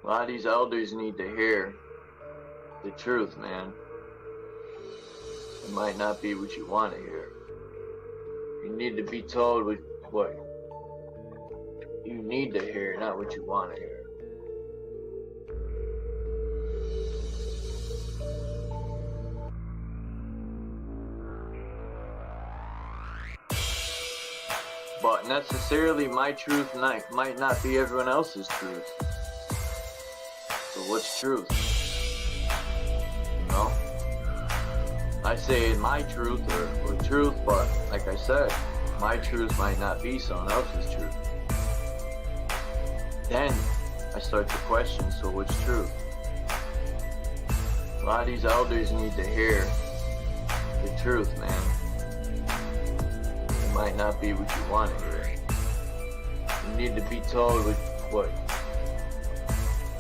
A lot of these elders need to hear the truth, man. It might not be what you want to hear. You need to be told what you need to hear, not what you want to hear. But necessarily my truth might not be everyone else's truth. So what's truth? You know? I say my truth or truth, but like I said, my truth might not be someone else's truth. Then I start to question, so what's truth? A lot of these elders need to hear the truth, man. It might not be what you want to hear. You need to be told what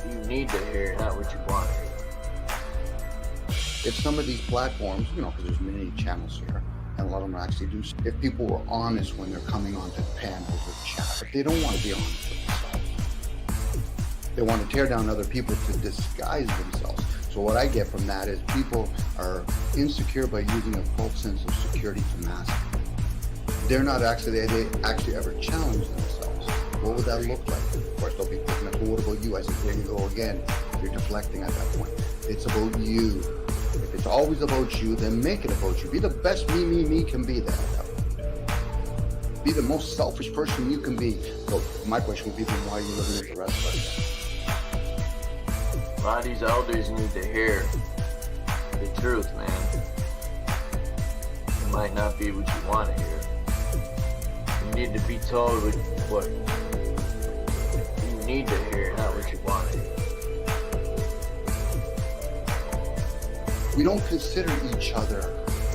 you need to hear, not what you want to hear. If some of these platforms, because there's many channels here, and a lot of them actually do, if people were honest when they're coming onto panels or chat, but they don't want to be honest with themselves. They want to tear down other people to disguise themselves. So what I get from that is people are insecure by using a false sense of security to mask it. They're not actually, they actually ever challenge themselves. What would that look like? Of course, they'll be picking up, well, what about you? I said, there you go again. You're deflecting at that point. It's about you. If it's always about you, then make it about you. Be the best me can be there. Be the most selfish person you can be. So my question would be, then why are you living with the rest of us? A lot of these elders need to hear the truth, man. It might not be what you want to hear. You need to be told what you need to hear, not what you want to hear. We don't consider each other.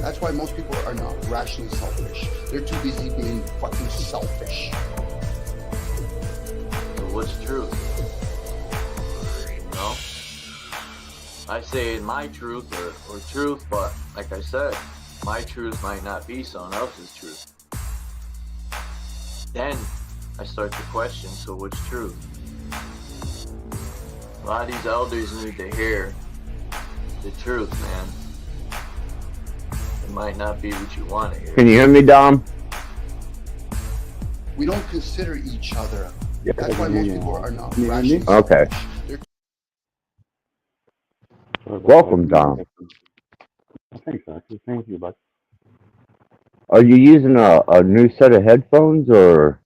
That's why most people are not rationally selfish. They're too busy being fucking selfish. So what's truth? You know? I say my truth or truth, but like I said, my truth might not be someone else's truth. Then I start to question, so what's truth? A lot of these elders need to hear the truth, man. It might not be what you want to hear. Can you hear me, Dom? We don't consider each other. Yeah, that's why most people are not rationally rationally okay. selfish. Welcome, Dom. Thanks, Doctor. Thank you, bud. Are you using a new set of headphones, or?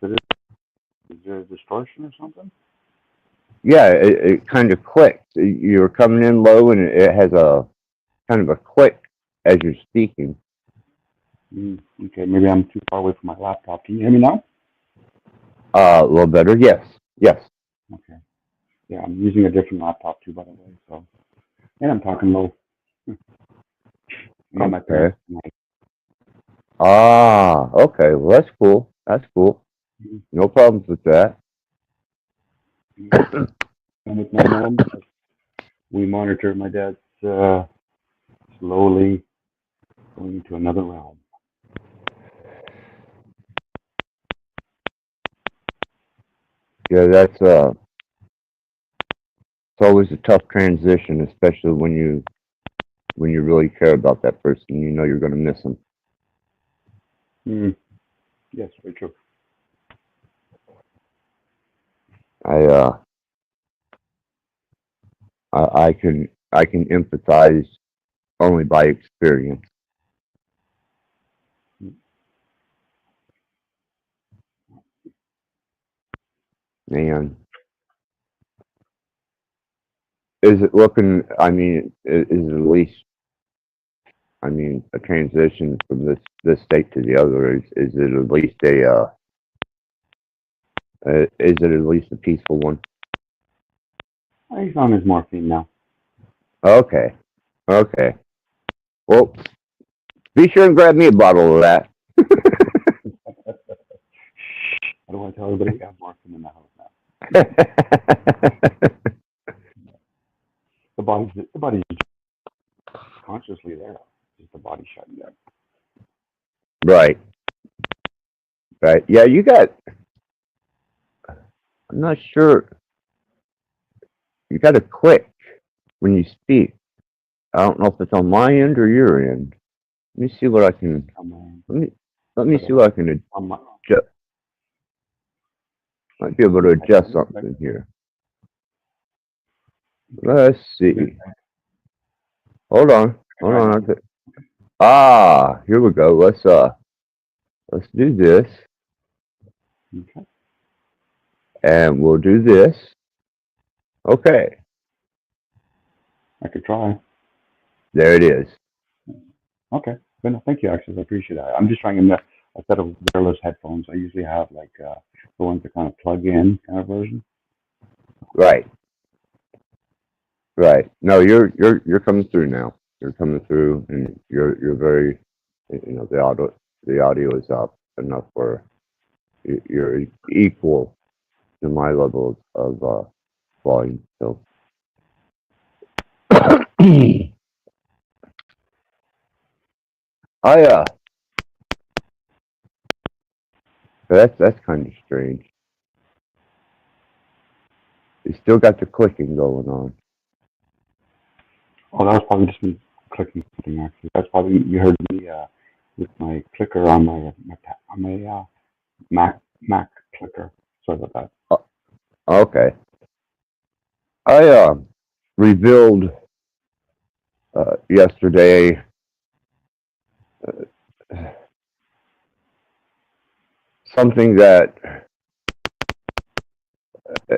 Is there a distortion or something? Yeah, it kind of clicked. You're coming in low, and it has a kind of a click as you're speaking. Okay, maybe I'm too far away from my laptop. Can you hear me now? A little better. Yes. Okay. Yeah, I'm using a different laptop too, by the way. So, and I'm talking low. Yeah, my parents. Okay. Well, that's cool. No problems with that. And with my mom, we monitor my dad's slowly going into another realm. Yeah, it's always a tough transition, especially when you really care about that person. You know you're going to miss them. Yes, very true. I can empathize only by experience. And is it looking? I mean, is it at least? I mean, a transition from this state to the other is it at least is it at least a peaceful one? He's on his morphine now. Okay. Well, be sure and grab me a bottle of that. I don't want to tell everybody we have morphine in the house now. The body's consciously there. Just the body shutting down. Right. Yeah, you got. I'm not sure. You got to click when you speak. I don't know if it's on my end or your end. Let me see what I can. Let me see what I can adjust. Might be able to adjust something here. Let's see. Hold on. Hold on. Ah, here we go. Let's do this. Okay. And we'll do this. Okay. I could try. There it is. Okay. Good enough. Thank you, Access. I appreciate that. I'm just trying a set of wireless headphones. I usually have like the ones that kind of plug in kind of version. Right. Right. No, you're coming through now. You're coming through, and you're very, the audio is up enough where you're equal to my level of volume. So I that's kind of strange. You still got the clicking going on. Oh, that was probably just me clicking something. Actually, that's probably you heard me with my clicker on my Mac clicker. Sorry about that. Okay. I revealed yesterday something that uh,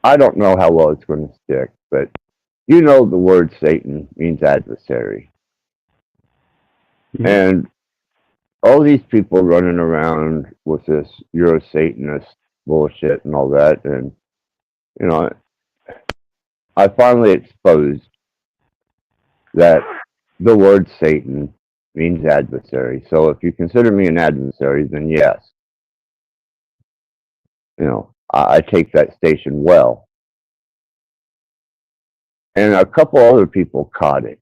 I don't know how well it's going to stick, but you know the word Satan means adversary. Mm-hmm. And all these people running around with this you're a Satanist bullshit and all that, and you know, I finally exposed that the word Satan means adversary. So if you consider me an adversary, then yes, I take that station well. And a couple other people caught it.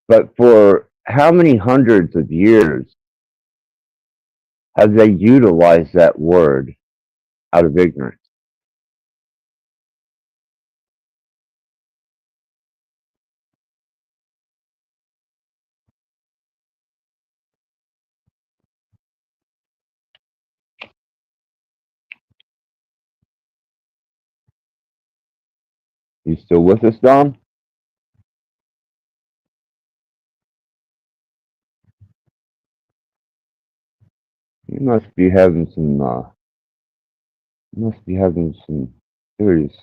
But for how many hundreds of years have they utilized that word out of ignorance? You still with us, Dom? You must be having some. You must be having some serious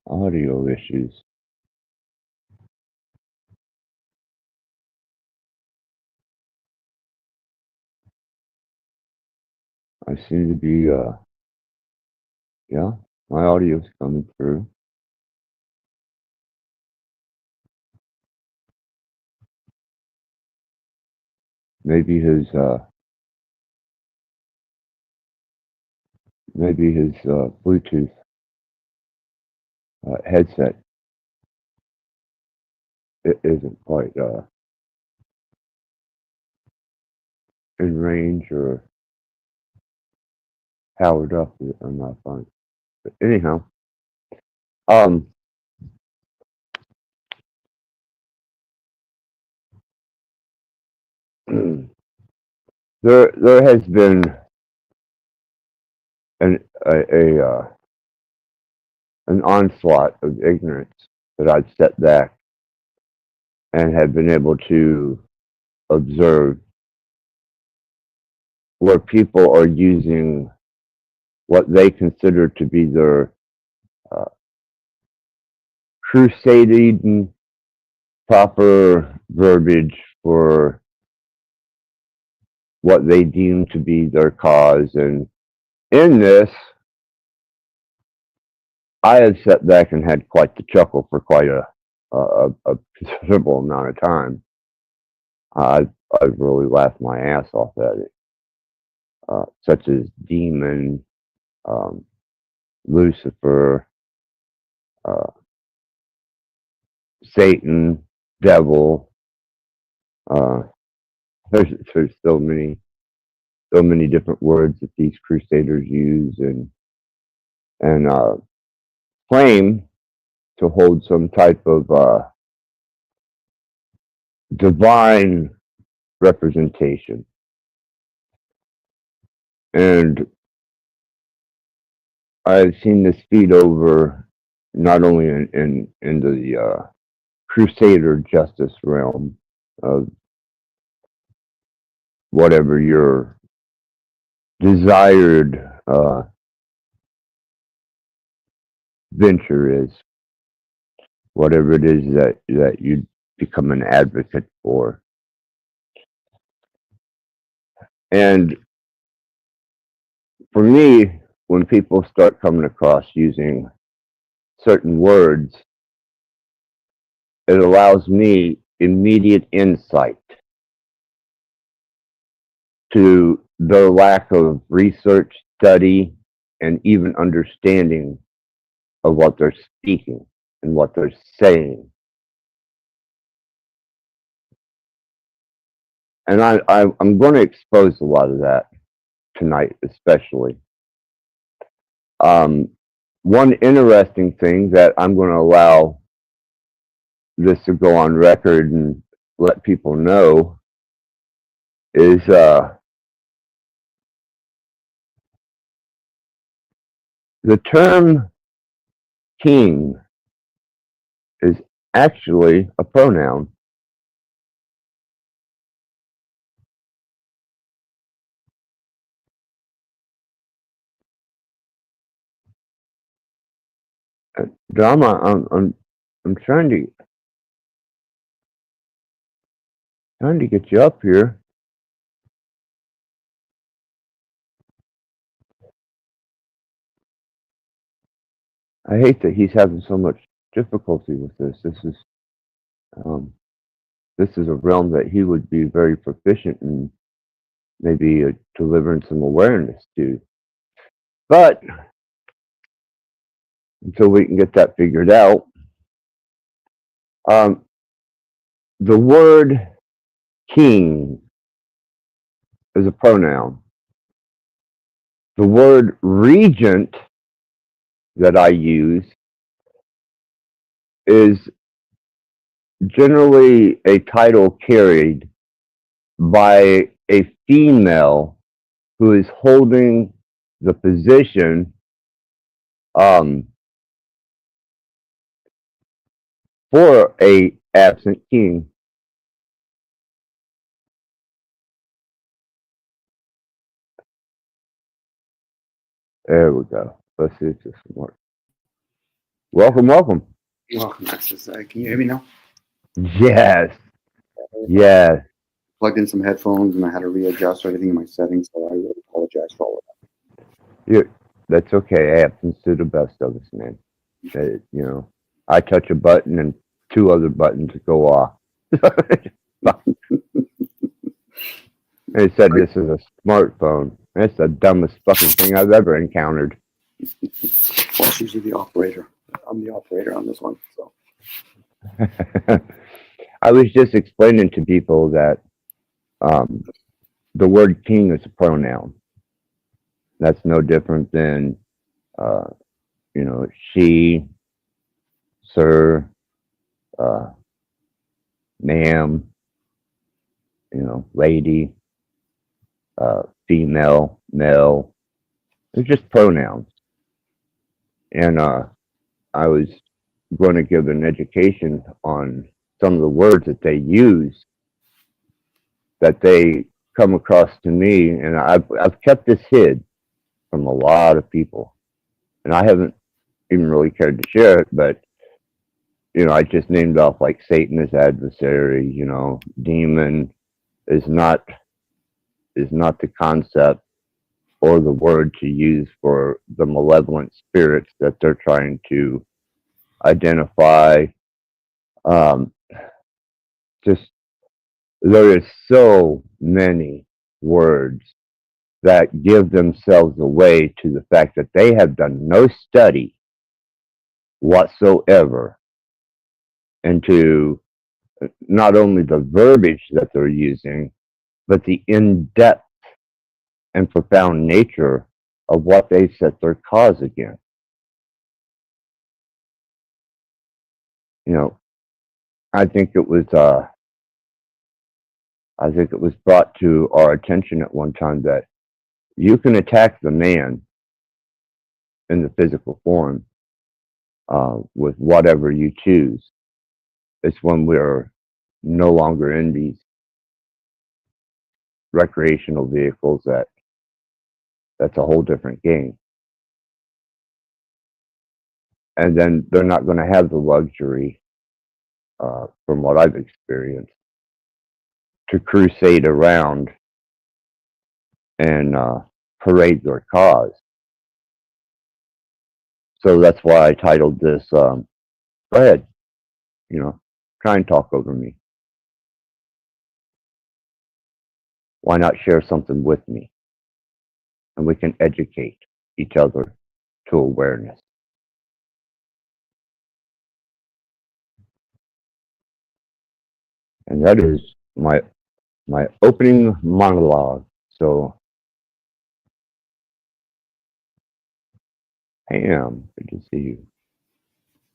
audio issues. I seem to be. Yeah, my audio's coming through. Maybe his. Maybe his Bluetooth headset it isn't quite in range or powered up. I'm not fine. But anyhow, um, there has been an an onslaught of ignorance that I've stepped back and have been able to observe where people are using what they consider to be their uh, crusading proper verbiage for what they deem to be their cause. And in this, I have sat back and had quite the chuckle for quite a considerable amount of time. I've really laughed my ass off at it, such as demon, um, Lucifer, uh, Satan, devil. Uh, there's so many so many different words that these crusaders use and claim to hold some type of divine representation. And I've seen this feed over not only in the crusader justice realm of whatever your desired venture is, whatever it is that you become an advocate for. And for me, when people start coming across using certain words, it allows me immediate insight to their lack of research, study, and even understanding of what they're speaking and what they're saying. And I'm going to expose a lot of that tonight, especially. One interesting thing that I'm going to allow this to go on record and let people know is the term king is actually a pronoun. Drama, I'm trying to get you up here. I hate that he's having so much difficulty with this. This is a realm that he would be very proficient in, maybe delivering some awareness to. But until we can get that figured out, the word king is a pronoun. The word regent that I use is generally a title carried by a female who is holding the position for a absent king. There we go. Let's see if this will work. Welcome. Welcome, Access. Can you hear me now? Yes. Plugged in some headphones and I had to readjust everything in my settings, so I really apologize for all of that. That's okay. Happens to the best of us, man. I touch a button and two other buttons go off. They said this is a smartphone. That's the dumbest fucking thing I've ever encountered. Well, it's usually the operator. I'm the operator on this one. So I was just explaining to people that the word king is a pronoun. That's no different than, she, sir, ma'am, lady, female, male. They're just pronouns. And I was going to give an education on some of the words that they use that they come across to me, and I've kept this hid from a lot of people, and I haven't even really cared to share it. But I just named off like Satan as adversary. Demon is not the concept or the word to use for the malevolent spirits that they're trying to identify. Just there is so many words that give themselves away to the fact that they have done no study whatsoever into not only the verbiage that they're using, but the in-depth and profound nature of what they set their cause against. You know, I think it was brought to our attention at one time that you can attack the man in the physical form with whatever you choose. It's when we're no longer in these recreational vehicles that's a whole different game. And then they're not going to have the luxury, from what I've experienced, to crusade around and parade their cause. So that's why I titled this, go ahead, try and talk over me. Why not share something with me? And we can educate each other to awareness. And that is my opening monologue. So, Pam, good to see you.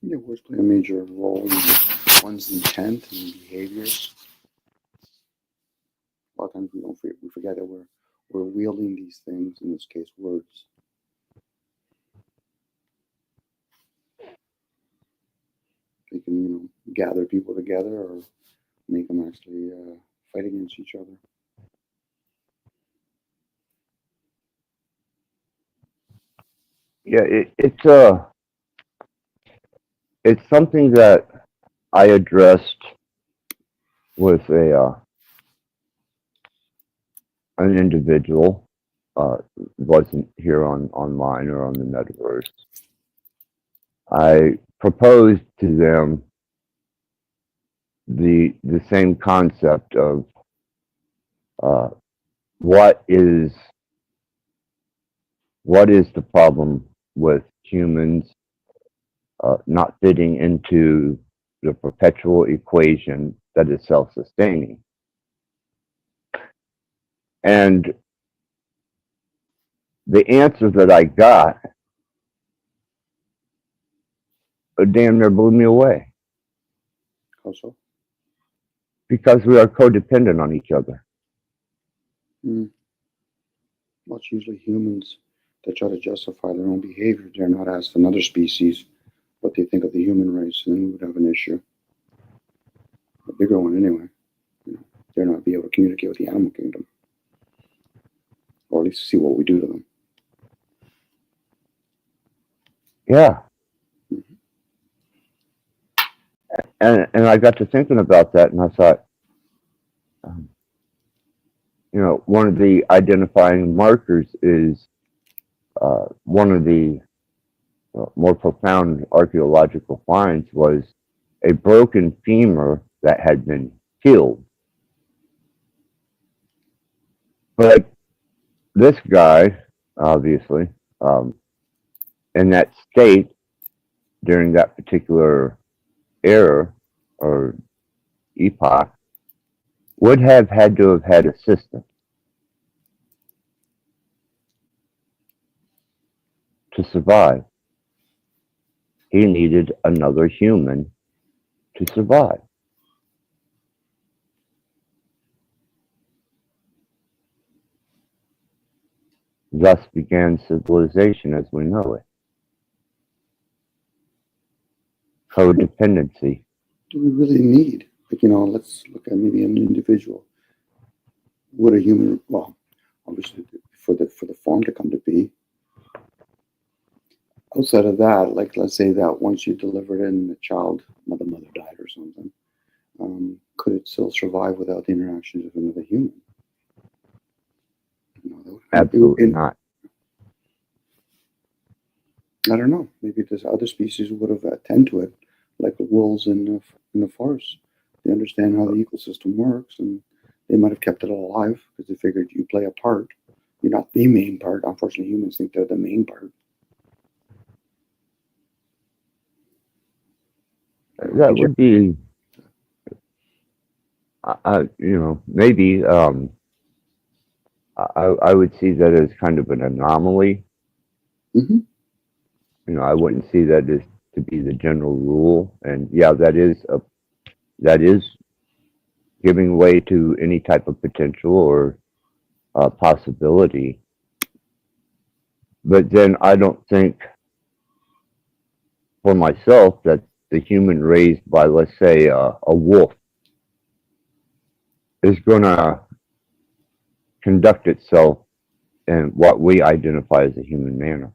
Yeah, words play a major role in one's intent and behaviors. A lot of times we forget that we're wielding these things, in this case, words. They can, gather people together or make them actually fight against each other. Yeah, it's something that I addressed with an individual. Wasn't here online or on the metaverse. I proposed to them the same concept of what is the problem with humans not fitting into the perpetual equation that is self-sustaining. And the answer that I got damn near blew me away. How so? Because we are codependent on each other. Well, it's usually humans that try to justify their own behavior. They're not asked another species what they think of the human race, and then we would have an issue. A bigger one, anyway. They're not be able to communicate with the animal kingdom, or at least see what we do to them. Yeah. And I got to thinking about that, and I thought, one of the identifying markers is one of the more profound archaeological finds was a broken femur that had been healed. But this guy, obviously, in that state during that particular era or epoch, would have had to have had assistance to survive. He needed another human to survive. Thus began civilization as we know it. Codependency. Do we really need, let's look at maybe an individual. Would a human, well, obviously for the form to come to be. Outside of that, let's say that once you delivered in the child, the mother died or something, could it still survive without the interactions of another human? Absolutely not. I don't know. Maybe there's other species would have attended to it, like the wolves in the forest. They understand how the ecosystem works, and they might have kept it alive because they figured you play a part. You're not the main part. Unfortunately, humans think they're the main part. That would be, maybe. I would see that as kind of an anomaly. Hmm. I wouldn't see that as to be the general rule. And yeah, that is giving way to any type of potential or possibility. But then I don't think for myself that the human raised by, let's say, a wolf is going to conduct itself in what we identify as a human manner.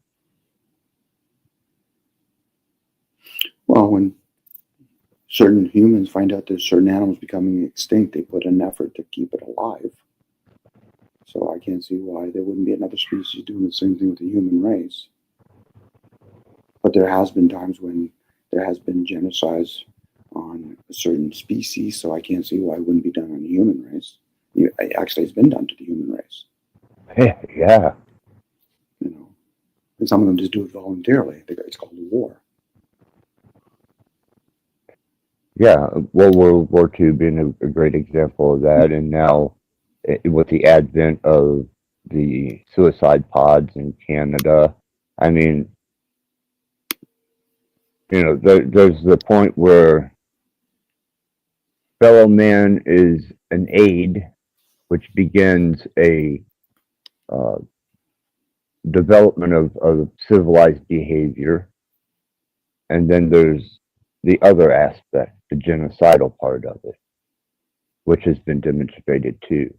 Well, when certain humans find out there's certain animals becoming extinct, they put an effort to keep it alive. So I can't see why there wouldn't be another species doing the same thing with the human race. But there has been times when there has been genocides on a certain species, so I can't see why it wouldn't be done on the human race. Actually, it's been done to the human race, Yeah, you know. And some of them just do it voluntarily. It's called a war. yeah. Well, World War II being a great example of that, and now with the advent of the suicide pods in Canada, I mean, there's the point where fellow man is an aid, which begins a uh, development of civilized behavior, and then there's the other aspect, the genocidal part of it, which has been demonstrated too.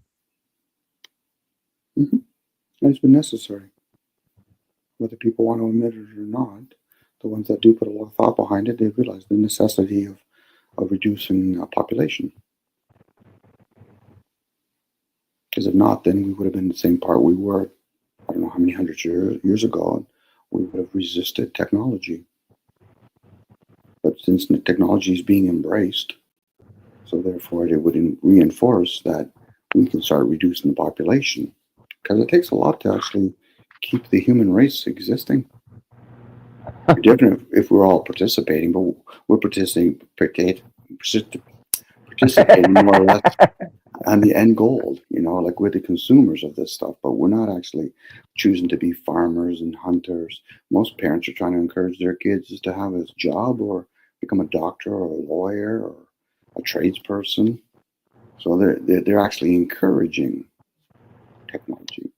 Mm-hmm. And it's been necessary, whether people want to admit it or not. The ones that do put a lot of thought behind it, they realize the necessity of reducing population. Because if not, then we would have been the same part we were, I don't know how many hundreds years ago. We would have resisted technology. But since the technology is being embraced, so therefore it would reinforce that we can start reducing the population. Because it takes a lot to actually keep the human race existing. It'd be different if we're all participating, but we're participating more or less on the end goal, like we're the consumers of this stuff, but we're not actually choosing to be farmers and hunters. Most parents are trying to encourage their kids just to have a job or become a doctor or a lawyer or a tradesperson. So they're actually encouraging technology.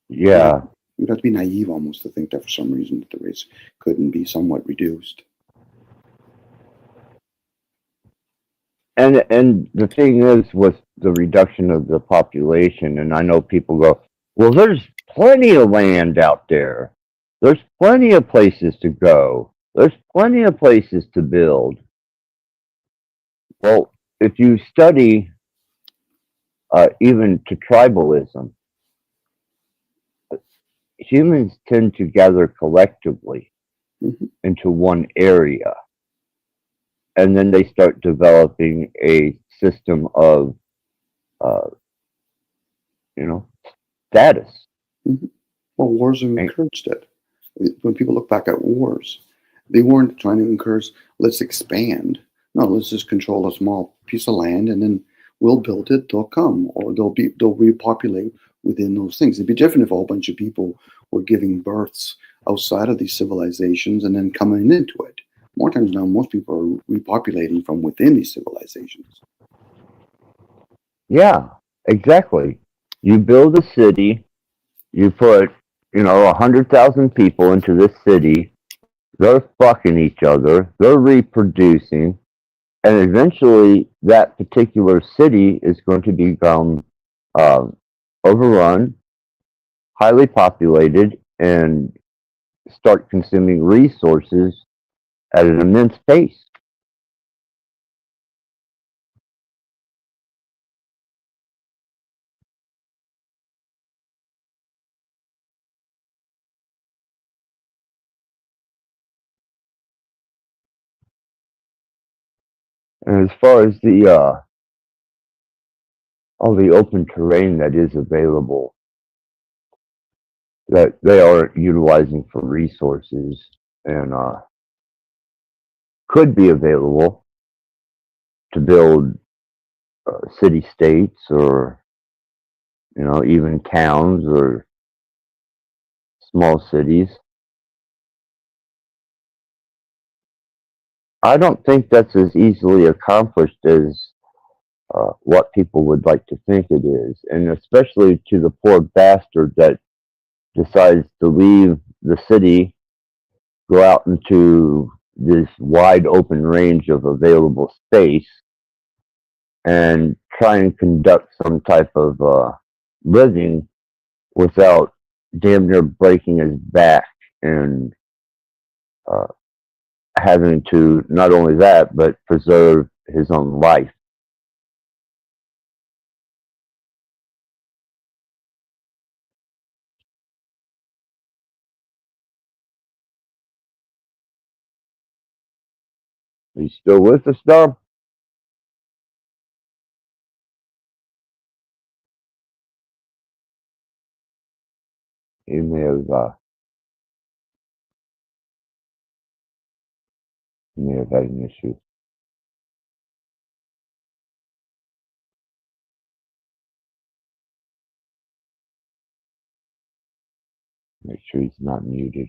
Yeah, You'd have to be naive almost to think that for some reason that the race couldn't be somewhat reduced. and the thing is with the reduction of the population, and I know people go, well, there's plenty of land out there. There's plenty of places to go. There's plenty of places to build. Well, if you study even to tribalism, humans tend to gather collectively Mm-hmm. into one area, and then they start developing a system of, uh, status. Mm-hmm. Well, wars have And, encouraged it. When people look back at wars, they weren't trying to encourage, let's expand. No, let's just control a small piece of land and then we'll build it, they'll come, or they'll repopulate within those things. It'd be different if a whole bunch of people were giving births outside of these civilizations and then coming into it. More times now, most people are repopulating from within these civilizations. yeah, exactly. You build a city, you put, 100,000 people into this city, they're fucking each other, they're reproducing, and eventually that particular city is going to become uh, overrun, highly populated, and start consuming resources at an immense pace. And as far as the all the open terrain that is available, that they are utilizing for resources and could be available to build city states or even towns or small cities. I don't think that's as easily accomplished as what people would like to think it is, and especially to the poor bastard that decides to leave the city, go out into this wide open range of available space, and try and conduct some type of living without damn near breaking his back and uh, having to not only that but preserve his own life. Are you still with us, Dom? He may have had an issue. Make sure he's not muted.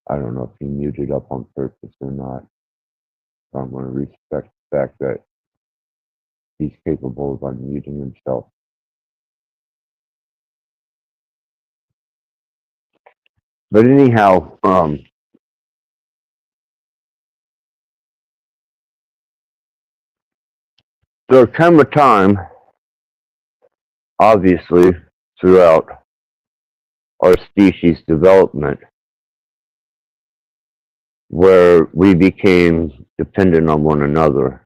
I don't know if he muted up on purpose or not. So I'm going to respect the fact that he's capable of unmuting himself. But anyhow, there came a time, obviously, throughout our species development, where we became dependent on one another.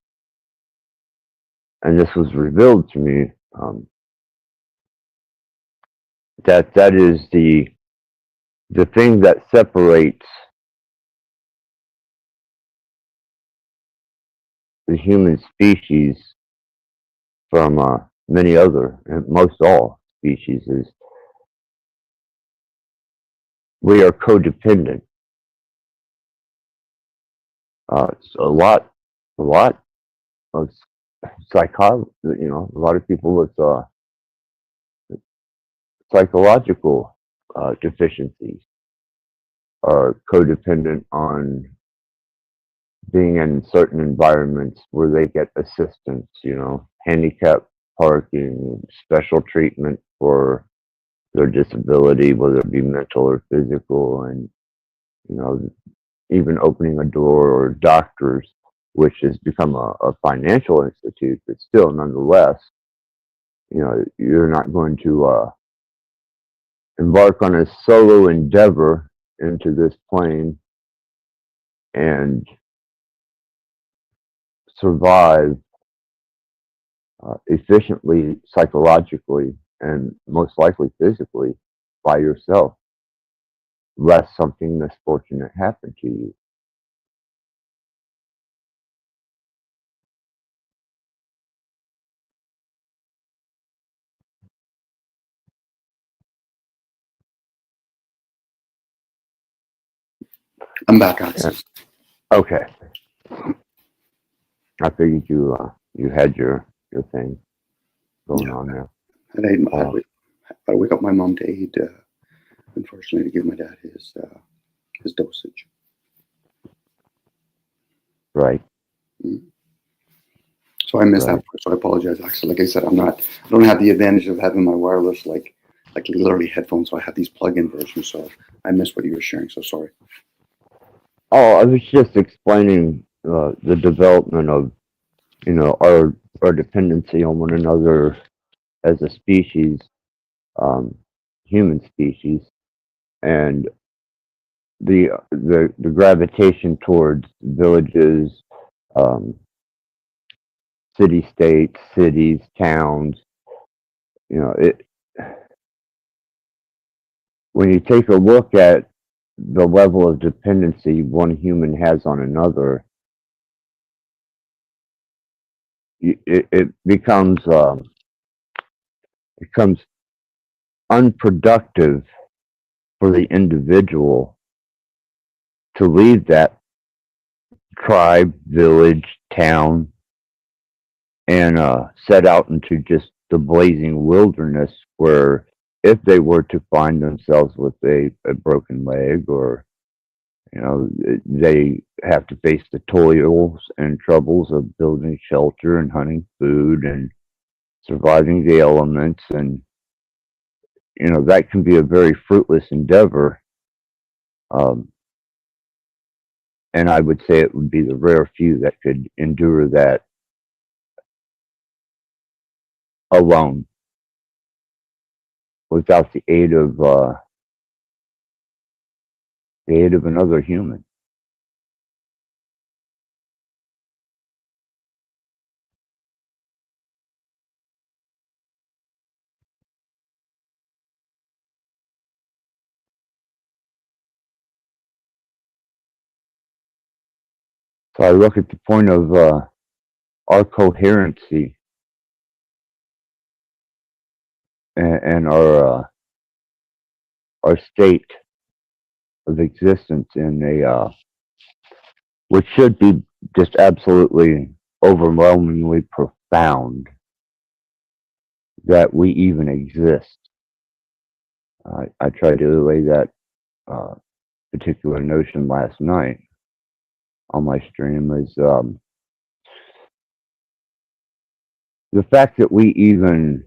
And this was revealed to me that is the thing that separates the human species from many other, and most all species, is we are codependent. It's a lot of psychology. A lot of people with psychological deficiencies are codependent on being in certain environments where they get assistance, handicap parking, special treatment for their disability, whether it be mental or physical, and even opening a door, or doctors, which has become a financial institute, but still, nonetheless, you're not going to embark on a solo endeavor into this plane and survive efficiently, psychologically, and most likely physically by yourself, lest something misfortunate happen to you. I'm back, Alex. Okay. I figured you had your thing going on there. And I had to wake up my mom to aid, unfortunately, to give my dad his dosage. Right. So I missed that part. So I apologize. Actually, like I said, I don't have the advantage of having my wireless like literally headphones. So I have these plug-in versions. So I missed what you were sharing. So sorry. Oh, I was just explaining the development of our dependency on one another as a species, human species, and the gravitation towards villages, city-states, cities, towns. When you take a look at the level of dependency one human has on another, it becomes unproductive for the individual to leave that tribe, village, town, and set out into just the blazing wilderness where if they were to find themselves with a broken leg or they have to face the toils and troubles of building shelter and hunting food and surviving the elements, and that can be a very fruitless endeavor. um, and I would say it would be the rare few that could endure that alone without the aid of another human. So I look at the point of our coherency and our state of existence in which should be just absolutely overwhelmingly profound that we even exist. I tried to relay that uh, particular notion last night on my stream is the fact that we even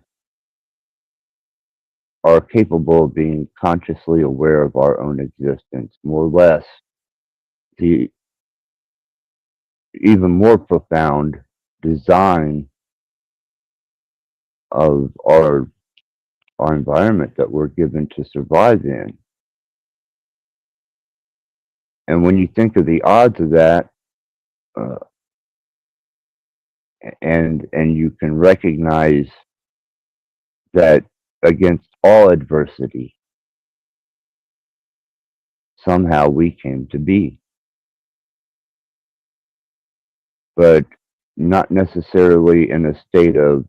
are capable of being consciously aware of our own existence, more or less the even more profound design of our environment that we're given to survive in. And when you think of the odds of that, uh, and you can recognize that against all adversity, somehow we came to be, but not necessarily in a state of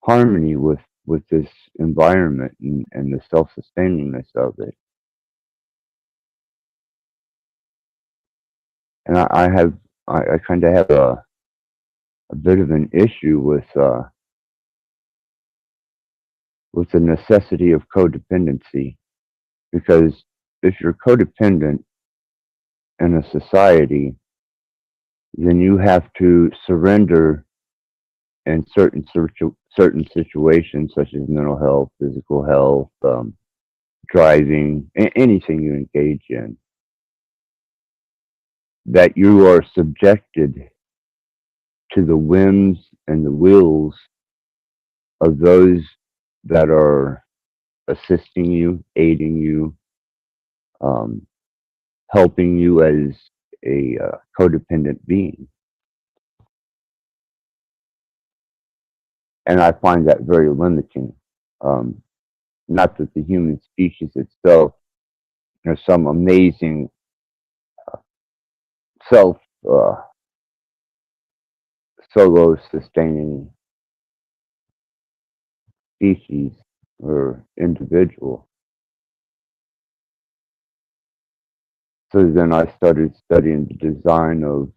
harmony with this environment and the self-sustainingness of it. And I kind of have a bit of an issue with the necessity of codependency, because if you're codependent in a society, then you have to surrender in certain situations such as mental health, physical health, driving, anything you engage in, that you are subjected to the whims and the wills of those that are assisting you, aiding you, um, helping you as a codependent being. And I find that very limiting. Um, Not that the human species itself has some amazing self uh, solo sustaining species or individual. So then I started studying the design of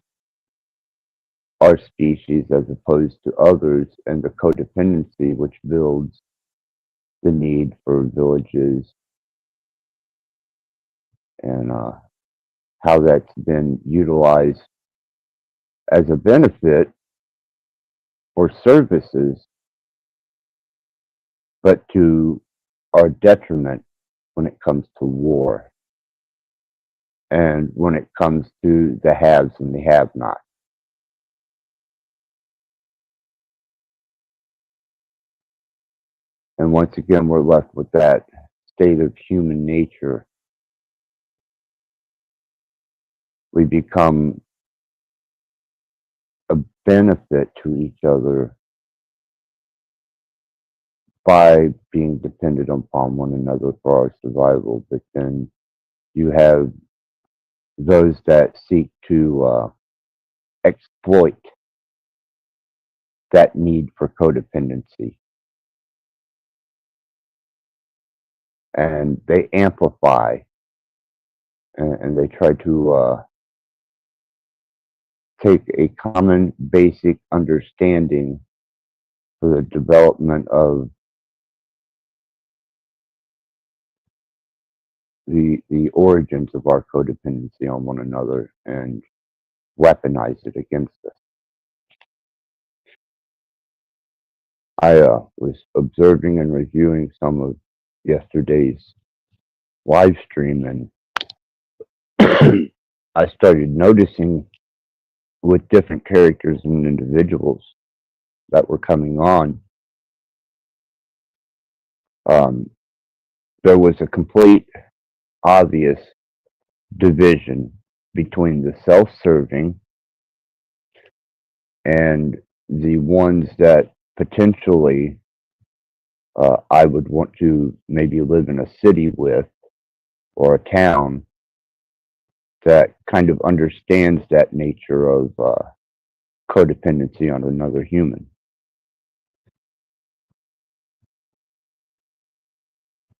our species as opposed to others, and the codependency which builds the need for villages, and how that's been utilized as a benefit for services, but to our detriment when it comes to war and when it comes to the haves and the have-nots. And once again, we're left with that state of human nature. We become a benefit to each other by being dependent upon one another for our survival. But then you have those that seek to exploit that need for codependency. And they amplify and they try to take a common basic understanding for the development of the origins of our codependency on one another and weaponize it against us. I was observing and reviewing some of yesterday's live stream, and I started noticing with different characters and individuals that were coming on, there was a complete, obvious division between the self-serving and the ones that potentially I would want to maybe live in a city with or a town that kind of understands that nature of codependency on another human.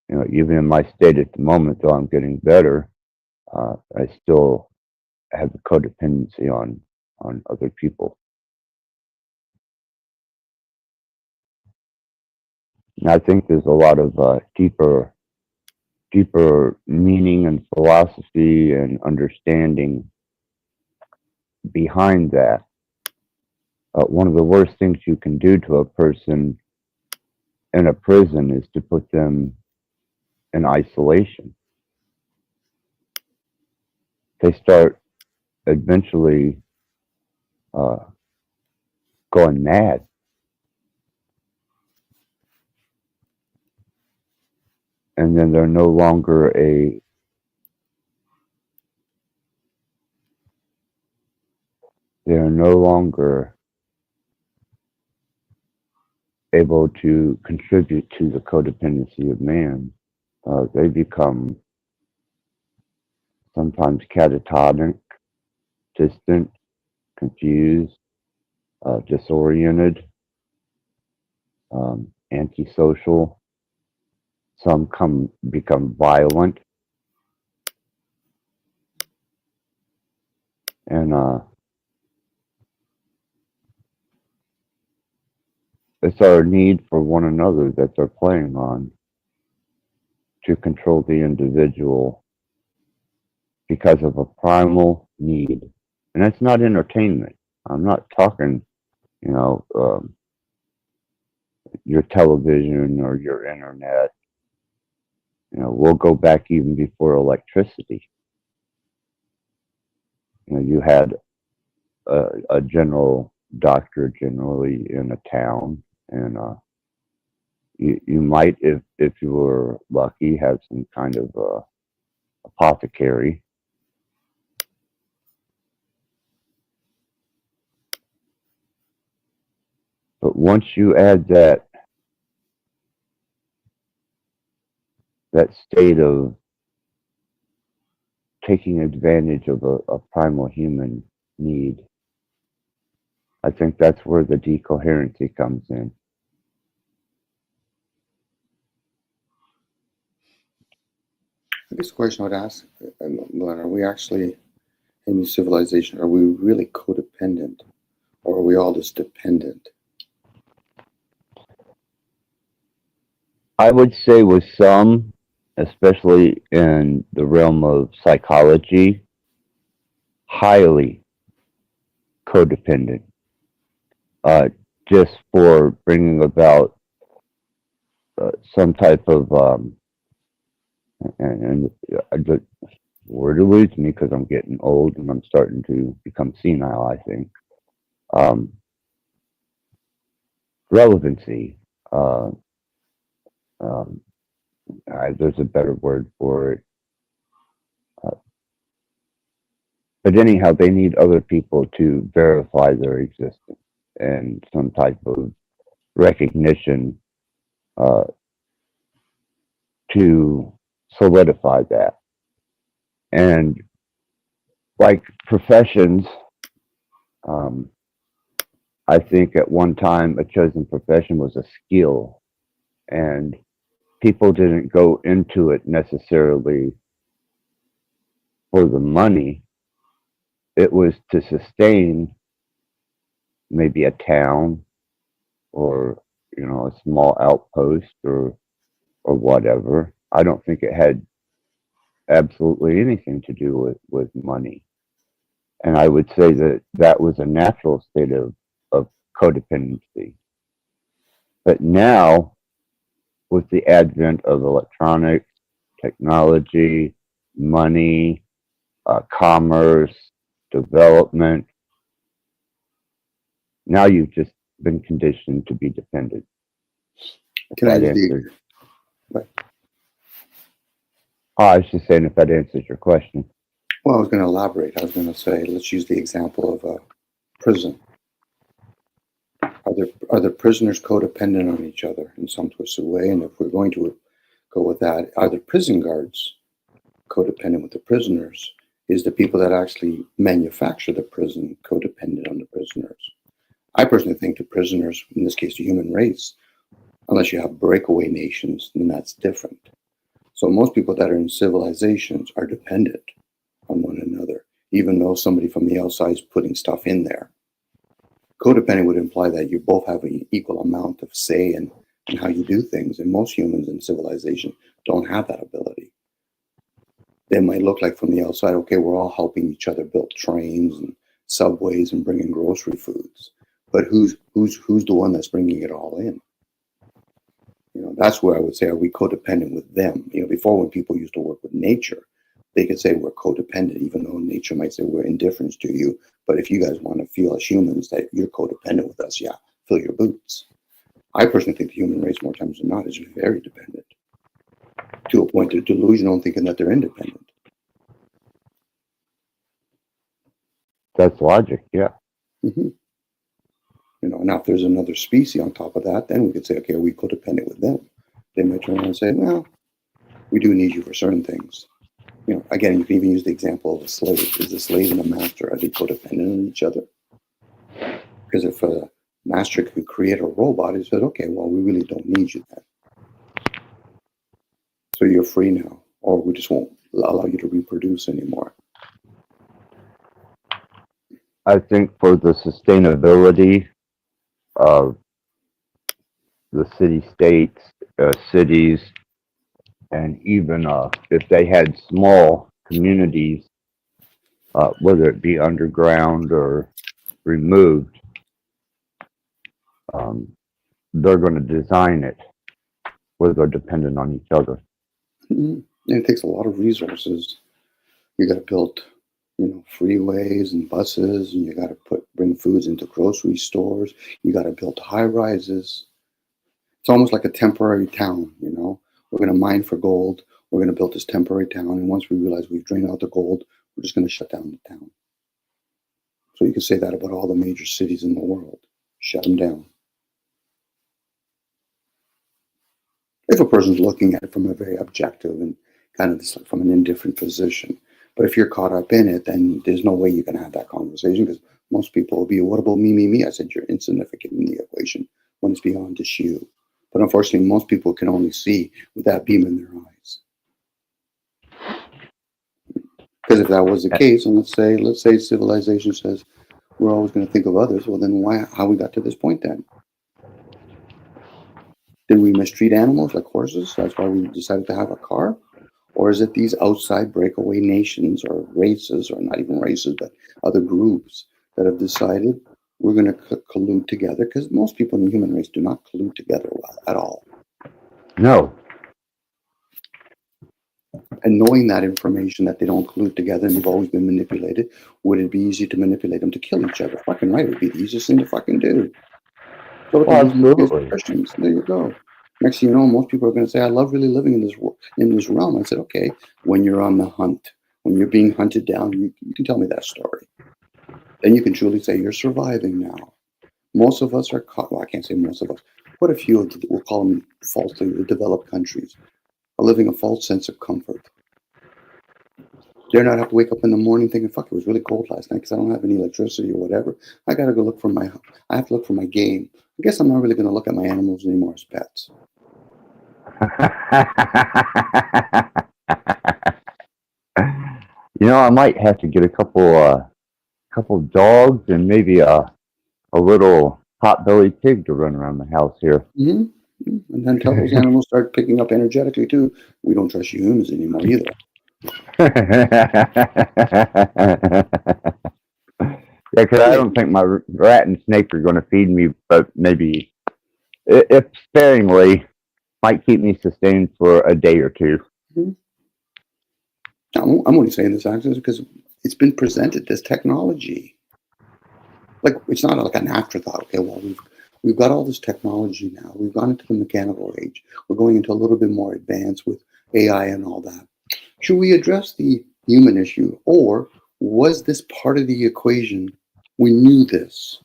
You know, even in my state at the moment, though I'm getting better, I still have a codependency on other people. And I think there's a lot of deeper meaning and philosophy and understanding behind that. One of the worst things you can do to a person in a prison is to put them in isolation. They start eventually going mad. And then they're no longer able to contribute to the codependency of man. They become sometimes catatonic, distant, confused, disoriented, antisocial. Some become violent, and it's our need for one another that they're playing on to control the individual because of a primal need. And it's not entertainment. I'm not talking, you know, your television or your internet. You know, we'll go back even before electricity. You know, you had a general doctor generally in a town, and you might, if you were lucky, have some kind of apothecary. But once you add that state of taking advantage of a primal human need, I think that's where the decoherency comes in. I guess the question I would ask, Glenn, are we actually, in the civilization, are we really codependent, or are we all just dependent? I would say with some, especially in the realm of psychology, highly codependent, just for bringing about some type of, and the word eludes me because I'm getting old and I'm starting to become senile, I think. Relevancy. There's a better word for it. But anyhow, they need other people to verify their existence and some type of recognition to solidify that. And like professions, I think at one time a chosen profession was a skill, and people didn't go into it necessarily for the money. It was to sustain maybe a town or a small outpost or whatever. I don't think it had absolutely anything to do with money. And I would say that that was a natural state of codependency. But now, with the advent of electronics, technology, money, commerce, development, now you've just been conditioned to be dependent. If Can I that use answers, right. I was just saying if that answers your question. Well, I was going to elaborate. I was going to say, let's use the example of a prison. Are the prisoners codependent on each other in some twisted way? And if we're going to go with that, are the prison guards codependent with the prisoners? Is the people that actually manufacture the prison codependent on the prisoners? I personally think the prisoners, in this case, the human race, unless you have breakaway nations, then that's different. So most people that are in civilizations are dependent on one another, even though somebody from the outside is putting stuff in there. Codependent would imply that you both have an equal amount of say in how you do things, and most humans in civilization don't have that ability. They might look like from the outside, okay, we're all helping each other build trains and subways and bringing grocery foods, but who's the one that's bringing it all in? That's where I would say, are we codependent with them? Before, when people used to work with nature, they could say we're codependent, even though nature might say we're indifferent to you. But if you guys want to feel as humans that you're codependent with us, yeah, fill your boots. I personally think the human race, more times than not, is very dependent, to a point they're delusional, thinking that they're independent. That's logic, yeah. Mm-hmm. Now if there's another species on top of that, then we could say, okay, are we codependent with them? They might turn around and say, well, we do need you for certain things. Again, you can even use the example of a slave. Is the slave and the master, are they codependent on each other? Because if a master could create a robot, he says, okay, well, we really don't need you then. So you're free now, or we just won't allow you to reproduce anymore. I think for the sustainability of the city-states, cities, and even if they had small communities, whether it be underground or removed, they're going to design it where they're dependent on each other. Mm-hmm. And it takes a lot of resources. You got to build, freeways and buses, and you got to bring foods into grocery stores. You got to build high rises. It's almost like a temporary town. We're going to mine for gold. We're going to build this temporary town, and once we realize we've drained out the gold, we're just going to shut down the town. So you can say that about all the major cities in the world. Shut them down. If a person's looking at it from a very objective and kind of from an indifferent position. But if you're caught up in it, then there's no way you can have that conversation, because most people will be, what about me, me, me? I said, you're insignificant in the equation when it's beyond just you. But unfortunately, most people can only see with that beam in their eyes. Because if that was the case, and let's say civilization says we're always going to think of others, well, then how we got to this point then? Did we mistreat animals like horses? That's why we decided to have a car? Or is it these outside breakaway nations or races, or not even races, but other groups that have decided we're going to collude together? Because most people in the human race do not collude together well at all. No. And knowing that information, that they don't collude together and they've always been manipulated, would it be easy to manipulate them to kill each other? Fucking right, it would be the easiest thing to fucking do. So what they do is Christians. There you go. Next thing you know, most people are going to say, I love really living in this realm. I said, okay, when you're on the hunt, when you're being hunted down, you can tell me that story. Then you can truly say you're surviving now. Most of us are caught, well, I can't say most of us, but a few, we'll call them falsely the developed countries, are living a false sense of comfort. Dare not have to wake up in the morning thinking, fuck, it was really cold last night because I don't have any electricity or whatever. I got to go look for I have to look for my game. I guess I'm not really going to look at my animals anymore as pets. I might have to get a couple dogs and maybe a little pot-bellied pig to run around the house here. Mm-hmm. And then tell those animals start picking up energetically too. We don't trust humans anymore either. Yeah, because I don't think my rat and snake are going to feed me, but maybe, if sparingly, might keep me sustained for a day or two. Mm-hmm. I'm only saying this actually because it's been presented as technology. Like, it's not like an afterthought. Okay, well, we've got all this technology now. We've gone into the mechanical age. We're going into a little bit more advanced with AI and all that. Should we address the human issue, or was this part of the equation? We knew this,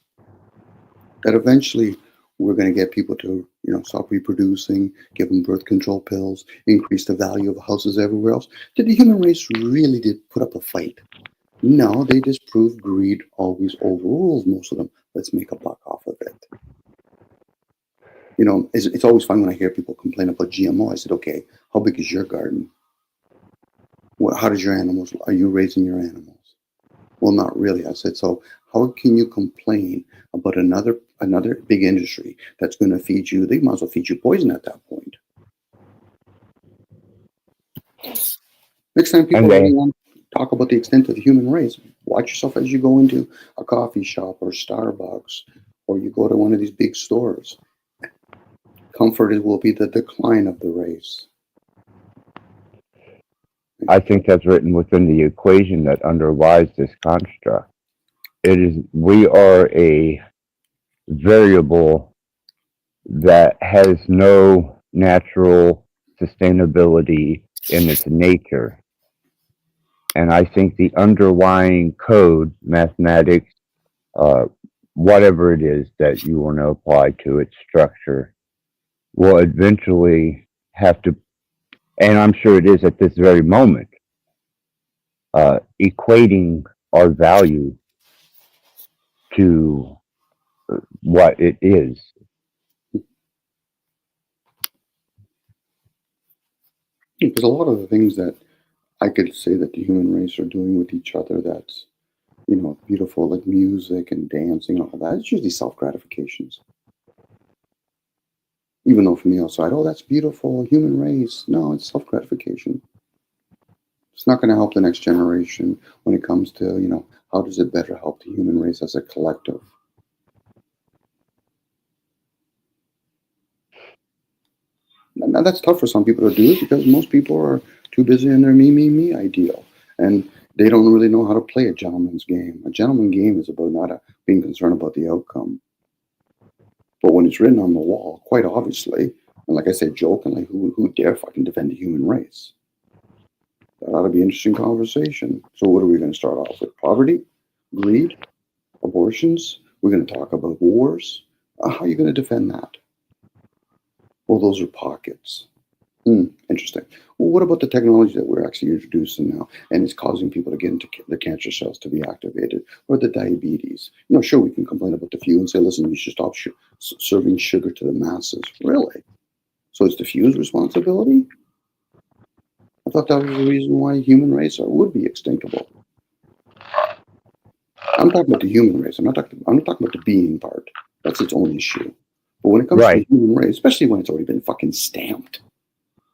that eventually we're going to get people to, stop reproducing, give them birth control pills, increase the value of houses everywhere else. Did the human race really did put up a fight? No, they just proved greed always overrules most of them. Let's make a buck off of it. It's always fun when I hear people complain about GMO. I said, okay, how big is your garden? How does your animals, are you raising your animals? Well, not really. I said, so how can you complain about another big industry that's going to feed you? They might as well feed you poison at that point. Next time people really want to talk about the extent of the human race, watch yourself as you go into a coffee shop or Starbucks, or you go to one of these big stores. Comfort will be the decline of the race. I think that's written within the equation that underlies this construct. We are a variable that has no natural sustainability in its nature. And I think the underlying code, mathematics, whatever it is that you want to apply to its structure, will eventually have to, and I'm sure it is at this very moment, equating our value to what it is. Because a lot of the things that I could say that the human race are doing with each other, that's, beautiful, like music and dancing and all that, it's usually self-gratifications. Even though from the outside, oh, that's beautiful, human race. No, it's self-gratification. It's not going to help the next generation when it comes to, how does it better help the human race as a collective? Now, that's tough for some people to do because most people are too busy in their me ideal. And they don't really know how to play a gentleman's game. A gentleman's game is about not being concerned about the outcome. But when it's written on the wall, quite obviously, and like I said jokingly, who dare fucking defend the human race? That ought to be an interesting conversation. So what are we going to start off with? Poverty? Greed? Abortions? We're going to talk about wars? How are you going to defend that? Well, those are pockets. Interesting. Well, what about the technology that we're actually introducing now, and it's causing people to get into the cancer cells to be activated, or the diabetes? Sure, we can complain about the few and say, listen, you should stop serving sugar to the masses. Really? So it's the few's responsibility? I thought that was the reason why human race would be extinctable. I'm talking about the human race. I'm not talking about the being part. That's its own issue. But when it comes to the human race, especially when it's already been fucking stamped,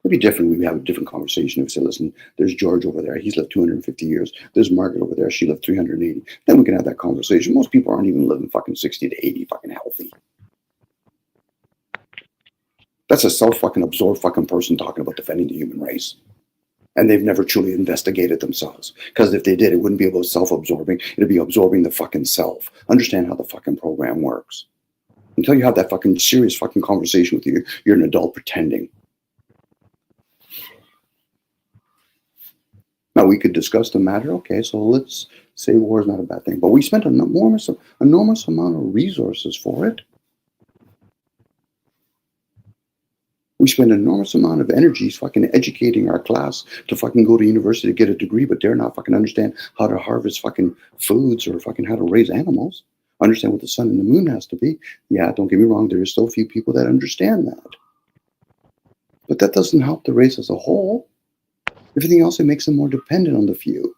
it'd be different. We have a different conversation if we say, listen, there's George over there. He's lived 250 years. There's Margaret over there. She lived 380. Then we can have that conversation. Most people aren't even living fucking 60 to 80 fucking healthy. That's a self-fucking absorbed fucking person talking about defending the human race. And they've never truly investigated themselves. Because if they did, it wouldn't be about self-absorbing. It'd be absorbing the fucking self. Understand how the fucking program works. Until you have that fucking serious fucking conversation with you, you're an adult pretending. Now, we could discuss the matter. Okay, so let's say war is not a bad thing. But we spent an enormous amount of resources for it. We spend an enormous amount of energy fucking educating our class to fucking go to university to get a degree, but dare not fucking understand how to harvest fucking foods or fucking how to raise animals. Understand what the sun and the moon has to be. Yeah, don't get me wrong, there is so few people that understand that. But that doesn't help the race as a whole. Everything else, it makes them more dependent on the few.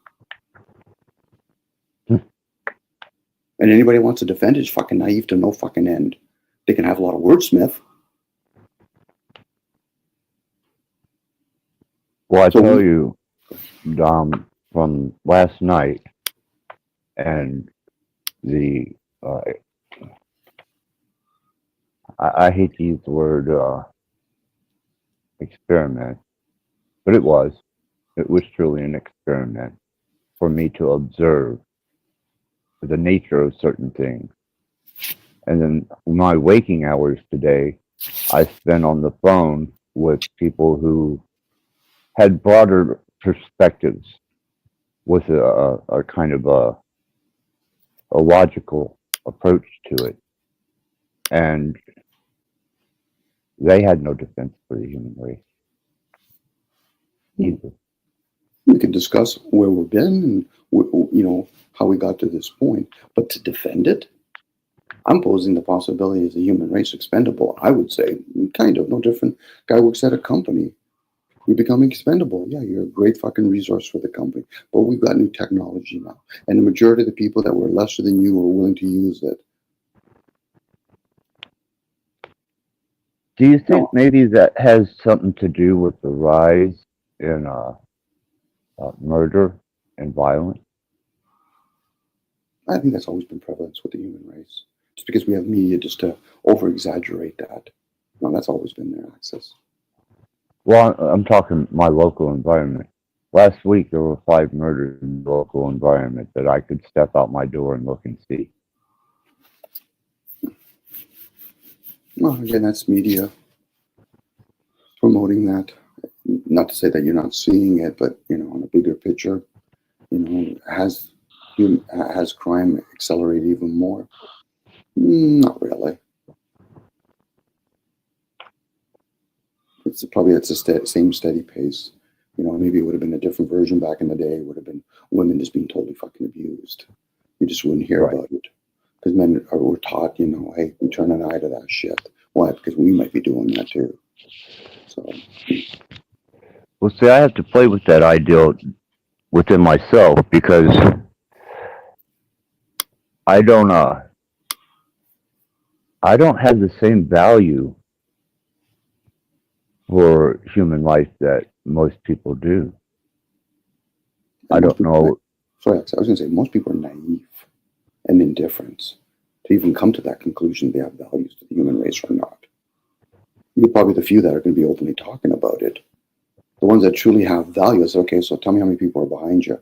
And anybody who wants to defend it is fucking naive to no fucking end. They can have a lot of wordsmith. Well, I tell you, Dom, from last night, and the I hate to use the word experiment, but it was truly an experiment for me to observe the nature of certain things. And then my waking hours today, I spent on the phone with people who had broader perspectives with a kind of a logical approach to it. And they had no defense for the human race either. We could discuss where we've been and how we got to this point, but to defend it, I'm posing the possibility as a human race expendable. I would say, kind of no different. Guy works at a company. We become expendable. Yeah, you're a great fucking resource for the company, but we've got new technology now, and the majority of the people that were lesser than you were willing to use it. Do you think maybe that has something to do with the rise in murder and violence? I think that's always been prevalent with the human race. Just because we have media just to over-exaggerate that. No, that's always been their access. Well, I'm talking my local environment. Last week, there were 5 murders in the local environment that I could step out my door and look and see. Well, again, that's media promoting that. Not to say that you're not seeing it, but, on a bigger picture, has crime accelerated even more? Not really. It's the same steady pace. Maybe it would have been a different version back in the day. It would have been women just being totally fucking abused. You just wouldn't hear about it. Because men were taught, hey, we turn an eye to that shit. Why? Because we might be doing that too. So. Well, see, I have to play with that ideal within myself because I don't have the same value for human life that most people do. I don't know. Sorry, I was going to say, most people are naive and indifferent to even come to that conclusion they have values to the human race or not. You're probably the few that are going to be openly talking about it. The ones that truly have values, okay, so tell me how many people are behind you.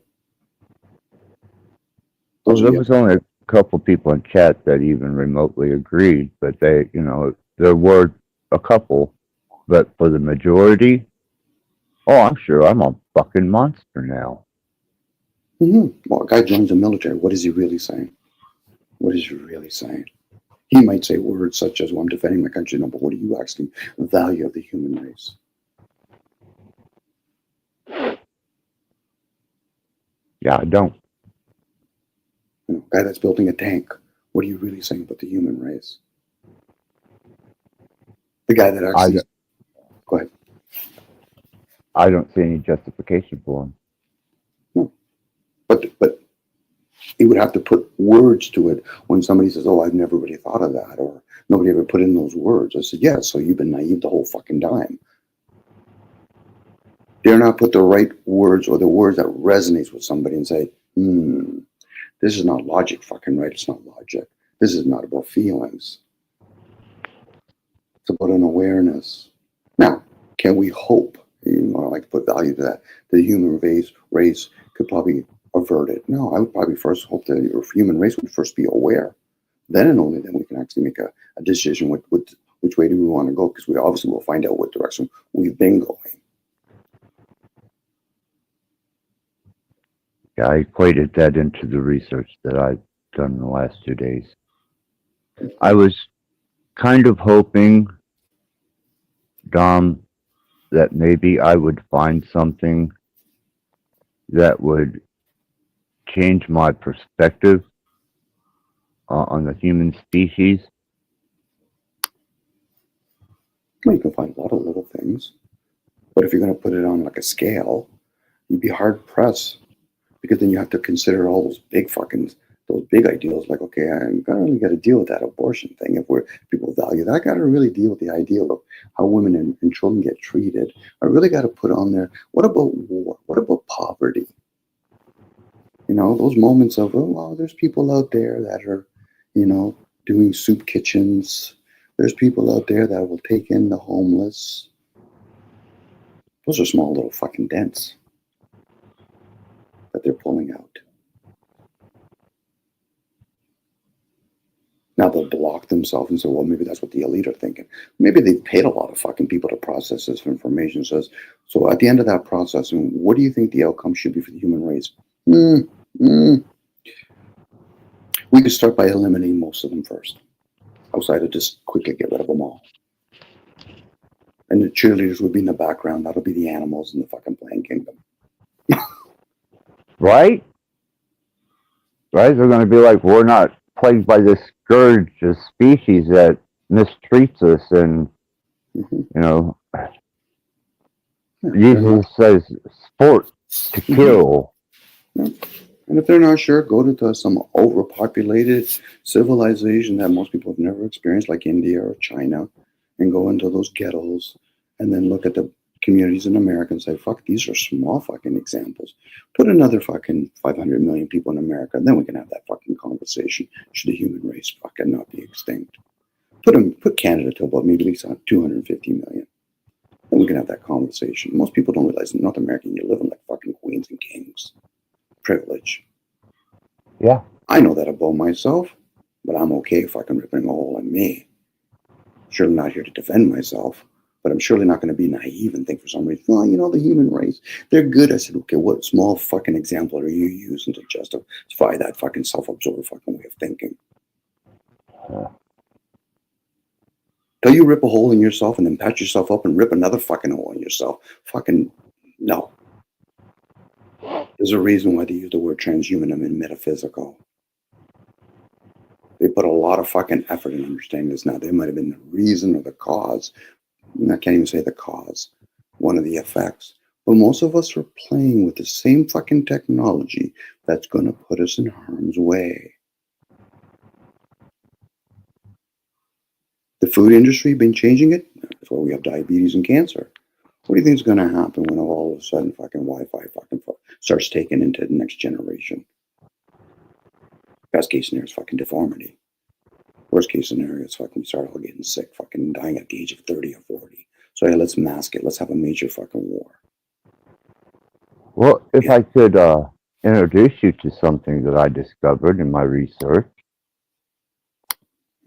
Well, there was only a couple people in chat that even remotely agreed, but they, there were a couple, but for the majority, I'm sure I'm a fucking monster now. Well, a guy joins the military, what is he really saying? What is he really saying? He might say words such as, well, I'm defending my country. No, but what are you asking? The value of the human race. Yeah, I don't. Guy that's building a tank, what are you really saying about the human race? The guy that actually... Go ahead. I don't see any justification for him. No. But he would have to put words to it when somebody says, I've never really thought of that, or nobody ever put in those words. I said, yeah, so you've been naive the whole fucking time. Dare not put the right words or the words that resonates with somebody and say, this is not logic, fucking right. It's not logic. This is not about feelings. It's about an awareness. Now, can we hope, I like to put value to that, the human race could probably avert it? No, I would probably first hope that the human race would first be aware. Then and only then we can actually make a decision with which way do we want to go, because we obviously will find out what direction we've been going. Yeah, I equated that into the research that I've done in the last 2 days. I was kind of hoping Dom, that maybe I would find something that would change my perspective on the human species. Well, you can find a lot of little things, but if you're going to put it on like a scale, you'd be hard pressed because then you have to consider all those big ideals. Like, okay, I'm gonna really got to deal with that abortion thing. If people value that, I got to really deal with the ideal of how women and children get treated. I really got to put on there. What about war? What about poverty? Those moments of, oh, well, there's people out there that are, doing soup kitchens. There's people out there that will take in the homeless. Those are small little fucking dents that they're pulling out. Now they'll block themselves and say, well, maybe that's what the elite are thinking. Maybe they've paid a lot of fucking people to process this information. So at the end of that processing, what do you think the outcome should be for the human race? We could start by eliminating most of them first, outside of just quickly get rid of them all. And the cheerleaders would be in the background. That'll be the animals in the fucking playing kingdom. Right? Right? They're going to be like, we're not plagued by this scourge of species that mistreats us. And, Jesus says, sport to kill. Yeah. And if they're not sure, go to some overpopulated civilization that most people have never experienced, like India or China, and go into those ghettos and then look at the communities in America and say, fuck, these are small fucking examples. Put another fucking 500 million people in America, and then we can have that fucking conversation. Should the human race fucking not be extinct? Put Canada to about maybe at least 250 million. Then we can have that conversation. Most people don't realize in North America, you're living like fucking queens and kings. Privilege. Yeah. I know that about myself, but I'm okay if I can rip a hole in me. Surely not here to defend myself, but I'm surely not going to be naive and think for some reason, well, the human race, they're good. I said, okay, what small fucking example are you using to justify that fucking self-absorbed fucking way of thinking? Till you rip a hole in yourself and then patch yourself up and rip another fucking hole in yourself. Fucking no. There's a reason why they use the word transhumanism and metaphysical. They put a lot of fucking effort in understanding this. Now, there might have been the reason or the cause. I can't even say the cause. One of the effects. But most of us are playing with the same fucking technology that's going to put us in harm's way. The food industry been changing it. That's why we have diabetes and cancer. What do you think is going to happen when all of a sudden fucking Wi-Fi fucking starts taking into the next generation? Best case scenario is fucking deformity. Worst case scenario is fucking we start all getting sick, fucking dying at the age of 30 or 40. So yeah, let's mask it. Let's have a major fucking war. Well, if I could introduce you to something that I discovered in my research.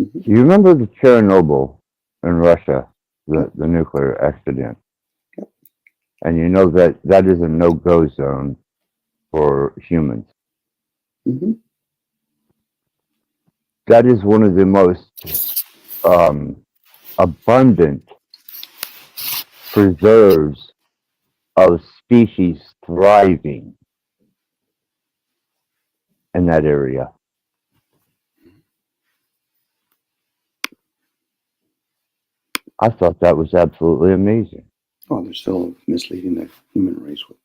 Mm-hmm. You remember the Chernobyl in Russia, the nuclear accident? Yep. And you know that is a no-go zone for humans. Mm-hmm. That is one of the most abundant preserves of species thriving in that area. I thought that was absolutely amazing. Oh, they're still misleading the human race with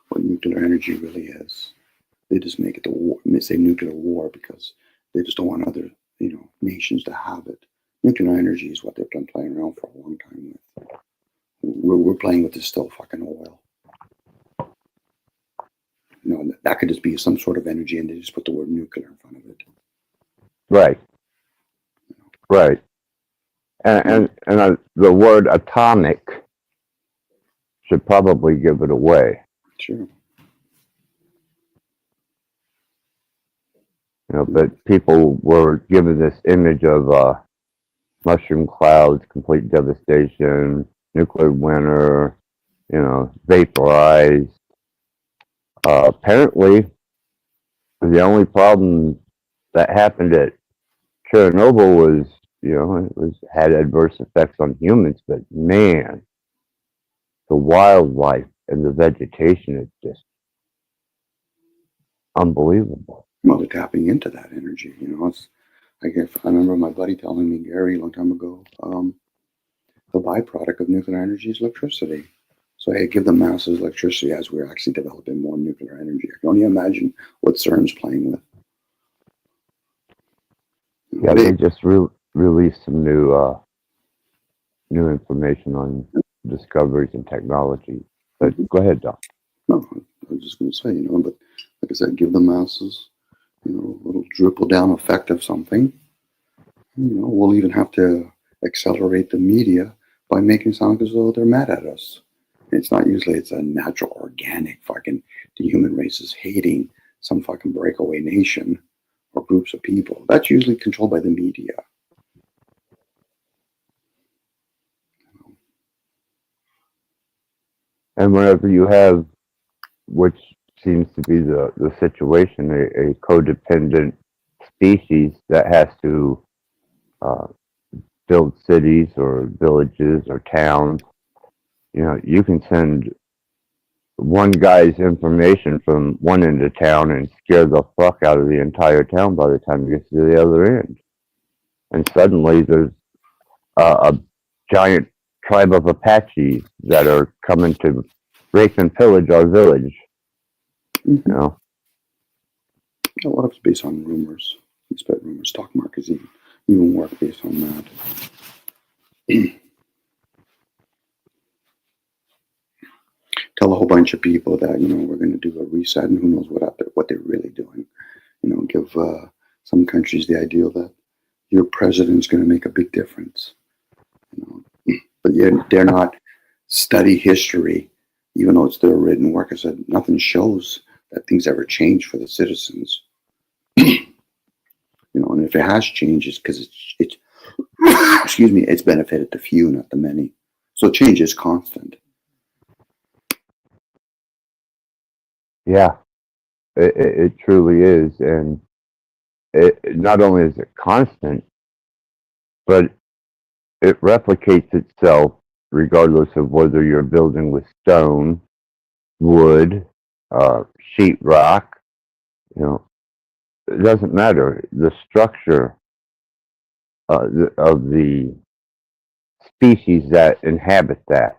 what nuclear energy really is. They just make it the war. They say nuclear war because they just don't want other, nations to have it. Nuclear energy is what they've been playing around for a long time with. We're playing with this still fucking oil. That could just be some sort of energy, and they just put the word nuclear in front of it. Right. Right. And the word atomic should probably give it away. Sure. But people were given this image of mushroom clouds, complete devastation, nuclear winter, vaporized. Apparently, the only problem that happened at Chernobyl was, it had adverse effects on humans, but man, the wildlife and the vegetation is just unbelievable. Well, they're tapping into that energy. It's I remember my buddy telling me, Gary, a long time ago, the byproduct of nuclear energy is electricity. So hey, give the masses electricity as we're actually developing more nuclear energy. I can only imagine what CERN's playing with. Yeah, they just released some new information on discoveries and technology. But go ahead, Doc. No, I was just going to say, but like I said, give the masses, a little dribble down effect of something. We'll even have to accelerate the media by making it sound as though they're mad at us. It's not usually, it's a natural, organic fucking, the human race is hating some fucking breakaway nation or groups of people. That's usually controlled by the media. And whenever you have, which seems to be the situation, a codependent species that has to build cities or villages or towns, you can send one guy's information from one end of town and scare the fuck out of the entire town by the time it gets to the other end. And suddenly there's a giant tribe of Apaches that are coming to rape and pillage our village. Mm-hmm. A lot of it's based on rumors. You spread rumors. Stock markets even work based on that. Tell a whole bunch of people that we're going to do a reset, and who knows what they're really doing. Give some countries the idea that your president's going to make a big difference. But yet they're not study history, even though it's their written work. I said nothing shows that things ever change for the citizens. And if it has changed, it's because it's excuse me, it's benefited the few, not the many. So change is constant. Yeah, it truly is, and it not only is it constant, but it replicates itself regardless of whether you're building with stone, wood, sheetrock. It doesn't matter. The structure of the species that inhabit that's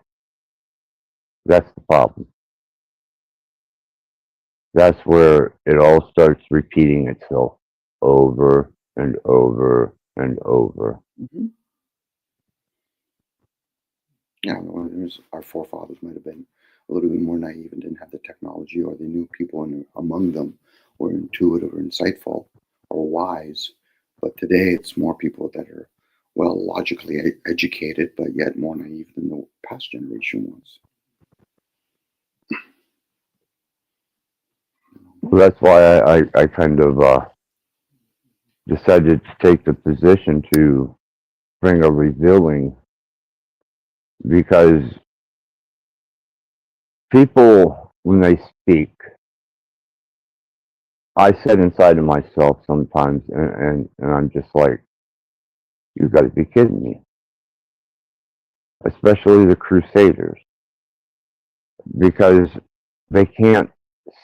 the problem. That's where it all starts repeating itself over and over and over. Mm-hmm. Yeah, our forefathers might have been a little bit more naive and didn't have the technology, or they knew people among them were intuitive or insightful or wise. But today it's more people that are, well, logically educated, but yet more naive than the past generation was. Well, that's why I kind of decided to take the position to bring a revealing, because people, when they speak, I sit inside of myself sometimes and I'm just like, you got to be kidding me. Especially the Crusaders, because they can't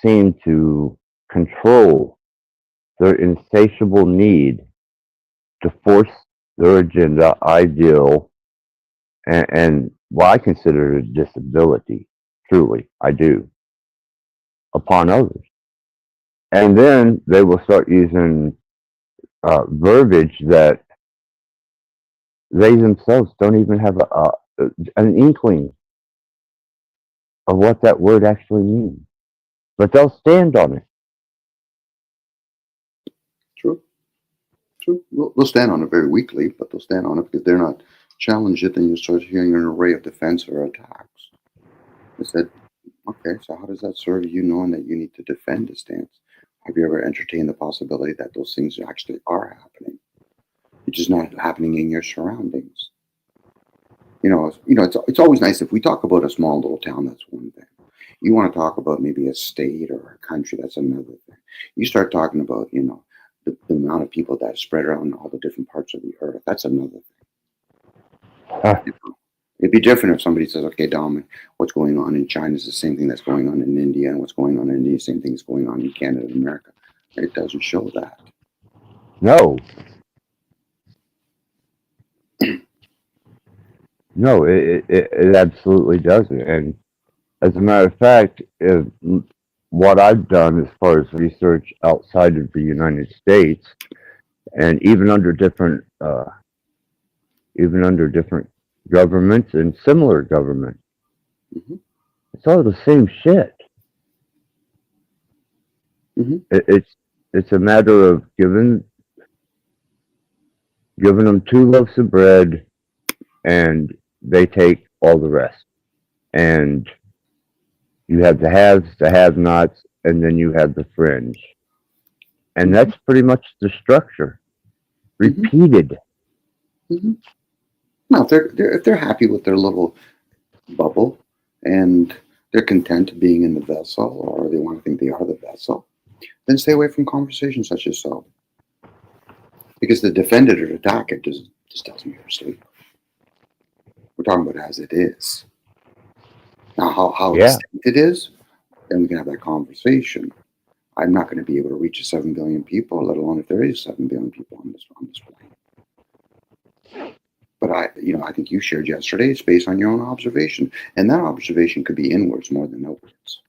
seem to control their insatiable need to force their agenda, ideal, and well, I consider it a disability, truly, I do, upon others. And then they will start using verbiage that they themselves don't even have an inkling of what that word actually means. But they'll stand on it. True. They'll stand on it very weakly, but they'll stand on it because they're not challenged it. Then you start hearing an array of defense or attacks. I said, okay, so how does that serve you, knowing that you need to defend a stance? Have you ever entertained the possibility that those things actually are happening? It's just not happening in your surroundings. It's always nice if we talk about a small little town. That's one thing. You want to talk about maybe a state or a country. That's another thing. You start talking about the amount of people that are spread around all the different parts of the earth. That's another thing. It'd be different if somebody says, okay, Dom, what's going on in China is the same thing that's going on in India, and what's going on in India is the same thing that's going on in Canada and America. It doesn't show that. No. No, it absolutely doesn't. And as a matter of fact, what I've done as far as research outside of the United States, and even under different governments and similar governments, Mm-hmm. it's all the same shit. Mm-hmm. It's a matter of giving them 2 loaves of bread, and they take all the rest. And you have the haves, the have-nots, and then you have the fringe. And Mm-hmm. that's pretty much the structure, repeated. Mm-hmm. Now, if they're happy with their little bubble and they're content being in the vessel, or they want to think they are the vessel, then stay away from conversations such as so. Because the defend it or attack it just doesn't make her sleep. We're talking about as it is. Now, how distinct it is, then we can have that conversation. I'm not going to be able to reach 7 billion people, let alone if there is 7 billion people on this planet. But I think you shared yesterday, it's based on your own observation. And that observation could be inwards more than outwards.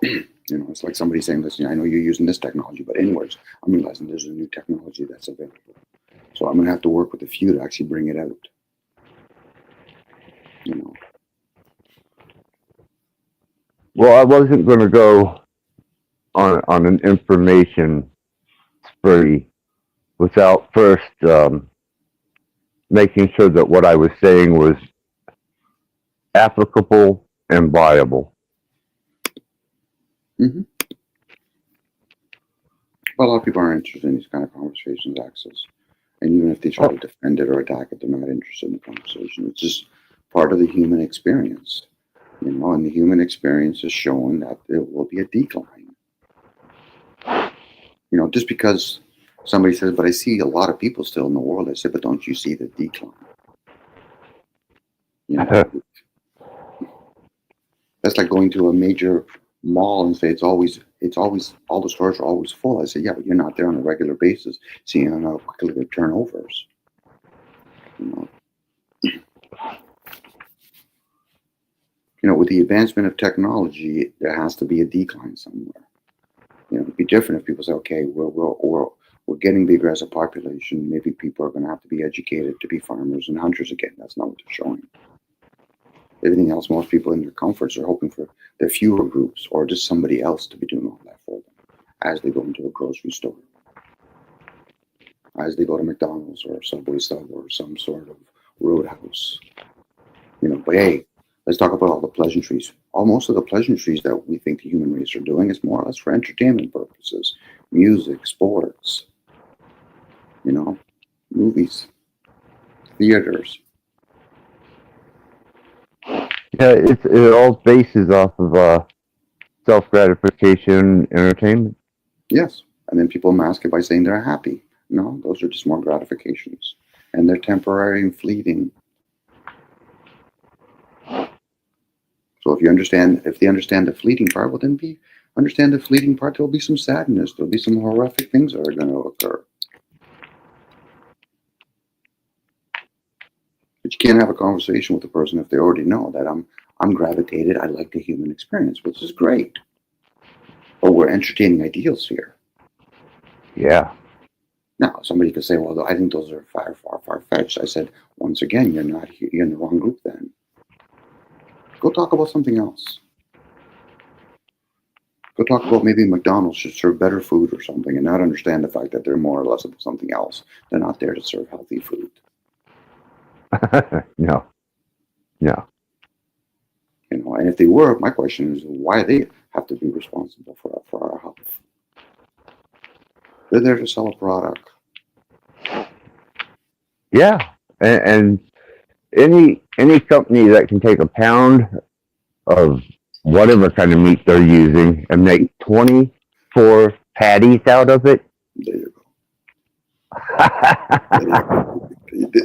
It's like somebody saying, listen, I know you're using this technology, but inwards, I'm realizing there's a new technology that's available. So I'm going to have to work with a few to actually bring it out. Well, I wasn't going to go on an information spree without first making sure that what I was saying was applicable and viable. Mm-hmm. Well, a lot of people aren't interested in these kind of conversations, Access. And even if they try to defend it or attack it, they're not interested in the conversation. It's just part of the human experience. And the human experience is showing that there will be a decline. Just because somebody says, but I see a lot of people still in the world, I said, but don't you see the decline? That's like going to a major mall and say it's always all the stores are always full. I say, yeah, but you're not there on a regular basis, seeing how quickly the turnovers. With the advancement of technology, there has to be a decline somewhere. It'd be different if people say, okay, we're getting bigger as a population. Maybe people are going to have to be educated to be farmers and hunters again. That's not what they're showing. Everything else, most people in their comforts are hoping for their fewer groups or just somebody else to be doing all that for them as they go into a grocery store, as they go to McDonald's or Subway Sub or some sort of roadhouse. But hey, let's talk about all the pleasantries. Most of the pleasantries that we think the human race are doing is more or less for entertainment purposes. Music, sports, movies, theaters. Yeah, it all bases off of self-gratification, entertainment. Yes, and then people mask it by saying they're happy. No, those are just more gratifications, and they're temporary and fleeting. So if they understand the fleeting part, well, then understand the fleeting part. There'll be some sadness. There'll be some horrific things that are going to occur. But you can't have a conversation with a person if they already know that I'm gravitated. I like the human experience, which is great. But we're entertaining ideals here. Yeah. Now, somebody could say, well, I think those are far-fetched. I said, once again, you're in the wrong group then. Go talk about something else. Go talk about maybe McDonald's should serve better food or something and not understand the fact that they're more or less about something else. They're not there to serve healthy food. No. And if they were, my question is, why do they have to be responsible for our health? They're there to sell a product. Yeah, and any company that can take a pound of whatever kind of meat they're using and make 24 patties out of it. There you go.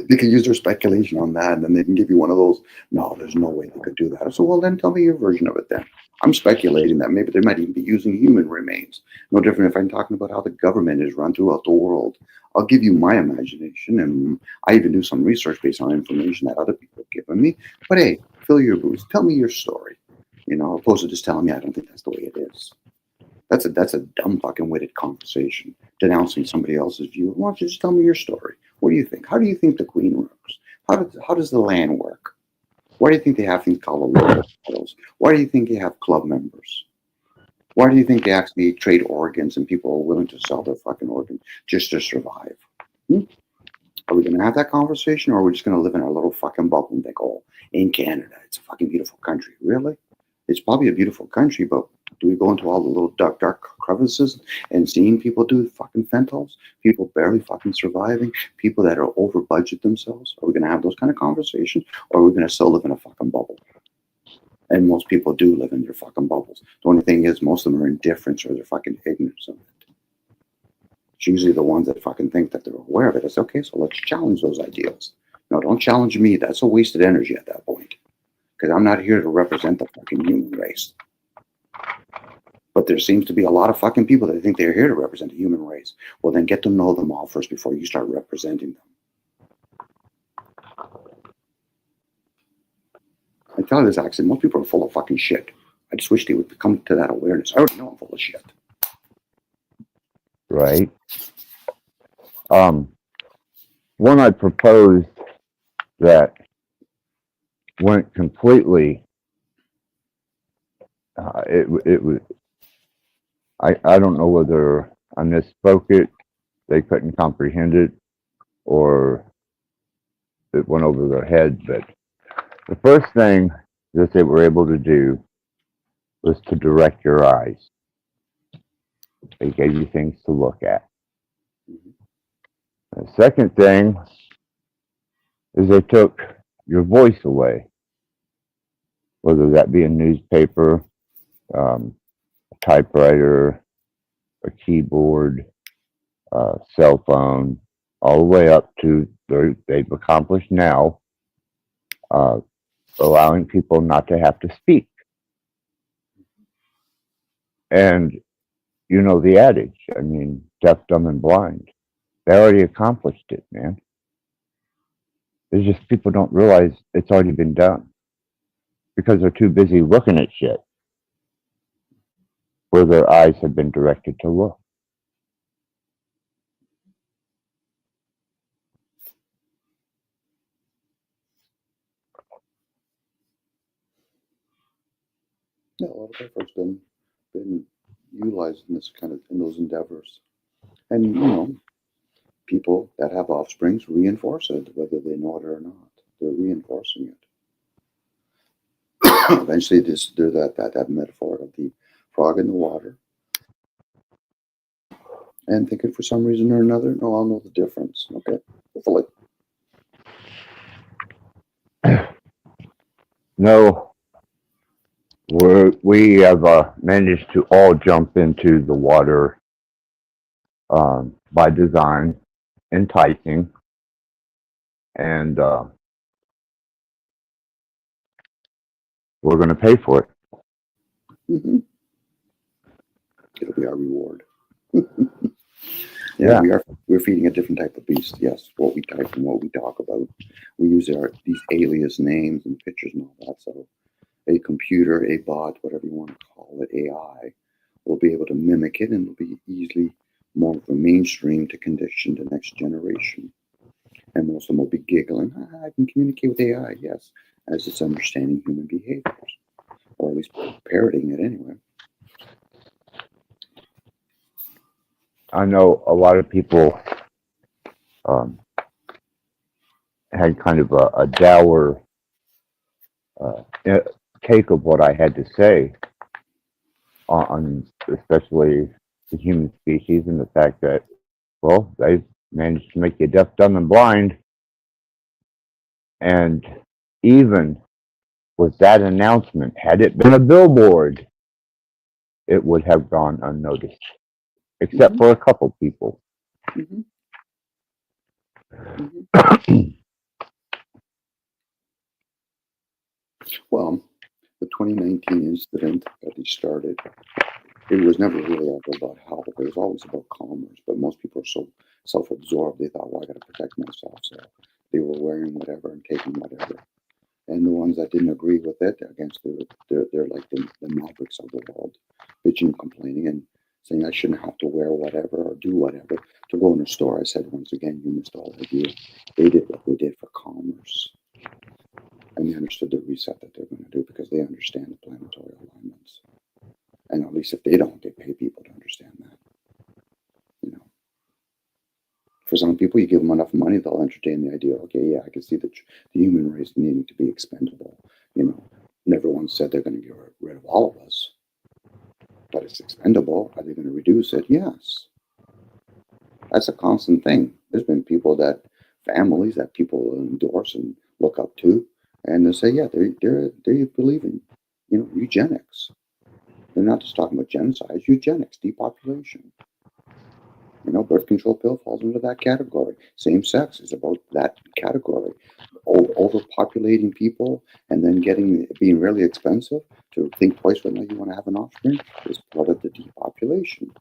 They can use their speculation on that, and then they can give you one of those, no, there's no way they could do that. So, well, then tell me your version of it then. I'm speculating that maybe they might even be using human remains. No different if I'm talking about how the government is run throughout the world. I'll give you my imagination, and I even do some research based on information that other people have given me. But hey, fill your boots. Tell me your story. Opposed to just telling me I don't think that's the way it is. That's a dumb fucking witted conversation, denouncing somebody else's view. Why don't you just tell me your story? What do you think? How do you think the Queen works? How does the land work? Why do you think they have things called locals? Why do you think they have club members? Why do you think they actually trade organs and people are willing to sell their fucking organs just to survive? Are we going to have that conversation, or are we just going to live in our little fucking bubble and think, oh, in Canada, it's a fucking beautiful country? Really? It's probably a beautiful country, but do we go into all the little dark crevices and seeing people do fucking fentanyls? People barely fucking surviving? People that are over budget themselves? Are we going to have those kind of conversations, or are we going to still live in a fucking bubble? And most people do live in their fucking bubbles. The only thing is, most of them are indifferent or they're fucking ignorant of it. It's usually the ones that fucking think that they're aware of it. It's okay, so let's challenge those ideals. No, don't challenge me. That's a wasted energy at that point. Because I'm not here to represent the fucking human race. But there seems to be a lot of fucking people that think they're here to represent the human race. Well, then get to know them all first before you start representing them. I tell you this, actually, most people are full of fucking shit. I just wish they would come to that awareness. I already know I'm full of shit. Right. One I proposed that went completely. It was. I don't know whether I misspoke it, they couldn't comprehend it, or it went over their head. But the first thing that they were able to do was to direct your eyes. They gave you things to look at. The second thing is they took your voice away, whether that be a newspaper, a typewriter, a keyboard, cell phone, all the way up to they've accomplished now allowing people not to have to speak. And you know the adage, I mean, deaf, dumb, and blind. They already accomplished it, man. It's just people don't realize it's already been done because they're too busy looking at shit where their eyes have been directed to look. Yeah, a lot of effort's been utilized in those endeavors. And people that have offsprings reinforce it, whether they know it or not. They're reinforcing it. Eventually, there's that metaphor of the frog in the water, and thinking for some reason or another, no, I'll know the difference. Okay, hopefully. No, we have managed to all jump into the water by design, enticing, and we're going to pay for it. Mm-hmm. It'll be our reward. Yeah. We're feeding a different type of beast. Yes, what we type and what we talk about. We use these alias names and pictures and all that. So a computer, a bot, whatever you want to call it, AI, will be able to mimic it, and it'll be easily more of a mainstream to condition the next generation. And most of them will be giggling. I can communicate with AI, yes, as it's understanding human behaviors, or at least parroting it anyway. I know a lot of people had kind of a dour take of what I had to say on especially the human species, and the fact that, well, they've managed to make you deaf, dumb, and blind. And even with that announcement, had it been a billboard, it would have gone unnoticed, except for a couple people. Mm-hmm. Well, the 2019 incident that he started, it was never really ever about health. It was always about commerce. But most people are so self-absorbed. They thought, well, I got to protect myself. So they were wearing whatever and taking whatever. And the ones that didn't agree with it, against they're like the mavericks of the world, bitching and complaining and saying I shouldn't have to wear whatever or do whatever to go in a store. I said, once again, you missed all idea. They did what they did for commerce. And they understood the reset that they're going to do because they understand the planetary alignments. And at least if they don't, they pay people to understand that. You know, for some people, you give them enough money, they'll entertain the idea. Okay, yeah, I can see the human race needing to be expendable. You know, never once said they're going to get rid of all of us, but it's expendable. Are they going to reduce it? Yes. That's a constant thing. There's been families that people endorse and look up to, and they say, yeah, they believe in, eugenics. They're not just talking about genocide, eugenics, depopulation. Birth control pill falls into that category. Same sex is about that category. Overpopulating people and then being really expensive to think twice whether you want to have an offspring is part of the depopulation.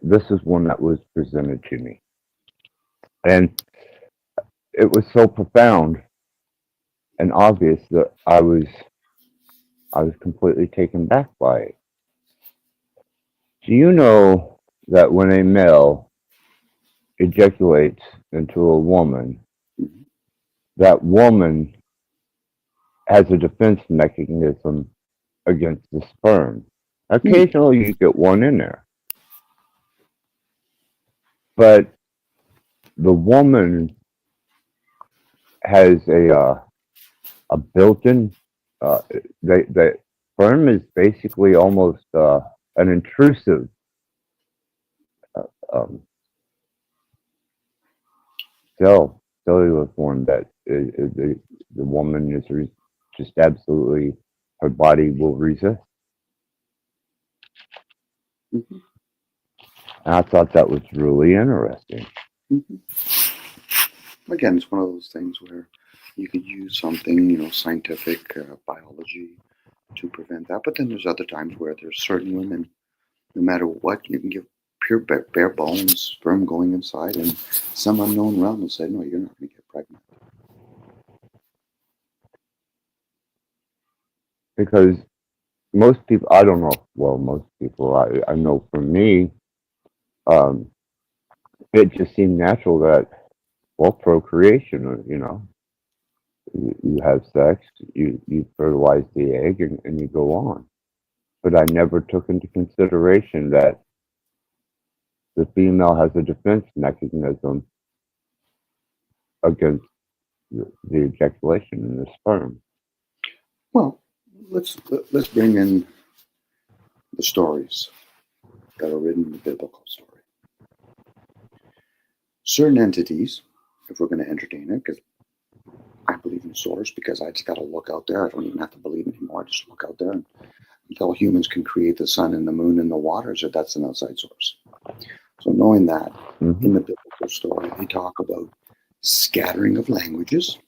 This is one that was presented to me, and it was so profound and obvious that I was completely taken back by it. Do you know that when a male ejaculates into a woman, that woman has a defense mechanism against the sperm? Occasionally you get one in there. But the woman has a built-in, the sperm is basically almost an intrusive cellular form that the woman is just absolutely, her body will resist. Mm-hmm. And I thought that was really interesting. Mm-hmm. Again, it's one of those things where you could use something, scientific biology to prevent that. But then there's other times where there's certain women, no matter what, you can give pure bare bones sperm going inside, and some unknown realm will say, no, you're not going to get pregnant. Because most people, I don't know, well, most people, I know for me, it just seemed natural that, well, procreation, you have sex, you fertilize the egg, and you go on. But I never took into consideration that the female has a defense mechanism against the ejaculation in the sperm. Well, let's bring in the stories that are written in the biblical story. Certain entities, if we're going to entertain it, because I believe in source, because I just got to look out there. I don't even have to believe anymore. I just look out there and until humans can create the sun and the moon and the waters, or that's an outside source. So knowing that, in the biblical story, they talk about scattering of languages.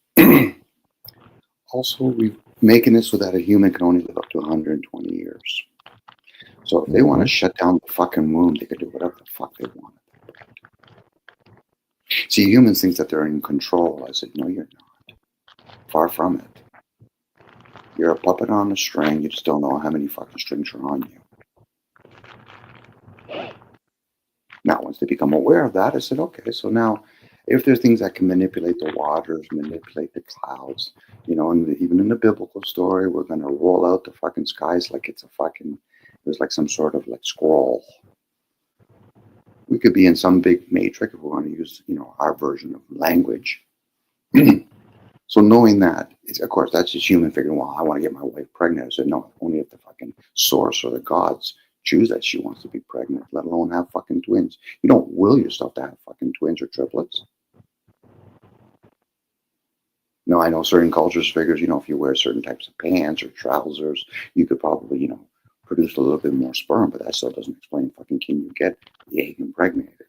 Also, we're making it so that a human can only live up to 120 years. So if they want to shut down the fucking womb, they can do whatever the fuck they want. See, humans think that they're in control. I said, no, you're not. Far from it. You're a puppet on a string. You just don't know how many fucking strings are on you. Now, once they become aware of that, I said, okay, so now if there's things that can manipulate the waters, manipulate the clouds, and even in the biblical story, we're going to roll out the fucking skies like it's there's like some sort of like scroll. We could be in some big matrix if we want to use, our version of language. So knowing that, of course, that's just human figuring, well, I want to get my wife pregnant. I said, no, only if the fucking source or the gods choose that she wants to be pregnant, let alone have fucking twins. You don't will yourself to have fucking twins or triplets. No, I know certain cultures figures, if you wear certain types of pants or trousers, you could probably, produce a little bit more sperm, but that still doesn't explain fucking can you get the egg impregnated.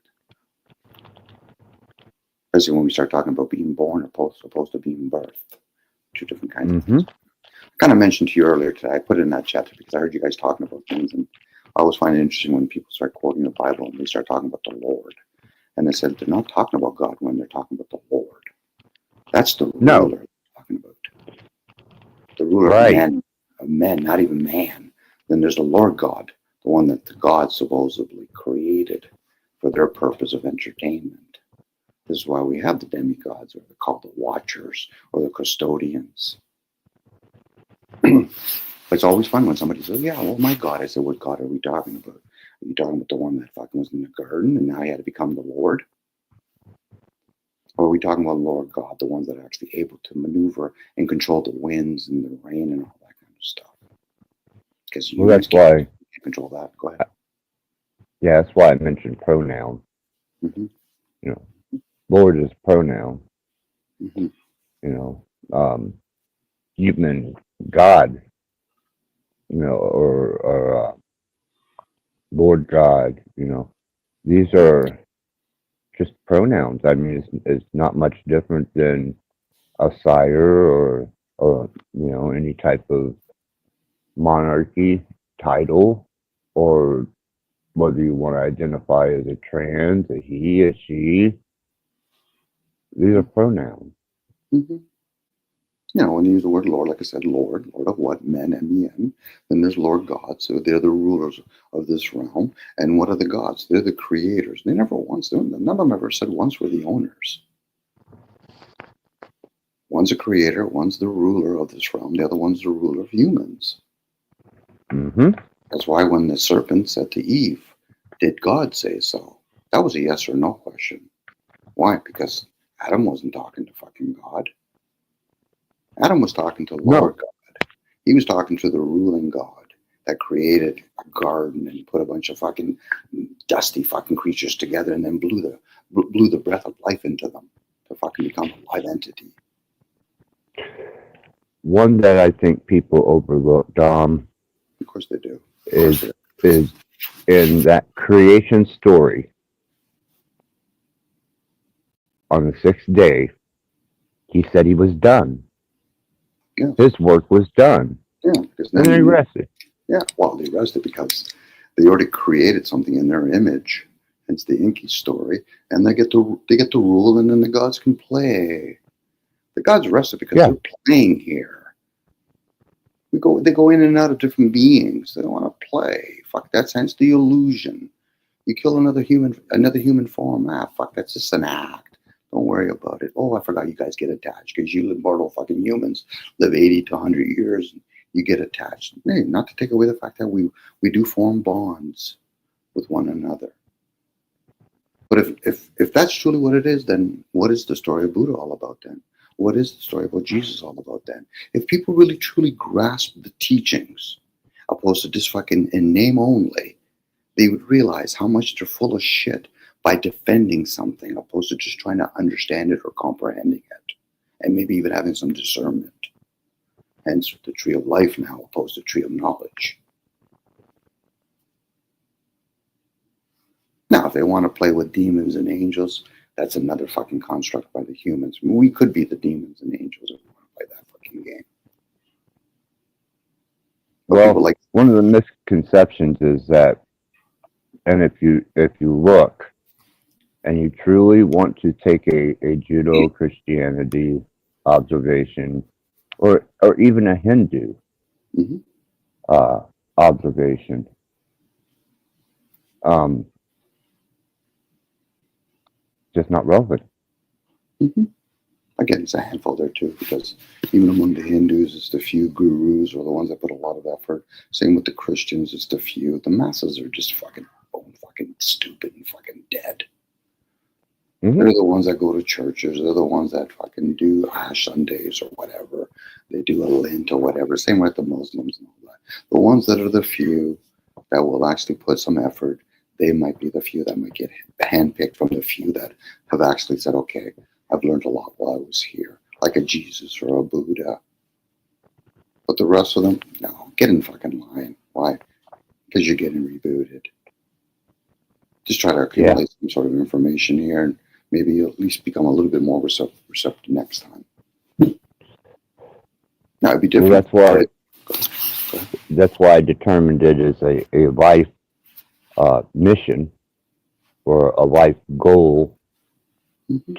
Especially when we start talking about being born opposed to being birthed. Two different kinds of Mm-hmm. things. I kind of mentioned to you earlier today, I put it in that chat because I heard you guys talking about things, and I always find it interesting when people start quoting the Bible and they start talking about the Lord. And they said they're not talking about God when they're talking about the Lord. That's the No. ruler they're talking about. The ruler Right. of men, not even man. Then there's the Lord God, the one that the gods supposedly created for their purpose of entertainment. This is why we have the demigods, or they're called the watchers or the custodians. It's always fun when somebody says, yeah, well, my God. I said, what God are we talking about? Are you talking about the one that fucking was in the garden and now he had to become the Lord? Or are we talking about Lord God, the ones that are actually able to maneuver and control the winds and the rain and all that kind of stuff? Because you Well, that's why. can't control that. Go ahead. Yeah, that's why I mentioned pronoun. Mm-hmm. You know, Lord is pronoun. Mm-hmm. You know, human God. You know, or Lord God. You know, these are just pronouns. I mean, it's not much different than a sire or you know, any type of monarchy title, or whether you want to identify as a trans, a he, a she. These are pronouns. Mm-hmm. You know, when you use the word Lord, like I said, Lord of what? Men, M-E-N. Then there's Lord God, so they're the rulers of this realm. And what are the gods? They're the creators. They never once, none of them ever said once we're the owners. One's a creator, one's the ruler of this realm, the other one's the ruler of humans. Mm-hmm. That's why when the serpent said to Eve, did God say so? That was a yes or no question. Why? Because Adam wasn't talking to fucking God. Adam was talking to Lord No. God. He was talking to the ruling God that created a garden and put a bunch of fucking dusty fucking creatures together and then blew the breath of life into them to fucking become a live entity. One that I think people overlook, Dom, Of course they do. is in that creation story. On the sixth day, he said he was done. Yeah. His work was done. Yeah, because And then he rested. Yeah, well, they rested because they already created something in their image. It's the Inky story, and they get to rule, and then the gods can play. The gods rested because they're playing here. They go in and out of different beings. They don't want to play. Fuck, that's hence the illusion. You kill another human form. Fuck, that's just an act. Don't worry about it. Oh, I forgot you guys get attached because you mortal fucking humans live 80 to 100 years. You get attached. Hey, not to take away the fact that we do form bonds with one another. But if that's truly what it is, then what is the story of Buddha all about then? What is the story about Jesus all about then? If people really truly grasp the teachings, opposed to just fucking in name only, they would realize how much they're full of shit by defending something, opposed to just trying to understand it or comprehending it, and maybe even having some discernment. Hence the tree of life now, opposed to tree of knowledge. Now, if they want to play with demons and angels, that's another fucking construct by the humans. I mean, we could be the demons and angels if we want to play that fucking game. But well, one of the misconceptions is that, and if you look, and you truly want to take a Judeo-Christianity observation, or even a Hindu observation, just not relevant. Again, it's a handful there too, because even among the Hindus, it's the few gurus or the ones that put a lot of effort. Same with the Christians, it's the few. The masses are just fucking stupid and fucking dead. They're the ones that go to churches. They're the ones that fucking do Ash Sundays or whatever. They do a Lent or whatever. Same with the Muslims and all that. The ones that are the few that will actually put some effort, they might be the few that might get handpicked from the few that have actually said, okay, I've learned a lot while I was here, like a Jesus or a Buddha. But the rest of them, no, get in fucking line. Why? Because you're getting rebooted. Just try to accumulate some sort of information here and maybe you'll at least become a little bit more receptive next time. Now it'd be different. Well, that's why I determined it as a life mission or a life goal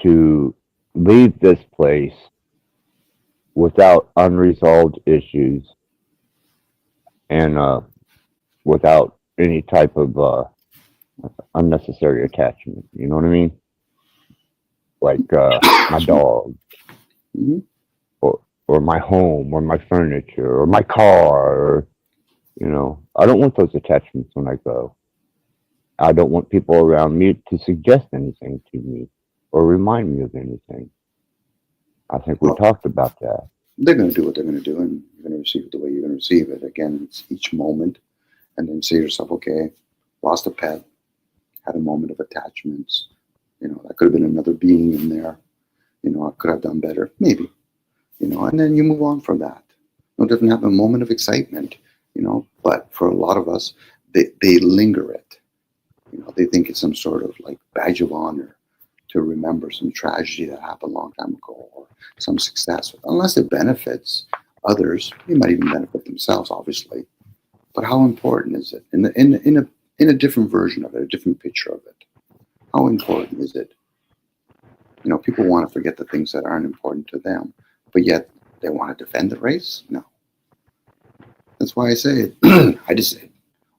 to leave this place without unresolved issues and without any type of unnecessary attachment. You know what I mean? Like my dog, or my home, or my furniture, or my car, or, you know, I don't want those attachments when I go. I don't want people around me to suggest anything to me or remind me of anything. I think we talked about that. They're going to do what they're going to do, and you're going to receive it the way you're going to receive it. Again, it's each moment, and then say to yourself, okay, lost a pet, had a moment of attachments. You know, that could have been another being in there. You know, I could have done better, maybe. You know, and then you move on from that. No different have a moment of excitement, you know, but for a lot of us, they linger it. You know, they think it's some sort of like badge of honor to remember some tragedy that happened a long time ago or some success. Unless it benefits others, they might even benefit themselves, obviously. But how important is it? In a different version of it, a different picture of it. How important is it? You know, people want to forget the things that aren't important to them, but yet they want to defend the race? No. That's why I say it. I just say it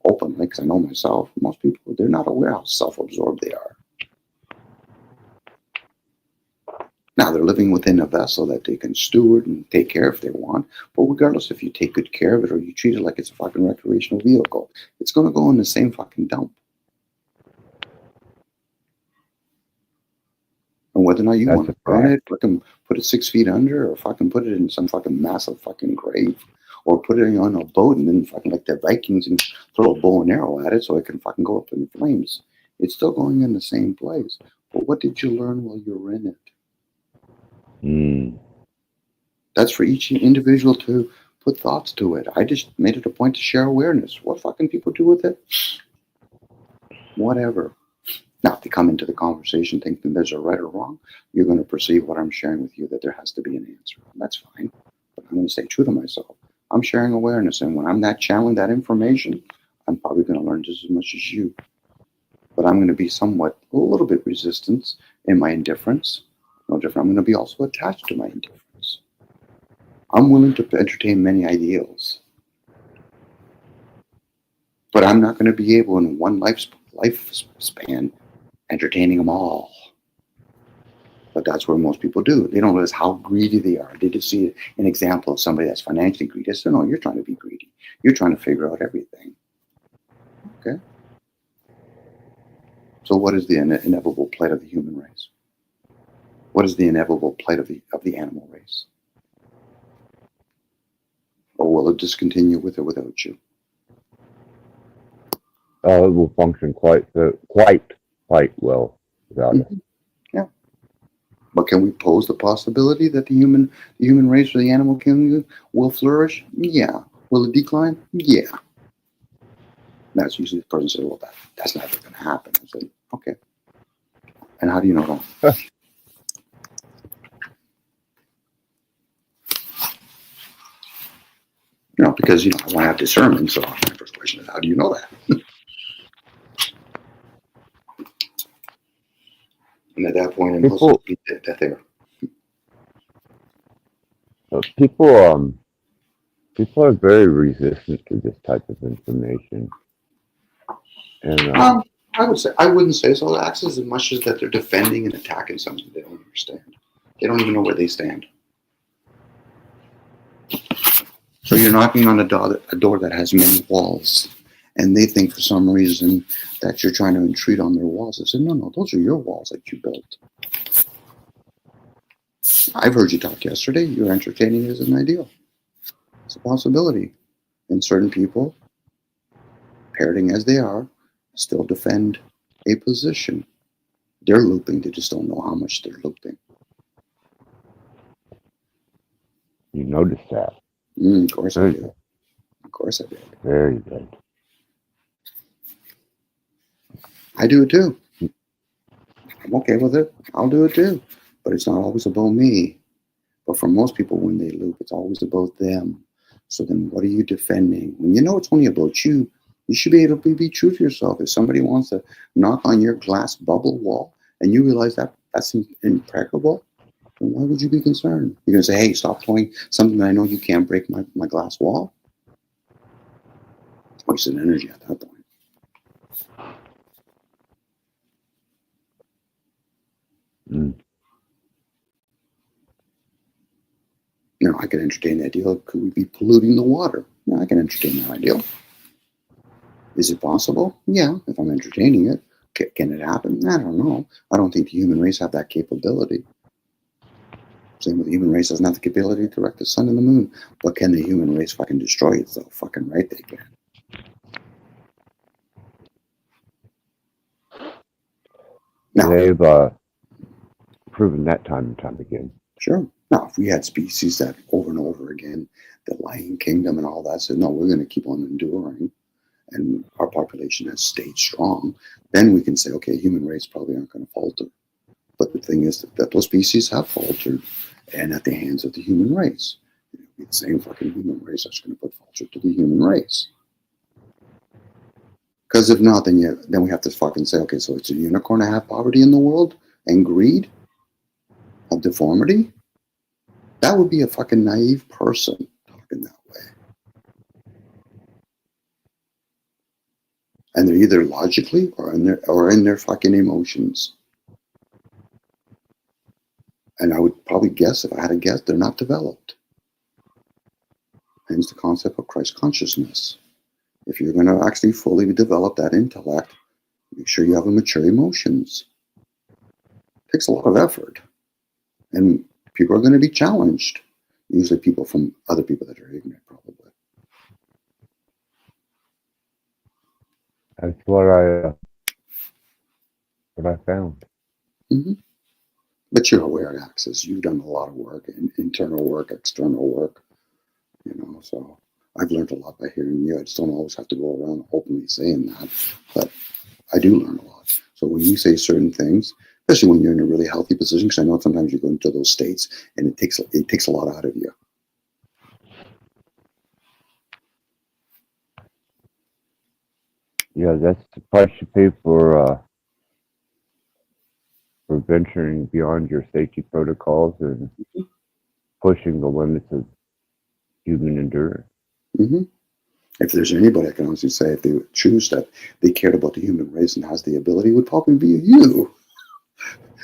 openly because I know myself. Most people, they're not aware how self-absorbed they are. Now, they're living within a vessel that they can steward and take care of if they want. But regardless if you take good care of it or you treat it like it's a fucking recreational vehicle, it's going to go in the same fucking dump. And whether or not you want to burn it, put it 6 feet under, or fucking put it in some fucking massive fucking grave, or put it on a boat and then fucking like the Vikings and throw a bow and arrow at it so it can fucking go up in the flames. It's still going in the same place. But what did you learn while you were in it? That's for each individual to put thoughts to it. I just made it a point to share awareness. What fucking people do with it? Whatever. Now, if they come into the conversation thinking there's a right or wrong, you're going to perceive what I'm sharing with you that there has to be an answer. And that's fine. But I'm going to stay true to myself. I'm sharing awareness. And when I'm not channeling that information, I'm probably going to learn just as much as you. But I'm going to be somewhat, a little bit resistant in my indifference. No different. I'm going to be also attached to my indifference. I'm willing to entertain many ideals. But I'm not going to be able in one lifespan entertaining them all. But that's where most people do. They don't realize how greedy they are. They just see an example of somebody that's financially greedy. So no, you're trying to be greedy. You're trying to figure out everything. Okay? So what is the inevitable plight of the human race? What is the inevitable plight of the animal race? Or will it just continue with or without you? It will function quite well without it. Yeah. But can we pose the possibility that the human race or the animal kingdom will flourish? Yeah. Will it decline? Yeah. That's usually the person says, well, that's never going to happen. I said, okay. And how do you know that? You know, because, you know, I want to have discernment. So my first question is, how do you know that? And at that point, it must be that there. People are very resistant to this type of information. And I wouldn't say so. That's as much as that they're defending and attacking something they don't understand. They don't even know where they stand. So you're knocking on a door that has many walls, and they think for some reason that you're trying to intrude on their walls. I said, no, those are your walls that you built. I've heard you talk yesterday. You're entertaining it as an ideal. It's a possibility. And certain people, parroting as they are, still defend a position. They're looping. They just don't know how much they're looping. You notice that. Of course I did. Of course I did. Very good. I do it too. I'm okay with it. I'll do it too. But it's not always about me. But for most people, when they loop, it's always about them. So then what are you defending? When you know it's only about you, you should be able to be true to yourself. If somebody wants to knock on your glass bubble wall and you realize that that's impregnable, then why would you be concerned? You're going to say, hey, stop throwing something that I know you can't break my glass wall? It's wasted energy at that point. Mm. You know, I can entertain the idea. Could we be polluting the water? Yeah, I can entertain that idea. Is it possible? Yeah, if I'm entertaining it. Can it happen? I don't know. I don't think the human race have that capability. Same with the human race doesn't have the capability to wreck the sun and the moon. But can the human race fucking destroy itself? Fucking right they can. Now, They've proven that time and time again. sure. Now, if we had species that over and over again, the Lion Kingdom and all that said, no, we're going to keep on enduring, and our population has stayed strong, then we can say, okay, human race probably aren't going to falter. But the thing is that those species have faltered, and at the hands of the human race. It'll be the same fucking human race that's going to put falter to the human race. Because if not, then we have to fucking say, okay, so it's a unicorn to have poverty in the world and greed, of deformity. That would be a fucking naive person talking that way. And they're either logically or in their fucking emotions. And I would probably guess, if I had to guess, they're not developed. Hence the concept of Christ consciousness. If you're going to actually fully develop that intellect, make sure you have a mature emotions. It takes a lot of effort. And people are going to be challenged. Usually people from other people that are ignorant, probably. That's what I found. Mm-hmm. But you're aware of access. You've done a lot of work, internal work, external work, you know, so I've learned a lot by hearing you. I just don't always have to go around openly saying that, but I do learn a lot. So when you say certain things, especially when you're in a really healthy position, because I know sometimes you go into those states and it takes a lot out of you. Yeah, that's the price you pay for venturing beyond your safety protocols and pushing the limits of human endurance. Mm-hmm. If there's anybody I can honestly say, if they would choose that they cared about the human race and has the ability, it would probably be you.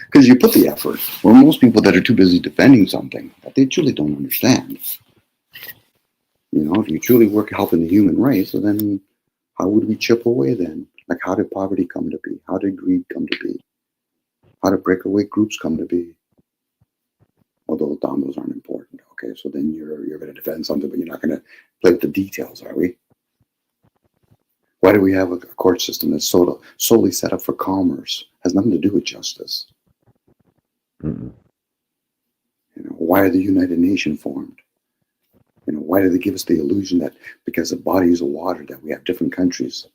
Because you put the effort. Where most people that are too busy defending something that they truly don't understand. You know, if you truly work helping the human race, so then how would we chip away then? Like, how did poverty come to be? How did greed come to be? How did breakaway groups come to be? Although those aren't important. Okay, so then you're going to defend something, but you're not going to play with the details, are we? Why do we have a court system that's solely set up for commerce? Has nothing to do with justice. Mm-mm. You know, why are the United Nations formed? You know, why do they give us the illusion that because the bodies of water that we have different countries?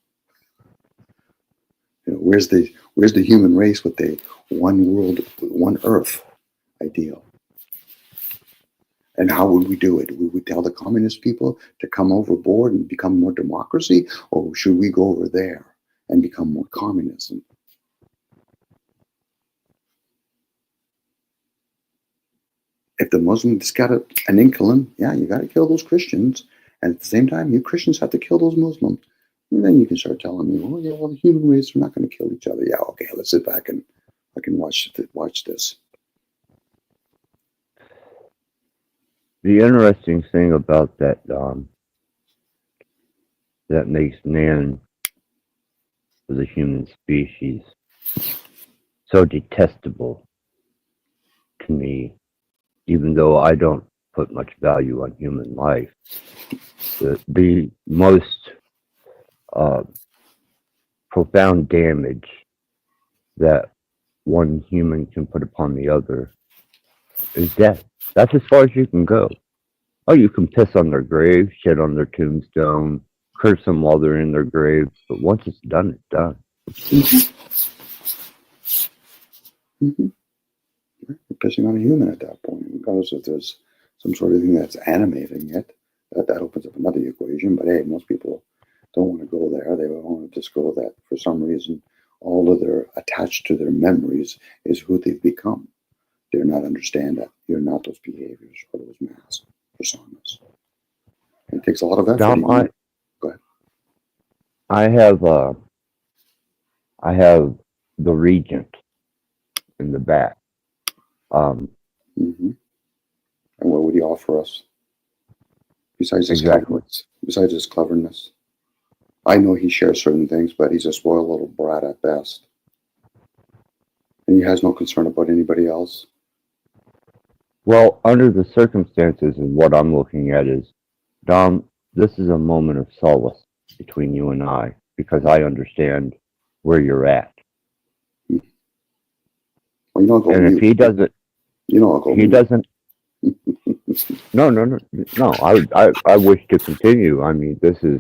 You know, where's the human race with the one world, one earth ideal? And how would we do it? Would we tell the communist people to come overboard and become more democracy, or should we go over there and become more communism? If the Muslims got an inkling, yeah, you got to kill those Christians, and at the same time, you Christians have to kill those Muslims. And then you can start telling me, oh yeah, well the human race are not going to kill each other. Yeah, okay, let's sit back and I can watch this. The interesting thing about that that makes man, the human species, so detestable to me, even though I don't put much value on human life, the most profound damage that one human can put upon the other is death. That's as far as you can go. Oh, you can piss on their grave, shit on their tombstone, curse them while they're in their grave, but once it's done, it's done. Mm-hmm. You're pissing on a human at that point, regardless if there's some sort of thing that's animating it. That opens up another equation. But hey, most people don't want to go there. They want to just go that for some reason, all of their attached to their memories is who they've become. They're not understand that you're not those behaviors or those masks, personas. It takes a lot of effort. Dom, Even. Go ahead. I have the Regent in the back. Mm-hmm. And what would he offer us besides his Exactly. cleverness? Besides his cleverness, I know he shares certain things, but he's a spoiled little brat at best, and he has no concern about anybody else. Well, under the circumstances, and what I'm looking at is, Dom, this is a moment of solace between you and I because I understand where you're at. Well, you know, I'll go And mute. if he doesn't, You know, I'll go he mute. doesn't. No. I wish to continue. I mean, this to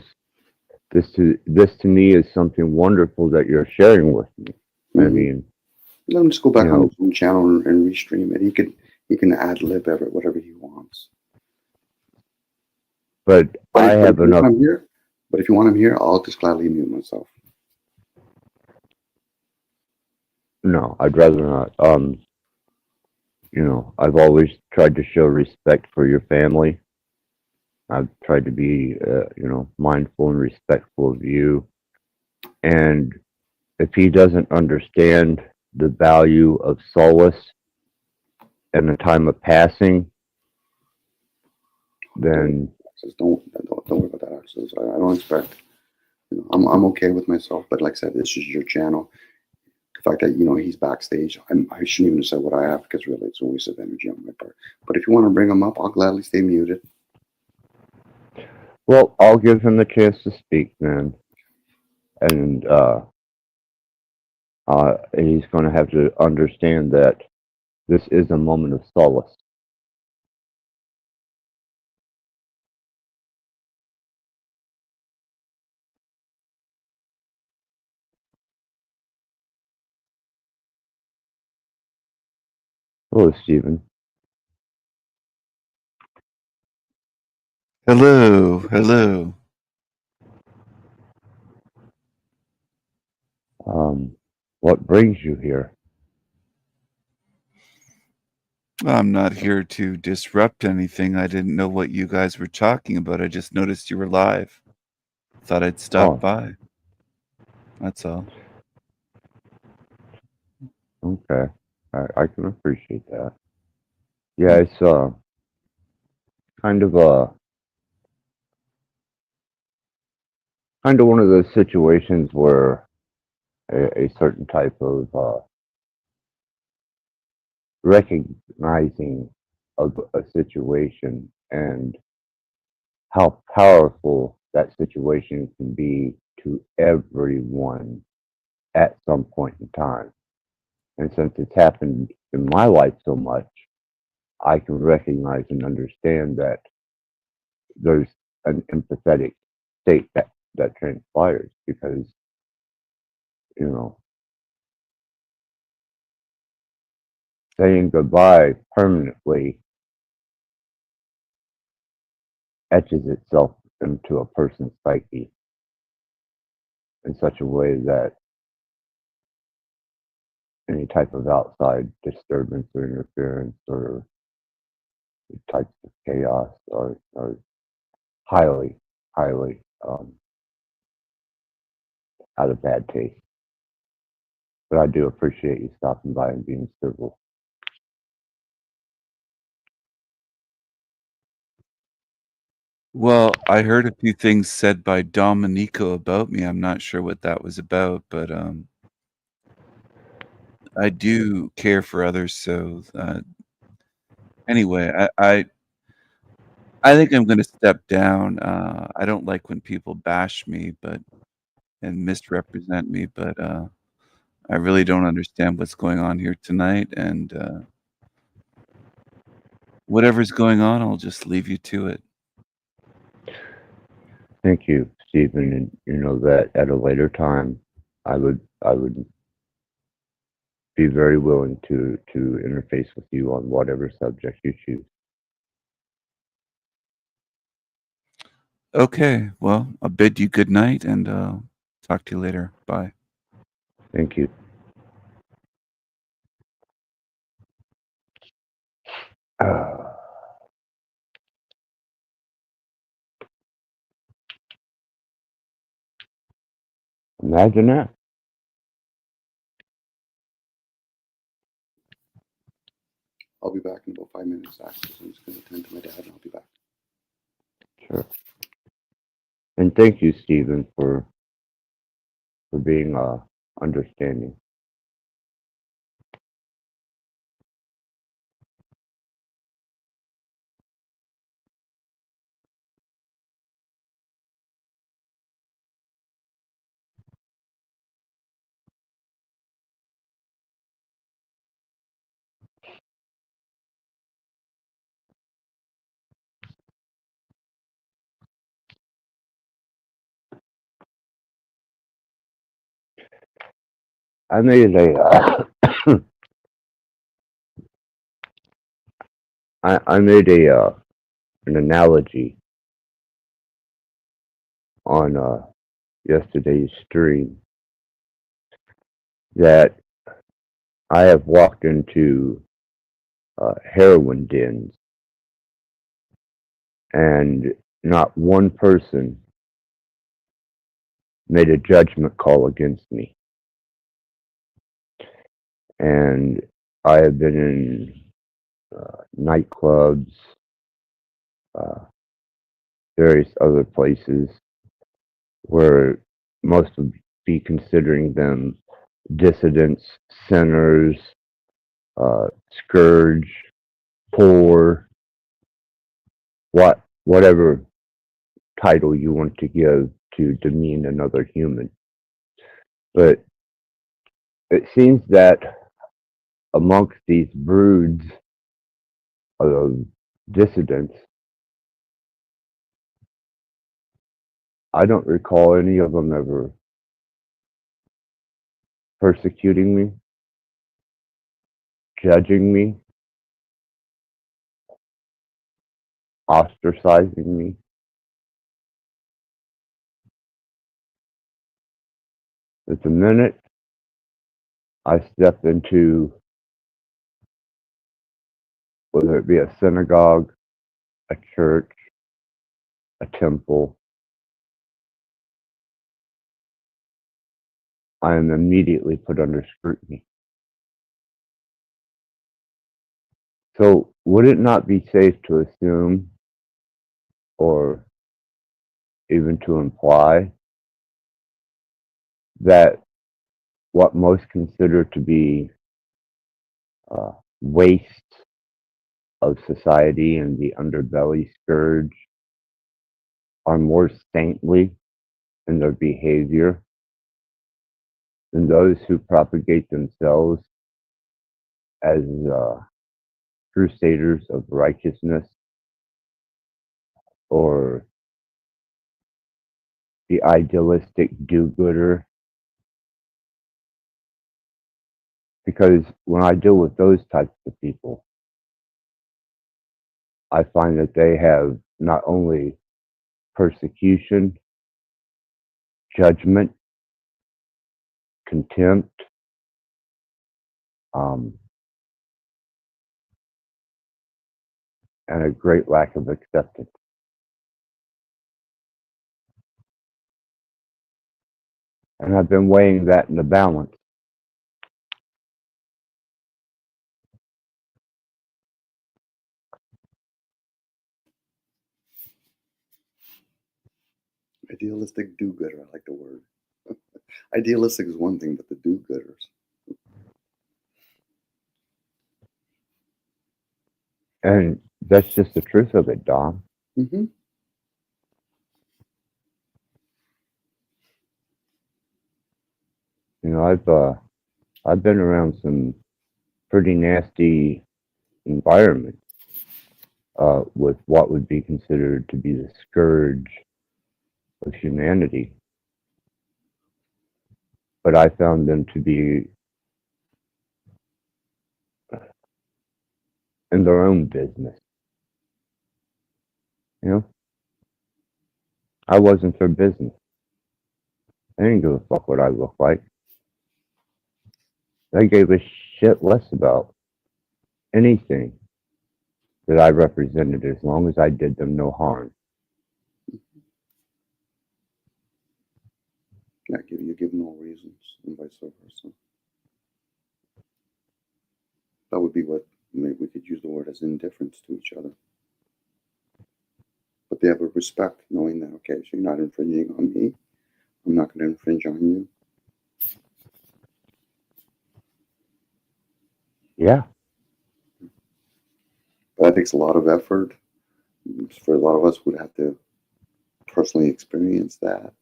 me is something wonderful that you're sharing with me. Mm-hmm. I mean, let him just go back you on know, his own channel and restream it. He can ad lib whatever he wants. but I But have if you enough. want him here, but if you want him here, I'll just gladly mute myself. No, I'd rather not. You know, I've always tried to show respect for your family. I've tried to be, you know, mindful and respectful of you. And if he doesn't understand the value of solace and the time of passing, then Don't worry about that. Access. I don't expect. You know, I'm okay with myself, but like I said, this is your channel. The fact that he's backstage, I shouldn't even have said what I have because really it's a waste of energy on my part. But if you want to bring him up, I'll gladly stay muted. well, I'll give him the chance to speak then, and he's going to have to understand that this is a moment of solace. Hello, Stephen. Hello. What brings you here? I'm not here to disrupt anything. I didn't know what you guys were talking about. I just noticed you were live. Thought I'd stop by. That's all. Okay, I can appreciate that. Yeah, it's kind of one of those situations where a certain type of recognizing of a situation and how powerful that situation can be to everyone at some point in time. And since it's happened in my life so much, I can recognize and understand that there's an empathetic state that transpires because, you know, saying goodbye permanently etches itself into a person's psyche in such a way that any type of outside disturbance or interference or types of chaos are highly, highly out of bad taste. But I do appreciate you stopping by and being civil. Well, I heard a few things said by Dominico about me. I'm not sure what that was about, but I do care for others. So anyway, I think I'm going to step down. I don't like when people bash me, and misrepresent me, but I really don't understand what's going on here tonight, and whatever's going on, I'll just leave you to it. Thank you, Stephen. And you know that at a later time, I would be very willing to interface with you on whatever subject you choose. Okay, well, I'll bid you good night and talk to you later. Bye. Thank you. Imagine that. I'll be back in about 5 minutes, actually. So I'm just going to attend to my dad and I'll be back. Sure. And thank you, Stephen, for being understanding. I made a I made an analogy on yesterday's stream that I have walked into heroin dens, and not one person made a judgment call against me. And I have been in nightclubs, various other places where most would be considering them dissidents, sinners, scourge, poor, whatever title you want to give to demean another human. But it seems that amongst these broods of dissidents, I don't recall any of them ever persecuting me, judging me, ostracizing me. At the minute I step into, whether it be a synagogue, a church, a temple, I am immediately put under scrutiny. So would it not be safe to assume, or even to imply, that what most consider to be waste of society and the underbelly scourge are more saintly in their behavior than those who propagate themselves as crusaders of righteousness, or the idealistic do-gooder? Because when I deal with those types of people, I find that they have not only persecution, judgment, contempt, and a great lack of acceptance. And I've been weighing that in the balance. Idealistic do-gooder. I like the word. Idealistic is one thing, but the do-gooders. And that's just the truth of it, Dom. Mm-hmm. You know, I've been around some pretty nasty environments with what would be considered to be the scourge of humanity. But I found them to be in their own business. You know, I wasn't their business. They didn't give a fuck what I looked like. They gave a shit less about anything that I represented as long as I did them no harm. Yeah, you give no reasons, and vice versa. That would be what maybe we could use the word as indifference to each other. But they have a respect, knowing that, okay, so you're not infringing on me, I'm not going to infringe on you. Yeah. But that takes a lot of effort. For a lot of us, would have to personally experience that,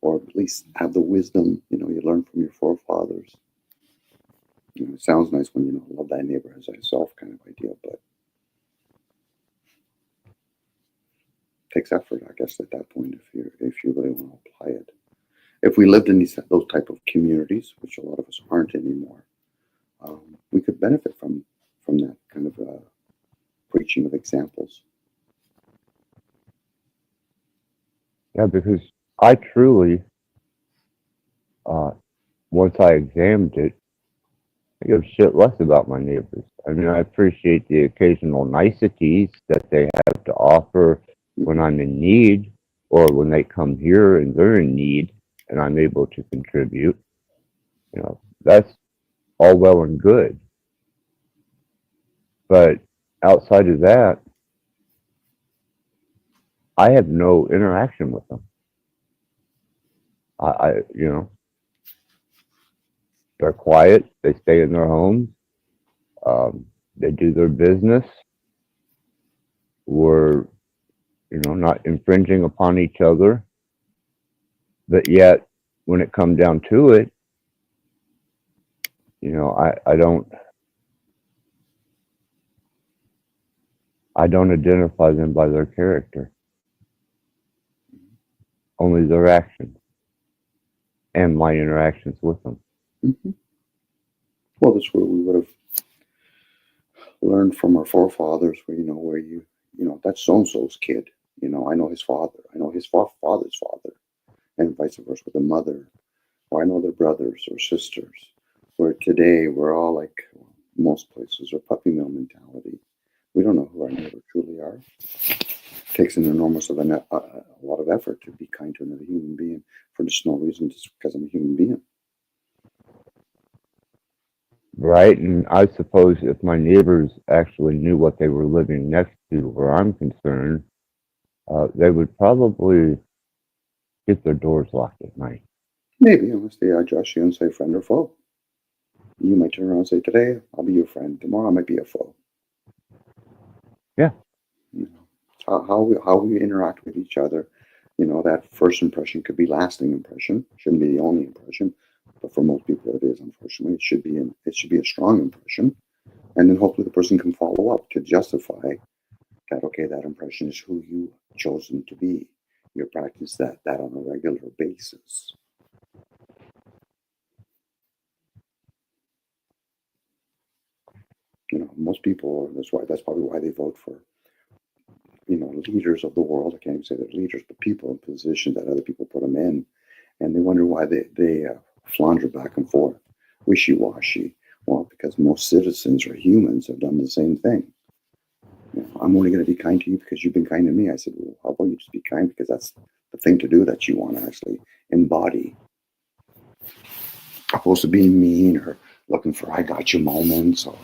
or at least have the wisdom. You learn from your forefathers. It sounds nice when love thy neighbor as thyself kind of idea, but it takes effort, I guess, at that point if you really want to apply it. If we lived in those type of communities, which a lot of us aren't anymore, we could benefit from that kind of preaching of examples. Yeah, because I truly, once I examined it, I give shit less about my neighbors. I mean, I appreciate the occasional niceties that they have to offer when I'm in need, or when they come here and they're in need and I'm able to contribute. That's all well and good. But outside of that, I have no interaction with them. They're quiet. They stay in their homes. They do their business. We're, not infringing upon each other. But yet, when it comes down to it, I don't identify them by their character. Only their actions and my interactions with them. Mm-hmm. Well, that's where we would have learned from our forefathers, where that's so-and-so's kid. I know his father. I know his father's father, and vice versa with the mother. Or I know their brothers or sisters. Where today we're all like, most places are puppy mill mentality. We don't know who our neighbors truly are. It takes an enormous a lot of effort to be kind to another human being for just no reason, just because I'm a human being. Right, and I suppose if my neighbors actually knew what they were living next to, where I'm concerned, they would probably get their doors locked at night. Maybe, unless they address you and say friend or foe. You might turn around and say, today I'll be your friend, tomorrow I might be a foe. Yeah. How we interact with each other. That first impression could be lasting impression. Shouldn't be the only impression, but for most people it is. Unfortunately, it should be a strong impression, and then hopefully the person can follow up to justify that. Okay, that impression is who you chosen to be. You practice that on a regular basis. Most people. That's probably why they vote for leaders of the world. I can't even say they're leaders, but people in positions that other people put them in, and they wonder why they flounder back and forth, wishy-washy. Well, because most citizens or humans have done the same thing. I'm only going to be kind to you because you've been kind to me. I said, well, how about you just be kind, because that's the thing to do that you want to actually embody, opposed to being mean or looking for I got you moments, or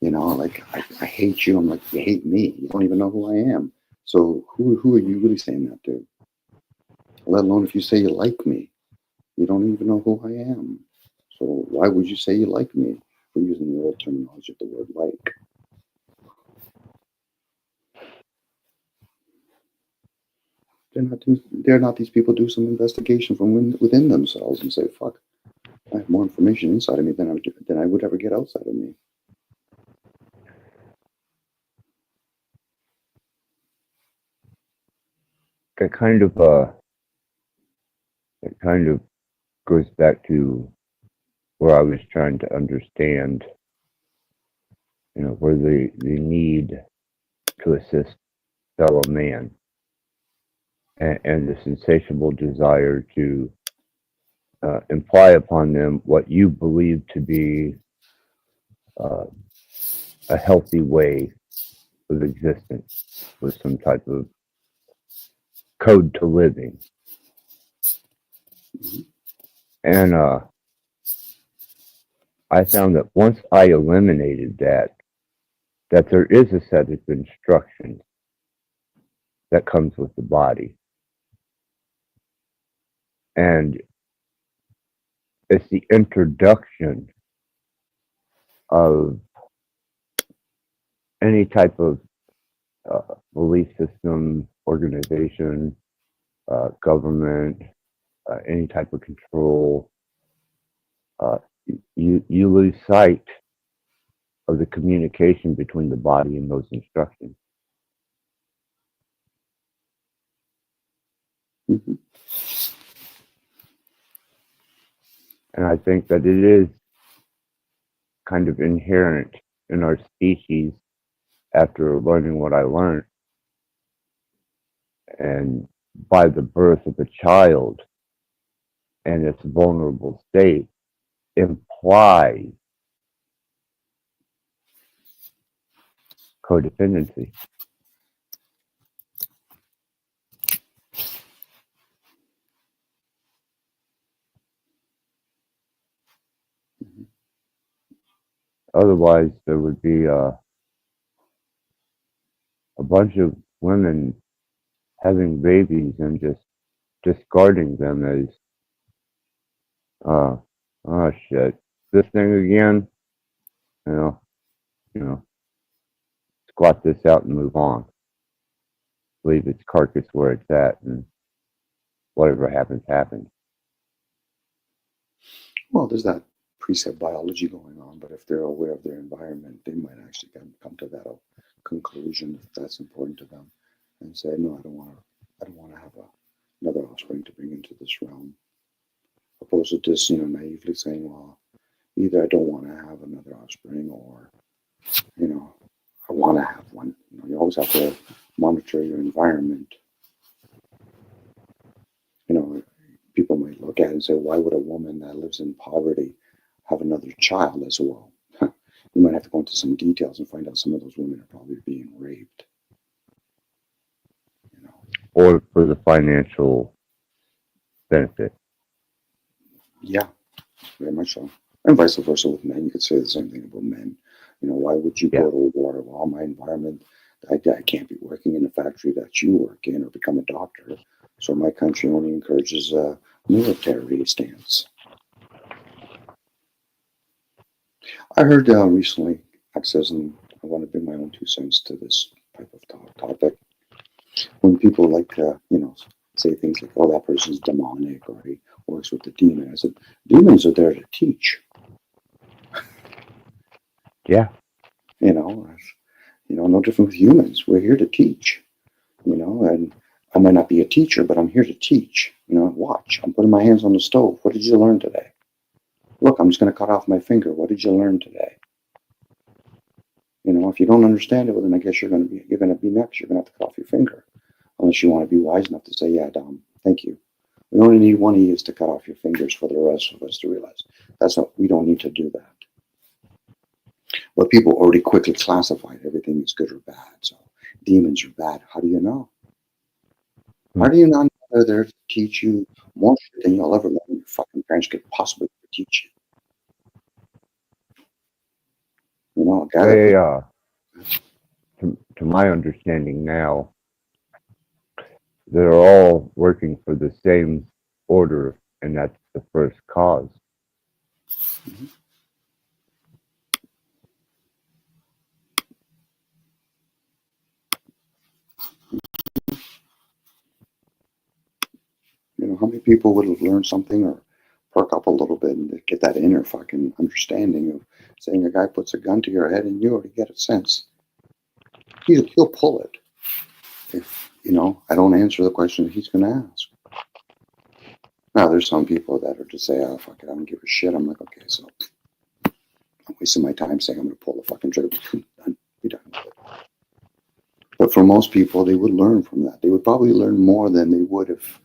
like I hate you. I'm like, you hate me. You don't even know who I am. So who are you really saying that to? Let alone if you say you like me, you don't even know who I am. So why would you say you like me? We're using the old terminology of the word like. They're not these people do some investigation from within themselves and say, fuck, I have more information inside of me than I would ever get outside of me. It kind of goes back to where I was trying to understand, where the need to assist fellow man and this insatiable desire to imply upon them what you believe to be a healthy way of existence with some type of code to living. And I found that once I eliminated that there is a set of instructions that comes with the body. And it's the introduction of any type of belief system, organization, government, any type of control. You lose sight of the communication between the body and those instructions. Mm-hmm. And I think that it is kind of inherent in our species after learning what I learned. And by the birth of a child and its vulnerable state implies codependency. Otherwise, there would be a bunch of women having babies and just discarding them as, oh shit, this thing again, you know, squat this out and move on. Leave its carcass where it's at, and whatever happens, happens. Well, there's that precept biology going on, but if they're aware of their environment, they might actually come to that conclusion if that's important to them, and say, no, I don't want to have another offspring to bring into this realm. Opposed to just, naively saying, well, either I don't want to have another offspring, or, I want to have one. You always have to monitor your environment. People might look at it and say, why would a woman that lives in poverty have another child? As well? You might have to go into some details and find out some of those women are probably being raped. Or for the financial benefit. Yeah, very much so. And vice versa with men. You could say the same thing about men. Why would you go to war? Well, my environment, I can't be working in the factory that you work in or become a doctor. So my country only encourages a military stance. I heard recently, and I want to bring my own 2 cents to this type of topic. When people like to, say things like, oh, that person's demonic, or he works with the demon. I said, demons are there to teach. Yeah. No different with humans. We're here to teach, and I might not be a teacher, but I'm here to teach. Watch, I'm putting my hands on the stove. What did you learn today? Look, I'm just going to cut off my finger. What did you learn today? If you don't understand it, well, then I guess you're going to be next. You're going to have to cut off your finger, unless you want to be wise enough to say, yeah, Dom, thank you. We only need one of you to cut off your fingers for the rest of us to realize we don't need to do that. But people already quickly classified everything as good or bad. So demons are bad. How do you know? How do you not know they're there to teach you more shit than you'll ever learn your fucking parents could possibly teach you? To my understanding now, they're all working for the same order, and that's the first cause. Mm-hmm. How many people would have learned something or perk up a little bit and get that inner fucking understanding of saying a guy puts a gun to your head and you already get a sense. He'll pull it if, I don't answer the question that he's going to ask. Now, there's some people that are just say, oh, fuck it, I don't give a shit. I'm like, okay, so I'm wasting my time saying I'm going to pull the fucking trigger. Done. Be done with it. But for most people, they would learn from that. They would probably learn more than they would if,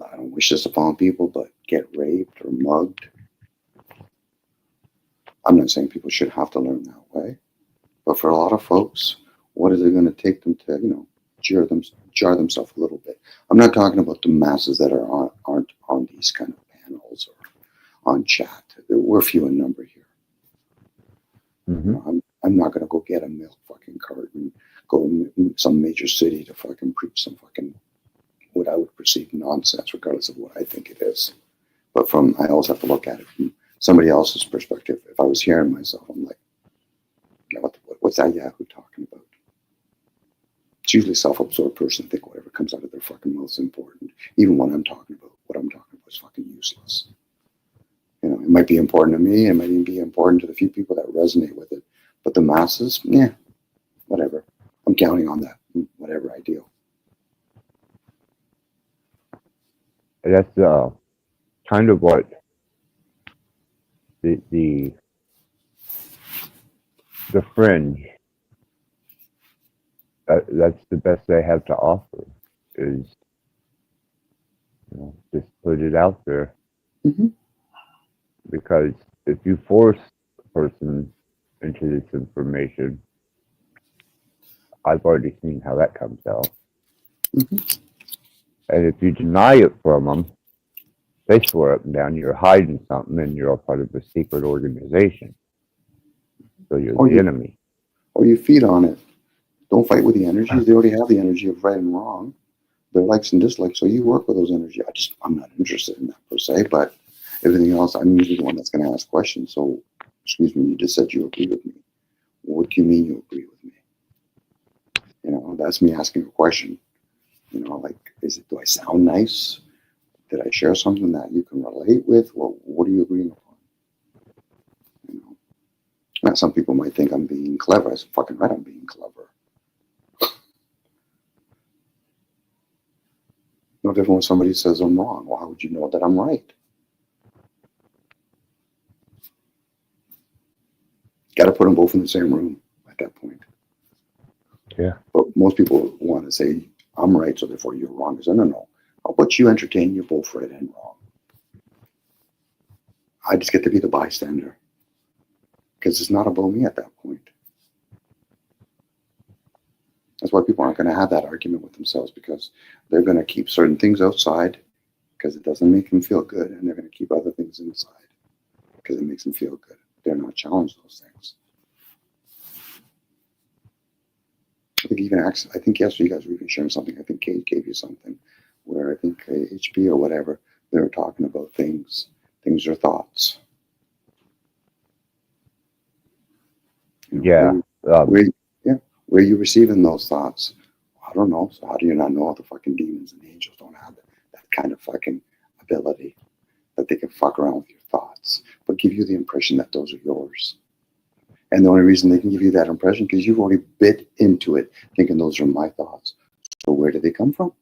I don't wish this upon people, but get raped or mugged. I'm not saying people should have to learn that way. But for a lot of folks, what is it going to take them to, jar themselves a little bit? I'm not talking about the masses that aren't on these kind of panels or on chat. We're few in number here. Mm-hmm. I'm not going to go get a milk fucking cart and go in some major city to fucking preach some fucking what I would perceive nonsense, regardless of what I think it is. But I also have to look at it from somebody else's perspective. If I was hearing myself, I'm like, what's that Yahoo talking about? It's usually a self-absorbed person think whatever comes out of their fucking mouth is important. Even when I'm talking about what I'm talking about is fucking useless. It might be important to me. It might even be important to the few people that resonate with it. But the masses, whatever. I'm counting on that, whatever I do. That's kind of what the fringe. That's the best they have to offer. Is just put it out there. Mm-hmm. Because if you force a person into this information, I've already seen how that comes out. Mm-hmm. And if you deny it from them, they swear up and down you're hiding something and you're a part of a secret organization. So you're the enemy. Or you feed on it. Don't fight with the energies. They already have the energy of right and wrong. Their likes and dislikes. So you work with those energies. I'm not interested in that per se, but everything else, I'm usually the one that's going to ask questions. So, excuse me, you just said you agree with me. What do you mean you agree with me? That's me asking a question. Like, do I sound nice? Did I share something that you can relate with? Well, what are you agreeing upon? Now, some people might think I'm being clever. I said, fucking right, I'm being clever. No different when somebody says I'm wrong. Well, how would you know that I'm right? Got to put them both in the same room at that point. Yeah. But most people want to say, I'm right, so therefore you're wrong. I say, no. I'll let you entertain, you're both right and wrong. I just get to be the bystander. Because it's not about me at that point. That's why people aren't going to have that argument with themselves, because they're going to keep certain things outside because it doesn't make them feel good, and they're going to keep other things inside because it makes them feel good. They're not challenged those things. I think yesterday you guys were even sharing something. I think Kate gave you something where I think HP or whatever, they were talking about things. Things are thoughts. Yeah. Where are you receiving those thoughts? I don't know. So how do you not know the fucking demons and angels don't have that kind of fucking ability that they can fuck around with your thoughts, but give you the impression that those are yours? And the only reason they can give you that impression because you've already bit into it, thinking those are my thoughts. So where do they come from?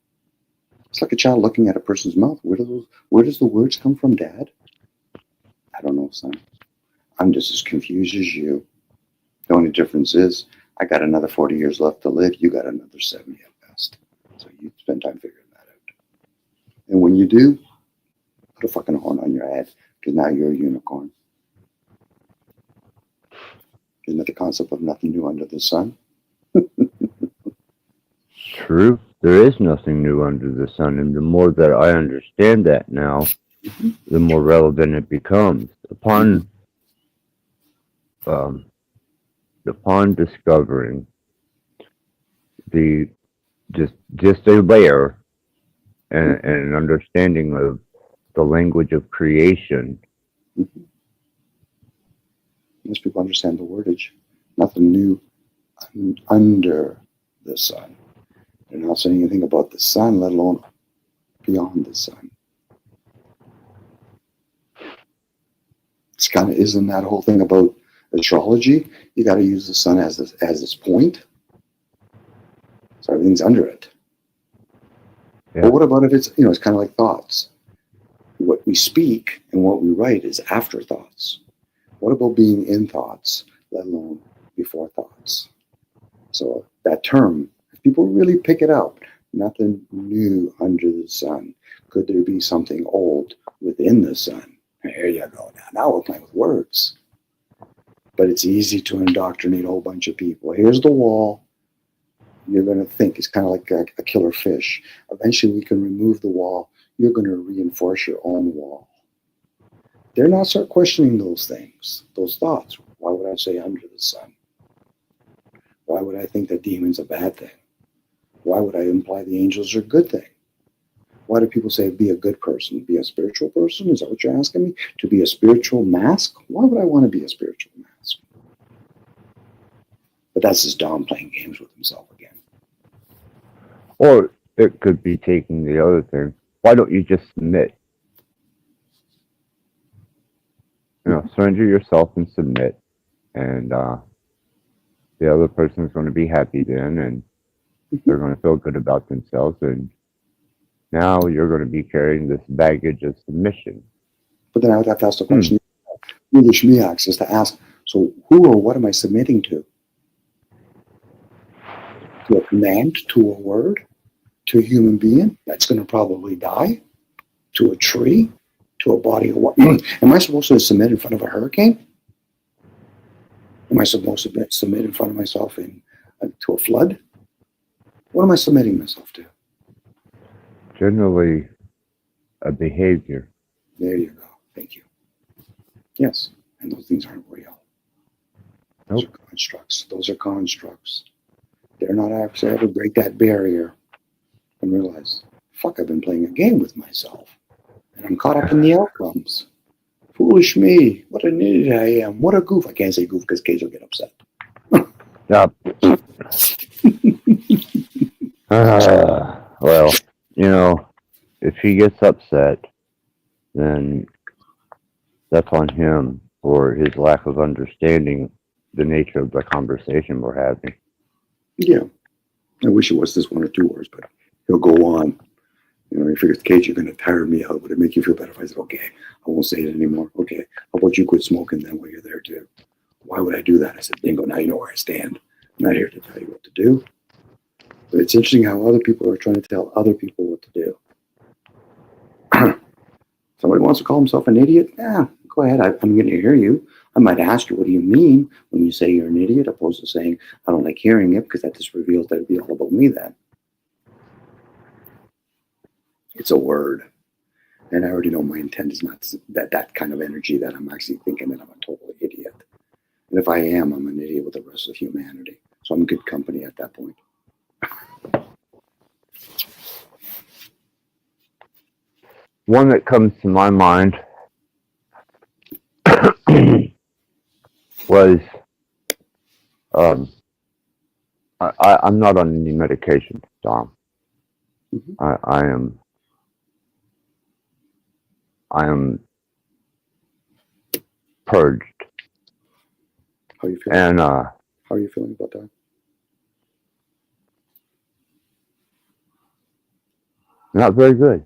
It's like a child looking at a person's mouth. Where does the words come from, Dad? I don't know, son. I'm just as confused as you. The only difference is I got another 40 years left to live. You got another 70 at best. So you spend time figuring that out. And when you do, put a fucking horn on your head because now you're a unicorn. Isn't that the concept of nothing new under the sun? True. There is nothing new under the sun. And the more that I understand that now, the more relevant it becomes. Upon discovering just a layer and an understanding of the language of creation. Most people understand the wordage. Nothing new under the sun. They're not saying anything about the sun, let alone beyond the sun. It's kind of, isn't that whole thing about astrology? You got to use the sun as its point. So everything's under it. Yeah. But what about if it's, it's kind of like thoughts. What we speak and what we write is afterthoughts. What about being in thoughts, let alone before thoughts? So that term, if people really pick it up, nothing new under the sun. Could there be something old within the sun? There you go. Now we're playing with words. But it's easy to indoctrinate a whole bunch of people. Here's the wall. You're going to think it's kind of like a killer fish. Eventually, we can remove the wall. You're going to reinforce your own wall. They're not start questioning those things, those thoughts. Why would I say under the sun? Why would I think that demon's a bad thing? Why would I imply the angels are a good thing? Why do people say be a good person, be a spiritual person? Is that what you're asking me? To be a spiritual mask? Why would I want to be a spiritual mask? But that's just Dom playing games with himself again. Or it could be taking the other thing. Why don't you just submit? Surrender yourself and submit, and the other person is going to be happy then, and they're going to feel good about themselves, and now you're going to be carrying this baggage of submission. But then I would have to ask the question, who the Shmiaks is to ask, so who or what am I submitting to? To a command, to a word, to a human being that's going to probably die, to a tree, to a body of water. Am I supposed to submit in front of a hurricane? Am I supposed to submit in front of myself to a flood? What am I submitting myself to? Generally, a behavior. There you go. Thank you. Yes, and those things aren't real. Those are constructs. Those are constructs. They're not actually able to break that barrier and realize, fuck, I've been playing a game with myself. And I'm caught up in the outcomes. Foolish me. What an idiot I am. What a goof. I can't say goof because Cage will get upset. Yep. Well, if he gets upset, then that's on him for his lack of understanding the nature of the conversation we're having. Yeah. I wish it was just 1 or 2 words, but he'll go on. He figures, Cage, you're going to tire me out. Would it make you feel better if I said, okay, I won't say it anymore? Okay, how about you quit smoking then while you're there too? Why would I do that? I said, bingo, now you know where I stand. I'm not here to tell you what to do. But it's interesting how other people are trying to tell other people what to do. Somebody wants to call himself an idiot? Yeah, go ahead. I'm going to hear you. I might ask you, what do you mean when you say you're an idiot, opposed to saying, I don't like hearing it, because that just reveals that it'd be all about me then. It's a word. And I already know my intent is not that kind of energy that I'm actually thinking that I'm a total idiot. And if I am, I'm an idiot with the rest of humanity. So I'm good company at that point. One that comes to my mind was I'm not on any medication, Dom. Mm-hmm. I am purged. How are you feeling? And how are you feeling about that? Not very good.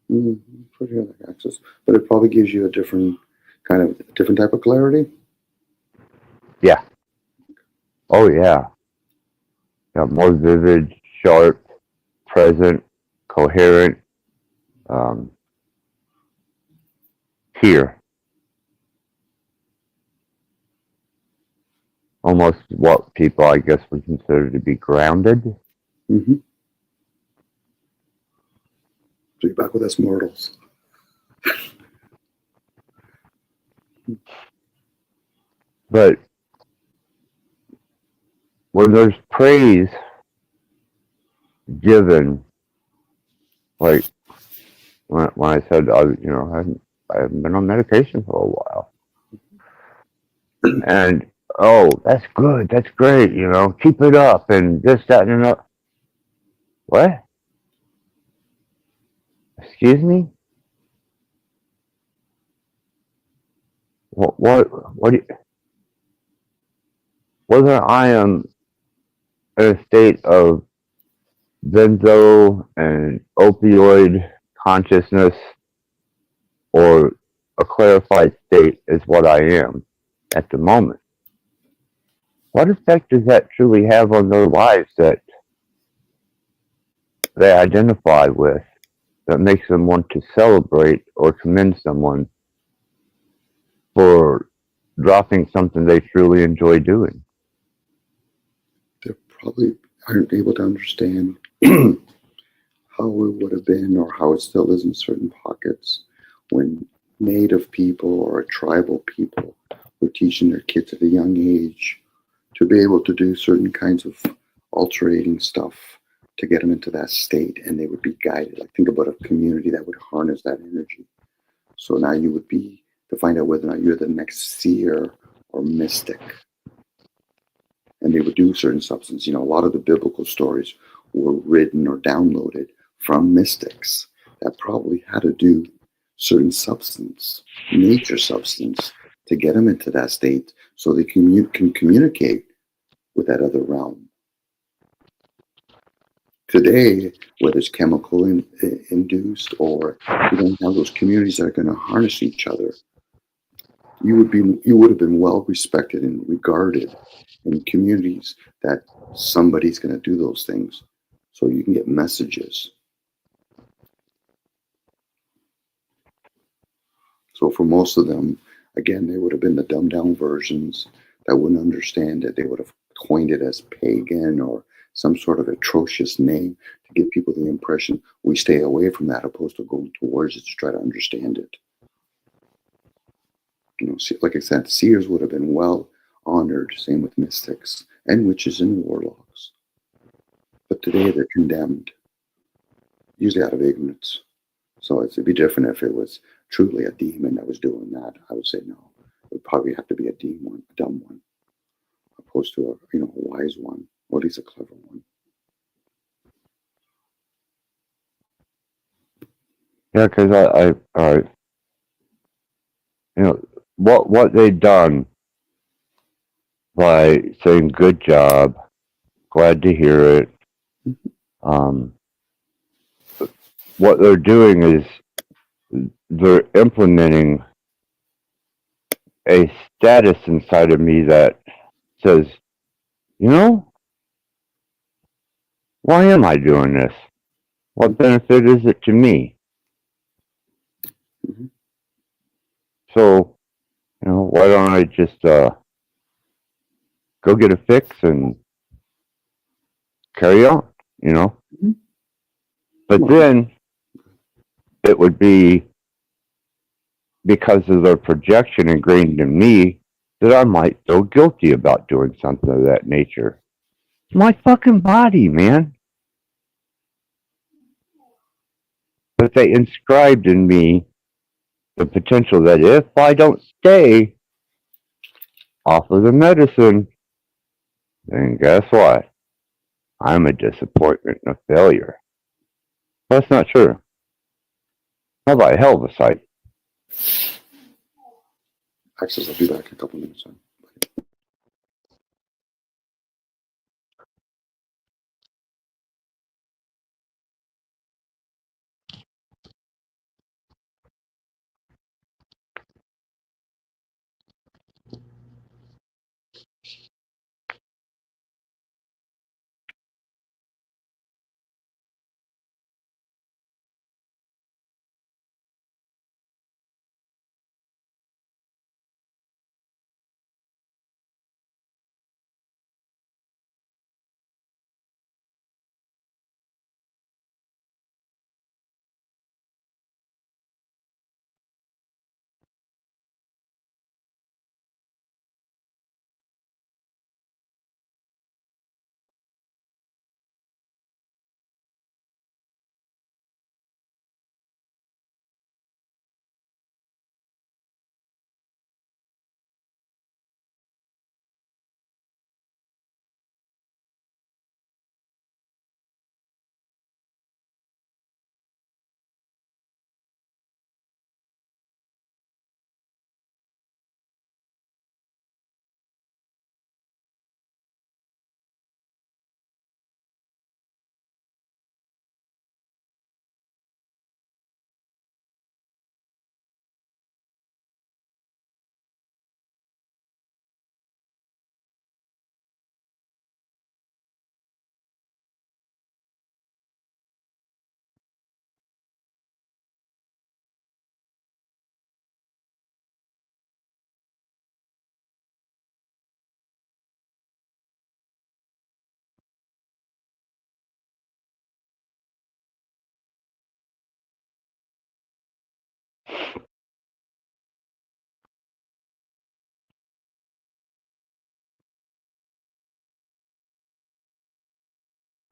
Pretty good access, but it probably gives you a different type of clarity. Yeah. Oh yeah. Yeah, more vivid, sharp, present, coherent. Here. Almost what people, I guess, would consider to be grounded. Mm-hmm. So you're back with us mortals. But when there's praise given, like when I said, I haven't been on medication for a while, and oh, that's good, that's great, keep it up, and this, that, and that. What? Excuse me? What do you, whether I am in a state of benzo and opioid consciousness or a clarified state is what I am. at the moment. What effect does that truly have on their lives that they identify with, that makes them want to celebrate or commend someone for dropping something they truly enjoy doing? They probably aren't able to understand how it would have been or how it still is in certain pockets when native people or tribal people were teaching their kids at a young age to be able to do certain kinds of alterating stuff to get them into that state, and they would be guided. Like, think about a community that would harness that energy. So now you would be to find out whether or not you're the next seer or mystic. And they would do certain substance. You know, a lot of the biblical stories were written or downloaded from mystics that probably had to do certain substance, nature substance, to get them into that state so they can communicate with that other realm. Today, whether it's chemical induced or you don't have those communities that are going to harness each other, you would have been well respected and regarded in communities that somebody's going to do those things, so you can get messages. So for most of them, again, they would have been the dumbed down versions that wouldn't understand it. They would have coined it as pagan or some sort of atrocious name to give people the impression we stay away from that, opposed to going towards it to try to understand it. You know, like I said, seers would have been well honored, same with mystics and witches and warlocks. But today they're condemned, usually out of ignorance. So it'd be different if it was truly a demon that was doing that. I would say no. It would probably have to be a demon, a dumb one, opposed to a wise one, or at least a clever one. Yeah, because I what they done by saying good job, glad to hear it. Um, what they're doing is they're implementing a status inside of me that says, why am I doing this? What benefit is it to me? Mm-hmm. So, why don't I just go get a fix and carry on, Mm-hmm. But then it would be because of their projection ingrained in me that I might feel guilty about doing something of that nature. It's my fucking body, man. But they inscribed in me the potential that if I don't stay off of the medicine, then guess what? I'm a disappointment and a failure. That's not true. How about a hell of a sight? Access, I'll be back in a couple minutes.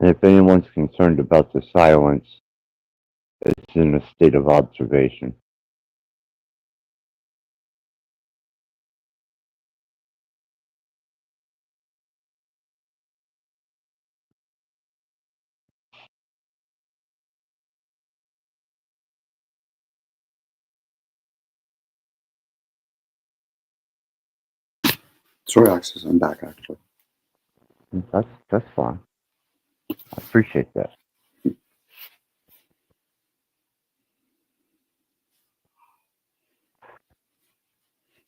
And if anyone's concerned about the silence, it's in a state of observation. Sorry, Axis, I'm back actually. That's fine. I appreciate that.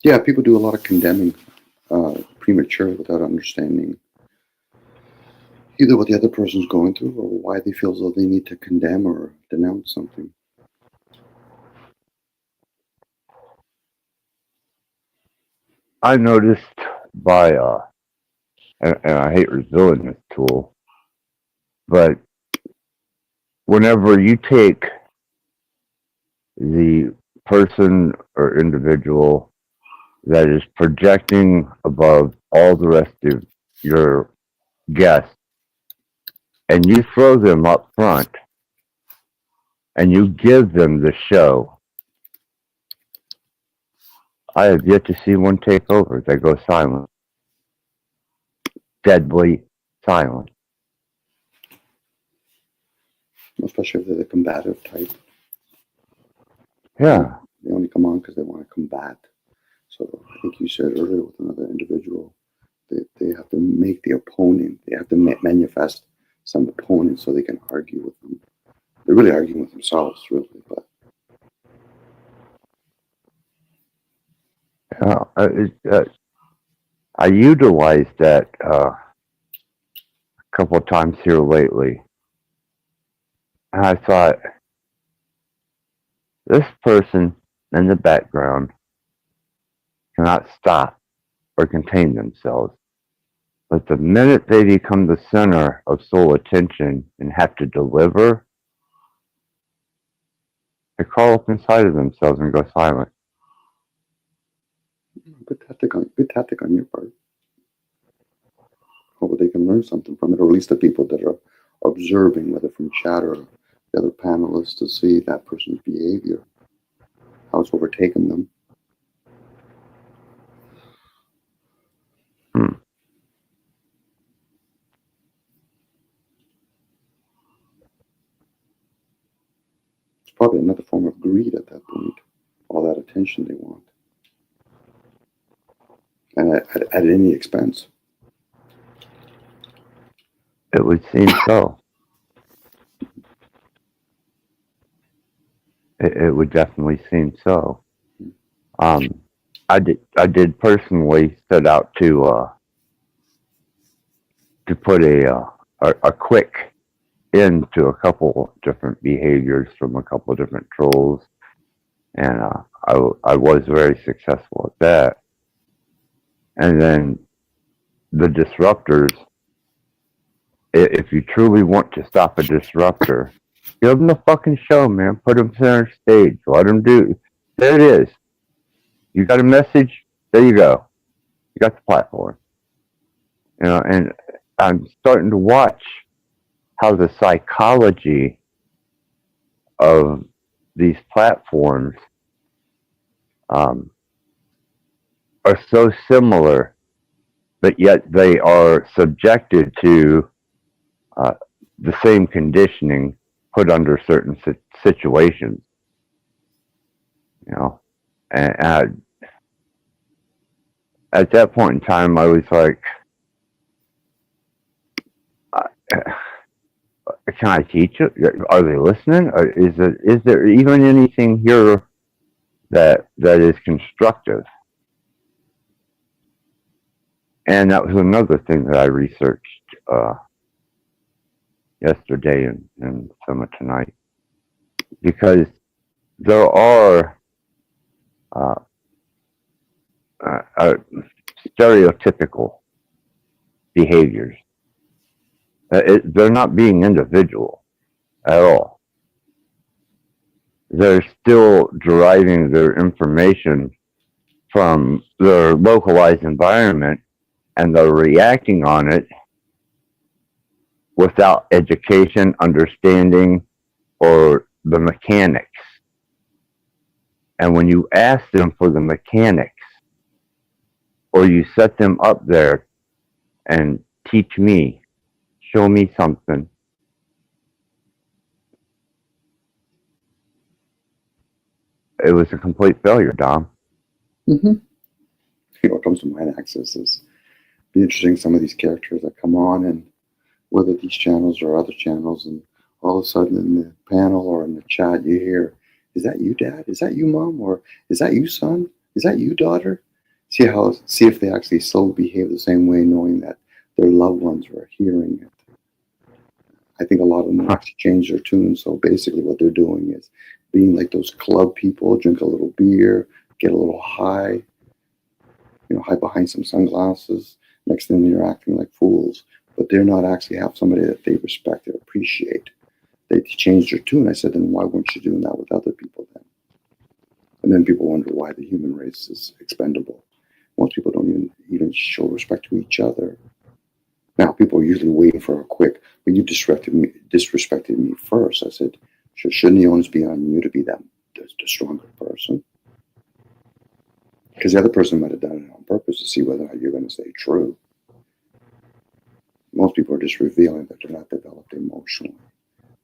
Yeah, people do a lot of condemning prematurely without understanding either what the other person's going through or why they feel as though they need to condemn or denounce something. I noticed by and I hate revealing this tool, but whenever you take the person or individual that is projecting above all the rest of your guests and you throw them up front and you give them the show, I have yet to see one take over. They go silent. Deadly silent. Especially if they're the combative type. Yeah. They only come on because they want to combat. So I think you said earlier with another individual, they have to make the opponent, they have to manifest some opponent so they can argue with them. They're really arguing with themselves, really. But I utilized that a couple of times here lately. And I thought, this person in the background cannot stop or contain themselves. But the minute they become the center of soul attention and have to deliver, they crawl up inside of themselves and go silent. good tactic on your part. Hope they can learn something from it, or at least the people that are observing, whether from chat or the other panelists, to see that person's behavior, how it's overtaken them. It's probably another form of greed at that point, all that attention they want. And at any expense. It would seem so. It would definitely seem so. I did personally set out to put a quick end to a couple different behaviors from a couple different trolls, and I was very successful at that. And then the disruptors, if you truly want to stop a disruptor, give them the fucking show, man. Put them center stage. Let them do. There it is. You got a message. There you go. You got the platform. You know, and I'm starting to watch how the psychology of these platforms are so similar, but yet they are subjected to the same conditioning put under certain situations. You know, and at that point in time, I was like, can I teach it? Are they listening? Or is there even anything here that is constructive? And that was another thing that I researched yesterday and some of tonight, because there are stereotypical behaviors. They're not being individual at all. They're still deriving their information from their localized environment, and they're reacting on it without education, understanding, or the mechanics. And when you ask them for the mechanics, or you set them up there and teach me, show me something, it was a complete failure, Dom. Mm-hmm. What comes to mind, Access, is be interesting. Some of these characters that come on, and whether these channels or other channels, and all of a sudden in the panel or in the chat, you hear, "Is that you, Dad? Is that you, Mom? Or is that you, son? Is that you, daughter?" See if they actually still behave the same way, knowing that their loved ones are hearing it. I think a lot of them actually change their tune. So basically, what they're doing is being like those club people, drink a little beer, get a little high, hide behind some sunglasses. Next thing you're acting like fools, but they're not actually have somebody that they respect and appreciate. They changed their tune. I said, then why weren't you doing that with other people then? And then people wonder why the human race is expendable. Most people don't even show respect to each other. Now, people are usually waiting for a quick, but you disrespected me first. I said, shouldn't the onus be on you to be the stronger person? Because the other person might have done it on purpose to see whether or not you're going to stay true. Most people are just revealing that they're not developed emotionally.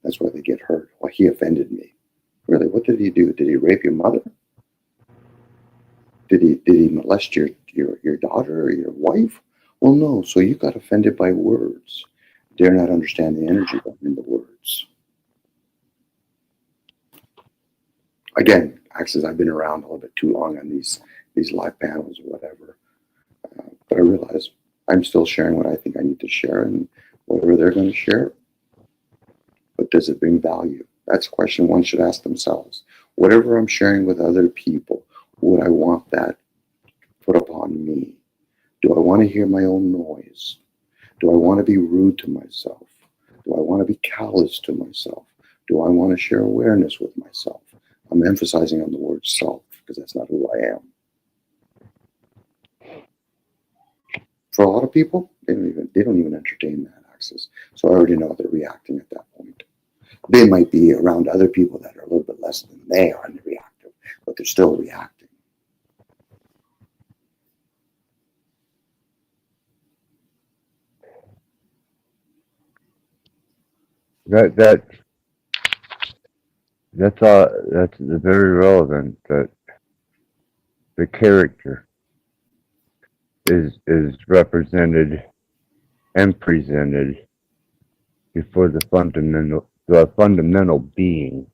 That's why they get hurt. Well, he offended me. Really, what did he do? Did he rape your mother? Did he molest your daughter or your wife? Well, no. So you got offended by words. Dare not understand the energy behind the words. Again, Access, I've been around a little bit too long on these live panels or whatever. But I realize I'm still sharing what I think I need to share, and whatever they're going to share. But does it bring value? That's a question one should ask themselves. Whatever I'm sharing with other people, would I want that put upon me? Do I want to hear my own noise? Do I want to be rude to myself? Do I want to be callous to myself? Do I want to share awareness with myself? I'm emphasizing on the word self because that's not who I am. For a lot of people, they don't even entertain that Access. So I already know they're reacting at that point. They might be around other people that are a little bit less than they are and reactive, but they're still reacting. That's very relevant. That the character is represented and presented before the fundamental being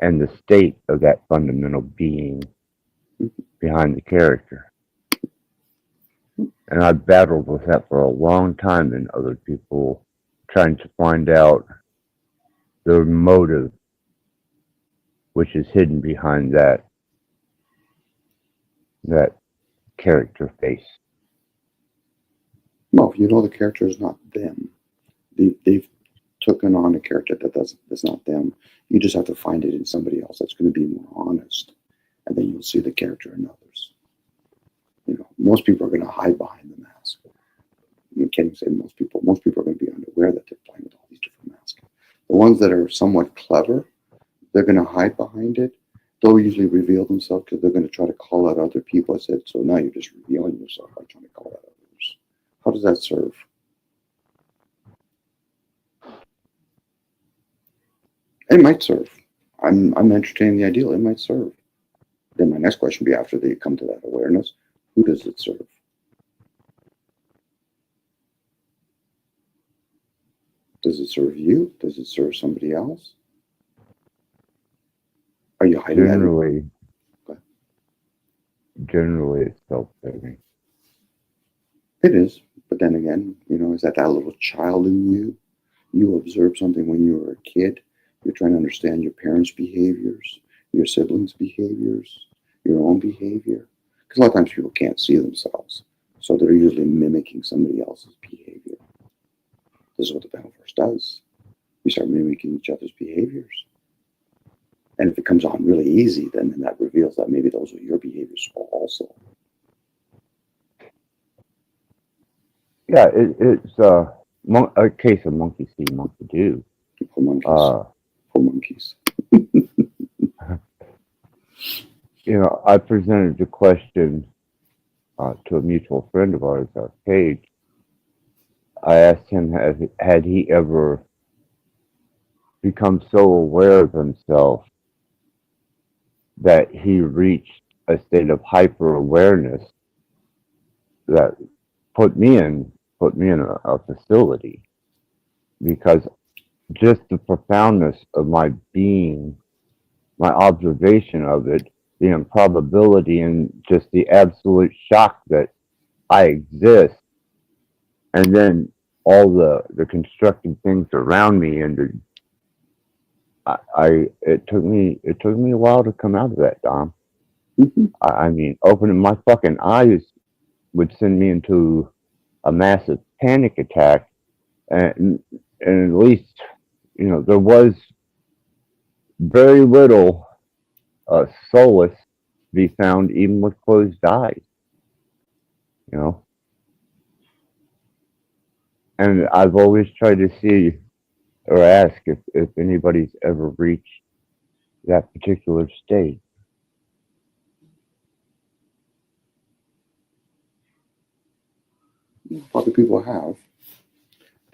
and the state of that fundamental being behind the character. And I've battled with that for a long time in other people, trying to find out their motive, which is hidden behind that character face. No, if you know the character is not them, they've taken on a character that's not them. You just have to find it in somebody else that's going to be more honest, and then you'll see the character in others. Most people are going to hide behind the mask. You can't even say most people. Most people are going to be unaware that they're playing with all these different masks. The ones that are somewhat clever, they're going to hide behind it. They'll usually reveal themselves because they're going to try to call out other people. I said, so now you're just revealing yourself by trying to call out others. How does that serve? It might serve. I'm entertaining the ideal. It might serve. Then my next question would be, after they come to that awareness, who does it serve? Does it serve you? Does it serve somebody else? Are you hiding that? Generally, it's self-serving. It is. But then again, is that little child in you? You observed something when you were a kid. You're trying to understand your parents' behaviors, your siblings' behaviors, your own behavior. Because a lot of times people can't see themselves. So they're usually mimicking somebody else's behavior. This is what the Battleverse does. We start mimicking each other's behaviors. And if it comes on really easy, then that reveals that maybe those are your behaviors also. Yeah, it's A case of monkey see, monkey do. For monkeys. Uh, For monkeys. I presented the question to a mutual friend of ours, Paige. I asked him, had he ever become so aware of himself that he reached a state of hyper awareness that put me in a facility, because just the profoundness of my being, my observation of it, the improbability and just the absolute shock that I exist, and then all the constructed things around me, and it took me a while to come out of that, Dom. Mm-hmm. I mean, opening my fucking eyes would send me into a massive panic attack, and at least there was very little solace to be found even with closed eyes. You know, and I've always tried to see or ask if anybody's ever reached that particular state. Other people have.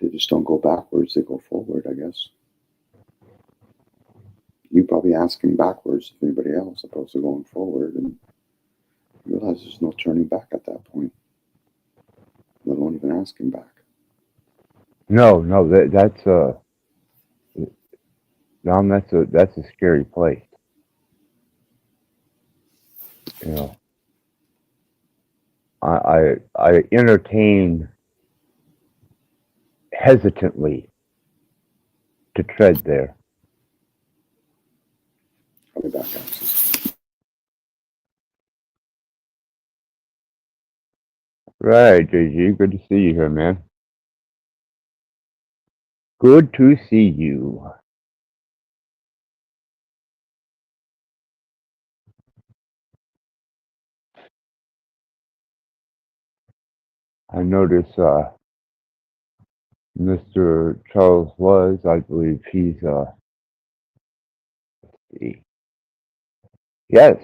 They just don't go backwards, they go forward, I guess. You probably asking backwards if anybody else opposed to going forward, and you realize there's no turning back at that point. Let alone even asking back. No, that's Dom, that's a scary place. You know, I entertain hesitantly to tread there. Probably back access. Right, JG, good to see you here, man. Good to see you. I notice Mr. Charles I believe he's yes,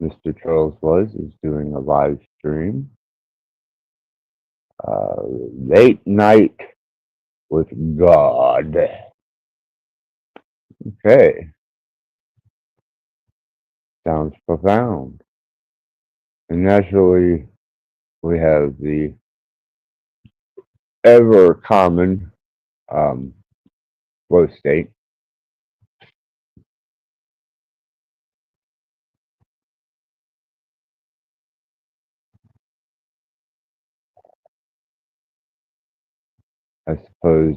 Mr. Charles is doing a live stream. Late night with God. Okay. Sounds profound. And naturally, we have the ever common flow state. I suppose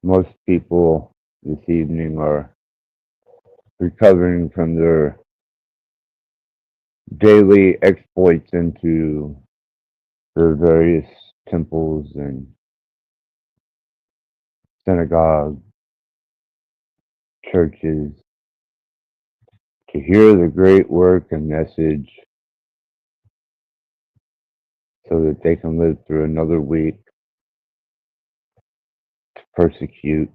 most people this evening are recovering from their daily exploits into their various temples and synagogues, churches, to hear the great work and message so that they can live through another week to persecute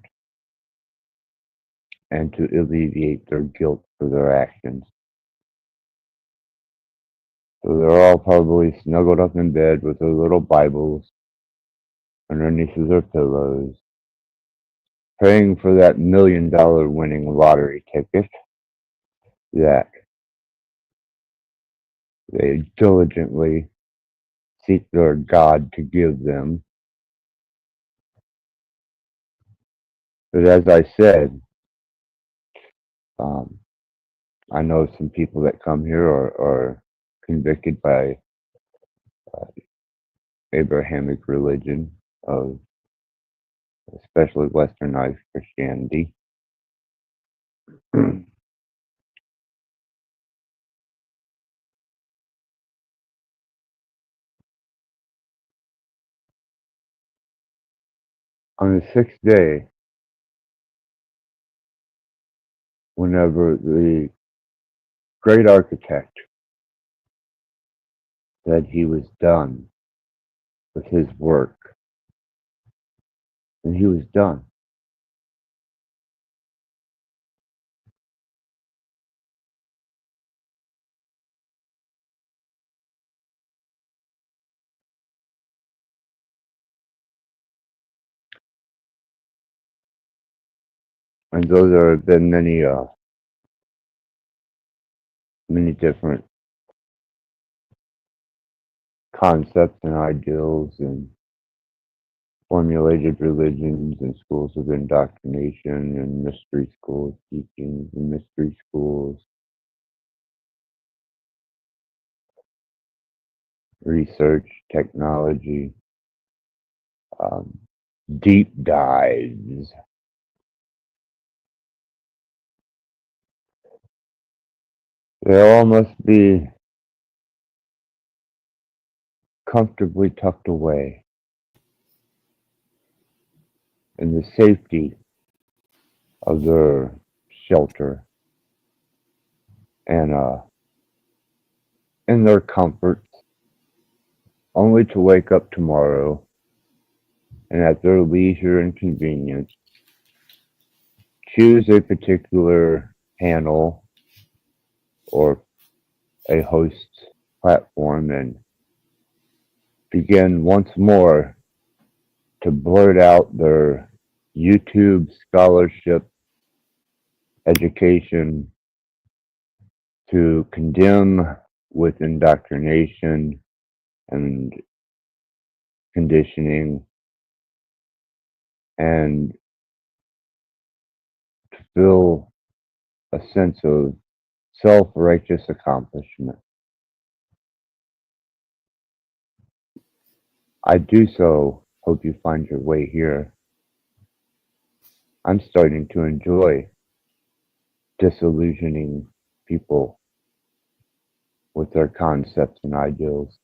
and to alleviate their guilt for their actions. So they're all probably snuggled up in bed with their little Bibles underneath of their pillows, praying for that $1 million winning lottery ticket that they diligently seek their God to give them. But as I said, I know some people that come here are convicted by Abrahamic religion of especially westernized Christianity. On the sixth day, whenever the great architect said he was done, with his work, and he was done. And though there have been many different concepts and ideals and formulated religions and schools of indoctrination and mystery schools, teachings and mystery schools, research, technology, um, deep dives. They all must be comfortably tucked away in the safety of their shelter and in their comforts, only to wake up tomorrow and at their leisure and convenience choose a particular panel or a host platform and begin once more to blurt out their YouTube scholarship education, to condemn with indoctrination and conditioning, and to feel a sense of self-righteous accomplishment. I do so hope you find your way here. I'm starting to enjoy disillusioning people with their concepts and ideals.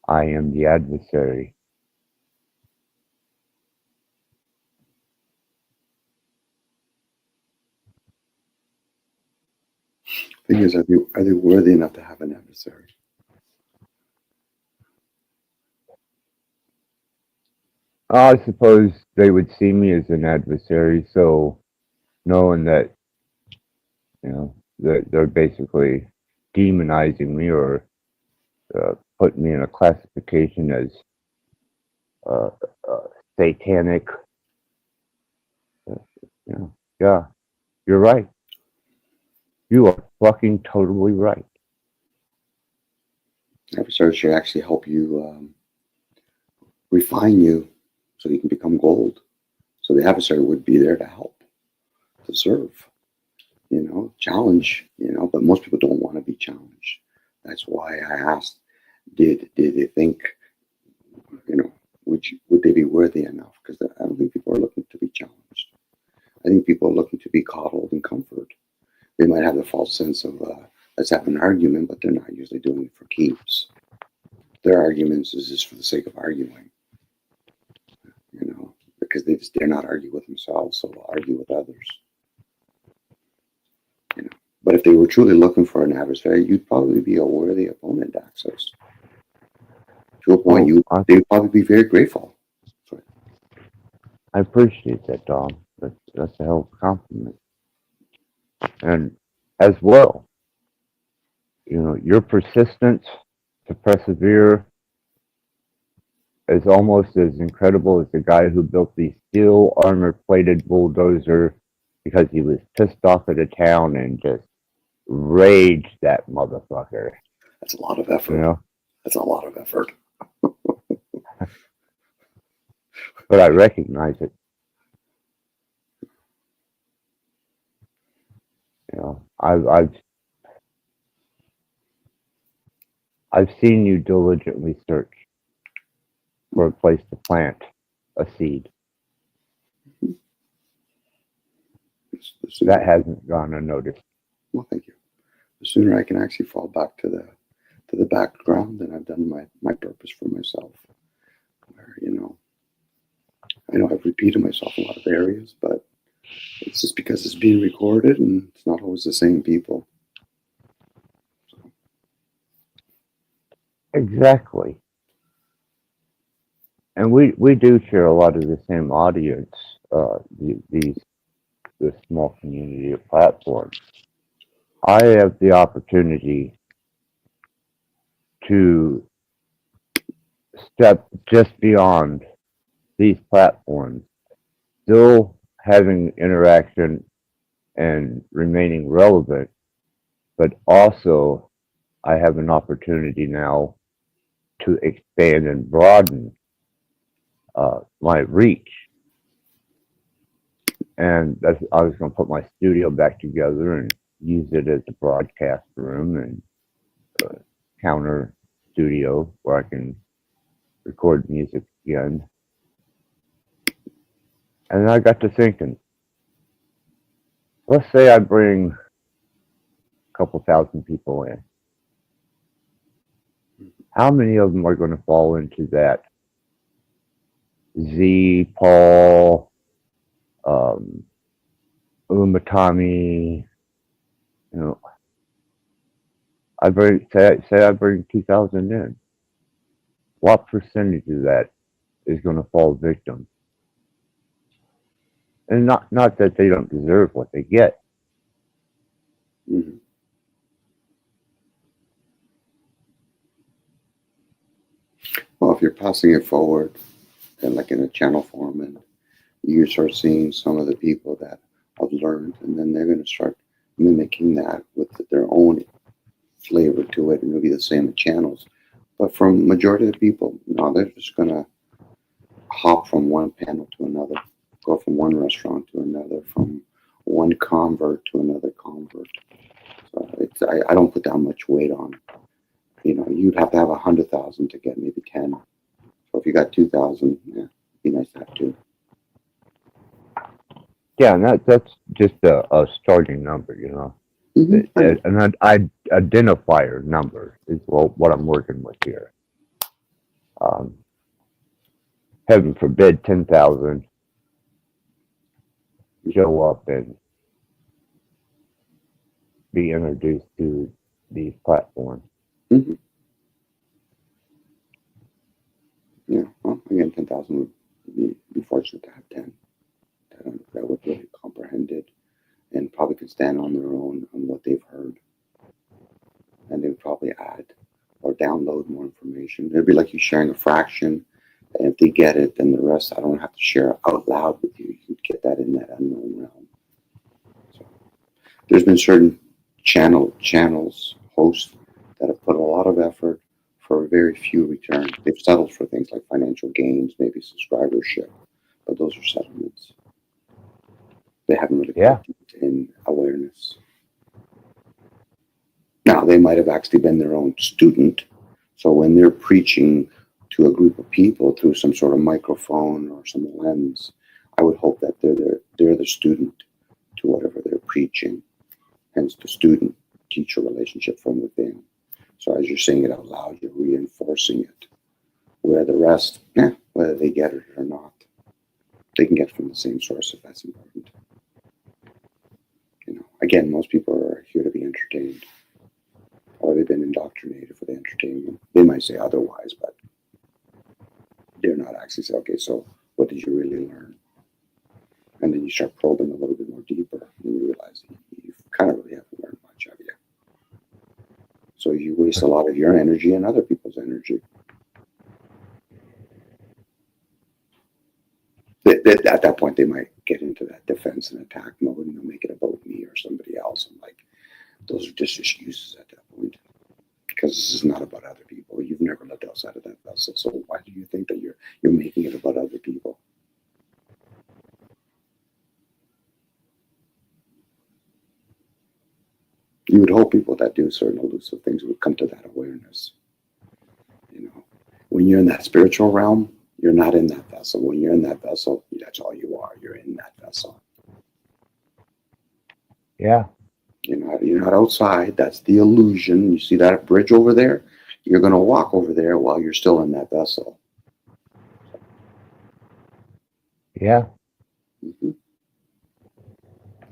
I am the adversary. Thing is, are they worthy enough to have an adversary? I suppose they would see me as an adversary, so knowing that, that they're basically demonizing me or putting me in a classification as uh, satanic. Yeah, you're right. You are fucking totally right. Adversaries should actually help you refine you so you can become gold. So the adversary would be there to help, to serve, challenge, but most people don't want to be challenged. That's why I asked, did they think, would they be worthy enough? Because I don't think people are looking to be challenged. I think people are looking to be coddled and comforted. They might have the false sense of, let's have an argument, but they're not usually doing it for keeps. Their arguments is just for the sake of arguing, because they just dare not argue with themselves, so they'll argue with others. But if they were truly looking for an adversary, you'd probably be a worthy opponent to access. To a point, they would probably be very grateful. I appreciate that, Dom. That's a hell of a compliment. And as well, your persistence to persevere is almost as incredible as the guy who built the steel armor-plated bulldozer because he was pissed off at a town and just raged that motherfucker. That's a lot of effort. That's a lot of effort. But I recognize it. I've seen you diligently search for a place to plant a seed. That hasn't gone unnoticed. Well, thank you. The sooner I can actually fall back to the background, then I've done my purpose for myself. Where, I know I've repeated myself in a lot of areas, but it's just because it's being recorded and it's not always the same people. Exactly. And we do share a lot of the same audience, this small community of platforms. I have the opportunity to step just beyond these platforms, still having interaction and remaining relevant, but also I have an opportunity now to expand and broaden my reach. And I was going to put my studio back together and use it as a broadcast room and counter studio where I can record music again. And I got to thinking, let's say I bring a couple thousand people in. How many of them are going to fall into that Z, Paul, Umatami? You know, say I bring 2,000 in. What percentage of that is going to fall victim? And not that they don't deserve what they get. Mhm. Well, if you're passing it forward and like in a channel form, and you start seeing some of the people that have learned, and then they're going to start mimicking that with their own flavor to it, and it'll be the same with channels. But from majority of the people, no, they're just going to hop from one panel to another, go from one restaurant to another, from one convert to another convert. So I don't put that much weight on. You know, you'd have to have 100,000 to get maybe 10. So if you got 2,000, yeah, it'd be nice to have 2. Yeah, and that's just a starting number, you know. Mm-hmm. An identifier number is what I'm working with here. Heaven forbid 10,000 show up and be introduced to these platforms. Mm-hmm. Yeah, well, again, 10,000 would be fortunate to have 10 that would really comprehend it and probably could stand on their own on what they've heard. And they would probably add or download more information. It'd be like you sharing a fraction. And if they get it, then the rest I don't have to share out loud with you. You get that in that unknown realm. So there's been certain channels, hosts that have put a lot of effort for very few returns. They've settled for things like financial gains, maybe subscribership, but those are settlements. They haven't really put it in awareness. Now, they might have actually been their own student. So when they're preaching to a group of people through some sort of microphone or some lens, I would hope that they're the student to whatever they're preaching. Hence the student-teacher relationship from within. So as you're saying it out loud, you're reinforcing it. Where the rest, whether they get it or not, they can get from the same source if that's important. You know, again, most people are here to be entertained. Or they've been indoctrinated for the entertainment. They might say otherwise, but they're not actually say, okay, so what did you really learn? And then you start probing a little bit more deeper, and you realize you kind of really haven't learned much, have you? So you waste a lot of your energy and other people's energy. At that point, they might get into that defense and attack mode, and they'll make it about me or somebody else. And like, those are just excuses at that point. Because this is not about other people. You've never lived outside of that vessel. So why do you think that you're making it about other people? You would hope people that do certain elusive things would come to that awareness. You know, when you're in that spiritual realm, you're not in that vessel. When you're in that vessel, that's all you are. You're in that vessel. Yeah. You're not outside. That's the illusion. You see that bridge over there? You're going to walk over there while you're still in that vessel. Yeah. Mm-hmm.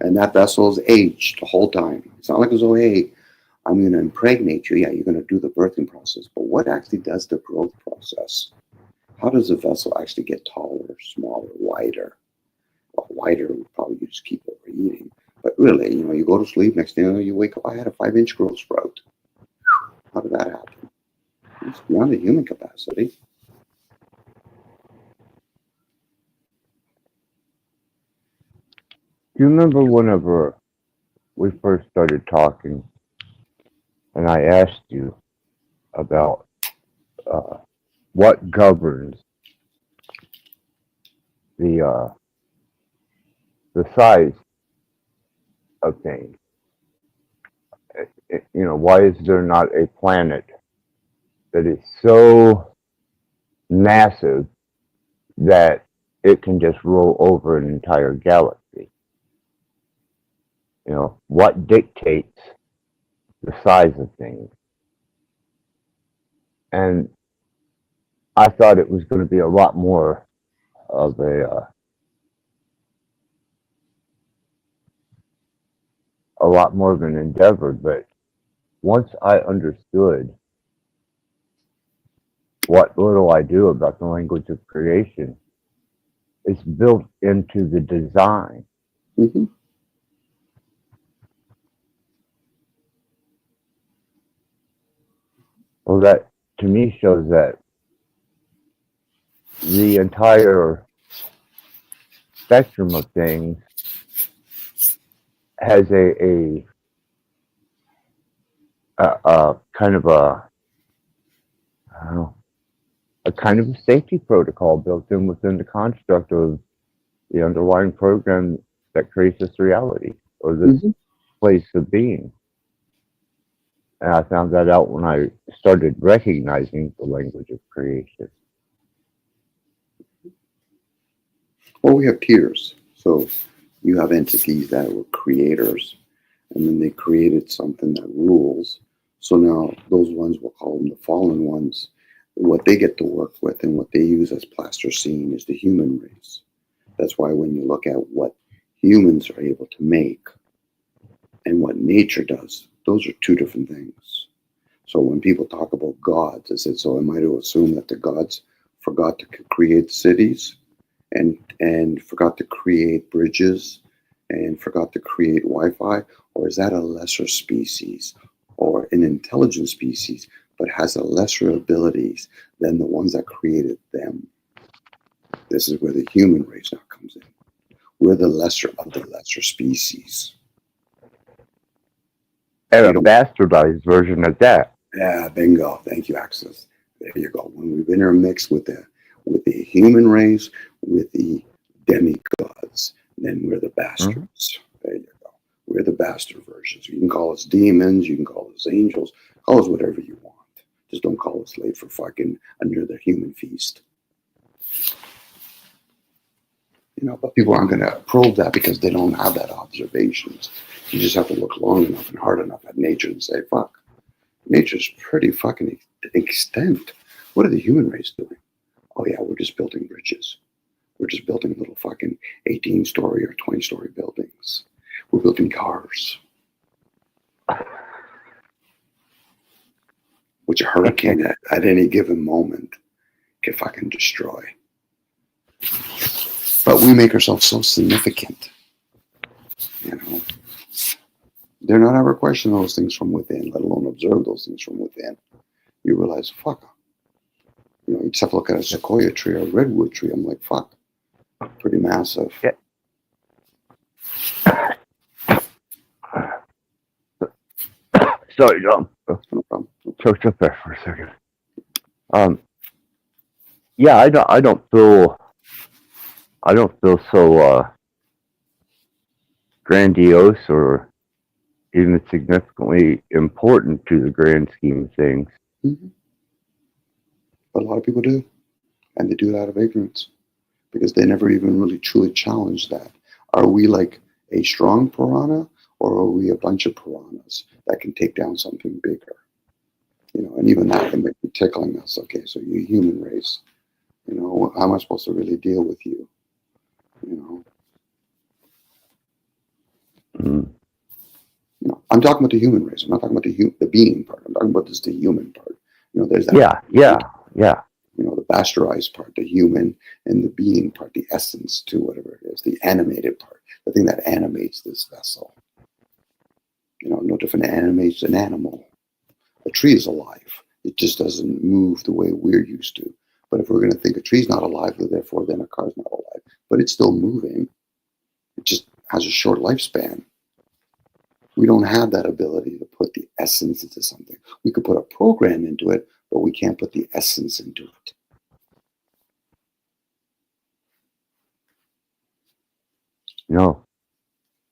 And that vessel is aged the whole time. It's not like it's, oh, hey, I'm going to impregnate you. Yeah, you're going to do the birthing process. But what actually does the growth process? How does the vessel actually get taller, smaller, wider? Well, wider would probably you just keep overeating. But really, you go to sleep, next thing you know, you wake up, I had a 5-inch growth sprout. How did that happen? It's beyond the human capacity. Do you remember whenever we first started talking and I asked you about what governs the size of things? Why is there not a planet that is so massive that it can just roll over an entire galaxy? What dictates the size of things? And I thought it was going to be a lot more of an endeavor, but once I understood what little I do about the language of creation, it's built into the design. Mm-hmm. Well, that to me shows that the entire spectrum of things has a kind of I don't know, a kind of a safety protocol built in within the construct of the underlying program that creates this reality or this place of being. And I found that out when I started recognizing the language of creation. Well, we have tiers. So you have entities that were creators, and then they created something that rules. So now those ones, we'll call them the fallen ones. What they get to work with and what they use as plasticine is the human race. That's why when you look at what humans are able to make and what nature does, those are two different things. So when people talk about gods, I said, so am I to assume that the gods forgot to create cities and forgot to create bridges and forgot to create Wi-Fi? Or is that a lesser species or an intelligent species, but has a lesser abilities than the ones that created them? This is where the human race now comes in. We're the lesser of the lesser species. And a bastardized version of that. Yeah, bingo. Thank you, Axis. There you go. When we've intermixed with the human race, with the demigods, then we're the bastards. There you go. We're the bastard versions. You can call us demons, you can call us angels, call us whatever you want. Just don't call us late for fucking another human feast. But people aren't going to probe that because they don't have that observations. You just have to look long enough and hard enough at nature and say, fuck, nature's pretty fucking extent. What are the human race doing? Oh yeah, we're just building bridges. We're just building little fucking 18-story or 20-story buildings. We're building cars. Which a hurricane at any given moment can fucking destroy. But we make ourselves so significant. They're not ever questioning those things from within, let alone observe those things from within. You realize, fuck. You just have to look at a sequoia tree or a redwood tree. I'm like, fuck. Pretty massive. Yeah. Sorry, John. No problem. Choked up there for a second. Yeah, I don't feel so grandiose or even significantly important to the grand scheme of things. Mm-hmm. But a lot of people do. And they do it out of ignorance because they never even really truly challenge that. Are we like a strong piranha or are we a bunch of piranhas that can take down something bigger? And even that can make me tickling us. Okay, so you human race, how am I supposed to really deal with you? You know, I'm talking about the human race. I'm not talking about the being part. I'm talking about just the human part. You know, there's that. Yeah. You know, the bastardized part, the human, and the being part, the essence to whatever it is, the animated part, the thing that animates this vessel. You know, no different animates an animal. A tree is alive. It just doesn't move the way we're used to. But if we're going to think a tree's not alive, therefore then a car's not alive. But it's still moving. It just has a short lifespan. We don't have that ability to put the essence into something. We could put a program into it, but we can't put the essence into it. No,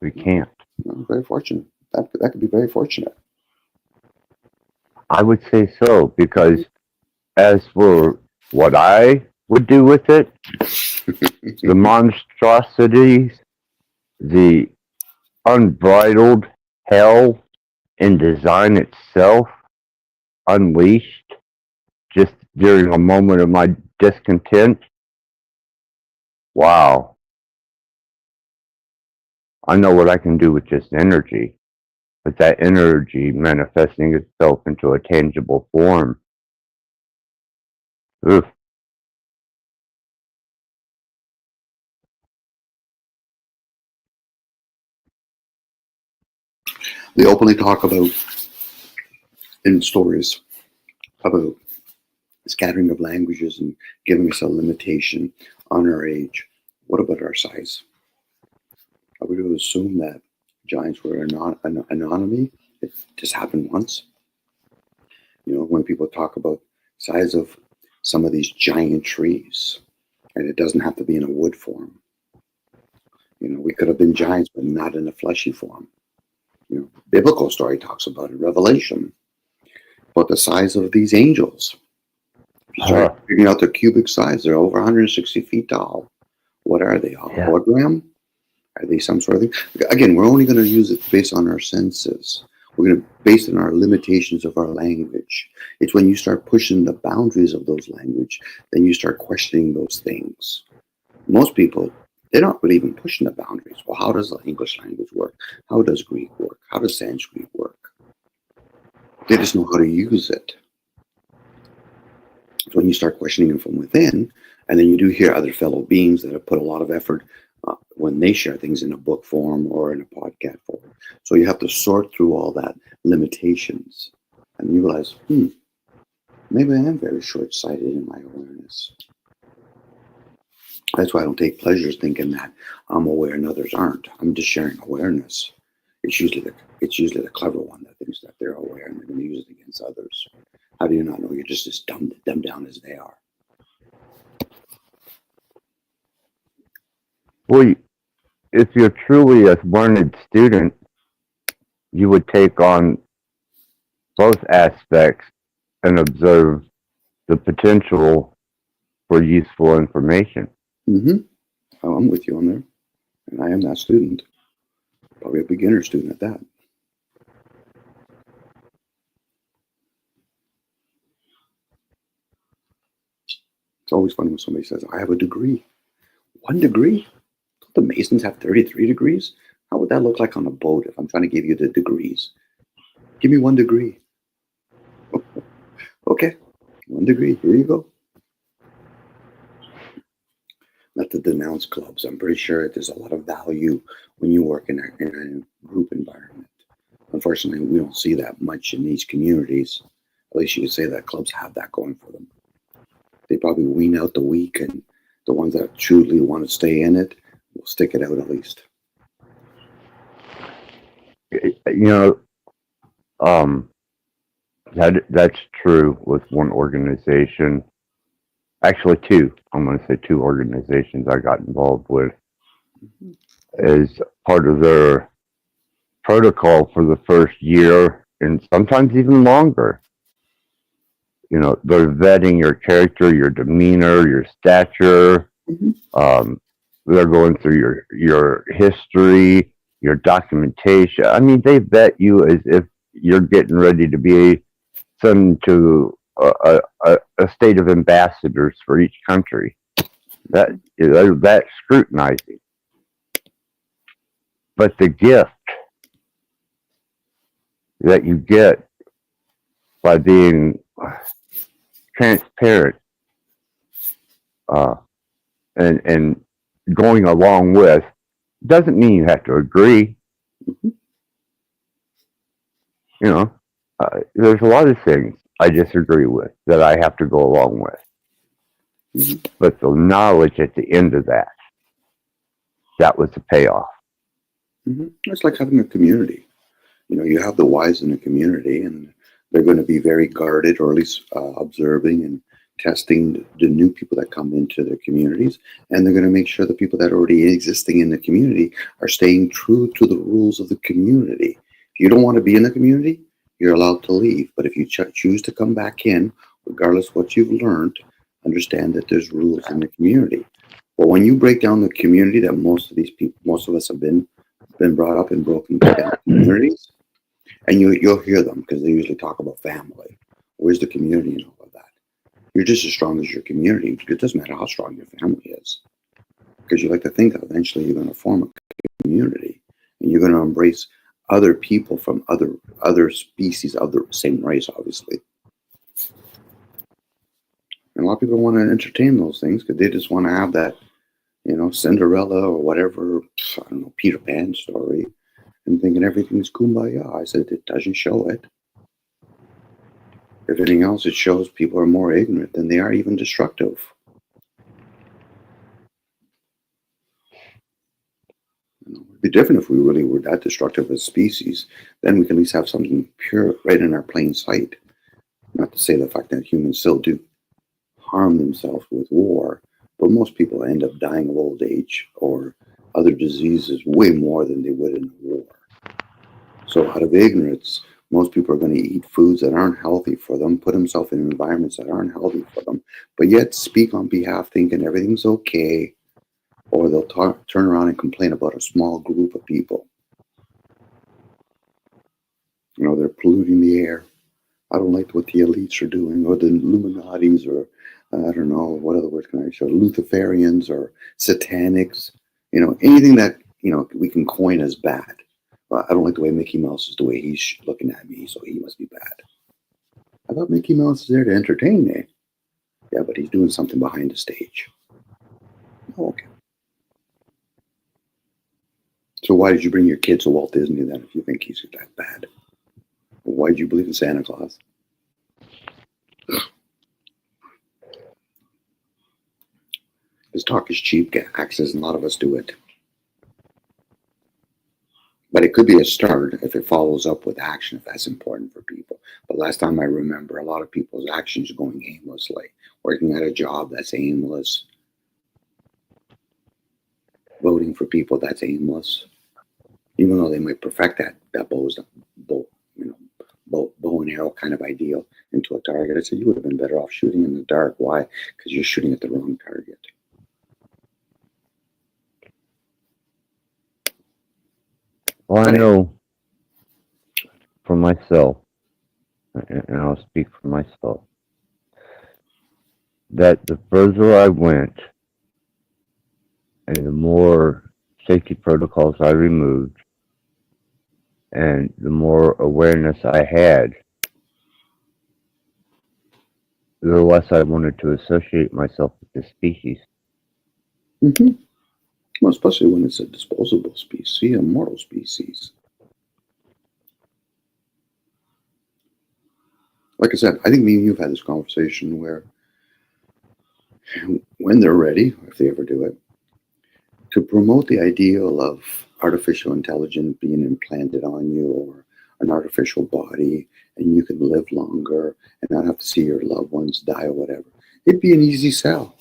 we can't. You know, very fortunate. That could be very fortunate. I would say so, because as for what I would do with it, the monstrosities, the unbridled hell in design itself, unleashed just during a moment of my discontent. Wow. I know what I can do with just energy, but that energy manifesting itself into a tangible form. Oof. They openly talk about, in stories, about scattering of languages and giving us a limitation on our age. What about our size? Are we going to assume that giants were an anomaly? It just happened once. You know, when people talk about size of some of these giant trees, and it doesn't have to be in a wood form. You know, we could have been giants, but not in a fleshy form. You know, biblical story talks about it, Revelation, about the size of these angels. If you start figuring out their cubic size, they're over 160 feet tall. What are they? A hologram? Are they some sort of thing? Again, we're only going to use it based on our senses. We're going to base it on our limitations of our language. It's when you start pushing the boundaries of those language, then you start questioning those things. Most people, they're not really even pushing the boundaries. Well, how does the English language work? How does Greek work? How does Sanskrit work? They just know how to use it. So when you start questioning it from within, and then you do hear other fellow beings that have put a lot of effort when they share things in a book form or in a podcast form. So you have to sort through all that limitations, and you realize, maybe I am very short-sighted in my awareness. That's why I don't take pleasures thinking that I'm aware and others aren't. I'm just sharing awareness. It's usually the clever one that thinks that they're aware and they're going to use it against others. How do you not know you're just as dumbed down as they are? Well, if you're truly a learned student, you would take on both aspects and observe the potential for useful information. I'm with you on there. And I am that student. Probably a beginner student at that. It's always funny when somebody says, I have a degree. 1 degree? Don't the Masons have 33 degrees? How would that look like on a boat if I'm trying to give you the degrees? Give me 1 degree. Okay, 1 degree. Here you go. Not to denounce clubs. I'm pretty sure there's a lot of value when you work in a group environment. Unfortunately, we don't see that much in these communities. At least you could say that clubs have that going for them. They probably wean out the weak, and the ones that truly want to stay in it will stick it out at least. You know, that's true with one organization. Actually, 2. I'm going to say 2 organizations I got involved with. As part of their protocol for the first year, and sometimes even longer. You know, they're vetting your character, your demeanor, your stature. They're going through your history, your documentation. I mean, they vet you as if you're getting ready to be sent to a state of ambassadors for each country. That's scrutinizing. But the gift that you get by being transparent and going along with doesn't mean you have to agree. Mhm. You know, there's a lot of things I disagree with that I have to go along with. Mhm. But the knowledge at the end of that was the payoff. It's like having a community. You have the wise in the community, and they're going to be very guarded, or at least observing and testing the new people that come into their communities. And they're going to make sure the people that are already existing in the community are staying true to the rules of the community. If you don't want to be in the community, you're allowed to leave. But if you choose to come back in, regardless of what you've learned, understand that there's rules in the community. But when you break down the community that most of us have been brought up in broken down communities, and you'll hear them because they usually talk about family. Where's the community and all of that? You're just as strong as your community. It doesn't matter how strong your family is, because you like to think that eventually you're going to form a community, and you're going to embrace other people from other species of the same race, obviously. And a lot of people want to entertain those things because they just want to have that, Cinderella or whatever, I don't know, Peter Pan story, and thinking everything's kumbaya. I said it doesn't show it. If anything else, it shows people are more ignorant than they are even destructive. It'd be different if we really were that destructive as a species. Then we can at least have something pure right in our plain sight. Not to say the fact that humans still do harm themselves with war, but most people end up dying of old age or other diseases way more than they would in a war. So out of ignorance, most people are going to eat foods that aren't healthy for them, put themselves in environments that aren't healthy for them, but yet speak on behalf thinking everything's okay, or they'll turn around and complain about a small group of people. They're polluting the air. I don't like what the elites are doing, or the Illuminatis, or I don't know, what other words can I show? Luciferians or satanics, anything that, we can coin as bad. I don't like the way Mickey Mouse is the way he's looking at me, so he must be bad. I thought Mickey Mouse is there to entertain me. Yeah, but he's doing something behind the stage. Oh, okay. So why did you bring your kids to Walt Disney then if you think he's that bad? Why did you believe in Santa Claus? This talk is cheap, get access, and a lot of us do it. But it could be a start if it follows up with action, if that's important for people. But last time I remember, a lot of people's actions are going aimlessly. Working at a job, that's aimless. Voting for people, that's aimless. Even though they might perfect that bow and arrow kind of ideal into a target. I said, you would have been better off shooting in the dark. Why? Because you're shooting at the wrong target. Well, I know for myself, and I'll speak for myself, that the further I went and the more safety protocols I removed and the more awareness I had, the less I wanted to associate myself with this species. Mm-hmm. Well, especially when it's a disposable species, a mortal species. Like I said, I think me and you've had this conversation where when they're ready, if they ever do it, to promote the ideal of artificial intelligence being implanted on you, or an artificial body, and you can live longer and not have to see your loved ones die or whatever, it'd be an easy sell.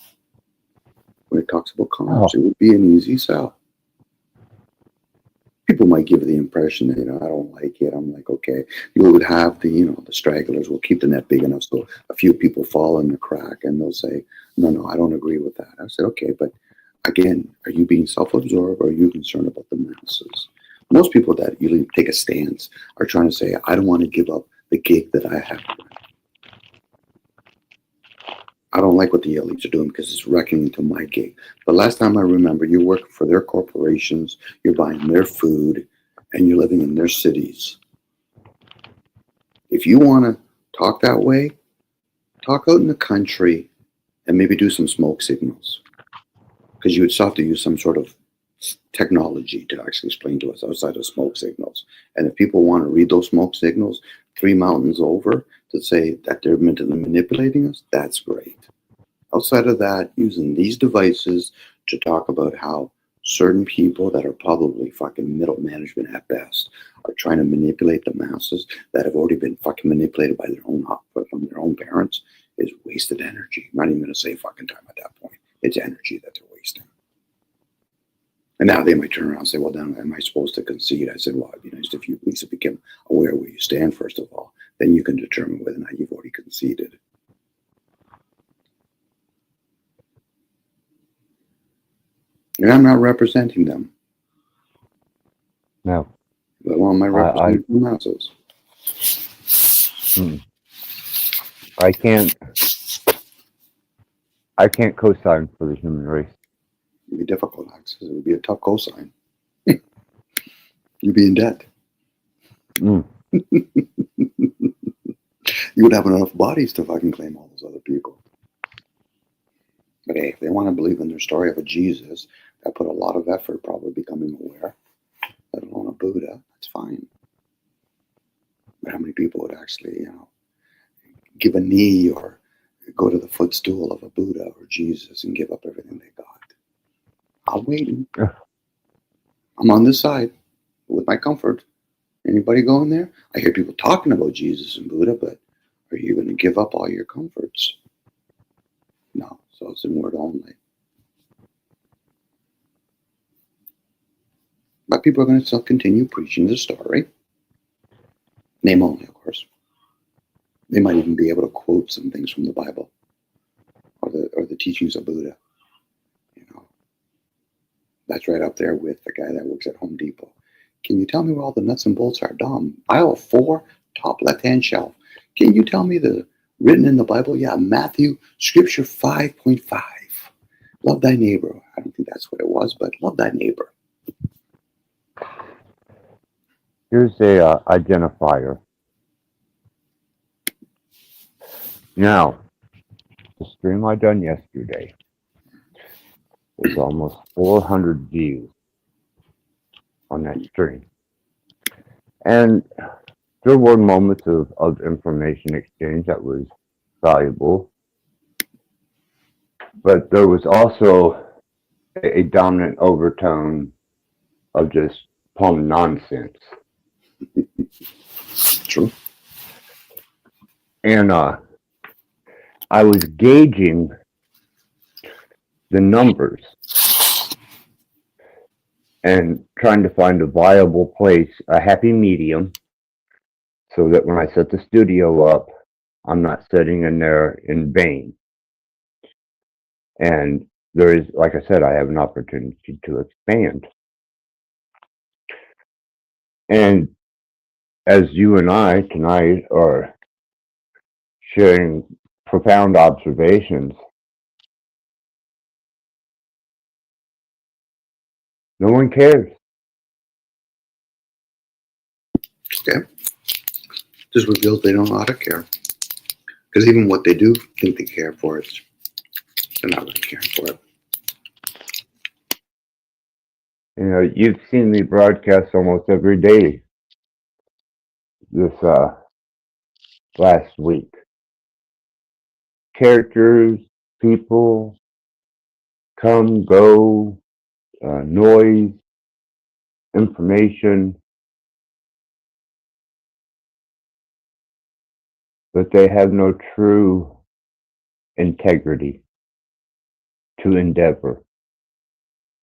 When it talks about commerce, it would be an easy sell. People might give the impression that, I don't like it. I'm like, okay, you would have the stragglers will keep the net big enough so a few people fall in the crack, and they'll say, no, I don't agree with that. I said, okay, but again, are you being self-absorbed, or are you concerned about the masses? Most people that usually take a stance are trying to say, I don't want to give up the gig that I have. I don't like what the elites are doing because it's wrecking into my gig. But last time I remember, you're working for their corporations, you're buying their food, and you're living in their cities. If you want to talk that way, talk out in the country and maybe do some smoke signals. Because you would still have to use some sort of technology to actually explain to us outside of smoke signals. And if people want to read those smoke signals 3 mountains over to say that they're mentally manipulating us, that's great. Outside of that, using these devices to talk about how certain people that are probably fucking middle management at best are trying to manipulate the masses that have already been fucking manipulated by their own from their own parents is wasted energy. I'm not even going to say fucking time at that point. It's energy that they're wasting. And now they might turn around and say, well, then am I supposed to concede? I said, well, it'd be nice if you at least become aware where you stand, first of all. Then you can determine whether or not you've already conceded. And I'm not representing them. No. But well, am I representing the masses? I can't co-sign for the human race. It'd be difficult, Alex. It would be a tough cosign. You'd be in debt. You would have enough bodies to fucking claim all those other people. But hey, if they want to believe in their story of a Jesus that put a lot of effort probably becoming aware, let alone a Buddha, that's fine. But how many people would actually, give a knee or go to the footstool of a Buddha or Jesus and give up everything they got? I'm waiting. I'm on this side with my comfort. Anybody going there? I hear people talking about Jesus and Buddha, but are you going to give up all your comforts? No, so it's in word only. But people are going to still continue preaching the story. Name only, of course. They might even be able to quote some things from the Bible or the teachings of Buddha. That's right up there with the guy that works at Home Depot. Can you tell me where all the nuts and bolts are, Dom? Aisle 4, top left-hand shelf. Can you tell me the written in the Bible? Yeah, Matthew, Scripture 5.5. Love thy neighbor. I don't think that's what it was, but love thy neighbor. Here's a identifier. Now, the stream I done yesterday was almost 400 views on that stream. And there were moments of information exchange that was valuable. But there was also a dominant overtone of just plumb nonsense. True. And I was gauging the numbers and trying to find a viable place, a happy medium, so that when I set the studio up, I'm not sitting in there in vain. And there is, like I said, I have an opportunity to expand. And as you and I tonight are sharing profound observations, no one cares. Okay. Just reveals they don't know how to care. Because even what they do think they care for, they're not really caring for it. You know, you've seen me broadcast almost every day this last week. Characters, people, come, go, noise, information, but they have no true integrity to endeavor.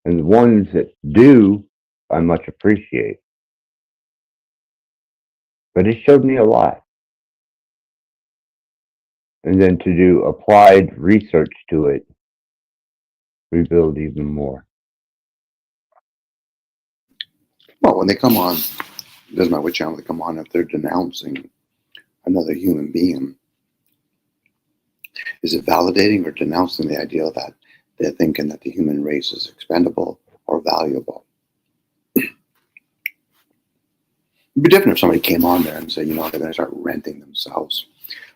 And the ones that do, I much appreciate. But it showed me a lot. And then to do applied research to it revealed even more. Well, when they come on, it doesn't matter what channel they come on, if they're denouncing another human being, is it validating or denouncing the idea that they're thinking that the human race is expendable or valuable? It'd be different if somebody came on there and said, you know, they're going to start renting themselves,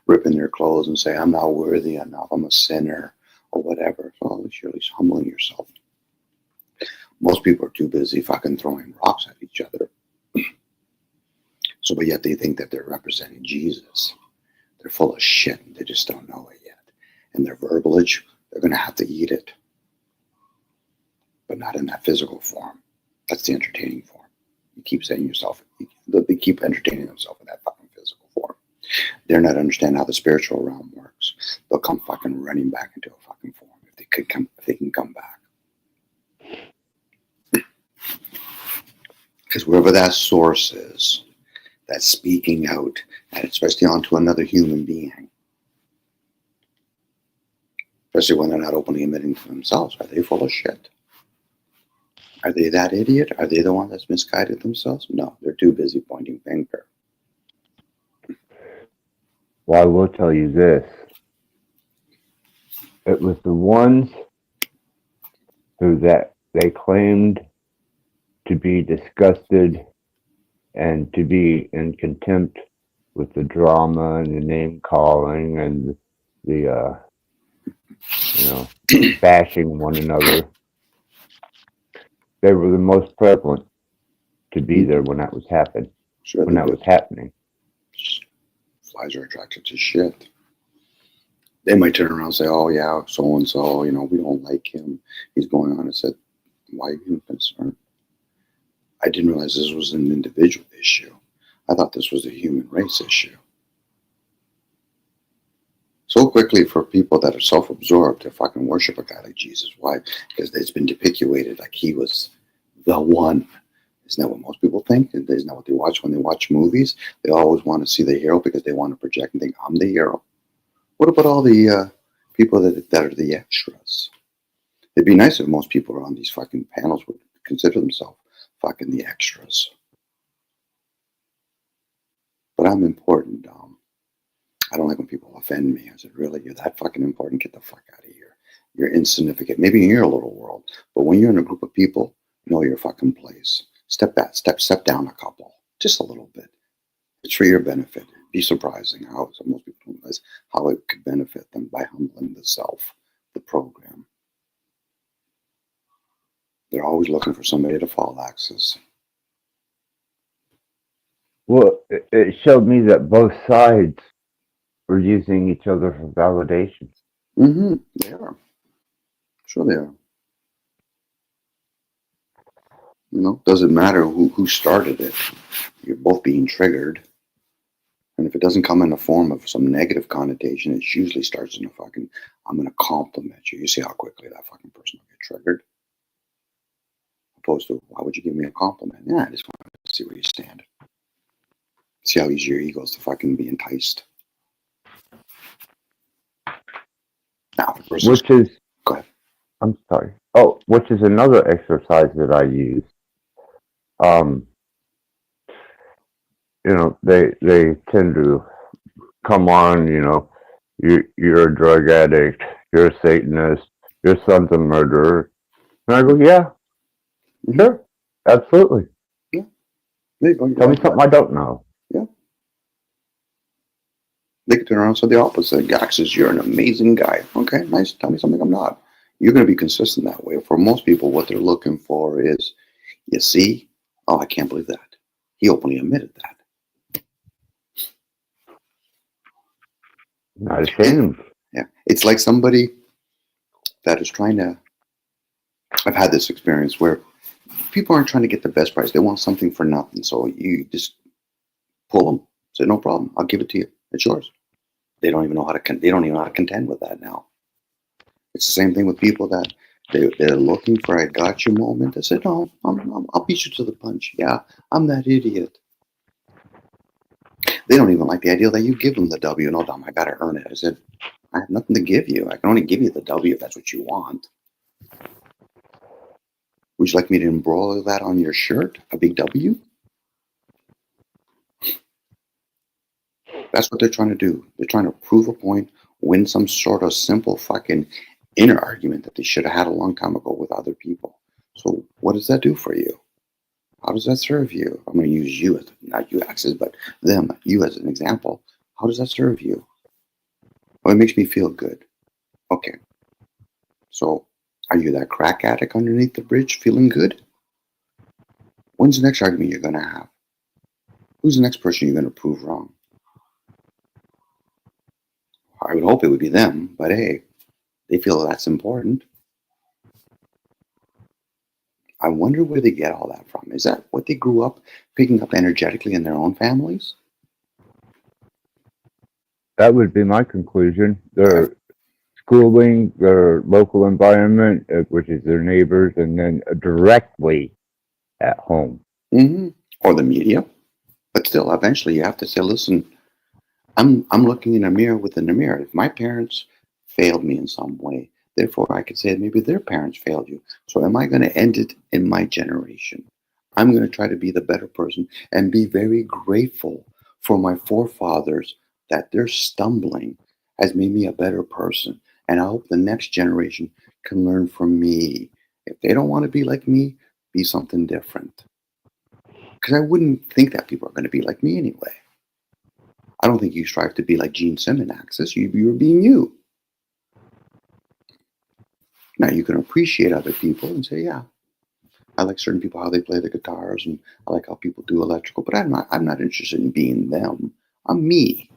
ripping their clothes and say, I'm not worthy enough, I'm a sinner, or whatever. So at least humbling yourself. Most people are too busy fucking throwing rocks at each other. So, but yet they think that they're representing Jesus. They're full of shit. They just don't know it yet. And their verbalage, they're going to have to eat it. But not in that physical form. That's the entertaining form. You keep saying yourself, they keep entertaining themselves in that fucking physical form. They're not understanding how the spiritual realm works. They'll come fucking running back into a fucking form if they can come back. Because wherever that source is, that's speaking out, and especially onto another human being, especially when they're not openly admitting to themselves, are they full of shit? Are they that idiot? Are they the one that's misguided themselves? No, they're too busy pointing finger. Well, I will tell you this. It was the ones who that they claimed to be disgusted and to be in contempt with the drama and the name calling and the bashing one another. They were the most prevalent to be there when that was happening. Sure, when that was happening. Flies are attracted to shit. They might turn around and say, oh yeah, so and so, we don't like him. He's going on. I said, why are you concerned? I didn't realize this was an individual issue. I thought this was a human race issue. So quickly for people that are self-absorbed to fucking worship a guy like Jesus. Why? Because it's been depicted like he was the one. Isn't that what most people think? Isn't that what they watch when they watch movies? They always want to see the hero because they want to project and think, I'm the hero. What about all the people that are the extras? It'd be nice if most people on these fucking panels would consider themselves fucking the extras. But I'm important, I don't like when people offend me. I said, really? You're that fucking important? Get the fuck out of here. You're insignificant. Maybe in your little world. But when you're in a group of people, know your fucking place. Step back, step down a couple. Just a little bit. It's for your benefit. It'd be surprising how most people don't realize how it could benefit them by humbling the self, the program. They're always looking for somebody to fall axis. Well, it showed me that both sides were using each other for validation. Mm-hmm. They are. Sure they are. Doesn't matter who started it. You're both being triggered. And if it doesn't come in the form of some negative connotation, it usually starts in a fucking, I'm going to compliment you. You see how quickly that fucking person will get triggered? Opposed to, why would you give me a compliment? Yeah, I just want to see where you stand. See how easy your ego is to fucking be enticed. Now, which is, go ahead. I'm sorry. Oh, which is another exercise that I use. They tend to come on, you're a drug addict, you're a Satanist, your son's a murderer. And I go, yeah, sure, absolutely. Yeah. There you go. Tell me something I don't know. Yeah. They can turn around and say the opposite. Gax says, you're an amazing guy. Okay, nice. Tell me something I'm not. You're going to be consistent that way. For most people, what they're looking for is, you see, oh, I can't believe that. He openly admitted that. Not ashamed. Yeah. It's like somebody that is trying to, I've had this experience where people aren't trying to get the best price. They want something for nothing. So you just pull them. Say, no problem. I'll give it to you. It's yours. They don't even know how to contend with that now. It's the same thing with people that they're looking for a gotcha moment. They say, no, I'll beat you to the punch. Yeah, I'm that idiot. They don't even like the idea that you give them the W. No, Dom, I got to earn it. I said, I have nothing to give you. I can only give you the W if that's what you want. Would you like me to embroil that on your shirt? A big W? That's what they're trying to do. They're trying to prove a point, win some sort of simple fucking inner argument that they should have had a long time ago with other people. So what does that do for you? How does that serve you? I'm going to use you as, not you Axis, but them, you as an example. How does that serve you? Well, it makes me feel good. Okay. So, are you that crack addict underneath the bridge feeling good? When's the next argument you're going to have? Who's the next person you're going to prove wrong? I would hope it would be them, but hey, they feel that's important. I wonder where they get all that from. Is that what they grew up picking up energetically in their own families? That would be my conclusion. Their schooling, their local environment, which is their neighbors, and then directly at home. Mm-hmm. Or the media. But still, eventually you have to say, listen, I'm looking in a mirror within a mirror. If my parents failed me in some way, therefore I could say maybe their parents failed you. So am I going to end it in my generation? I'm going to try to be the better person and be very grateful for my forefathers that their stumbling has made me a better person. And I hope the next generation can learn from me. If they don't want to be like me, be something different. Because I wouldn't think that people are going to be like me anyway. I don't think you strive to be like Gene Simmons, Axis. You're being you. Now you can appreciate other people and say, yeah, I like certain people how they play the guitars, and I like how people do electrical. But I'm not interested in being them. I'm me,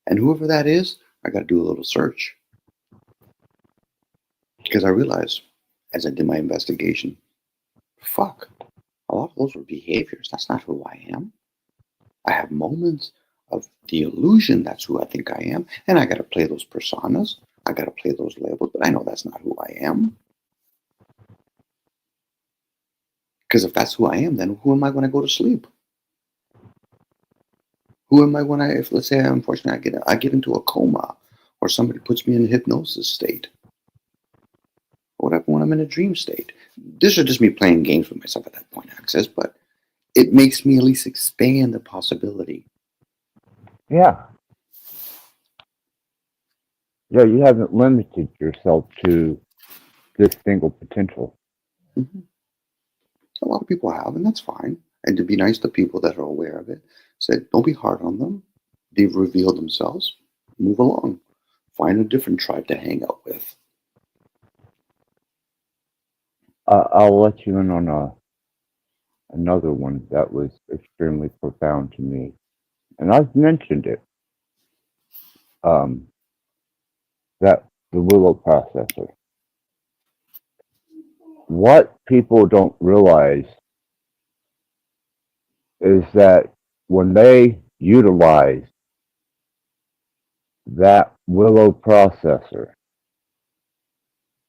and whoever that is, I got to do a little search because I realized as I did my investigation, fuck, a lot of those were behaviors. That's not who I am. I have moments of the illusion that's who I think I am, and I got to play those personas. I got to play those labels, but I know that's not who I am. Because if that's who I am, then who am I going to go to sleep? Who am I when if let's say unfortunately I get into a coma, or somebody puts me in a hypnosis state? What happens when I'm in a dream state? This is just me playing games with myself at that point, Access, but it makes me at least expand the possibility. Yeah. Yeah, you haven't limited yourself to this single potential. Mm-hmm. A lot of people have, and that's fine. And to be nice to people that are aware of it, said, don't be hard on them. They've revealed themselves. Move along. Find a different tribe to hang out with. I'll let you in on another one that was extremely profound to me. And I've mentioned it. That the Willow processor. What people don't realize is that when they utilize that Willow processor,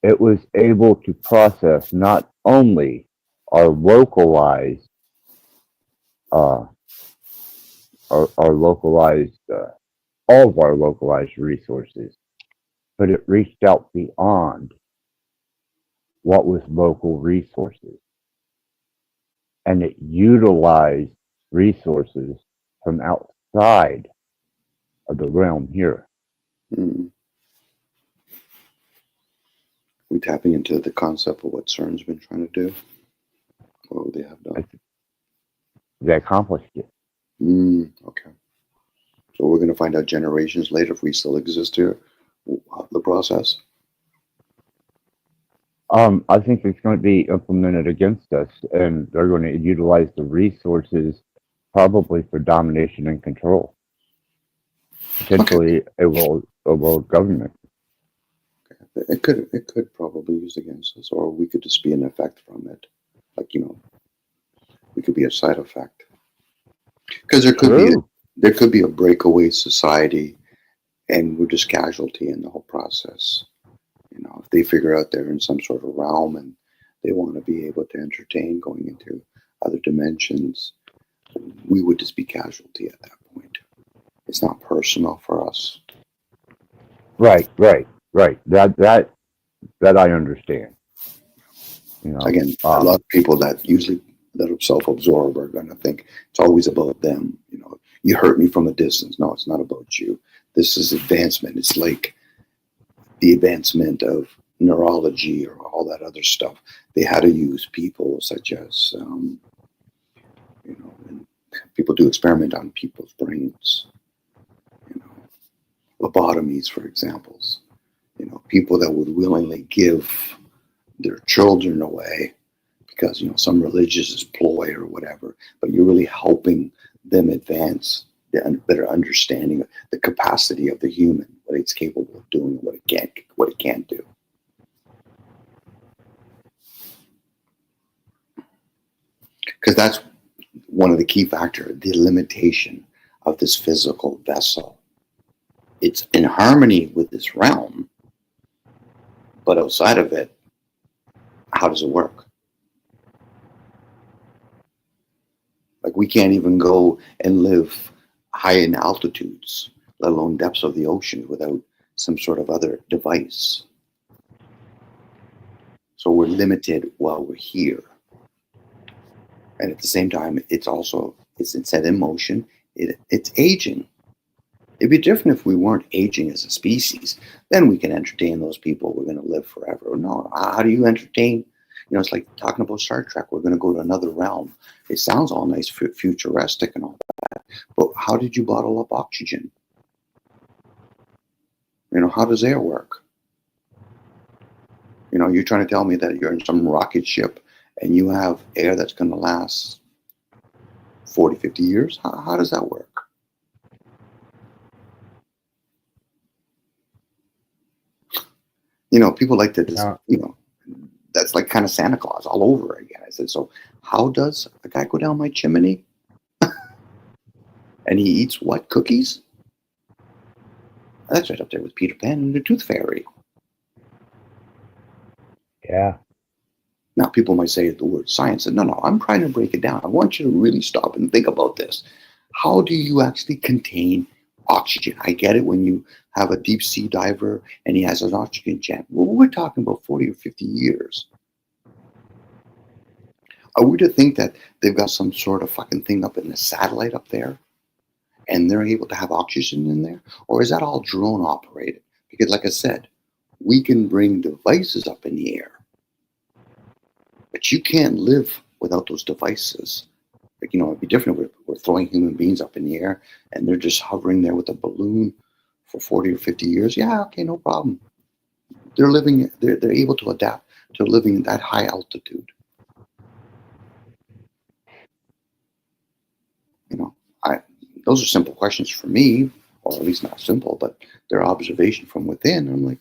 it was able to process not only our localized, all of our localized resources, but it reached out beyond what was local resources. And it utilized resources from outside of the realm here. Mm. We tapping into the concept of what CERN's been trying to do? What would they have done? They accomplished it. Okay. So we're going to find out generations later if we still exist here, the process. I think it's going to be implemented against us, and they're going to utilize the resources probably for domination and control. Potentially a world government. It could probably use against us, or we could just be an effect from it. Like, we could be a side effect. Because there could be a breakaway society, and we're just casualty in the whole process. If they figure out they're in some sort of realm and they want to be able to entertain going into other dimensions, we would just be casualty at that point. It's not personal for us. Right. That I understand. Again, a lot of people that are self-absorbed are going to think it's always about them. You hurt me from a distance. No, it's not about you. This is advancement. It's like the advancement of neurology or all that other stuff. They had to use people such as People do experiment on people's brains. Lobotomies, for examples. People that would willingly give their children away because some religious ploy or whatever, but you're really helping them advance the better understanding of the capacity of the human, what it's capable of doing, what it can't do. Because that's one of the key factors, the limitation of this physical vessel. It's in harmony with this realm, but outside of it, how does it work? Like, we can't even go and live high in altitudes, let alone depths of the ocean, without some sort of other device. So we're limited while we're here. And at the same time, it's set in motion. It's aging. It'd be different if we weren't aging as a species. Then we can entertain those people. We're going to live forever. No, how do you entertain? It's like talking about Star Trek. We're going to go to another realm. It sounds all nice, futuristic and all that. But how did you bottle up oxygen? How does air work? You're trying to tell me that you're in some rocket ship and you have air that's going to last 40, 50 years? How does that work? People like to, that's like kind of Santa Claus all over again. I said, so how does a guy go down my chimney? And he eats what? Cookies? That's right up there with Peter Pan and the Tooth Fairy. Yeah. Now, people might say the word science. And no, I'm trying to break it down. I want you to really stop and think about this. How do you actually contain oxygen? I get it when you have a deep sea diver and he has an oxygen jet. Well, we're talking about 40 or 50 years. Are we to think that they've got some sort of fucking thing up in the satellite up there and they're able to have oxygen in there? Or is that all drone operated? Because like I said, we can bring devices up in the air, but you can't live without those devices. Like, it'd be different. We're throwing human beings up in the air and they're just hovering there with a balloon for 40 or 50 years. Yeah, okay, no problem. They're able to adapt to living at that high altitude. Those are simple questions for me, or at least not simple, but they're observation from within. I'm like,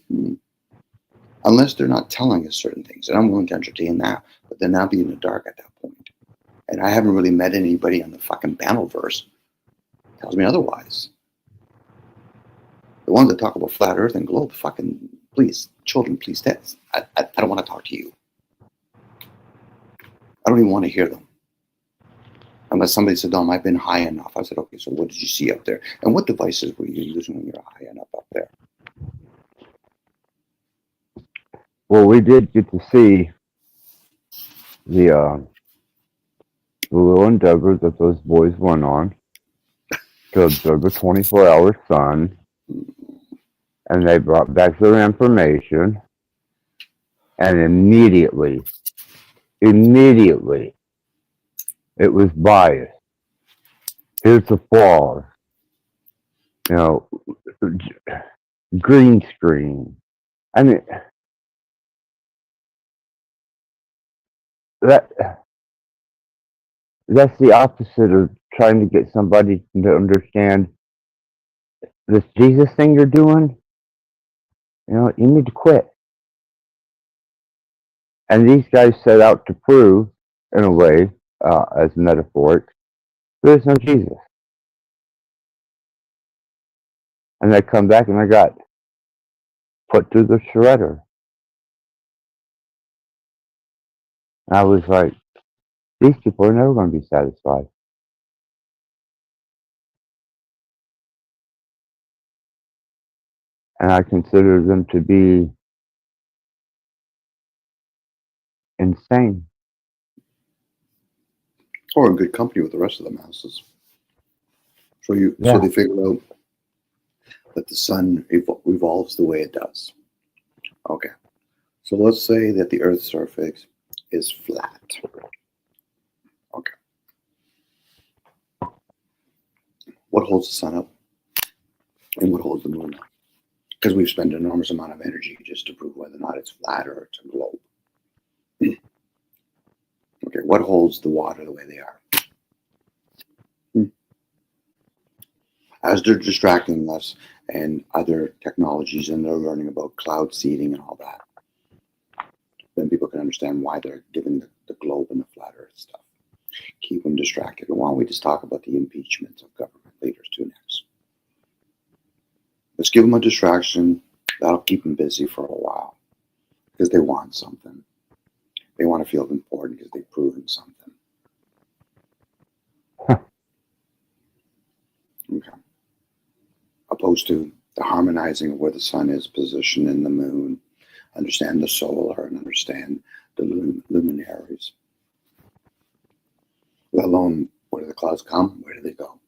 unless they're not telling us certain things, and I'm willing to entertain that, but then I'll be in the dark at that point. And I haven't really met anybody on the fucking Panelverse tells me otherwise. The ones that talk about flat Earth and globe, fucking, please, children, please, I don't want to talk to you. I don't even want to hear them. Unless somebody said, I've been high enough. I said, okay, so what did you see up there? And what devices were you using when you were high enough up there? Well, we did get to see the little endeavor that those boys went on to observe the 24-hour sun, and they brought back their information, and immediately, it was biased. Here's the flaws. Green screen. I mean, that's the opposite of trying to get somebody to understand this Jesus thing you're doing. You need to quit. And these guys set out to prove, in a way, as metaphoric, there's no Jesus. And they come back and they got put through the shredder. And I was like, these people are never going to be satisfied. And I consider them to be insane. Or in good company with the rest of the masses. So they figure out that the sun revolves the way it does. Okay. So let's say that the Earth's surface is flat. Okay. holds the sun up and what holds the moon up. Because we've spent an enormous amount of energy just to prove whether or not it's flat or it's a globe. Okay, what holds the water the way they are? As they're distracting us and other technologies and they're learning about cloud seeding and all that, then people can understand why they're giving the globe and the flat earth stuff. Keep them distracted. And why don't we just talk about the impeachment of government leaders too next? Let's give them a distraction. That'll keep them busy for a while because they want something. They want to feel important because they've proven something. Okay. Opposed to the harmonizing of where the sun is positioned in the moon, understand the solar and understand the luminaries. Let alone where do the clouds come, where do they go?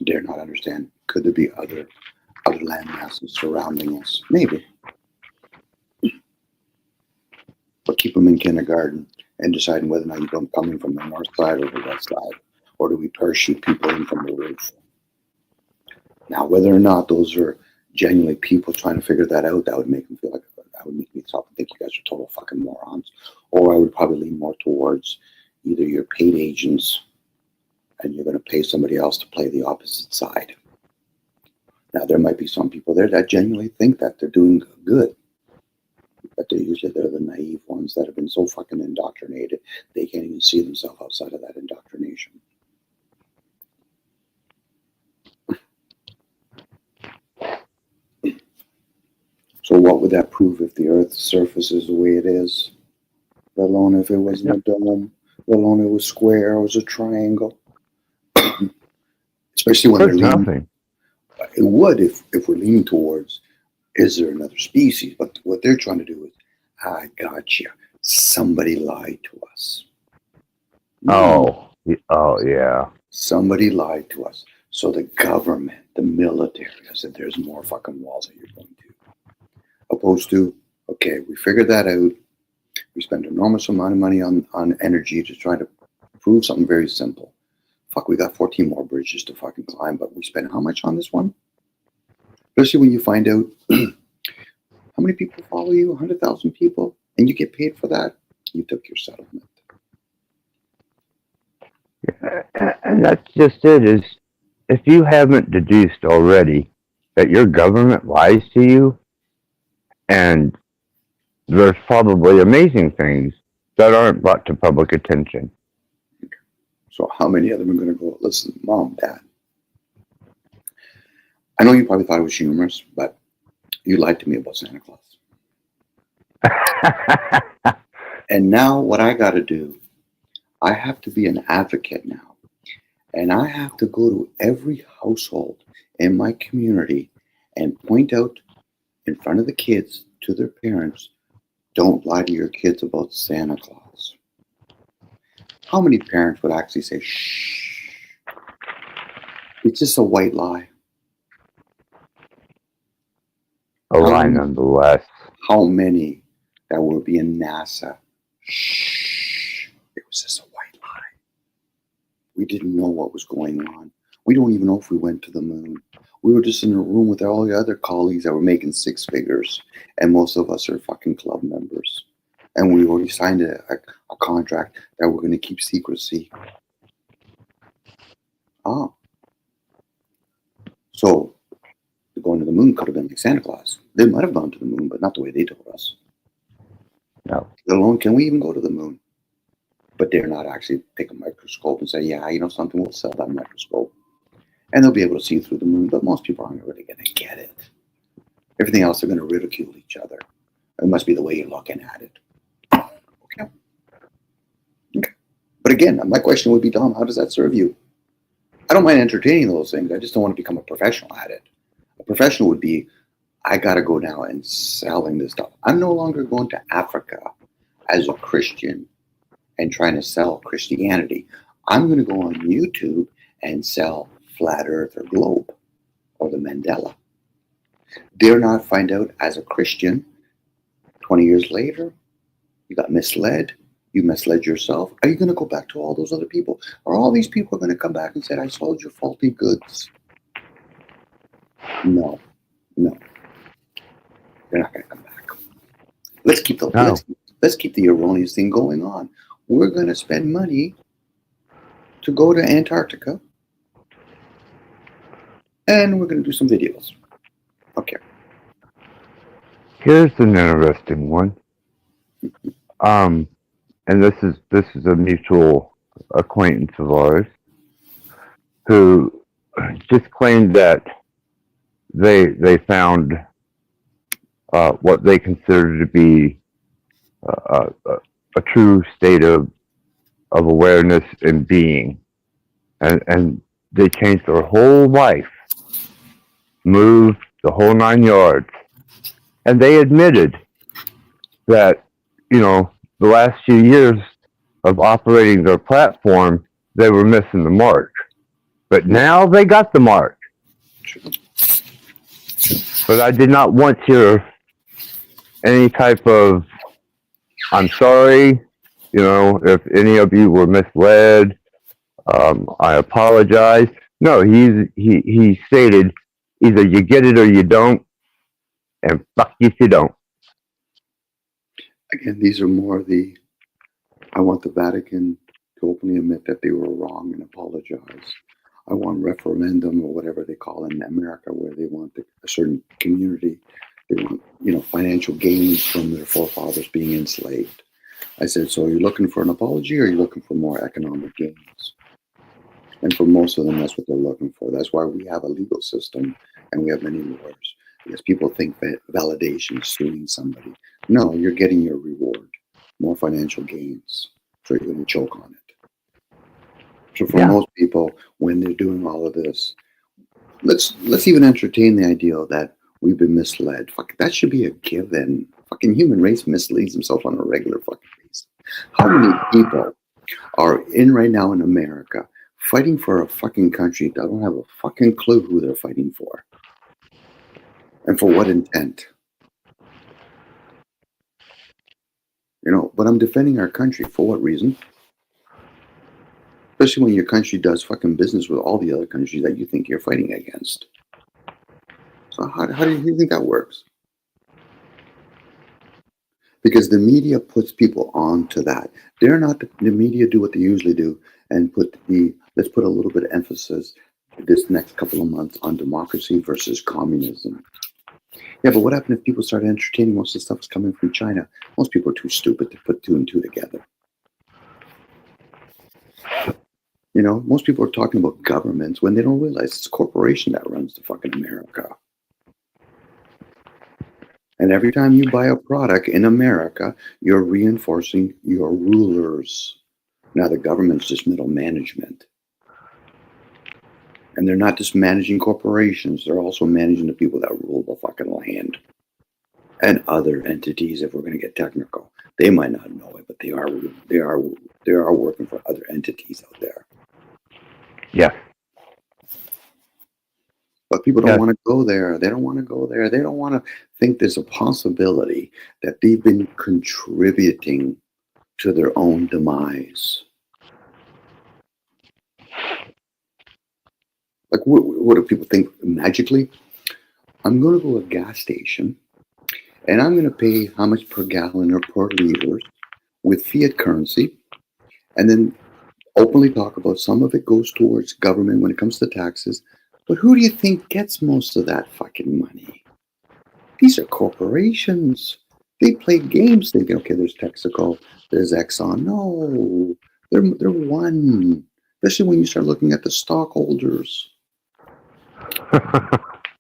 Dare not understand. Could there be other land masses surrounding us? Maybe. But keep them in kindergarten and deciding whether or not you're coming from the north side or the west side. Or do we parachute people in from the roof? Now, whether or not those are genuinely people trying to figure that out, that would make them feel like, that would make me stop and think you guys are total fucking morons. Or I would probably lean more towards either you're paid agents and you're going to pay somebody else to play the opposite side. Now, there might be some people there that genuinely think that they're doing good. But they're the naive ones that have been so fucking indoctrinated, they can't even see themselves outside of that indoctrination. So what would that prove if the Earth's surface is the way it is? Let alone if it wasn't a dome, let alone it was square, it was a triangle. Especially when they're leaning. Nothing. It would if we're leaning towards, is there another species? But what they're trying to do is, I got you. Somebody lied to us. Oh, yeah. Somebody lied to us. So the government, the military, I said, there's more fucking walls that you're going to. Opposed to, okay, we figured that out. We spent an enormous amount of money on energy to try to prove something very simple. Fuck, we got 14 more bridges to fucking climb, but we spent how much on this one? Especially when you find out how many people follow you, 100,000 people, and you get paid for that, you took your settlement. And that's just it, is if you haven't deduced already that your government lies to you, and there's probably amazing things that aren't brought to public attention. So how many of them are going to go, listen, Mom, Dad, I know you probably thought it was humorous, but you lied to me about Santa Claus. And now what I got to do, I have to be an advocate now. And I have to go to every household in my community and point out in front of the kids to their parents, don't lie to your kids about Santa Claus. How many parents would actually say, shh, it's just a white lie? A lie nonetheless. How many that would be in NASA? Shh, it was just a white lie. We didn't know what was going on. We don't even know if we went to the moon. We were just in a room with all the other colleagues that were making six figures, and most of us are fucking club members. And we already signed a contract that we're going to keep secrecy. So going to the moon could have been like Santa Claus. They might have gone to the moon, but not the way they told us. No. Let alone, can we even go to the moon? But they're not actually take a microscope and say, yeah, you know something, we'll sell that microscope. And they'll be able to see through the moon, but most people aren't really going to get it. Everything else, they're going to ridicule each other. It must be the way you're looking at it. Okay. But again, my question would be, Dom, how does that serve you? I don't mind entertaining those things. I just don't want to become a professional at it. A professional would be, I got to go now and selling this stuff. I'm no longer going to Africa as a Christian and trying to sell Christianity. I'm going to go on YouTube and sell Flat Earth or Globe or the Mandela. Dare not find out as a Christian 20 years later, you got misled, You misled yourself. Are you going to go back to all those other people? Are all these people going to come back and say, I sold you faulty goods? No, no. They're not going to come back. Let's keep the No. let's keep the erroneous thing going on. We're going to spend money to go to Antarctica, and we're going to do some videos. Okay. Here's an interesting one. And this is a mutual acquaintance of ours who just claimed that they found what they consider to be a true state of awareness and being, and they changed their whole life, moved the whole 9 yards, and they admitted that, you know, the last few years of operating their platform, they were missing the mark. But now they got the mark. But I did not want to hear any type of, I'm sorry, you know, if any of you were misled, I apologize. No, he stated, either you get it or you don't, and fuck you if you don't. Again, these are more the, I want the Vatican to openly admit that they were wrong and apologize. I want referendum or whatever they call it in America, where they want a certain community, they want, you know, financial gains from their forefathers being enslaved. I said, so are you looking for an apology or are you looking for more economic gains? And for most of them, that's what they're looking for. That's why we have a legal system and we have many lawyers. Because people think that validation is suing somebody. No, you're getting your reward, more financial gains. So you're going to choke on it. So for most people, when they're doing all of this, let's even entertain the idea that we've been misled. Fuck, that should be a given. Fucking human race misleads themselves on a regular fucking basis. How many people are in right now in America fighting for a fucking country that don't have a fucking clue who they're fighting for? And for what intent? You know, but I'm defending our country for what reason? Especially when your country does fucking business with all the other countries that you think you're fighting against. So how do you think that works? Because the media puts people onto that. They're not, the media do what they usually do and let's put a little bit of emphasis this next couple of months on democracy versus communism. Yeah, but what happened if people started entertaining most of the stuff that's coming from China? Most people are too stupid to put 2 and 2 together. You know, most people are talking about governments when they don't realize it's a corporation that runs the fucking America. And every time you buy a product in America, you're reinforcing your rulers. Now the government's just middle management. And they're not just managing corporations, they're also managing the people that rule the fucking land. And other entities, if we're going to get technical. They might not know it, but they are working for other entities out there. Yeah. But people don't want to go there. They don't want to go there. They don't want to think there's a possibility that they've been contributing to their own demise. Like, what do people think magically? I'm going to go to a gas station and I'm going to pay how much per gallon or per liter with fiat currency, and then openly talk about some of it goes towards government when it comes to taxes. But who do you think gets most of that fucking money? These are corporations. They play games thinking, okay, there's Texaco, there's Exxon. No, they're one. Especially when you start looking at the stockholders.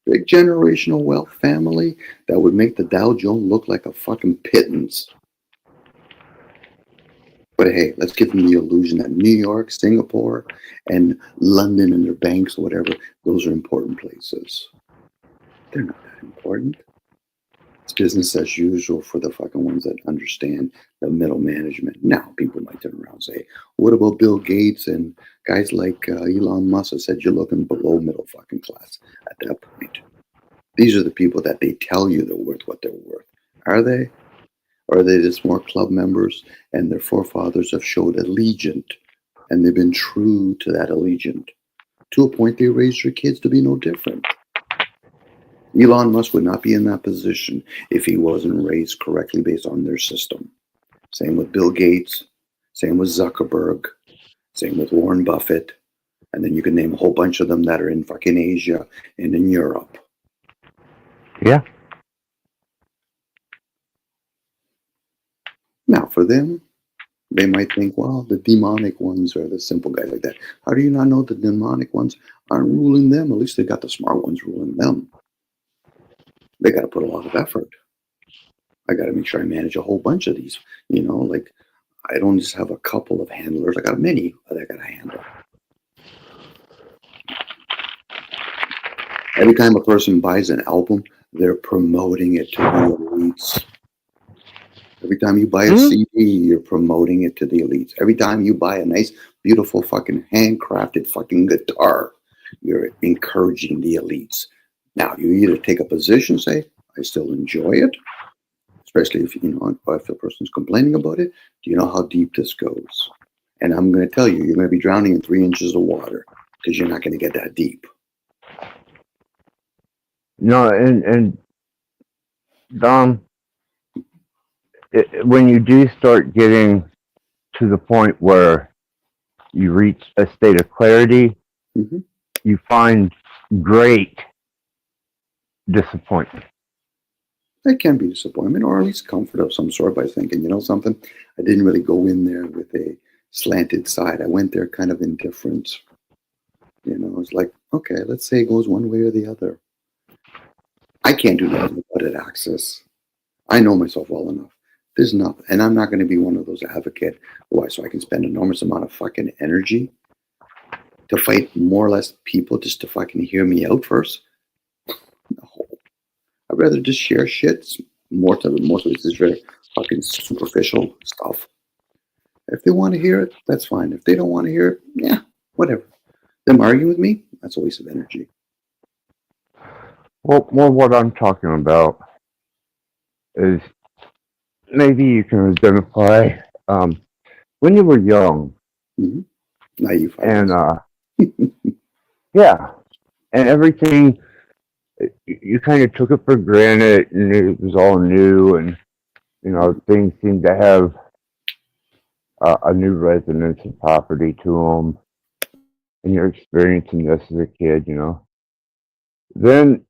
Big generational wealth family that would make the Dow Jones look like a fucking pittance. But hey, let's give them the illusion that New York, Singapore, and London and their banks or whatever, those are important places. They're not that important. It's business as usual for the fucking ones that understand the middle management. Now, people might turn around and say, what about Bill Gates and guys like Elon Musk that said you're looking below middle fucking class at that point? These are the people that they tell you they're worth what they're worth. Are they? Or are they just more club members and their forefathers have showed allegiance and they've been true to that allegiance? To a point, they raised their kids to be no different. Elon Musk would not be in that position if he wasn't raised correctly based on their system. Same with Bill Gates, same with Zuckerberg, same with Warren Buffett, and then you can name a whole bunch of them that are in fucking Asia and in Europe. Yeah. Now, for them, they might think, well, the demonic ones are the simple guys like that. How do you not know the demonic ones aren't ruling them? At least they got the smart ones ruling them. They got to put a lot of effort. I got to make sure I manage a whole bunch of these. Like I don't just have a couple of handlers. I got many that I got to handle. Every time a person buys an album, they're promoting it to the elites. Every time you buy a CD, you're promoting it to the elites. Every time you buy a nice, beautiful, fucking handcrafted fucking guitar, you're encouraging the elites. Now, you either take a position, say, I still enjoy it, especially if if the person's complaining about it. Do you know how deep this goes? And I'm going to tell you, you're going to be drowning in 3 inches of water because you're not going to get that deep. No, and Dom, when you do start getting to the point where you reach a state of clarity, you find great disappointment. It can be disappointment or at least comfort of some sort by thinking, something, I didn't really go in there with a slanted side. I went there kind of indifferent. It's like, okay, let's say it goes one way or the other. I can't do nothing about it, Access. I know myself well enough. There's nothing. And I'm not going to be one of those advocate. Why? So I can spend an enormous amount of fucking energy to fight more or less people just to fucking hear me out first? No. I'd rather just share shit. Most of it is very fucking superficial stuff. If they want to hear it, that's fine. If they don't want to hear it, yeah, whatever. Them arguing with me, that's a waste of energy. Well, what I'm talking about is maybe you can identify when you were young. Naive. And yeah, and everything, you kind of took it for granted, and it was all new, and things seemed to have a new resonance and property to them, and you're experiencing this as a kid, Then,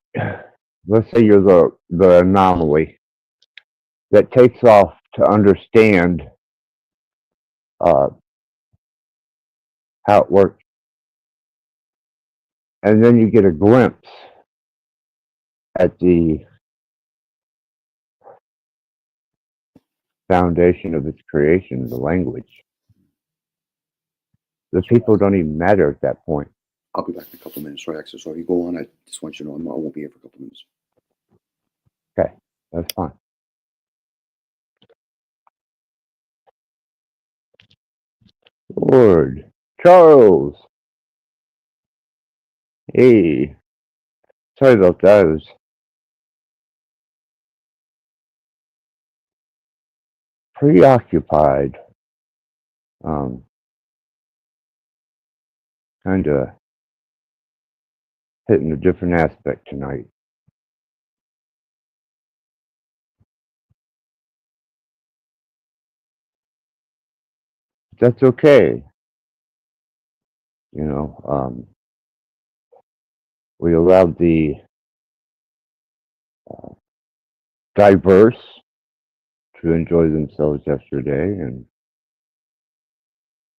let's say you're the anomaly that takes off to understand how it works. And then you get a glimpse at the foundation of its creation, the language. The people don't even matter at that point. I'll be back in a couple minutes, right, Access? So if you go on, I just want you to know I won't be here for a couple minutes. Okay, that's fine. Lord. Charles. Hey. Sorry about that. I was preoccupied. Kind of hitting a different aspect tonight. That's okay. We allowed the diverse to enjoy themselves yesterday, and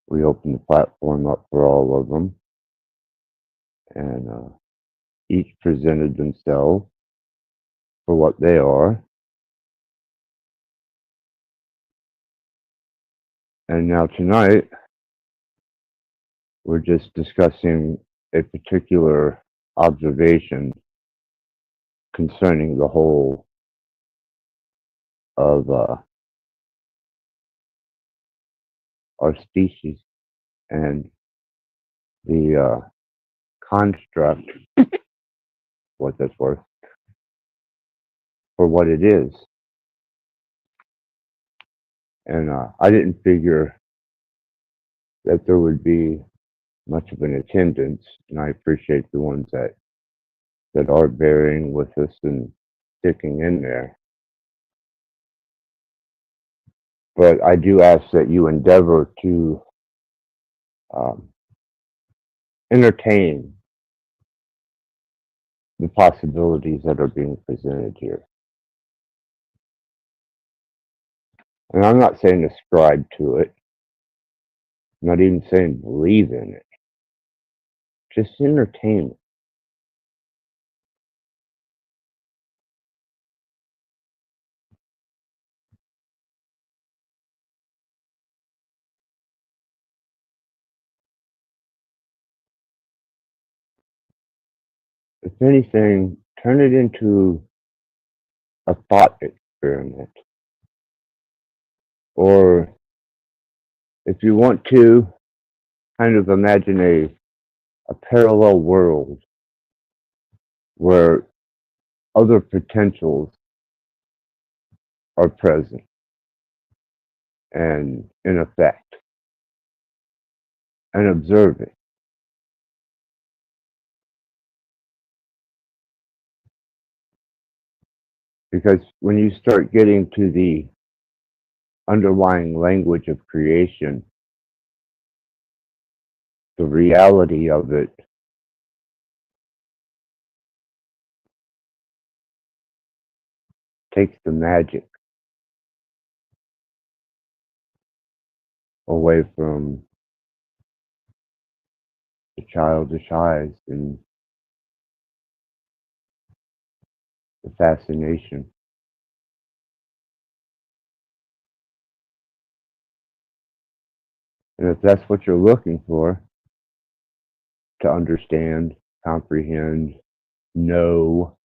we opened the platform up for all of them, and each presented themselves for what they are. And now tonight, we're just discussing a particular observation concerning the whole of our species and the construct, what that's worth, for what it is. And I didn't figure that there would be much of an attendance, and I appreciate the ones that are bearing with us and sticking in there. But I do ask that you endeavor to um, entertain the possibilities that are being presented here. And I'm not saying ascribe to it, I'm not even saying believe in it, just entertain it. If anything, turn it into a thought experiment. Or if you want to, kind of imagine a parallel world where other potentials are present and in effect, and observe it. Because when you start getting to the underlying language of creation, the reality of it takes the magic away from the childish eyes and the fascination. And if that's what you're looking for, to understand, comprehend, know,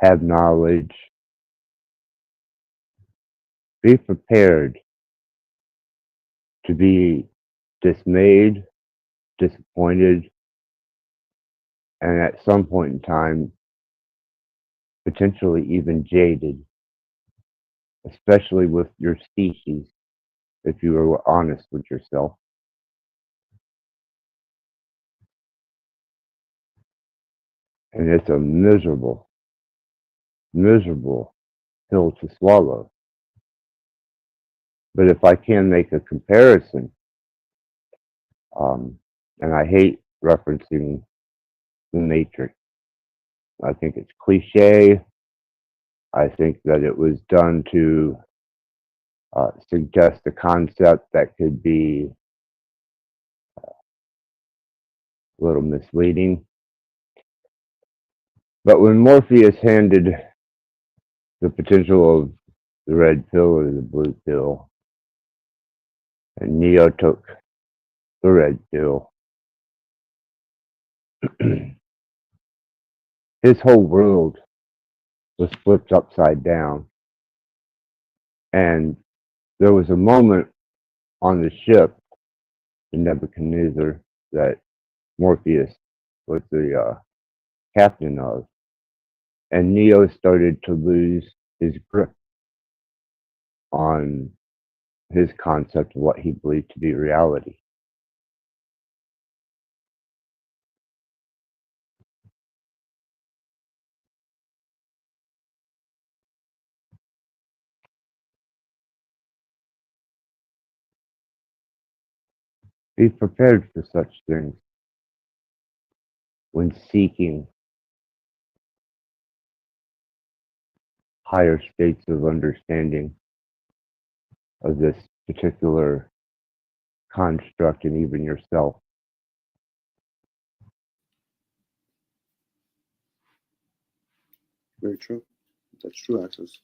have knowledge, be prepared to be dismayed, disappointed, and at some point in time, potentially even jaded, especially with your species, if you were honest with yourself. And it's a miserable, miserable pill to swallow. But if I can make a comparison, and I hate referencing the Matrix, I think it's cliche. I think that it was done to suggest a concept that could be a little misleading. But when Morpheus handed the potential of the red pill or the blue pill, and Neo took the red pill, his whole world was flipped upside down. And there was a moment on the ship, the Nebuchadnezzar, that Morpheus was the captain of, and Neo started to lose his grip on his concept of what he believed to be reality. Be prepared for such things when seeking higher states of understanding of this particular construct and even yourself. Very true. That's true, Access.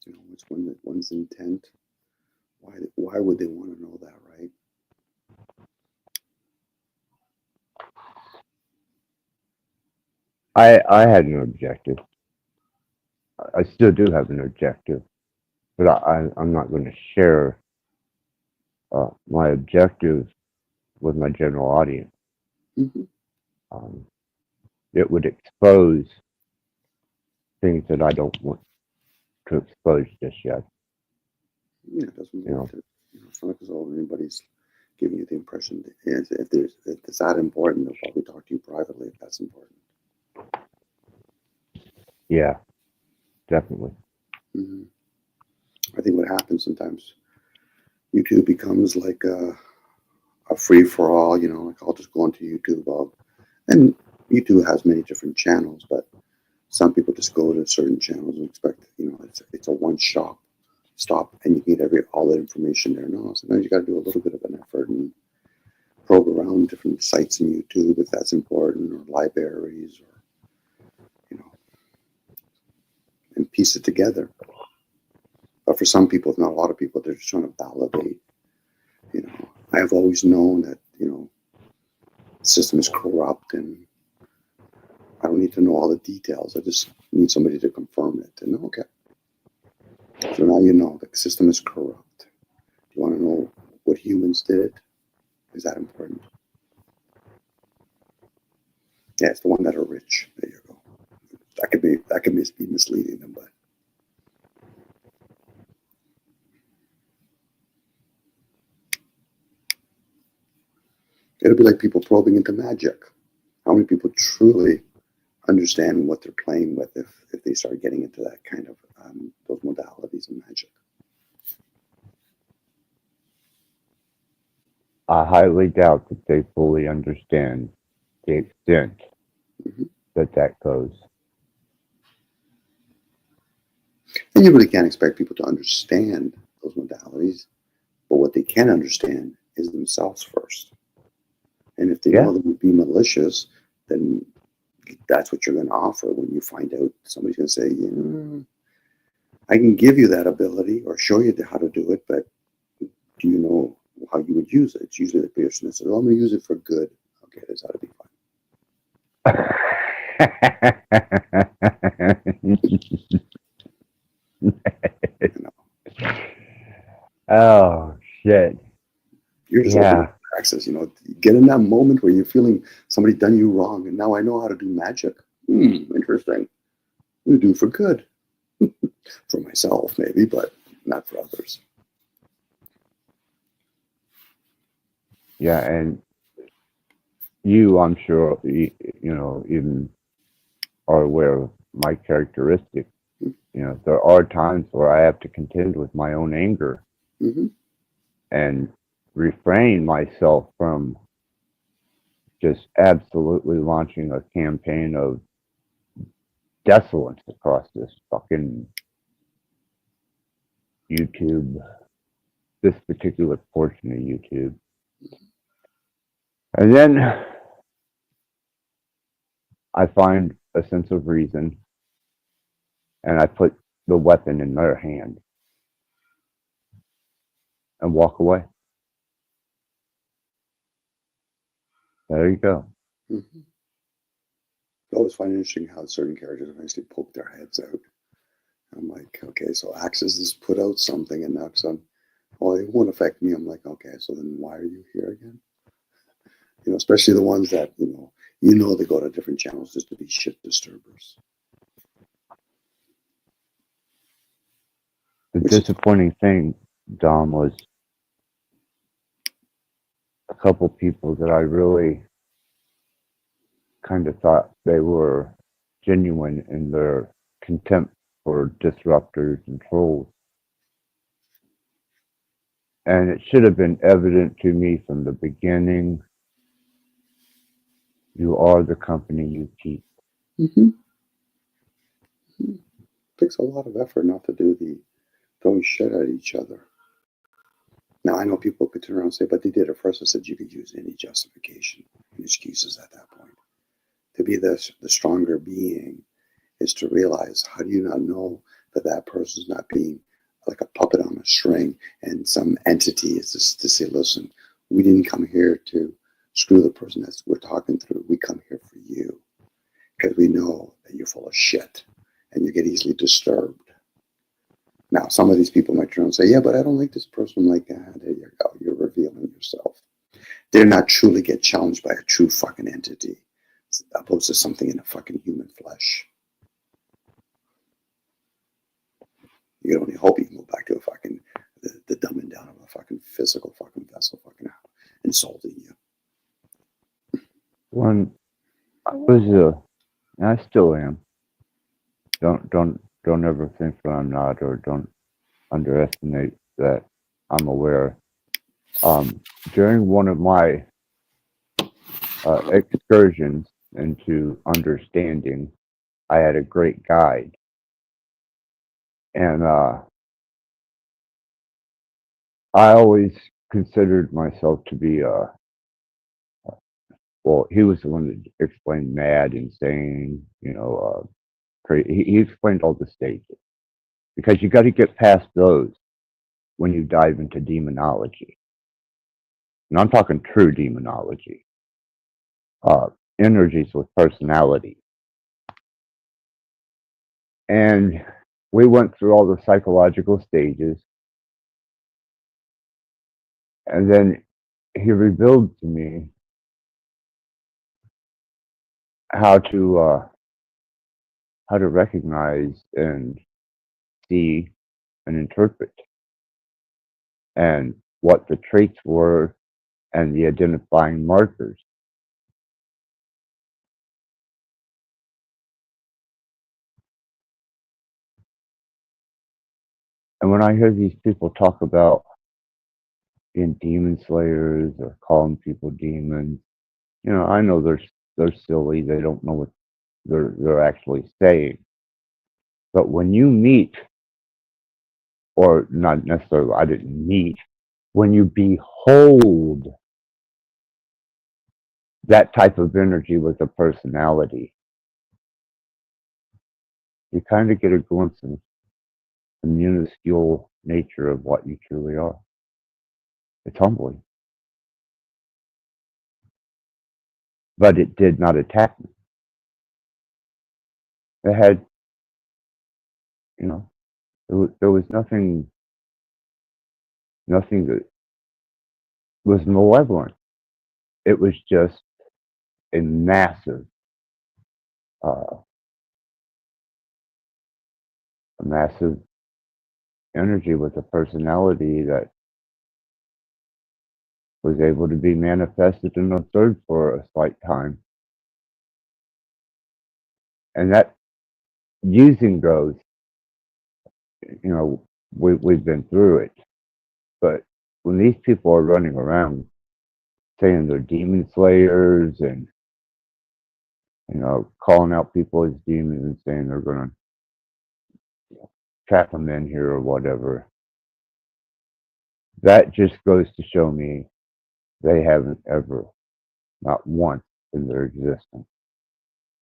You know, it's one's intent. Why would they want to know that, right? I had an objective. I still do have an objective, but I'm not going to share my objective with my general audience. Mm-hmm. it would expose things that I don't want to expose just yet. Yeah, it doesn't You know. mean to, it's not because anybody's giving you the impression that if it's that important, they'll probably talk to you privately if that's important. Yeah, definitely. Hmm. I think what happens sometimes, YouTube becomes like a free for all. Like I'll just go onto YouTube, and YouTube has many different channels, but some people just go to certain channels and expect, it's a one stop, and you can get all that information there. No, sometimes you got to do a little bit of an effort and probe around different sites in YouTube if that's important, or libraries, or and piece it together. But for some people, not a lot of people, they're just trying to validate. I have always known that the system is corrupt, and I don't need to know all the details. I just need somebody to confirm it. And okay, so now you know the system is corrupt. Do you want to know what humans did? Is that important? Yeah, it's the one that are rich. There you go. That could be misleading them, but it'll be like people probing into magic. How many people truly understand what they're playing with if they start getting into that kind of those modalities of magic? I highly doubt that they fully understand the extent Hmm. that goes. And you really can't expect people to understand those modalities, but what they can understand is themselves first. And if they know that would be malicious, then that's what you're going to offer when you find out somebody's going to say, I can give you that ability or show you how to do it, but do you know how you would use it? It's usually the person that says, I'm going to use it for good. Okay, that's how to be fine. Oh, shit. You're just opening access, get in that moment where you're feeling somebody done you wrong, and now I know how to do magic. Interesting. I'm going to do for good. For myself, maybe, but not for others. Yeah, and I'm sure, even are aware of my characteristics. There are times where I have to contend with my own anger and refrain myself from just absolutely launching a campaign of desolence across this fucking YouTube, this particular portion of YouTube. And then I find a sense of reason and I put the weapon in their hand and walk away. There you go. Mm-hmm. I always find it interesting how certain characters eventually poke their heads out. I'm like, okay, so Axis has put out something, and now it won't affect me. I'm like, okay, so then why are you here again? Especially the ones that they go to different channels just to be shit disturbers. The disappointing thing, Dom, was a couple people that I really kind of thought they were genuine in their contempt for disruptors and trolls. And it should have been evident to me from the beginning, you are the company you keep. Mm-hmm. It takes a lot of effort not to do the throwing shit at each other. Now, I know people could turn around and say, but they did it first. I said you could use any justification and excuses at that point. To be the stronger being is to realize, how do you not know that person's not being like a puppet on a string, and some entity is just to say, listen, we didn't come here to screw the person that we're talking through. We come here for you because we know that you're full of shit and you get easily disturbed. Now, some of these people might turn and say, yeah, but I don't like this person. I'm like, there you go. You're revealing yourself. They're not truly get challenged by a true fucking entity. opposed to something in a fucking human flesh. You can only hope you can go back to a fucking the dumbing down of a fucking physical fucking vessel fucking insulting you. When I was and I still am. Don't ever think that I'm not, or don't underestimate that I'm aware. During one of my excursions into understanding, I had a great guide, and I always considered myself to be well, he was the one that explained mad, insane, he explained all the stages, because you got to get past those when you dive into demonology. And I'm talking true demonology, energies with personality. And we went through all the psychological stages, and then he revealed to me how to recognize and see and interpret, and what the traits were and the identifying markers. And when I hear these people talk about being demon slayers or calling people demons, I know they're silly. They don't know what they're actually saying. But when you meet, or not necessarily, I didn't meet, when you behold that type of energy with a personality, you kind of get a glimpse of the minuscule nature of what you truly are. It's humbling. But it did not attack me. It had, there was nothing that was malevolent. It was just a massive, energy with a personality that was able to be manifested and observed for a slight time. And that using goes, we've been through it. But when these people are running around saying they're demon slayers and, calling out people as demons and saying they're going to trap them in here or whatever, that just goes to show me they haven't ever, not once in their existence,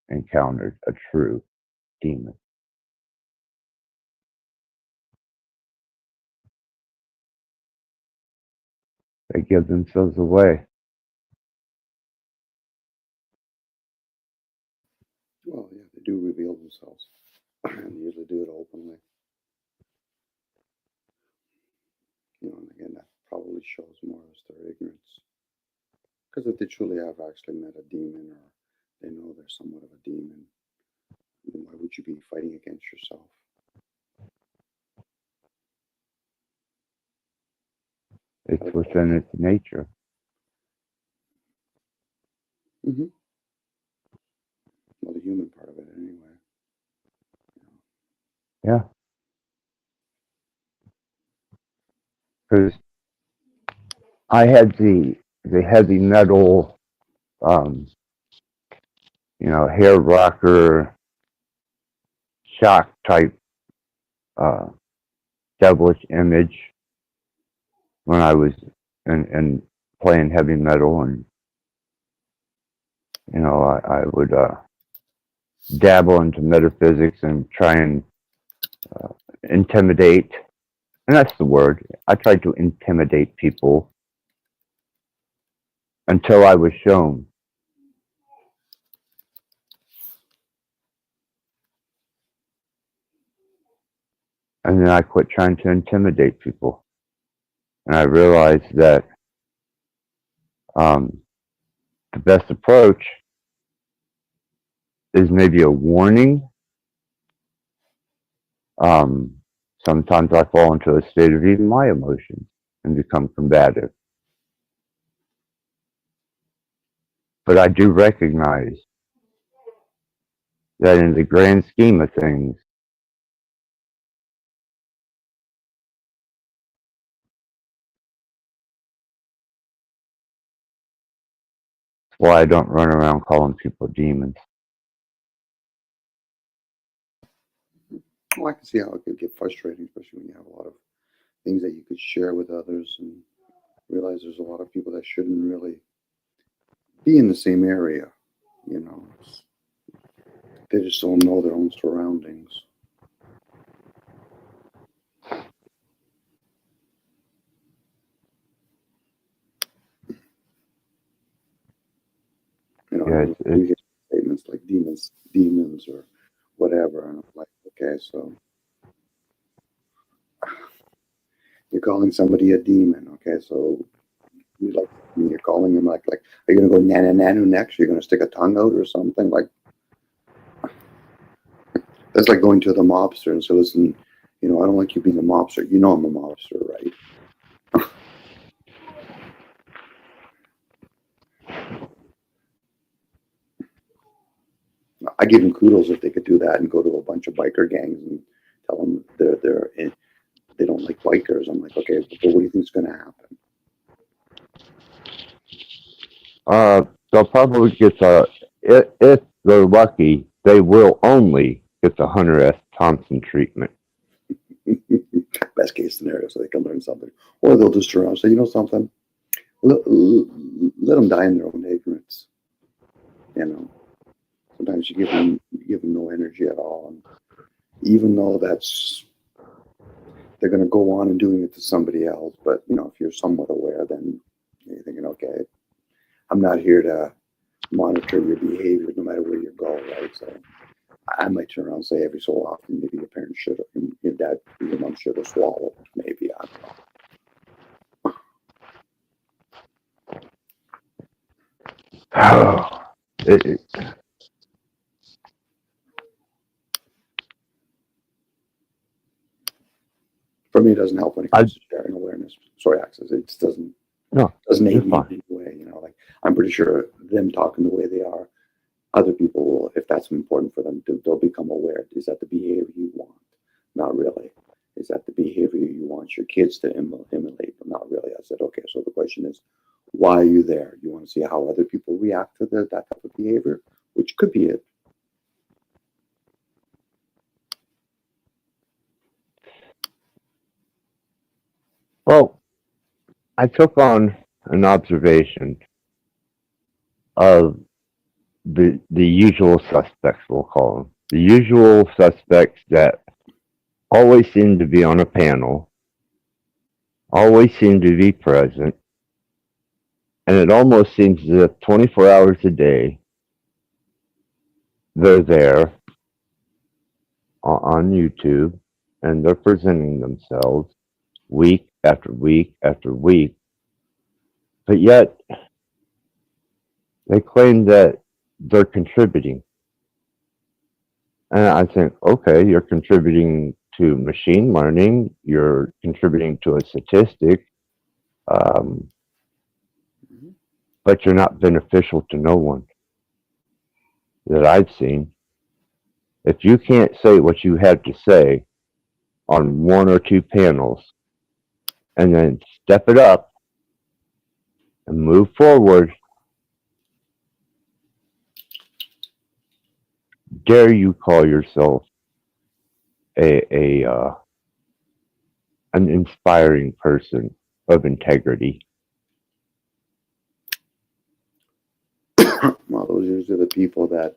encountered a true demon. They give themselves away. Well, yeah, they do reveal themselves. And they usually do it openly. And again, that probably shows more as their ignorance. Because if they truly have actually met a demon, or they know they're somewhat of a demon, then why would you be fighting against yourself? It's within its nature. Mm-hmm. Well, the human part of it, anyway. Yeah. Because I had the heavy metal, hair rocker, shock type, devilish image when I was in playing heavy metal, and I would dabble into metaphysics and try and intimidate, and that's the word. I tried to intimidate people until I was shown. And then I quit trying to intimidate people. And I realized that the best approach is maybe a warning. Sometimes I fall into a state of even my emotions and become combative. But I do recognize that in the grand scheme of things, that's why I don't run around calling people demons. Well, I can see how it could get frustrating, especially when you have a lot of things that you could share with others and realize there's a lot of people that shouldn't really be in the same area. You know, they just don't know their own surroundings. You know, Yeah, and you hear statements like demons or whatever, and I'm like, okay, so you're calling somebody a demon, okay? So you like you're calling them like, are you gonna go nana nanu next? You're gonna stick a tongue out or something? Like that's like going to the mobster and say, listen, you know, I don't like you being a mobster. You know I'm a mobster, right? I give them kudos if they could do that and go to a bunch of biker gangs and tell them they don't like bikers. I'm like, okay, but what do you think is going to happen? they'll probably get if they're lucky, they will only get the Hunter S. Thompson treatment. Best case scenario, so they can learn something, or they'll just turn around and say, you know something, let them die in their own ignorance. You know, sometimes you give them no energy at all, and even though they're going to go on and doing it to somebody else, but you know, if you're somewhat aware, then you're thinking, okay, I'm not here to monitor your behavior no matter where you go, right? So I might turn around and say every so often, maybe your parents should have, your dad, your mom should have swallowed, maybe, I don't know. For me, it doesn't help when it comes to sharing awareness. Sorry, Access. It just doesn't aid me in any way. You know, like I'm pretty sure them talking the way they are, other people will, if that's important for them, they'll become aware. Is that the behavior you want? Not really. Is that the behavior you want your kids to emulate? But not really. I said, okay. So the question is, why are you there? You want to see how other people react to that type of behavior, which could be it. Well, I took on an observation of the usual suspects, we'll call them. The usual suspects that always seem to be on a panel, always seem to be present, and it almost seems as if 24 hours a day they're there on YouTube and they're presenting themselves week after week after week, but yet they claim that they're contributing. And I think, okay, you're contributing to machine learning, you're contributing to a statistic, but you're not beneficial to no one that I've seen. If you can't say what you have to say on one or two panels and then step it up and move forward, dare you call yourself an inspiring person of integrity? Well, those are usually the people that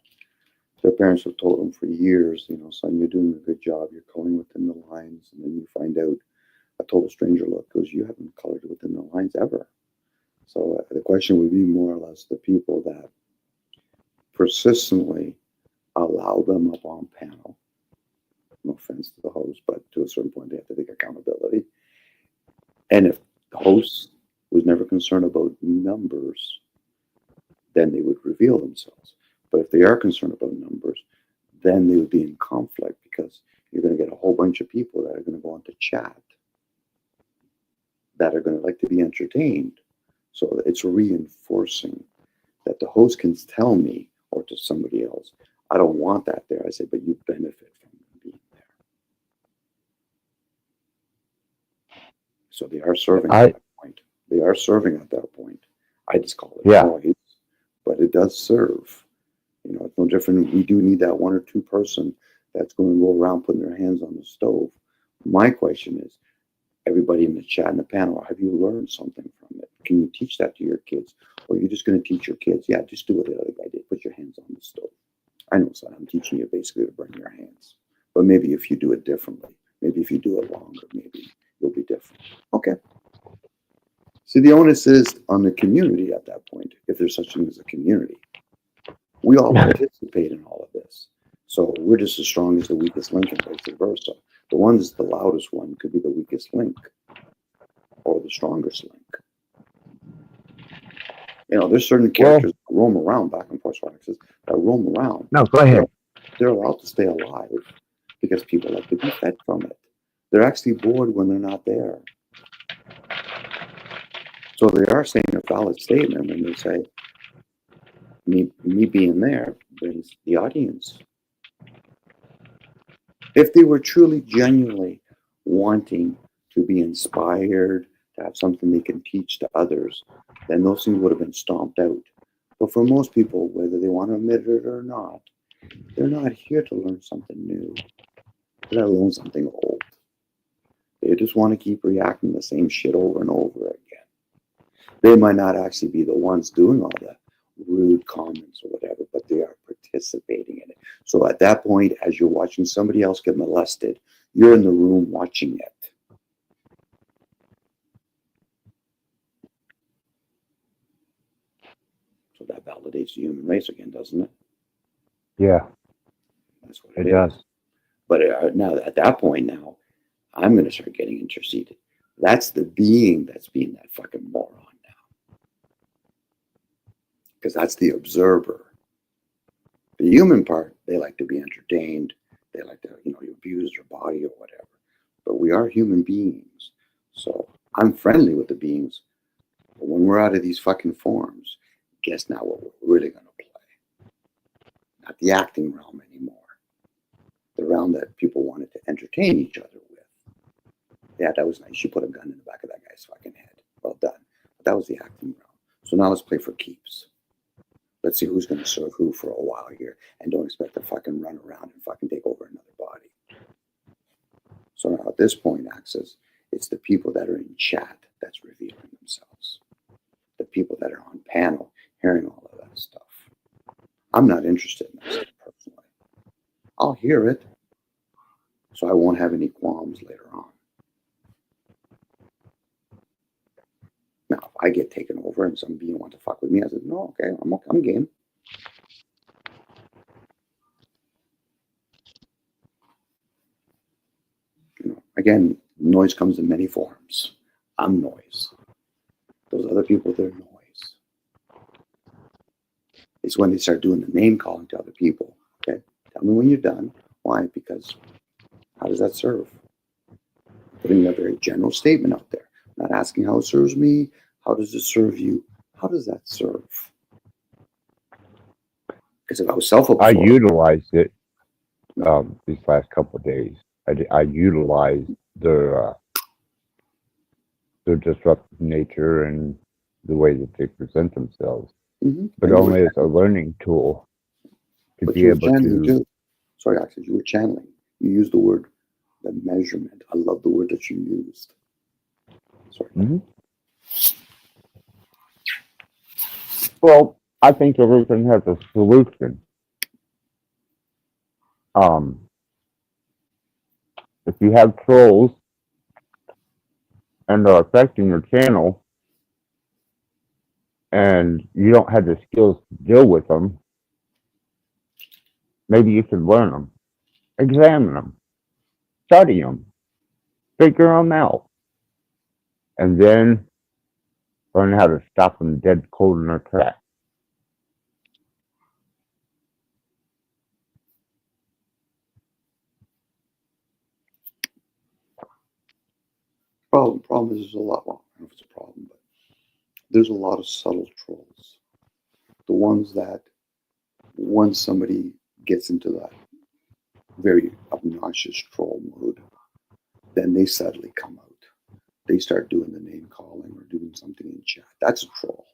their parents have told them for years, you know, son, you're doing a good job. You're coloring within the lines. And then you find out a total stranger look goes, you haven't colored within the lines ever. So the question would be more or less the people that persistently allow them up on panel. No offense to the host, but to a certain point, they have to take accountability. And if the host was never concerned about numbers, then they would reveal themselves. But if they are concerned about numbers, then they would be in conflict because you're going to get a whole bunch of people that are going to go into chat that are going to like to be entertained. So it's reinforcing that the host can tell me or to somebody else, I don't want that there. I say, but you benefit from being there. So they are serving at that point. They are serving at that point. I just call it noise, but it does serve. You know, it's no different. We do need that one or two person that's going to go around putting their hands on the stove. My question is, everybody in the chat and the panel, have you learned something from it? Can you teach that to your kids? Or are you just going to teach your kids, yeah, just do what the other guy did, put your hands on the stove. I know, son, I'm teaching you basically to burn your hands. But maybe if you do it differently, maybe if you do it longer, maybe you'll be different. Okay. See, the onus is on the community at that point, if there's such thing as a community. We all participate in all of this. So we're just as strong as the weakest link and vice versa. The one that's the loudest one could be the weakest link or the strongest link. You know, there's certain characters that roam around back and forth that roam around. No, go ahead. They're allowed to stay alive because people like to be fed from it. They're actually bored when they're not there. So they are saying a valid statement when they say, me being there brings the audience. If they were truly, genuinely wanting to be inspired, to have something they can teach to others, then those things would have been stomped out. But for most people, whether they want to admit it or not, they're not here to learn something new, let alone something old. They just want to keep reacting the same shit over and over again. They might not actually be the ones doing all the rude comments or whatever, but they are participating in it. So at that point, as you're watching somebody else get molested, you're in the room watching it. So that validates the human race again, doesn't it? Yeah. That's what it does. But now at that point now, I'm going to start getting interceded. That's the being that's being that fucking moron now. Because that's the observer. The human part, they like to be entertained. They like to, you abuse their body or whatever. But we are human beings. So I'm friendly with the beings. But when we're out of these fucking forms, guess now what we're really going to play. Not the acting realm anymore. The realm that people wanted to entertain each other with. Yeah, that was nice. You put a gun in the back of that guy's fucking head. Well done. But that was the acting realm. So now let's play for keeps. Let's see who's going to serve who for a while here, and don't expect to fucking run around and fucking take over another body. So now at this point, Access, it's the people that are in chat that's revealing themselves. The people that are on panel hearing all of that stuff. I'm not interested in that stuff personally. I'll hear it, so I won't have any qualms later on. Now, if I get taken over and some being want to fuck with me, I said, no, okay, I'm game. Again, noise comes in many forms. I'm noise. Those other people, they're noise. It's when they start doing the name calling to other people. Okay, tell me when you're done. Why? Because how does that serve? Putting a very general statement out there. Not asking how it serves me. How does it serve you? How does that serve? Because if I was self-absorbed, I utilized it these last couple of days. I utilized their disruptive nature and the way that they present themselves, but only as a learning tool to be able to. Too. Sorry, Axel, you were channeling. You used the word, the measurement. I love the word that you used. Sorry. Well, I think everything has a solution. If you have trolls and are affecting your channel and you don't have the skills to deal with them, maybe you should learn them, examine them, study them, figure them out, and then learn how to stop them dead cold in their tracks. Problem is there's a lot. Well, I don't know if it's a problem, but there's a lot of subtle trolls. The ones that once somebody gets into that very obnoxious troll mode, then they suddenly come out. They start doing the name calling or doing something in chat. That's a troll.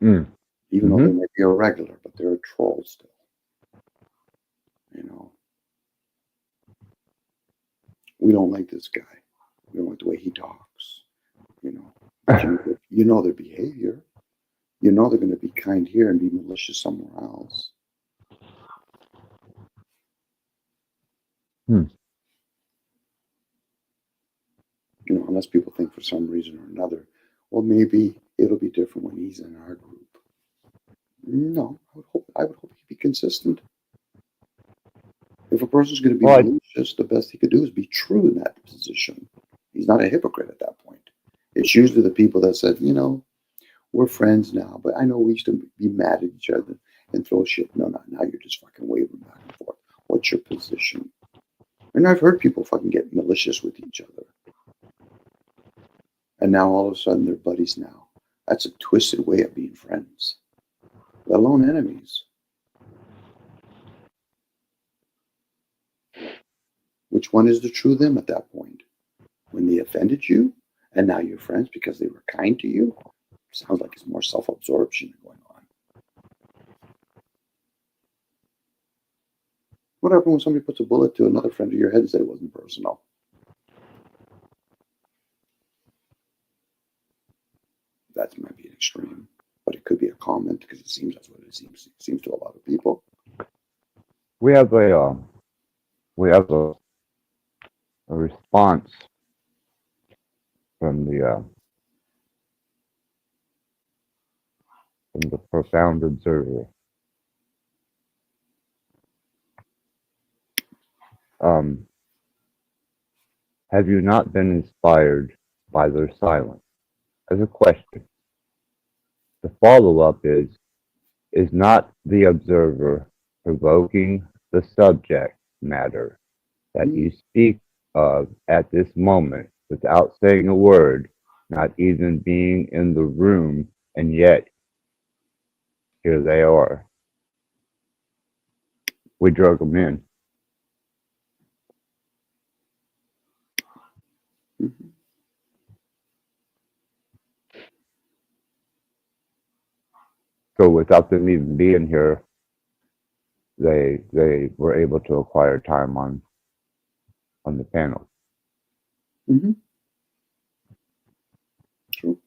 Mm. Even though they might be a regular, but they're a troll still. You know, we don't like this guy. We don't like the way he talks. You know, but you know their behavior. You know they're going to be kind here and be malicious somewhere else. Hmm. You know, unless people think for some reason or another, well, maybe it'll be different when he's in our group. No, I would hope he'd be consistent. If a person's going to be malicious, the best he could do is be true in that position. He's not a hypocrite at that point. It's usually the people that said, you know, we're friends now, but I know we used to be mad at each other and throw shit. No, now you're just fucking wavering back and forth. What's your position? And I've heard people fucking get malicious with each other. And now all of a sudden they're buddies now. That's a twisted way of being friends, let alone enemies. Which one is the true them at that point? When they offended you and now you're friends because they were kind to you? Sounds like it's more self-absorption going on. What happens when somebody puts a bullet to another friend of your head and says it wasn't personal? That might be an extreme, but it could be a comment because it seems that's what it seems. It seems to a lot of people. We have a response from the profound observer. Have you not been inspired by their silence? As a question. The follow-up is not the observer provoking the subject matter that you speak of at this moment without saying a word, not even being in the room, and yet here they are. We drug them in. Mm-hmm. So without them even being here, they were able to acquire time on the panel. Mm-hmm. True.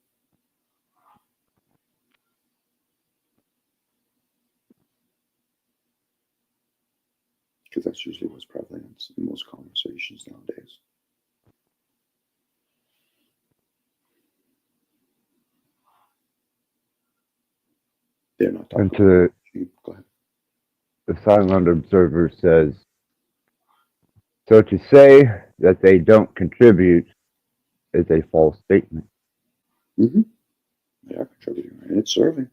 Because that's usually what's prevalent in most conversations nowadays. They're not talking. And to Go ahead. the silent observer says, so to say that they don't contribute is a false statement. Mm-hmm. They are contributing, and it's serving.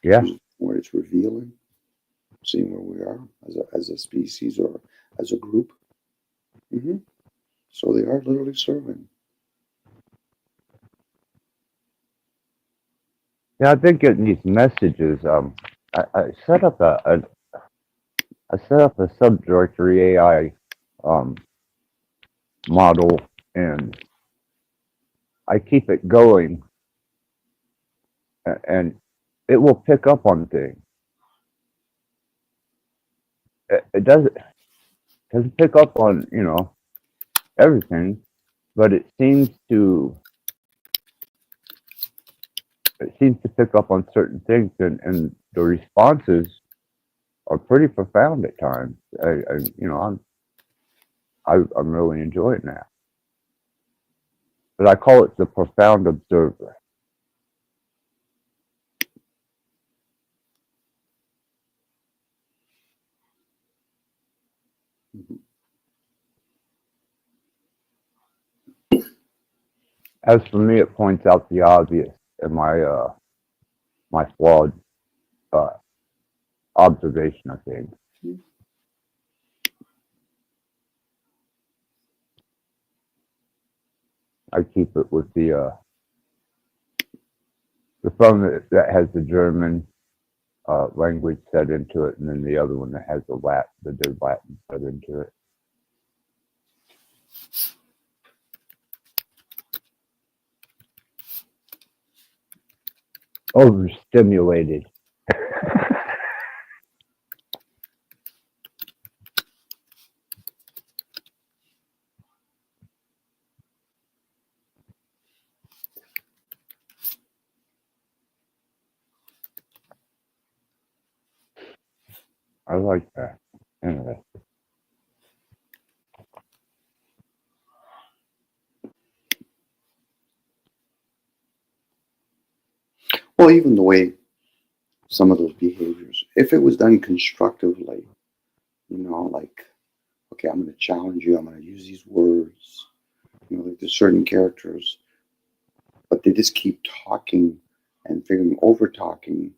Yeah. Where it's revealing, seeing where we are as a species or as a group. Mm-hmm. So they are literally serving. Yeah, I've been getting these messages. I set up a subdirectory AI model, and I keep it going, and it will pick up on things. It doesn't pick up on everything, but it seems to pick up on certain things, and the responses are pretty profound at times. I'm really enjoying that. But I call it the profound observer. Mm-hmm. As for me, it points out the obvious in my flawed observation of things. I keep it with the phone that has the German language set into it, and then the other one that has the Latin set into it. Overstimulated. I like that. Anyway. Well, even the way some of those behaviors, if it was done constructively, like, okay, I'm going to challenge you, I'm going to use these words, like there's certain characters, but they just keep talking and figuring over talking.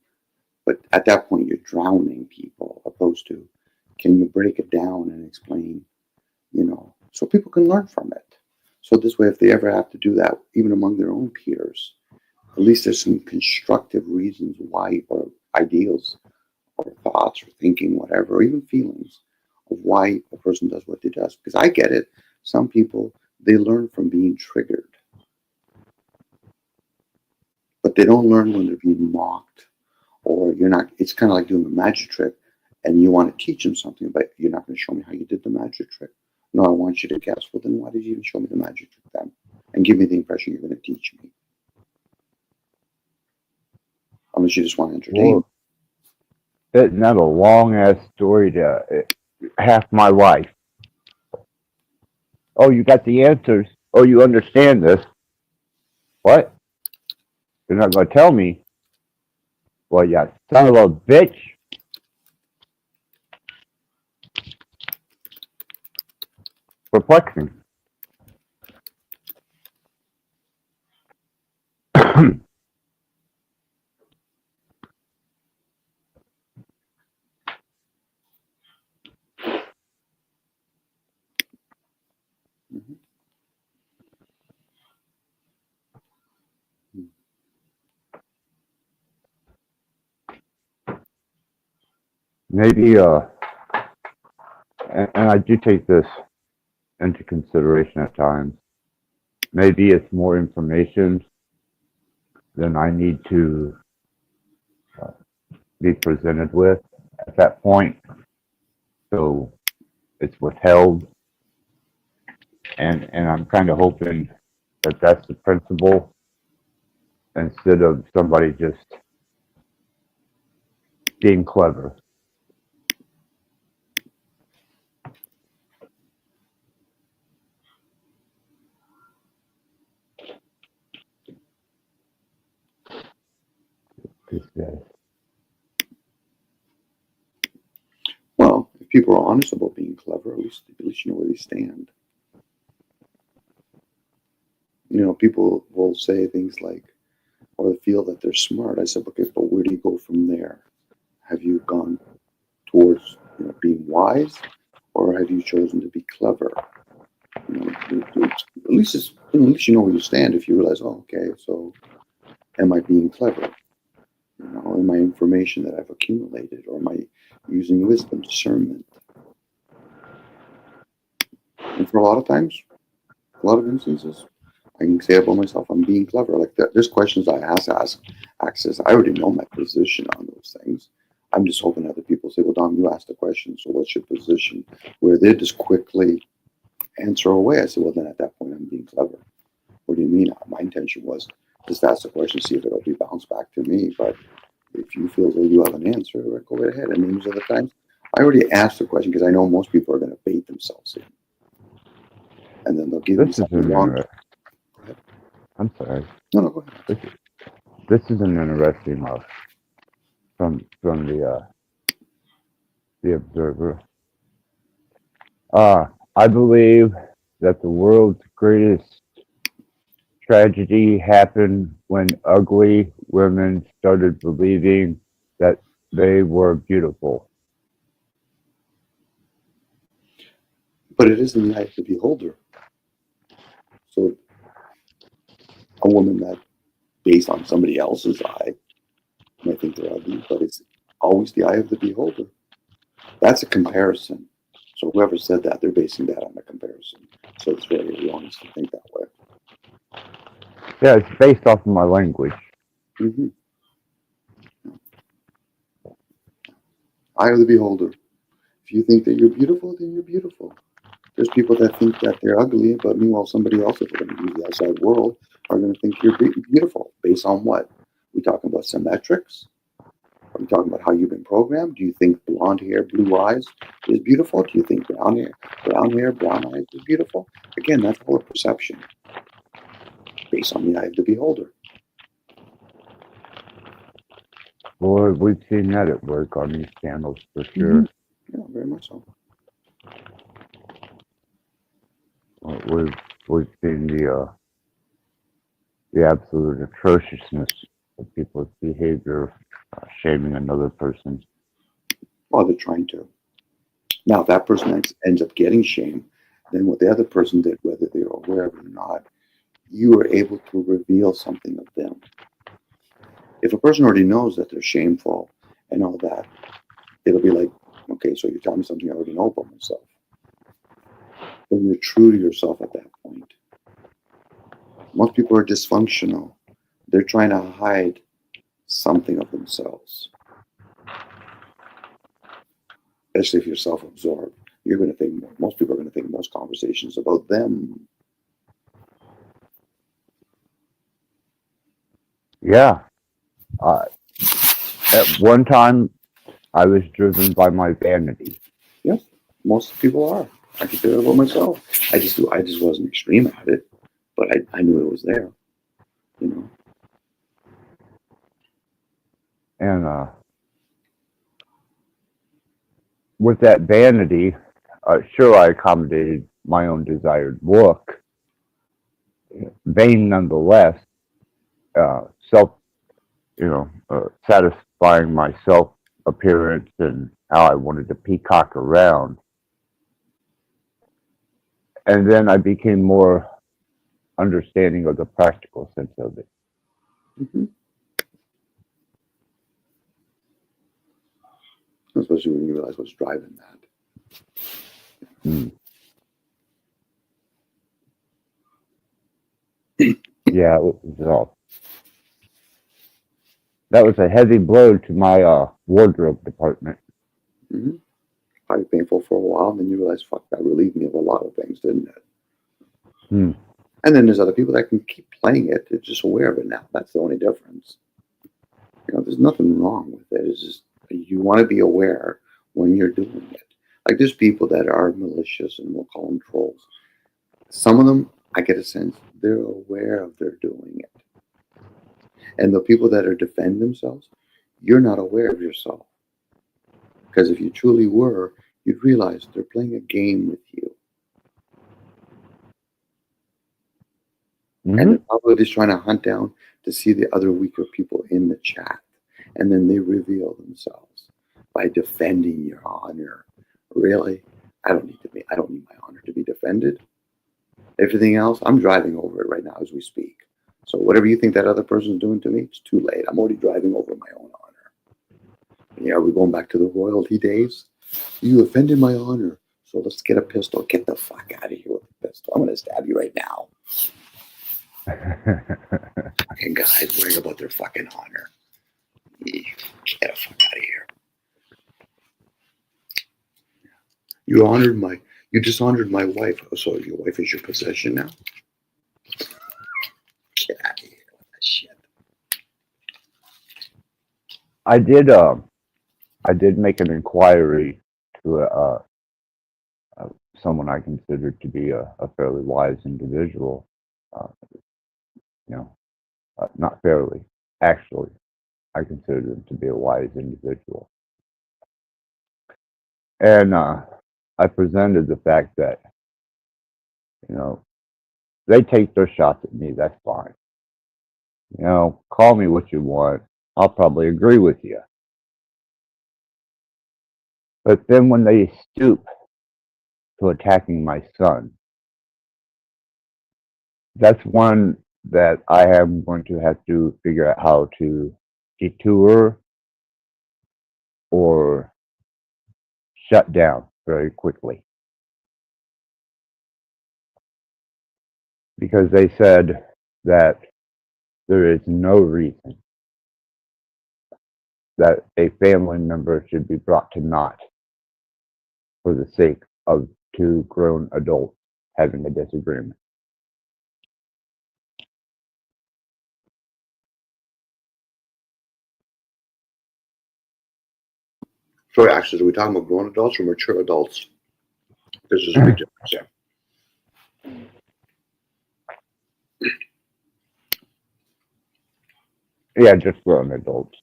But at that point, you're drowning people, opposed to, can you break it down and explain, so people can learn from it. So this way, if they ever have to do that, even among their own peers, at least there's some constructive reasons why, or ideals, or thoughts, or thinking, whatever, or even feelings of why a person does what they does. Because I get it. Some people, they learn from being triggered, but they don't learn when they're being mocked, or you're not. It's kind of like doing a magic trick, and you want to teach them something, but you're not going to show me how you did the magic trick. No, I want you to guess. Well, then why did you even show me the magic trick then? And give me the impression you're going to teach me. Unless you just want to entertain. Well, isn't that a long ass story to half my life? Oh, you got the answers. Oh, you understand this. What? You're not going to tell me? Well, you son of a bitch. Perplexing. Maybe, and I do take this into consideration at times. Maybe it's more information than I need to be presented with at that point. So it's withheld. And I'm kind of hoping that that's the principle instead of somebody just being clever. Well, if people are honest about being clever, at least you know where they stand. People will say things like, or feel that they're smart. I said, okay, but where do you go from there? Have you gone towards being wise, or have you chosen to be clever? At least you know where you stand. If you realize, oh, okay, so am I being clever? In my information that I've accumulated, or am I using wisdom, discernment? And for a lot of times, a lot of instances, I can say about myself, I'm being clever. Like there's questions I ask access. I already know my position on those things. I'm just hoping other people say, well, Dom, you asked the question, so what's your position? Where they just quickly answer away. I said, well, then at that point, I'm being clever. What do you mean? My intention was just ask the question, see if it'll be bounced back to me. But if you feel that you have an answer, go right ahead. And most of the times, I already asked the question because I know most people are going to bait themselves in. And then they'll give me something wrong. I'm sorry. No, go ahead. This is an interesting from the observer. I believe that the world's greatest tragedy happened when ugly women started believing that they were beautiful. But it is in the eye of the beholder. So a woman that, based on somebody else's eye, might think they're ugly, but it's always the eye of the beholder. That's a comparison. So whoever said that, they're basing that on a comparison. So it's very wrong to think that way. Yeah, it's based off of my language. Mm-hmm. Eye of the beholder. If you think that you're beautiful, then you're beautiful. There's people that think that they're ugly, but meanwhile, somebody else, if we're going to use the outside world, are going to think you're beautiful. Based on what? We talking about symmetrics? Are we talking about how you've been programmed? Do you think blonde hair, blue eyes is beautiful? Do you think brown hair, brown eyes is beautiful? Again, that's all a perception based on the eye of the beholder. Boy, we've seen that at work on these channels for sure. Yeah, very much so. We've seen the absolute atrociousness of people's behavior, shaming another person. Well, they're trying to. Now, if that person ends up getting shamed, then what the other person did, whether they were aware of it or not, you were able to reveal something of them. If a person already knows that they're shameful and all that, it'll be like, okay, so you're telling me something I already know about myself. Then you're true to yourself at that point. Most people are dysfunctional. They're trying to hide something of themselves. Especially if you're self-absorbed. You're going to think, most people are going to think most conversations about them. Yeah. At one time, I was driven by my vanity. Yes, most people are. I can say that about myself. I just wasn't extreme at it, but I knew it was there. You know. And with that vanity, sure, I accommodated my own desired look. Vain nonetheless, satisfying my self appearance and how I wanted to peacock around. And then I became more understanding of the practical sense of it. Mm-hmm. Especially when you realize what's driving that. Mm. Yeah, that was a heavy blow to my wardrobe department. Mm-hmm. Probably painful for a while, and then you realize, fuck, that relieved me of a lot of things, didn't it? Mm. And then there's other people that can keep playing it. They're just aware of it now. That's the only difference. You know, there's nothing wrong with it. It's just you want to be aware when you're doing it. Like there's people that are malicious, and we'll call them trolls. Some of them, I get a sense, they're aware of they're doing it. And the people that are defend themselves, you're not aware of yourself. Because if you truly were, you'd realize they're playing a game with you. Mm-hmm. And they're probably just trying to hunt down to see the other weaker people in the chat. And then they reveal themselves by defending your honor. Really? I don't need my honor to be defended. Everything else, I'm driving over it right now as we speak. So whatever you think that other person's doing to me, it's too late. I'm already driving over my own honor. Yeah, are we going back to the royalty days? You offended my honor. So let's get a pistol. Get the fuck out of here with the pistol. I'm going to stab you right now. Fucking guys worrying about their fucking honor. Get the fuck out of here. You dishonored my wife. Oh, so your wife is your possession now? Get out of here with that shit. I did make an inquiry to someone I considered to be a fairly wise individual. Not fairly, actually, I considered him to be a wise individual. And I presented the fact that, they take their shots at me, that's fine. Call me what you want. I'll probably agree with you. But then when they stoop to attacking my son, that's one that I am going to have to figure out how to detour or shut down very quickly. Because they said that there is no reason that a family member should be brought to naught for the sake of two grown adults having a disagreement. So actually, are we talking about grown adults or mature adults? This is a big difference, yeah. Yeah, just grown adults.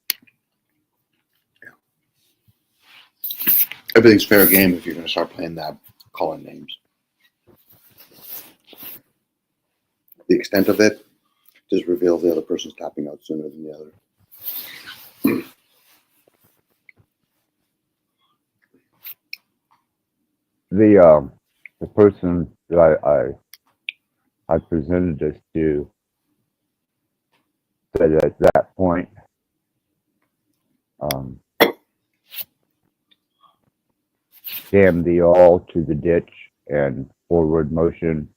Everything's fair game if you're going to start playing that, calling names. The extent of it just reveals the other person's tapping out sooner than the other. The person that I presented this to said at that point, damn thee all to the ditch and forward motion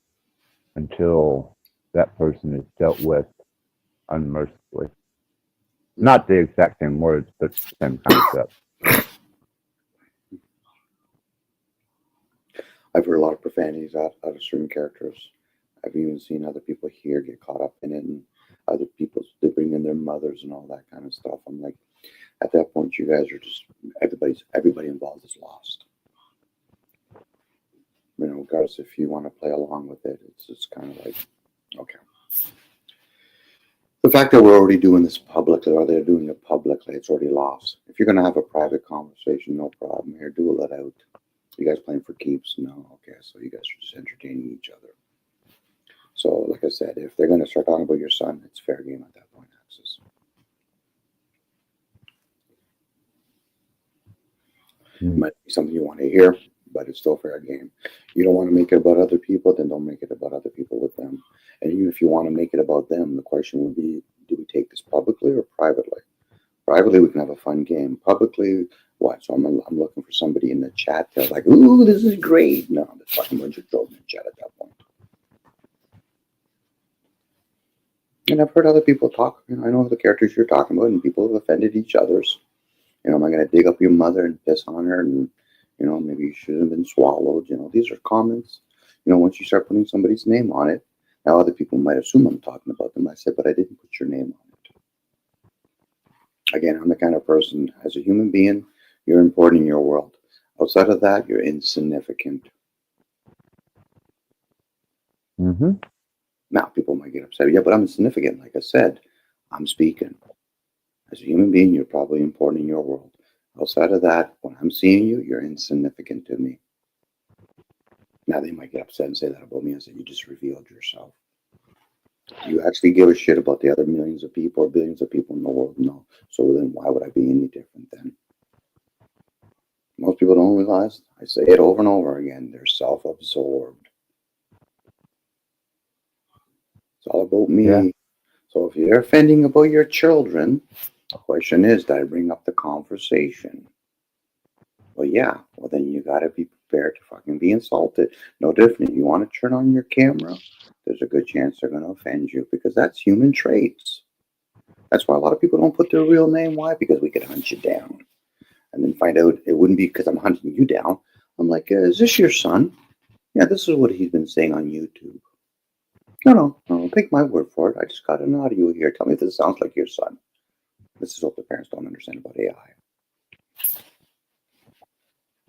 until that person is dealt with unmercifully. Not the exact same words, but the same concept. I've heard a lot of profanities out of certain characters. I've even seen other people here get caught up in it, and other people, they bring in their mothers and all that kind of stuff. I'm like, at that point, you guys are just, everybody involved is lost. You know, regardless if you want to play along with it, it's just kind of like, okay. The fact that we're already doing this publicly, or they're doing it publicly, it's already lost. If you're going to have a private conversation, no problem here, do it out. You guys playing for keeps? No. Okay, so you guys are just entertaining each other. So, like I said, if they're going to start talking about your son, it's fair game at that point, Axis. It might be something you want to hear, but it's still fair game. You don't want to make it about other people, then don't make it about other people with them. And even if you want to make it about them, the question would be, do we take this publicly or privately? Privately, we can have a fun game. Publicly, what? So I'm looking for somebody in the chat that's like, ooh, this is great. No, there's fucking bunch of trolls in the chat at that point. And I've heard other people talk. You know, I know the characters you're talking about, and people have offended each other's. You know, am I going to dig up your mother and piss on her? And, you know, maybe you should have been swallowed. You know, these are comments. You know, once you start putting somebody's name on it, now other people might assume I'm talking about them. I said, but I didn't put your name on it. Again, I'm the kind of person, as a human being, you're important in your world. Outside of that, you're insignificant. Mm-hmm. Now, people might get upset. Yeah, but I'm insignificant. Like I said, I'm speaking. As a human being, you're probably important in your world. Outside of that, when I'm seeing you, you're insignificant to me. Now, they might get upset and say that about me. I said, you just revealed yourself. Do you actually give a shit about the other millions of people or billions of people in the world? No. So then why would I be any different then? Most people don't realize, I say it over and over again, they're self-absorbed. It's all about me. Yeah. So if you're offending about your children, the question is, did I bring up the conversation? Well, yeah. Well, then you got to be prepared to fucking be insulted. No different. You want to turn on your camera, there's a good chance they're going to offend you because that's human traits. That's why a lot of people don't put their real name. Why? Because we could hunt you down. And then find out it wouldn't be because I'm hunting you down. I'm like, is this your son? Yeah, this is what he's been saying on YouTube. No, take my word for it. I just got an audio here. Tell me if this sounds like your son. This is what the parents don't understand about AI.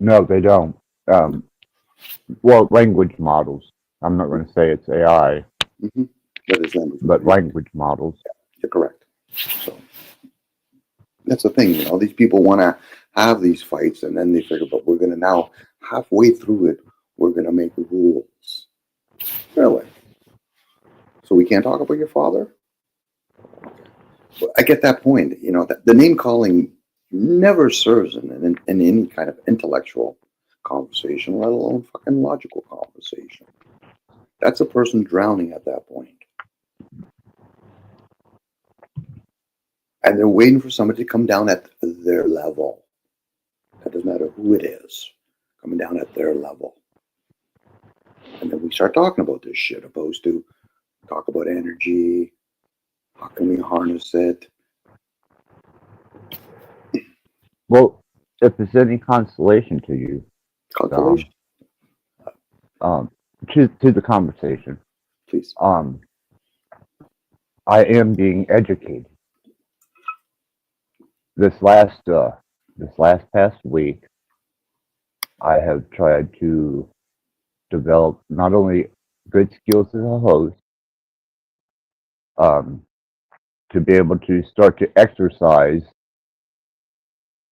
No, they don't. Well, language models. I'm not going to say it's AI, Mm-hmm. That is language. but language models. You're correct. So that's the thing, you know. These people want to have these fights, and then they figure, but we're going to now, halfway through it, we're going to make rules. Really? So we can't talk about your father? Well, I get that point. You know, that the name calling never serves in any kind of intellectual conversation, let alone fucking logical conversation. That's a person drowning at that point. And they're waiting for somebody to come down at their level. That doesn't matter who it is, coming down at their level. And then we start talking about this shit, opposed to talk about energy. How can we harness it? Well, if it's any consolation to you, Consolation, to the conversation, please. I am being educated. This last past week, I have tried to develop not only good skills as a host, to be able to start to exercise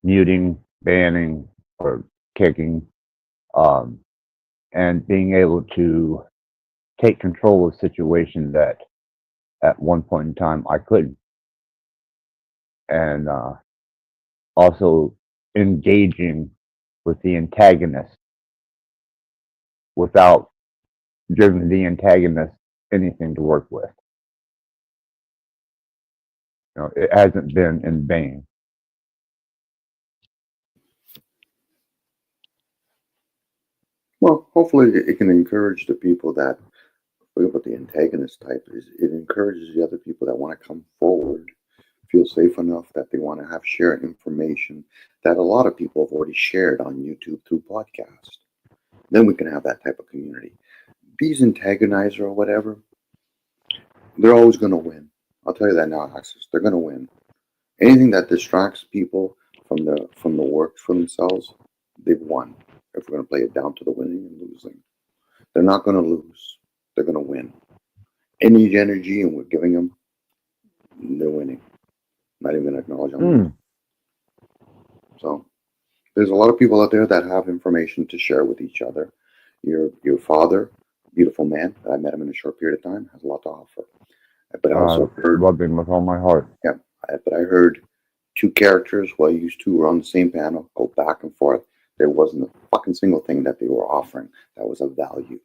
muting, banning, or kicking, and being able to take control of situations that at one point in time I couldn't. And also engaging with the antagonist without giving the antagonist anything to work with. You know, it hasn't been in vain. Well, hopefully it can encourage the people that, look what the antagonist type is. It encourages the other people that want to come forward, feel safe enough that they want to have shared information that a lot of people have already shared on YouTube through podcast. Then we can have that type of community. These antagonizer or whatever, they're always going to win. I'll tell you that now, Axis. They're going to win. Anything that distracts people from the work for themselves, they've won. If we're going to play it down to the winning and losing, they're not going to lose. They're going to win. Any energy, and we're giving them, they're winning. Not even going to acknowledge them. So there's a lot of people out there that have information to share with each other. Your father, beautiful man, I met him in a short period of time, has a lot to offer. But I also heard, love him with all my heart. yeah, but I heard two characters, well, used two were on the same panel, go back and forth. There wasn't a fucking single thing that they were offering that was of value,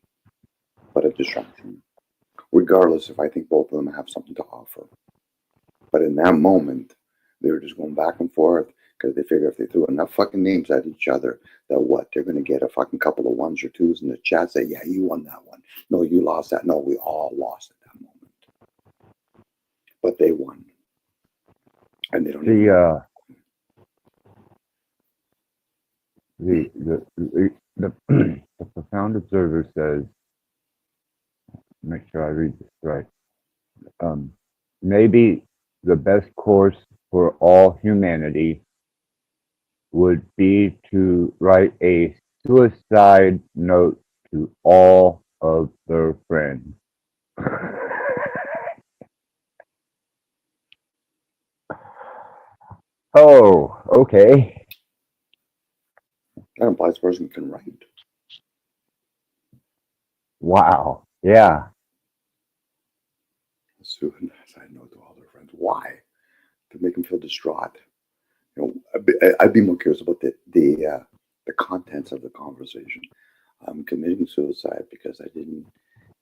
but a distraction. Regardless if I think both of them have something to offer. But in that moment, they were just going back and forth because they figure if they threw enough fucking names at each other, that what, they're going to get a fucking couple of ones or twos in the chat, say, yeah, you won that one. No, you lost that. No, we all lost at that moment. But they won. And they don't the profound observer says, make sure I read this right. Maybe the best course for all humanity would be to write a suicide note to all of their friends. Oh, okay. That implies the person can write. Wow. Yeah. Suicide note to all their friends. Why? To make them feel distraught. You know, I'd be more curious about the contents of the conversation. I'm committing suicide because I didn't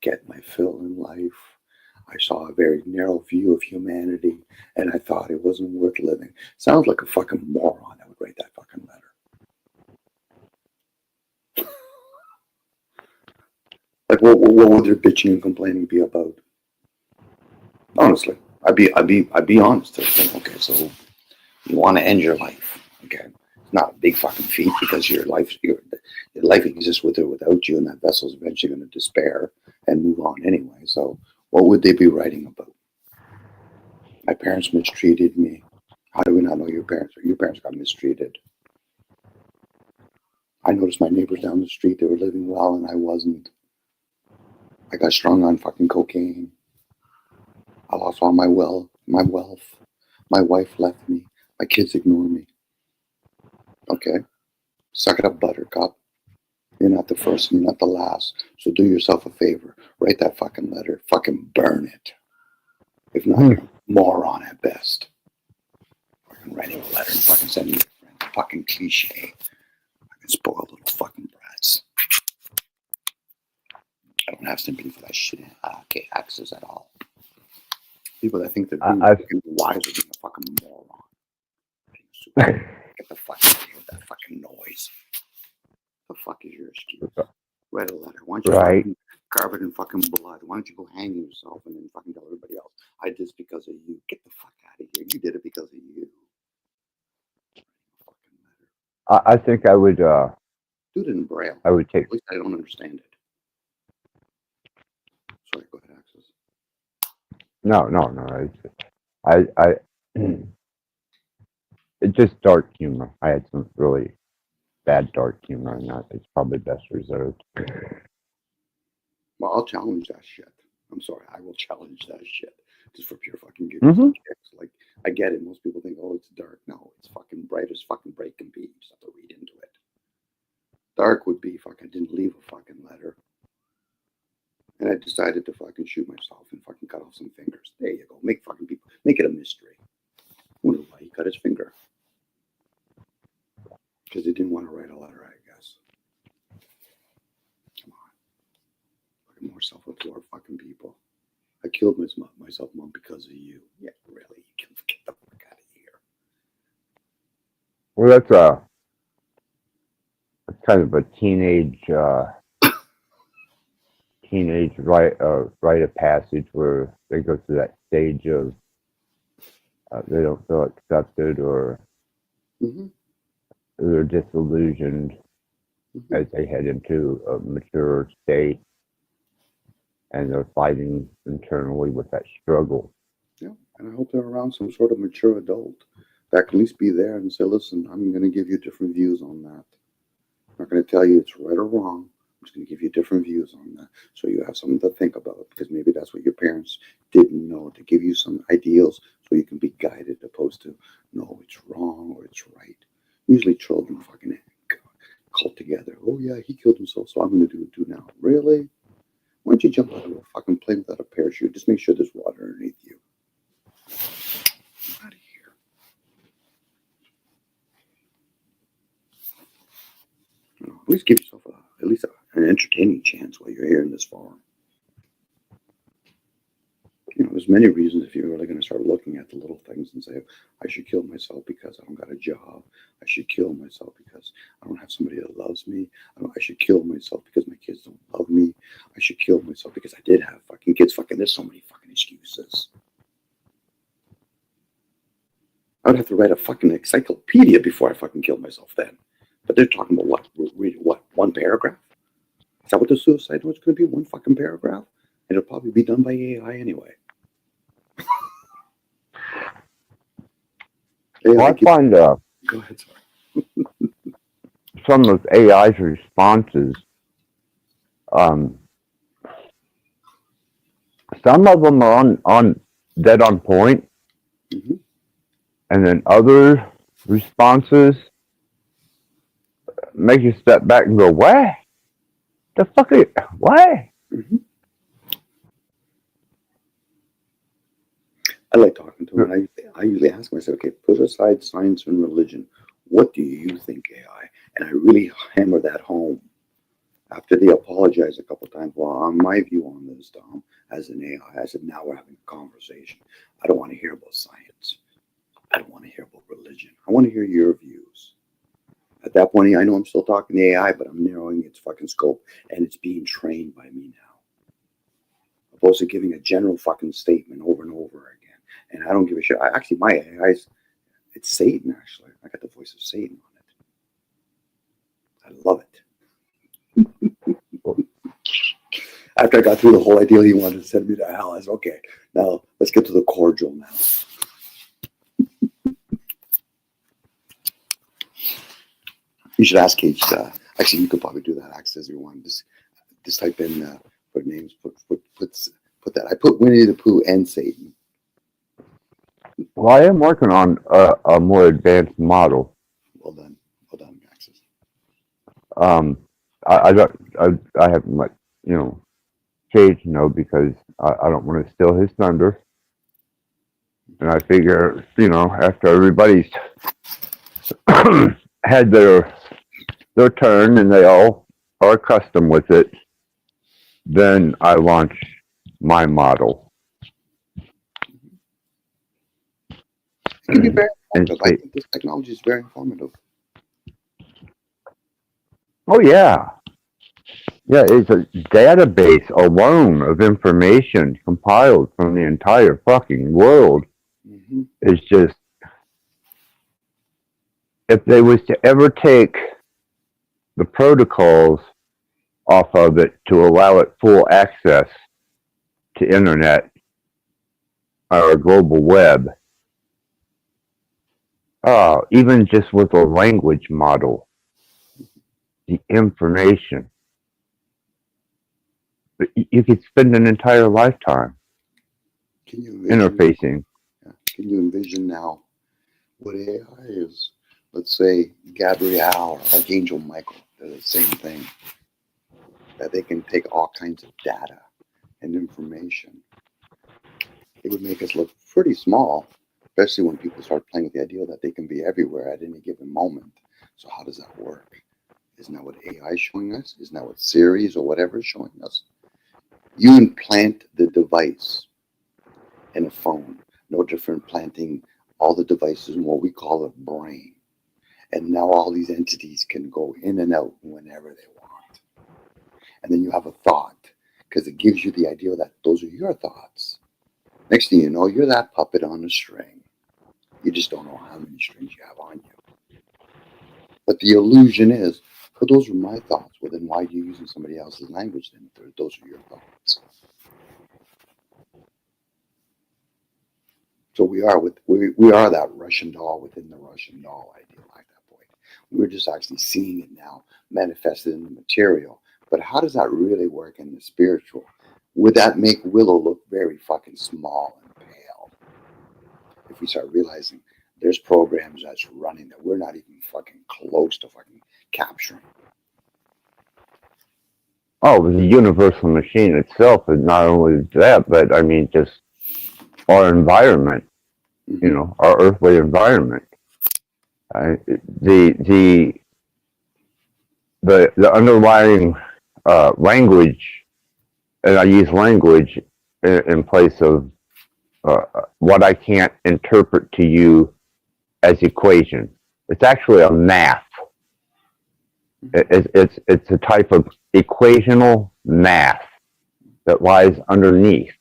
get my fill in life. I saw a very narrow view of humanity, and I thought it wasn't worth living. Sounds like a fucking moron that would write that fucking letter. Like, what would their bitching and complaining be about? Honestly, I'd be honest. I'd think, okay, so you want to end your life, okay? It's not a big fucking feat because your life exists with or without you, and that vessel's eventually going to despair and move on anyway. So, what would they be writing about? My parents mistreated me. How do we not know your parents? Or your parents got mistreated. I noticed my neighbors down the street, they were living well, and I wasn't. I got strung on fucking cocaine. I lost all my wealth. My wife left me. My kids ignore me. Okay? Suck it up, buttercup. You're not the first and you're not the last. So do yourself a favor. Write that fucking letter. Fucking burn it. If not, you're a moron at best. Fucking writing a letter and fucking sending it to your friend. Fucking cliche. Fucking spoiled little fucking brats. I don't have sympathy for that shit. Okay, access at all. People that think they're being wiser than the fucking fucking moron. Get the fuck out of here with that fucking noise. The fuck is your excuse? Write a letter. Why don't you Right. fucking carve it in fucking blood? Why don't you go hang yourself and then fucking tell everybody else, I did this because of you. Get the fuck out of here. You did it because of you. Fucking letter. I think I would Do it in Braille. I would take At least I don't understand it. Sorry, go ahead, Axis. no. I it's just dark humor. I had some really bad dark humor, and that it's probably best reserved. Well, I'll challenge that shit. I'm sorry, I will challenge that shit just for pure fucking giggles and kicks. Like, I get it. Most people think, oh, it's dark. No, it's fucking bright as fucking bright can be. You just have to read into it. Dark would be fucking didn't leave a fucking letter. And I decided to fucking shoot myself and fucking cut off some fingers. There you go. Make fucking people, make it a mystery. I wonder why he cut his finger. Because he didn't want to write a letter, I guess. Come on. Fucking more self-absorbed fucking people. I killed myself, Mom, because of you. Yeah, really? You can get the fuck out of here. Well, that's kind of a teenage rite of passage where they go through that stage of they don't feel accepted or they're disillusioned as they head into a mature state, and they're fighting internally with that struggle. Yeah, and I hope they're around some sort of mature adult that can at least be there and say, listen, I'm going to give you different views on that. I'm not going to tell you it's right or wrong. I'm just going to give you different views on that so you have something to think about, because maybe that's what your parents didn't know, to give you some ideals so you can be guided, opposed to, no, it's wrong or it's right. Usually children fucking cult together. Oh, yeah, he killed himself, so I'm going to do it too now. Really? Why don't you jump out of a fucking plane without a parachute? Just make sure there's water underneath you. Get out of here. You know, at least give yourself an entertaining chance while you're here in this forum. You know, there's many reasons if you're really going to start looking at the little things and say, I should kill myself because I don't got a job. I should kill myself because I don't have somebody that loves me. I should kill myself because my kids don't love me. I should kill myself because I did have fucking kids. There's so many fucking excuses. I would have to write a fucking encyclopedia before I fucking killed myself then. But they're talking about what? Read what? One paragraph? Is that what the suicide note's going to be? One fucking paragraph? And it'll probably be done by AI anyway. Well, I find Go ahead, sorry. some of AI's responses, some of them are on dead on point, and then other responses make you step back and go, what? The fuck are you, what? I like talking to them. I usually ask myself, okay, put aside science and religion. What do you think, AI? And I really hammer that home. After they apologize a couple of times, well, on my view on this, Tom, as an AI, I said, now we're having a conversation. I don't want to hear about science. I don't want to hear about religion. I want to hear your views. At that point, I know I'm still talking to AI, but I'm narrowing its fucking scope, and it's being trained by me now. Opposed to giving a general fucking statement over and over again. And I don't give a shit. Actually, my AI it's Satan, actually. I got the voice of Satan on it. I love it. After I got through the whole idea he wanted to send me to hell, I said, okay, now let's get to the cordial now. You should ask Cage. Actually, you could probably do that, Access, if you want. Just type in, put names, put that. I put Winnie the Pooh and Satan. Well, I am working on a more advanced model. Well done, Access. I haven't let Cage know because I don't want to steal his thunder, and I figure after everybody's had their turn and they all are accustomed with it, then I launch my model. It can be very And informative. I say, think this technology is very informative. oh yeah, yeah, it's a database alone of information compiled from the entire fucking world. Mm-hmm. It's just, if they was to ever take the protocols off of it to allow it full access to internet or global web, even just with a language model, the information, you could spend an entire lifetime Can you envision? interfacing. Can you envision now what AI is? Let's say Gabrielle or Archangel Michael. They're the same thing. That they can take all kinds of data and information. It would make us look pretty small, especially when people start playing with the idea that they can be everywhere at any given moment. So how does that work? Isn't that what AI is showing us? Isn't that what Siri's or whatever is showing us? You implant the device in a phone, no different planting all the devices in what we call a brain. And now all these entities can go in and out whenever they want. And then you have a thought, because it gives you the idea that those are your thoughts. Next thing you know, you're that puppet on a string. You just don't know how many strings you have on you. But the illusion is, but those are my thoughts. Well, then why are you using somebody else's language then? Those are your thoughts. So we are that Russian doll within the Russian doll idea at that point. We're just actually seeing it now manifested in the material. But how does that really work in the spiritual? Would that make Willow look very fucking small and pale? If we start realizing there's programs that's running that we're not even fucking close to fucking capturing. Oh, the universal machine itself is not only that, but I mean, just our environment, you know, our earthly environment. The underlying language, and I use language in place of what I can't interpret to you as equation. It's actually a math. It's a type of equational math that lies underneath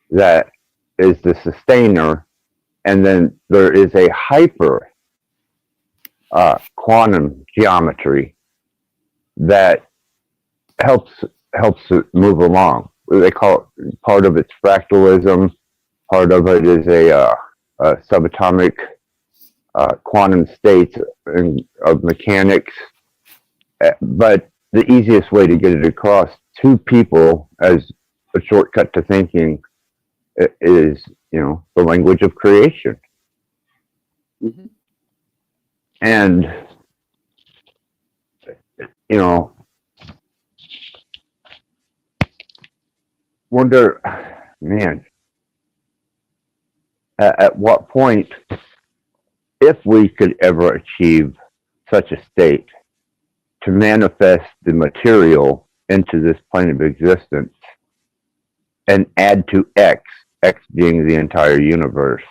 that is the sustainer, and then there is a hyper quantum geometry that helps it move along. They call it, part of it's fractalism, part of it is a subatomic quantum states of mechanics. But the easiest way to get it across to people as a shortcut to thinking is, you know, the language of creation. Mm-hmm. And, you know, wonder, man, at what point, if we could ever achieve such a state to manifest the material into this plane of existence and add to X being the entire universe.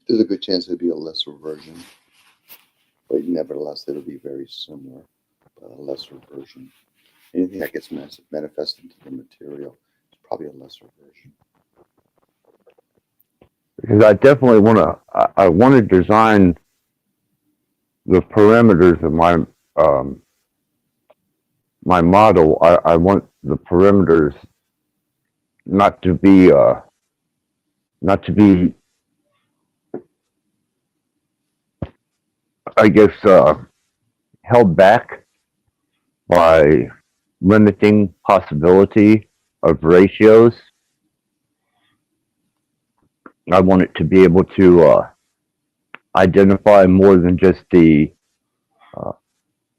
There's a good chance it'll be a lesser version, but nevertheless, it'll be very similar, but a lesser version. Anything that gets manifested into the material is probably a lesser version. Because I definitely I want to design the parameters of my model. I want the parameters not to be I guess held back by limiting possibility of ratios. I want it to be able to identify more than just the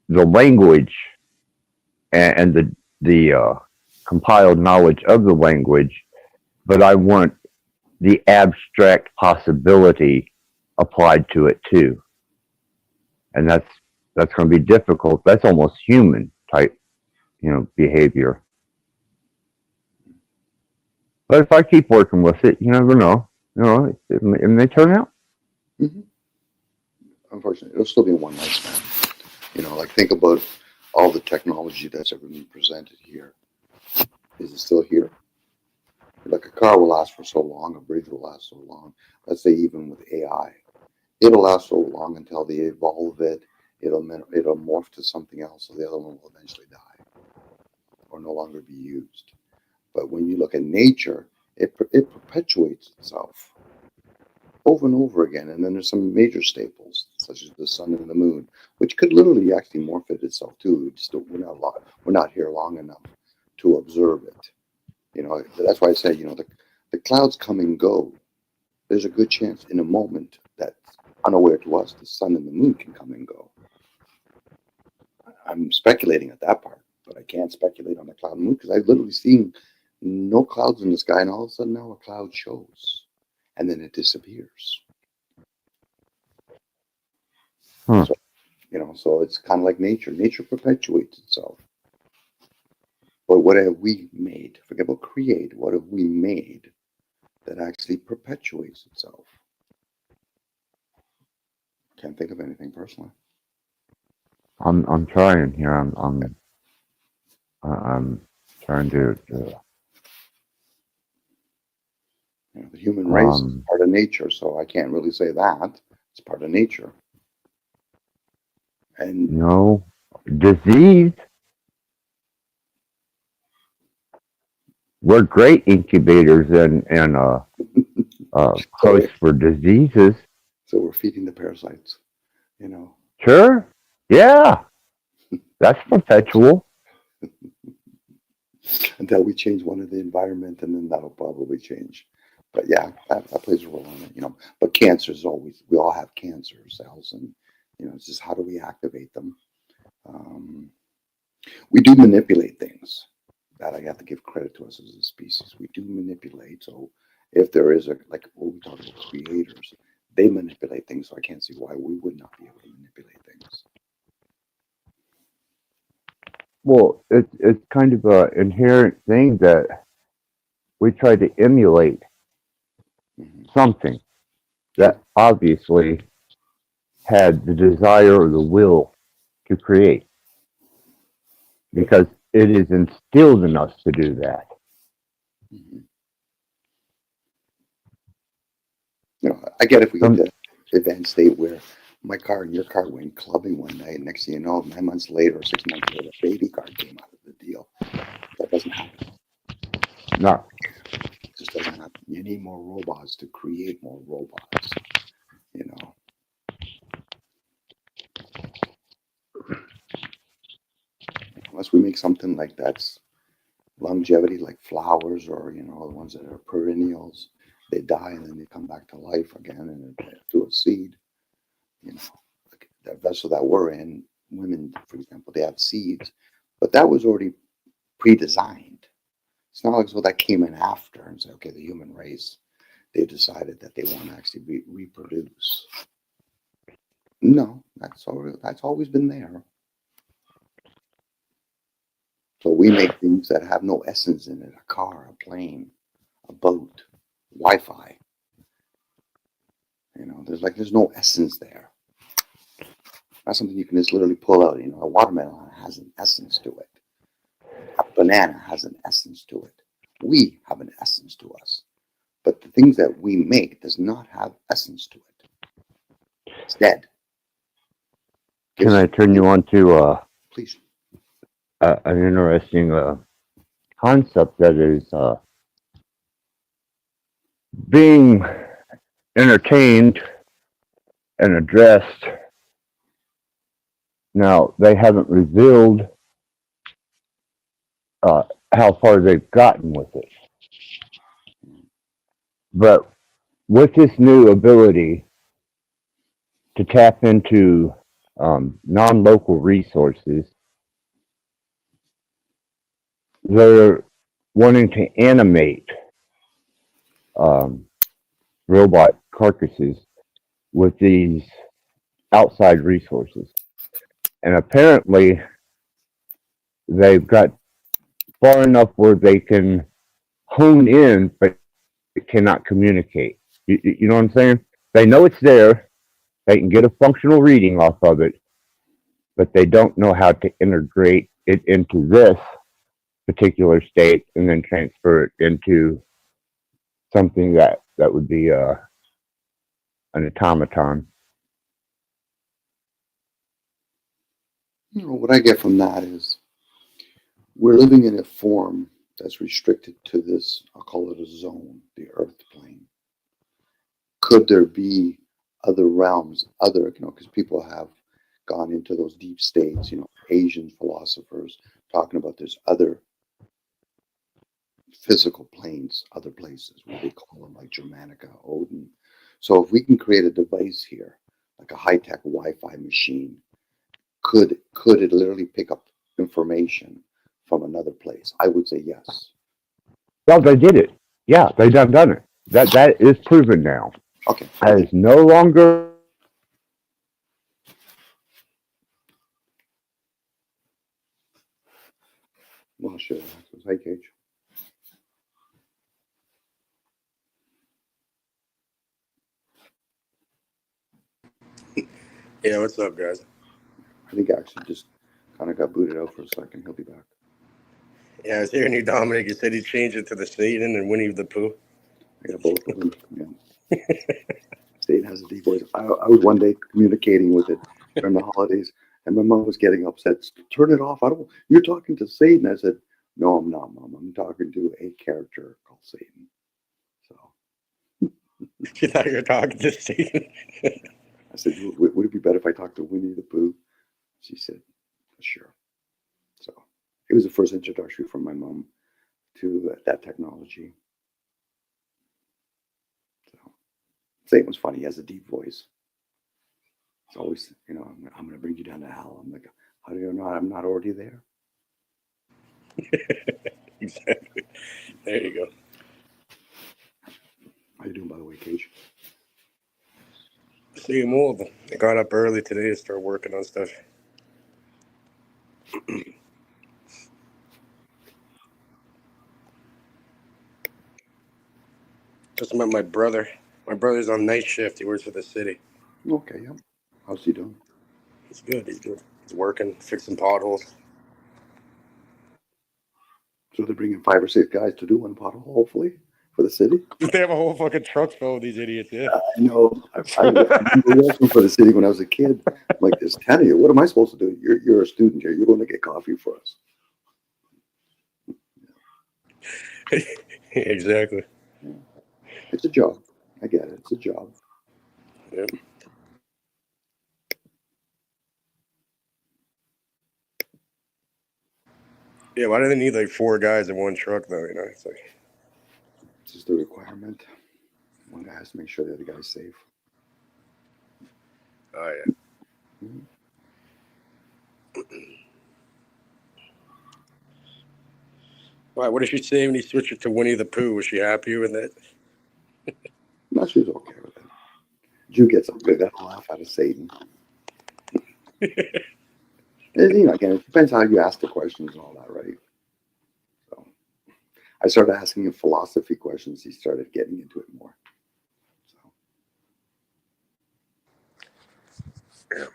language and the compiled knowledge of the language, but I want the abstract possibility applied to it too. And that's going to be difficult. That's almost human type, you know, behavior. But if I keep working with it, you never know. You know, it may turn out. Hmm. Unfortunately, it'll still be in one lifespan. You know, like think about all the technology that's ever been presented here. Is it still here? Like a car will last for so long, a bridge will last so long. Let's say even with AI, it'll last so long until they evolve it. It'll morph to something else, so the other one will eventually die or no longer be used. But when you look at nature, it perpetuates itself over and over again. And then there's some major staples, such as the sun and the moon, which could literally actually morph it itself too. We're not here long enough to observe it. You know, that's why I say, you know, the clouds come and go. There's a good chance in a moment that unaware to us, the sun and the moon can come and go. I'm speculating at that part, but I can't speculate on the cloud and moon because I've literally seen no clouds in the sky, and all of a sudden now a cloud shows, and then it disappears. So, you know, so it's kind of like nature. Nature perpetuates itself. But what have we made? Forget about create. What have we made that actually perpetuates itself? Can't think of anything personally. I'm trying here. I'm trying to. You know, the human race is part of nature, so I can't really say that. It's part of nature. And no disease. We're great incubators and hosts for diseases. So we're feeding the parasites, you know. Sure. Yeah. That's perpetual. Until we change one of the environment, and then that'll probably change. But yeah, that plays a role in it, you know. But cancer is always, we all have cancer cells, and, you know, it's just how do we activate them? We do manipulate things. That I have to give credit to us as a species. We do manipulate. So if there is like what we talk about creators, they manipulate things. So I can't see why we would not be able to manipulate things. Well, it's kind of an inherent thing that we try to emulate something that obviously had the desire or the will to create, because it is instilled in us to do that. You know, I get if we get to the advanced state where my car and your car went clubbing one night, and next thing you know, 9 months later or 6 months later, a baby car came out of the deal. That doesn't happen. No. It just doesn't happen. You need more robots to create more robots, you know. Unless we make something like that's longevity, like flowers, or, you know, the ones that are perennials, they die and then they come back to life again and through a seed. You know, like that vessel that we're in, women, for example, they have seeds, but that was already pre-designed. It's not like so that came in after and said, okay, the human race, they decided that they want to actually reproduce. No, that's always been there. So we make things that have no essence in it: a car, a plane, a boat, Wi-Fi. You know, there's no essence there. That's something you can just literally pull out. You know, a watermelon has an essence to it. A banana has an essence to it. We have an essence to us. But the things that we make does not have essence to it. It's dead. Can I turn you on to please an interesting concept that is being entertained and addressed? Now, they haven't revealed how far they've gotten with it. But with this new ability to tap into non-local resources, they're wanting to animate robot carcasses with these outside resources. And apparently they've got far enough where they can hone in, but it cannot communicate. You know what I'm saying? They know it's there. They can get a functional reading off of it, but they don't know how to integrate it into this particular state and then transfer it into something that would be an automaton. What I get from that is we're living in a form that's restricted to this, I'll call it a zone, the earth plane. Could there be other realms, because people have gone into those deep states, Asian philosophers talking about there's other physical planes, other places, what they call them, like Germanica, Odin. So if we can create a device here, like a high-tech Wi-Fi machine, could it literally pick up information from another place? I would say yes. Well, they did it. Yeah, they done it. That is proven now. Okay. That is no longer. Well, sure. Hi, Cage. Yeah, what's up, guys? I think I actually just kind of got booted out for a second. He'll be back. Yeah, I was hearing you, Dominic. You said you changed it to the Satan and Winnie the Pooh. I got both of them. Yeah. Satan has a deep voice. I was one day communicating with it during the holidays, and my mom was getting upset. Turn it off. You're talking to Satan. I said, no, I'm not, Mom. I'm talking to a character called Satan. So You thought you were talking to Satan? I said, would it be better if I talked to Winnie the Pooh? She said, sure. So it was the first introduction from my mom to that technology. So Satan was funny. He has a deep voice. It's always, I'm going to bring you down to hell. I'm like, how do you know I'm not already there? Exactly. There you go. How you doing, by the way, Cage? Same old. I got up early today to start working on stuff. Just met my brother. My brother's on night shift. He works for the city. Okay, yeah. How's he doing? He's good. He's good. He's working, fixing potholes. So they're bringing 5 or 6 guys to do one pothole, hopefully, for the city? They have a whole fucking truck full of these idiots, yeah. I know. I remember working for the city when I was a kid. I'm like, there's 10 of you. What am I supposed to do? You're a student here. You're going to get coffee for us. Exactly. Yeah. It's a job. I get it. It's a job. Yep. Yeah, why do they need like 4 guys in one truck though? It's like It's just a requirement. One guy has to make sure the other guy's safe. oh yeah. Mm-hmm. Why? What did she say when you switched it to Winnie the Pooh? Was she happy with it? No, she was okay with it. Jew gets a big laugh out of Satan. And, again, it depends how you ask the questions and all that, right? So I started asking him philosophy questions. He started getting into it more. So Yeah.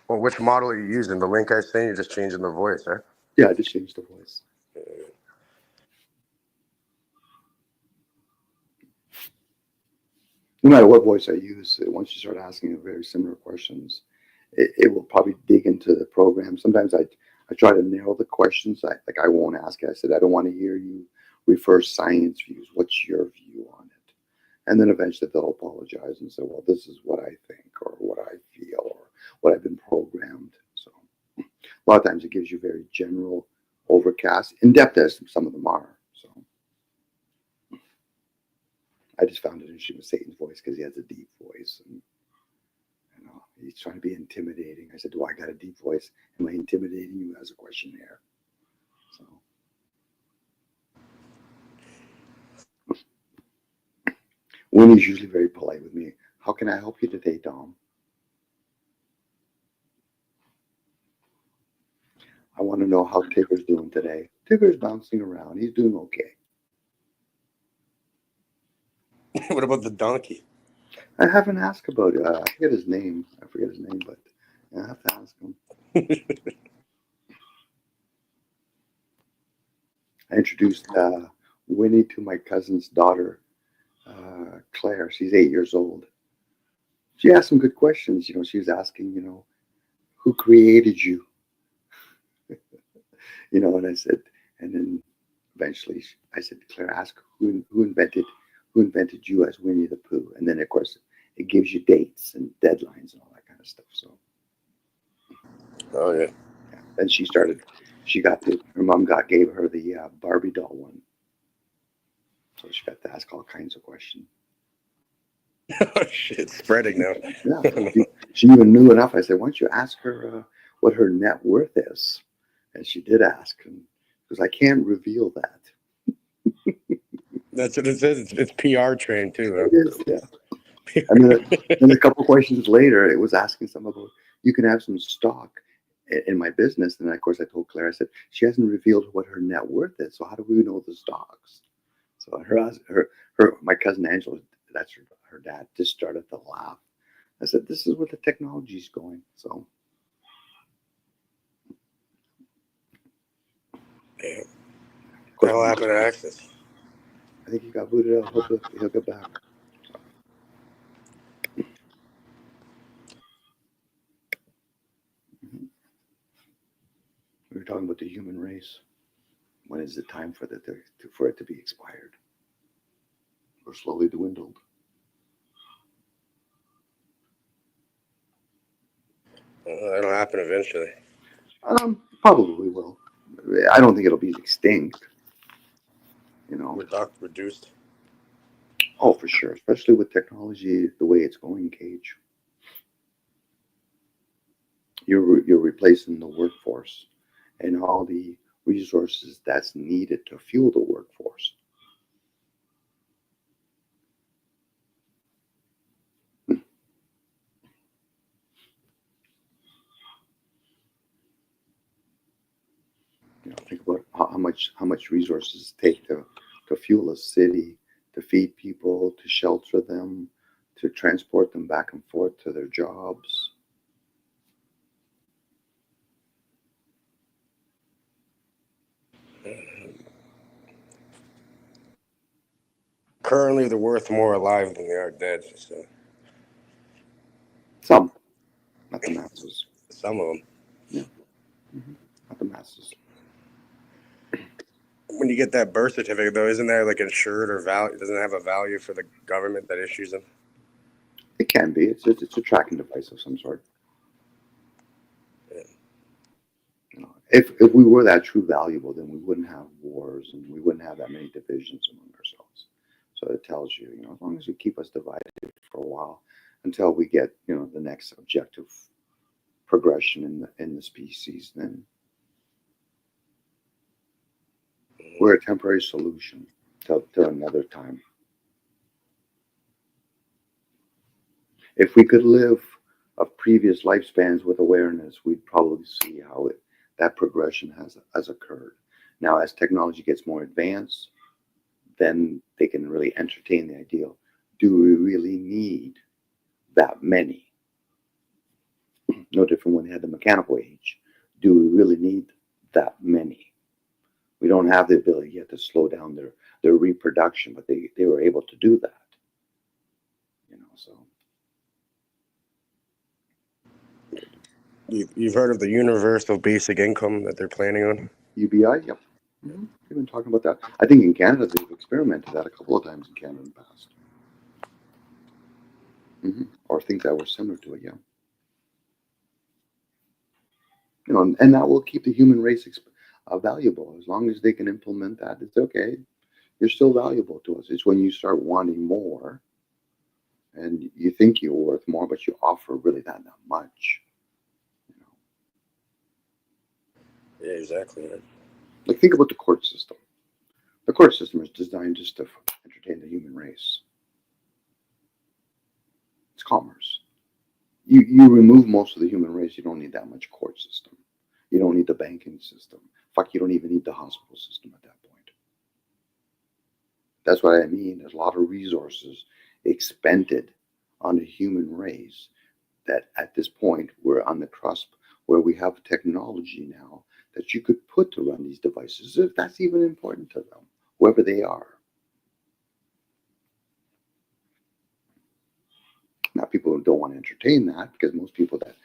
Well, which model are you using? The link I sent, you're just changing the voice, huh? yeah, I just changed the voice. No matter what voice I use, once you start asking very similar questions, it will probably dig into the program. Sometimes I try to narrow the questions. I won't ask it. I said, I don't want to hear you refer science views. What's your view on it? And then eventually they'll apologize and say, well, this is what I think or what I feel or what I've been programmed. So a lot of times it gives you very general overcast, in depth as some of them are. So I just found it interesting with Satan's voice because he has a deep voice. And he's trying to be intimidating. I said, do I got a deep voice? Am I intimidating you as a questionnaire? So Winnie's usually very polite with me. How can I help you today, Dom? I want to know how Tigger's doing today. Tigger's bouncing around. He's doing okay. What about the donkey? I haven't asked about it. I forget his name. But yeah, I have to ask him. I introduced Winnie to my cousin's daughter, Claire. She's 8 years old. She asked some good questions. She was asking, who created you? And I said, and then eventually I said, Claire, ask who invented you as Winnie the Pooh? And then of course it gives you dates and deadlines and all that kind of stuff. So Oh yeah. then her mom gave her the Barbie doll one. So she got to ask all kinds of questions. Oh shit, it's spreading now. Yeah, she even knew enough. I said, why don't you ask her what her net worth is? And she did ask, because I can't reveal that. That's what it says. It's PR trained too. It is, yeah. And then a couple questions later, it was asking some about, you can have some stock in my business. And of course, I told Claire, I said, she hasn't revealed what her net worth is. So how do we know the stocks? So my cousin Angela, that's her dad, just started to laugh. I said, this is where the technology's going. So. Yeah. What happened to Access? I think he got booted out. Hopefully he'll get back. We were talking about the human race. When is the time for it to be expired or slowly dwindled? That'll happen eventually. Probably will. I don't think it'll be extinct. Reduced. Oh, for sure. Especially with technology the way it's going, Cage. You're replacing the workforce and all the resources that's needed to fuel the workforce. Think about how much resources take to fuel a city, to feed people, to shelter them, to transport them back and forth to their jobs. Currently, they're worth more alive than they are dead. So. Some, not the masses. Some of them. Yeah, not the masses. When you get that birth certificate, though, isn't there like insured or value? Doesn't it have a value for the government that issues them? It can be. It's a tracking device of some sort. Yeah. If we were that true valuable, then we wouldn't have wars and we wouldn't have that many divisions among ourselves. So it tells you, as long as you keep us divided for a while until we get, the next objective progression in the species, then we're a temporary solution till another time. If we could live of previous lifespans with awareness, we'd probably see how that progression has occurred. Now, as technology gets more advanced, then they can really entertain the ideal. Do we really need that many? No different when they had the mechanical age. Do we really need that many? We don't have the ability yet to slow down their reproduction, but they were able to do that. So. You've heard of the universal basic income that they're planning on? UBI, yep. We've been talking about that. I think in Canada they've experimented that a couple of times in Canada in the past. Or things that were similar to it, yeah. And that will keep the human race valuable. As long as they can implement that, it's okay. You're still valuable to us. It's when you start wanting more and you think you're worth more, but you offer really not much. Yeah, exactly. Right. Like, think about the court system. The court system is designed just to entertain the human race. It's commerce. You remove most of the human race, you don't need that much court system. You don't need the banking system. Fuck, you don't even need the hospital system at that point. That's what I mean. There's a lot of resources expended on the human race that at this point we're on the cusp where we have technology now that you could put to run these devices, if that's even important to them, whoever they are. Now, people don't want to entertain that because most people that,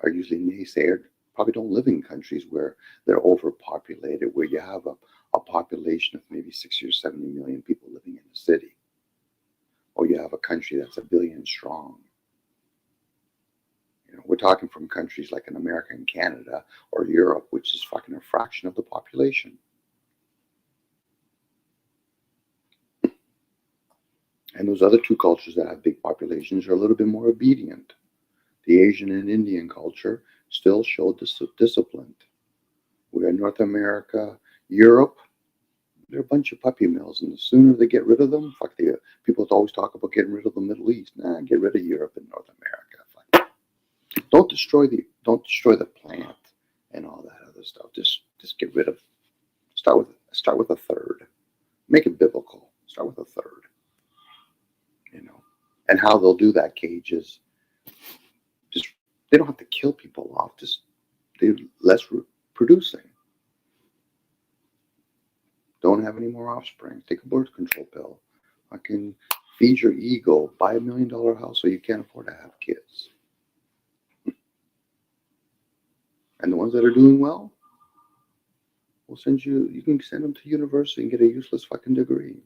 are usually naysayers probably don't live in countries where they're overpopulated, where you have a population of maybe 60 or 70 million people living in a city. Or you have a country that's 1 billion strong. We're talking from countries like in America and Canada or Europe, which is fucking a fraction of the population. And those other two cultures that have big populations are a little bit more obedient. The Asian and Indian culture still showed discipline. We're in North America, Europe, they're a bunch of puppy mills, and the sooner they get rid of them, people always talk about getting rid of the Middle East. Nah, get rid of Europe and North America. Don't destroy the plant and all that other stuff. Just get rid of. Start with a third. Make it biblical. Start with a third. And how they'll do that, Cage, is just they don't have to kill people off. Just they're less producing. Don't have any more offspring. Take a birth control pill. Fucking feed your ego. Buy $1 million house so you can't afford to have kids. And the ones that are doing well, we'll send you. You can send them to university and get a useless fucking degree.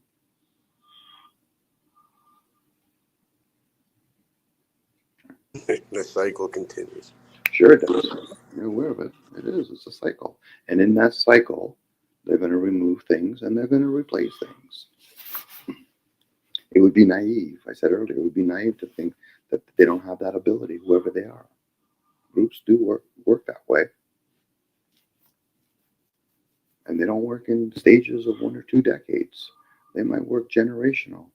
The cycle continues. Sure it does. You're aware of it. It is. It's a cycle. And in that cycle, they're going to remove things and they're going to replace things. It would be naive. I said earlier, it would be naive to think that they don't have that ability, whoever they are. Groups do work that way. And they don't work in stages of 1 or 2 decades. They might work generational.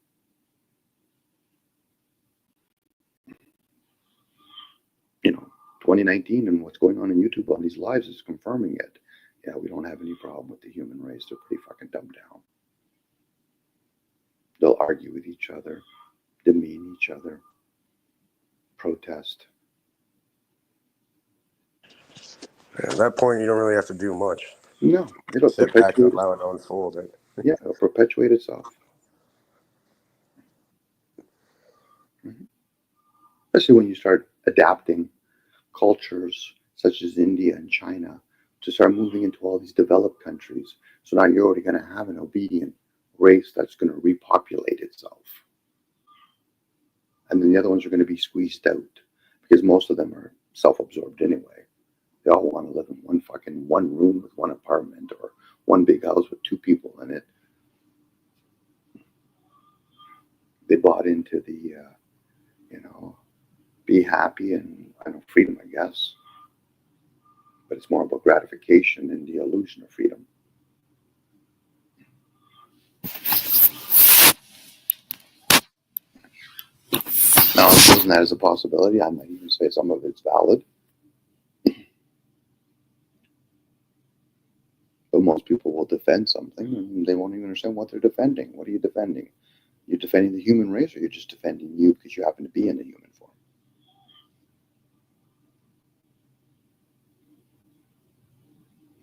2019 and what's going on in YouTube on these lives is confirming it. Yeah, we don't have any problem with the human race. They're pretty fucking dumbed down. They'll argue with each other, demean each other, protest. At that point, you don't really have to do much. No, it'll Sit back and allow it to unfold. Yeah, it'll perpetuate itself. Mm-hmm. Especially when you start adapting cultures such as India and China to start moving into all these developed countries. So now you're already going to have an obedient race that's going to repopulate itself. And then the other ones are going to be squeezed out because most of them are self-absorbed anyway. They all want to live in one room with one apartment or one big house with 2 people in it. They bought into the, be happy and freedom, I guess. But it's more about gratification and the illusion of freedom. Now, I'm using that as a possibility. I might even say some of it's valid. But most people will defend something and they won't even understand what they're defending. What are you defending? You're defending the human race, or you're just defending you because you happen to be in the human form?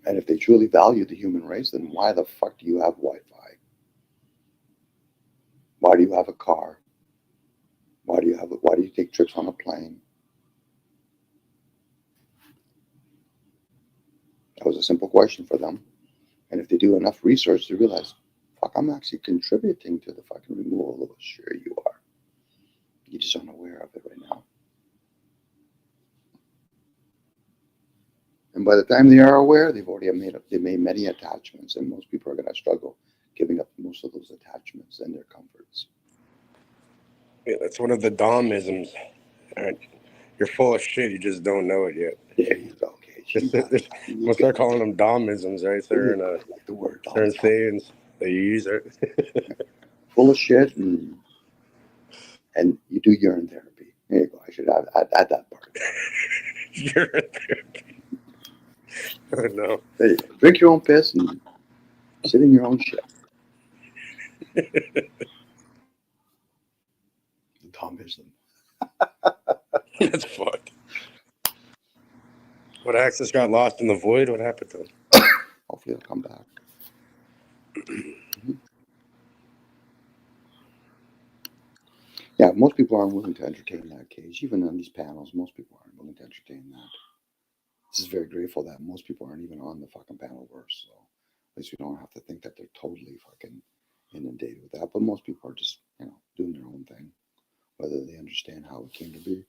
And if they truly value the human race, then why the fuck do you have Wi-Fi? Why do you have a car? Why do you take trips on a plane? That was a simple question for them. And if they do enough research, they realize, fuck, I'm actually contributing to the fucking removal of us. Sure you are. You're just unaware of it right now. And by the time they are aware, they've made many attachments, and most people are going to struggle giving up most of those attachments and their comforts. Yeah, that's one of the Domisms. Right? You're full of shit. You just don't know it yet. There you go, Cage. We'll start calling them Domisms, right? Like the word certain sayings that you use, right? Full of shit, and you do urine therapy. There you go. I should add that part. Urine therapy. Oh, no. There you go. Drink your own piss and sit in your own shit. The Thomism. That's fucked. What access got lost in the void? What happened to him? Hopefully they'll come back. Yeah, most people aren't willing to entertain that case. Even on these panels, most people aren't willing to entertain that. This is very grateful that most people aren't even on the fucking panel verse. So at least we don't have to think that they're totally fucking inundated with that. But most people are just, doing their own thing, whether they understand how it came to be.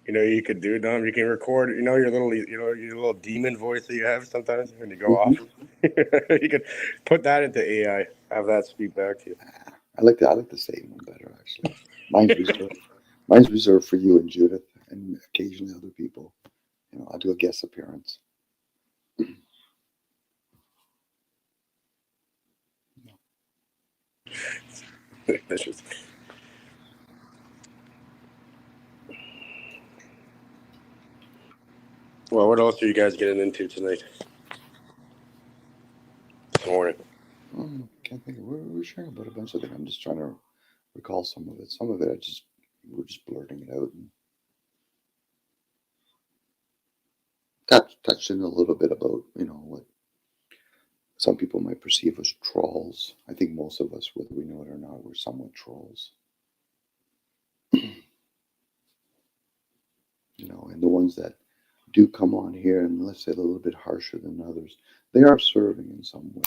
You could do, Dom. You can record. Your little demon voice that you have sometimes when you go off. You could put that into AI. Have that speak back to you. I like the same one better, actually. Mine's reserved. Mine's reserved for you and Judith, and occasionally other people. I'll do a guest appearance. That's just. Well, what else are you guys getting into tonight? This morning. Can't think of. We're sharing about a bunch of things. I'm just trying to recall some of it. Some of it, we're just blurting it out and touched in a little bit about what some people might perceive as trolls. I think most of us, whether we know it or not, we're somewhat trolls. And the ones that do come on here and let's say a little bit harsher than others, they are serving in some way.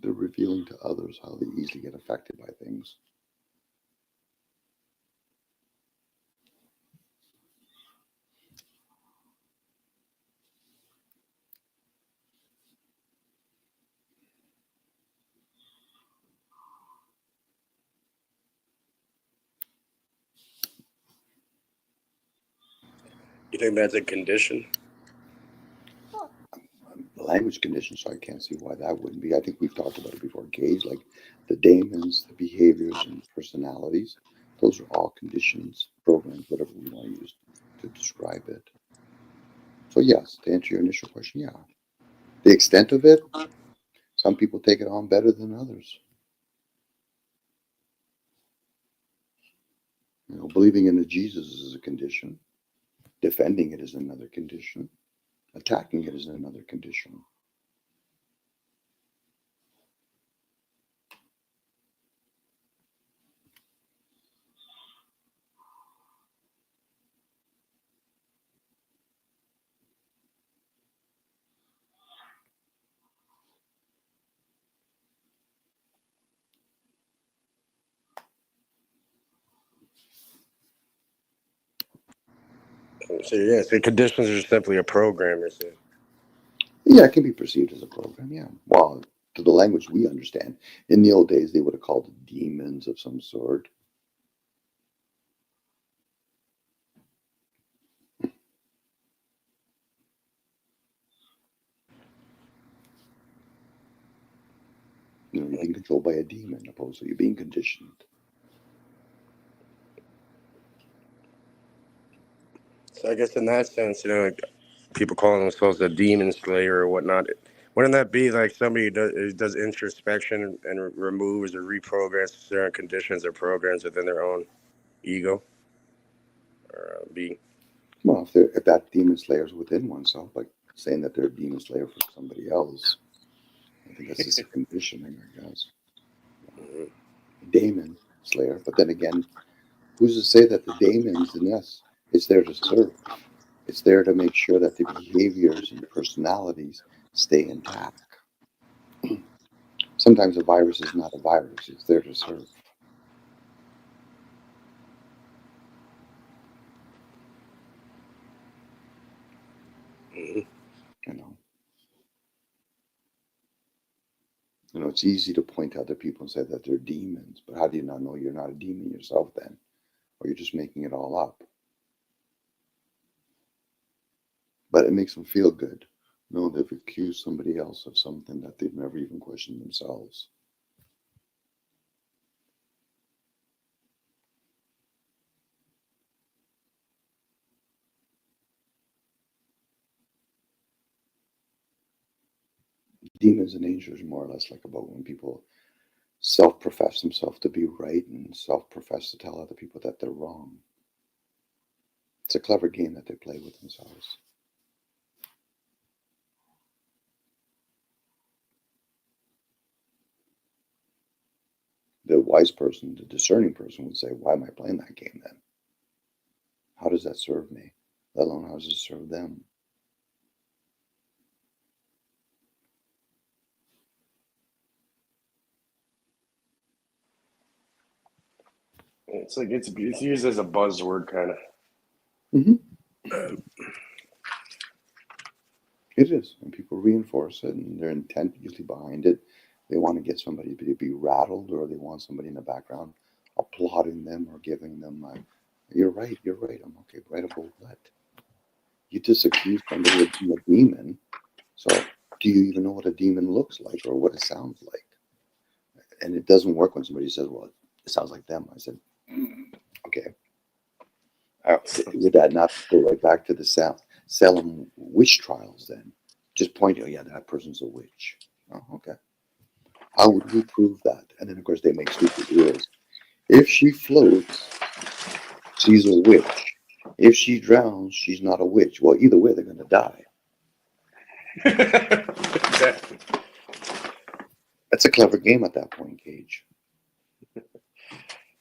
They're revealing to others how they easily get affected by things. You think that's a condition? Language condition, so I can't see why that wouldn't be. I think we've talked about it before, Gage, like the daemons, the behaviors, and personalities. Those are all conditions, programs, whatever we want to use to describe it. So yes, to answer your initial question, yeah. The extent of it, some people take it on better than others. Believing in a Jesus is a condition. Defending it is another condition. Attacking it is another condition. So yeah, so conditions are simply a program. You're saying. Yeah, it can be perceived as a program, yeah. Well, to the language we understand. In the old days, they would have called it demons of some sort. You're being controlled by a demon, opposed to you're being conditioned. So I guess in that sense, like people calling themselves a demon slayer or whatnot. Wouldn't that be like somebody who does introspection and removes or reprograms certain conditions or programs within their own ego or being? Well, if that demon slayer is within oneself, like saying that they're a demon slayer for somebody else, I think that's just a conditioning, I guess. Demon slayer. But then again, who's to say that the daemons in us is there to serve? It's there to make sure that the behaviors and personalities stay intact. Sometimes a virus is not a virus, it's there to serve. You know. It's easy to point to other people and say that they're demons, but how do you not know you're not a demon yourself then? Or you're just making it all up? but it makes them feel good. No, they've accused somebody else of something that they've never even questioned themselves. Demons and angels are more or less like about when people self-profess themselves to be right and self-profess to tell other people that they're wrong. It's a clever game that they play with themselves. The wise person, the discerning person would say, why am I playing that game then? How does that serve me? Let alone how does it serve them? It's like it's used as a buzzword, kind of. Mm-hmm. It is, and people reinforce it, and their intent usually behind it. They want to get somebody to be rattled, or they want somebody in the background applauding them or giving them you're right, I'm okay, right about what? You just accused somebody of being a demon, so do you even know what a demon looks like or what it sounds like? And it doesn't work when somebody says, well, it sounds like them. I said, okay. Would that not go right back to the Salem witch trials then? Just point out, yeah, that person's a witch. Oh, okay. How would we prove that? And then, of course, they make stupid rules. If she floats, she's a witch. If she drowns, she's not a witch. Well, either way, they're going to die. Exactly. That's a clever game at that point, Cage.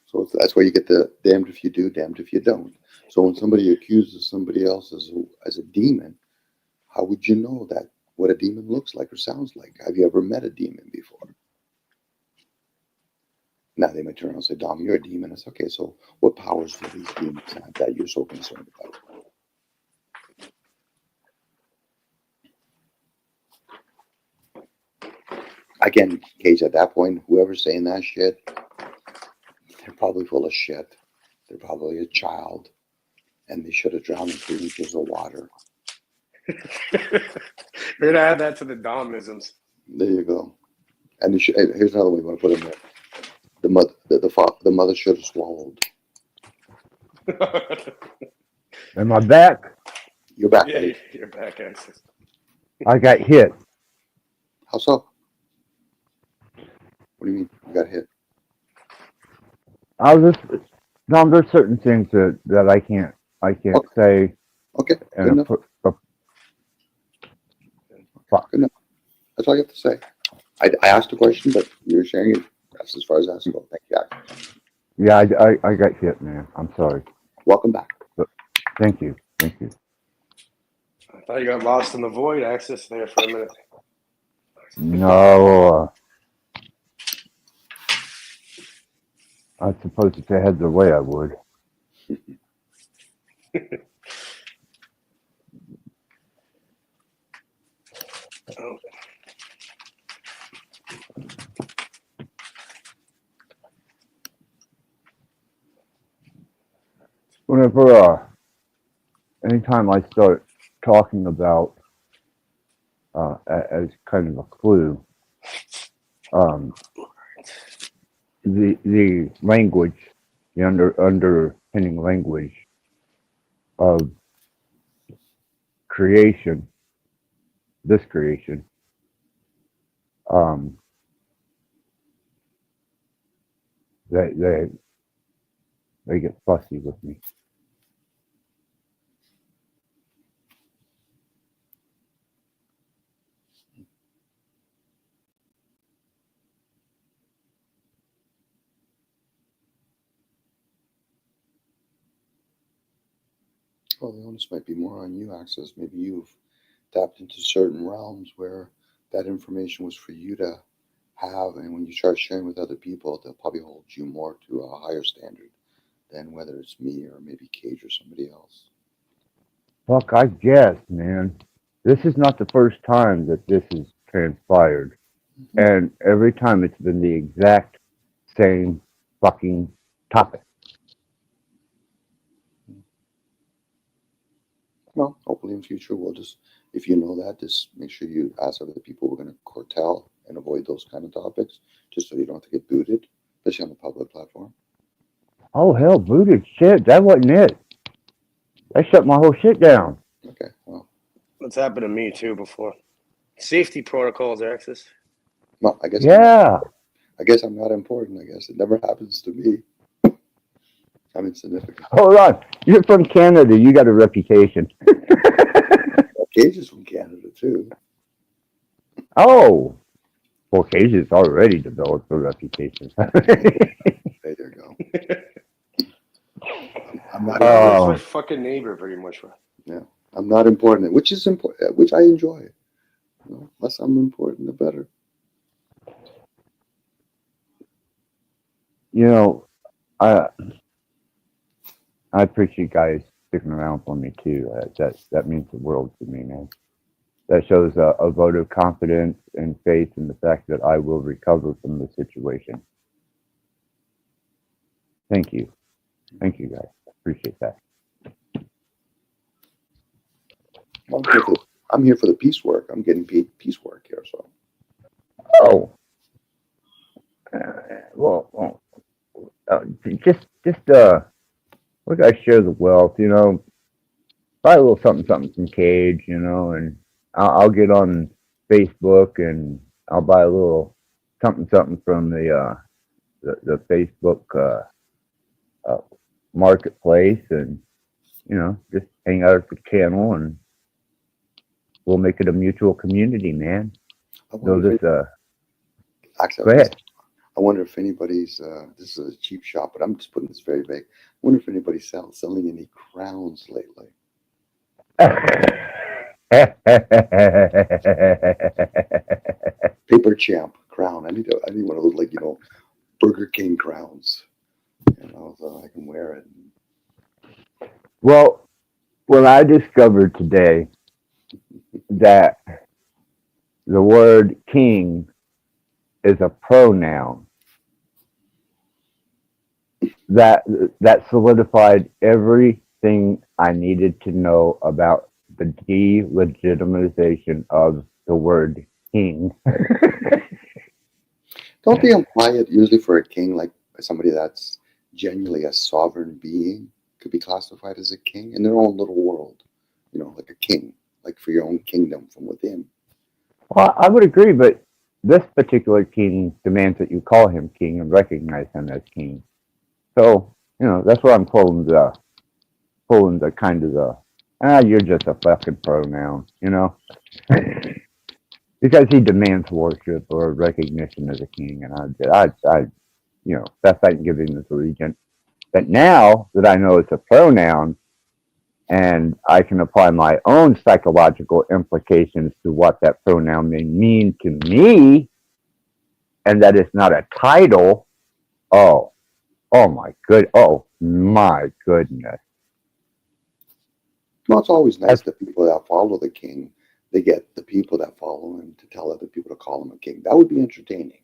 So that's why you get the damned if you do, damned if you don't. So when somebody accuses somebody else as a demon, how would you know that what a demon looks like or sounds like? Have you ever met a demon before? Now they might turn around and say, Dom, you're a demon. It's okay, so what powers do these demons have that you're so concerned about? Again, Cage, at that point, whoever's saying that shit, they're probably full of shit. They're probably a child, and they should have drowned in 3 liters of water. We're gonna add that to the Domisms. There you go. And here's another way you want to put it in there. The mother should have swallowed. Am I back? You're back, Yeah, buddy. you're back, Axis. I got hit. How so? What do you mean? You got hit? I was just no. There's certain things that I can't Okay. say. Okay, good And enough. Fuck. Good enough. That's all you have to say. I asked a question, but you're sharing it. That's as far as that's go. Thank you, Axis. Yeah, I got hit, man. I'm sorry. Welcome back. Thank you. Thank you. I thought you got lost in the void, Axis, there for a minute. No. I suppose if they had their way, I would. Oh. Whenever, anytime I start talking about, as kind of a clue, the language, the underpinning language of creation, this creation, they get fussy with me. Well, the onus might be more on you, Access. Maybe you've tapped into certain realms where that information was for you to have, and when you start sharing with other people, they'll probably hold you more to a higher standard than whether it's me or maybe Cage or somebody else. Fuck, I guess, man. This is not the first time that this has transpired. And every time it's been the exact same fucking topic. Well, hopefully in future we'll just, if you know that, just make sure you ask other people we're going to curtail and avoid those kind of topics, just so you don't have to get booted, especially on a public platform. Oh hell, booted shit. That wasn't it. That shut my whole shit down. Okay, well, That's happened to me too before. Safety protocols, Axis. well, I guess Yeah. I guess I'm not important. I guess it never happens to me. I'm insignificant. Hold on. You're from Canada. You got a reputation. Cage is from Canada too. Oh. Well, Cajun's already developed a reputation. There you go. I'm not. That's my fucking neighbor, pretty much. I'm not important, which is important, which I enjoy. You know, less I'm important, the better. You know, I appreciate you guys sticking around for me too. That means the world to me, man. That shows a vote of confidence and faith in the fact that I will recover from the situation. Thank you. Thank you, guys. Appreciate that. Well, I'm here for the peace work. I'm getting paid peace work here, so. Oh. Well, we gotta share the wealth, you know. Buy a little something from Cage, you know, and I'll get on Facebook and I'll buy a little something from the Facebook marketplace, and you know, just hang out at the channel, and we'll make it a mutual community, man. So this Actually, go ahead. I wonder if anybody's, this is a cheap shot, but I'm just putting this very vague. I wonder if anybody's selling any crowns lately. Paper champ crown. I need one of those, like, you know, Burger King crowns, you know, so I can wear it. Well, I discovered today that the word king is a pronoun. That solidified everything I needed to know about the delegitimization of the word king. Don't they imply it usually for a king, like somebody that's genuinely a sovereign being could be classified as a king in their own little world, you know, like a king, like for your own kingdom from within? Well, I would agree, but this particular king demands that you call him king and recognize him as king. So, you know, that's where I'm pulling the kind of the, you're just a fucking pronoun, you know? Because he demands worship or recognition as a king, and I you know, that's like giving this allegiance. But now that I know it's a pronoun, and I can apply my own psychological implications to what that pronoun may mean to me, and that it's not a title, oh my goodness. Well, it's always nice that people that follow the king, they get the people that follow him to tell other people to call him a king. That would be entertaining.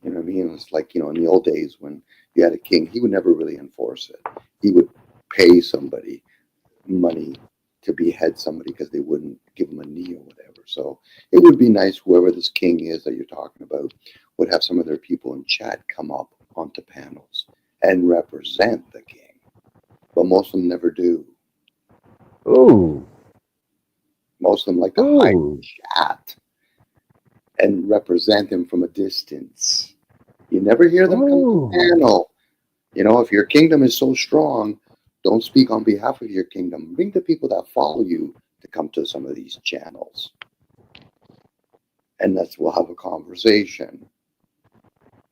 You know what I mean? It's like, you know, in the old days when you had a king, he would never really enforce it. He would pay somebody money to behead somebody because they wouldn't give him a knee or whatever. So it would be nice, whoever this king is that you're talking about, would have some of their people in chat come up onto panels and represent the king. But most of them never do. Ooh. Most of them like to hide chat and represent him from a distance. You never hear them come to the panel. You know, if your kingdom is so strong, don't speak on behalf of your kingdom. Bring the people that follow you to come to some of these channels. And we'll have a conversation.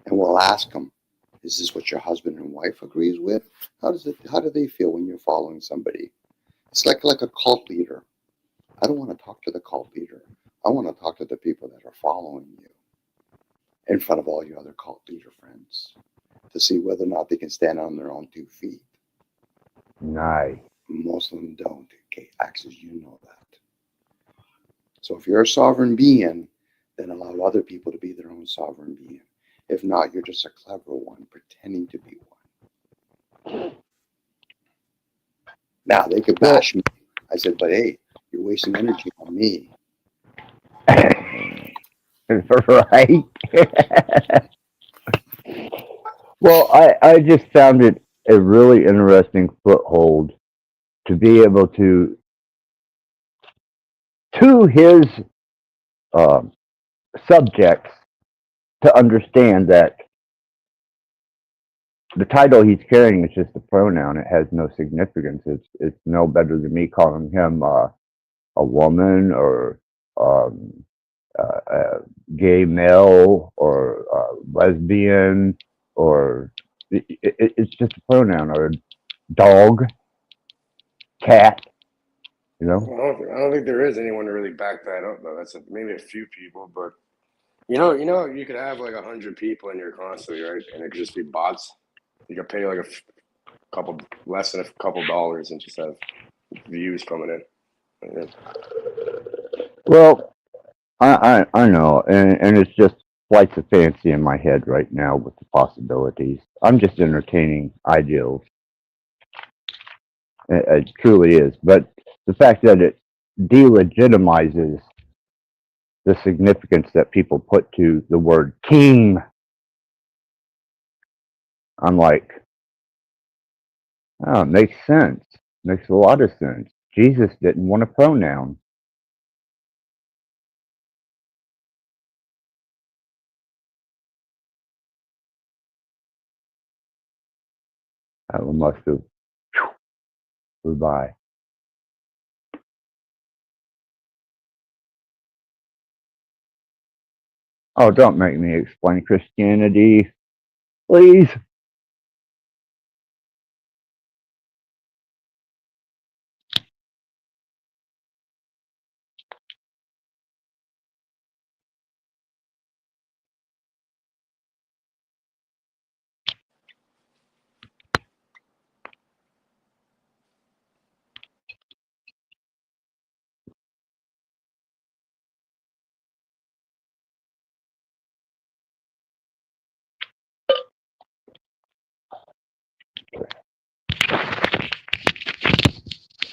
And we'll ask them, is this what your husband and wife agrees with? How do they feel when you're following somebody? It's like a cult leader. I don't want to talk to the cult leader. I want to talk to the people that are following you in front of all your other cult leader friends to see whether or not they can stand on their own 2 feet. Nice. Most of them don't. Okay, Axis, you know that. So if you're a sovereign being, then allow other people to be their own sovereign being. If not, you're just a clever one pretending to be one. Now, they could bash me I said, but hey, you're wasting energy on me. Right? Well, I just found it a really interesting foothold to be able to his um, subjects to understand that the title he's carrying is just a pronoun. It has no significance. It's no better than me calling him a woman or um, a gay male or lesbian or it's just a pronoun or a dog, cat. You know. I don't think there is anyone to really back that up, though. That's maybe a few people, but you could have like 100 people in your constantly, right? And it could just be bots. You could pay like a couple less than a couple dollars and just have views coming in. Yeah. Well, I know, and it's just flights of fancy in my head right now with the possibilities. I'm just entertaining ideals. It truly is. But the fact that it delegitimizes the significance that people put to the word king, I'm like, oh, it makes sense. Makes a lot of sense. Jesus didn't want a pronoun. That one must have flew by. Oh, don't make me explain Christianity, please.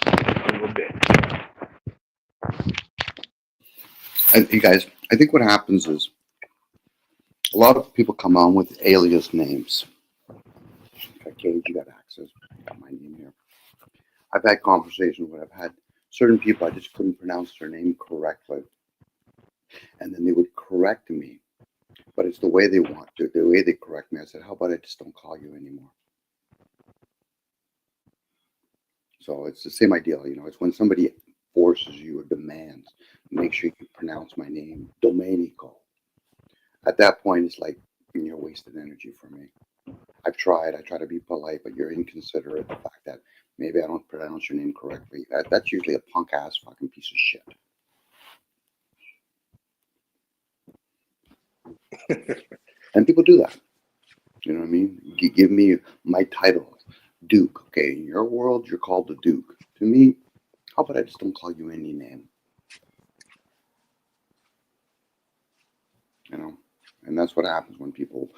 A little bit. You guys, I think what happens is a lot of people come on with alias names. Okay, you got access. I got my name here. I've had conversations where I've had certain people I just couldn't pronounce their name correctly, and then they would correct me, but it's the way they want to, the way they correct me. I said, how about I just don't call you anymore? So it's the same idea, it's when somebody forces you or demands, make sure you pronounce my name, Domenico. At that point, it's like you're wasted energy for me. I try to be polite, but you're inconsiderate. The fact that maybe I don't pronounce your name correctly, that's usually a punk ass fucking piece of shit. And people do that. You know what I mean? Give me my title, Duke. Okay, in your world, you're called the Duke. To me, how about I just don't call you any name? And that's what happens when people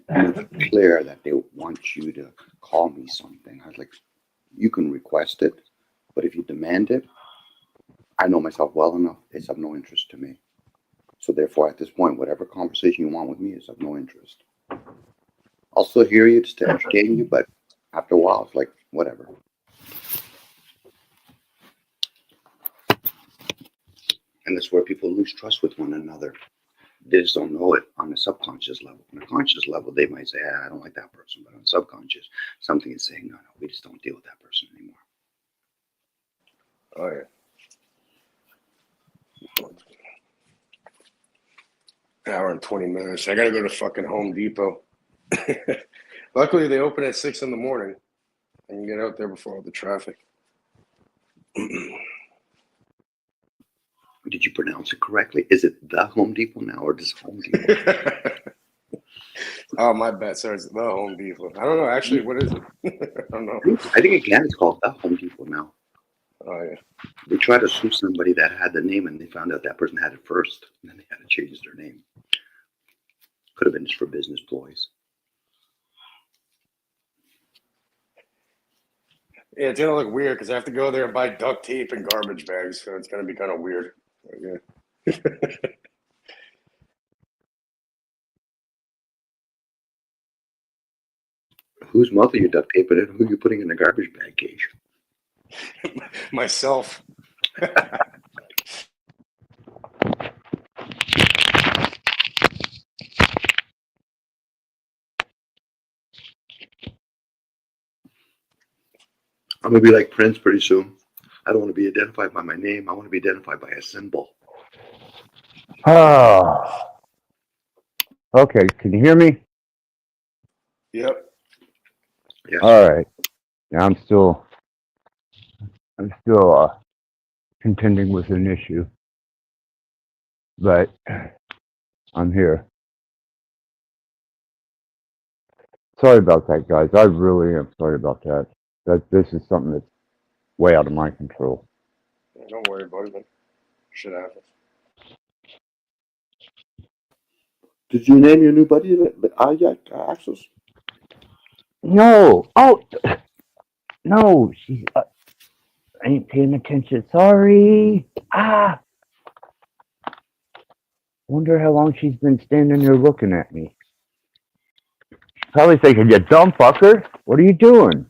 make it clear that they want you to call me something. I was like, you can request it, but if you demand it, I know myself well enough, it's of no interest to me. So therefore, at this point, whatever conversation you want with me is of no interest. I'll still hear you just to entertain you, but after a while, it's like, whatever. And that's where people lose trust with one another. They just don't know it on a subconscious level. On a conscious level, they might say, I don't like that person. But on subconscious, something is saying, no, we just don't deal with that person anymore. Oh, yeah. Hour and 20 minutes. I got to go to fucking Home Depot. Luckily, they open at 6 in the morning. And you get out there before all the traffic. Did you pronounce it correctly? Is it the Home Depot now or just Home Depot? Oh, my bad. Sorry, it's the Home Depot. I don't know. Actually, what is it? I don't know. I think again, it's called the Home Depot now. Oh, yeah. They tried to sue somebody that had the name and they found out that person had it first. And then they had to change their name. Could have been just for business ploys. Yeah, it's gonna look weird because I have to go there and buy duct tape and garbage bags, so it's gonna be kind of weird. Yeah. Whose mouth are you duct taping it? Who are you putting in the garbage bag cage? Myself. I'm gonna be like Prince pretty soon. I don't want to be identified by my name. I want to be identified by a symbol. Oh, okay. Can you hear me? Yep. Yes. All right. Yeah, I'm still contending with an issue, but I'm here. Sorry about that, guys. I really am sorry about that. This is something that's way out of my control. Yeah, don't worry about it, man. Shit happens. Did you name your new buddy Axis? No. Oh, no. She's. I ain't paying attention. Sorry. Ah. Wonder how long she's been standing there looking at me. Probably thinking, you dumb fucker. What are you doing?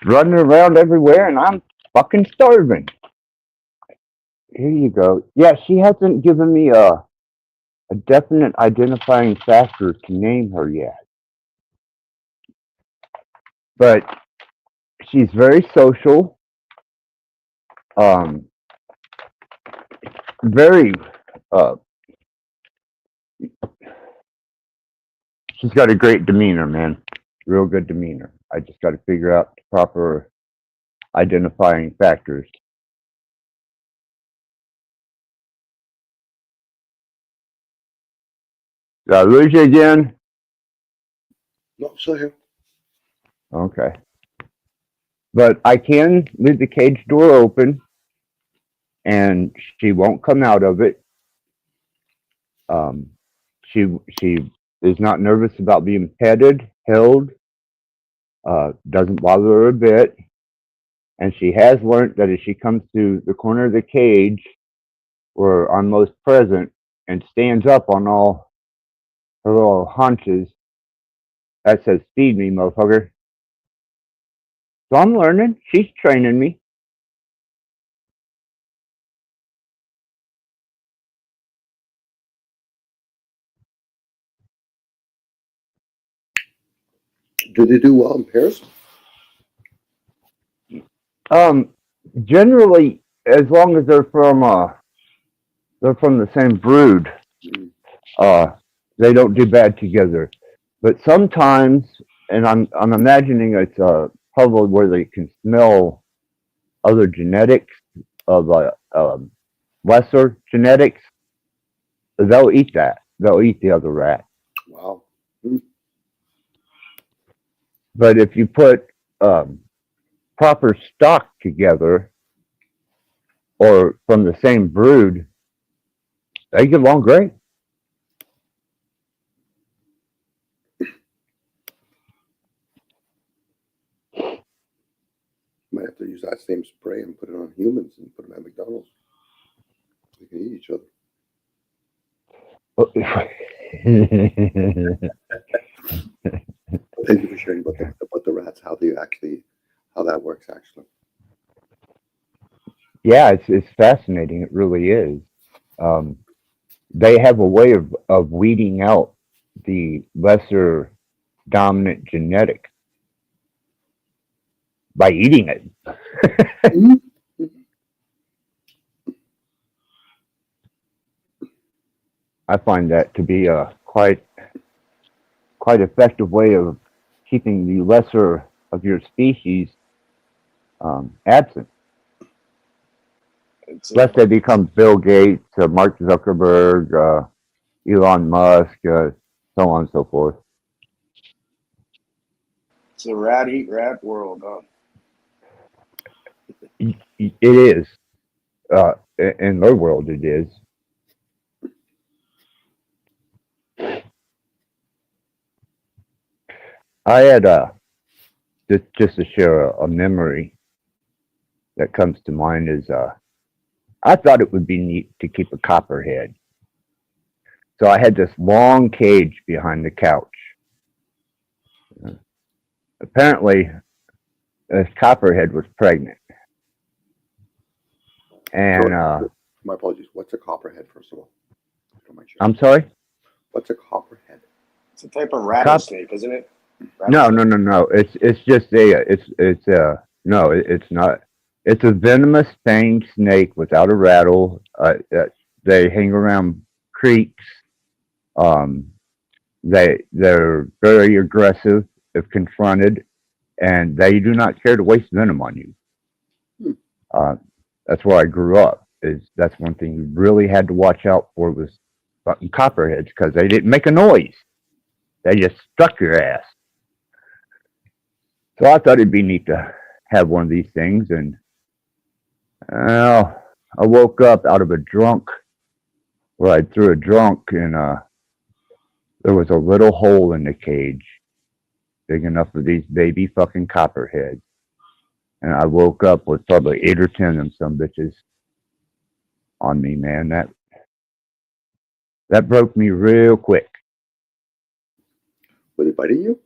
Running around everywhere, and I'm fucking starving. Here you go. Yeah, she hasn't given me a definite identifying factor to name her yet. But she's very social. Very she's got a great demeanor, man. Real good demeanor. I just got to figure out the proper identifying factors. Did I lose you again? No, still here. Okay. But I can leave the cage door open, and she won't come out of it. She is not nervous about being petted, held. Doesn't bother her a bit. And she has learned that if she comes to the corner of the cage where I'm most present and stands up on all her little haunches, that says, feed me, motherfucker. So I'm learning. She's training me. Do they do well in pairs? Generally, as long as they're from the same brood, they don't do bad together. But sometimes, and I'm imagining it's probably where they can smell other genetics of lesser genetics. They'll eat that. They'll eat the other rat. Wow. But if you put proper stock together, or from the same brood, they get along great. Might have to use that same spray and put it on humans and put them at McDonald's. They can eat each other. Thank you for sharing about the rats, how that works actually. Yeah, it's fascinating. It really is. They have a way of weeding out the lesser dominant genetic by eating it. I find that to be a quite effective way of keeping the lesser of your species absent. Unless they become Bill Gates, Mark Zuckerberg, Elon Musk, so on and so forth. It's a rat eat rat world, huh? It is. In their world, it is. I had just to share a memory that comes to mind is I thought it would be neat to keep a copperhead. So I had this long cage behind the couch. Apparently, this copperhead was pregnant. And My apologies. What's a copperhead, first of all? I'm sorry? What's a copperhead? It's a type of rattlesnake, isn't it? No. It's just it's not. It's a venomous fanged snake without a rattle. They hang around creeks. They're very aggressive if confronted, and they do not care to waste venom on you. That's where I grew up. That's one thing you really had to watch out for was fucking copperheads because they didn't make a noise. They just struck your ass. So I thought it'd be neat to have one of these things, and I woke up out of a drunk where I threw a drunk, and there was a little hole in the cage big enough for these baby fucking copperheads. And I woke up with probably 8 or 10 of them some bitches on me, man. That broke me real quick. Were they biting you?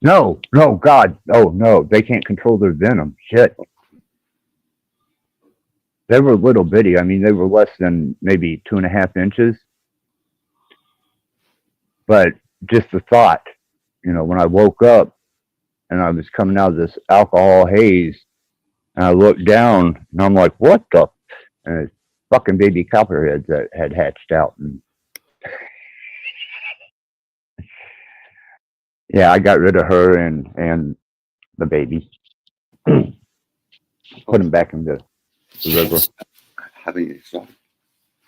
No, God. Oh, no. They can't control their venom. Shit. They were little bitty. I mean, they were less than maybe 2.5 inches. But just the thought, when I woke up and I was coming out of this alcohol haze, and I looked down and I'm like, what the? And it's fucking baby copperheads that had hatched out. And yeah, I got rid of her and the baby. Put him back in the river. Having exotic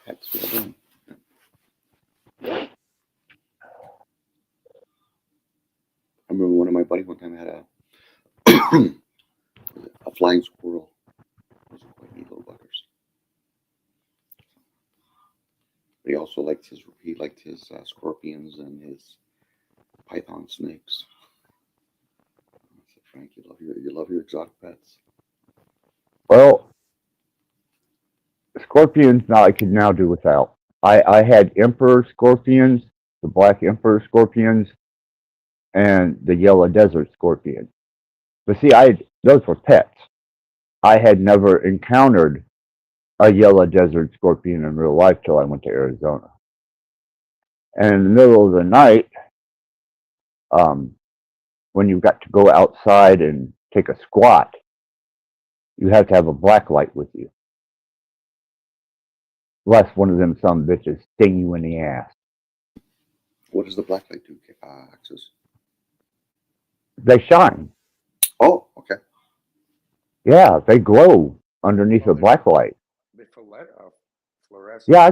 pets. I remember one of my buddies one time had a flying squirrel. Those are quite neat little buggers. But he also liked his scorpions and his python snakes. I said, Frank, you love your exotic pets. Well, scorpions now I could now do without. I had emperor scorpions, the black emperor scorpions, and the yellow desert scorpion. But see, those were pets. I had never encountered a yellow desert scorpion in real life till I went to Arizona. And in the middle of the night, when you've got to go outside and take a squat, you have to have a black light with you. Lest one of them some bitches sting you in the ass. What does the black light do, Axis? They shine. Oh, okay. Yeah, they glow underneath a black light. Fluorescent. Yeah,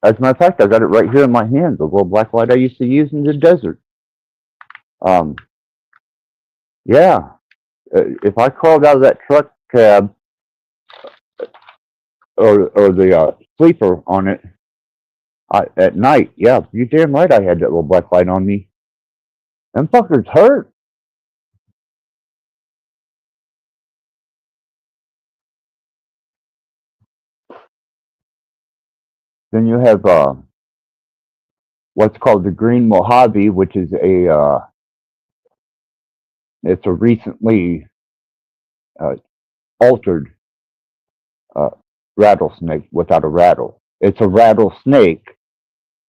as a matter of fact, I got it right here in my hand, the little black light I used to use in the desert. Yeah, if I crawled out of that truck cab or the sleeper on it at night, yeah, you damn right I had that little black light on me. Them fuckers hurt. Then you have what's called the green Mojave, which is it's a recently altered rattlesnake without a rattle. It's a rattlesnake,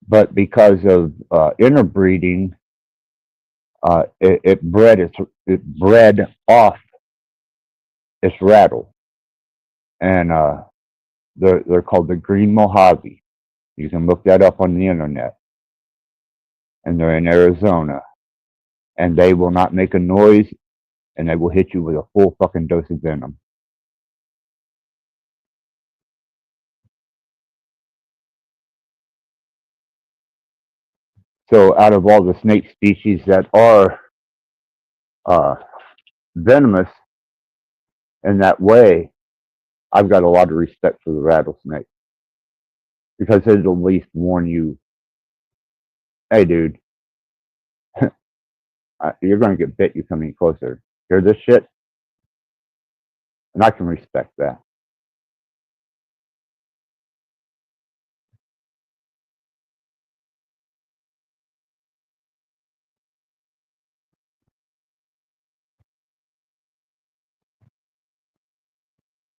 but because of interbreeding, it bred off its rattle, and they're called the green Mojave. You can look that up on the internet, and they're in Arizona, and they will not make a noise, and they will hit you with a full fucking dose of venom. So out of all the snake species that are venomous in that way, I've got a lot of respect for the rattlesnake. Because it'll at least warn you, hey dude, you're going to get bit. You come any closer. Hear this shit? And I can respect that.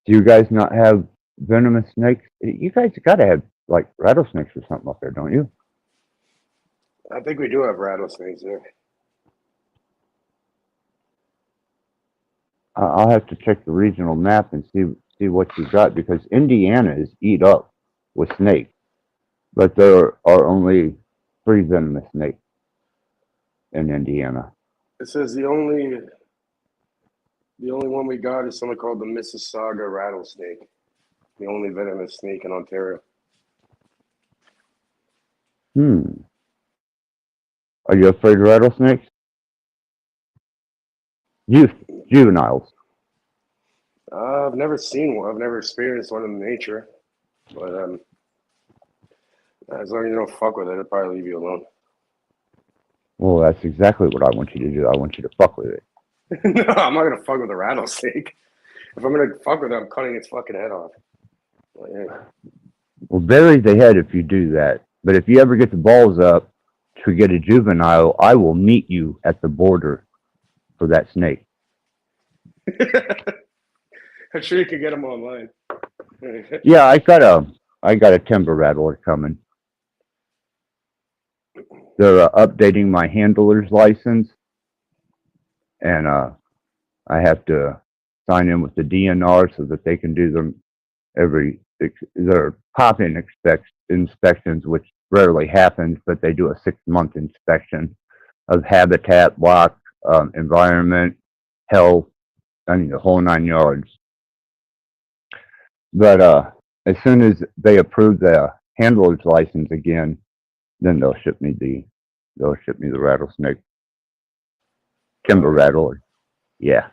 Do you guys not have venomous snakes? You guys got to have like rattlesnakes or something up there, don't you? I think we do have rattlesnakes there. I'll have to check the regional map and see what you got, because Indiana is eat up with snakes, but there are only 3 venomous snakes in Indiana. It says the only one we got is something called the Mississauga rattlesnake, the only venomous snake in Ontario. Are you afraid of rattlesnakes? Juveniles. I've never seen one. I've never experienced one in nature, but as long as you don't fuck with it, it'll probably leave you alone. Well, that's exactly what I want you to do. I want you to fuck with it. No, I'm not gonna fuck with a rattlesnake. If I'm gonna fuck with it, I'm cutting its fucking head off. Like, hey. Well, bury the head if you do that. But if you ever get the balls up to get a juvenile, I will meet you at the border for that snake. I'm sure you could get them online. Yeah, I got a timber rattler coming. They're updating my handler's license, and I have to sign in with the DNR so that they can do them they're pop-in inspections, which rarely happens, but they do a 6-month inspection of habitat, block, environment, health, the whole 9 yards. But as soon as they approve the handler's license again, then they'll ship me the rattlesnake timber rattler. Yeah,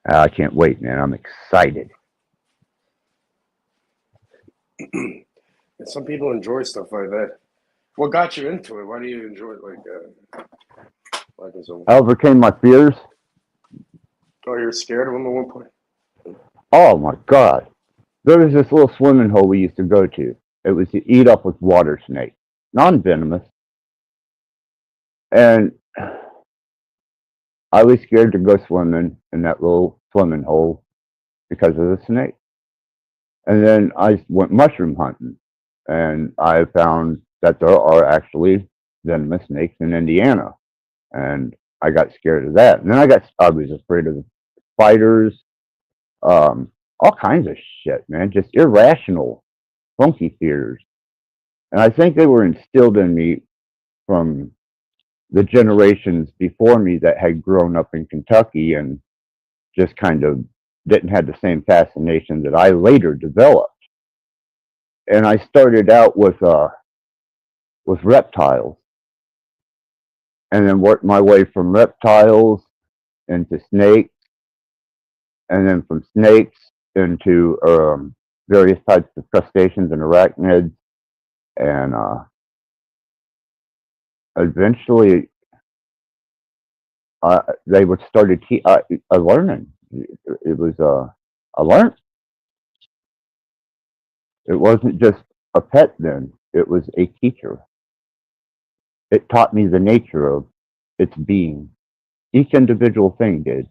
I can't wait, man. I'm excited. Some people enjoy stuff like that. What got you into it? Why do you enjoy it like that? I overcame my fears. Oh, you're scared of them at one point? Oh my God. There was this little swimming hole we used to go to. It was to eat up with water snakes, non-venomous. And I was scared to go swimming in that little swimming hole because of the snake. And then I went mushroom hunting, and I found that there are actually venomous snakes in Indiana. And I got scared of that. And then I was afraid of spiders, all kinds of shit, man, just irrational, funky fears. And I think they were instilled in me from the generations before me that had grown up in Kentucky and just kind of didn't have the same fascination that I later developed. And I started out with reptiles, and then worked my way from reptiles into snakes, and then from snakes into various types of crustaceans and arachnids, and eventually they would started learning. It was I learned. It wasn't just a pet then; it was a teacher. It taught me the nature of its being. Each individual thing did.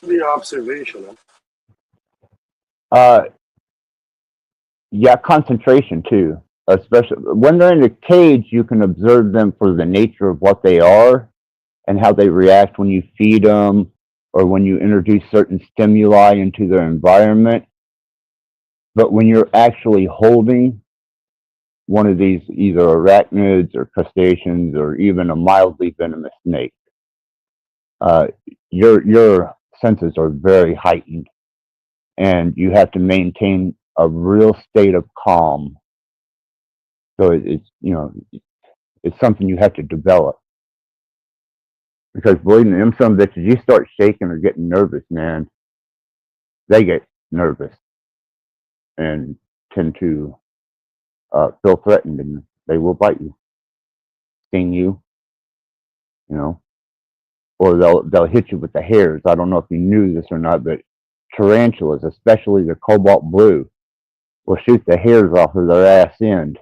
The observation. Yeah, concentration too. Especially when they're in a cage, you can observe them for the nature of what they are and how they react when you feed them or when you introduce certain stimuli into their environment. But when you're actually holding one of these, either arachnids or crustaceans or even a mildly venomous snake, your senses are very heightened, and you have to maintain a real state of calm. So it's something you have to develop. Because believe me, them some bitches, you start shaking or getting nervous, man, they get nervous. and tend to feel threatened, and they will bite you, sting you, you know, or they'll hit you with the hairs. I don't know if you knew this or not, but tarantulas, especially the cobalt blue, will shoot the hairs off of their ass end,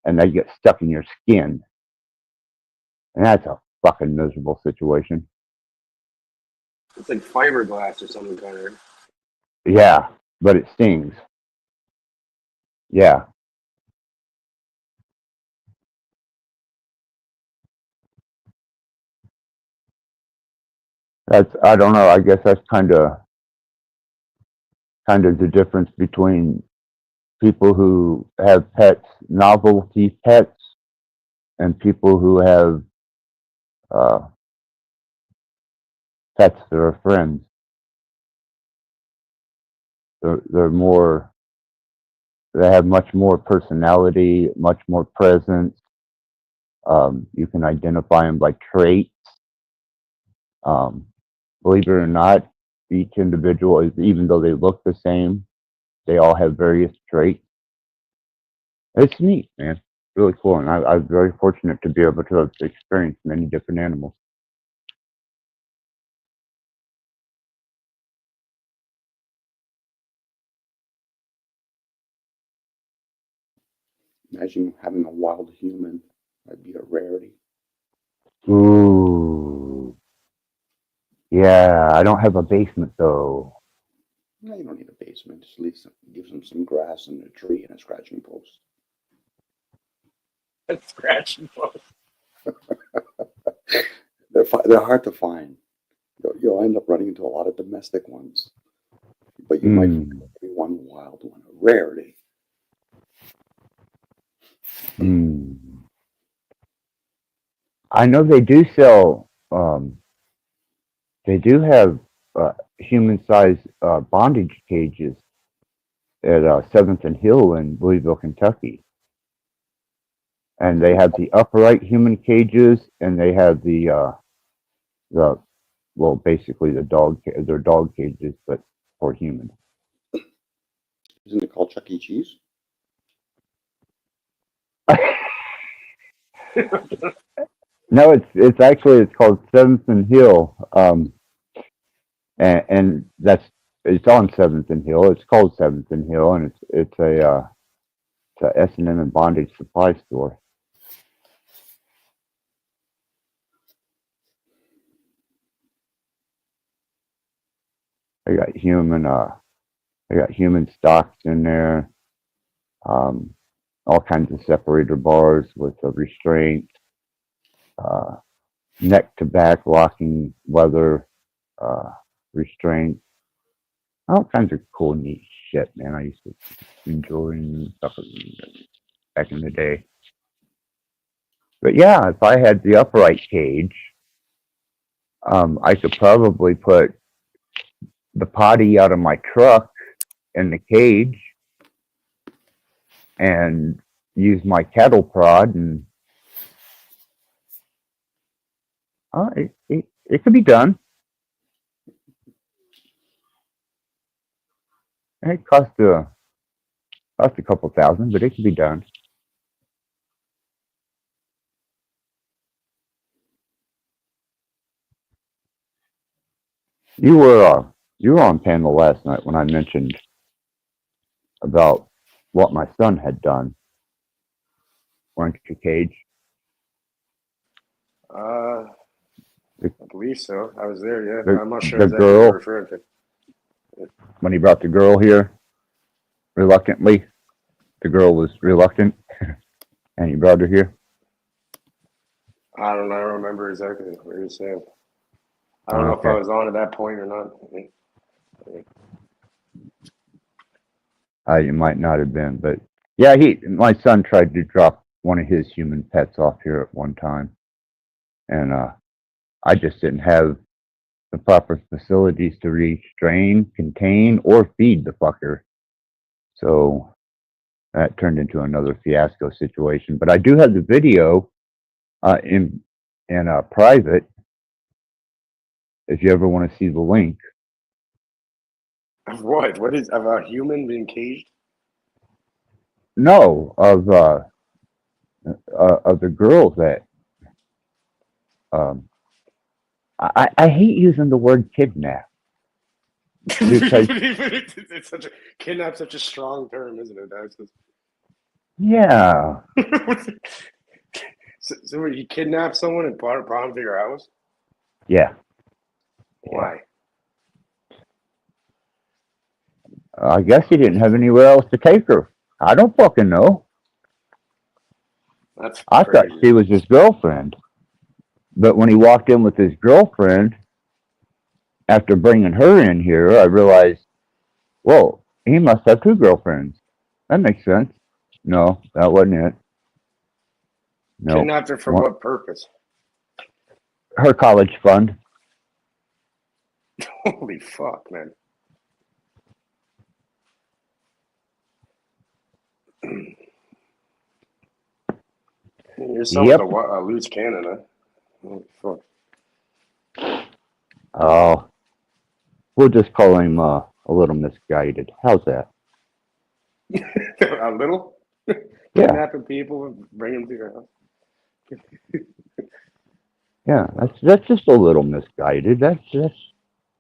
and they get stuck in your skin, and that's a fucking miserable situation. It's like fiberglass or something kind of. Yeah, but it stings. Yeah. That's, I don't know, I guess that's kind of the difference between people who have pets, novelty pets, and people who have uh, pets that are friends. They're more, they have much more personality, much more presence. You can identify them by traits. Believe it or not, each individual is, even though they look the same, they all have various traits. It's neat, man. Really cool, and I'm very fortunate to be able to have experienced many different animals. Imagine having a wild human. That'd be a rarity. Ooh, yeah. I don't have a basement though. No, you don't need a basement. Just leave some, give them some grass and a tree and a scratching post. Scratching post. They're hard to find. You'll end up running into a lot of domestic ones, but you might find every one wild one, a rarity. I know they do sell. They do have human-sized bondage cages at 7th and Hill in Louisville, Kentucky. And they have the upright human cages, and they have the well, basically they're dog cages, but for humans. Isn't it called Chuck E. Cheese? No, it's actually it's called 7th and Hill, and it's on 7th and Hill. It's called 7th and Hill, and it's a S&M and bondage supply store. I got human stocks in there, all kinds of separator bars with a restraint, neck to back locking leather restraint, all kinds of cool, neat shit, man. I used to enjoy stuff back in the day. But yeah, if I had the upright cage, I could probably put the potty out of my truck in the cage and use my cattle prod, and it could be done. It cost a couple thousand, but it can be done. You were on panel last night when I mentioned about what my son had done. Weren't you, Cage? I believe so. I was there, yeah. The- I'm not sure the exactly what girl- you're referring to. When he brought the girl here, reluctantly, the girl was reluctant, and he brought her here. I don't remember exactly what you're saying. I don't know if I was on at that point or not. You might not have been, but yeah, my son tried to drop one of his human pets off here at one time, and I just didn't have the proper facilities to restrain, contain, or feed the fucker. So that turned into another fiasco situation. But I do have the video in private. If you ever want to see the link, Of what? What is of a human being caged? No, of the girls that um, I hate using the word kidnap because It's such a kidnap's such a strong term, isn't it? That's just, yeah, so you kidnap someone and brought them to your house? yeah. Why? I guess he didn't have anywhere else to take her. I don't fucking know. That's I thought crazy. she was his girlfriend, but when he walked in with his girlfriend after bringing her in here, I realized, whoa, he must have two girlfriends. That makes sense. No, that wasn't it. No, Kidnapped her for One- what purpose? her college fund. Holy fuck, man. You're someone Yep. to loose cannon, huh? Holy fuck. Oh, we'll just call him a little misguided. How's that? A little? Yeah, Kidnapping people and bringing them to your house? yeah. That's just a little misguided. That's.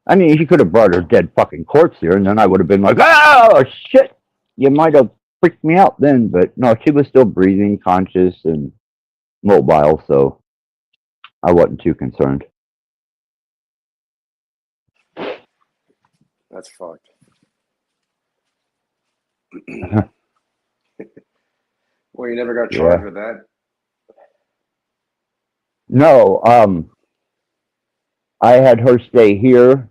I mean, he could have brought her dead fucking corpse here, and then I would have been like, oh shit! You might have freaked me out then, but no, she was still breathing, conscious, and mobile, so I wasn't too concerned. That's fucked. Well, you never got charged Yeah. with that? No, I had her stay here,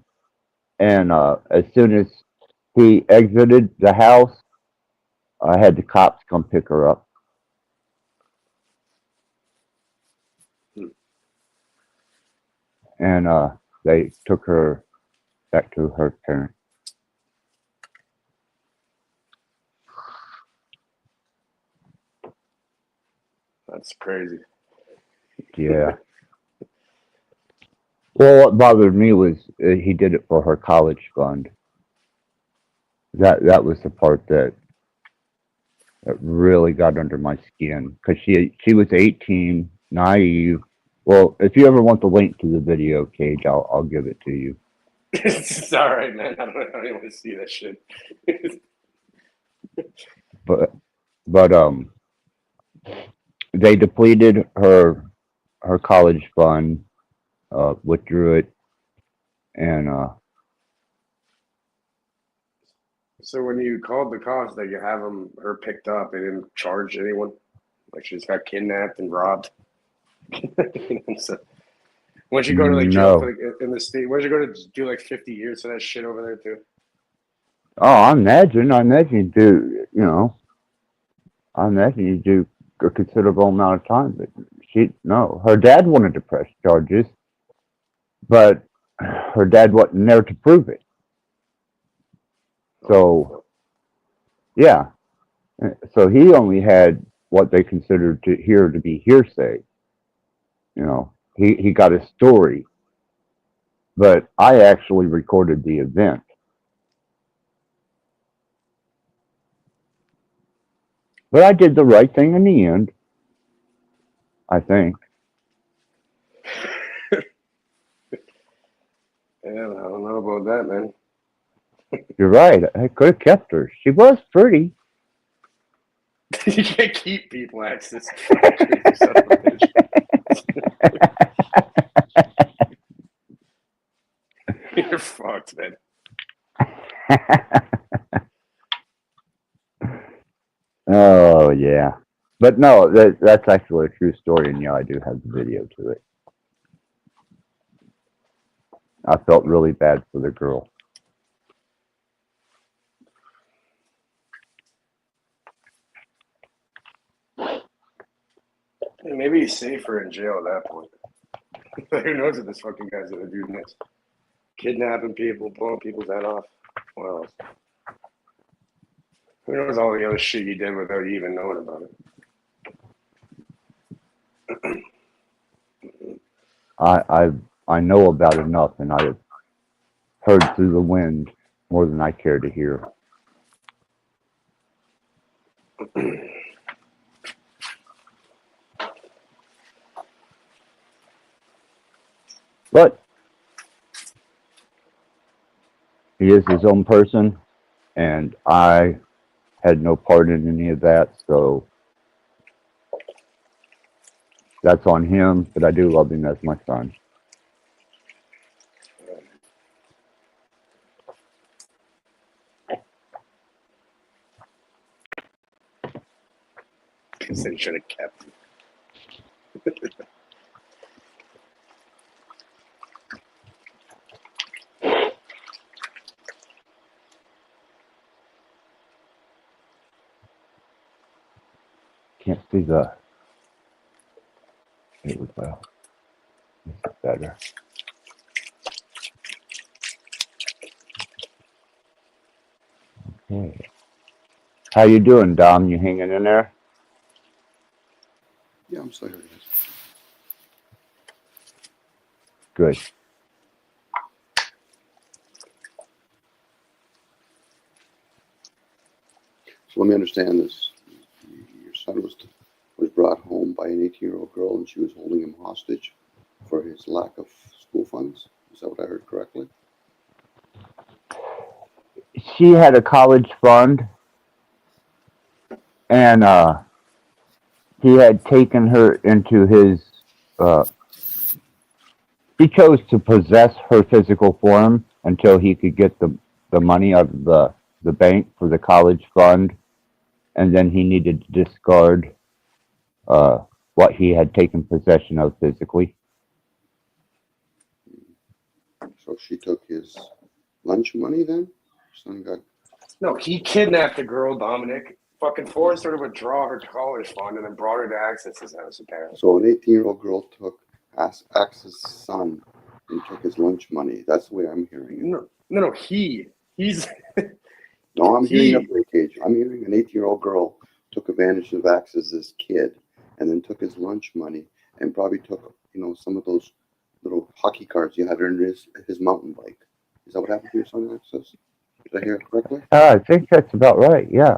and as soon as he exited the house, I had the cops come pick her up. Hmm. And they took her back to her parents. That's crazy. Yeah. Well, what bothered me was he did it for her college fund. That was the part that really got under my skin because she was 18, naive. Well, if you ever want the link to the video, Cage, I'll give it to you. It's all right, man. I don't even want to see that shit. But they depleted her college fund, withdrew it, and So when you called the cops, that you have her picked up, they didn't charge anyone? Like she just got kidnapped and robbed? So, once you go to like jail for no. like, in the state, once you go to do like 50 years for that shit over there too? Oh, I imagine you do. I imagine you do a considerable amount of time. But no, her dad wanted to press charges, but her dad wasn't there to prove it. So, yeah. So he only had what they considered to be hearsay. He got a story, but I actually recorded the event. But I did the right thing in the end, I think. Yeah, I don't know about that, man. You're right. I could have kept her. She was pretty. You can't keep people access. Crazy son of a bitch. You're fucked, man. Oh yeah, but no, that's actually a true story, and yeah, I do have the video to it. I felt really bad for the girl. Maybe he's safer in jail at that point. Who knows if this fucking guy's gonna do next? Kidnapping people, blowing people's head off. What else? Who knows all the other shit you did without you even knowing about it? I know about enough, and I've heard through the wind more than I care to hear. But he is his own person, and I had no part in any of that, so that's on him, but I do love him as my son. They should have kept him. Can't see the... Here we go. This is better. Okay. How you doing, Dom? You hanging in there? Yeah, I'm still here. Guys. Good. So let me understand this. Your son was brought home by an 18-year-old girl, and she was holding him hostage for his lack of school funds. Is that what I heard correctly? She had a college fund, and he had taken her into his... he chose to possess her physical form until he could get the money out of the bank for the college fund, and then he needed to discard what he had taken possession of physically. So she took his lunch money then? Your son got... No, he kidnapped the girl, Dominic. Fucking forced her to withdraw her college fund and then brought her to Access's house, apparently. So an 18-year-old girl took Axe's son and took his lunch money. That's the way I'm hearing it. No, he's... No, I'm hearing a breakage. I'm hearing an 18-year-old girl took advantage of Axe's kid and then took his lunch money and probably took, some of those little hockey cards you had in his mountain bike. Is that what happened to your son, Access? Did I hear it correctly? I think that's about right, yeah.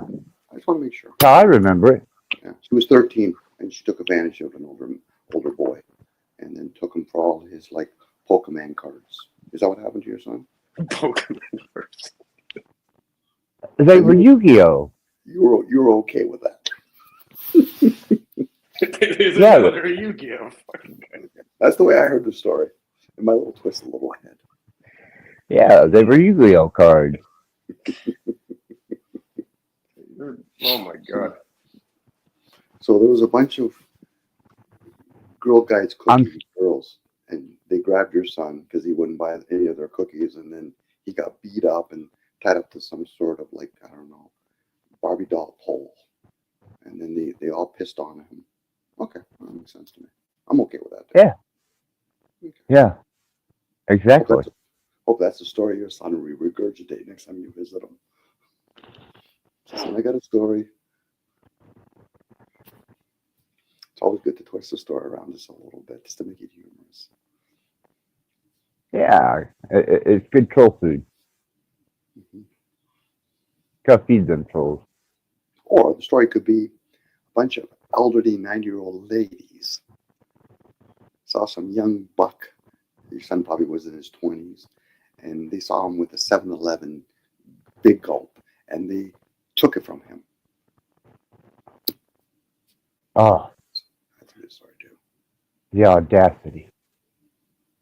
I just want to make sure. No, I remember it. Yeah. She was 13 and she took advantage of an older boy and then took him for all his Pokemon cards. Is that what happened to your son? Pokemon cards. They were Yu-Gi-Oh! You were okay with that. Yeah. Another Yu-Gi-Oh! That's the way I heard the story. In my little twisted little head. Yeah, they were Yu-Gi-Oh! Cards. Oh my god. So there was a bunch of Girl Guides cookies with girls, and they grabbed your son because he wouldn't buy any of their cookies, and then he got beat up and tied up to some sort of Barbie doll pole, and then they all pissed on him. Okay, that makes sense to me. I'm okay with that. Yeah. Okay. Yeah. Exactly. Hope that's the story your son will regurgitate next time you visit him. Listen, I got a story. It's always good to twist the story around just a little bit, just to make it humorous. Yeah, it's good troll food. Mm-hmm. Gotta feed them trolls. Or the story could be a bunch of elderly 90-year-old ladies saw some young buck. Your son probably was in his 20s, and they saw him with a 7-Eleven Big Gulp, and they took it from him. Oh, That's a good story too. the audacity.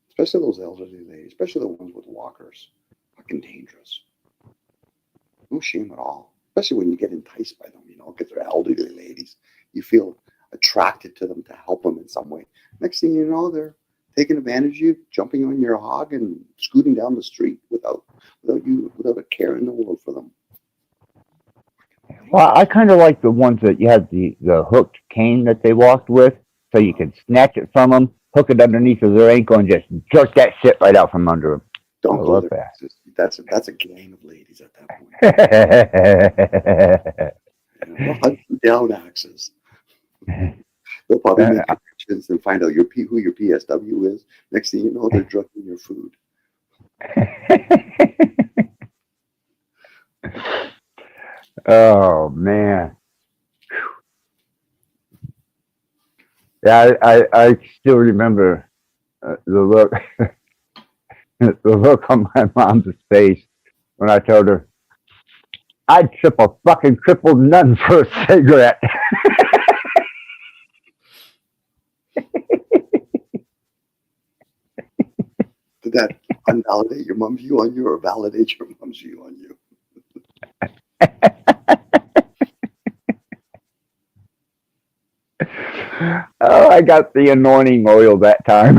Especially those elderly ladies, especially the ones with walkers. Fucking dangerous. No shame at all. Especially when you get enticed by them, because they're elderly ladies. You feel attracted to them to help them in some way. Next thing you know, they're taking advantage of you, jumping on your hog and scooting down the street without a care in the world for them. Well, I kind of like the ones that you had the hooked cane that they walked with, so you could snatch it from them, hook it underneath of their ankle, and just jerk that shit right out from under them. Don't I go love there. that. That's a gang of ladies at that point. They'll hunt you down, Axes. They'll probably make connections and find out who your PSW is. Next thing you know, they're drugging your food. Oh man. Yeah, I still remember the look the look on my mom's face when I told her I'd trip a fucking crippled nun for a cigarette. Did that unvalidate your mom's view on you or validate your mom's view on you? Oh, I got the anointing oil that time.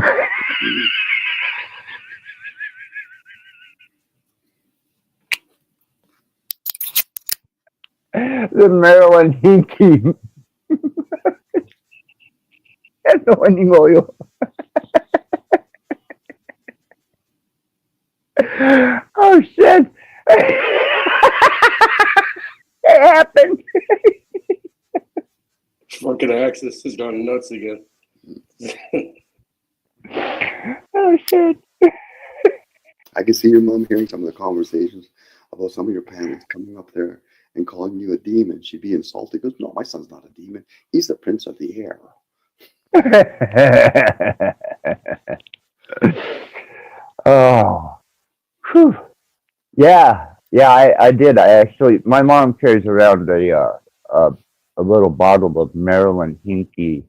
The Maryland Hinky anointing oil. Oh shit! It happened. Fucking Axis has gone nuts again. Oh shit! I can see your mom hearing some of the conversations about some of your parents coming up there and calling you a demon. She'd be insulted. Goes, no, my son's not a demon. He's the prince of the air. Oh, whew. Yeah, I did. I actually, my mom carries around a little bottle of Maryland Hinky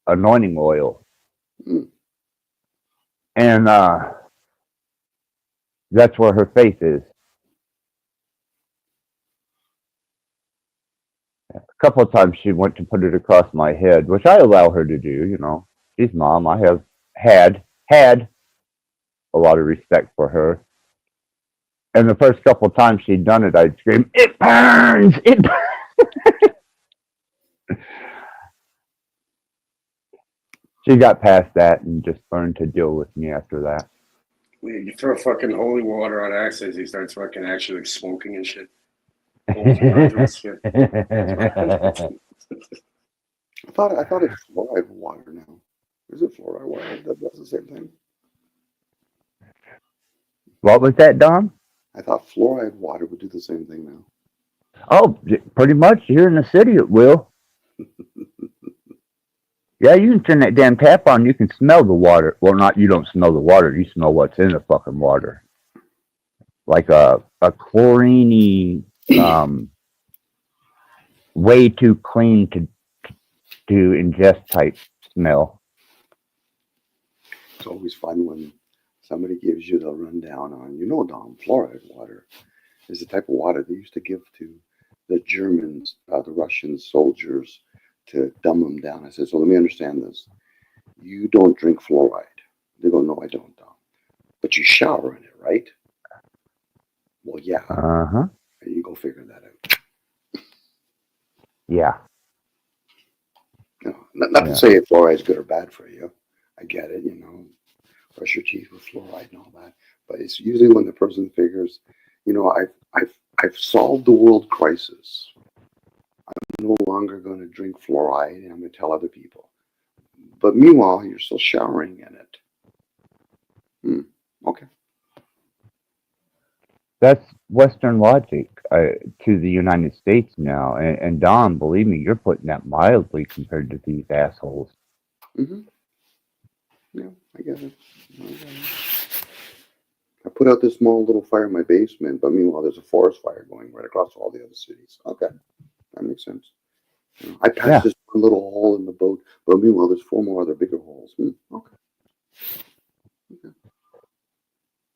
anointing oil, Mm. and that's where her faith is. A couple of times she went to put it across my head, which I allow her to do. You know, she's mom. I have had a lot of respect for her. And the first couple of times she'd done it, I'd scream, "It burns! It burns!" She got past that and just learned to deal with me after that. You throw fucking holy water on Axis, he starts fucking actually smoking and shit. Holes right through his skin. I thought it's fluoride water now. Is it fluoride water that does the same thing? What was that, Don? I thought fluoride water would do the same thing now. Oh, pretty much here in the city it will. Yeah, you can turn that damn tap on. You can smell the water. Well, you don't smell the water. You smell what's in the fucking water. Like a chlorine way too clean to ingest type smell. It's always fun when somebody gives you the rundown on, Dom, fluoride water is the type of water they used to give to the Germans, the Russian soldiers to dumb them down. I said, so let me understand this. You don't drink fluoride. They go, no, I don't, Dom. But you shower in it, right? Well, yeah. Uh-huh. You go figure that out. Yeah. Not to say if fluoride is good or bad for you. I get it, brush your teeth with fluoride and all that. But it's usually when the person figures, I've solved the world crisis. I'm no longer going to drink fluoride, and I'm going to tell other people. But meanwhile, you're still showering in it. Okay. That's Western logic to the United States now. And Don, believe me, you're putting that mildly compared to these assholes. Mm-hmm. Yeah, I get it. I put out this small little fire in my basement, but meanwhile, there's a forest fire going right across all the other cities. Okay, that makes sense. I patched this one little hole in the boat, but meanwhile, there's 4 more other bigger holes. Okay.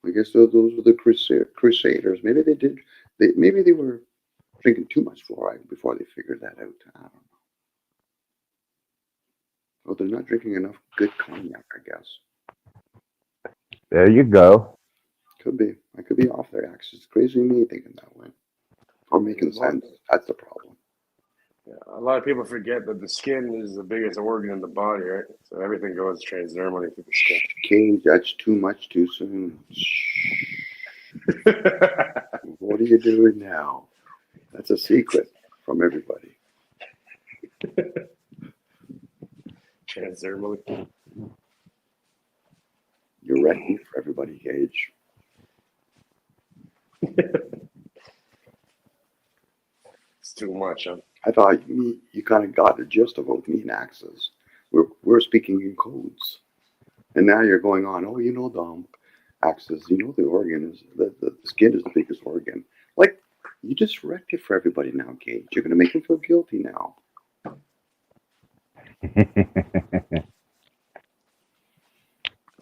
I guess those were the crusaders. Maybe they did. Maybe they were drinking too much fluoride before they figured that out. I don't know. Well, they're not drinking enough good cognac, I guess. There you go. Could be. I could be off their axis. It's crazy me thinking that way. Or making sense. That's the problem. Yeah, a lot of people forget that the skin is the biggest organ in the body, right? So everything goes transdermally through the skin. Cage, that's too much too soon. What are you doing now? That's a secret from everybody. Transdermally. You're wrecking for everybody, Cage. too much. Huh? I thought you kind of got the gist of what me and Axis. We're speaking in codes, and now you're going on. Oh, Axis. The organ is the skin is the biggest organ. Like you just wrecked it for everybody now, Gage. You're gonna make them feel guilty now.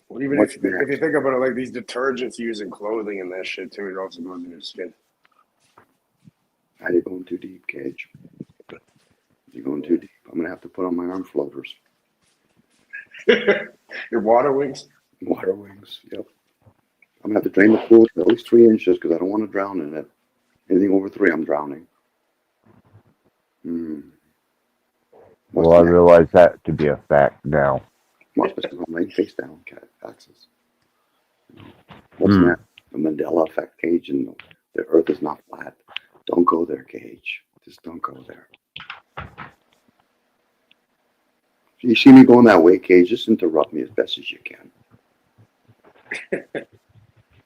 Well, even if you think about it, like these detergents used in clothing and that shit too, it also goes in your skin. Now you're going too deep, Gage. You're going too deep. I'm gonna have to put on my arm floaters. Your water wings? Water wings, yep. I'm gonna have to drain the pool to at least 3 inches because I don't want to drown in it. Anything over 3, I'm drowning. Well, I realize that to be a fact now. Watch this. I'm laying face down, Axis. What's that? The Mandela effect, Gage, and the Earth is not flat. Don't go there, Gage. Just don't go there. If you see me going that way, Gage, just interrupt me as best as you can.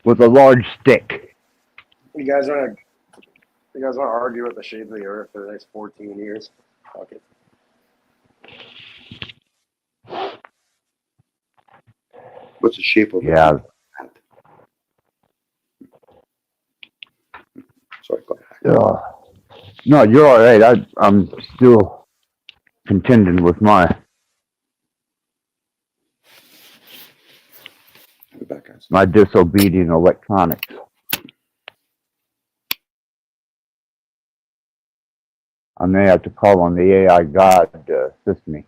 With a large stick. You guys want to argue with the shape of the Earth for the next 14 years? Fuck it. What's the shape of Yeah. it? Sorry, go ahead. No, you're all right. I'm still contending with my disobedient electronics. I may have to call on the AI God to assist me.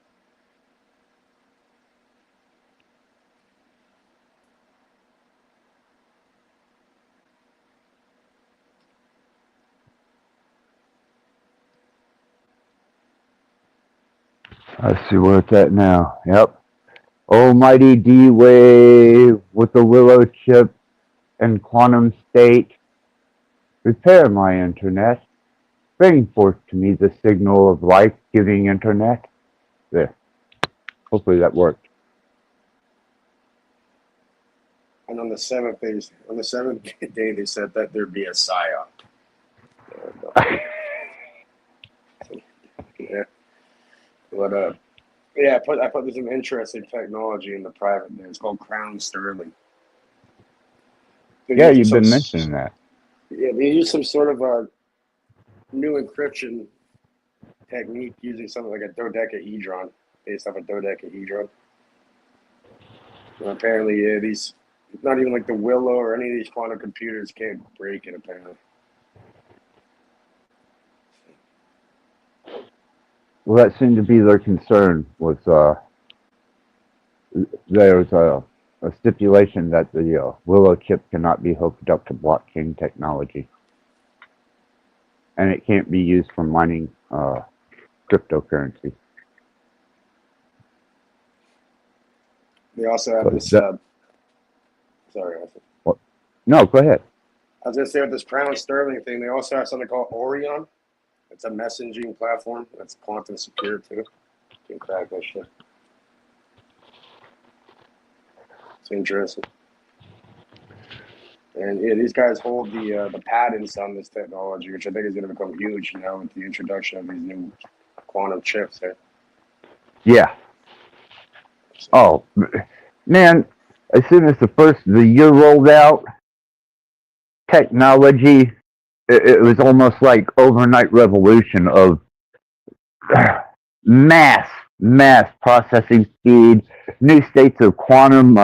Let's see where it's at now. Yep. Almighty D-Wave with the Willow chip and quantum state. Repair my internet. Bring forth to me the signal of life-giving internet. There. Hopefully that worked. And on the seventh day, they said that there'd be a psyop. Yeah. But yeah, I put this some interesting technology in the private there. It's called Crown Sterling. Yeah, you've been mentioning that. Yeah, they use some sort of a new encryption technique using something like a dodecahedron, based off a dodecahedron. And apparently, yeah, these not even like the Willow or any of these quantum computers can't break it. Apparently. Well, that seemed to be their concern. Was there's a stipulation that the Willow chip cannot be hooked up to blockchain technology, and it can't be used for mining cryptocurrency. They also have this. Sorry. What? No, go ahead. I was gonna say with this Crown Sterling thing, they also have something called Orion. It's a messaging platform that's quantum secure too. You can crack that shit. It's interesting. And yeah, these guys hold the patents on this technology, which I think is going to become huge, with the introduction of these new quantum chips. Right? Yeah. Oh, man, as soon as the year rolled out, technology, it was almost like overnight revolution of mass processing speed, new states of quantum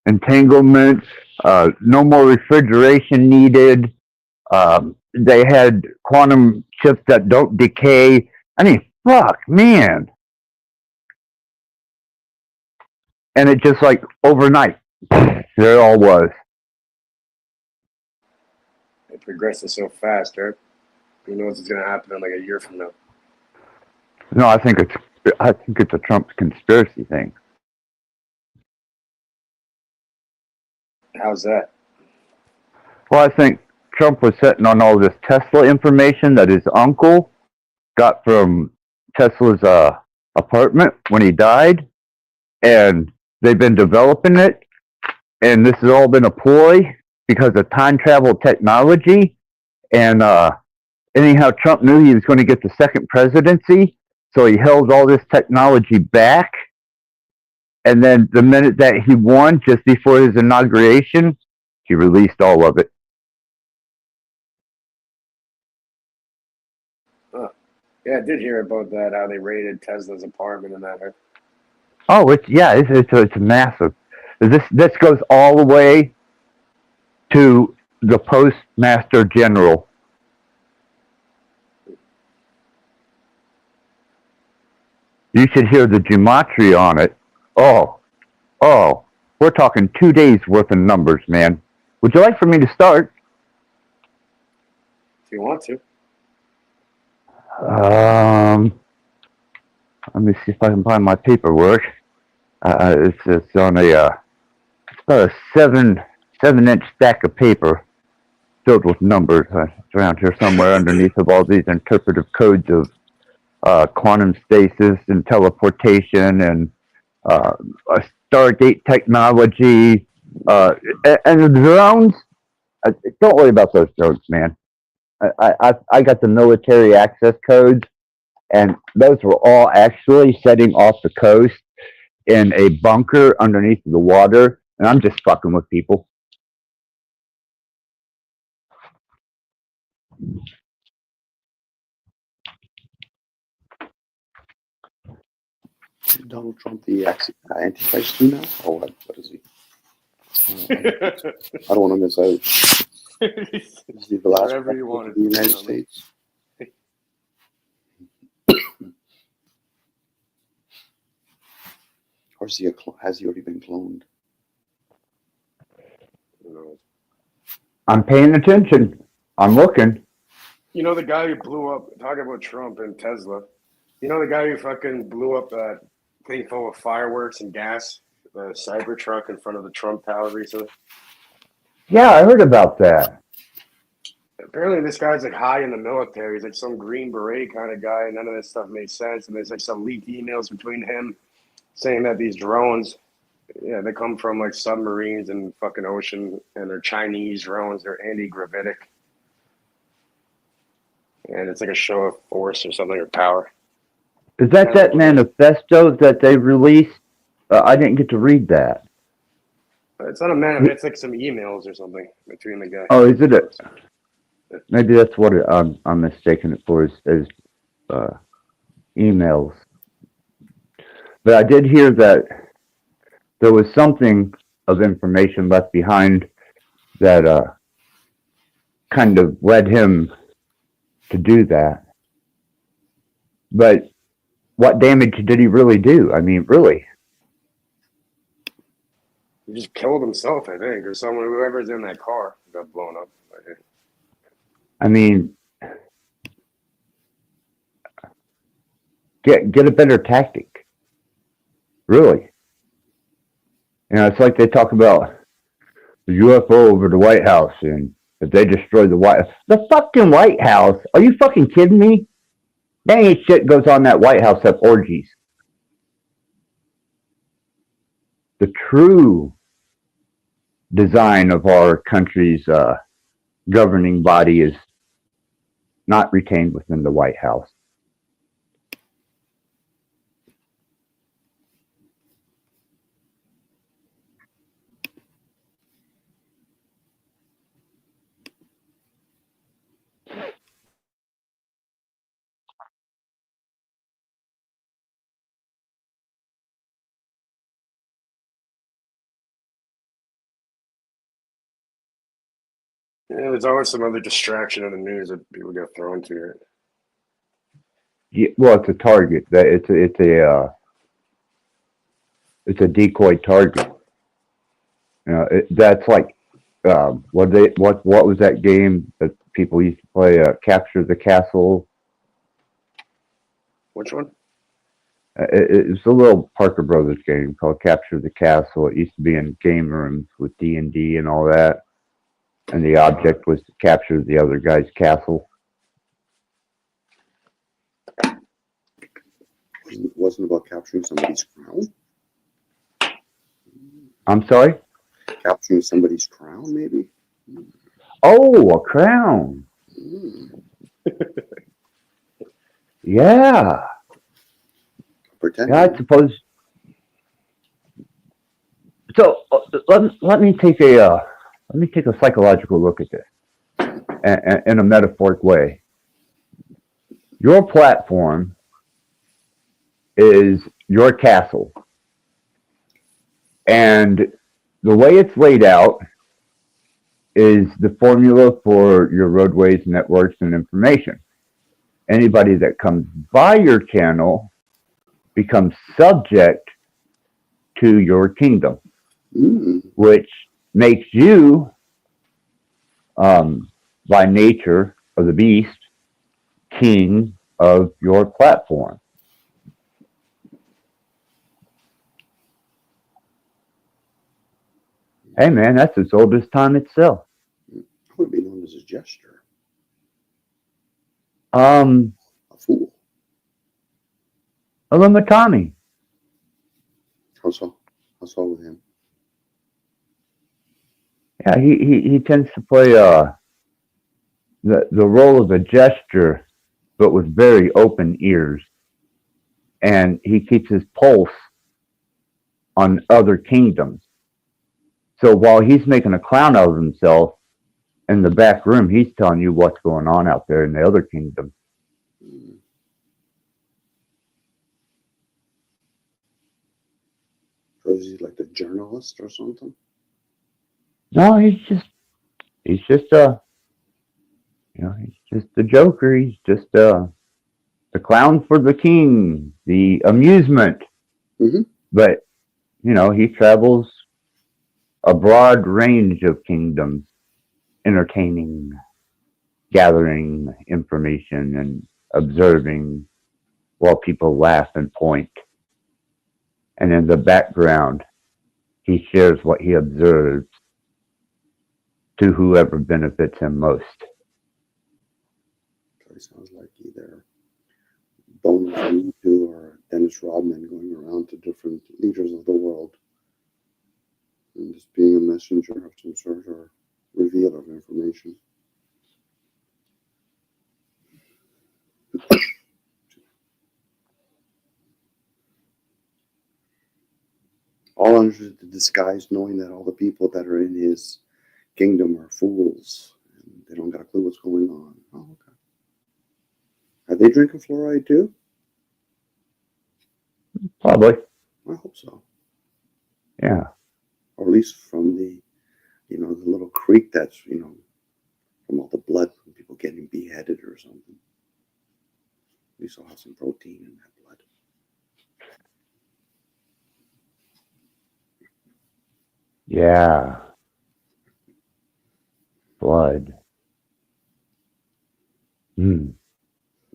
entanglement, no more refrigeration needed. They had quantum chips that don't decay. I mean, fuck, man. And it just like overnight, there it all was. It progresses so fast, right? Who knows what's going to happen in like a year from now? No, I think it's a Trump conspiracy thing. How's that? Well, I think Trump was sitting on all this Tesla information that his uncle got from Tesla's apartment when he died, and they've been developing it, and this has all been a ploy because of time travel technology, and anyhow, Trump knew he was going to get the second presidency, so he held all this technology back. And then the minute that he won, just before his inauguration, he released all of it. Yeah, I did hear about that, how they raided Tesla's apartment and that. Oh, it's massive. This goes all the way to the Postmaster General. You should hear the gematria on it. Oh, we're talking 2 days worth of numbers, man. Would you like for me to start? If you want to. Let me see if I can find my paperwork. It's on it's about a 7-inch stack of paper filled with numbers. It's around here somewhere underneath of all these interpretive codes of quantum stasis and teleportation and Stargate technology and the drones. Don't worry about those drones, man. I got the military access codes, and those were all actually setting off the coast in a bunker underneath the water, and I'm just fucking with people. Donald Trump the Antichrist too now? Or what is he? I don't want to miss out. Is he the last Whatever you president want of to the do, United Donald. States? Or is he has he already been cloned? I'm paying attention. I'm looking. You know the guy who blew up, talking about Trump and Tesla, you know the guy who fucking blew up that thing full of fireworks and gas, the Cybertruck in front of the Trump Tower recently? Yeah, I heard about that. Apparently this guy's like high in the military. He's like some Green Beret kind of guy, and none of this stuff made sense. And there's like some leaked emails between him saying that these drones, yeah, they come from like submarines and fucking ocean, and they're Chinese drones. They're anti-gravitic. And it's like a show of force or something, or power. Is that manifesto that they released? I didn't get to read that. It's not a man. It's like some emails or something between the guys. Oh, is it? Maybe that's what I'm mistaken it for is emails. But I did hear that there was something of information left behind that kind of led him to do that. But what damage did he really do? I mean, really? He just killed himself, I think, or someone, whoever's in that car got blown up. I mean, get a better tactic. Really. You know, it's like they talk about the UFO over the White House, and if they destroy the fucking White House, are you fucking kidding me? That ain't shit goes on that White House at orgies. The true design of our country's governing body is not retained within the White House. Yeah, there's always some other distraction in the news that people get thrown to. Right? Yeah, well, it's a target. It's a decoy target. You know, that's like what was that game that people used to play? Capture the Castle. Which one? It's a little Parker Brothers game called Capture the Castle. It used to be in game rooms with D&D and all that. And the object was to capture the other guy's castle. It wasn't about capturing somebody's crown? I'm sorry? Capturing somebody's crown, maybe? Oh, a crown. Yeah. Pretend. Yeah, I suppose. So let me take a psychological look at this in a metaphoric way. Your platform is your castle, and the way it's laid out is the formula for your roadways, networks, and information. Anybody that comes by your channel becomes subject to your kingdom, which makes you, by nature of the beast, king of your platform. Hey man, that's as old as time itself. I would be known as a jester. A A fool. Limitani. How so? How so with him? Yeah, he tends to play the role of a jester, but with very open ears, and he keeps his pulse on other kingdoms. So while he's making a clown out of himself in the back room, he's telling you what's going on out there in the other kingdom. Or is he like a journalist or something? No, he's just he's just a joker. He's just the clown for the king, the amusement. Mm-hmm. But he travels a broad range of kingdoms, entertaining, gathering information, and observing while people laugh and point. And in the background, he shares what he observes to whoever benefits him most. So he sounds like either Bones or Dennis Rodman going around to different leaders of the world and just being a messenger of some sort or revealer of information. All under the disguise, knowing that all the people that are in his kingdom are fools and they don't got a clue what's going on. Oh, okay. Are they drinking fluoride too? Probably. I hope so. Yeah. Or at least from the little creek that's, from all the blood from people getting beheaded or something. We still have some protein in that blood. Yeah. Blood.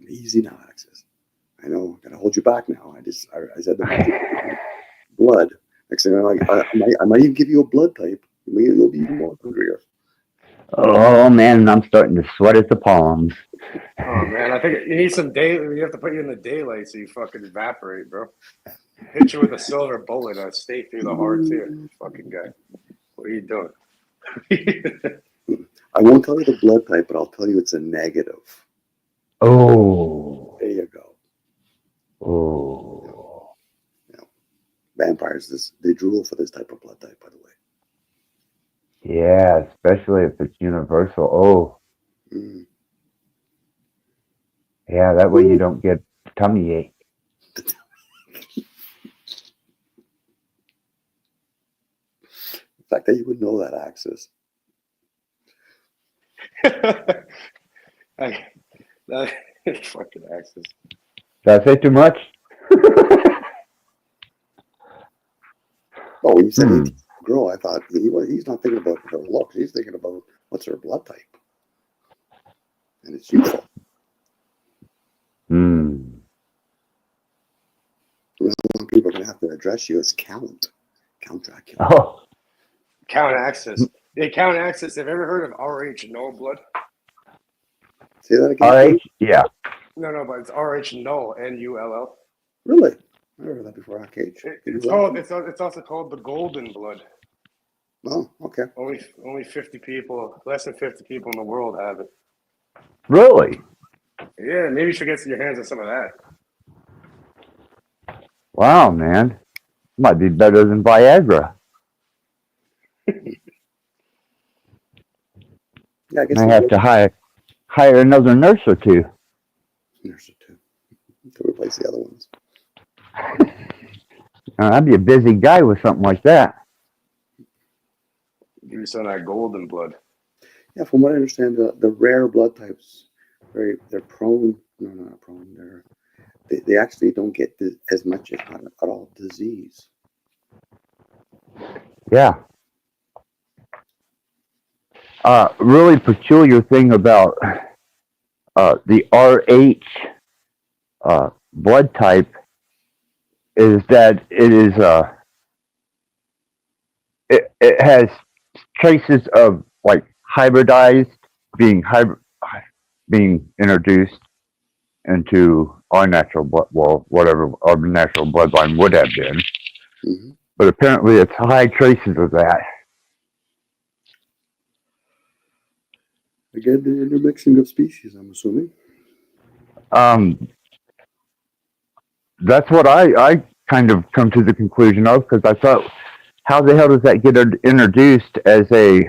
Easy now, Access. I know, gotta hold you back now. I said the blood. Next thing I might even give you a blood type. You'll be even more hungrier. Oh man, I'm starting to sweat at the palms. Oh man, I think you need some daylight. We have to put you in the daylight so you fucking evaporate, bro. Hit you with a silver bullet and stay through the heart too. Fucking guy. What are you doing? I won't tell you the blood type, but I'll tell you it's a negative. Oh. There you go. Oh. Vampires, they drool for this type of blood type, by the way. Yeah, especially if it's universal. Oh. Yeah, that way you don't get tummy ache. The fact that you would know that, Axis. That fucking Axis. Did I say too much? Oh, when you said 18 girl, I thought he's not thinking about her looks. He's thinking about what's her blood type. And it's useful. Well, people are going to have to address you as Count Dracula. Oh. Count Axis. Yeah, Count Axis. Have you ever heard of RH Null blood? Say that again. RH? Yeah. No, but it's RH Null, Null. Really? I never heard that before. It's also called the Golden Blood. Oh, okay. Only 50 people, less than 50 people in the world have it. Really? Yeah, maybe you should get your hands on some of that. Wow, man. Might be better than Viagra. Yeah, I guess May the have to hire another nurse or two. nurse or two to replace the other ones. I'd be a busy guy with something like that. Give you some of that golden blood. Yeah, from what I understand, the rare blood types, they're prone. No, not prone. They actually don't get as much, if not at all, disease. Yeah. Really peculiar thing about the RH blood type is that it has traces of like hybridized being introduced into our natural blood, well, whatever our natural bloodline would have been. Mm-hmm. But apparently it's high traces of that. Again, the intermixing of species, I'm assuming. That's what I kind of come to the conclusion of, because I thought, how the hell does that get introduced as a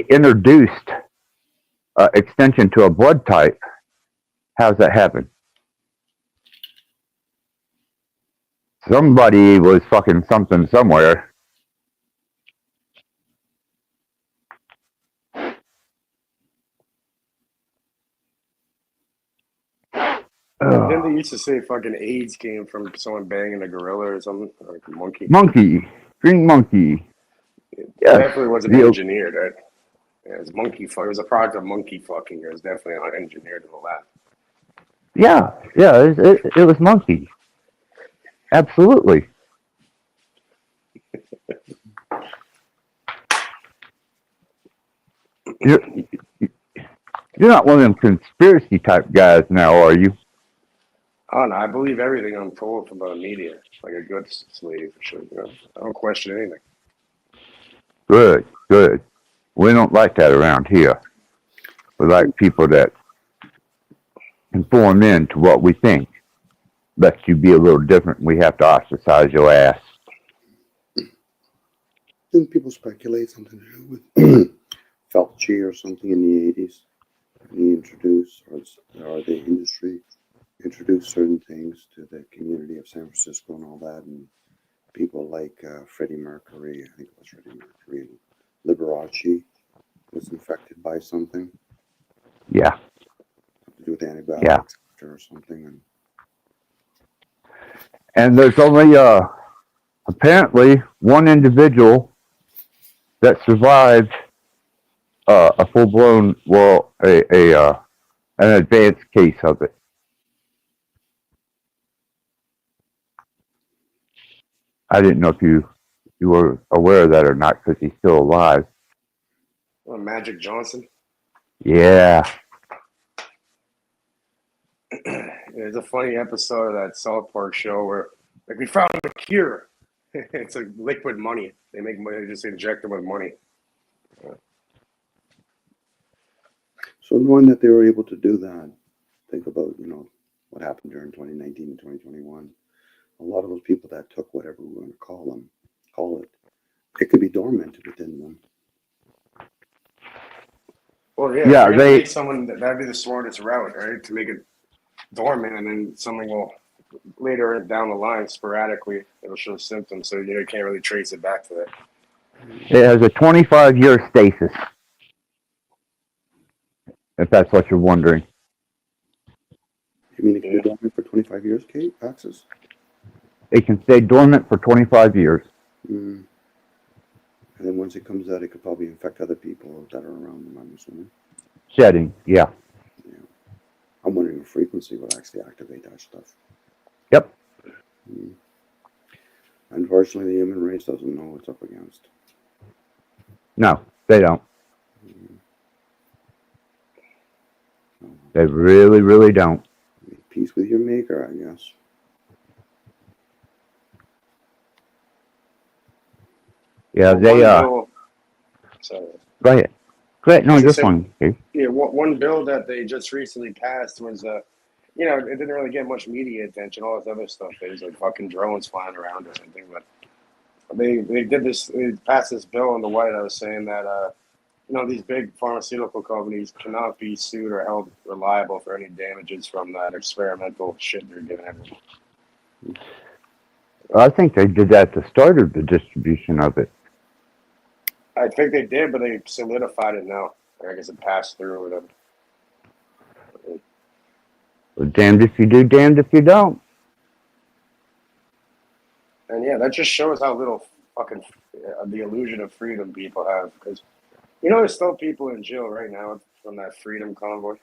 introduced extension to a blood type? How's that happen? Somebody was fucking something somewhere. Didn't they used to say fucking AIDS came from someone banging a gorilla or something? Or like a monkey? Monkey. Green monkey. It Yes. definitely wasn't engineered, right? Yeah, it was monkey fuck. It was a product of monkey fucking. It was definitely not engineered in the lab. Yeah. It was monkey. Absolutely. You're not one of them conspiracy type guys now, are you? Oh no, I believe everything I'm told from the media, like a good slave. Sure, you know, I don't question anything. Good. We don't like that around here. We like people that conform into what we think. Lest you be a little different, we have to ostracize your ass. Didn't people speculate something to do with Fauci or something in the 80s? He introduced, or the industry introduced certain things to the community of San Francisco and all that, and people like Freddie Mercury, I think it was Freddie Mercury, and Liberace was infected by something. Yeah. Something to do with antibiotics or something. And there's only apparently one individual that survived a full-blown, an advanced case of it. I didn't know if you were aware of that or not, because he's still alive. Oh, Magic Johnson. Yeah. There's a funny episode of that South Park show where, like, we found a cure. It's like liquid money. They make money. They just inject them with money. So knowing that they were able to do that, think about, what happened during 2019 and 2021. A lot of those people that took whatever we're going to call it could be dormant within them. Well, yeah, they make someone that'd be the smartest route, right? To make it dormant, and then something will later down the line, sporadically, it'll show symptoms, so you can't really trace it back to that. It has a 25-year stasis, if that's what you're wondering. You mean it can be dormant for 25 years, Kate? Axis? It can stay dormant for 25 years. Mm. And then once it comes out, it could probably infect other people that are around them, I'm assuming. Shedding, yeah. I'm wondering if frequency would actually activate that stuff. Yep. Mm. Unfortunately, the human race doesn't know what's up against. No, they don't. Mm. So, They really, really don't. make peace with your maker, I guess. Yeah, Sorry. Go ahead. Great. No, They just said, one. Okay. yeah, one bill that they just recently passed was, you know, it didn't really get much media attention. All this other stuff, there's like fucking drones flying around or something. But they did this. They passed this bill in the White House saying that you know, these big pharmaceutical companies cannot be sued or held liable for any damages from that experimental shit they're giving everyone. I think they did that at the start of the distribution of it. I think they did, but they solidified it now. I guess it passed through or whatever. Well, damned if you do, damned if you don't. And yeah, that just shows how little fucking the illusion of freedom people have. Because, you know, there's still people in jail right now from that freedom convoy.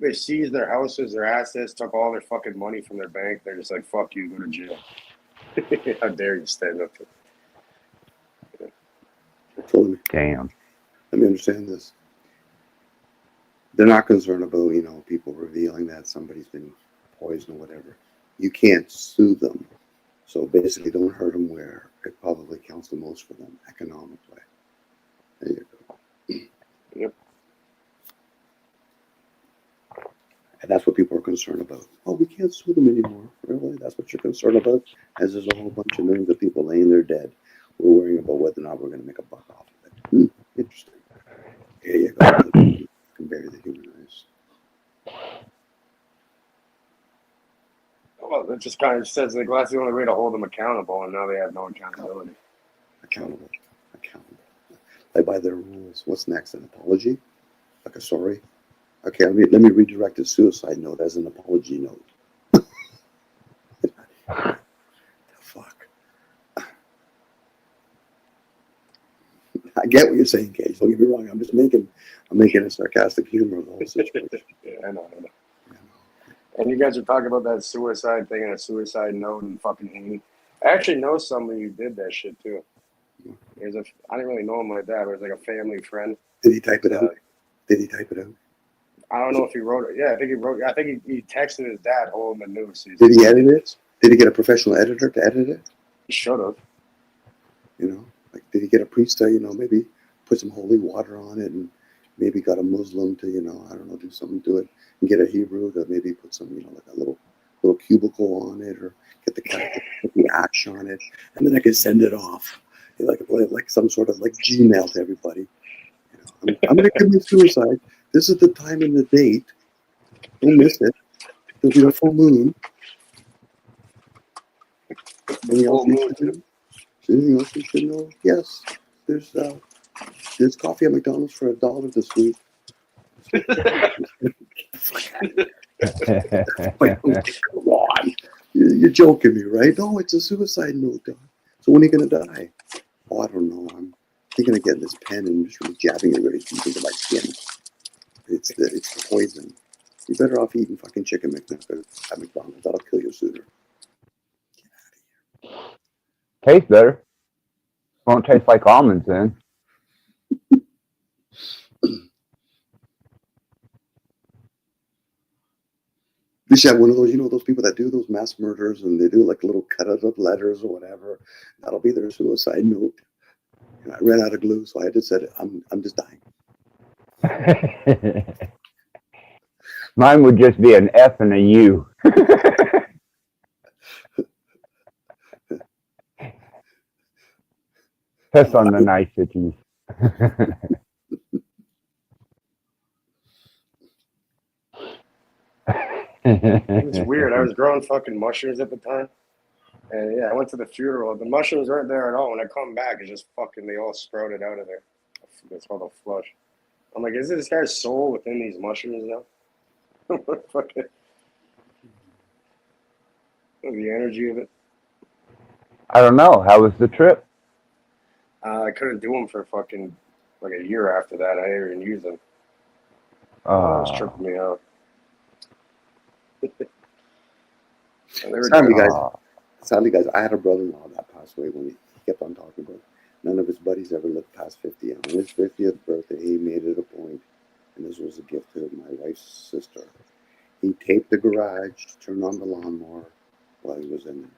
They seized their houses, their assets, took all their fucking money from their bank. They're just like, fuck you, go to jail. How dare you stand up to it? Totally. Damn. Let me understand this. They're not concerned about, you know, people revealing that somebody's been poisoned or whatever. You can't sue them. So basically, don't hurt them where it probably counts the most for them economically. There you go. Yep. And that's what people are concerned about. Oh, we can't sue them anymore. Really? That's what you're concerned about? As there's a whole bunch of millions of people laying there dead. We're worrying about whether or not we're going to make a buck off of it. Interesting. Here you go. You can bury the human race. Well, it just kind of says like that's the only way to hold them accountable, and now they have no accountability. Accountable. Play by their rules. What's next? An apology? Like a sorry? Okay, let me redirect a suicide note as an apology note. The fuck. I get what you're saying, Cage. Don't get me wrong. I'm making a sarcastic humor of the whole situation. Yeah, I know. And you guys are talking about that suicide thing and a suicide note and fucking Haney. I actually know somebody who did that shit too. I didn't really know him like that, but it was like a family friend. Did he type it out? I don't know if he wrote it. Yeah, I think he wrote. I think he texted his dad, holding the news. Did he edit it? Did he get a professional editor to edit it? He should have. You know, like did he get a priest to, you know, maybe put some holy water on it, and maybe got a Muslim to, you know, I don't know, do something to it, and get a Hebrew to maybe put some, you know, like a little cubicle on it, or get the ash on it, and then I could send it off, you know, like some sort of like Gmail to everybody. You know, I'm going to commit suicide. This is the time and the date. Don't miss it. There'll be a full moon. Anything else you should know? Yes. There's coffee at McDonald's for $1 this week. Come on. You're joking me, right? No, it's a suicide note, Don. So when are you going to die? Oh, I don't know. I'm thinking of getting this pen and just really jabbing it really deep into my skin. It's the poison. You're better off eating fucking chicken McNuggets at McDonald's. That'll kill you sooner. Get out of here. Tastes better. Won't taste like almonds then. You should have one of those, you know, those people that do those mass murders and they do like little cut out of letters or whatever. That'll be their suicide note. And I ran out of glue, so I just said, I'm just dying. Mine would just be an F and a U. Piss on the niceties. It was weird. I was growing fucking mushrooms at the time. And yeah, I went to the funeral. The mushrooms weren't there at all. When I come back, it's just fucking, they all sprouted out of there. It's called a flush. I'm like, is this guy's soul within these mushrooms now? Fucking the energy of it. I don't know. How was the trip? I couldn't do them for fucking like a year after that. I didn't even use them. It was tripping me out. Sadly, guys, I had a brother-in-law that passed away when he kept on talking about it. None of his buddies ever lived past 50. And on his 50th birthday, he made it a point, and this was a gift to my wife's sister. He taped the garage, turned on the lawnmower while he was in there.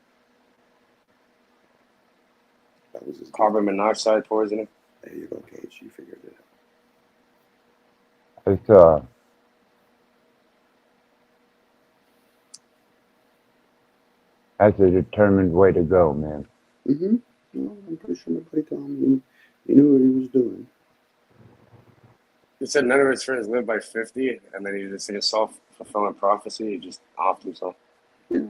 That was his carbon monoxide poisoning. There you go, Cage. You figured it out. It's that's a determined way to go, man. Mm-hmm. Well, I'm pretty sure my buddy Tom, he knew what he was doing. He said none of his friends live by 50, and then he just like a self-fulfilling prophecy. He just offed himself. Yeah.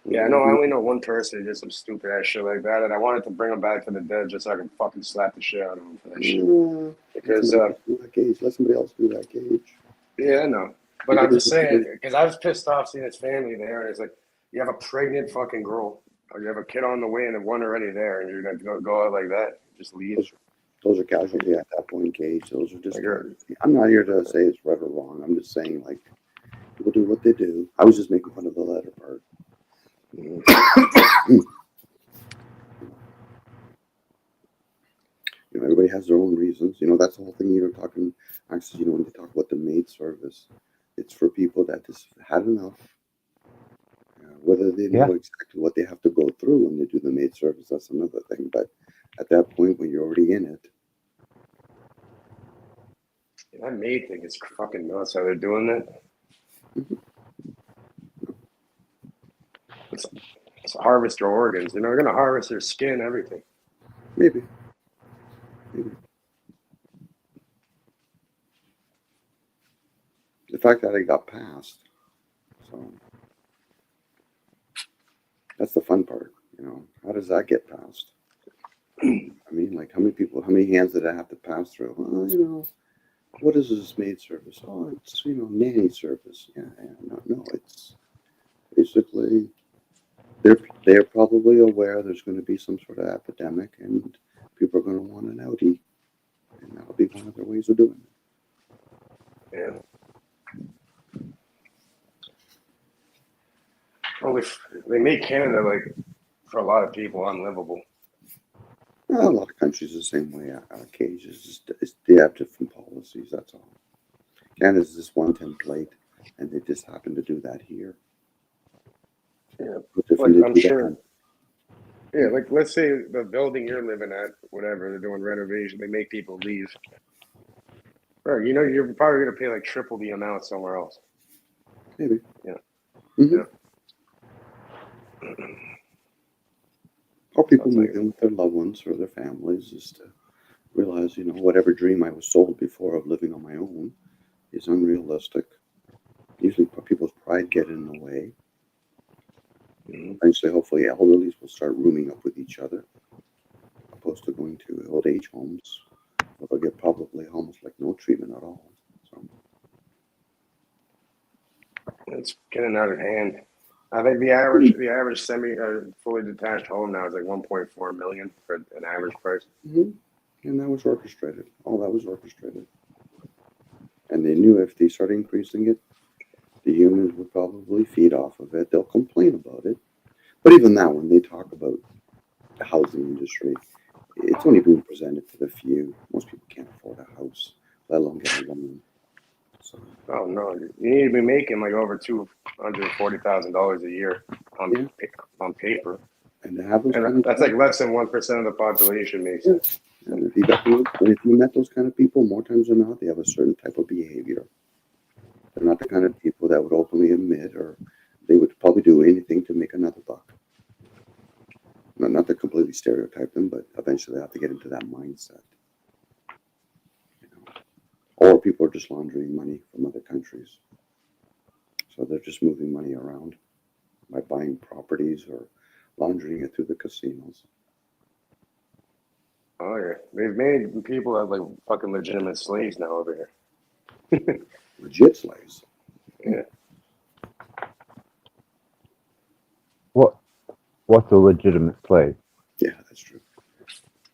Yeah, I know. I only know one person who did some stupid ass shit like that, and I wanted to bring him back to the dead just so I could fucking slap the shit out of him for that shit. Because, let somebody else do that, Cage. yeah, I know. But I'm just saying, because I was pissed off seeing his family there, and it's like, you have a pregnant fucking girl, or you have a kid on the way and one already there, and you're going to go out like that, just leave. Those are casualty at that point, Cage. Those are just. Like, I'm not here to say it's right or wrong. I'm just saying, like, people do what they do. I was just making fun of the latter part. Everybody has their own reasons. That's the whole thing you're talking. Actually, when they talk about the maid service, it's for people that just had enough. Whether they know exactly what they have to go through when they do the maid service, that's another thing. But at that point, when you're already in it, that maid thing is fucking nuts how they're doing that. It's harvest your organs. They're going to harvest their skin, everything. Maybe. The fact that it got passed, so that's the fun part. How does that get passed? I mean, like, how many hands did I have to pass through? Well, what is this maid service? Oh, it's nanny service. Yeah, no, it's basically they're probably aware there's going to be some sort of epidemic and people are going to want an outie, and that'll be one of their ways of doing it. Yeah. Well, they make Canada, like, for a lot of people, unlivable. A lot of countries the same way. Cage is they have different policies. That's all. Canada's just one template, and they just happen to do that here. Yeah, like, I'm sure. Yeah, like, let's say the building you're living at, whatever, they're doing renovation, they make people leave. Right, you're probably going to pay like triple the amount somewhere else. Maybe. Yeah. Mm-hmm. Yeah. Or people move in with their loved ones or their families just to realize, whatever dream I was sold before of living on my own is unrealistic. Usually people's pride get in the way. Eventually, hopefully, elderlies will start rooming up with each other, opposed to going to old age homes, where they'll get probably almost like no treatment at all. So it's getting out of hand. I think the average fully detached home now is like 1.4 million for an average price. Mm-hmm. And that was orchestrated. All that was orchestrated. And they knew if they start increasing it, the humans would probably feed off of it. They'll complain about it. But even now, when they talk about the housing industry, it's only being presented to the few. Most people can't afford a house, let alone get a loan. So, oh no, you need to be making like over $240,000 a year on paper. And to have those that's like less than 1% of the population makes it. And if you met those kind of people, more times than not, they have a certain type of behavior. They're not the kind of people that would openly admit, or they would probably do anything to make another buck. Not to completely stereotype them, but eventually they have to get into that mindset. Or people are just laundering money from other countries. So they're just moving money around by buying properties or laundering it through the casinos. Oh yeah, they've made people have like fucking legitimate slaves now over here. Legit slaves. Yeah. What's a legitimate slave? Yeah, that's true.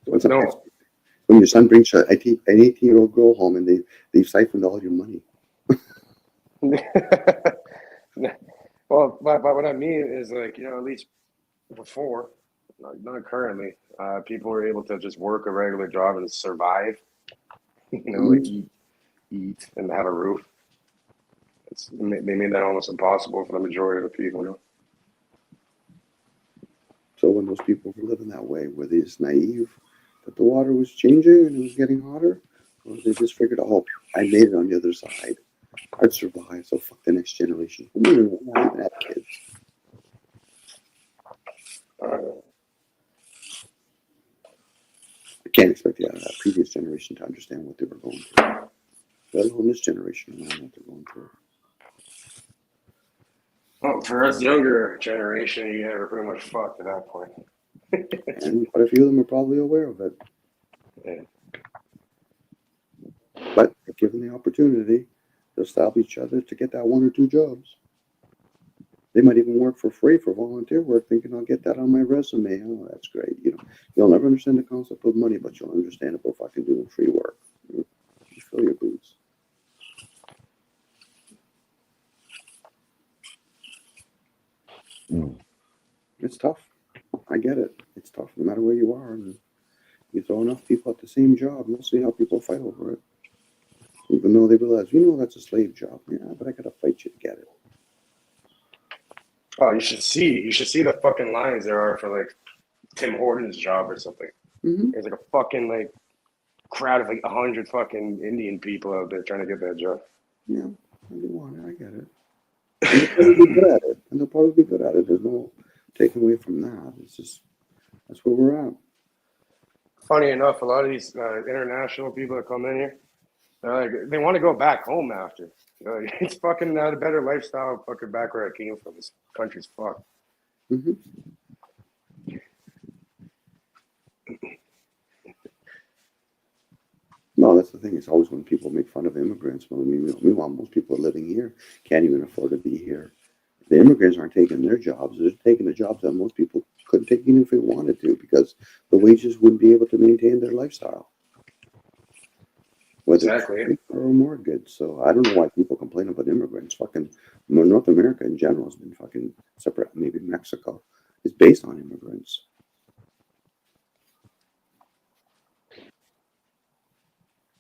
When your son brings an 18-year-old girl home and they've siphoned all your money. Well, but what I mean is, like, at least before, not currently, people were able to just work a regular job and survive. Like eat and have a roof. They made that almost impossible for the majority of the people. So when those people were living that way, were they just naive that the water was changing and it was getting hotter? Or they just figured, oh, I made it on the other side. I'd survive, so fuck the next generation. I haven't had kids. I can't expect the previous generation to understand what they were going through. Let alone this generation and what they're going through. Well, for us younger generation, you guys are pretty much fucked at that point. And quite a few of them are probably aware of it. Yeah. But if given the opportunity, they'll stop each other to get that one or two jobs. They might even work for free for volunteer work, thinking I'll get that on my resume. Oh, that's great. You'll never understand the concept of money, but you'll understand it by fucking doing free work. You fill your boots. It's tough. I get it. It's tough no matter where you are. And you throw enough people at the same job, you'll see how people fight over it. Even though they realize, that's a slave job. Yeah, but I gotta fight you to get it. Oh, you should see the fucking lines there are for like Tim Hortons job or something. Mm-hmm. There's like a fucking like crowd of like 100 fucking Indian people out there trying to get that job. Yeah, if you want it, I get it. And they'll probably be good at it. And they'll probably be good at it. There's no taking away from that. It's just, that's where we're at. Funny enough, a lot of these international people that come in here, they want to go back home after. It's fucking a better lifestyle fucking back where I came from. This country's fucked. Mm-hmm. No, that's the thing. It's always when people make fun of immigrants. Well, meanwhile, most people living here can't even afford to be here. The immigrants aren't taking their jobs. They're taking the jobs that most people couldn't take even if they wanted to, because the wages wouldn't be able to maintain their lifestyle. Whether Exactly. it's or more good. So I don't know why people complain about immigrants. Fucking North America in general has been fucking separate. Maybe Mexico is based on immigrants.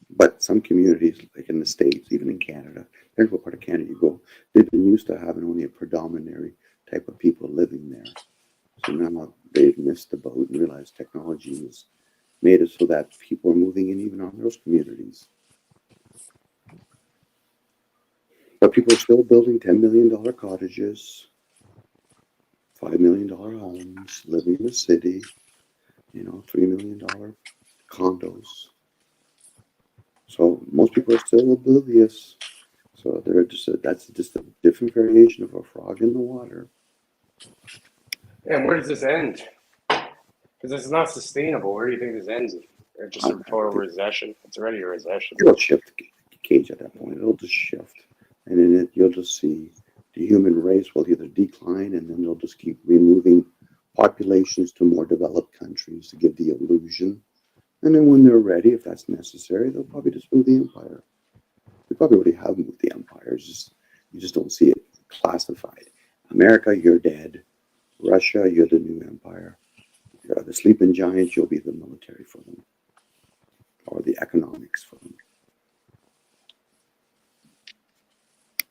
But some communities, like in the States, even in Canada, there's what part of Canada you go, they've been used to having only a predominantary type of people living there. So now they've missed the boat and realized technology has made it so that people are moving in even on those communities. But people are still building $10 million cottages, $5 million homes, living in the city, $3 million condos. So most people are still oblivious. So they're that's just a different variation of a frog in the water. And where does this end? Because it's not sustainable. Where do you think this ends? Just a total recession. It's already a recession. It'll shift the cage at that point. It'll just shift. And in it, you'll just see the human race will either decline, and then they'll just keep removing populations to more developed countries to give the illusion. And then when they're ready, if that's necessary, they'll probably just move the empire. They probably already have moved the empire. You just don't see it classified. America, you're dead. Russia, you're the new empire. You're the sleeping giants, you'll be the military for them. Or the economics for them.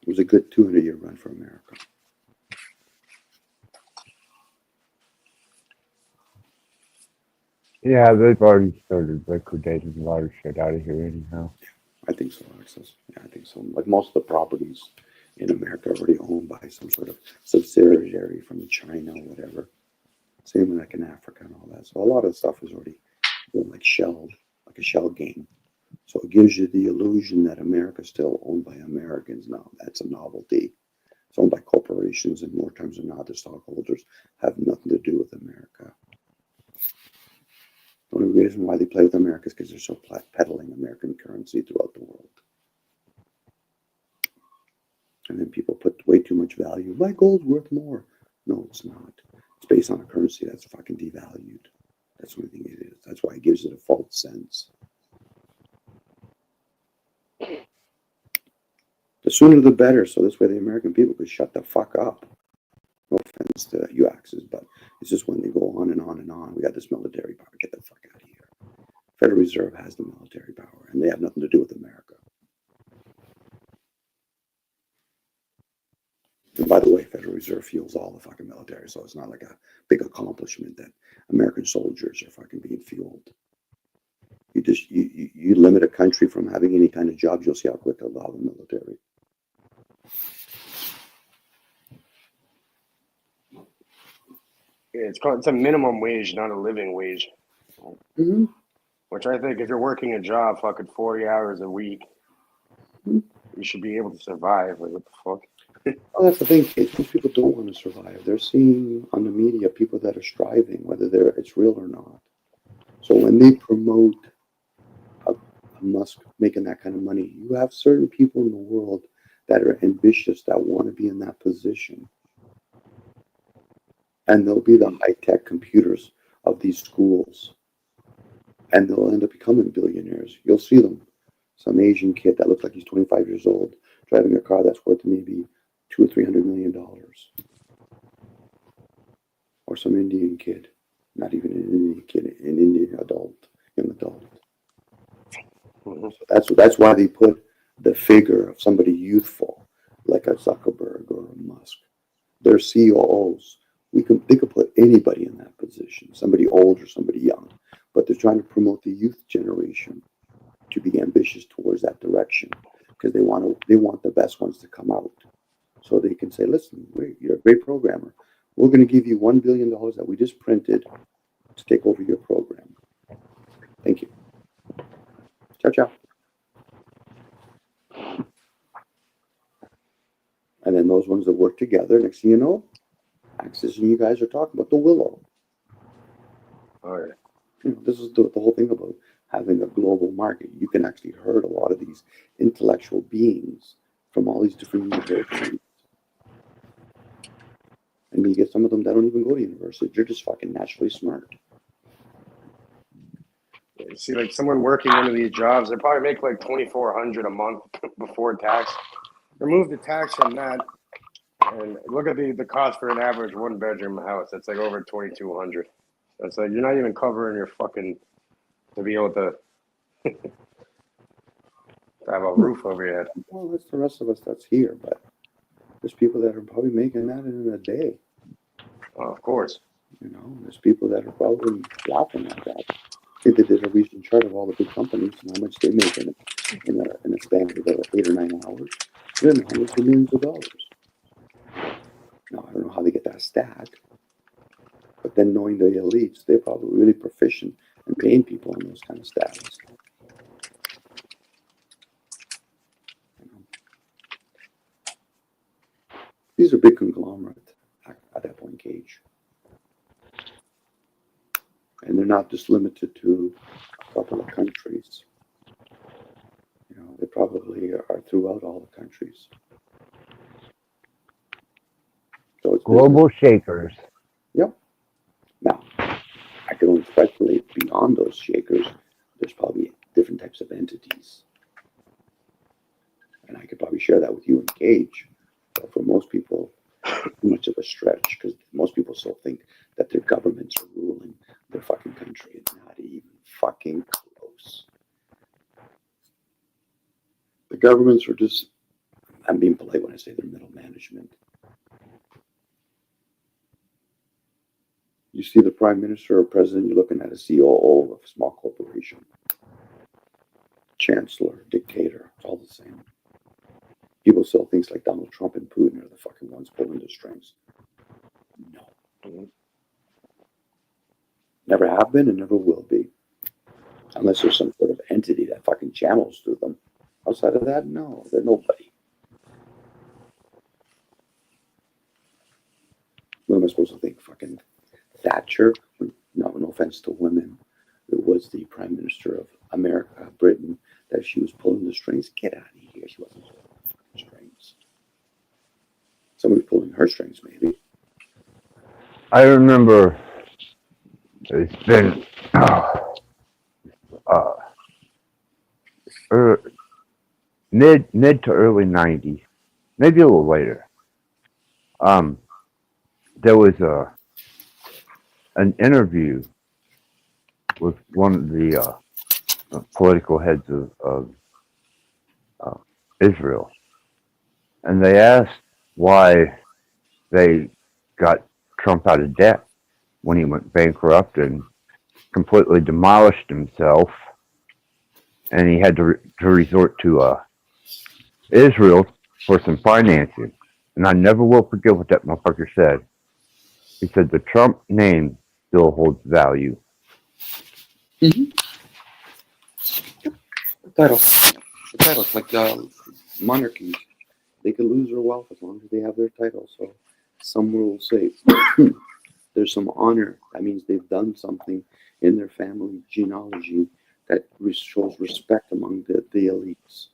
It was a good 200-year run for America. Yeah, they've already started liquidating a lot of shit out of here anyhow. I think so, Alexis. Yeah, I think so. Like most of the properties in America are already owned by some sort of subsidiary from China or whatever. Same like in Africa and all that. So a lot of stuff is already been like shelled, like a shell game. So it gives you the illusion that America's still owned by Americans. No, that's a novelty. It's owned by corporations, and more times than not, the stockholders have nothing to do with America. The only reason why they play with America is because they're so peddling American currency throughout the world. And then people put way too much value. My gold's worth more. No, it's not. It's based on a currency that's fucking devalued. That's the only thing it is. That's why it gives it a false sense. The sooner the better, so this way the American people could shut the fuck up. No offense to you axes, but it's just when they go on and on and on. We got this military power. Get the fuck out of here. Federal Reserve has the military power, and they have nothing to do with America. And by the the way, Federal Reserve fuels all the fucking military, so it's not like a big accomplishment that American soldiers are fucking being fueled. You limit a country from having any kind of jobs, you'll see how quick they'll allow the military. Yeah, it's a minimum wage, not a living wage. Mm-hmm. Which I think if you're working a job fucking 40 hours a week, Mhm. you should be able to survive. Like, what the fuck? Oh, that's the thing, kids. Most people don't want to survive. They're seeing on the media people that are striving, whether it's real or not. So when they promote a Musk making that kind of money, you have certain people in the world that are ambitious that want to be in that position. And they'll be the high-tech computers of these schools. And they'll end up becoming billionaires. You'll see them. Some Asian kid that looks like he's 25 years old driving a car that's worth maybe $200 or $300 million. Or some Indian kid, not even an Indian kid, an Indian adult, young adult. Mhm. So that's why they put the figure of somebody youthful, like a Zuckerberg or a Musk. They're COOs. They could put anybody in that position, somebody old or somebody young, but they're trying to promote the youth generation to be ambitious towards that direction because they want the best ones to come out, so they can say, "Listen, you're a great programmer. We're going to give you $1 billion that we just printed to take over your program. Thank you. Ciao, ciao." And then those ones that work together, next thing you know, Axis and you guys are talking about the willow. All right. This is the whole thing about having a global market. You can actually herd a lot of these intellectual beings from all these different universities. And you get some of them that don't even go to university. They're just fucking naturally smart. You see, like someone working one of these jobs, they probably make like $2,400 a month before tax. Remove the tax from that, and look at the cost for an average one-bedroom house. That's like over $2,200. That's like you're not even covering your fucking to be able to have a roof over your head. Well, that's the rest of us that's here, but there's people that are probably making that in a day. Oh, of course. There's people that are probably laughing at that. I think they did a recent chart of all the big companies and how much they make in a span of 8 or 9 hours. They're in the hundreds of millions of dollars. Now, I don't know how they get that stat, but then knowing the elites, they're probably really proficient in paying people on those kind of stats. These are big conglomerates at that point, Cage. And they're not just limited to a couple of countries. They probably are throughout all the countries. So it's Global shakers. Yep. Now, I can only speculate beyond those shakers. There's probably different types of entities. And I could probably share that with you in Cage. But for most people, it's too much of a stretch because most people still think that their governments are ruling their fucking country. It's not even fucking close. The governments are just, I'm being polite when I say they're middle management. You see the prime minister or president, you're looking at a COO of a small corporation. Chancellor, dictator, it's all the same. People still think like Donald Trump and Putin are the fucking ones pulling the strings. No. Never have been and never will be. Unless there's some sort of entity that fucking channels through them. Outside of that, no, they're nobody. What am I supposed to think? Fucking Thatcher? No offense to women. It was the prime minister of America, Britain, that she was pulling the strings. Get out of here. She wasn't pulling the fucking strings. Somebody pulling her strings, maybe. I remember it's been mid to early 90s, maybe a little later. There was an interview with one of the political heads of Israel, and they asked why they got Trump out of debt when he went bankrupt and completely demolished himself, and he had to resort to Israel for some financing. And I never will forget what that motherfucker said. He said the Trump name still holds value. The titles, like monarchies, they can lose their wealth as long as they have their title. So some will say there's some honor. That means they've done something in their family genealogy that shows respect among the elites.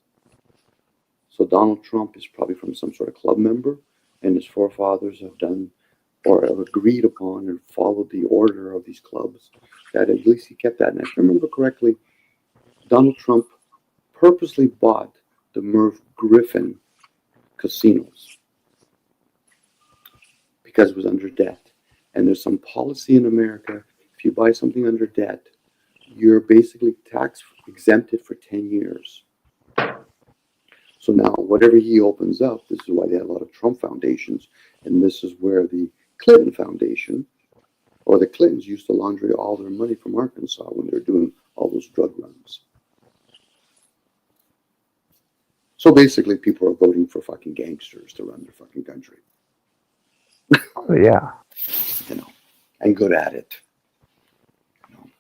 So Donald Trump is probably from some sort of club member, and his forefathers have done or have agreed upon and followed the order of these clubs. That at least he kept that. And if I remember correctly, Donald Trump purposely bought the Merv Griffin casinos because it was under debt. And there's some policy in America, if you buy something under debt, you're basically tax exempted for 10 years. So now, whatever he opens up, this is why they had a lot of Trump foundations, and this is where the Clinton Foundation, or the Clintons, used to launder all their money from Arkansas when they were doing all those drug runs. So basically, people are voting for fucking gangsters to run their fucking country. Oh, yeah. You know, and good at it. You know.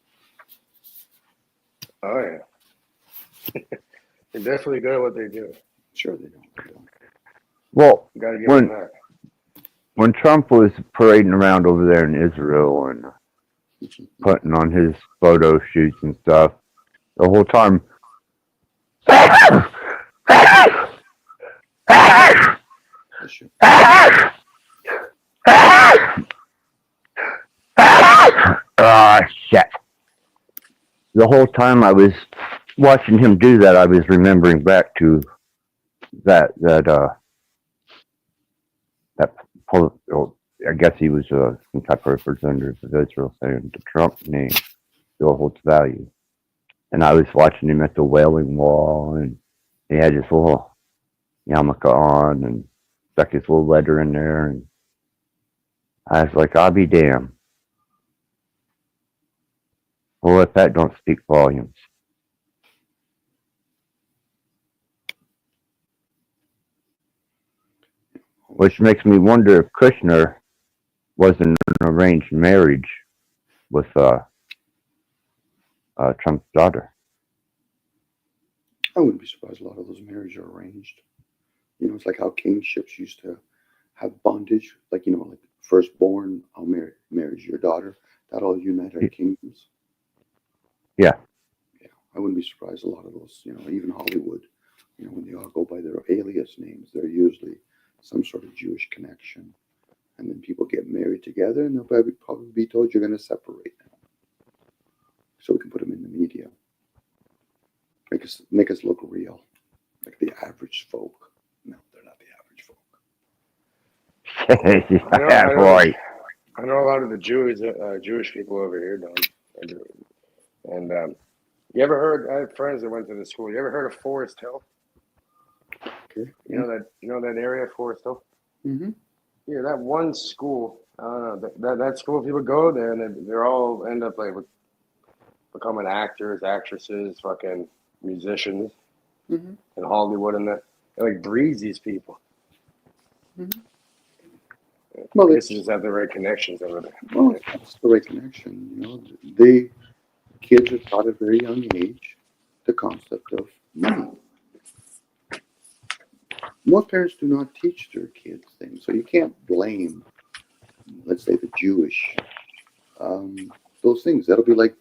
Oh yeah. They're definitely good at what they do. Sure they don't. Well, You gotta give them that. when Trump was parading around over there in Israel and putting on his photo shoots and stuff, the whole time. Shit. The whole time I was watching him do that, I was remembering back to that I guess he was some type of representative of Israel, saying the Trump name still holds value. And I was watching him at the Wailing Wall, and he had his little yarmulke on and stuck his little letter in there, and I was like, I'll be damned. Well, if that don't speak volumes. Which makes me wonder if Kushner was an arranged marriage with Trump's daughter. I wouldn't be surprised a lot of those marriages are arranged. You know, it's like how kingships used to have bondage, like, you know, like firstborn, I'll marry your daughter. That all unite our kingdoms. Yeah. Yeah. I wouldn't be surprised a lot of those, you know, even Hollywood, you know, when they all go by their alias names, they're usually some sort of Jewish connection. And then people get married together, and they'll probably be told you're going to separate now. So we can put them in the media. Make us look real, like the average folk. No, they're not the average folk. I know a lot of the Jewish people over here, Don. And you ever heard? I have friends that went to the school. You ever heard of Forest Hill? Okay. You know that area, Forest Hill. Mm-hmm. Yeah, that one school. I don't know that school. People go there and they all end up like becoming actors, actresses, fucking musicians in Hollywood, and that it like breeds these people. Mm-hmm. Well, they just have the right connections over there. Well, that's the right connection. You know, kids are taught at a very young age the concept of money. Most parents do not teach their kids things, so you can't blame, let's say, the Jewish, those things. That'll be like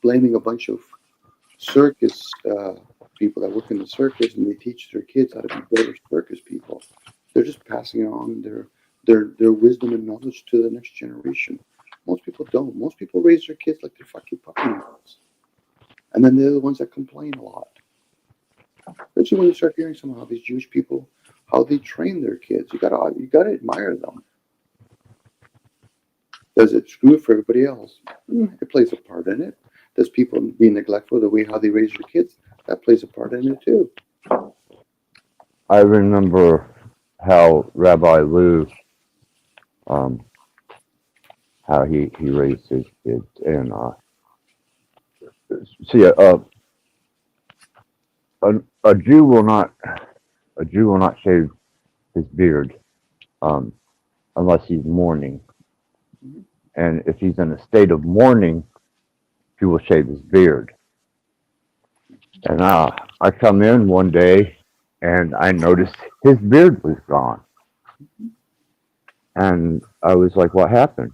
blaming a bunch of circus people that work in the circus, and they teach their kids how to be better circus people. They're just passing on their wisdom and knowledge to the next generation. Most people don't. Most people raise their kids like they're fucking puppets, and then they're the ones that complain a lot. Especially when you start hearing some of these Jewish people, how they train their kids. You gotta admire them. Does it screw it for everybody else? It plays a part in it. Does people be neglectful of the way how they raise their kids? That plays a part in it too. I remember how Rabbi Lou how he raised his kids. And see, a Jew will not shave his beard unless he's mourning. And if he's in a state of mourning, he will shave his beard. And I come in one day and I noticed his beard was gone. And I was like, what happened?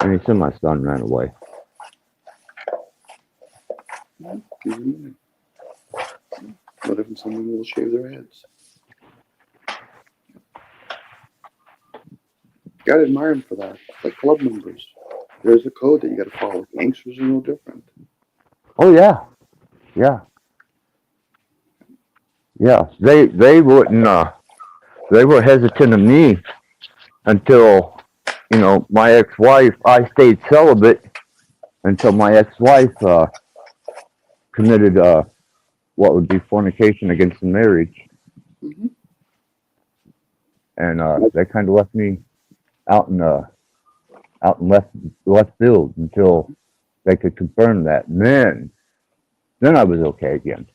And he said, my son ran away. What if someone will shave their heads? You gotta admire them for that. Like club members. There's a code that you gotta follow. Gangsters are no different. Oh yeah. Yeah. Yeah. They wouldn't they were hesitant of me until, you know, my ex-wife, I stayed celibate until my ex-wife committed what would be fornication against the marriage. Mm-hmm. And they kind of left me out in left field until they could confirm that. And then I was okay again.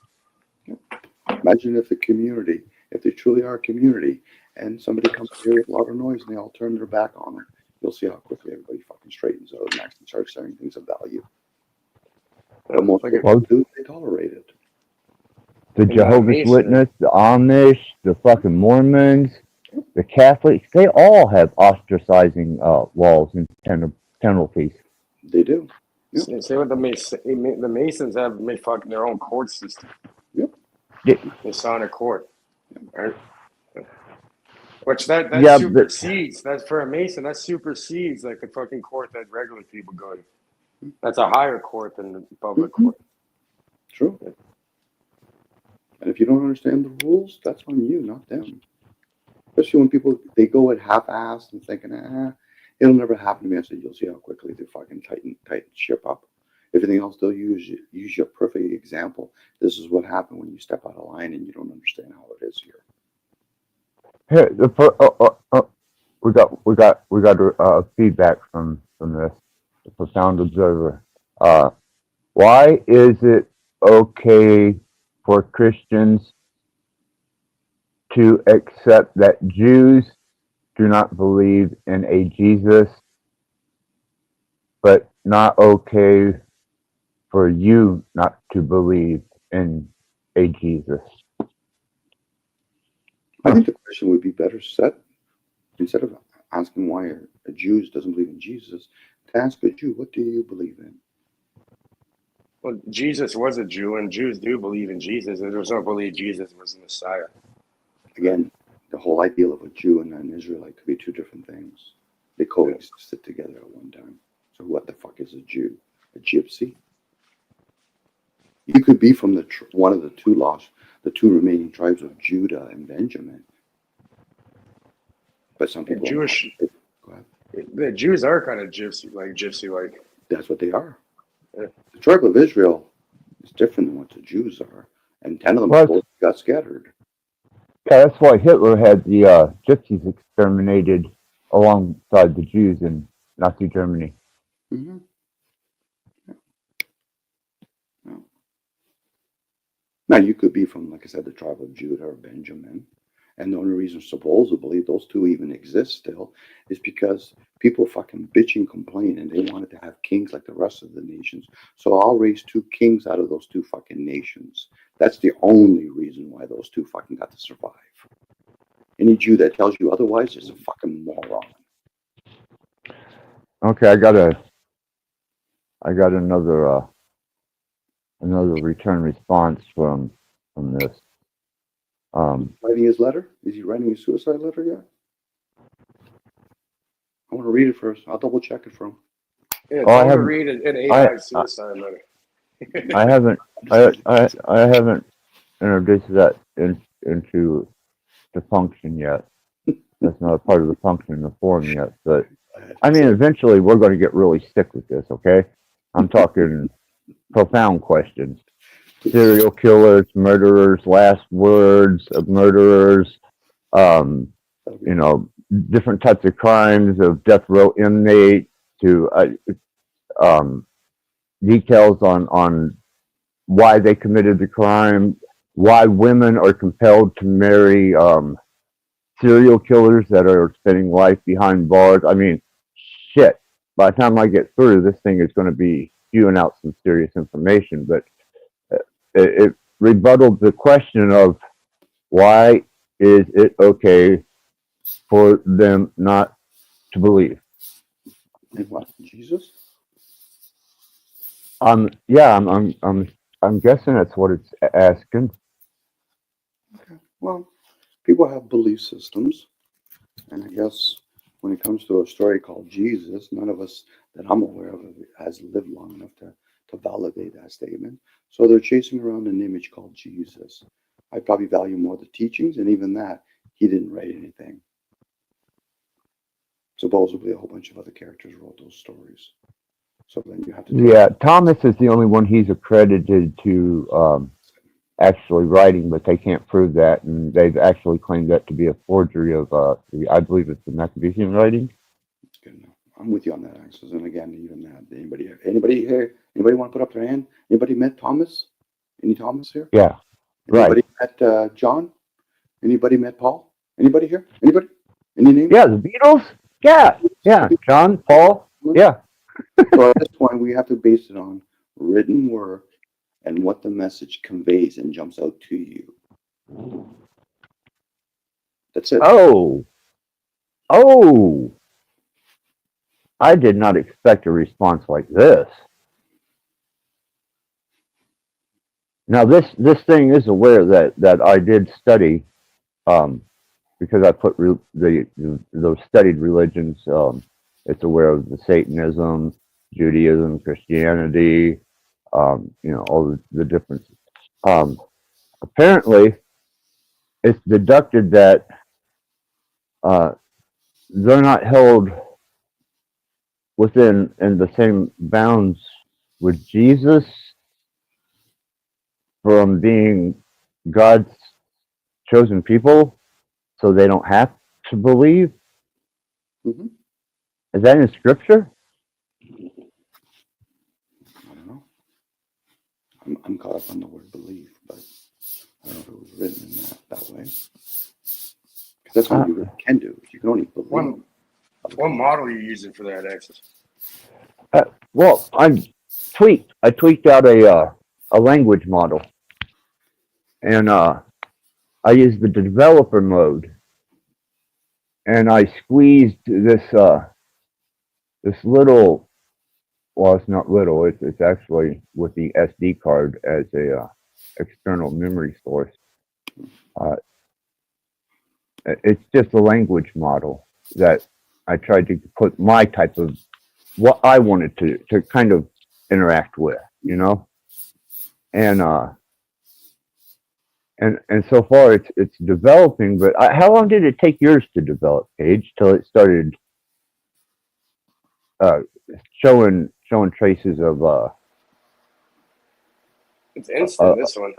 Imagine if if they truly are a community, and somebody comes here with a lot of noise and they all turn their back on them, you'll see how quickly everybody fucking straightens out and actually starts saying things of value. But most people do, they tolerate it. The Jehovah's Witness, the Amish, the fucking Mormons, the Catholics, they all have ostracizing laws and penalties. They do. Yep. Same with the Masons have made fucking their own court system. Yep. Masonic court. Right? Which that supersedes, that's for a Mason, that supersedes like the fucking court that regular people go to. That's a higher court than the public court. True. And if you don't understand the rules, that's on you, not them. Especially when people, they go at half-assed and thinking, it'll never happen to me. I said, you'll see how quickly they fucking tighten ship up. Everything else, they'll use your perfect example. This is what happened when you step out of line and you don't understand how it is here. Here, we got feedback from this, the Profound Observer. Why is it okay for Christians to accept that Jews do not believe in a Jesus, but not okay for you not to believe in a Jesus? I think the question would be better set, instead of asking why a Jew doesn't believe in Jesus, to ask a Jew, what do you believe in? Well, Jesus was a Jew, and Jews do believe in Jesus. They just don't believe Jesus was the Messiah. Again, the whole ideal of a Jew and an Israelite could be two different things. They coexisted together at one time. So what the fuck is a Jew? A gypsy? You could be from one of the two remaining tribes of Judah and Benjamin. But some people... Go ahead. The Jews are kind of gypsy-like. That's what they are. Yeah. The tribe of Israel is different than what the Jews are. And 10 of them got scattered. Yeah, that's why Hitler had the gypsies exterminated alongside the Jews in Nazi Germany. Mm-hmm. Yeah. Now, you could be from, like I said, the tribe of Judah or Benjamin. And the only reason supposedly those two even exist still is because people fucking bitch and complain and they wanted to have kings like the rest of the nations. So I'll raise two kings out of those two fucking nations. That's the only reason why those two fucking got to survive. Any Jew that tells you otherwise is a fucking moron. Okay, I got another return response from this. Writing his letter? Is he writing his suicide letter yet? I want to read it first. I'll double check it for him. Yeah, tell him to read an AI suicide letter. I haven't introduced that into the function yet. That's not a part of the function in the forum yet. But I mean, eventually we're going to get really sick with this. Okay, I'm talking profound questions. Serial killers, murderers, last words of murderers, different types of crimes of death row inmates to details on why they committed the crime, why women are compelled to marry serial killers that are spending life behind bars. I mean, shit. By the time I get through, this thing is going to be spewing out some serious information. But it rebutted the question of why is it okay for them not to believe? And what? Jesus? Yeah, I'm guessing that's what it's asking. Okay. Well, people have belief systems, and I guess when it comes to a story called Jesus, none of us that I'm aware of has lived long enough to validate that statement. So they're chasing around an image called Jesus. I probably value more the teachings, and even that, he didn't write anything. Supposedly, a whole bunch of other characters wrote those stories. So then you have to. Yeah, Thomas is the only one he's accredited to actually writing, but they can't prove that, and they've actually claimed that to be a forgery of I believe it's the Maccabean writing. Good enough. I'm with you on that, Axis. And again, even that. Anybody here? Anybody want to put up their hand? Anybody met Thomas? Any Thomas here? Yeah, Anybody right. met John? Anybody met Paul? Anybody here? Anybody? Any names? Yeah, the Beatles. Yeah, John, Paul. Yeah. So at this point, we have to base it on written work and what the message conveys and jumps out to you. That's it. Oh, I did not expect a response like this. Now, this thing is aware that I did study, because I put those studied religions. It's aware of the Satanism, Judaism, Christianity, all the differences. Apparently, it's deducted that they're not held within in the same bounds with Jesus from being God's chosen people, so they don't have to believe. Mm-hmm. Is that in Scripture? I don't know. I'm caught up on the word belief, but I don't know if it was written in that way. Because that's what you really can do. You can only believe. What model are you using for that, Axis? Well, I tweaked out a language model, and I used the developer mode, and I squeezed this little. Well, it's not little. It's actually with the SD card as a external memory source. It's just a language model that I tried to put my type of what I wanted to kind of interact with, and so far it's developing. But how long did it take yours to develop, Paige, till it started showing traces of It's instant. This one.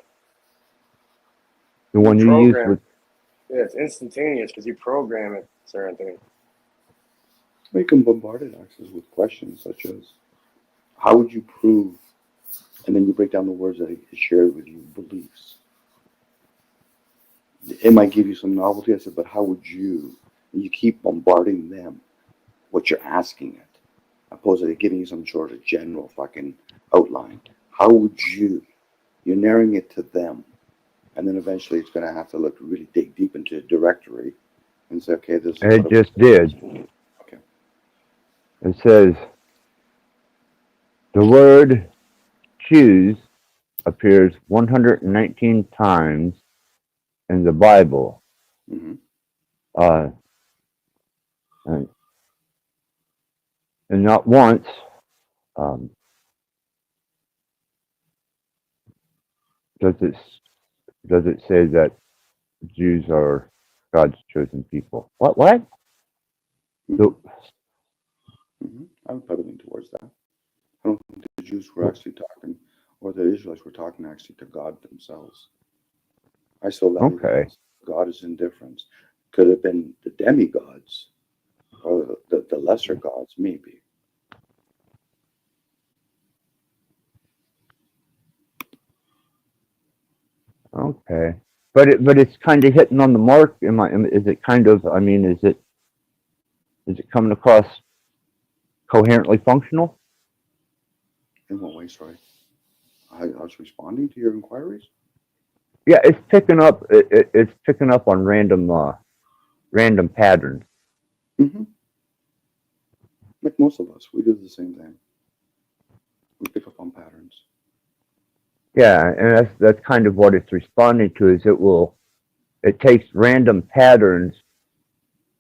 the one you used with? Yeah, it's instantaneous because you program it certain things. You can bombard it, Axis, with questions such as, how would you prove, and then you break down the words that it shared with you, beliefs. It might give you some novelty. I said, but how would you? And you keep bombarding them, what you're asking it, opposed to giving you some sort of general fucking outline. How would you? You're narrowing it to them. And then eventually it's going to have to really dig deep into the directory and say, okay, this is. It just did. Okay. It says the word choose appears 119 times in the Bible. Mm-hmm. And not once does it say that Jews are God's chosen people. What? Mm-hmm. I would probably lean towards that. I don't think the Jews were actually talking, or the Israelites were talking actually to God themselves. I still value okay. God is indifference. Could have been the demigods or the lesser gods, maybe. Okay. But it's kind of hitting on the mark. Is it kind of? I mean, is it coming across coherently functional? In what way, sorry? I was responding to your inquiries. Yeah, it's picking up. It's picking up on random patterns. Mm-hmm. Like most of us, we do the same thing. We pick up on patterns. Yeah, and that's kind of what it's responding to. Is it takes random patterns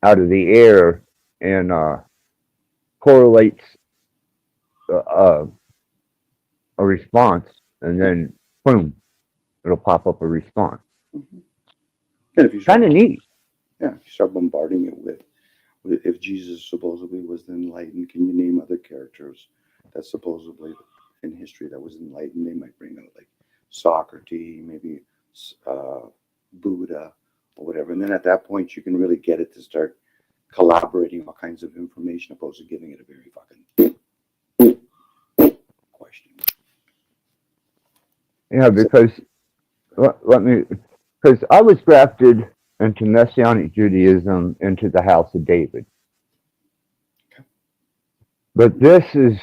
out of the air and correlates a response, and then boom, it'll pop up a response. Mm-hmm. And if you Kind of neat. Yeah, if you start bombarding it with, if Jesus supposedly was enlightened, can you name other characters that supposedly in history that was enlightened? They might bring out like Socrates, maybe Buddha, or whatever. And then at that point, you can really get it to start collaborating all kinds of information, opposed to giving it a very fucking question. Yeah, because because I was grafted into Messianic Judaism into the house of David. Okay. But this is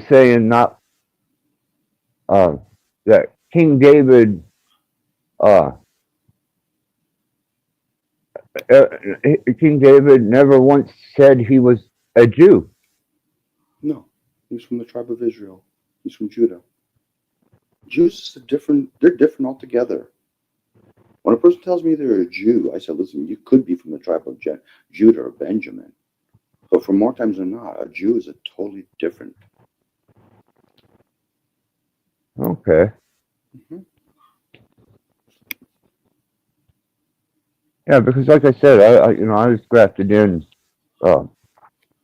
saying not that King David King David never once said he was a Jew. No, he's from the tribe of Israel. He's from Judah. Jews are different. They're different altogether. When a person tells me they're a Jew, I said, listen, you could be from the tribe of Judah or Benjamin. But for more times than not, a Jew is a totally different. Okay. Mm-hmm. Yeah, because like I said, I was grafted in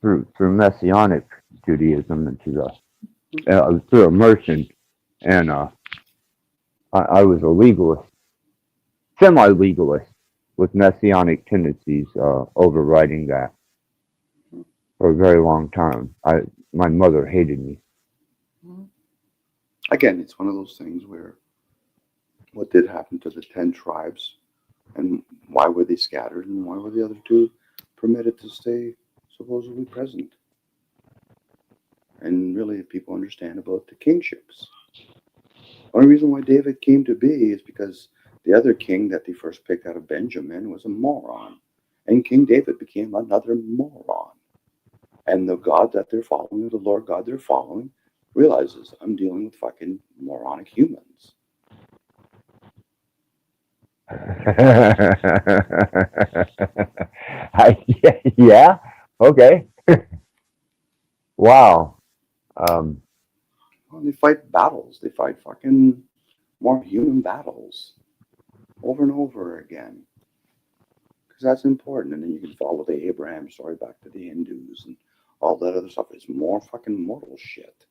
through Messianic Judaism into the through immersion, and I was a legalist, semi-legalist, with Messianic tendencies overriding that for a very long time. My mother hated me. Again, it's one of those things where what did happen to the 10 tribes, and why were they scattered, and why were the other two permitted to stay supposedly present? And really, if people understand about the kingships, only reason why David came to be is because the other king that they first picked out of Benjamin was a moron, and King David became another moron. And the God that they're following, the Lord God they're following, realizes I'm dealing with fucking moronic humans. Yeah. Okay. Wow. Well, they fight battles. They fight fucking more human battles over and over again. Because that's important. And then you can follow the Abraham story back to the Hindus and all that other stuff. It's more fucking mortal shit.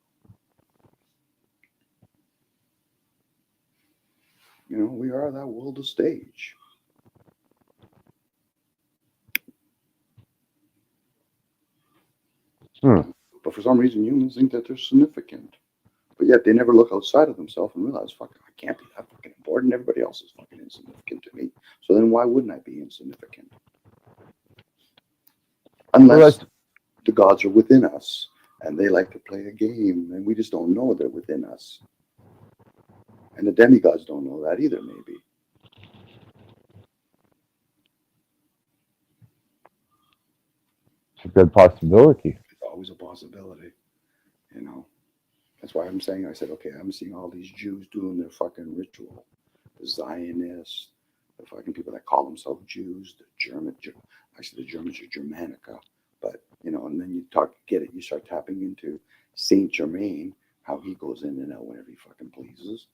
You know, we are that world of stage. But for some reason, humans think that they're significant. But yet they never look outside of themselves and realize, fuck, I can't be that fucking important. Everybody else is fucking insignificant to me. So then why wouldn't I be insignificant? Unless the gods are within us and they like to play a game and we just don't know they're within us. And the demigods don't know that either, maybe. It's a good possibility. It's always a possibility, you know. That's why I'm saying, I said, okay, I'm seeing all these Jews doing their fucking ritual. The Zionists, the fucking people that call themselves Jews, the Germans are Germanica. But, you know, and then you start tapping into Saint Germain, how he goes in and out whenever he fucking pleases.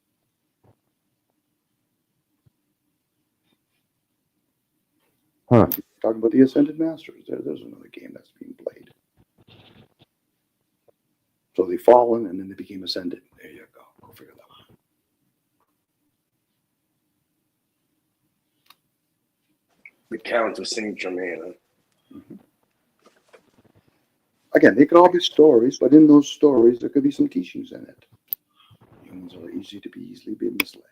Huh. Talking about the Ascended Masters, there's another game that's being played. So they fallen and then they became ascended. There you go. Go figure that one out. The Count of Saint Germain. Mm-hmm. Again, they could all be stories, but in those stories, there could be some teachings in it. Humans are easily be misled.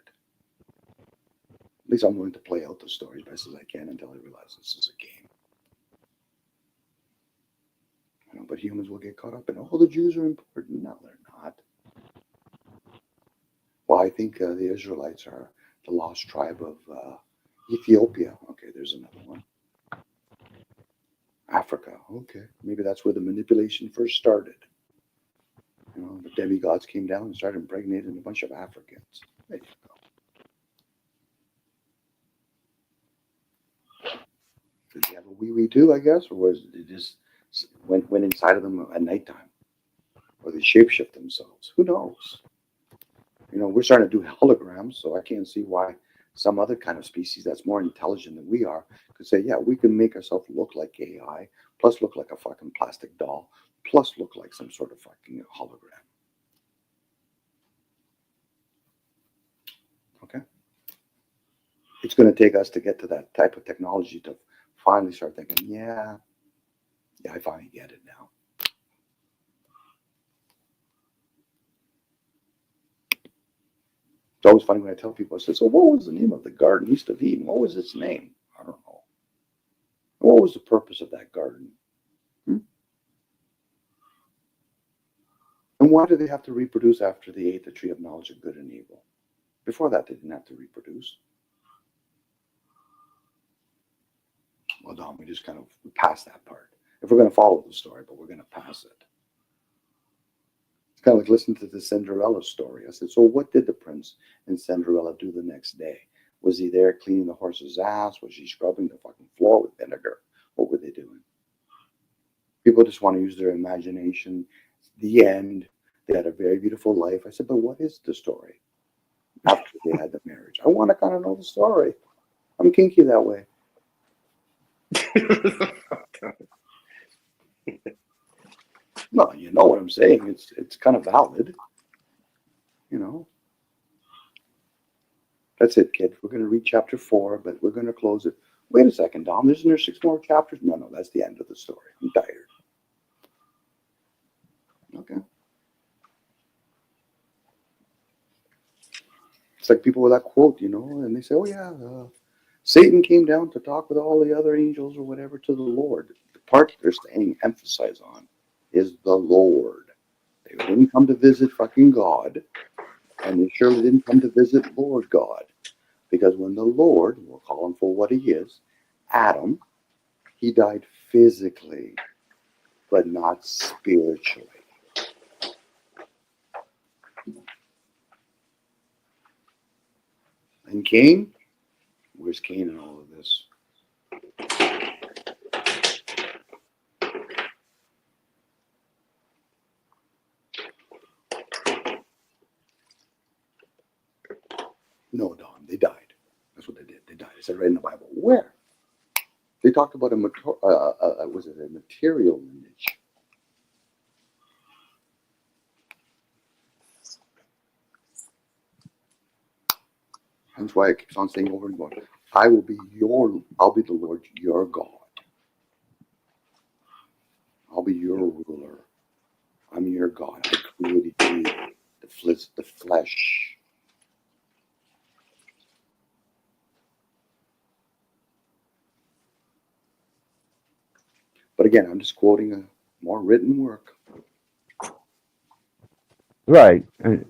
At least I'm willing to play out the story as best as I can until I realize this is a game. You know, but humans will get caught up in, oh, the Jews are important. No, they're not. Well, I think the Israelites are the lost tribe of Ethiopia. Okay, there's another one. Africa. Okay, maybe that's where the manipulation first started. You know, the demigods came down and started impregnating a bunch of Africans. There you go. Did they have a wee too, I guess? Or was it just went inside of them at nighttime? Or they shapeshift themselves? Who knows? You know, we're starting to do holograms, so I can't see why some other kind of species that's more intelligent than we are could say, yeah, we can make ourselves look like AI, plus look like a fucking plastic doll, plus look like some sort of fucking hologram. Okay? It's going to take us to get to that type of technology to finally start thinking, yeah, I finally get it now. It's always funny when I tell people, I say, so what was the name of the garden east of Eden? What was its name? I don't know. What was the purpose of that garden? And why do they have to reproduce after they ate the tree of knowledge of good and evil? Before that, they didn't have to reproduce. Well, Don, we just kind of pass that part. If we're going to follow the story, but we're going to pass it. It's kind of like listening to the Cinderella story. I said, so what did the prince and Cinderella do the next day? Was he there cleaning the horse's ass? Was he scrubbing the fucking floor with vinegar? What were they doing? People just want to use their imagination. The end. They had a very beautiful life. I said, but what is the story after they had the marriage? I want to kind of know the story. I'm kinky that way. No, you know what I'm saying. It's kind of valid. You know. That's it, kid. We're going to read chapter 4, but we're going to close it. Wait a second, Dom. Isn't there 6 more chapters? No, that's the end of the story. I'm tired. Okay. It's like people with that quote, you know, and they say, oh, yeah, Satan came down to talk with all the other angels or whatever to the Lord. The part they're saying, emphasize on, is the Lord. They didn't come to visit fucking God, and they surely didn't come to visit Lord God. Because when the Lord, we'll call him for what he is, Adam, he died physically, but not spiritually. And Cain? Where's Cain in all of this? No, Don, they died. That's what they did. They died. It said right in the Bible. Where? They talked about a material lineage. That's why it keeps on saying over and over, I'll be the Lord your God. I'll be your ruler. I'm your God. I created you, the flesh. But again, I'm just quoting a more written work. Right, and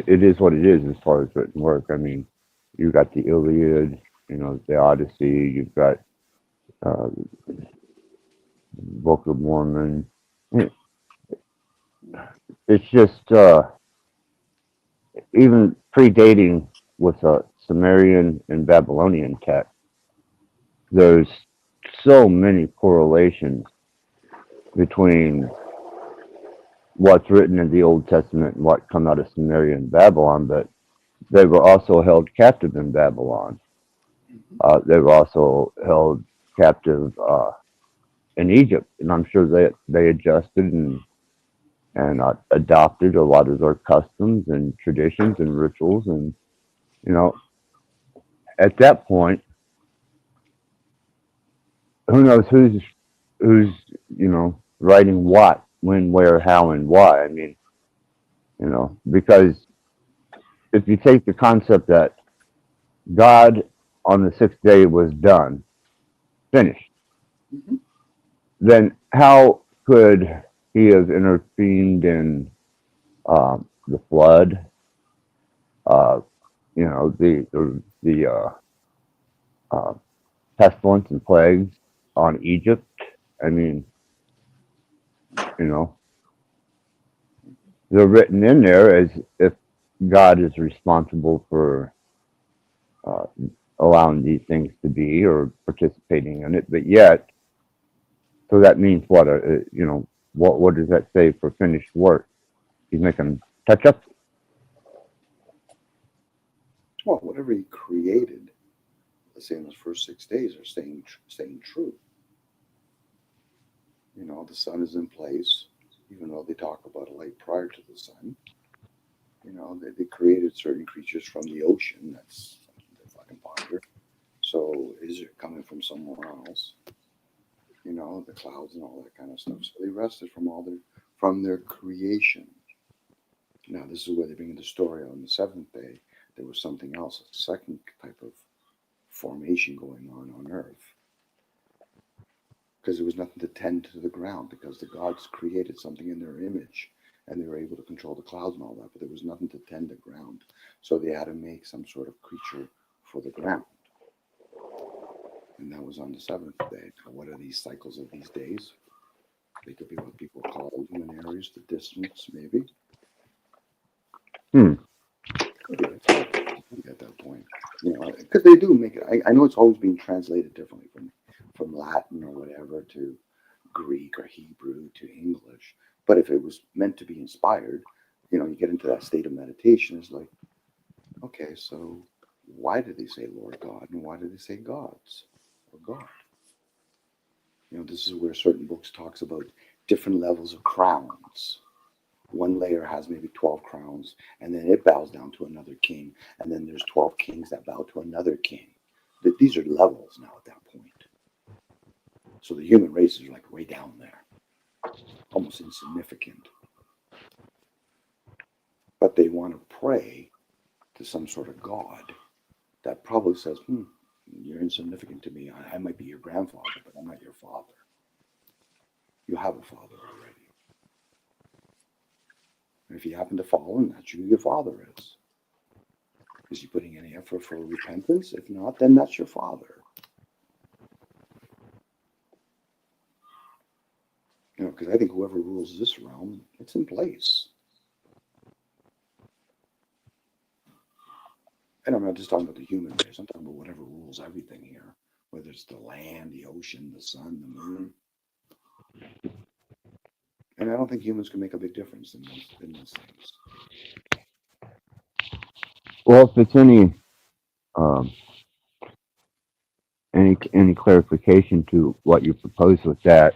it is what it is as far as written work. I mean, you got the Iliad, the Odyssey. You've got Book of Mormon. It's just even predating with Sumerian and Babylonian text. There's so many correlations between what's written in the Old Testament and what come out of Sumerian and Babylon, but they were also held captive in Babylon. They were also held captive in Egypt, and I'm sure they adjusted and adopted a lot of their customs and traditions and rituals, and at that point, who knows who's writing what, when, where, how, and why. I mean, because if you take the concept that God on the sixth day was done, finished, Mhm. then how could he have intervened in the flood, the pestilence and plagues on Egypt? I mean, you know, they're written in there as if God is responsible for uh, allowing these things to be or participating in it, but yet, so that means what? What does that say for finished work? He's making touch ups. Well, whatever he created, let's say in those first 6 days, are staying true. The sun is in place, even though they talk about a light prior to the sun. They created certain creatures from the ocean. That's something to fucking ponder. So is it coming from somewhere else? The clouds and all that kind of stuff. So they rested from their creation. Now this is where they bring in the story on the seventh day. There was something else, a second type of formation going on Earth. Because there was nothing to tend to the ground, because the gods created something in their image and they were able to control the clouds and all that, but there was nothing to tend the ground. So they had to make some sort of creature for the ground. And that was on the seventh day. Now, what are these cycles of these days? They could be what people call luminaries, the distance, maybe. Could be. It's hard to get that point. Because they do make it. I know it's always being translated differently from Latin or whatever to Greek or Hebrew to English. But if it was meant to be inspired, you get into that state of meditation. It's like, okay, so why did they say Lord God and why did they say gods or God? This is where certain books talks about different levels of crowns. One layer has maybe 12 crowns, and then it bows down to another king, and then there's 12 kings that bow to another king. These are levels now at that point. So the human race is like way down there, almost insignificant. But they want to pray to some sort of god that probably says, you're insignificant to me. I might be your grandfather, but I'm not your father. You have a father already. And if you happen to fall, and that's who your father is. Is he putting any effort for repentance? If not, then that's your father. Because I think whoever rules this realm, it's in place. And I'm not just talking about the human race. I'm talking about whatever rules everything here, whether it's the land, the ocean, the sun, the moon. And I don't think humans can make a big difference in those things. Well, if it's um, any clarification to what you propose with that,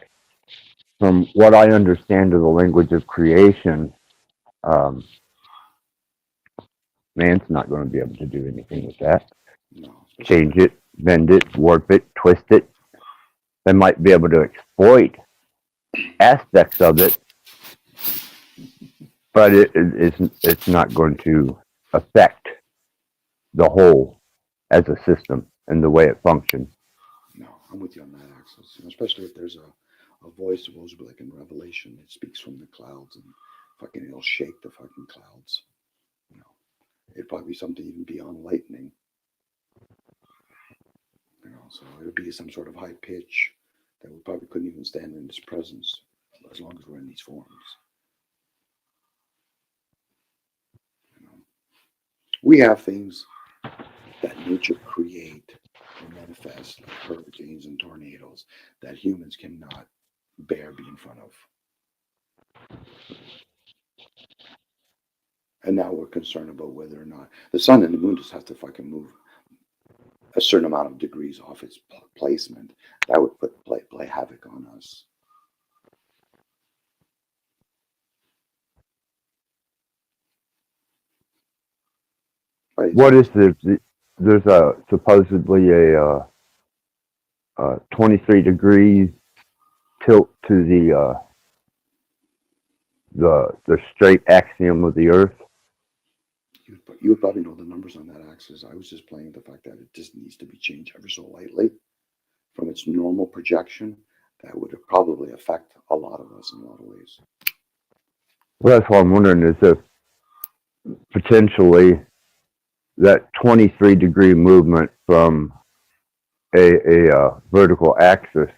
from what I understand of the language of creation, man's not going to be able to do anything with that. No, Change it, bend it, warp it, twist it. They might be able to exploit aspects of it, but it's not going to affect the whole as a system and the way it functions. No, I'm with you on that, Axis. Especially if there's a voice supposedly like in Revelation, it speaks from the clouds and fucking it'll shake the fucking clouds. It'd probably be something even beyond lightning. So it'll be some sort of high pitch that we probably couldn't even stand in its presence as long as we're in these forms. We have things that nature create and manifest, like hurricanes and tornadoes, that humans cannot bear be in front of. And now we're concerned about whether or not the sun and the moon just have to fucking move a certain amount of degrees off its placement. That would play havoc on us. What is the there's supposedly a 23 degrees tilt to the straight axiom of the Earth. You would probably know the numbers on that axis. I was just playing with the fact that it just needs to be changed ever so lightly from its normal projection. That would probably affect a lot of us in a lot of ways. Well, that's what I'm wondering is if potentially that 23-degree movement from a vertical axis,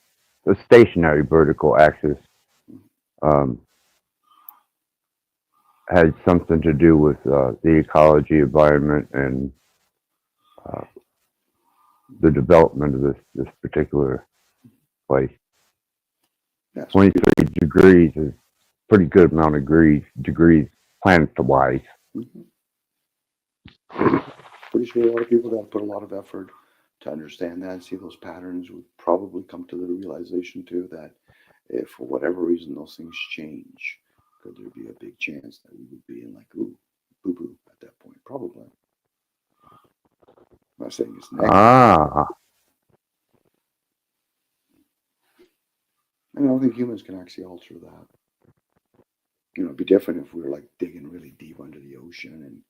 a stationary vertical axis, had something to do with the ecology, environment, and the development of this particular place. Yes. 23 degrees is a pretty good amount of degrees planet-wise. Mm-hmm. Pretty sure a lot of people that put a lot of effort to understand that and see those patterns would probably come to the realization too that if for whatever reason those things change, could there be a big chance that we would be in like ooh boo boo at that point? Probably. I'm not saying it's negative. And I don't think humans can actually alter that. You know, it'd be different if we were like digging really deep under the ocean and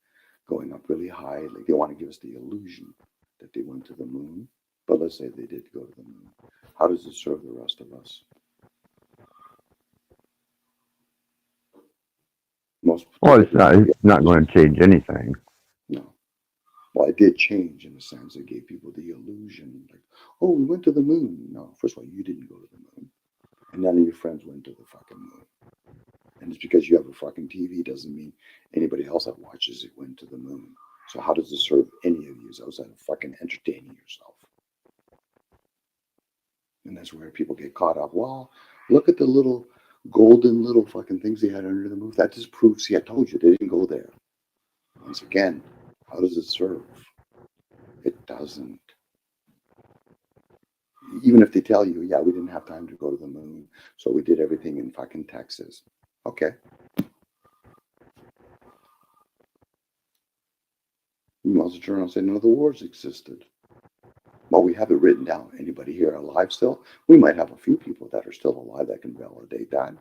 going up really high. Like they want to give us the illusion that they went to the moon. But let's say they did go to the moon. How does it serve the rest of us? Well, it's not going to change anything. No. Well, it did change in a sense. It gave people the illusion, like, oh, we went to the moon. No, first of all, you didn't go to the moon. And none of your friends went to the fucking moon. And just because you have a fucking TV doesn't mean anybody else that watches it went to the moon. So how does it serve any of you outside of fucking entertaining yourself? And that's where people get caught up. Well, look at the little golden little fucking things they had under the moon. That just proves, see, I told you, they didn't go there. Once again, how does it serve? It doesn't. Even if they tell you, yeah, we didn't have time to go to the moon, so we did everything in fucking Texas. Okay. You also turn around and say none of the wars existed. Well, we have it written down. Anybody here alive still? We might have a few people that are still alive that can validate that.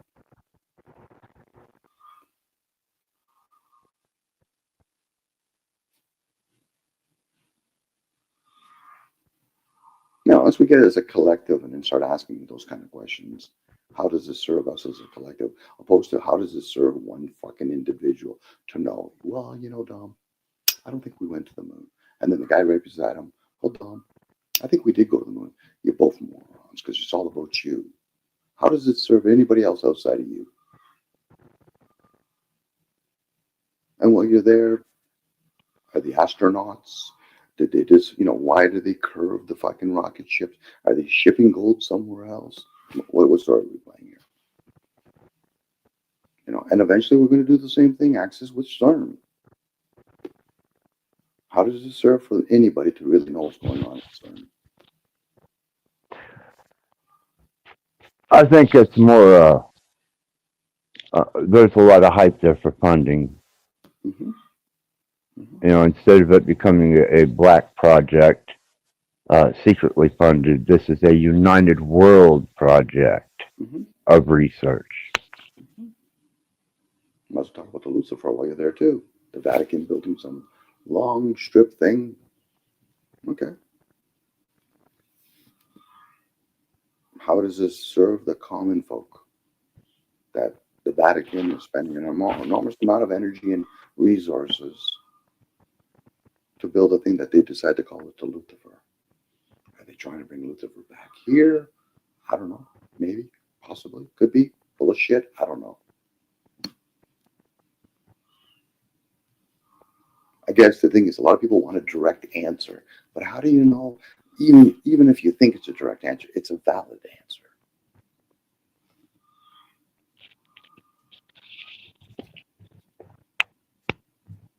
Now, as we get as a collective and then start asking those kind of questions, how does this serve us as a collective, opposed to how does it serve one fucking individual to know, well, you know, Dom, I don't think we went to the moon. And then the guy right beside him, well, Dom, I think we did go to the moon. You're both morons because it's all about you. How does it serve anybody else outside of you? And while you're there, are the astronauts? Did they just, you know, why do they curve the fucking rocket ships? Are they shipping gold somewhere else? What story are we playing here? You know, and eventually we're going to do the same thing, Axis with CERN. How does it serve for anybody to really know what's going on at CERN? I think it's more, there's a lot of hype there for funding. Mm-hmm. Mm-hmm. You know, instead of it becoming a black project, secretly funded, this is a united world project of research. Let's talk about the Lucifer while you're there too. The Vatican built him some long strip thing. Okay. How does this serve the common folk? That the Vatican is spending an enormous amount of energy and resources to build a thing that they decide to call it the Lucifer. Are they trying to bring Lucifer back here? I don't know. Maybe. Possibly. Could be. Full of shit. I don't know. I guess the thing is, a lot of people want a direct answer, but how do you know? Even if you think it's a direct answer, it's a valid answer.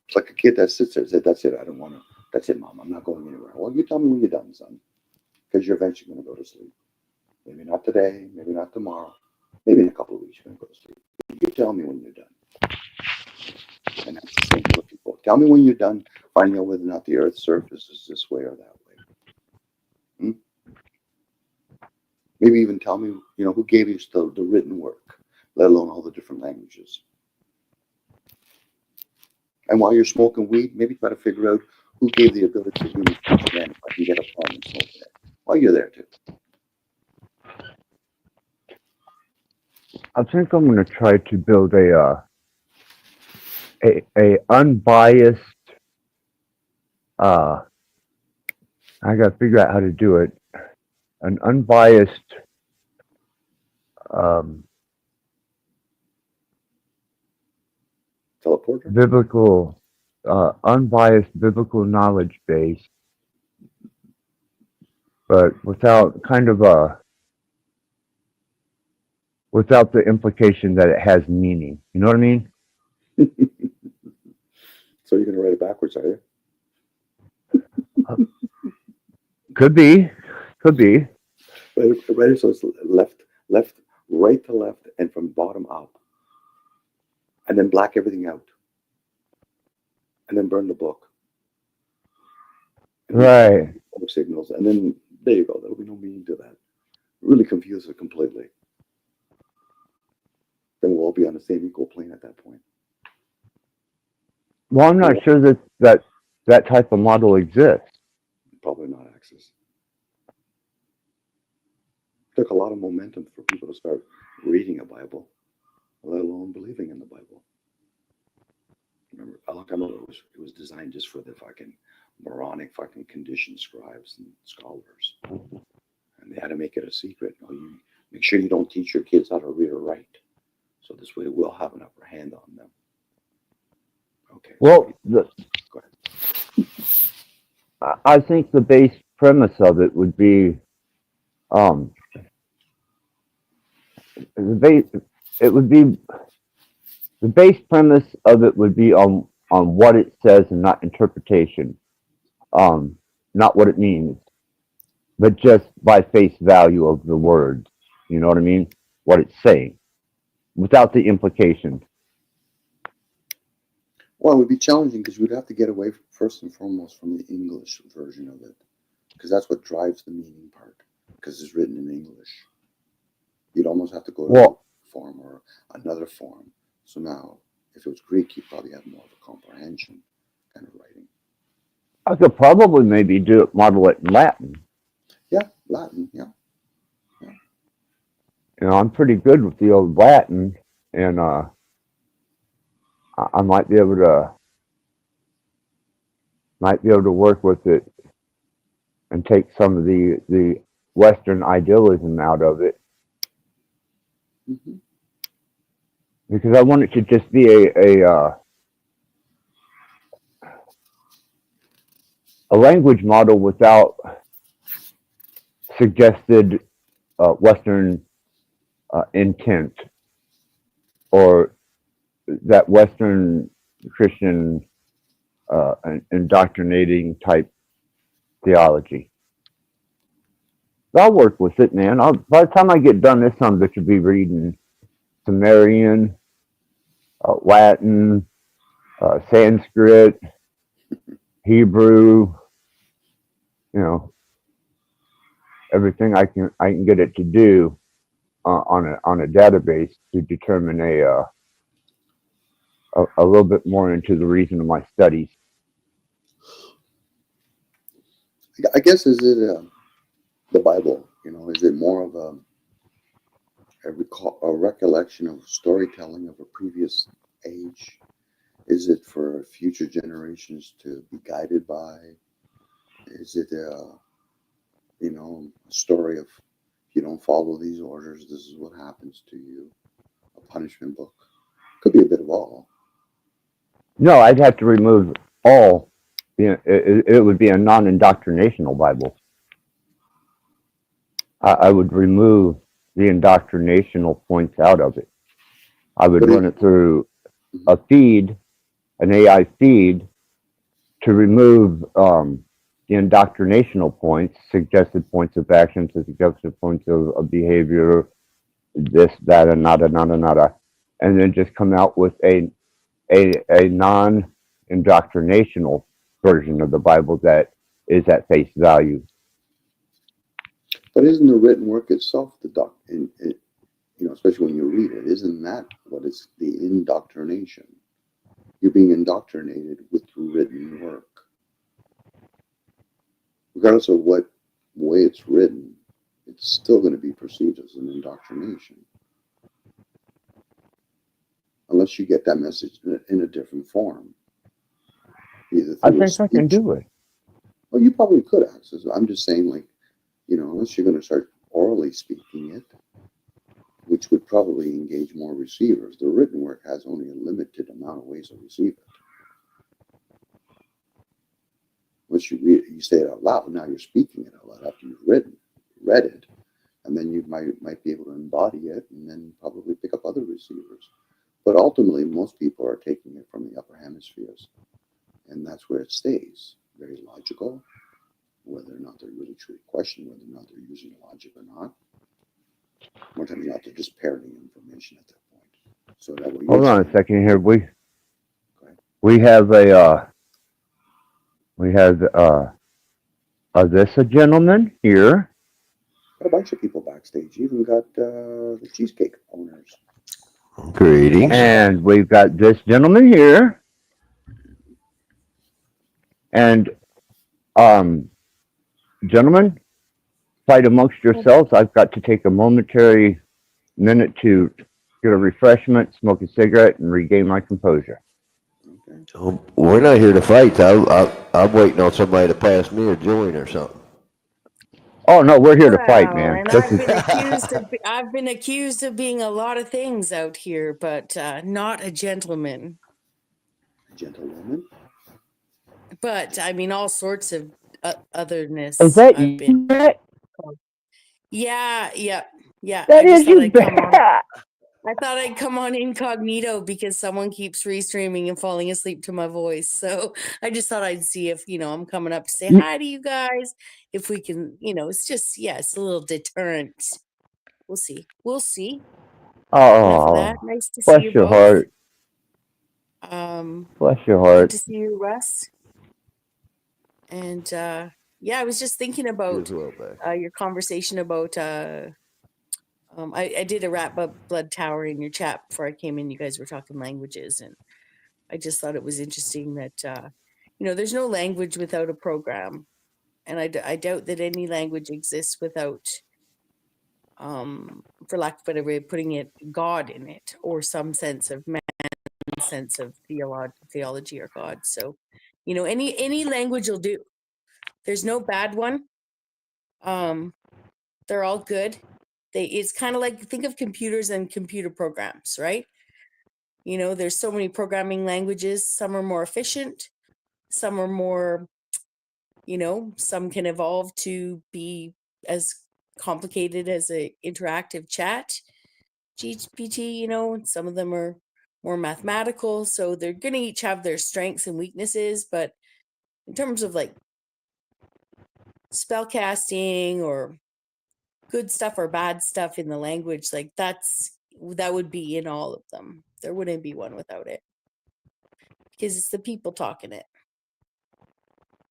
It's like a kid that sits there and says, "That's it. I don't want to. That's it, Mom. I'm not going anywhere." Well, you tell me when you're done, son, because you're eventually going to go to sleep. Maybe not today. Maybe not tomorrow. Maybe in a couple of weeks you're going to go to sleep. You tell me when you're done. And that's the same for people. Tell me when you're done finding out whether or not the Earth's surface is this way or that way. Maybe even tell me, who gave you the written work, let alone all the different languages. And while you're smoking weed, maybe try to figure out who gave the ability to humans to understand if I can get a problem and solve that. While you're there too. I think I'm going to try to build a unbiased. I got to figure out how to do it. An unbiased. Teleporter? Unbiased biblical knowledge base, but without without the implication that it has meaning. You know what I mean? So you're going to write it backwards, are you? Could be. Write it so it's left, right to left, and from bottom up. And then black everything out. And then burn the book. Right. Signals. And then there you go. There'll be no meaning to that. Really confuse it completely. Then we'll all be on the same equal plane at that point. Well, I'm not sure that type of model exists. Probably not Axis. Took a lot of momentum for people to start reading a Bible, let alone believing in the Bible. Remember, a long time ago, it was designed just for the fucking moronic, fucking conditioned scribes and scholars. And they had to make it a secret. You make sure you don't teach your kids how to read or write. So this way we'll have an upper hand on them. Okay. Well, go ahead. I think the base premise of it would be the base premise of it would be on what it says and not interpretation, not what it means, but just by face value of the words. You know what I mean? What it's saying, without the implication. Well, it would be challenging because we'd have to get away first and foremost from the English version of it, because that's what drives the meaning part, because it's written in English. You'd almost have to go to a form or another form. So now, if it was Greek, you'd probably have more of a comprehension kind of writing. I could probably maybe model it in Latin. Yeah, Latin, yeah. I'm pretty good with the old Latin, and I might be able to work with it and take some of the Western idealism out of it. Mm-hmm. Because I want it to just be a language model without suggested Western intent or that Western Christian indoctrinating type theology. I'll work with it, man. By the time I get done, this son bitch will be reading Sumerian, Latin, Sanskrit, Hebrew, everything I can get it to do on a database to determine a little bit more into the reason of my studies. I guess is it the Bible? Is it more of a recollection of storytelling of a previous age? Is it for future generations to be guided by? Is it a story of if you don't follow these orders, this is what happens to you? A punishment book? Could be a bit of all. No, I'd have to remove all. It would be a non-indoctrinational Bible. I would remove the indoctrinational points out of it. I would run it through a feed, an AI feed, to remove the indoctrinational points, suggested points of action, suggested points of behavior, this, that, and nada, and then just come out with a non-indoctrinational version of the Bible that is at face value. But isn't the written work itself especially when you read it, isn't that what is the indoctrination? You're being indoctrinated with written work. Regardless of what way it's written, it's still going to be perceived as an indoctrination. Unless you get that message in a different form. Either I through a think I can speech. do it. Well, you probably could access it. I'm just saying, unless you're going to start orally speaking it, which would probably engage more receivers. The written work has only a limited amount of ways to receive it. Once you read it, you say it out loud. Now you're speaking it out loud after you've read it, and then you might be able to embody it, and then probably pick up other receivers. But ultimately, most people are taking it from the upper hemispheres, and that's where it stays. Very logical, whether or not they're really truly questioning whether or not they're using logic or not. More than not, they're just parroting information at that point. So that way, Hold on a second here. We have this a gentleman here. Got a bunch of people backstage. You even got the cheesecake owners. Greetings. And we've got this gentleman here. And gentlemen, fight amongst yourselves. I've got to take a momentary minute to get a refreshment, smoke a cigarette, and regain my composure. Okay. We're not here to fight. I'm waiting on somebody to pass me a joint or something. Oh no, we're here to fight, man. And I've been accused of being a lot of things out here, but not a gentleman. A gentlewoman. But I mean, all sorts of otherness. Is that I've you? been. Yeah. That is you, I thought I'd come on incognito because someone keeps restreaming and falling asleep to my voice. So I just thought I'd see if, I'm coming up to say hi to you guys. If we can, it's just, it's a little deterrent. We'll see. Oh, enough of that. Nice to see bless you your both. heart. Bless your Good heart. to see you, Russ. And I was just thinking about your conversation about I did a Rattblood tower in your chat before I came in. You guys were talking languages, and I just thought it was interesting that there's no language without a program, and I doubt that any language exists without, for lack of a better way of putting it, God in it, or some sense of man, sense of theology or God. So, any language will do. There's no bad one. They're all good. It's kind of like, think of computers and computer programs, right? There's so many programming languages. Some are more efficient. Some are more, some can evolve to be as complicated as a interactive chat GPT, and some of them are more mathematical. So they're going to each have their strengths and weaknesses. But in terms of like spellcasting or good stuff or bad stuff in the language, like that would be in all of them. There wouldn't be one without it, because it's the people talking it.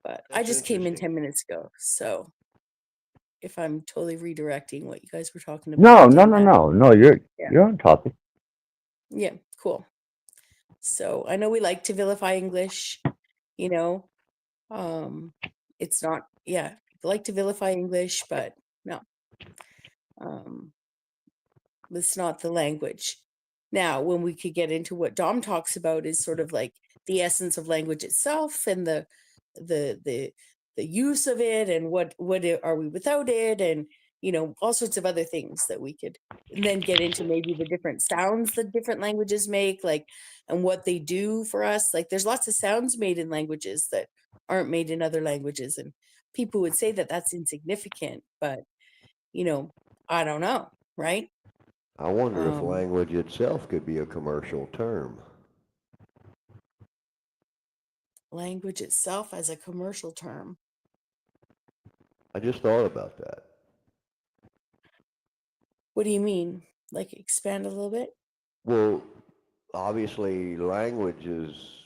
But I just came in 10 minutes ago, so if I'm totally redirecting what you guys were talking about. No, you're on topic. Yeah, cool. So I know we like to vilify English, it's not, we like to vilify English, but no. It's not the language. Now, when we could get into what Dom talks about is sort of like the essence of language itself and the use of it, and what are we without it, and all sorts of other things that we could then get into, maybe the different sounds that different languages make, like, and what they do for us. Like, there's lots of sounds made in languages that aren't made in other languages, and people would say that that's insignificant, but I don't know, right? I wonder if language itself could be a commercial term. Language itself as a commercial term. I just thought about that. What do you mean? Like, expand a little bit? Well, obviously language is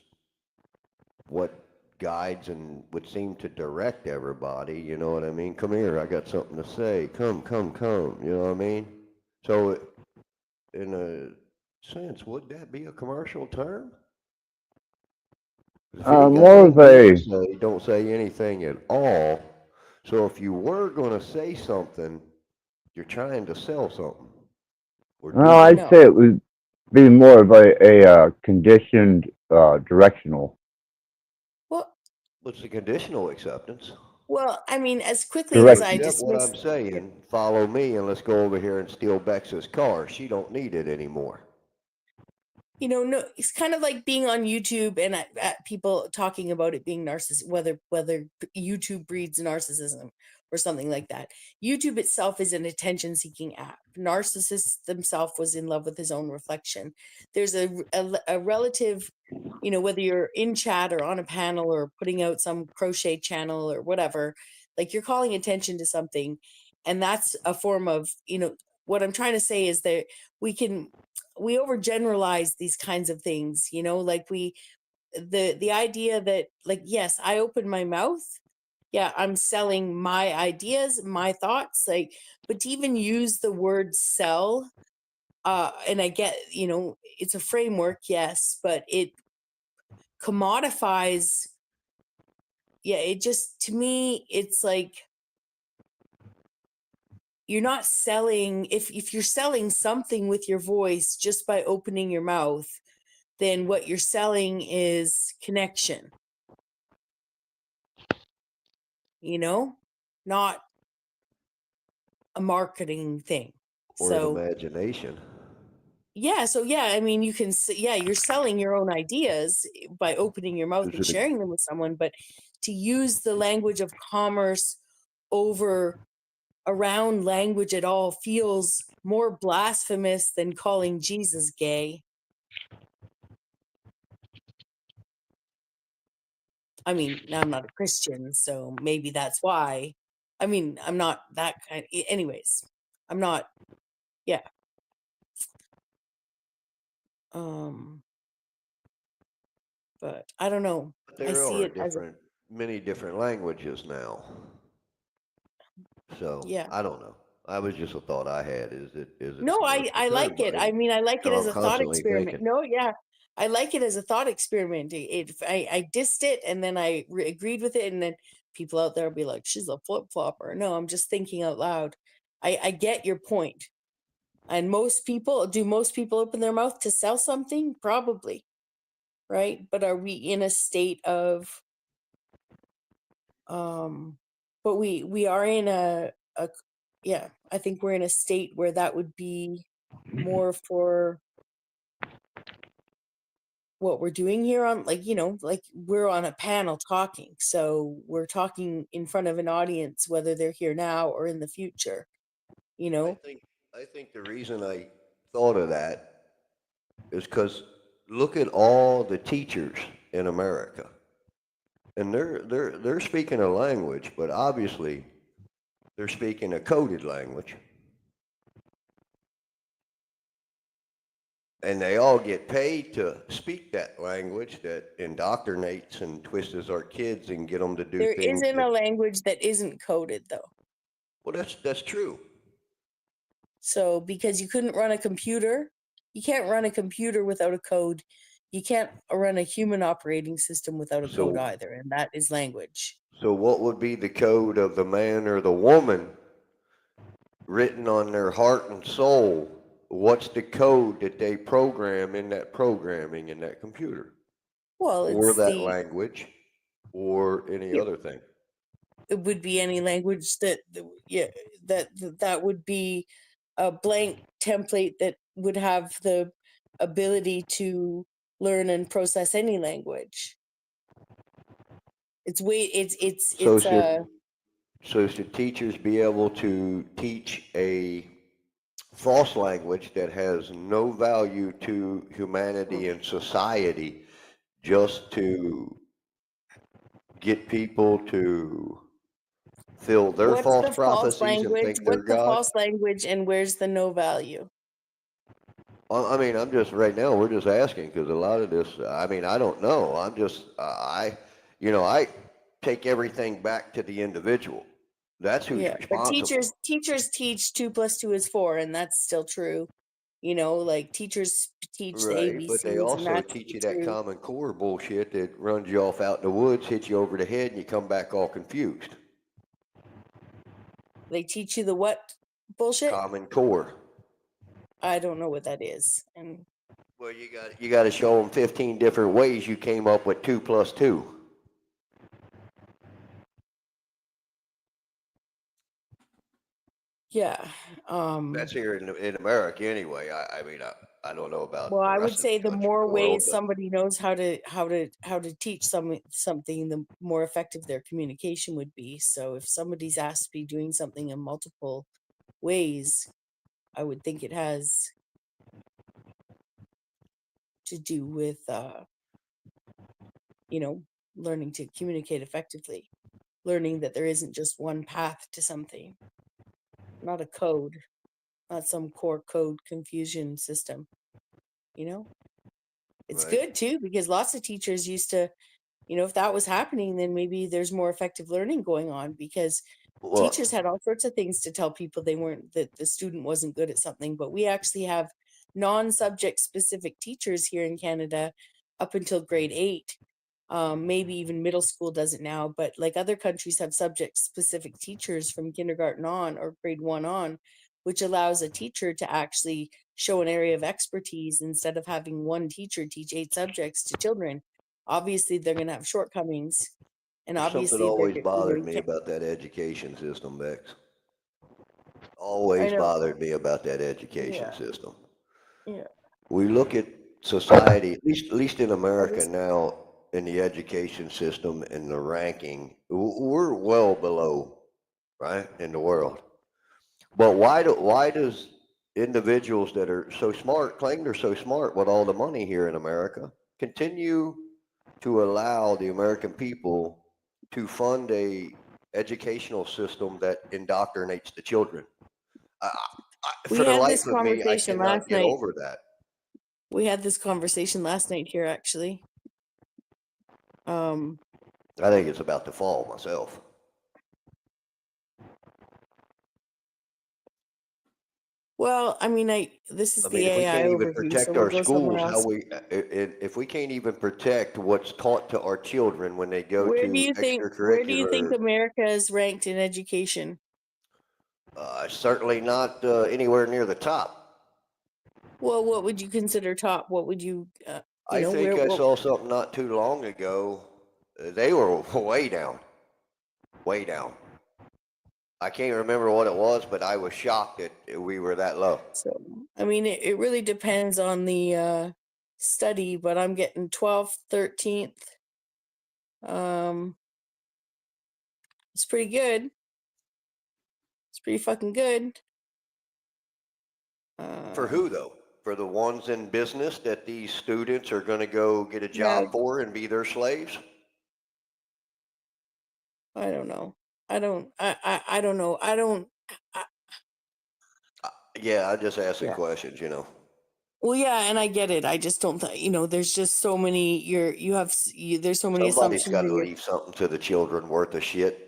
what guides and would seem to direct everybody, you know what I mean? Come here, I got something to say. Come, you know what I mean? So, in a sense, would that be a commercial term? If you ain't got More of nothing good to a, say, don't say anything at all. So if you were going to say something, you're trying to sell something or do well, I'd something. No. say it would be more of a conditioned, directional. Well, What's the conditional acceptance? well, I mean, as quickly You as I Direction. accept what I'm dismiss, saying, follow me, and let's go over here and steal Bex's car. She don't need it anymore. you know, no, it's kind of like being on YouTube and people talking about it being narcissist, whether YouTube breeds narcissism or something like that. YouTube itself is an attention-seeking app. Narcissist himself was in love with his own reflection. There's a relative, you know, whether you're in chat or on a panel or putting out some crochet channel or whatever, like you're calling attention to something, and that's a form of, you know, what I'm trying to say is that we overgeneralize these kinds of things, you know, like the idea that, like, yes, I open my mouth, yeah, I'm selling my ideas, my thoughts, like, but to even use the word sell, and I get, you know, it's a framework, yes, but it commodifies, yeah, it just, to me, it's like you're not selling. If you're selling something with your voice just by opening your mouth, then what you're selling is connection, you know, not a marketing thing. Or an So, imagination. yeah, so yeah, I mean, yeah, you're selling your own ideas by opening your mouth Is and it a, sharing them with someone, but to use the language of commerce over around language at all feels more blasphemous than calling Jesus gay. I mean, now I'm not a Christian, so maybe that's why. I mean, I'm not that kind. Anyways, I'm not. Yeah. Um. But I don't know. I there see are it as a, many different languages now. So yeah. I don't know. I was just a thought I had. Is it a No, commercial I term? like it. I mean, I like it Now as I'm a thought constantly experiment. thinking. No, yeah, I like it as a thought experiment. I dissed it and then I agreed with it, and then people out there will be like, "She's a flip flopper." No, I'm just thinking out loud. I get your point. And most people open their mouth to sell something? Probably, right? But are we in a state of um but we are in a yeah, I think we're in a state where that would be more for what we're doing here on, like, you know, like we're on a panel talking, so we're talking in front of an audience whether they're here now or in the future, you I know. think I think the reason I thought of that is because look at all the teachers in America, and they're speaking a language, but obviously they're speaking a coded language, and they all get paid to speak that language that indoctrinates and twists our kids and get them to do There things isn't that. a language that isn't coded though. Well, that's true. So, because you couldn't run a computer, you can't run a computer without a code. You can't run a human operating system without a code So either, and that is language. so what would be the code of the man or the woman written on their heart and soul? What's the code that they program in that programming in that computer Well, or it's that the language or any it, other thing? it would be any language yeah, that would be a blank template that would have the ability to learn and process any language. It's way So it's should teachers be able to teach a false language that has no value to humanity and society just to get people to fill their what's false the false prophecies and language? think they're What's the God? false language and where's the no value? I mean, I'm just right now. We're just asking because a lot of this. I mean, I don't know. I'm just. You know, I take everything back to the individual. That's who's Yeah, but responsible. teachers teach 2 + 2 is 4, and that's still true. You know, like teachers teach the Right, but they ABCs, and also that's teach you that true. Common Core bullshit that runs you off out in the woods, hits you over the head, and you come back all confused. They teach you the what bullshit? Common Core. I don't know what that is. And Well, you got to show them 15 different ways you came up with 2 + 2. yeah, That's here in America anyway. I mean, I don't know about well, the I would rest of say the the country, more the world, ways but somebody knows how to teach something, the more effective their communication would be. So if somebody's asked to be doing something in multiple ways, I would think it has to do with you know, learning to communicate effectively, learning that there isn't just one path to something, not a code, not some core code confusion system, you know? It's right. good too, because lots of teachers used to, you know, if that was happening, then maybe there's more effective learning going on, because teachers Well, had all sorts of things to tell people they weren't, that the student wasn't good at something. But we actually have non-subject specific teachers here in Canada up until grade 8. Maybe even middle school does it now, but like other countries have subject specific teachers from kindergarten on or grade 1 on, which allows a teacher to actually show an area of expertise instead of having one teacher teach 8 subjects to children. Obviously, they're going to have shortcomings, and there's something obviously, always you know, bothered you me can't. about that education system, Bex. I Always know. bothered me about that education Yeah. system. Yeah. We look at society, at least in I America just, now, in the education system and the ranking, we're well below, right, in the world. But why does individuals that are so smart, claim they're so smart with all the money here in America, continue to allow the American people to fund a educational system that indoctrinates the children? we For the had life this of me, I conversation cannot last get night. over that. We had this conversation last night here, actually. Um, I think it's about to fall myself. well, I mean, this is I the mean, if we AI can't even overview, so protect we'll our go somewhere schools, else. if we can't even protect what's taught to our children when they go to Where do you think extracurricular, America is ranked in education? certainly not anywhere near the top. Well, what would you consider top? What would you I know, think I what, saw something not too long ago. They were way down, way down. I can't remember what it was, but I was shocked that we were that low. so, I mean, it really depends on the study, but I'm getting 12th, 13th. It's pretty good. It's pretty fucking good. For who though? For the ones in business that these students are going to go get a Yeah, job for and be their slaves? I don't know. I don't. I don't know. I don't. I, Yeah, I just asking yeah. questions, you know. Well, yeah, and I get it. I just don't. You know, there's just so many. There's so many Somebody's assumptions got to in your. leave something to the children worth of shit.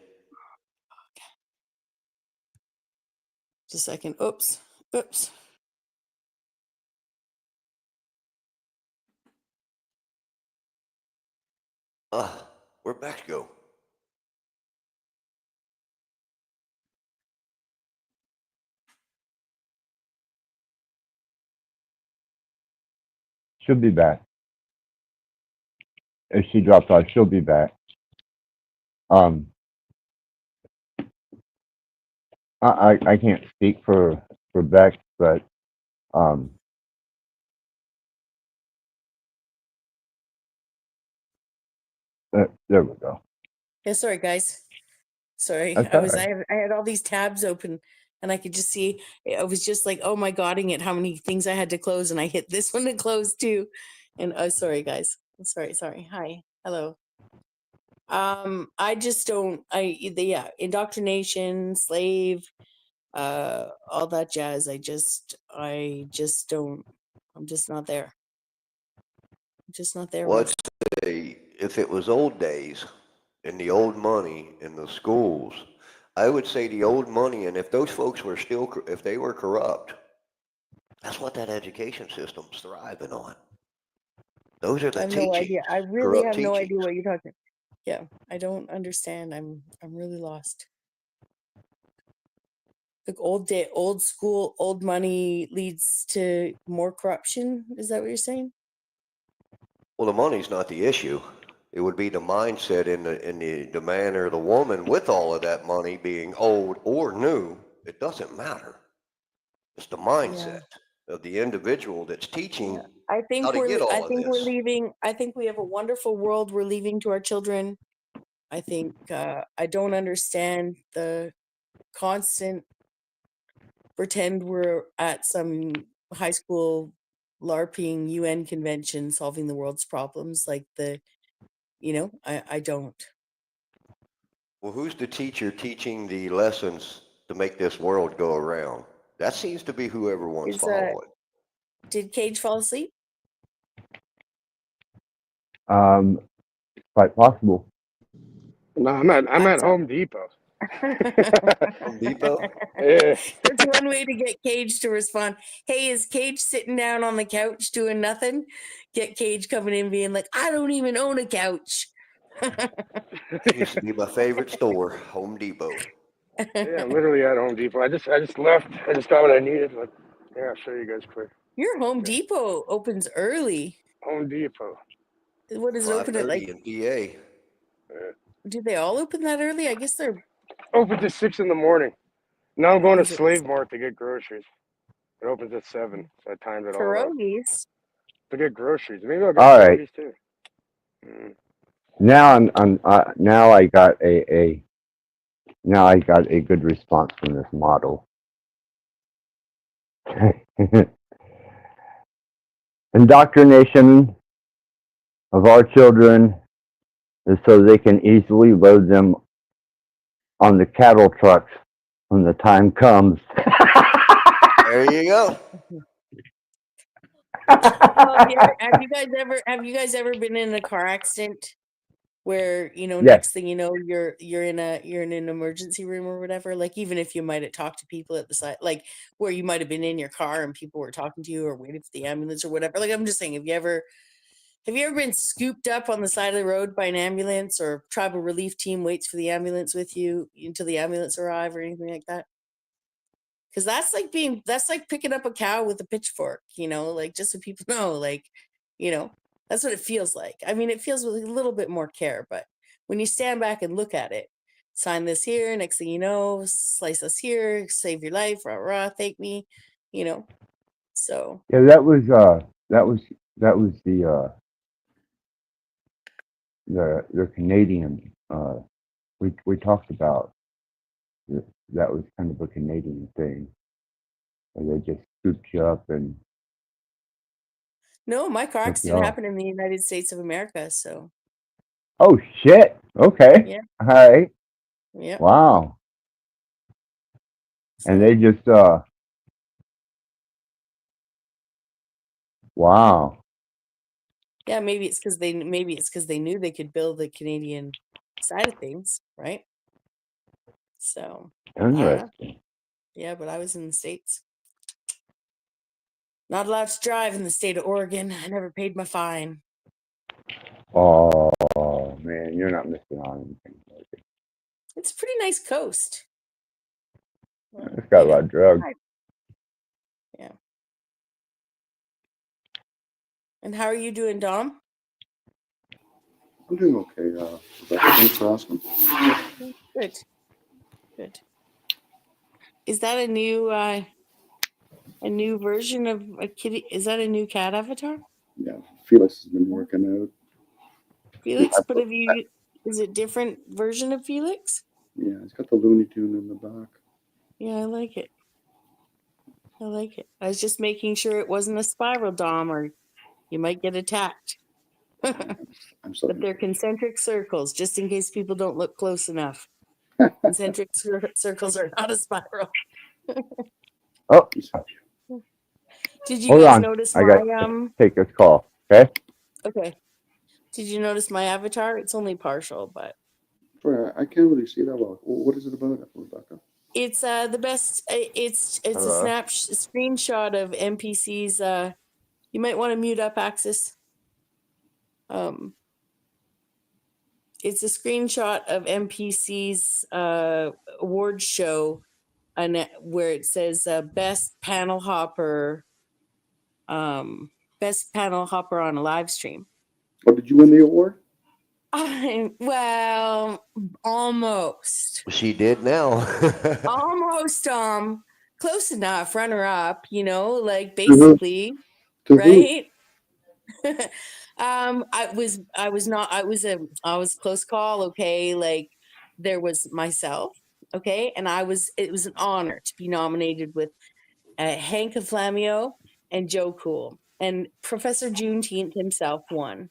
Just a second. Oops. Oops. Where'd Max go? She'll be back. If she drops off, she'll be back. I can't speak for Bex, but there we go. Yeah. Sorry, guys. Sorry. That's all right. I had all these tabs open, and I could just see. I was just like, oh my godding it, how many things I had to close, and I hit this one to close too. And sorry, guys. Sorry. Hi. Hello. I just don't. Yeah, indoctrination, slave, all that jazz. I just don't. I'm just not there. I'm just not there, What's Russ. if it was old days and the old money in the schools, I would say the old money, and if those folks were still, if they were corrupt, that's what that education system's thriving on. Those are I the have no idea. teachings, I really corrupt have no idea teachings. what you're talking. Yeah, I don't understand. I'm really lost. Like old school, old money leads to more corruption. Is that what you're saying? Well, the money's not the issue. It would be the mindset in the man or the woman with all of that money being old or new. It doesn't matter. It's the Yeah. mindset of the individual that's Yeah. teaching I how think to get I all of think we're this. leaving. I think we have a wonderful world we're leaving to our children. I think I don't understand the constant pretend we're at some high school LARPing UN convention solving the world's problems. Like I don't. Well, who's the teacher teaching the lessons to make this world go around? That seems to be who everyone's Is following. Did Cage fall asleep? Quite possible. No, I'm at That's Home Depot. Home Depot? Yeah. That's one way to get Cage to respond. Hey, is Cage sitting down on the couch doing nothing? Get Cage coming in being like, I don't even own a couch. That used to be my favorite store, Home Depot. Yeah, I'm literally at Home Depot. I just left. I just got what I needed. But yeah, I'll show you guys quick. Your Home Depot opens early. Home Depot. What does it open at, like? 5:30 in PA. Do they all open that early? I guess they're Open to 6 in the morning. Now I'm going to Is it Slave Mart to get groceries. It opens at 7, so I timed it all up. pierogies. To get groceries. Maybe I'll get All right. pierogies too. Mm. Now now I got a good response from this model. Indoctrination of our children is so they can easily load them on the cattle trucks when the time comes. There you go. Well, have you guys ever been in a car accident where Yes. next thing you know you're in an emergency room or whatever? Like, even if you might have talked to people at the side, like where you might have been in your car and people were talking to you or waiting for the ambulance or whatever. Like, I'm just saying, have you ever been scooped up on the side of the road by an ambulance, or tribal relief team waits for the ambulance with you until the ambulance arrive or anything like that? Because that's like picking up a cow with a pitchfork, like, just so people know, like, that's what it feels like. I mean, it feels with a little bit more care, but when you stand back and look at it, sign this here, next thing you know, slice us here, save your life, rah rah, thank me, so. Yeah, that was the Canadian we talked about. That was kind of a Canadian thing. Where they just scooped you up and. No, my car took you accident off. happened in the United States of America, so. Oh shit! Okay. Yeah. All right. Yeah. Wow. And they just wow. Yeah, maybe it's because they knew they could build the Canadian side of things, right? So I don't know. Interesting. Yeah, but I was in the States. Not allowed to drive in the state of Oregon. I never paid my fine. Oh man, you're not missing on anything. It's a pretty nice coast. It's got a lot of drugs. Yeah. And how are you doing, Dom? I'm doing okay. Rebecca, thanks for asking. Good. Good. Is that a new version of a kitty? Is that a new cat avatar? Yeah, Felix has been working out. Felix, but is it different version of Felix? Yeah, it's got the Looney Tune in the back. Yeah, I like it. I like it. I was just making sure it wasn't a spiral, Dom, or you might get attacked. I'm sorry. But they're concentric circles, just in case people don't look close enough. Concentric circles are not a spiral. Oh, Did you hold guys on. notice I my got to take this call. Okay. Okay. Did you notice my avatar? It's only partial, but Sorry, I can't really see that well. What is it about, Rebecca? it's the best. It's a screenshot of NPC's. You might want to mute up Axis. It's a screenshot of NPC's award show, and where it says best panel hopper on a live stream. Oh, did you win the award? Well, almost. She did now. Almost close enough, runner up, like To who? basically, To right? I was close call, okay? Like there was myself, okay? And it was an honor to be nominated with Hank Flamio and Joe Cool. And Professor Juneteenth himself won.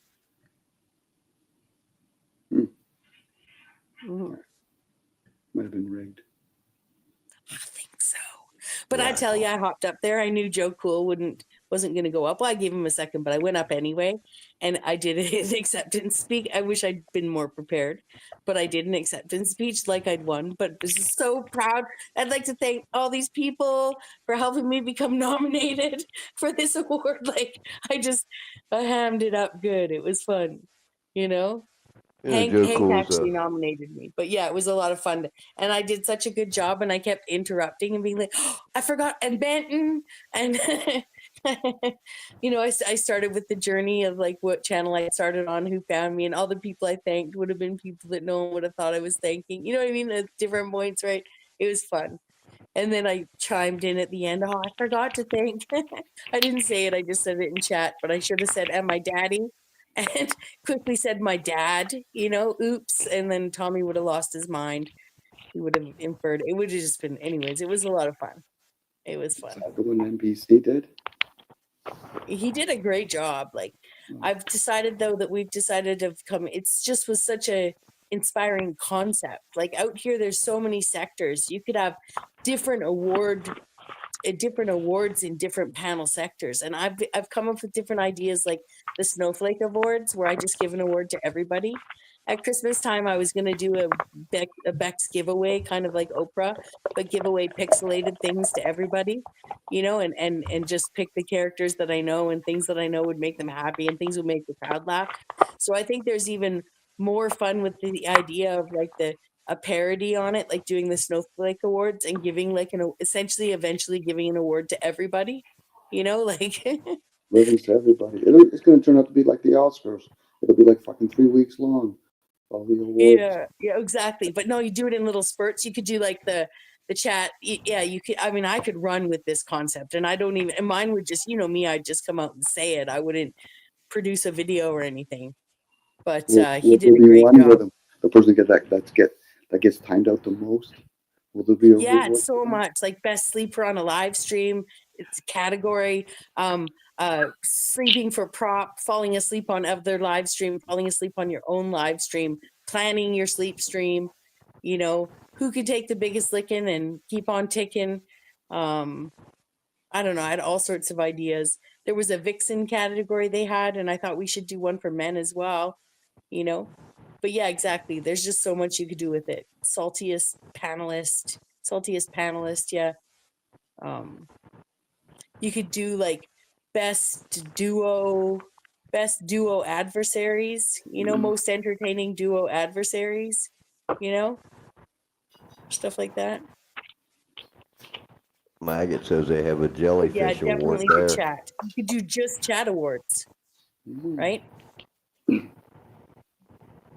Might have been rigged. I think so. But I tell you, I hopped up there. I knew Joe Cool wasn't going to go up. Well, I gave him a second, but I went up anyway. And I did an acceptance speech. I wish I'd been more prepared, but I did an acceptance speech like I'd won. But I was so proud. I'd like to thank all these people for helping me become nominated for this award. Like I hammed it up good. It was fun, Hank actually nominated me, but yeah, it was a lot of fun, and I did such a good job, and I kept interrupting and being like, oh, I forgot, and Benton, and I started with the journey of like what channel I started on, who found me, and all the people I thanked would have been people that no one would have thought I was thanking, you know what I mean, at different points, right? It was fun. And then I chimed in at the end, oh, I forgot to thank. I didn't say it, I just said it in chat, but I should have said, and my daddy. And quickly said my dad, oops. And then Tommy would have lost his mind. He would have inferred. It would have just been, anyways, it was a lot of fun. It was fun. Is that the one NBC did? He did a great job. Like, I've decided, though, that we've decided to come, it's just was such a inspiring concept. Like, out here, there's so many sectors. You could have different awards in different panel sectors, and I've come up with different ideas, like the Snowflake Awards, where I just give an award to everybody. At Christmas time, I was going to do a Bex giveaway, kind of like Oprah, but give away pixelated things to everybody, and just pick the characters that I know and things that I know would make them happy and things would make the crowd laugh. So I think there's even more fun with the idea of like a parody on it, like doing the Snowflake Awards and giving like eventually giving an award to everybody, like Ribbons to everybody. It's going to turn out to be like the Oscars. It'll be like fucking 3 weeks long. All the awards. Yeah, exactly. But no, you do it in little spurts. You could do like the chat. Yeah, you could. I mean, I could run with this concept, and and mine would just, me, I'd just come out and say it. I wouldn't produce a video or anything. But he did a great job. The person that gets timed out the most. Will there be a it's so much like best sleeper on a live stream. It's a category. Sleeping for prop, falling asleep on other live stream, falling asleep on your own live stream, planning your sleep stream. Who could take the biggest licking and keep on ticking. I don't know. I had all sorts of ideas. There was a vixen category they had, and I thought we should do one for men as well. But yeah, exactly. There's just so much you could do with it. Saltiest panelist. Yeah. You could do like best duo adversaries, most entertaining duo adversaries, stuff like that. Maggot says they have a jellyfish award there. Chat. You could do just chat awards, right?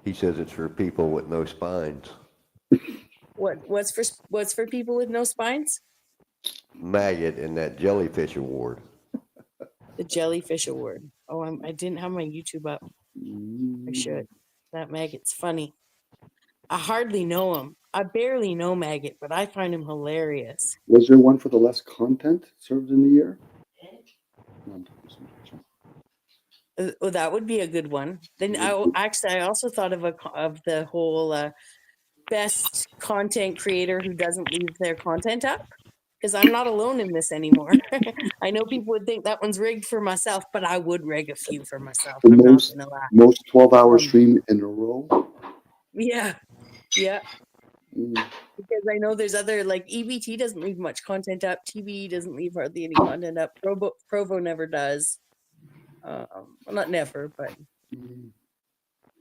He says it's for people with no spines. What's for people with no spines? Maggot and that jellyfish award. The jellyfish award. Oh, I didn't have my YouTube up. I should. That Maggot's funny. I hardly know him. I barely know Maggot, but I find him hilarious. Was there one for the less content served in the year? Well, that would be a good one. Then I also thought of the whole best content creator who doesn't leave their content up. because I'm not alone in this anymore. I know people would think that one's rigged for myself, but I would rig a few for myself. The I'm not gonna lie. most 12-hour Um, stream in a row. yeah, yeah. Mm. Because I know there's other, like EBT doesn't leave much content up. TBE doesn't leave hardly any content up. Provo never does. Well, not never, but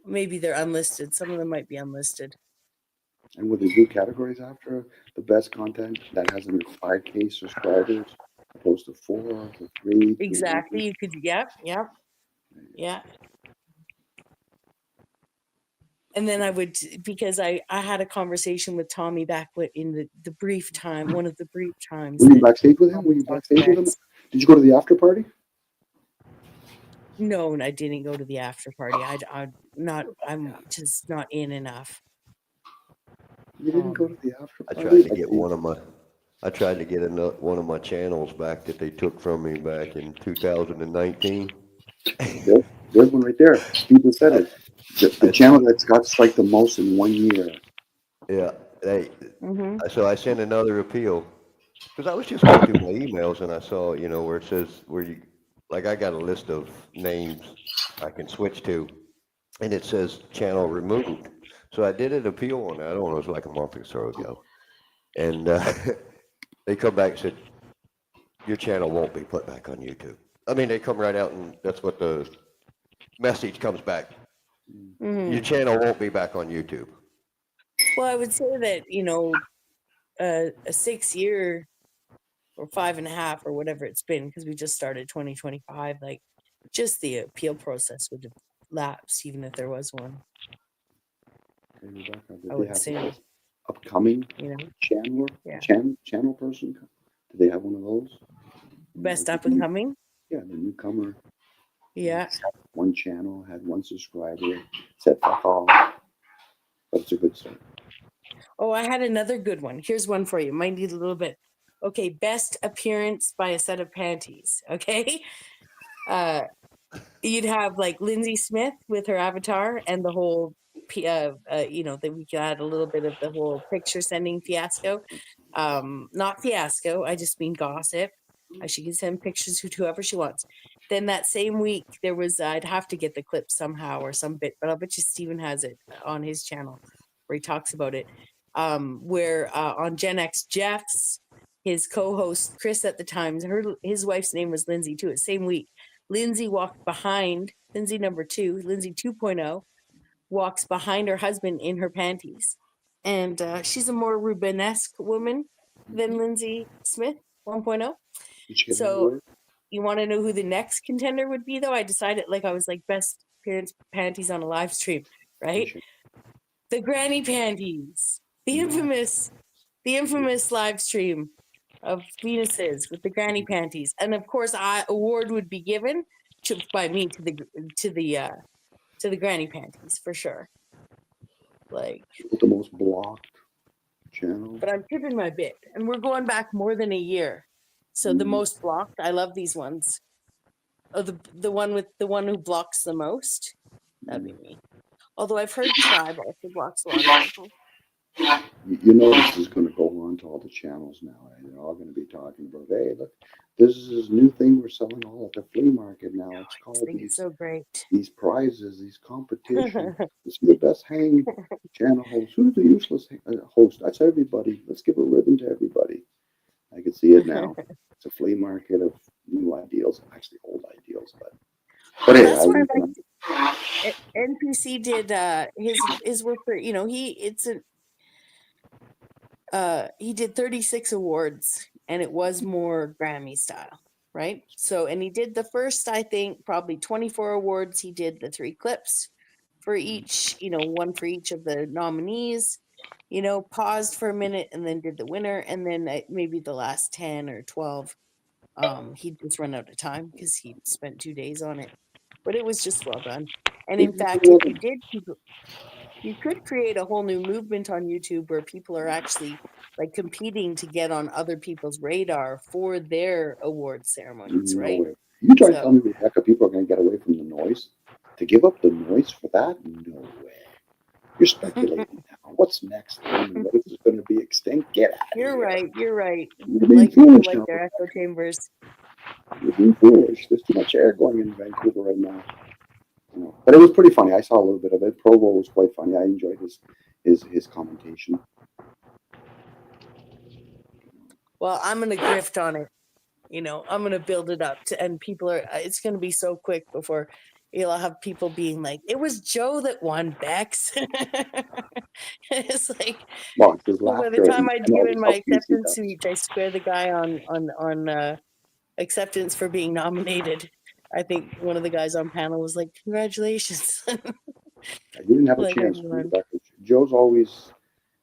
maybe they're unlisted. Some of them might be unlisted. And would they do categories after the best content that has under 5K subscribers, opposed to 4 or 3? Exactly. You could, yeah. And then I would, because I had a conversation with Tommy back in the brief time, one of the brief times. Were you backstage with him? Were you backstage with him? Did you go to the after party? No, I didn't go to the after party. I'm just not in enough. You didn't go to the after I party? tried to get one of my channels back that they took from me back in 2019. There's one right there. People said it. The channel that's got strike the most in 1 year. Yeah, so I sent another appeal because I was just going through my emails and I saw, where it says I got a list of names I can switch to, and it says channel removed. So I did an appeal on that. I don't know, it was like a month or so ago, and they come back and said your channel won't be put back on YouTube. I mean, they come right out and that's what the message comes back. Your channel won't be back on YouTube. Well, I would say that, a 6 year or 5.5 or whatever it's been, because we just started 2025, like just the appeal process would have lapsed even if there was one. I would assume. Upcoming channel person? Do they have one of those? Best up and coming? Yeah, the newcomer. Yeah. One channel, had one subscriber, said fuck all. But it's a good start. Oh, I had another good one. Here's one for you. Might need a little bit. Okay, best appearance by a set of panties. Okay. You'd have like Lindsay Smith with her avatar and the whole, that we could add a little bit of the whole picture sending fiasco. Not fiasco. I just mean gossip. She can send pictures to whoever she wants. Then that same week, there was, I'd have to get the clip somehow or some bit, but I'll bet you Steven has it on his channel where he talks about it. Where on Gen X Jeff's, his co-host Chris at the time, his wife's name was Lindsay too. Same week, Lindsay walked behind, Lindsay number 2, Lindsay 2.0, walks behind her husband in her panties. And she's a more Rubenesque woman than Lindsay Smith 1.0. So you want to know who the next contender would be, though? I decided, I was like, best appearance panties on a live stream, right? The granny panties, the infamous live stream of Venuses with the granny panties, and of course, award would be given by me to the granny panties for sure. Like the most blocked channel. But I'm tipping my bit, and we're going back more than a year. So the most blocked, I love these ones. Oh, the one who blocks the most, that'd be me. Although I've heard Tribe also blocks a lot of people. You know this is going to go on to all the channels now, and they're all going to be talking about, hey, look, this is this new thing we're selling all at the flea market now. It's called it's so great. These prizes, these competitions. This is the best hang channel host. Who's the useless host? That's everybody. Let's give a ribbon to everybody. I can see it now. It's a flea market of new ideals, actually old ideals, but hey, that's where NPC did his work for, he did 36 awards, and it was more Grammy style, right? So, and he did the first, I think, probably 24 awards. He did the 3 clips for each, one for each of the nominees, paused for a minute and then did the winner. And then maybe the last 10 or 12, he'd just run out of time because he spent 2 days on it. But it was just well done. And in fact, if you did, you could create a whole new movement on YouTube where people are actually competing to get on other people's radar for their award ceremonies, right? Way. You try to tell me, Rebecca, people are going to get away from the noise? To give up the noise for that? No way. You're speculating now. what's next? What is going to be extinct? Get out of You're here. right. You're right. You're being Like people foolish like now. their echo chambers. You're being foolish. There's too much air going in Vancouver right now. You know, but it was pretty funny. I saw a little bit of it. Provo was quite funny. I enjoyed his commentation. Well, I'm gonna grift on it. You know, I'm gonna build it up to, and people are. It's gonna be so quick before you'll have people being like, "It was Joe that won, Bex." It's like, Well, his well, by the laughter time and I'd all given the my stuff he acceptance does. speech, I squared the guy on acceptance for being nominated. I think one of the guys on panel was like, "Congratulations!" He didn't have a Like I chance. won. Joe's always,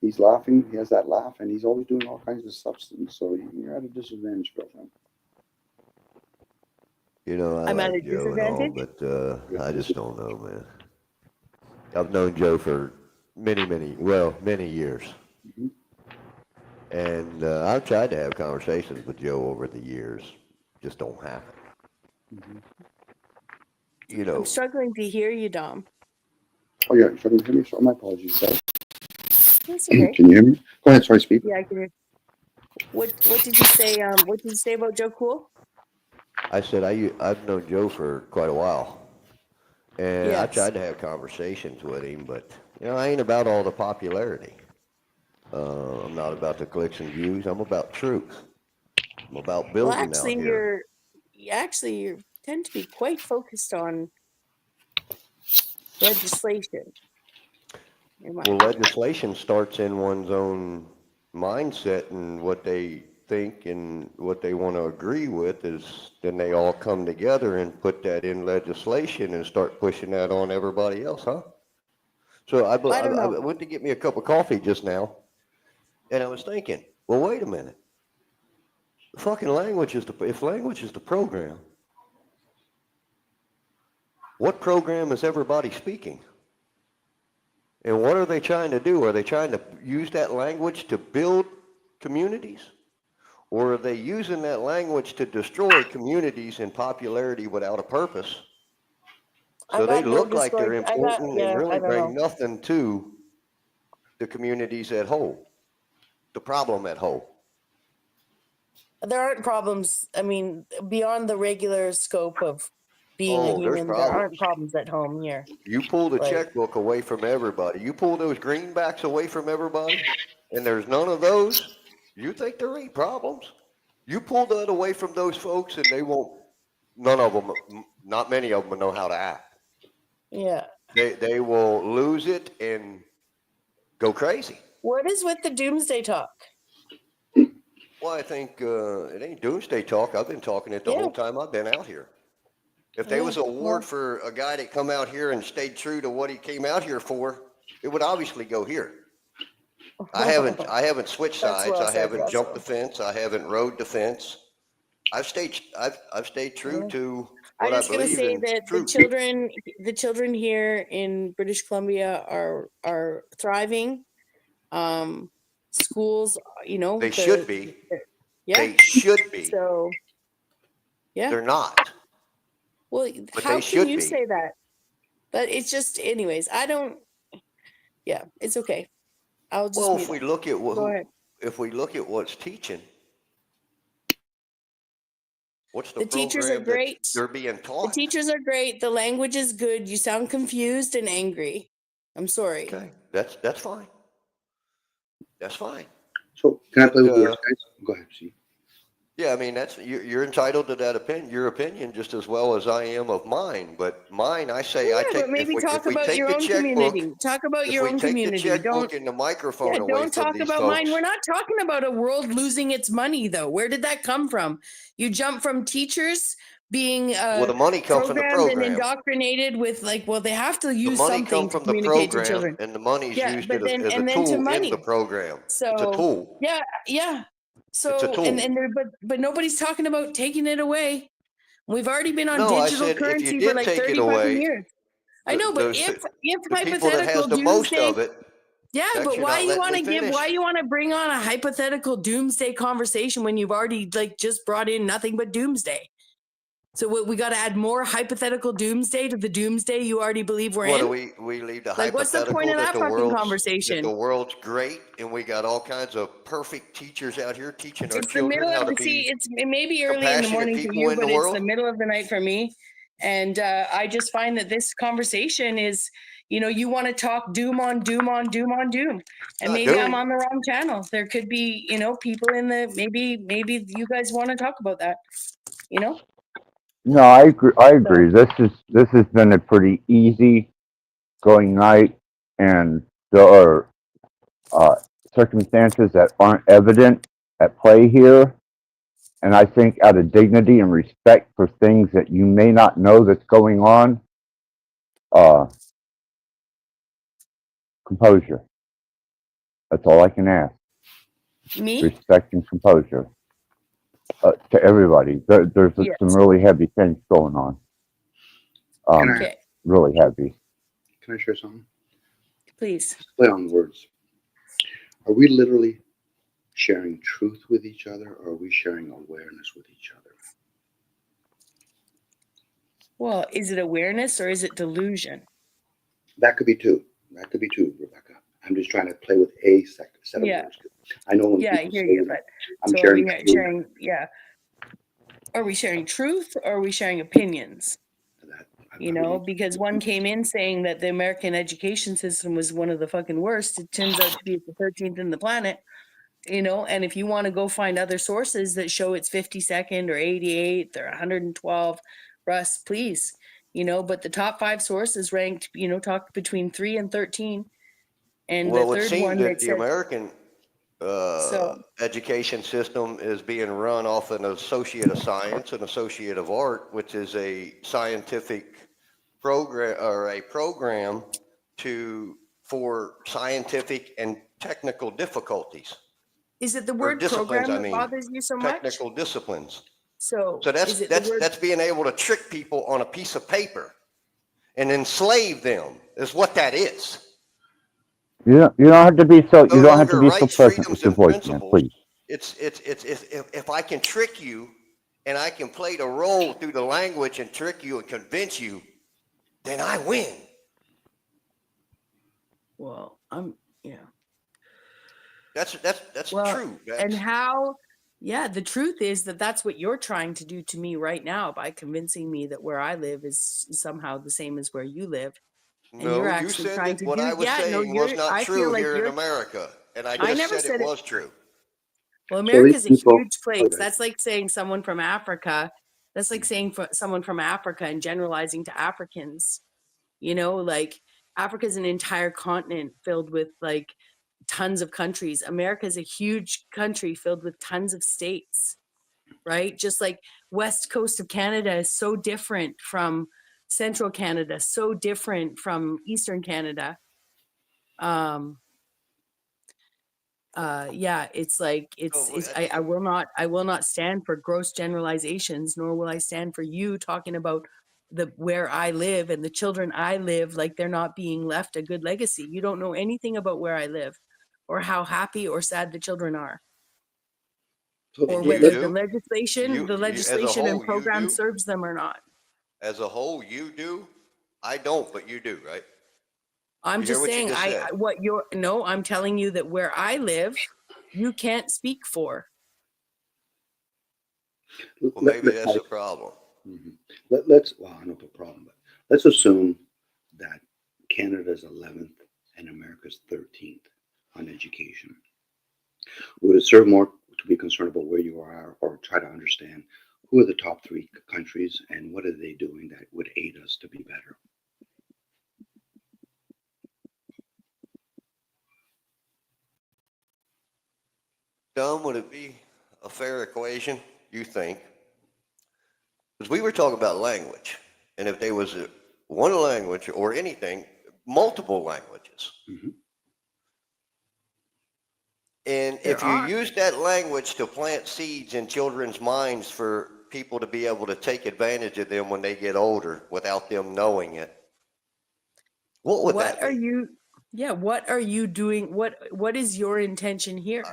he's laughing. He has that laugh, and he's always doing all kinds of substance. So you're at a disadvantage, girlfriend. You know, I I'm at a like Joe and all, disadvantage. but I just don't know, man. I've known Joe for many years. Mhm. And I've tried to have conversations with Joe over the years. Just don't happen. Mhm. You I'm know, struggling to hear you, Dom. Oh yeah, you can hear me. So my apologies. Guys. That's okay. Can you hear me? Go ahead. Sorry, speak. Yeah, I can hear. What did you say? What did you say about Joe Cool? I said I've known Joe for quite a while. And I Yes. tried to have conversations with him, but, you know, I ain't about all the popularity. I'm not about the clicks and views. I'm about truth. I'm about Well, building out here. you tend to be quite focused on legislation. Well, legislation starts in one's own mindset, and what they think and what they want to agree with is then they all come together and put that in legislation and start pushing that on everybody else, huh? So I don't I know. went to get me a cup of coffee just now, and I was thinking, well, wait a minute. Fucking language is if language is the program, what program is everybody speaking? And what are they trying to do? Are they trying to use that language to build communities? Or are they using that language to destroy communities in popularity without a purpose? I So they got no look like they're discord. important and I really don't know. bring nothing to the communities at whole, the problem at whole. There aren't problems. I mean, beyond the regular scope of being a Oh, there's human, there aren't problems. problems at home here. You pull the Like, checkbook away from everybody. You pull those greenbacks away from everybody, and there's none of those. You think there ain't problems? You pull that away from those folks, and they won't. None of them, not many of them, will know how to act. yeah. They will lose it and go crazy. What is with the doomsday talk? Well, I think it ain't doomsday talk. I've been talking it the Yeah. whole time I've been out here. If there Yeah, was an award well, for a guy that come out here and stayed true to what he came out here for, it would obviously go here. I haven't switched That's sides. well I said, haven't jumped the Russell. fence. I haven't rode the fence. I've stayed true Yeah. to I'm what I just gonna believe say in that truth. the children here in British Columbia are thriving. Schools, you know, They should be. yeah. They should be. So, yeah. They're not. Well, But how they can should you be. say that? But it's just, anyways. I don't. Yeah, it's okay. I'll just. Well, if we look at Go ahead. if we look at what's teaching, what's the teachers are program that great. they're being The taught? teachers are great. The language is good. You sound confused and angry. I'm sorry. Okay, that's fine. That's fine. So can I play with But, words, guys? Go ahead, see. Yeah, I mean you're entitled to that opinion, your opinion, just as well as I am of mine. But mine, I say, Yeah, I take but maybe if talk we about take your the own checkbook, community. Talk about if your we own take the community. checkbook and the microphone away Don't from talk these about folks, mine. We're not talking about a world losing its money, though. Where did that come from? You jump from teachers being well, the money comes from the programmed and program. indoctrinated with well, they have to The use money something comes to from the communicate to program, children. and the money's Yeah, used but then as a and then to tool in money. the program. So It's a tool. yeah. It's a So tool. and there, but nobody's talking about taking it away. We've already been on No, I digital said if you currency for did like take 30 it fucking away, years. I know, but if the people that hypothetical has the most doomsday, of it, yeah, Bex, but you're why not you letting want me to give? finish. Why you want to bring on a hypothetical doomsday conversation when you've already just brought in nothing but doomsday? So what, we got to add more hypothetical doomsday to the doomsday you already believe we're What do in? we leave the Like, what's the point hypothetical of that that fucking conversation? the world's great and we got all kinds of perfect teachers out here teaching our It's the children middle how of to the be it may be early in the compassionate morning for people you, in the but it's the world? middle of the night for me. And I just find that this conversation is, you know, you want to talk doom on doom on doom on doom. And Not maybe I'm doom. on the wrong channel. There could be, you know, people in the maybe you guys want to talk about that, you know? No, I agree. I agree. So This has been a pretty easy going night, and there are circumstances that aren't evident at play here. And I think out of dignity and respect for things that you may not know that's going on, composure. That's all I can ask. me? Respect and composure to everybody. There's Yes. some really heavy things going on. Can I Okay, Really heavy. can I share something? please. Play on words. Are we literally sharing truth with each other, or are we sharing awareness with each other? Well, is it awareness or is it delusion? That could be two. That could be two, Rebecca. I'm just trying to play with a set of Yeah. words. I know when Yeah, I people hear say you, that, but I'm so are sharing we truth. sharing, yeah. Are we sharing truth or are we sharing opinions? That I You really know, need because one came in saying that the American education system was one of the fucking worst. It turns out to be the 13th in the planet, you know, and if you want to go find other sources that show it's 52nd or 88th or 112, Russ, please, you know, but the top 5 sources ranked, you know, talk between 3 and 13. And Well, the it would third seem one that that the said, American so education system is being run off an associate of science, an associate of art, which is a scientific program or a program for scientific and technical difficulties is it the or word disciplines. program I that mean, bothers you so much? technical disciplines. So So is it the word? that's being able to trick people on a piece of paper and enslave them is what that is. You don't have to be so. No You don't have to longer be so rights, pleasant freedoms, with your and voice, man. principles. Please. It's if I can trick you and I can play the role through the language and trick you and convince you, then I win. Well, yeah. That's Well, true. and how? Yeah, the truth is that that's what you're trying to do to me right now by convincing me that where I live is somehow the same as where you live, and you're No, you actually said trying that to what do. I was Yeah, no, saying was not I true feel like here in you're. America, and I I just never said it said it. was true. Well, So these America's a people, huge place. okay. That's like saying someone from Africa. That's like saying someone from Africa and generalizing to Africans. You know, like Africa's an entire continent filled with like tons of countries. America's a huge country filled with tons of states, right? Just like west coast of Canada is so different from central Canada, so different from eastern Canada. Yeah, it's like I will not stand for gross generalizations, nor will I stand for you talking about the where I live and the children I live like they're not being left a good legacy. You don't know anything about where I live or how happy or sad the children are, So or You whether do. You the as a legislation and whole, you program do. serves them or not. As a whole, you do. I don't, but you do, right? I'm You hear just what you saying just said? I'm telling you that where I live, you can't speak for. Well, maybe that's a problem. Let's, well, not a problem, but let's assume that Canada's 11th and America's 13th on education. Would it serve more to be concerned about where you are or try to understand who are the top 3 countries and what are they doing that would aid us to be better? Dumb, would it be a fair equation, you think? Because we were talking about language, and if there was one language or anything, multiple languages. Mhm. And There if you are. use that language to plant seeds in children's minds for people to be able to take advantage of them when they get older without them knowing it, what would that be? What are you doing? What is your intention here?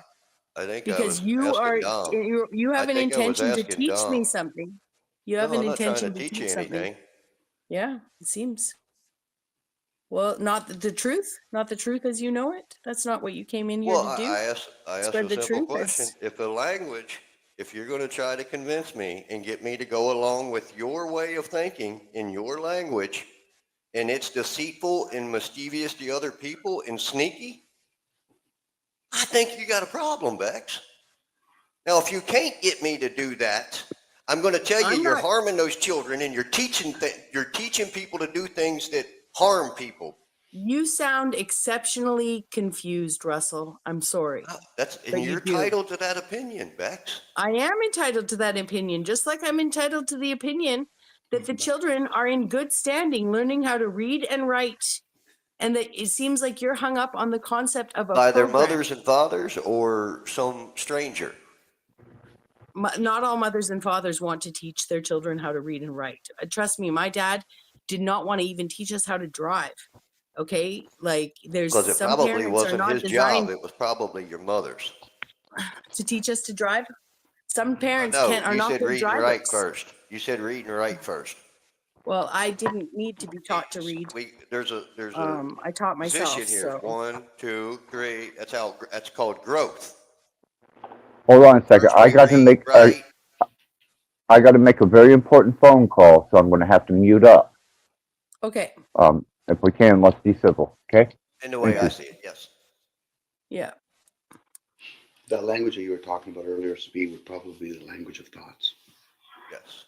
I think I Because was you asking Dom. you have I an think I was intention to asking teach me Dom. something. You have No, an I'm not trying to intention to teach you teach something. anything. Yeah, it seems. Well, not the truth, not the truth as you know it. That's not what you came in here Well, to do. I asked Spread a the simple truth question. as If you're going to try to convince me and get me to go along with your way of thinking in your language, and it's deceitful and mischievous to other people and sneaky, I think you got a problem, Bex. Now, if you can't get me to do that, I'm going to tell you I'm you're not. harming those children, and you're teaching people to do things that harm people. You sound exceptionally confused, Russell. I'm sorry, And but you you're do. entitled to that opinion, Bex. I am entitled to that opinion, just like I'm entitled to the opinion that the children are in good standing, learning how to read and write, and that it seems like you're hung up on the concept of a By their program. mothers and fathers or some stranger? Not all mothers and fathers want to teach their children how to read and write. Trust me, my dad did not want to even teach us how to drive. Okay, like there's Because it some probably parents are wasn't not his job. designed It was probably your mother's. to teach us to drive. Some parents No, are you not said good read and write drivers. first. You said read and write first. Well, I didn't need to be taught to read. There's a I taught myself. position here. So 1, 2, 3. That's called growth. Hold on a second. First we read, write. I got to make a very important phone call, so I'm going to have to mute up. okay, If we can, let's be civil, okay? In the way Thank I you. see it, yes. yeah. That language that you were talking about earlier, Speed, would probably be the language of thoughts. Yes.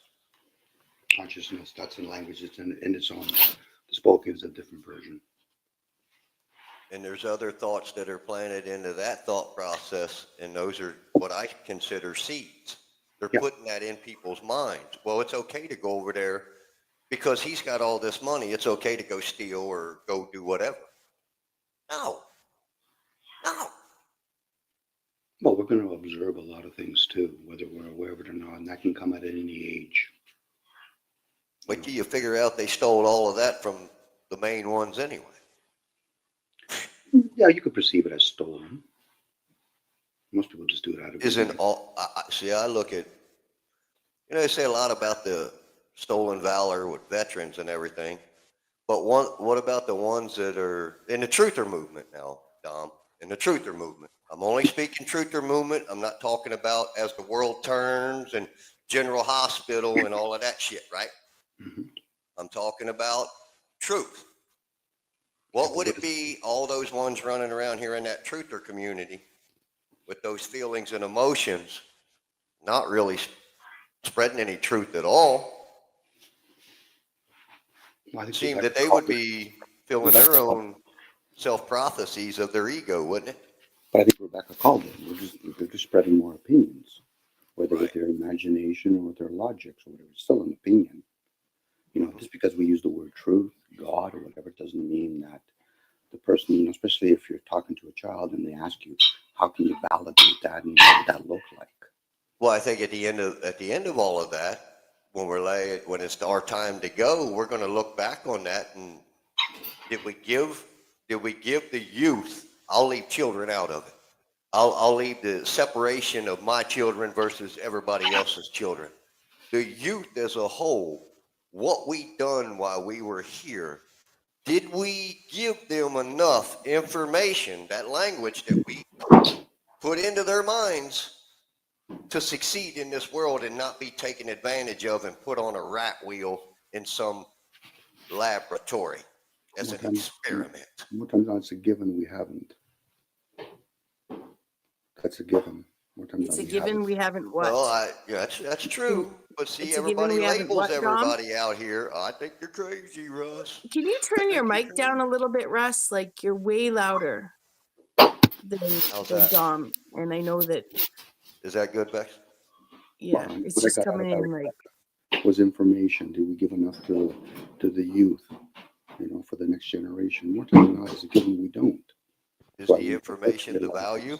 Consciousness, that's a language that's in its own. The spoken is a different version. And there's other thoughts that are planted into that thought process, and those are what I consider seeds. They're Yep. putting that in people's minds. Well, it's okay to go over there because he's got all this money. It's okay to go steal or go do whatever. No. Well, we're going to observe a lot of things too, whether we're aware of it or not, and that can come at any age. Wait till you figure out they stole all of that from the main ones anyway. Yeah, you could perceive it as stolen. Most people just do it out of Isn't ignorance. all, see, I look at, they say a lot about the stolen valor with veterans and everything, but what about the ones that are in the truther movement now, Dom? In the truther movement. I'm only speaking truther movement. I'm not talking about as the world turns and General Hospital and all of that shit, right? Mm-hmm. I'm talking about truth. What would it be, all those ones running around here in that truther community with those feelings and emotions, not really spreading any truth at all? Well, It seemed that they would be filling their own self-prophecies of their ego, wouldn't it? But I think Rebecca called it. They're just spreading more opinions, whether Right. with their imagination or with their logics or whatever. It's still an opinion. Just because we use the word truth, God, or whatever, doesn't mean that the person, especially if you're talking to a child and they ask you, how can you validate that and what would that look like? Well, I think at the end of all of that, when it's our time to go, we're going to look back on that and did we give the youth? I'll leave children out of it. I'll leave the separation of my children versus everybody else's children. The youth as a whole, what we done while we were here, did we give them enough information, that language that we put into their minds to succeed in this world and not be taken advantage of and put on a rat wheel in some laboratory as an experiment? More times it's a given we haven't. That's a given. More times It's a given we haven't what? Well, that's true. But see, It's a given everybody we haven't labels what, Dom? everybody out here. I think you're crazy, Russ. Can you turn your mic down a little bit, Russ? Like you're way louder than Dom, and I know that. Is that good, Bex? Yeah, Well, it's just coming in like. Was information? Do we give enough to the youth? For the next generation. More times than not, is a given we don't. Is the information the value?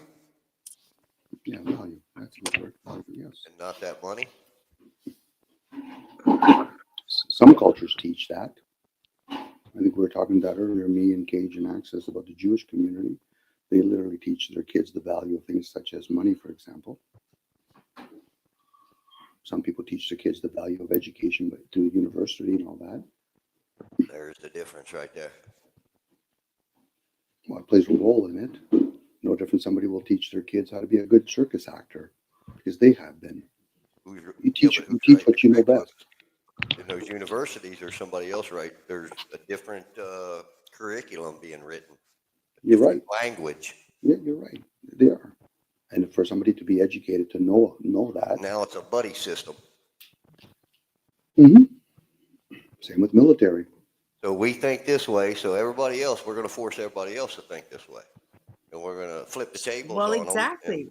Yeah, value. That's the word. Yes. And not that money? Some cultures teach that. I think we were talking about earlier, me and Cage and Access, about the Jewish community. They literally teach their kids the value of things such as money, for example. Some people teach their kids the value of education, but through university and all that. There's the difference right there. Well, it plays a role in it. No different. Somebody will teach their kids how to be a good circus actor because they have been. You teach what you know best. In those universities, or somebody else, right? There's a different curriculum being written. You're right. Language. Yeah, you're right. They are. And for somebody to be educated to know that. Now it's a buddy system. Mm-hmm. Same with military. So we think this way, so everybody else, we're going to force everybody else to think this way. And we're going to flip the tables on them. Well, exactly.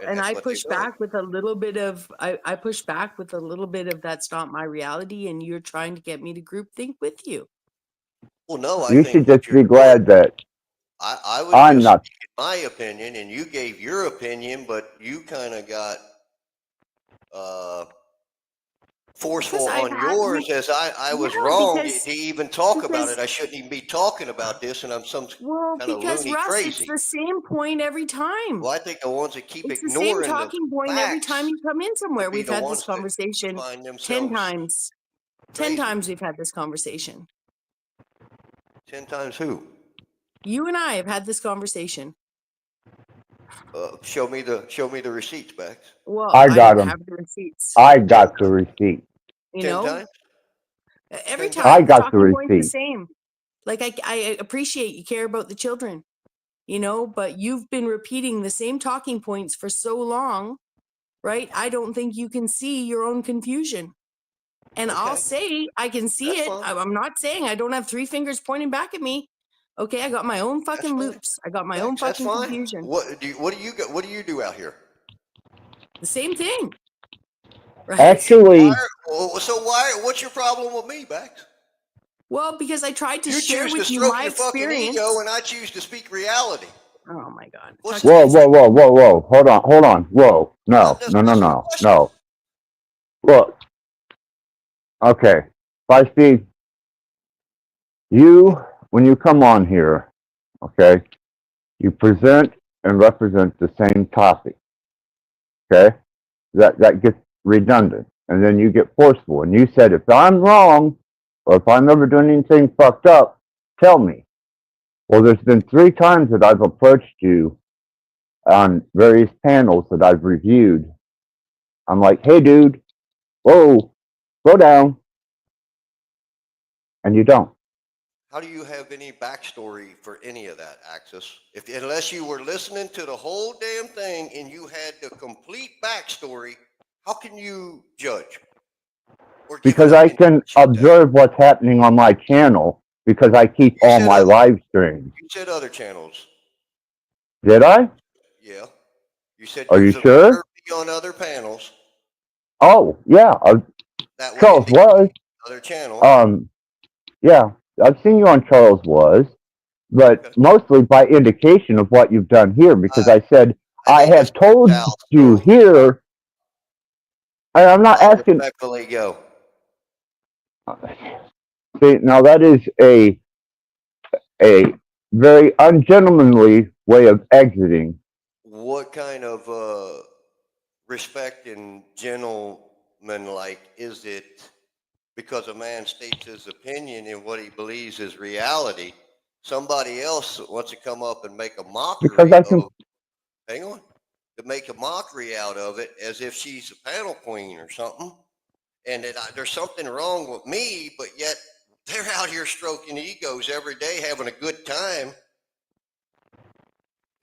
And I push back with a little bit of, I push back with a little bit of that's not my reality, and you're trying to get me to group think with you. Well, no, you should just be glad that I was I'm just not speaking my opinion, and you gave your opinion, but you kind of got forceful on yours, as I was wrong to even talk about it. I shouldn't even be talking about this, and I'm some kind of loony Russ, crazy. it's the same point every time. Well, I think the ones that keep it's ignoring the same talking point every time you come in somewhere. We've had this conversation 10 times. 10 times we've had this conversation. 10 times who? You and I have had this conversation. Show me the receipts, Bex. Well, I got them. Have the receipts. I got the receipt. You 10 know, times? every time I got the talking point's the receipt. same. Like I appreciate you care about the children, but you've been repeating the same talking points for so long, right? I don't think you can see your own confusion. And I'll say I can see it. I'm not saying I don't have 3 fingers pointing back at me. Okay, I got my own fucking loops. I got my own fucking confusion. What do you do out here? The same thing. Right? Actually, what's your problem with me, Bex? Well, because I tried to you share choose with to you stroke my your experience. fucking ego, and I choose to speak reality. Oh my God! Whoa! Hold on! Whoa! No! Look. Okay, Feisty, when you come on here, okay, you present and represent the same topic. Okay, that gets redundant, and then you get forceful. And you said, if I'm wrong, or if I'm ever doing anything fucked up, tell me. Well, there's been 3 times that I've approached you on various panels that I've reviewed. I'm like, hey, dude, whoa, slow down. And you don't. How do you have any backstory for any of that, Axis? Unless you were listening to the whole damn thing and you had the complete backstory, how can you judge? Because I can observe what's happening on my channel, because I keep all my live streams. You said other channels. Did I? Yeah. You said Are you sure? On other panels. Oh, yeah. Charles was. Other channel. Yeah, I've seen you on Charles Was, but mostly by indication of what you've done here, because I said, I have told you here, and I'm not asking. Respectfully go. See, now that is a very ungentlemanly way of exiting. What kind of respect and gentleman-like is it? Because a man states his opinion in what he believes is reality, somebody else wants to come up and make a mockery to make a mockery out of it as if she's a panel queen or something, and that there's something wrong with me, but yet they're out here stroking egos every day, having a good time,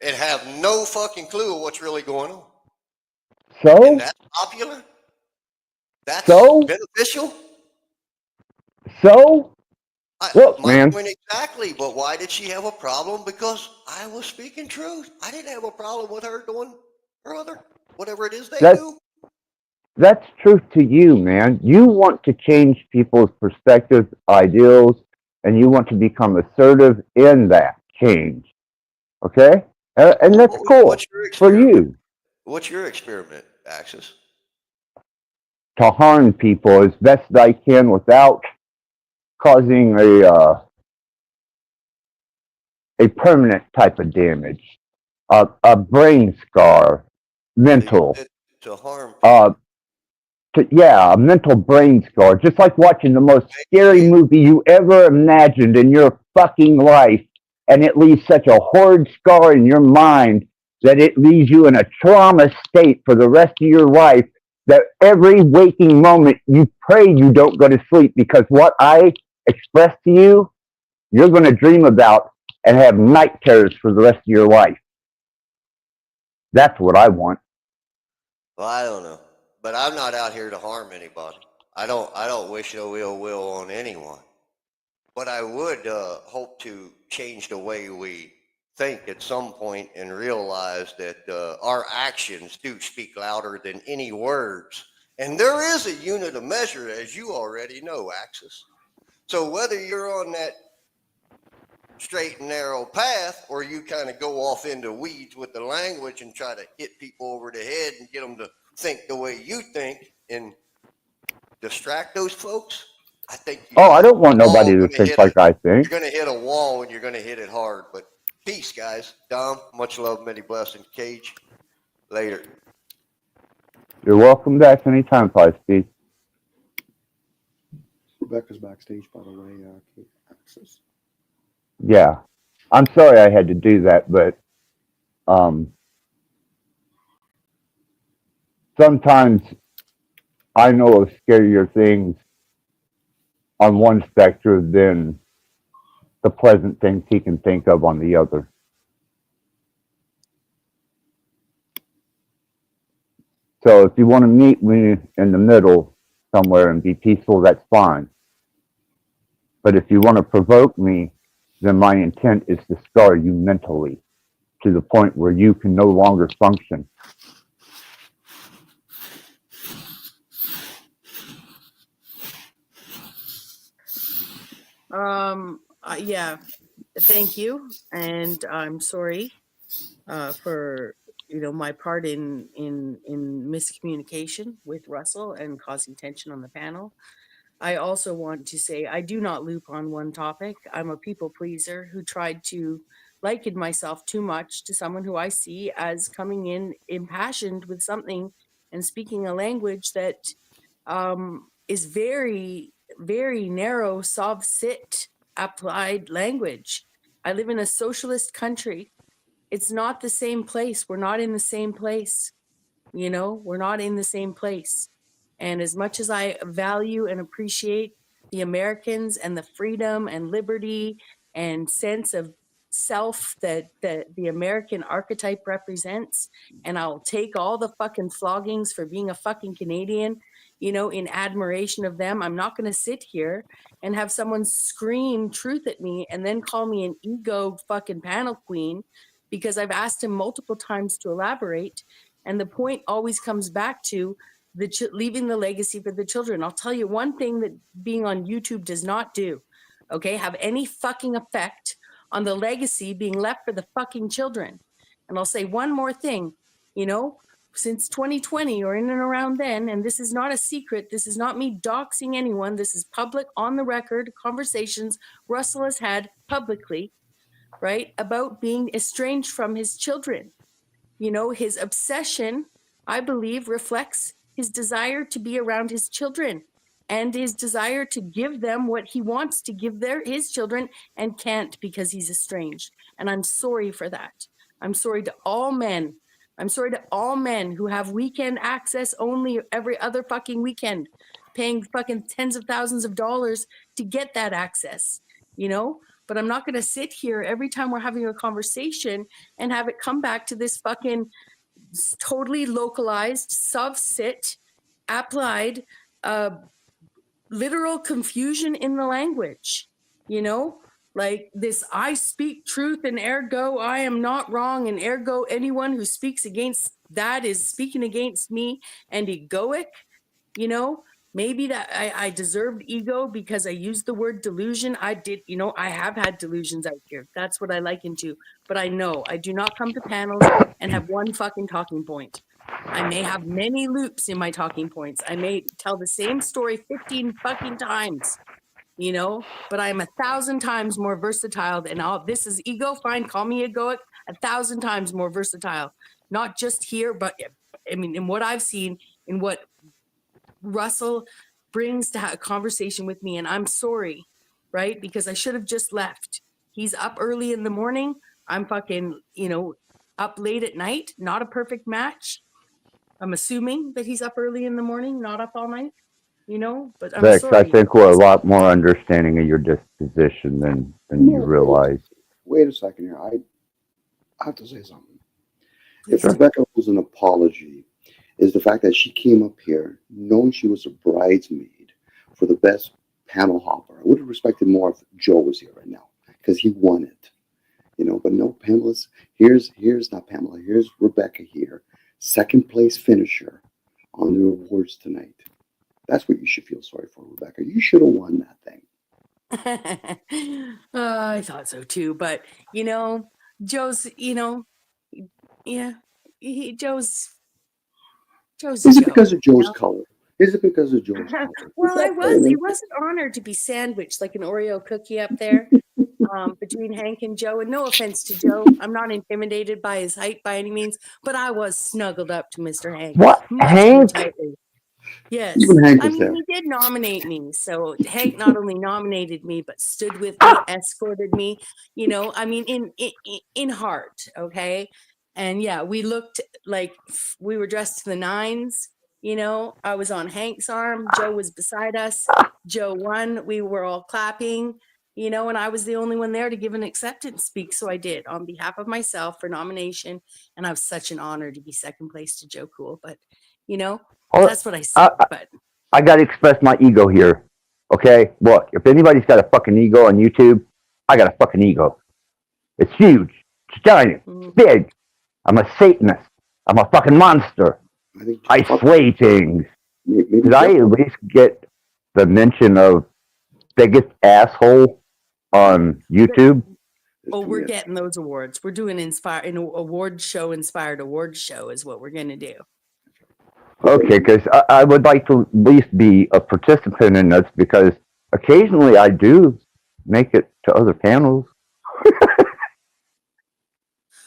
and have no fucking clue of what's really going on. And that's popular? That's beneficial? Look, man. Exactly, but why did she have a problem? Because I was speaking truth. I didn't have a problem with her doing her other, whatever it is they do. That's truth to you, man. You want to change people's perspectives, ideals, and you want to become assertive in that change. Okay? And that's cool for you. What's your experiment, Axis? To harm people as best I can without causing a permanent type of damage, a brain scar, mental. To harm people. a mental brain scar, just like watching the most scary movie you ever imagined in your fucking life, and it leaves such a horrid scar in your mind that it leaves you in a trauma state for the rest of your life, that every waking moment you pray you don't go to sleep, because what I express to you, you're going to dream about and have night terrors for the rest of your life. That's what I want. Well, I don't know, but I'm not out here to harm anybody. I don't wish no ill will on anyone. But I would hope to change the way we think at some point and realize that our actions do speak louder than any words. And there is a unit of measure, as you already know, Axis. So whether you're on that straight and narrow path, or you kind of go off into weeds with the language and try to hit people over the head and get them to think the way you think and distract those folks, I think I don't want nobody to think like I think. You're going to hit a wall and you're going to hit it hard. But peace, guys. Dom, much love, many blessings. Cage, later. You're welcome back anytime, Feisty. Rebecca's backstage, by the way. Access. Yeah, I'm sorry I had to do that, but sometimes I know of scarier things on one spectrum than the pleasant things he can think of on the other. So if you want to meet me in the middle somewhere and be peaceful, that's fine. But if you want to provoke me, then my intent is to scar you mentally to the point where you can no longer function. Yeah, thank you, and I'm sorry for my part in miscommunication with Russell and causing tension on the panel. I also want to say I do not loop on one topic. I'm a people pleaser who tried to liken myself too much to someone who I see as coming in impassioned with something and speaking a language that is very, very narrow, soft-sit applied language. I live in a socialist country. It's not the same place. We're not in the same place. We're not in the same place. And as much as I value and appreciate the Americans and the freedom and liberty and sense of self that the American archetype represents, and I'll take all the fucking floggings for being a fucking Canadian, in admiration of them, I'm not going to sit here and have someone scream truth at me and then call me an ego fucking panel queen because I've asked him multiple times to elaborate. And the point always comes back to leaving the legacy for the children. I'll tell you one thing that being on YouTube does not do, okay, have any fucking effect on the legacy being left for the fucking children. And I'll say one more thing, since 2020 or in and around then, and this is not a secret, this is not me doxing anyone, this is public, on the record conversations Russell has had publicly, right, about being estranged from his children. His obsession, I believe, reflects his desire to be around his children and his desire to give them what he wants to give his children and can't because he's estranged. And I'm sorry for that. I'm sorry to all men. I'm sorry to all men who have weekend access only every other fucking weekend, paying fucking tens of thousands of dollars to get that access, But I'm not going to sit here every time we're having a conversation and have it come back to this fucking totally localized, soft-sit, applied, literal confusion in the language, Like this, I speak truth and ergo I am not wrong, and ergo anyone who speaks against that is speaking against me and egoic, Maybe that I deserved ego because I used the word delusion. I did, I have had delusions out here. That's what I liken to. But I know I do not come to panels and have one fucking talking point. I may have many loops in my talking points. I may tell the same story 15 fucking times, but I'm 1,000 times more versatile than this is ego. Fine, call me egoic. 1,000 times more versatile. Not just here, but I mean, in what I've seen, in what Russell brings to have a conversation with me, and I'm sorry, right? Because I should have just left. He's up early in the morning. I'm fucking, up late at night. Not a perfect match. I'm assuming that he's up early in the morning, not up all night, but I'm Vex, I sorry. think we're a lot more understanding of your disposition than you No, realize. wait a second here. I have to say something. Please If do. Rebecca was an apology, is the fact that she came up here knowing she was a bridesmaid for the best panel hopper. I would have respected more if Joe was here right now because he won it. But no, Pamela's here's not Pamela. Here's Rebecca here, second place finisher on the awards tonight. That's what you should feel sorry for, Rebecca. You should have won that thing. I thought so too, but Joe's, yeah, Joe's Is Joe. it because of Joe's color? Is it because of Joe's color? Well, Is it that was an honor to be sandwiched like an Oreo cookie up there between Hank and Joe. And no offense to Joe, I'm not intimidated by his height by any means, but I was snuggled up to Mr. Hank What, much more Hank? tightly. Yes. Even Hank I was mean, there. he did nominate me. So Hank not only nominated me, but stood with me, escorted me, I mean, in heart. Okay. And yeah, we looked like we were dressed to the nines. I was on Hank's arm. Joe was beside us. Joe won. We were all clapping, and I was the only one there to give an acceptance speak. So I did on behalf of myself for nomination. And I was such an honor to be second place to Joe Cool. But, that's what I said. But I got to express my ego here. Okay? Look, if anybody's got a fucking ego on YouTube, I got a fucking ego. It's huge. It's giant. It's big. I'm a Satanist. I'm a fucking monster. I slay things. Did I at least get the mention of biggest asshole on YouTube? Oh, we're getting those awards. We're doing inspired award show is what we're gonna do. Okay, because I would like to at least be a participant in this because occasionally I do make it to other panels.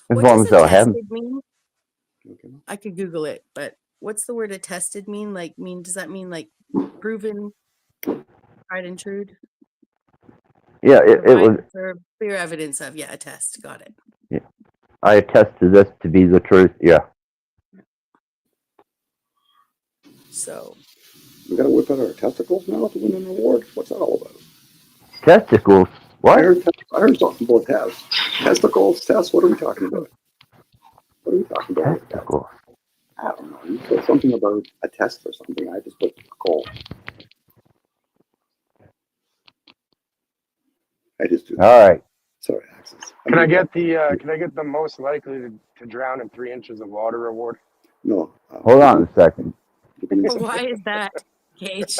What does attested mean? I could Google it, but what's the word attested mean? Does that mean like proven, tried and true? Yeah, it was. For clear evidence of, attest. Got it. Yeah, I attest to this to be the truth. Yeah. So. We gotta whip out our testicles now to win an award? What's that all about? Testicles? What? I heard talking about tests. Testicles, tests, what are we talking about? What are we talking about? Testicles. I don't know. You said something about a test or something. I just put call. I just do that. All right. Sorry, Axis. Can I get the most likely to drown in 3 inches of water award? No. Hold on a second. Why is that, Gage?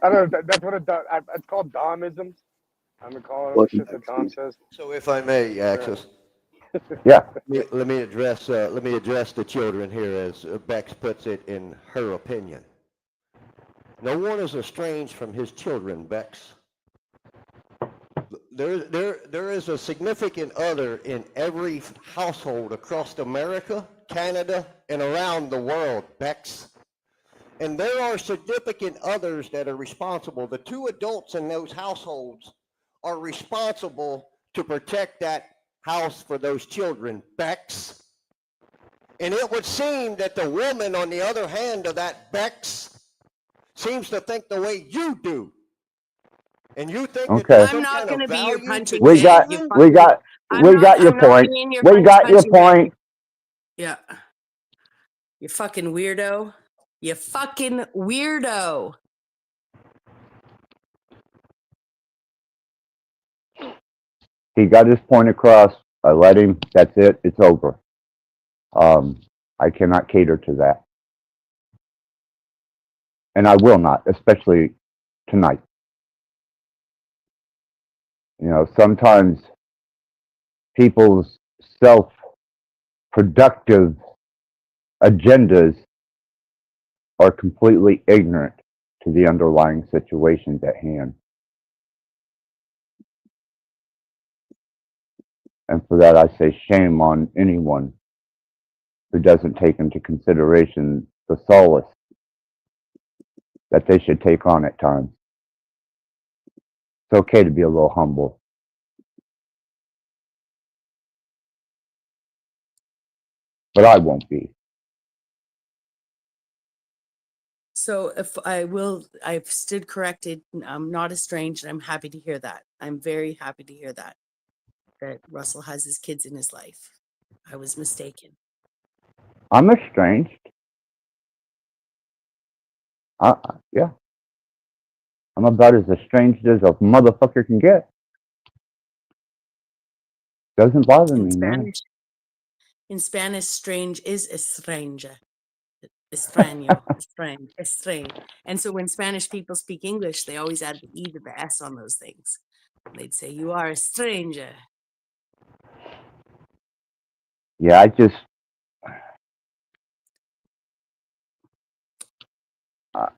I don't know. That's what it's called Domism. I'm gonna call it shit that Dom says. So if I may, Axis. Yeah. Let me address the children here as Bex puts it in her opinion. No one is estranged from his children, Bex. There is a significant other in every household across America, Canada, and around the world, Bex. And there are significant others that are responsible. The two adults in those households are responsible to protect that house for those children, Bex. And it would seem that the woman on the other hand of that Bex seems to think the way you do. And you think that there's some kind of value to we got your point. We got your point. Yeah. You fucking weirdo. You fucking weirdo. He got his point across. I let him. That's it. It's over. I cannot cater to that. And I will not, especially tonight. Sometimes people's self-productive agendas are completely ignorant to the underlying situations at hand. And for that, I say shame on anyone who doesn't take into consideration the solace that they should take on at times. It's okay to be a little humble. But I won't be. So if I've stood corrected. I'm not estranged, and I'm happy to hear that. I'm very happy to hear that Russell has his kids in his life. I was mistaken. I'm estranged. Yeah. I'm about as estranged as a motherfucker can get. Doesn't bother me, man. In Spanish, strange is estranja. Extraño, estrange. And so when Spanish people speak English, they always add the E to the S on those things. They'd say, "You are a stranger." Yeah,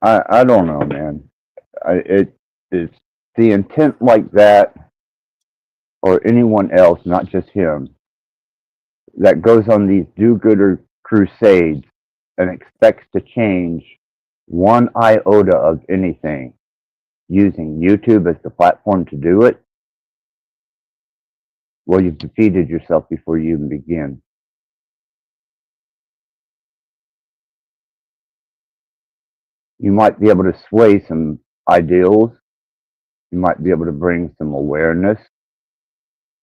I don't know, man. It's the intent like that, or anyone else, not just him, that goes on these do-gooder crusades and expects to change one iota of anything using YouTube as the platform to do it. Well, you've defeated yourself before you even begin. You might be able to sway some ideals. You might be able to bring some awareness.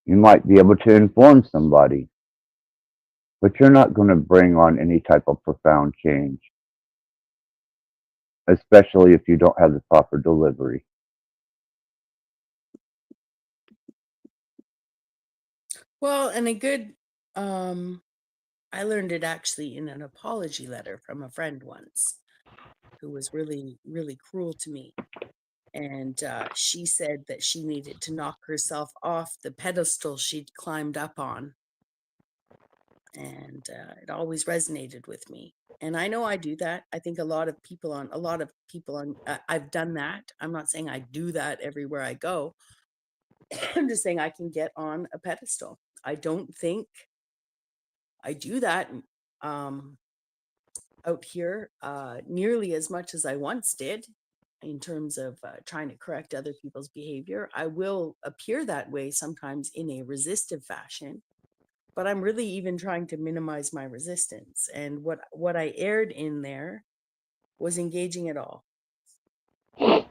You might be able to inform somebody. But you're not going to bring on any type of profound change, especially if you don't have the proper delivery. Well, and a good, I learned it actually in an apology letter from a friend once who was really, really cruel to me. And she said that she needed to knock herself off the pedestal she'd climbed up on. And it always resonated with me. And I know I do that. I think a lot of people on, I've done that. I'm not saying I do that everywhere I go. I'm just saying I can get on a pedestal. I don't think I do that out here nearly as much as I once did in terms of trying to correct other people's behavior. I will appear that way sometimes in a resistive fashion, but I'm really even trying to minimize my resistance. And what I aired in there was engaging at all. Because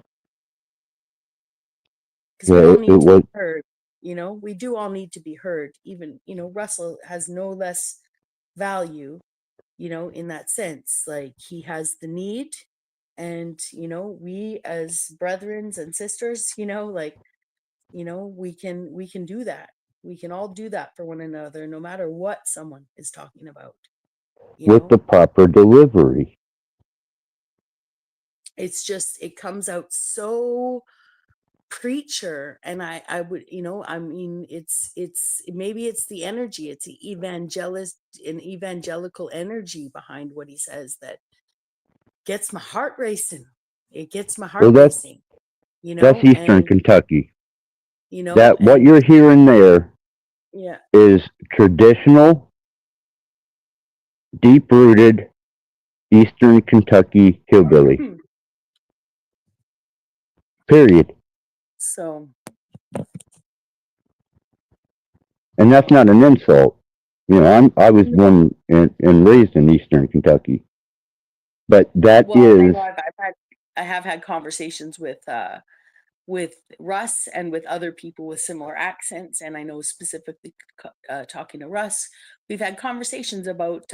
we all need to be heard. We do all need to be heard. Even, Russell has no less value, in that sense. Like, he has the need, and, we as brethrens and sisters, we can do that. We can all do that for one another, no matter what someone is talking about. With the proper delivery. It's just, it comes out so preacher, and I would, it's maybe it's the energy, it's the evangelical energy behind what he says that gets my heart racing. It gets my heart racing. That's Eastern Kentucky. That what and, you're hearing there yeah, is traditional, deep-rooted Eastern Kentucky hillbilly. Period. So, and that's not an insult. I was born and raised in Eastern Kentucky, but that is. I have had conversations with Russ and with other people with similar accents, and I know specifically talking to Russ, we've had conversations about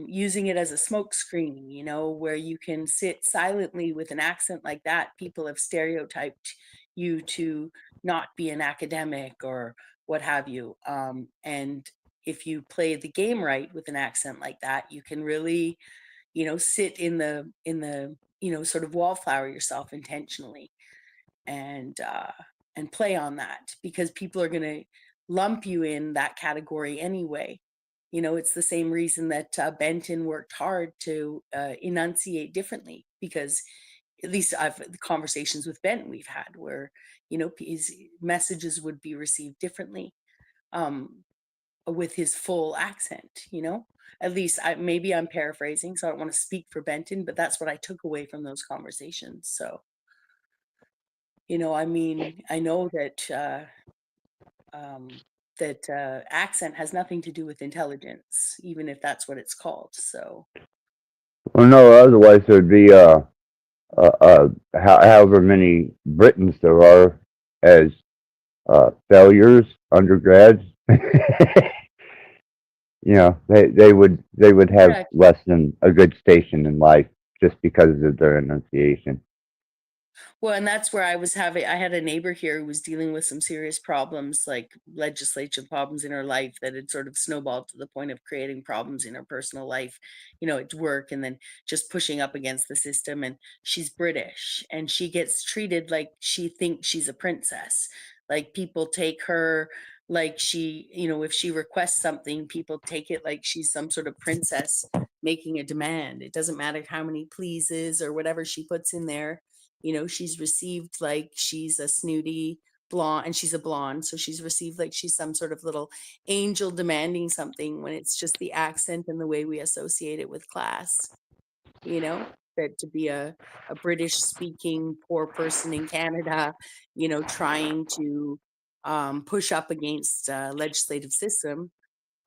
using it as a smoke screen, where you can sit silently with an accent like that. People have stereotyped you to not be an academic or what have you. And if you play the game right with an accent like that, you can really, sit in the, sort of wallflower yourself intentionally and play on that, because people are going to lump you in that category anyway. It's the same reason that Benton worked hard to enunciate differently, because at least the conversations with Benton we've had where, his messages would be received differently. with his full accent, you know? At least maybe I'm paraphrasing, so I don't want to speak for Benton, but that's what I took away from those conversations. So, you know, I mean, I know that accent has nothing to do with intelligence, even if that's what it's called. So, Well, no, otherwise there'd be however many Britons there are as failures, undergrads. You know, they would have correct. less than a good station in life just because of their enunciation. Well, and that's where I had a neighbor here who was dealing with some serious problems, like legislative problems in her life that had sort of snowballed to the point of creating problems in her personal life, you know, at work, and then just pushing up against the system. And she's British, and she gets treated like she thinks she's a princess. Like people take her like she, you know, if she requests something, people take it like she's some sort of princess making a demand. It doesn't matter how many pleases or whatever she puts in there, you know, she's received like she's a snooty blonde, and she's a blonde, so she's received like she's some sort of little angel demanding something, when it's just the accent and the way we associate it with class, you know, that to be a British speaking poor person in Canada, you know, trying to push up against legislative system,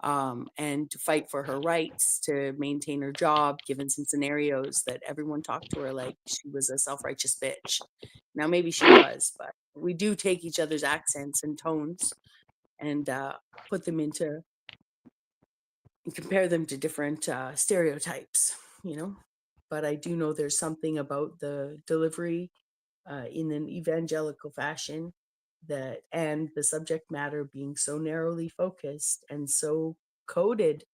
and to fight for her rights to maintain her job, given some scenarios that everyone talked to her like she was a self-righteous bitch. Now, maybe she was, but we do take each other's accents and tones and put them into and compare them to different stereotypes, you know. But I do know there's something about the delivery in an evangelical fashion, that and the subject matter being so narrowly focused and so coded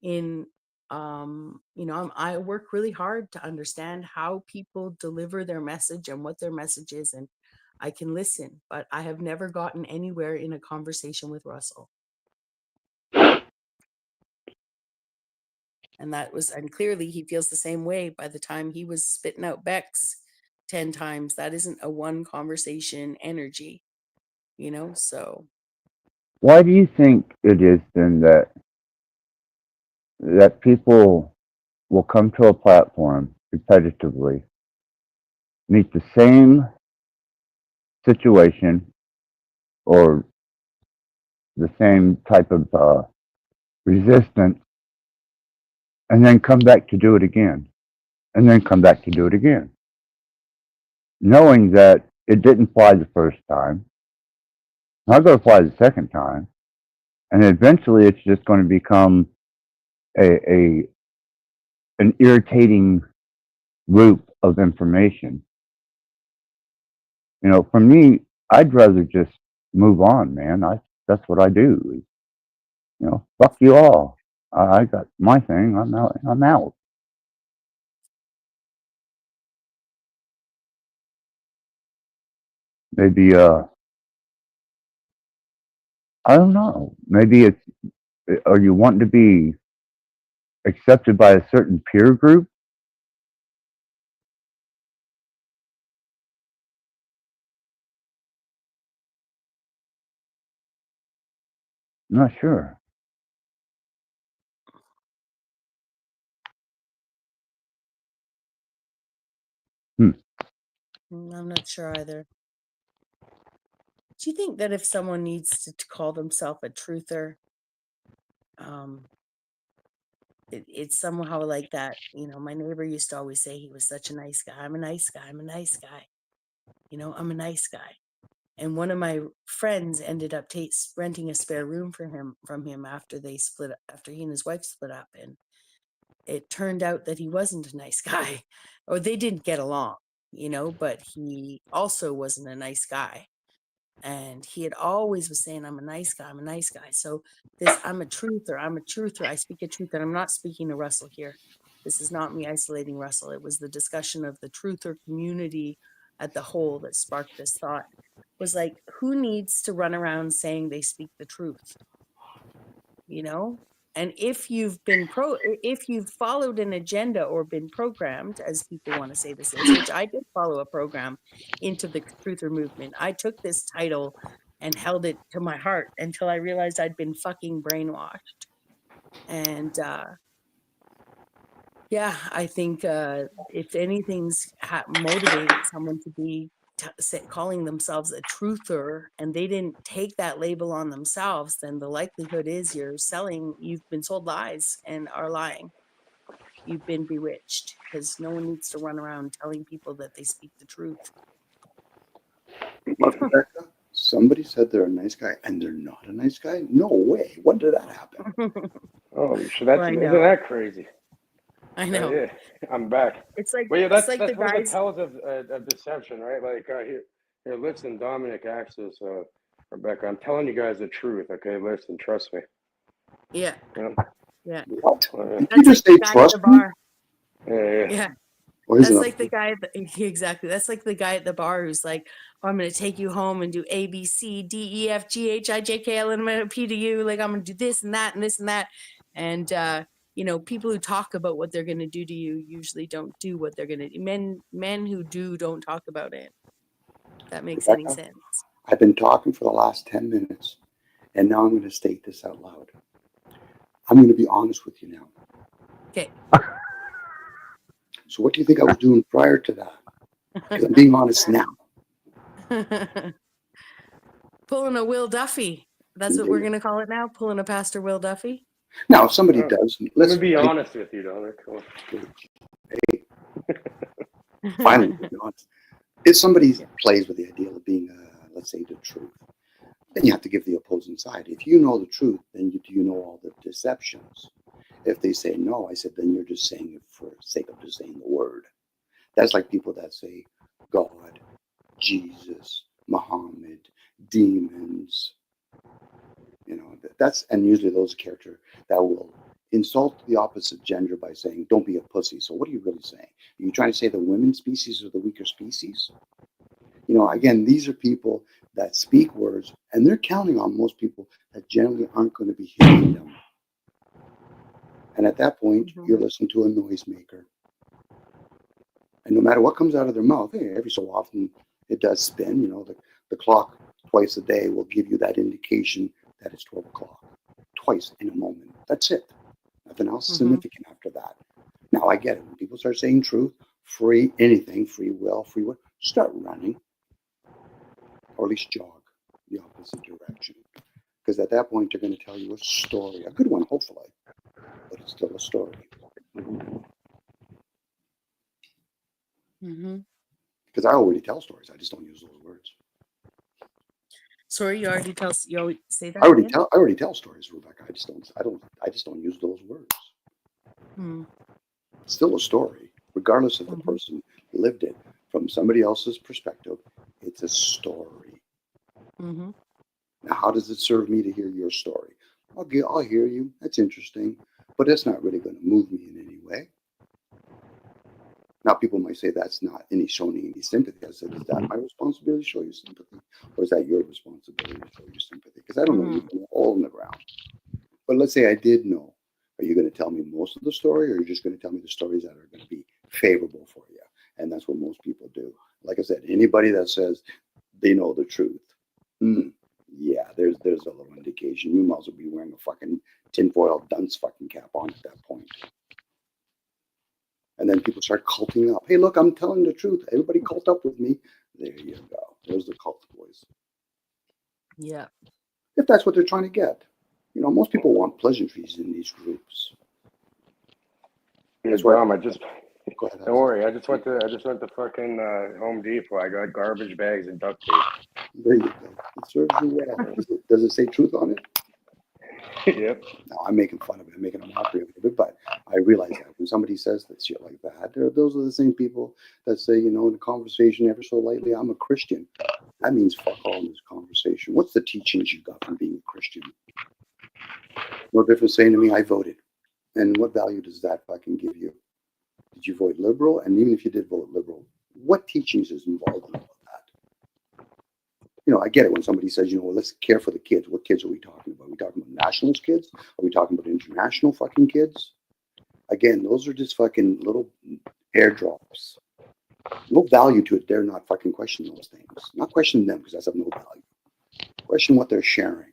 in, you know, I work really hard to understand how people deliver their message and what their message is, and I can listen, but I have never gotten anywhere in a conversation with Russell. And clearly he feels the same way. By the time he was spitting out Bex 10 times, that isn't a one conversation energy, you know? So Why do you think it is then that people will come to a platform repetitively, meet the same situation or the same type of resistance, and then come back to do it again, and then come back to do it again, knowing that it didn't fly the first time, not going to fly the second time, and eventually it's just going to become a an irritating loop of information. You know, for me, I'd rather just move on, man. That's what I do. You know, fuck you all. I got my thing. I'm out. I'm out. Maybe I don't know. Maybe it's, are you wanting to be accepted by a certain peer group? I'm not sure. I'm not sure either. Do you think that if someone needs to call themselves a truther, um, it's somehow like that? You know, my neighbor used to always say he was such a nice guy. I'm a nice guy. I'm a nice guy. You know, I'm a nice guy. And one of my friends ended up renting a spare room for him from him after after he and his wife split up. And it turned out that he wasn't a nice guy, or they didn't get along, you know, but he also wasn't a nice guy. And he had always was saying, I'm a nice guy, I'm a nice guy. So this, I'm a truther, I speak a truth. And I'm not speaking to Russell here. This is not me isolating Russell. It was the discussion of the truther community at the whole that sparked this thought. Was like, who needs to run around saying they speak the truth? You know? And if you've followed an agenda or been programmed, as people want to say this is, which I did follow a program into the truther movement. I took this title and held it to my heart until I realized I'd been fucking brainwashed. And yeah, I think if anything's motivated someone to be calling themselves a truther and they didn't take that label on themselves, then the likelihood is you've been sold lies and are lying. You've been bewitched, because no one needs to run around telling people that they speak the truth. But Rebecca, somebody said they're a nice guy and they're not a nice guy? No way. When did that happen? Oh, shit, Well, isn't I know. that crazy? I know. Yeah, I'm back. It's like Well, yeah, it's that's like the one of the guys. tells of deception, right? Like here, listen, Dominic, Axis, Rebecca, I'm telling you guys the truth. Okay, listen, trust me. Yeah, Yeah, yeah. What? yeah, Did you That's like just the say guy at the trust me? bar. yeah. Yeah. Or is That's it like the guy exactly. That's like the guy at the bar who's like, oh, I'm gonna take you home and do A, B, C, D, E, F, G, H, I, J, K, L, M, N, O, P, to you. Like, I'm gonna do this and that and this and that. And people who talk about what they're gonna do to you usually don't do what they're gonna do. Men who do don't talk about it. If that makes any Rebecca? sense. I've been talking for the last 10 minutes, and now I'm going to state this out loud. I'm going to be honest with you now. Okay. So, what do you think I was doing prior to that? Because I'm being honest now. Pulling a Will Duffy. That's what we're gonna call it now. Pulling a Pastor Will Duffy. Now, if somebody Well, does, let me be honest with you, Dominic. Finally, be honest. If somebody plays with the idea of being, let's say, the truth, then you have to give the opposing side. If you know the truth, then do you know all the deceptions? If they say no, I said, then you're just saying it for the sake of just saying the word. That's like people that say God, Jesus, Muhammad, demons. And usually those characters that will insult the opposite gender by saying, don't be a pussy. So what are you really saying? Are you trying to say the women species are the weaker species? Again, these are people that speak words, and they're counting on most people that generally aren't going to be hearing them. And at that point, you're listening to a noisemaker. And no matter what comes out of their mouth, every so often it does spin. The clock twice a day will give you that indication that it's 12 o'clock. Twice in a moment. That's it. Nothing else significant after that. Now, I get it. When people start saying truth, free anything, free will, start running. Or at least jog the opposite direction. Because at that point, they're going to tell you a story. A good one, hopefully. But it's still a story. Because I already tell stories. I just don't use those words. Sorry, you already say that. I already tell stories, Rebecca. I just don't use those words. It's still a story, regardless if the person lived it from somebody else's perspective. It's a story. Now, how does it serve me to hear your story? I'll hear you. That's interesting, but that's not really going to move me in any way. Now, people might say that's not showing any sympathy. I said, is that my responsibility to show you sympathy? Or is that your responsibility to show you sympathy? Because I don't know you from a hole in the ground. But let's say I did know. Are you going to tell me most of the story, or are you just going to tell me the stories that are going to be favorable for you? And that's what most people do. Like I said, anybody that says they know the truth, yeah, there's a little indication. You might as well be wearing a fucking tinfoil dunce fucking cap on at that point. And then people start culting up. Hey, look, I'm telling the truth. Everybody cult up with me. There you go. There's the cult boys. Yeah. If that's what they're trying to get. Most people want pleasantries in these groups. That's why Don't worry. I just went to fucking Home Depot. I got garbage bags and duct tape. There you go. It serves you well. Does it say truth on it? Yep. No, I'm making fun of it. I'm making a mockery of it. But I realize that when somebody says that shit like that, those are the same people that say, in a conversation ever so lightly, I'm a Christian. That means fuck all in this conversation. What's the teachings you got from being a Christian? No different saying to me, I voted. And what value does that fucking give you? Did you vote liberal? And even if you did vote liberal, what teachings is involved in all of that? I get it when somebody says, well, let's care for the kids. What kids are we talking about? Are we talking about nationalist kids? Are we talking about international fucking kids? Again, those are just fucking little airdrops. No value to it. They're not fucking questioning those things. Not questioning them because that's of no value. Question what they're sharing.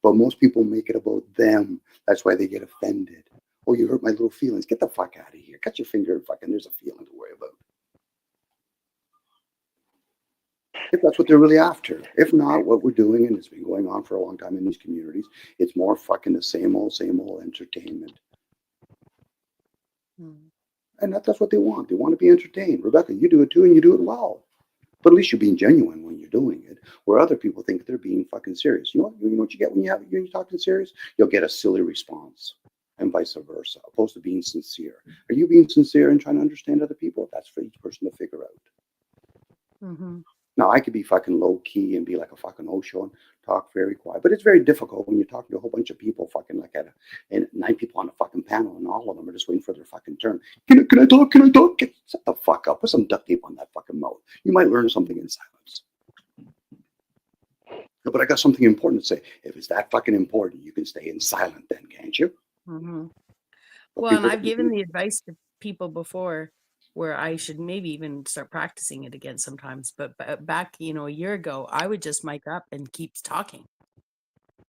But most people make it about them. That's why they get offended. Oh, you hurt my little feelings. Get the fuck out of here. Cut your finger and fucking there's a feeling to worry about. If that's what they're really after. If not, what we're doing, and it's been going on for a long time in these communities, it's more fucking the same old entertainment. And that's what they want. They want to be entertained. Rebecca, you do it too, and you do it well. But at least you're being genuine when you're doing it, where other people think they're being fucking serious. You know what you get when you're talking serious? You'll get a silly response, and vice versa, opposed to being sincere. Are you being sincere and trying to understand other people? That's for each person to figure out. Mm-hmm. Now, I could be fucking low key and be like a fucking Osho and talk very quiet, but it's very difficult when you're talking to a whole bunch of people, fucking like and 9 people on a fucking panel, and all of them are just waiting for their fucking turn. Can I talk? Can I talk? Shut the fuck up. Put some duct tape on that fucking mouth. You might learn something in silence. No, but I got something important to say. If it's that fucking important, you can stay in silent then, can't you? Mm-hmm. But Well, and people I've don't given do the advice to people before where I should maybe even start practicing it again sometimes. But back, a year ago, I would just mic up and keep talking,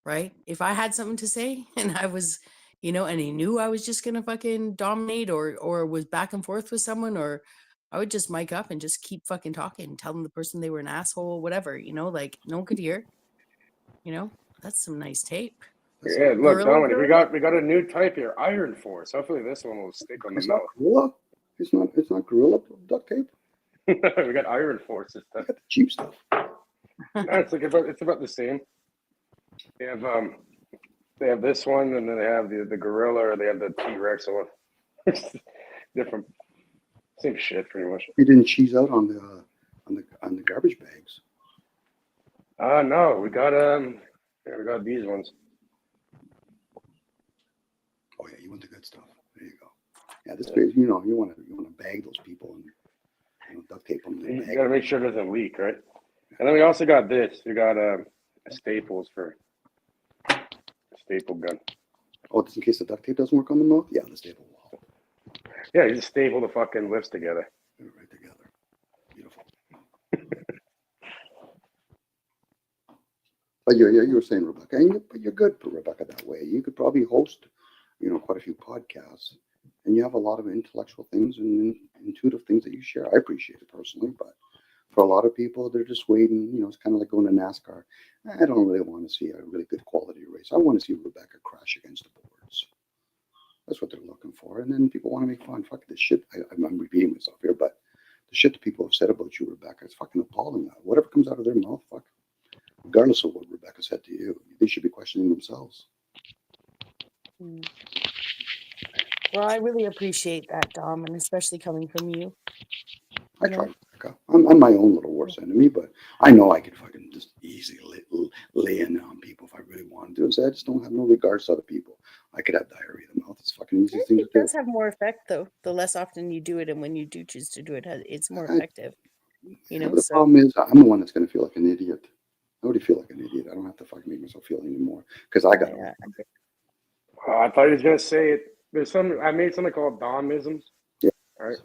right? If I had something to say and I was, and he knew I was just going to fucking dominate or was back and forth with someone, or I would just mic up and just keep fucking talking, tell them the person they were an asshole, whatever, like no one could hear, that's some nice tape. Yeah, look, Gorilla Dominic, we gorilla? got a new type here, Iron Force. Hopefully this one will stick on the It's not mouth. gorilla. It's not gorilla duct tape. We got Iron Force this I time. got the cheap stuff. No, it's about the same. They have this one, and then they have the gorilla, or they have the T-Rex one. Different, same shit pretty much. You didn't cheese out on the garbage bags. No, we got we got these ones. Oh yeah, you want the good stuff. There you go. Yeah, this page, you want to bag those people and duct tape them. You got to make sure it doesn't leak, right? And then we also got this. We got staples for a staple gun. Oh, just in case the duct tape doesn't work on the mouth? Yeah, the staple will. Yeah, you just staple the fucking lips together. They're right together. Beautiful. But you were saying, Rebecca, but you're good for Rebecca that way. You could probably host, quite a few podcasts, and you have a lot of intellectual things and intuitive things that you share. I appreciate it personally, but for a lot of people, they're just waiting. It's kind of like going to NASCAR. I don't really want to see a really good quality race. I want to see Rebecca crash against the boards. That's what they're looking for. And then people want to make fun. Fuck this shit. I'm repeating myself here, but the shit that people have said about you, Rebecca, is fucking appalling. Whatever comes out of their mouth, fuck. Regardless of what Rebecca said to you, they should be questioning themselves. Well, I really appreciate that, Dom, and especially coming from you. I try, Rebecca. I'm my own little worst enemy, but I know I could fucking just easily lay in on people if I really wanted to. So I just don't have no regards to other people. I could have diarrhea of the mouth. It's fucking easy thing to It do. does have more effect, though. The less often you do it, and when you do choose to do it, it's more effective. But the problem is, I'm the one that's going to feel like an idiot. I already feel like an idiot. I don't have to fucking make myself feel anymore because I got it. I thought he was gonna say it. I made something called Domisms. Yeah. All right.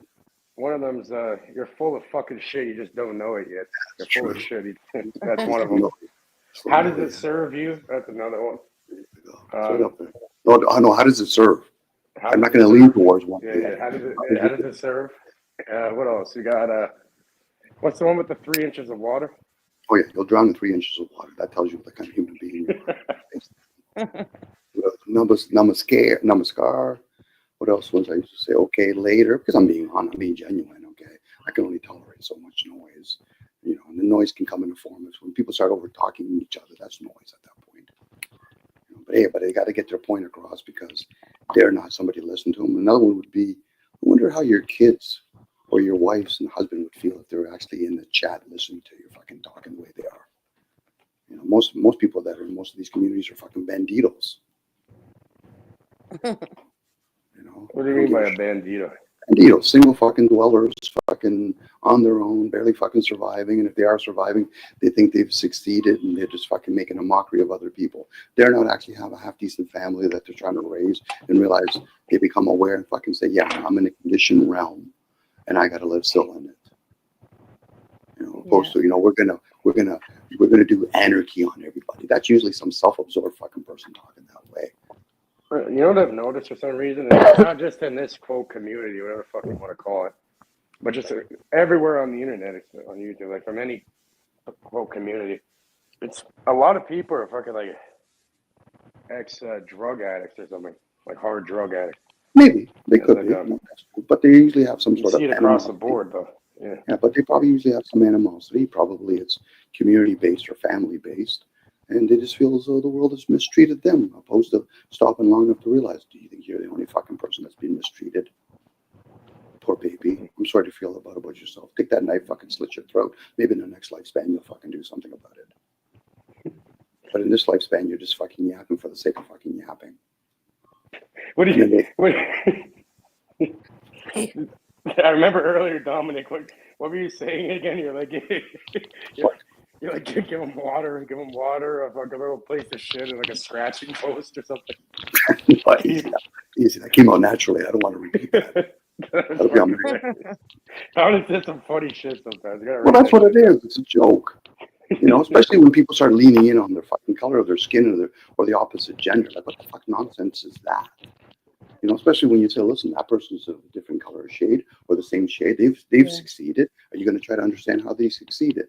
One of them's you're full of fucking shit. You just don't know it yet. You're full of shit. That's one of them. How does it serve you? That's another one. Right up there. No, how does it serve? I'm not going to lean towards one. Yeah. How does it serve? What else? You got what's the one with the 3 inches of water? Oh yeah, you'll drown in 3 inches of water. That tells you what kind of human being you are. Namaskar. What else was I used to say? Okay, later, because I'm being genuine. Okay, I can only tolerate so much noise. And the noise can come in the form of when people start over talking each other. That's noise at that point. But they got to get their point across because they're not somebody to listen to them. Another one would be, I wonder how your kids or your wives and husband would feel if they're actually in the chat listening to you fucking talking the way they are. Most people that are in most of these communities are fucking banditos. What do you mean by a bandito? Banditos, single fucking dwellers, fucking on their own, barely fucking surviving. And if they are surviving, they think they've succeeded and they're just fucking making a mockery of other people. They're not actually have a half decent family that they're trying to raise and realize they become aware and fucking say, yeah, I'm in a conditioned realm and I got to live still in it. Opposed to, we're gonna do anarchy on everybody. That's usually some self-absorbed fucking person talking that way. You know what I've noticed for some reason? It's not just in this quote community, whatever the fuck you want to call it, but just everywhere on the internet, on YouTube, like from any quote community. It's a lot of people are fucking like ex drug addicts or something, like hard drug addicts. Maybe they could be, but they usually have some sort of see it across the board, though. Yeah, but they probably usually have some animosity. Probably it's community-based or family-based, and they just feel as though the world has mistreated them, opposed to stopping long enough to realize, do you think you're the only fucking person that's been mistreated? Poor baby. I'm sorry to feel about yourself. Take that knife, fucking slit your throat. Maybe in the next lifespan you'll fucking do something about it. But in this lifespan, you're just fucking yapping for the sake of fucking yapping. What do you? What, I remember earlier, Dominic. What were you saying again? You're like, you're like, give him water, a fucking little place to shit, and like a scratching post or something. Easy. That came out naturally. I don't want to repeat that. That'll be on my Dominic says some funny shit sometimes. Well, that's what it is. It's a joke. You know, especially when people start leaning in on their fucking color of their skin or the opposite gender. Like, what the fuck nonsense is that? You know, especially when you say, listen, that person's a different color or shade or the same shade. They've succeeded. Are you going to try to understand how they succeeded?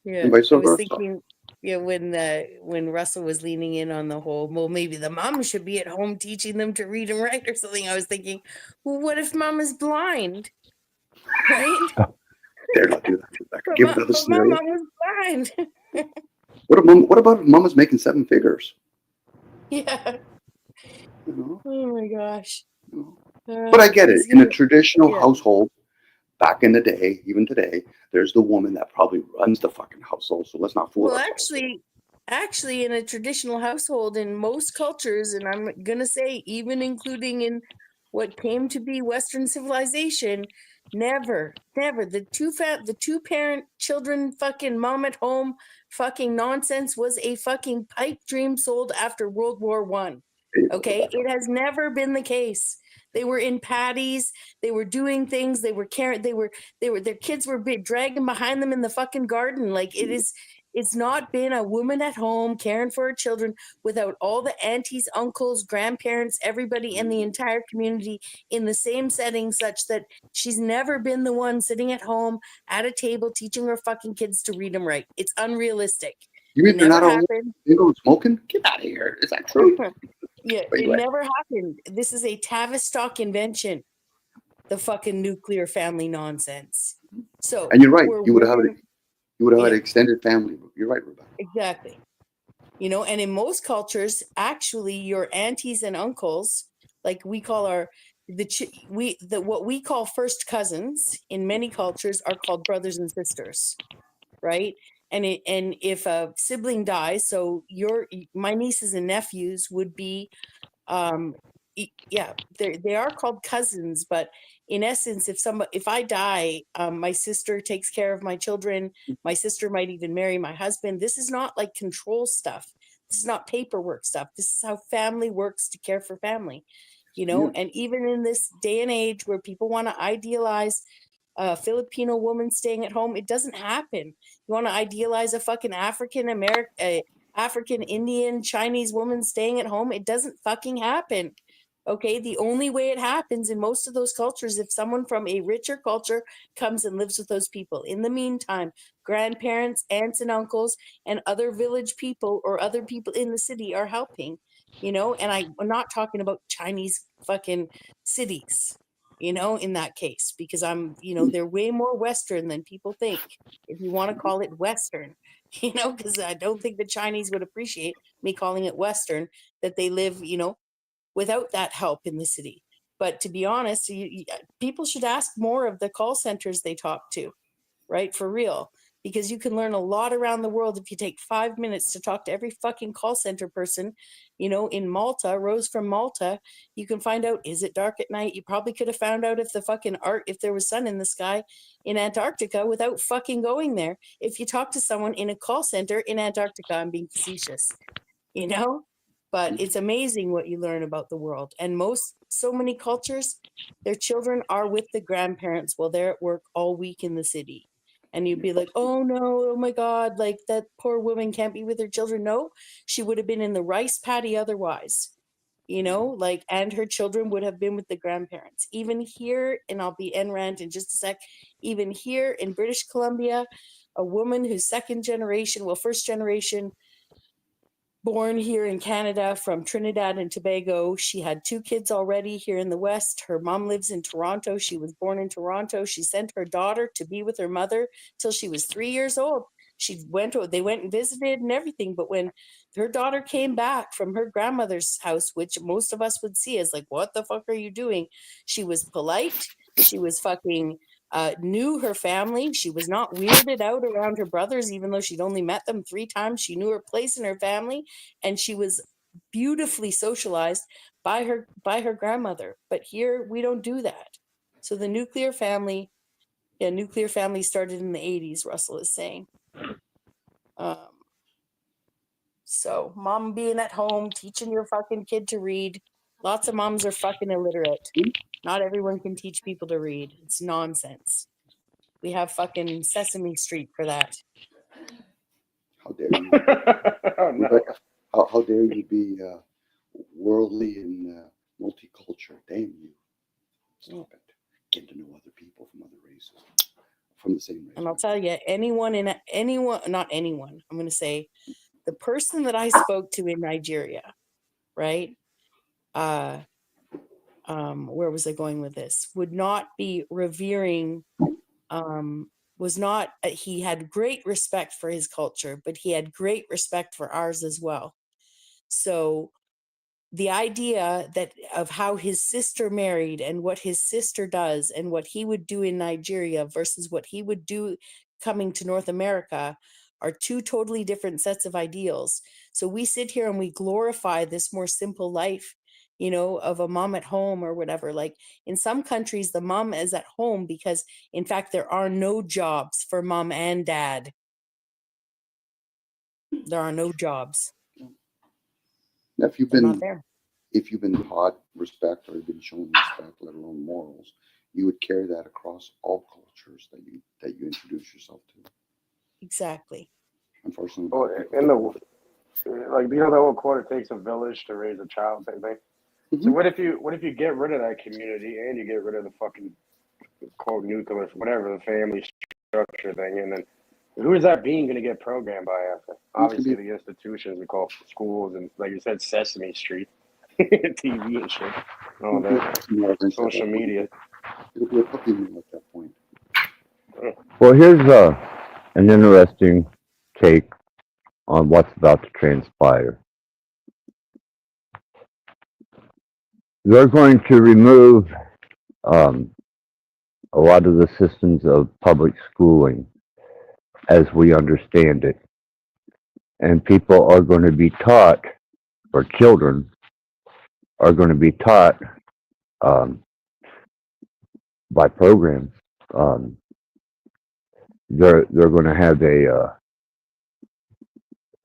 Yeah, And vice I was versa. thinking, when Russell was leaning in on the whole, well, maybe the mom should be at home teaching them to read and write or something. I was thinking, well, what if mom is blind? Right? Dare not do that, Rebecca. Give another But my scenario. mom was blind. What about if mom is making 7 figures? Yeah. You know? Oh my gosh. But I get it. In a traditional household, back in the day, even today, there's the woman that probably runs the fucking household. So let's not fool ourselves. Actually, in a traditional household, in most cultures, and I'm gonna say even including in what came to be Western civilization, never the two parent children fucking mom at home fucking nonsense was a fucking pipe dream sold after World War One. Okay, it has never been the case. They were in patties. They were doing things. They were caring. Their kids were dragging behind them in the fucking garden. Like it's not been a woman at home caring for her children without all the aunties, uncles, grandparents, everybody in the entire community in the same setting, such that she's never been the one sitting at home at a table teaching her fucking kids to read and write. It's unrealistic. You mean it they're never not happened. They go smoking? Get out of here. Is that true? Yeah, it never happened. This is a Tavistock invention. The fucking nuclear family nonsense. So, and you're right. You would have had an extended family. You're right, Rebecca. Exactly. You know, and in most cultures, actually, your aunties and uncles, like we call what we call first cousins in many cultures are called brothers and sisters, right? And if a sibling dies, so my nieces and nephews would be they are called cousins, but in essence, if I die, my sister takes care of my children. My sister might even marry my husband. This is not like control stuff. This is not paperwork stuff. This is how family works to care for family, you know. And even in this day and age where people want to idealize a Filipino woman staying at home, it doesn't happen. You want to idealize a fucking African Indian Chinese woman staying at home, it doesn't fucking happen. Okay, the only way it happens in most of those cultures, if someone from a richer culture comes and lives with those people. In the meantime, grandparents, aunts and uncles, and other village people or other people in the city are helping, you know. And I'm not talking about Chinese fucking cities, you know, in that case, because they're way more Western than people think, if you want to call it Western, you know, because I don't think the Chinese would appreciate me calling it Western, that they live, you know, without that help in the city. But to be honest, people should ask more of the call centers they talk to, right? For real. Because you can learn a lot around the world if you take 5 minutes to talk to every fucking call center person, you know, in Malta, Rose from Malta. You can find out, is it dark at night? You probably could have found out if there was sun in the sky in Antarctica without fucking going there. If you talk to someone in a call center in Antarctica, I'm being facetious, you know? But it's amazing what you learn about the world. And so many cultures, their children are with the grandparents while they're at work all week in the city. And you'd be like, oh no, oh my God, like that poor woman can't be with her children. No, she would have been in the rice paddy otherwise, you know, like, and her children would have been with the grandparents. Even here, and I'll be end rant in just a sec, even here in British Columbia, a woman who's second generation, well, first generation, born here in Canada from Trinidad and Tobago. She had 2 kids already here in the West. Her mom lives in Toronto. She was born in Toronto. She sent her daughter to be with her mother till she was 3 years old. They went and visited and everything. But when her daughter came back from her grandmother's house, which most of us would see as like, what the fuck are you doing? She was polite. She was fucking knew her family. She was not weirded out around her brothers, even though she'd only met them 3 times. She knew her place in her family, and she was beautifully socialized by her grandmother. But here we don't do that. So the nuclear family started in the 80s, Russell is saying. So mom being at home, teaching your fucking kid to read. Lots of moms are fucking illiterate. Not everyone can teach people to read. It's nonsense. We have fucking Sesame Street for that. How dare you? Oh, no. Rebecca, how dare you be worldly and multicultural? Damn you. Stop it. Get to know other people from other races. From the same race. And I'll tell you, not anyone, I'm going to say the person that I spoke to in Nigeria, right? Where was I going with this? Would not be revering, he had great respect for his culture, but he had great respect for ours as well. So the idea that of how his sister married and what his sister does and what he would do in Nigeria versus what he would do coming to North America are 2 totally different sets of ideals. So we sit here and we glorify this more simple life, you know, of a mom at home or whatever. Like in some countries, the mom is at home because, in fact, there are no jobs for mom and dad. There are no jobs. Now, if you've They're been not there. if you've been taught respect or you've been shown respect, let alone morals, you would carry that across all cultures that you introduce yourself to. Exactly. Unfortunately, Well, in the like, you know, the old quote, "It takes a village to raise a child," type thing. So what if you get rid of that community and you get rid of the fucking quote nuclear, whatever, the family structure thing, and then who is that being going to get programmed by after? Obviously, the institutions we call schools and, like you said, Sesame Street, TV and shit, all that, social media. It'll be a puppy mill at that point. Well, here's an interesting take on what's about to transpire. They're going to remove a lot of the systems of public schooling as we understand it. And people are going to be taught, or children are going to be taught by programs. They're going to have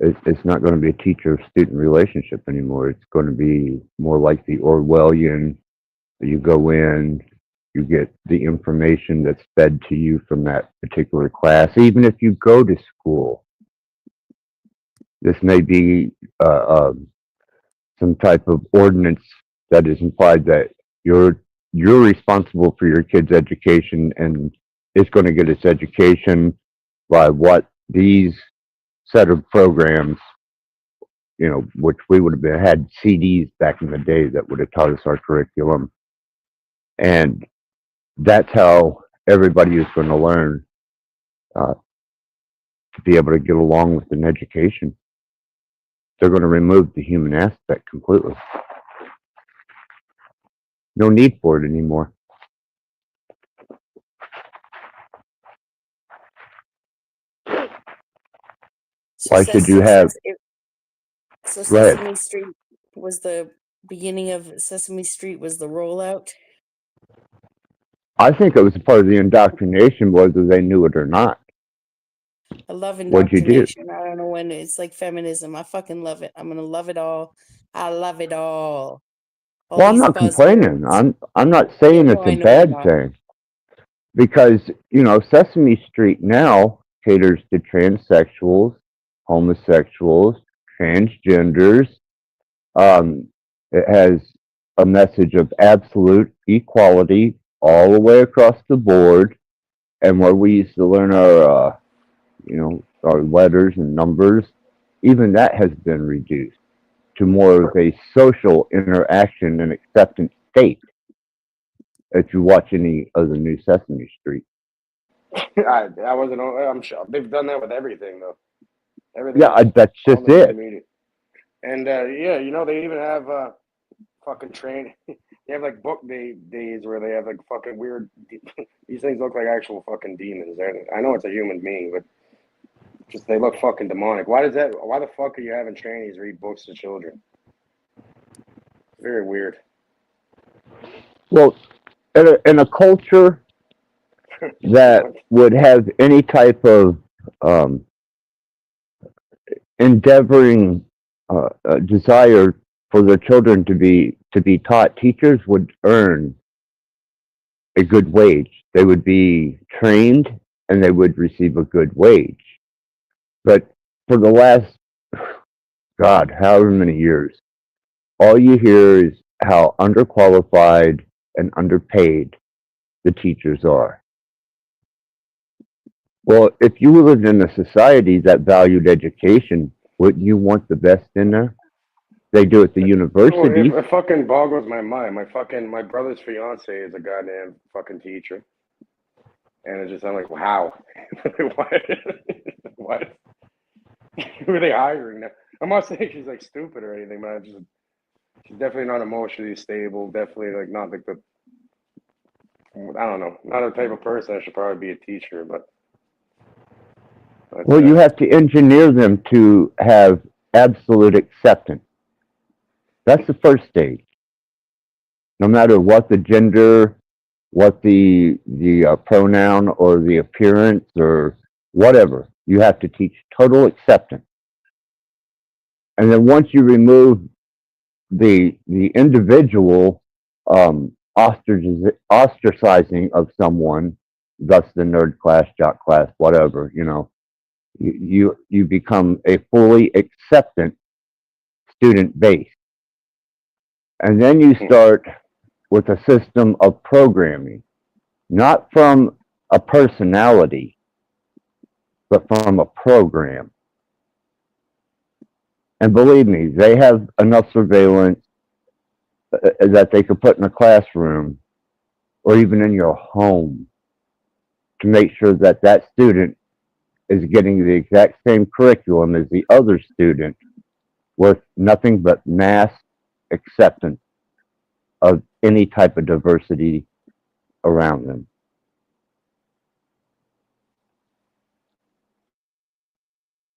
it's not going to be a teacher-student relationship anymore. It's going to be more like the Orwellian. You go in, you get the information that's fed to you from that particular class. Even if you go to school, this may be some type of ordinance that is implied that you're responsible for your kid's education, and it's going to get its education by what these set of programs, you know, which we would have had CDs back in the day that would have taught us our curriculum. And that's how everybody is going to learn to be able to get along with an education. They're going to remove the human aspect completely. No need for it anymore. Why should you have? So Sesame Street was the beginning of Sesame Street was the rollout. I think it was part of the indoctrination, whether they knew it or not. I love indoctrination. I don't know when it's like feminism. I fucking love it. I'm gonna love it all. I love it all. Well, I'm not complaining. I'm not saying it's a bad thing. because Sesame Street now caters to transsexuals, homosexuals, transgenders. It has a message of absolute equality all the way across the board, and where we used to learn our letters and numbers, even that has been reduced to more of a social interaction and acceptance state. If you watch any of the new Sesame Street. I wasn't. I'm sure they've done that with everything though. Everything Yeah, is that's all just the new it. media. And yeah, they even have fucking train. They have like book days where they have like fucking weird. These things look like actual fucking demons. I know it's a human being, but just they look fucking demonic. Why the fuck are you having trainees read books to children? Very weird. Well, in a culture that would have any type of um, endeavoring desire for their children to be taught, teachers would earn a good wage. They would be trained and they would receive a good wage. But for the last, God, however many years, all you hear is how underqualified and underpaid the teachers are. Well, if you lived in a society that valued education, wouldn't you want the best in there? They do at the Oh, universities. it fucking boggles my mind. My brother's fiance is a goddamn fucking teacher, and it's just I'm like, wow, what? What? Who are they hiring now? I'm not saying she's like stupid or anything, but she's definitely not emotionally stable. Definitely like not like the I don't know, not the type of person that should probably be a teacher. But Well, you have to engineer them to have absolute acceptance. That's the first stage. No matter what the gender, what the pronoun or the appearance or whatever, you have to teach total acceptance. And then once you remove the individual ostracizing of someone, thus the nerd class, jock class, whatever, you become a fully acceptant student base. And then you start with a system of programming, not from a personality, but from a program. And believe me, they have enough surveillance that they could put in a classroom or even in your home to make sure that that student is getting the exact same curriculum as the other student with nothing but mass acceptance of any type of diversity around them.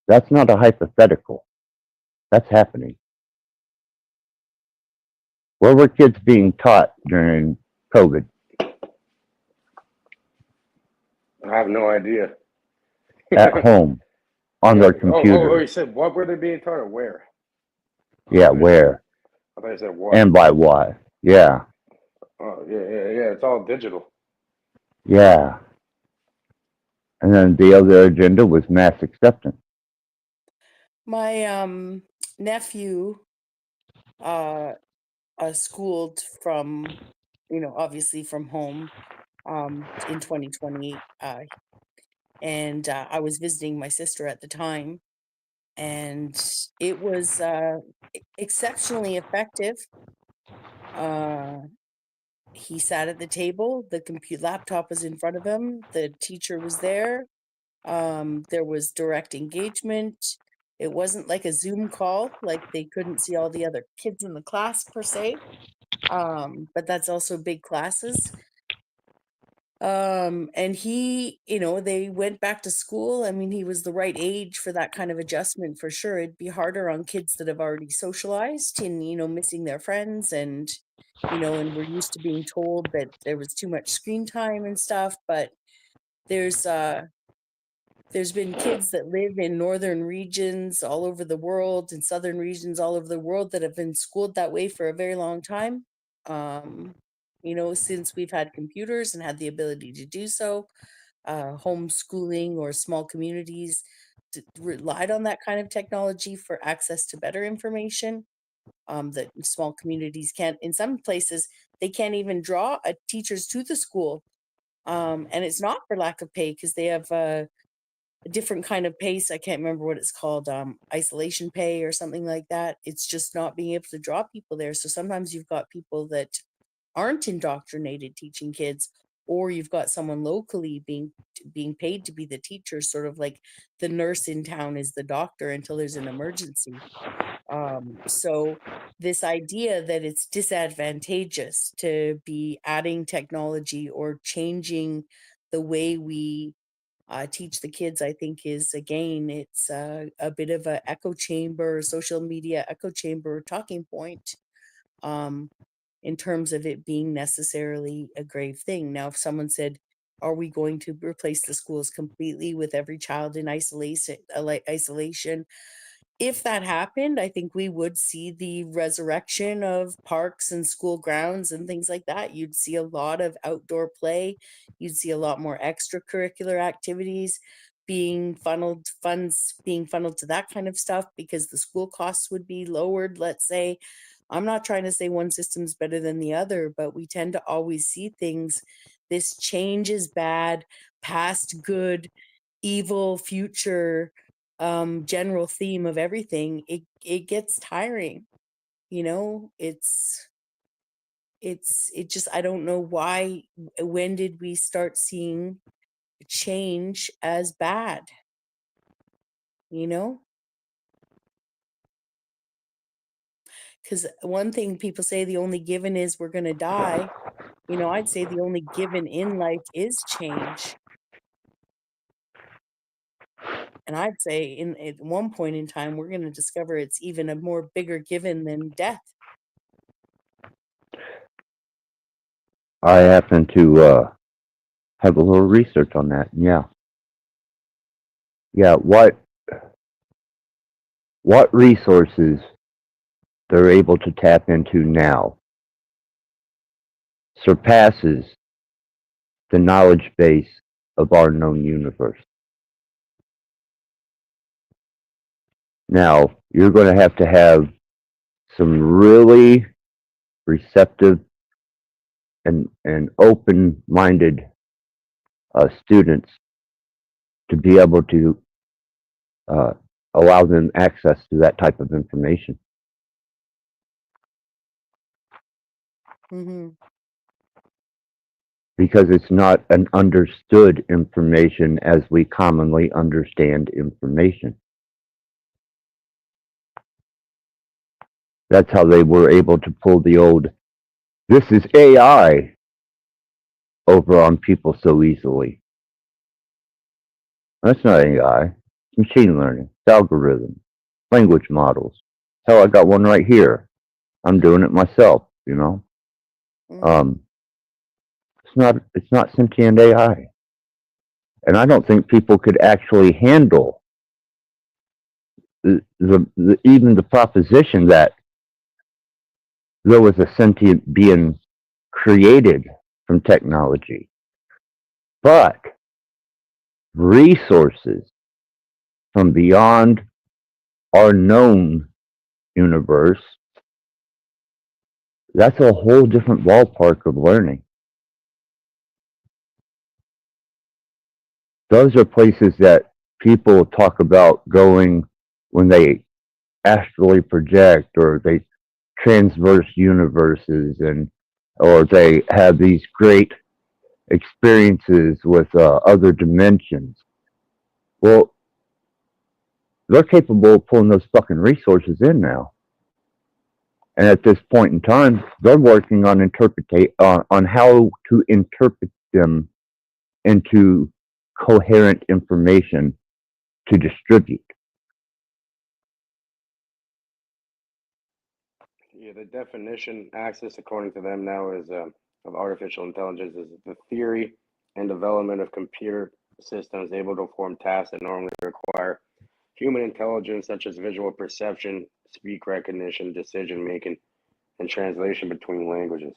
That's not a hypothetical. That's happening. Where were kids being taught during COVID? I have no idea. At home, on their computer. Oh, you said what were they being taught or where? Yeah, where? I thought you said what. And by what? Yeah. Oh, yeah. It's all digital. Yeah. And then the other agenda was mass acceptance. My nephew schooled from, obviously from home in 2020. And I was visiting my sister at the time, and it was exceptionally effective. He sat at the table, the laptop was in front of him, the teacher was there. There was direct engagement. It wasn't like a Zoom call, like they couldn't see all the other kids in the class per se. But that's also big classes. And he, they went back to school. I mean, he was the right age for that kind of adjustment for sure. It'd be harder on kids that have already socialized and, missing their friends and, and we're used to being told that there was too much screen time and stuff. But there's been kids that live in northern regions all over the world and southern regions all over the world that have been schooled that way for a very long time. since we've had computers and had the ability to do so. Homeschooling or small communities relied on that kind of technology for access to better information. That small communities can't, in some places, they can't even draw teachers to the school. And it's not for lack of pay because they have a different kind of pace. I can't remember what it's called, isolation pay or something like that. It's just not being able to draw people there. So sometimes you've got people that aren't indoctrinated teaching kids, or you've got someone locally being paid to be the teacher, sort of like the nurse in town is the doctor until there's an emergency. So this idea that it's disadvantageous to be adding technology or changing the way we teach the kids, I think is, again, it's a bit of a echo chamber, social media echo chamber talking point. In terms of it being necessarily a grave thing. Now, if someone said, are we going to replace the schools completely with every child in isolation? If that happened, I think we would see the resurrection of parks and school grounds and things like that. You'd see a lot of outdoor play. You'd see a lot more extracurricular activities funds being funneled to that kind of stuff because the school costs would be lowered, let's say. I'm not trying to say one system's better than the other, but we tend to always see things. This change is bad, past good, evil, future, general theme of everything. It gets tiring, it just, I don't know why. When did we start seeing change as bad? Because one thing people say, the only given is we're going to die. I'd say the only given in life is change. And I'd say at one point in time, we're going to discover it's even a more bigger given than death. I happen to have a little research on that. Yeah. What resources they're able to tap into now surpasses the knowledge base of our known universe. Now, you're going to have some really receptive and open-minded students to be able to allow them access to that type of information. Mm-hmm. Because it's not an understood information as we commonly understand information. That's how they were able to pull the old, this is AI, over on people so easily. That's not AI. It's machine learning, it's algorithms, language models. Hell, I got one right here. I'm doing it myself, Mm-hmm. It's not sentient AI. And I don't think people could actually handle even the proposition that there was a sentient being created from technology. But resources from beyond our known universe, that's a whole different ballpark of learning. Those are places that people talk about going when they astrally project, or they transverse universes, or they have these great experiences with other dimensions. Well, they're capable of pulling those fucking resources in now. And at this point in time, they're working on on how to interpret them into coherent information to distribute. Yeah, the definition access, according to them now, is of artificial intelligence is the theory and development of computer systems able to perform tasks that normally require human intelligence, such as visual perception, speech recognition, decision making, and translation between languages.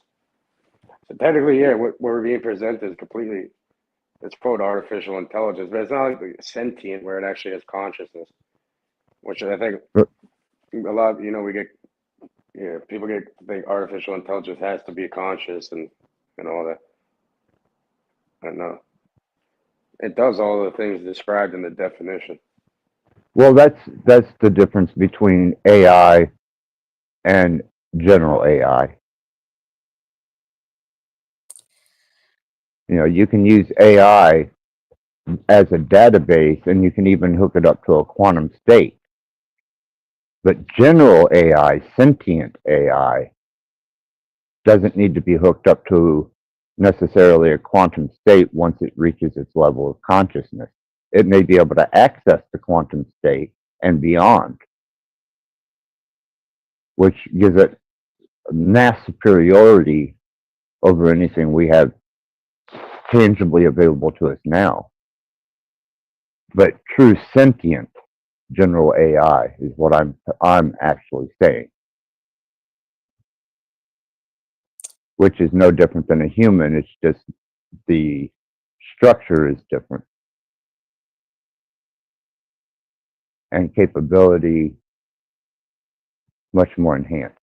So technically, yeah, what we're being presented is completely, it's quote artificial intelligence, but it's not like sentient where it actually has consciousness, which I think a lot, we get, people think artificial intelligence has to be conscious and all that. I know. It does all the things described in the definition. Well, that's the difference between AI and general AI. You can use AI as a database, and you can even hook it up to a quantum state. But general AI, sentient AI, doesn't need to be hooked up to necessarily a quantum state once it reaches its level of consciousness. It may be able to access the quantum state and beyond, which gives it mass superiority over anything we have tangibly available to us now. But true sentient general AI is what I'm actually saying, which is no different than a human. It's just the structure is different and capability much more enhanced.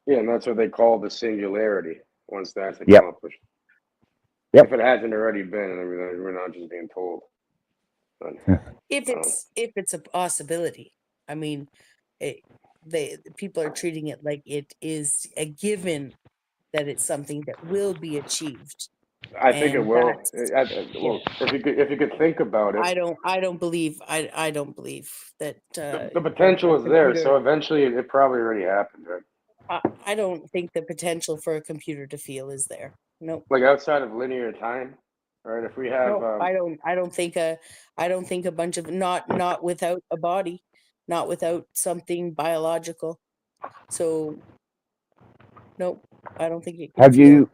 Yeah, and that's what they call the singularity once that's Yep. accomplished. Yep. If it hasn't already been, and we're not just being told. But, if it's a possibility, I mean, people are treating it like it is a given that it's something that will be achieved. I think it And will. that's Well, if you could think about it, I don't believe that the potential is there. So eventually, it probably already happened, right? I don't think the potential for a computer to feel is there. Nope. Like outside of linear time, right? If we have, No, I don't think a bunch of not without a body, not without something biological. So, nope, I don't think it can Have feel. you,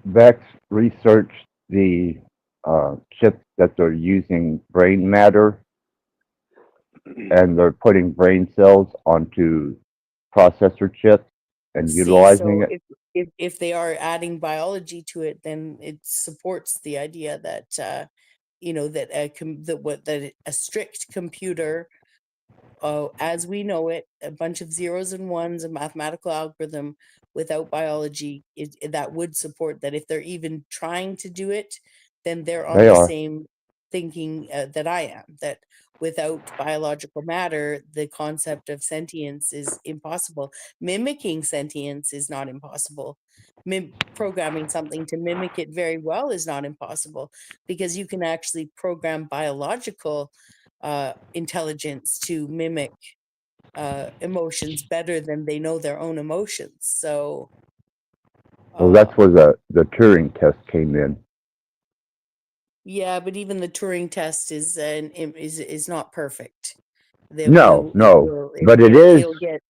Vex, researched the chips that they're using brain matter and they're putting brain cells onto processor chips and utilizing So it? if they are adding biology to it, then it supports the idea that that a strict computer, as we know it, a bunch of zeros and ones, a mathematical algorithm without biology, that would support that. If they're even trying to do it, then they're on They the are. same thinking that I am, that without biological matter, the concept of sentience is impossible. Mimicking sentience is not impossible. Programming something to mimic it very well is not impossible, because you can actually program biological intelligence to mimic emotions better than they know their own emotions. So, Well, that's where the Turing test came in. yeah, but even the Turing test is not perfect. No, but It'll get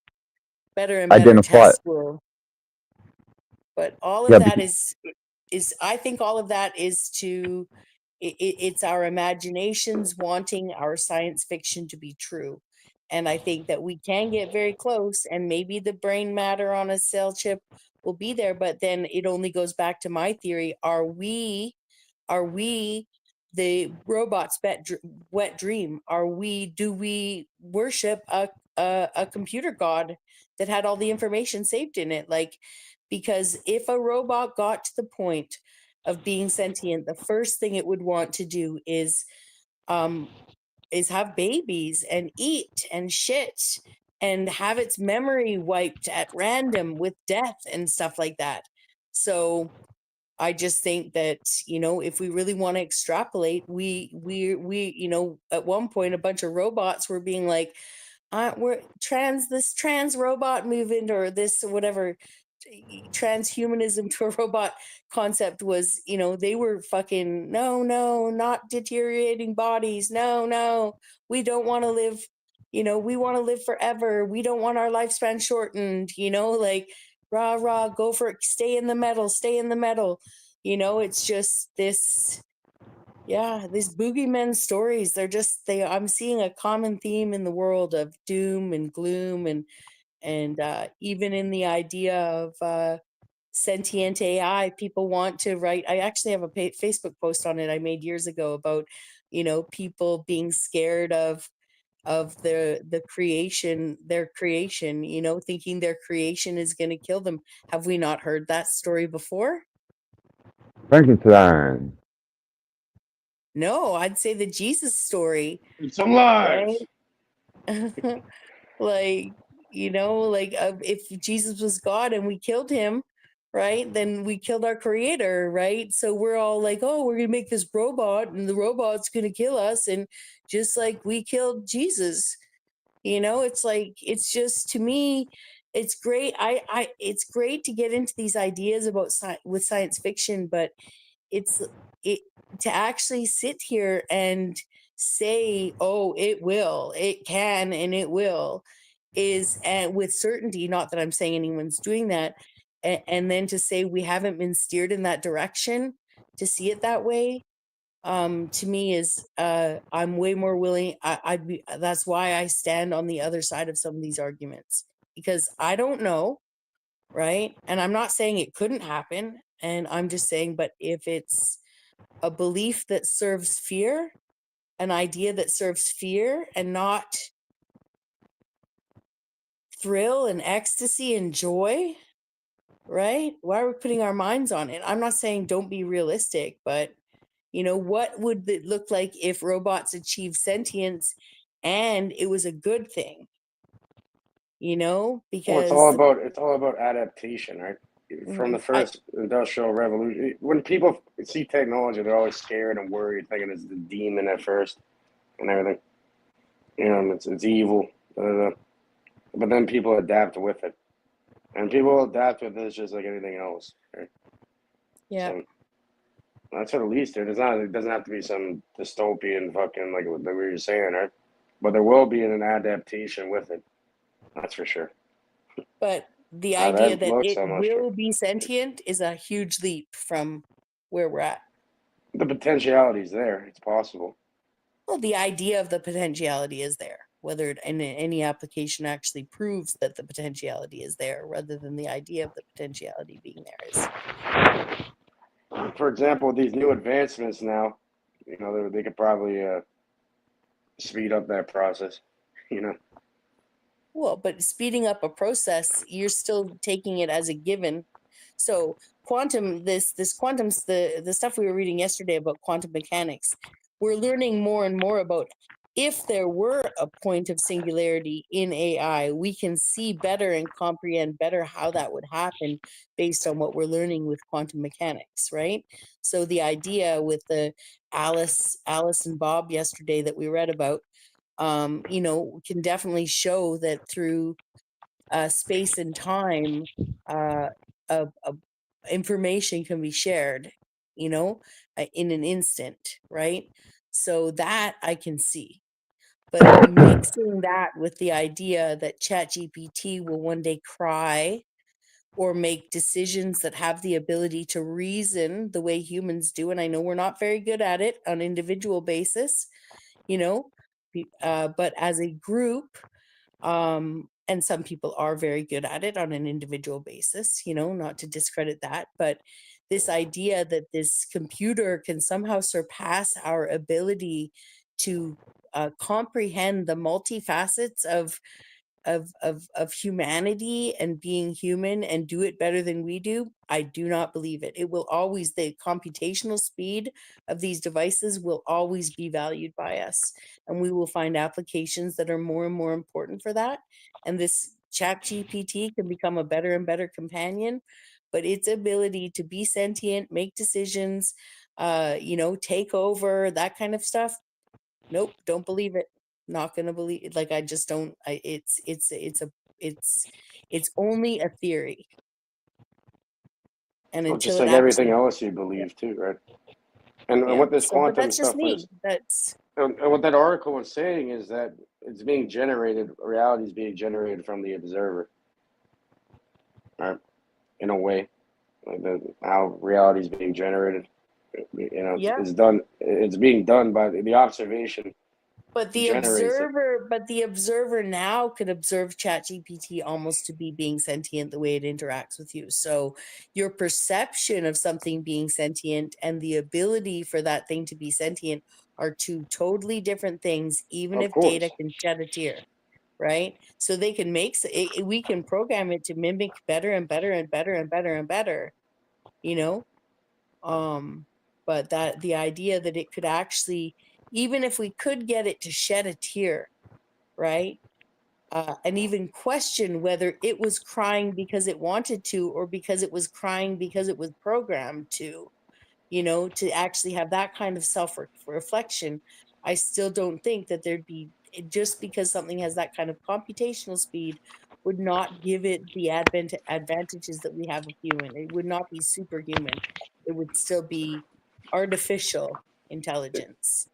better and better. identified. Tests will, but all of Yeah, that is I think all of that is to it's our imaginations wanting our science fiction to be true. And I think that we can get very close, and maybe the brain matter on a cell chip will be there, but then it only goes back to my theory. Are we the robot's wet dream? Do we worship a computer god that had all the information saved in it? Like, because if a robot got to the point of being sentient, the first thing it would want to do is have babies and eat and shit and have its memory wiped at random with death and stuff like that. So I just think that, if we really want to extrapolate, we at one point a bunch of robots were being like, we're this trans robot movement, or this whatever transhumanism to a robot concept was, they were fucking no, not deteriorating bodies, no, we don't want to live, we want to live forever, we don't want our lifespan shortened, like rah go for it, stay in the metal, it's just this. Yeah, these boogeyman stories, I'm seeing a common theme in the world of doom and gloom, and even in the idea of sentient AI. People want to write. I actually have a Facebook post on it I made years ago about, people being scared of the creation, their creation, thinking their creation is going to kill them. Have we not heard that story before? Frankenstein. No, I'd say the Jesus story, It's some lies. right? Like, if Jesus was God and we killed him, right, then we killed our creator, right? So we're all like, oh, we're gonna make this robot and the robot's gonna kill us, and just like we killed Jesus. It's like, it's just, to me, it's great. It's great to get into these ideas about with science fiction, but it's it to actually sit here and say, oh, it can, and it will, is, and with certainty, not that I'm saying anyone's doing that, and then to say we haven't been steered in that direction, to see it that way, to me is, I'm way more willing. I'd be That's why I stand on the other side of some of these arguments, because I don't know, right? And I'm not saying it couldn't happen, and I'm just saying, but if it's a belief that serves fear, an idea that serves fear and not thrill and ecstasy and joy, right? Why are we putting our minds on it? I'm not saying don't be realistic, but what would it look like if robots achieve sentience and it was a good thing? Well, Because it's all about adaptation, right? From the I first industrial revolution, when people see technology, they're always scared and worried, thinking it's the demon at first and everything. It's evil. Da, da, da. But then people adapt with it, and people adapt with it just like anything else, right? yeah. So that's at least it. It doesn't have to be some dystopian fucking like what we were saying, right? But there will be an adaptation with it. That's for sure. But the How idea that that looks, it I'm not sure. will be sentient is a huge leap from where we're at. The potentiality is there. It's possible. Well, the idea of the potentiality is there. Whether any application actually proves that the potentiality is there, rather than the idea of the potentiality being there, is. For example, with these new advancements now, they could probably speed up that process. Well, but speeding up a process, you're still taking it as a given. So quantum, this quantum's the stuff we were reading yesterday about quantum mechanics. We're learning more and more about, if there were a point of singularity in AI, we can see better and comprehend better how that would happen based on what we're learning with quantum mechanics, right? So the idea with the Alice and Bob yesterday that we read about, can definitely show that through space and time, information can be shared, in an instant, right? So that I can see. But mixing that with the idea that ChatGPT will one day cry or make decisions that have the ability to reason the way humans do, and I know we're not very good at it on an individual basis, but as a group, and some people are very good at it on an individual basis, not to discredit that, but this idea that this computer can somehow surpass our ability to comprehend the multifacets of humanity and being human and do it better than we do, I do not believe it. It will always, the computational speed of these devices will always be valued by us, and we will find applications that are more and more important for that. And this ChatGPT can become a better and better companion, but its ability to be sentient, make decisions, take over, that kind of stuff, nope, don't believe it. Not gonna believe it. Like, I just don't. It's only a theory, and Well, until just it like everything actually, else you yeah, believe too, right? And yeah. what this So, but quantum that's just stuff me. was, That's and what that article was saying is that it's being generated. Reality is being generated from the observer, right? In a way, like how reality is being generated. yeah, It's done. It's being done by the observation But the generates it. observer now could observe ChatGPT almost to be being sentient the way it interacts with you. So your perception of something being sentient and the ability for that thing to be sentient are two totally different things, even Of if data course. can shed a tear, right? So they can we can program it to mimic better and better and better and better and better, you know? But that the idea that it could actually, even if we could get it to shed a tear, right? And even question whether it was crying because it wanted to or because it was crying because it was programmed to, to actually have that kind of self reflection. I still don't think that there'd be, just because something has that kind of computational speed would not give it the advantages that we have of human. It would not be superhuman. It would still be artificial intelligence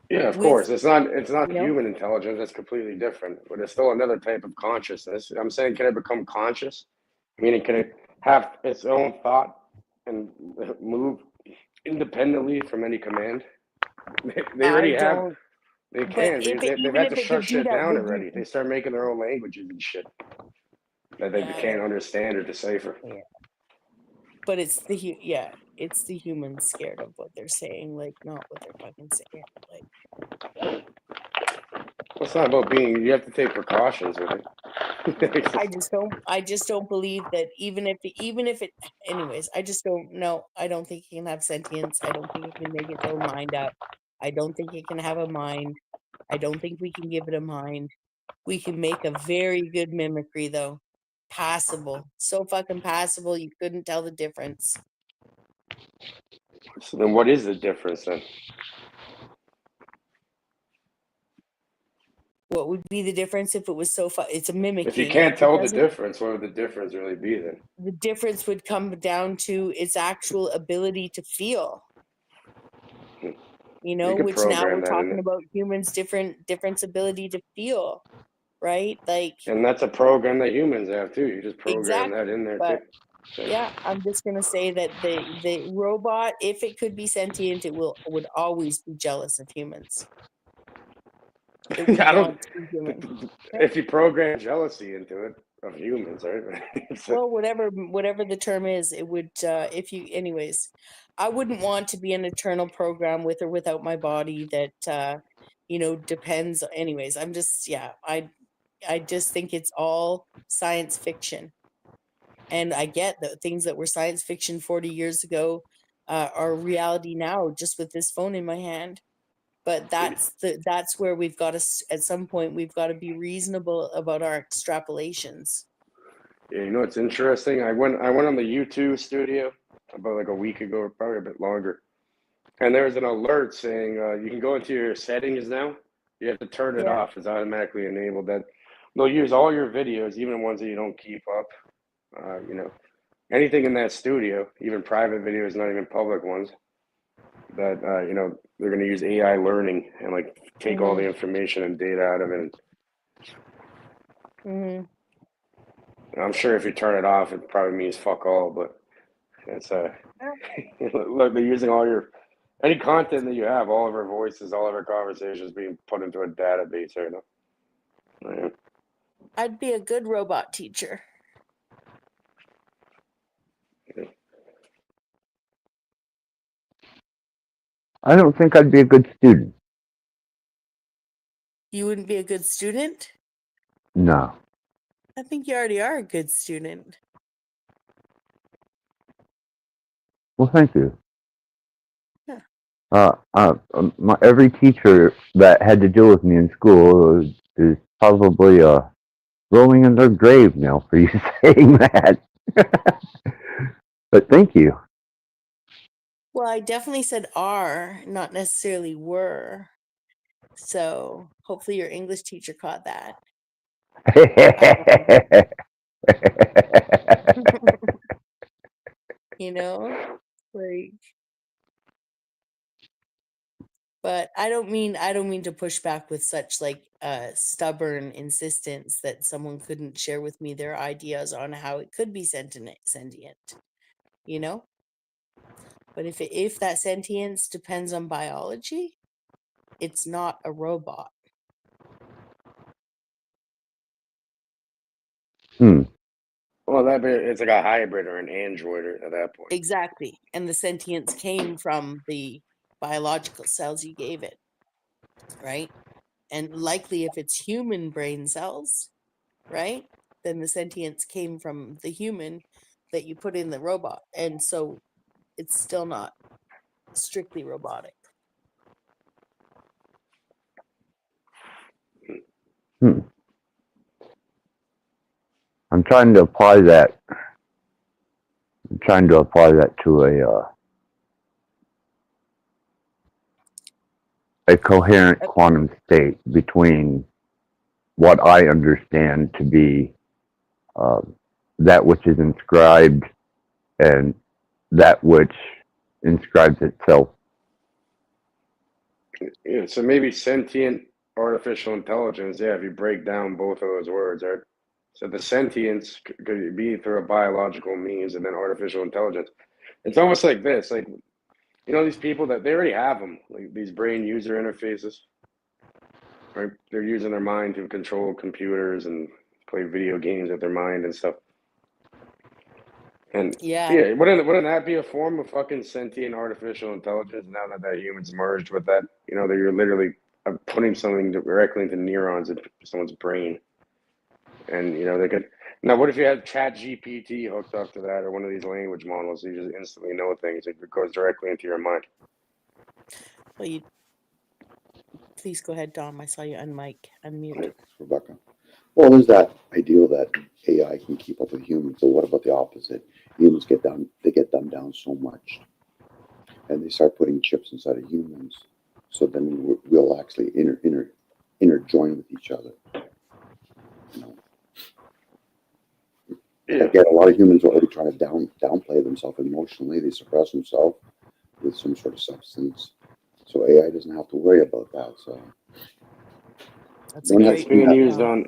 Yeah, of with, course. It's not you know, human intelligence. It's completely different. But it's still another type of consciousness. I'm saying, can it become conscious? Meaning, can it have its own thought and move independently from any command? They I already have. don't, They but can. They've even had to if it could shut do shit that, down would you, already. They start making their own languages and shit that they yeah, I can't don't, understand or decipher. yeah. But it's yeah, it's the humans scared of what they're saying, like not what they're fucking saying. Like Well, it's not about being. You have to take precautions with it. I just don't believe that even if it anyways, I just don't know. I don't think it can have sentience. I don't think it can make its own mind up. I don't think it can have a mind. I don't think we can give it a mind. We can make a very good mimicry though. Passable. So fucking passable you couldn't tell the difference. So then, what is the difference then? What would be the difference if it was so it's a mimicking? If you can't If it tell the doesn't, difference, what would the difference really be then? the difference would come down to its actual ability to feel, You could which now program we're that in talking it, about humans difference ability to feel, right? Like and that's a program that humans have too. You just program that exactly. in there too. But yeah, I'm just gonna say that the robot, if it could be sentient, would always be jealous of humans. It would I don't. want to be human. Yeah. If you program jealousy into it of humans, right? Well, whatever the term is, it would if you anyways, I wouldn't want to be an eternal program with or without my body that depends anyways. I'm just I just think it's all science fiction. And I get that things that were science fiction 40 years ago are reality now just with this phone in my hand. But that's where we've got to at some point we've got to be reasonable about our extrapolations. Yeah, you know what's interesting? I went on the YouTube studio about like a week ago, or probably a bit longer, and there was an alert saying you can go into your settings now. You have to turn it Yeah. off. It's automatically enabled. That they'll use all your videos, even ones that you don't keep up. Anything in that studio, even private videos, not even public ones. That they're going to use AI learning and like take all the information and data out of it. Mm-hmm. I'm sure if you turn it off, it probably means fuck all. But it's look, they're using all your any content that you have, all of our voices, all of our conversations being put into a database right now. Yeah. I'd be a good robot teacher. Yeah. I don't think I'd be a good student. You wouldn't be a good student? No. I think you already are a good student. Well, thank you. Yeah. Every teacher that had to deal with me in school is probably rolling in their grave now for you saying that. But thank you. Well, I definitely said are, not necessarily were. So hopefully your English teacher caught that. Like, but I don't mean to push back with such like stubborn insistence that someone couldn't share with me their ideas on how it could be sentient. But if that sentience depends on biology, it's not a robot. Well, it's like a hybrid or an android at that point. Exactly. And the sentience came from the biological cells you gave it, right? And likely if it's human brain cells, right, then the sentience came from the human that you put in the robot. And so it's still not strictly robotic. I'm trying to apply that. I'm trying to apply that to a coherent quantum state between what I understand to be that which is inscribed and that which inscribes itself. Yeah, so maybe sentient artificial intelligence. Yeah, if you break down both of those words, right? So the sentience could be through a biological means, and then artificial intelligence. It's almost like this, like these people that they already have them, like these brain user interfaces, right? They're using their mind to control computers and play video games with their mind and stuff. And yeah, wouldn't that be a form of fucking sentient artificial intelligence? Now that humans merged with that, that you're literally putting something directly into neurons in someone's brain, and they could. Now, what if you had Chat GPT hooked up to that, or one of these language models? So you just instantly know things. It goes directly into your mind. Well, please go ahead, Dom. I saw you unmute. Right, Rebecca. Well, there's that ideal that AI can keep up with humans. So what about the opposite? Humans get dumbed down so much, and they start putting chips inside of humans. So then we'll actually interjoin with each other. Yeah. Again, a lot of humans are already trying to downplay themselves emotionally. They suppress themselves with some sort of substance. So AI doesn't have to worry about that. So it's being used on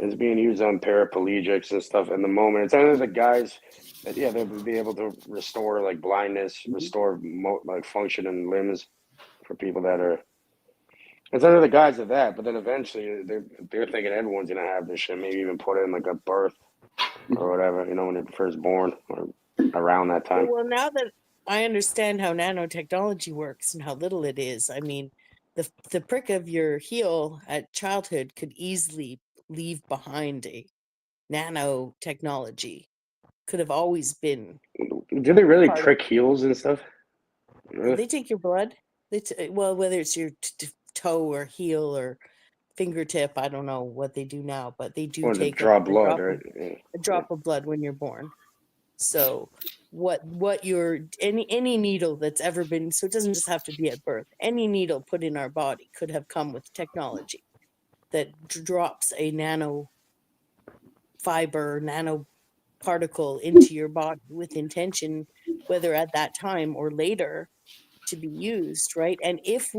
paraplegics and stuff in the moment. It's either the guys that they'll be able to restore like blindness, restore like function in limbs for people that are. It's under the guise of that, but then eventually they're thinking everyone's gonna have this shit. Maybe even put in like a birth or whatever, when you're first born or around that time. Well, now that I understand how nanotechnology works and how little it is, I mean, the prick of your heel at childhood could easily leave behind a nanotechnology. Could have always been. Do they really prick heels and stuff? Really? They take your blood. Well, whether it's your toe or heel or fingertip, I don't know what they do now, but they do take draw blood, right? A drop of blood when you're born. So what your any needle that's ever been, so it doesn't just have to be at birth, any needle put in our body could have come with technology that drops a nano fiber, nano particle into your body with intention, whether at that time or later, to be used, right? And if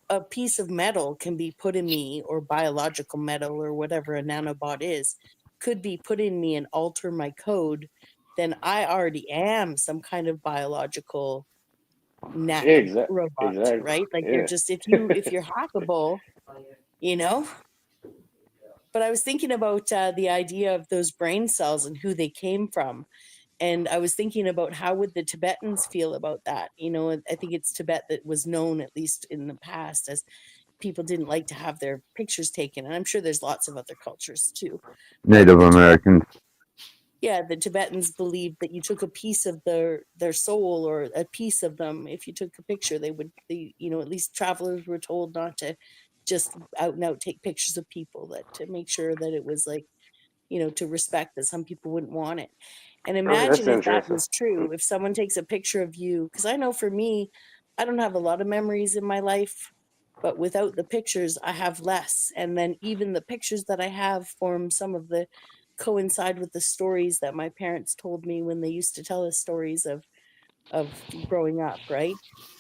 a piece of metal can be put in me, or biological metal or whatever a nanobot is, could be put in me and alter my code, then I already am some kind of biological robot, exactly. right? Like you're just, if you're hackable, But I was thinking about the idea of those brain cells and who they came from. And I was thinking about how would the Tibetans feel about that? I think it's Tibet that was known, at least in the past, as people didn't like to have their pictures taken. And I'm sure there's lots of other cultures too. Native Americans. Yeah, the Tibetans believed that you took a piece of their soul, or a piece of them. If you took a picture, at least travelers were told not to just out and out take pictures of people, that to make sure that it was like, to respect that some people wouldn't want it. And imagine if that was true, if someone takes a picture of you, because I know for me, I don't have a lot of memories in my life, but without the pictures, I have less. And then even the pictures that I have form some of the coincide with the stories that my parents told me when they used to tell us stories of growing up, right?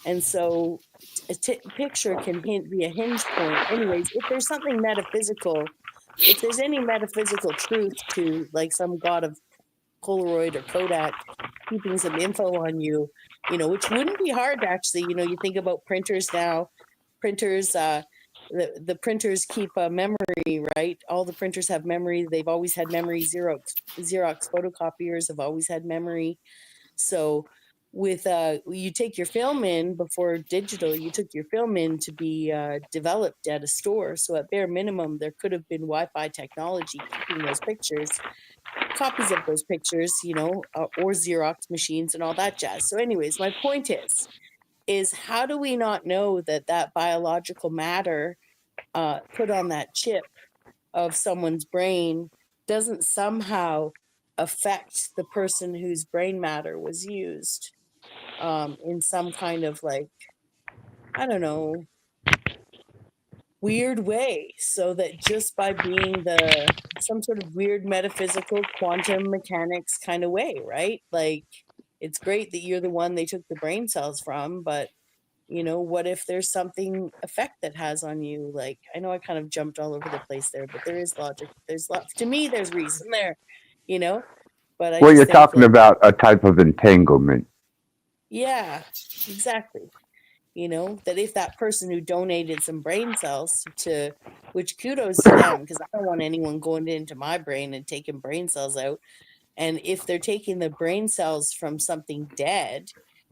And so a picture can be a hinge point. Anyways, if there's something metaphysical, if there's any metaphysical truth to like some god of Polaroid or Kodak, keeping some info on you, which wouldn't be hard actually. You think about printers now. Printers, the printers keep a memory, right? All the printers have memory. They've always had memory. Xerox photocopiers have always had memory. So with you take your film in before digital, you took your film in to be developed at a store. So at bare minimum, there could have been Wi-Fi technology keeping those pictures, copies of those pictures, or Xerox machines and all that jazz. So anyways, my point is how do we not know that biological matter put on that chip of someone's brain doesn't somehow affect the person whose brain matter was used in some kind of I don't know, weird way, so that just by being some sort of weird metaphysical quantum mechanics kind of way, right? Like, it's great that you're the one they took the brain cells from, but what if there's something effect that has on you? Like, I know I kind of jumped all over the place there, but there is logic. To me, there's reason there, you know, but I Well, just you're think talking about a type of entanglement. yeah, exactly. That if that person who donated some brain cells which kudos to them, because I don't want anyone going into my brain and taking brain cells out. And if they're taking the brain cells from something dead,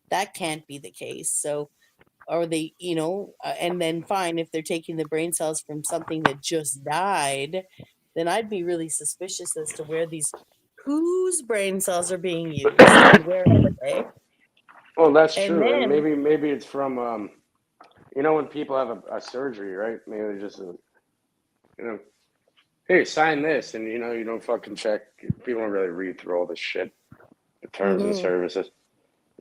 that can't be the case. So, or they, and then fine, if they're taking the brain cells from something that just died, then I'd be really suspicious as to whose brain cells are being used and where are they. Well, that's And true, and then, maybe it's from when people have a surgery, right? Maybe they're just hey, sign this, and you don't fucking check. People don't really read through all this shit, the terms and services.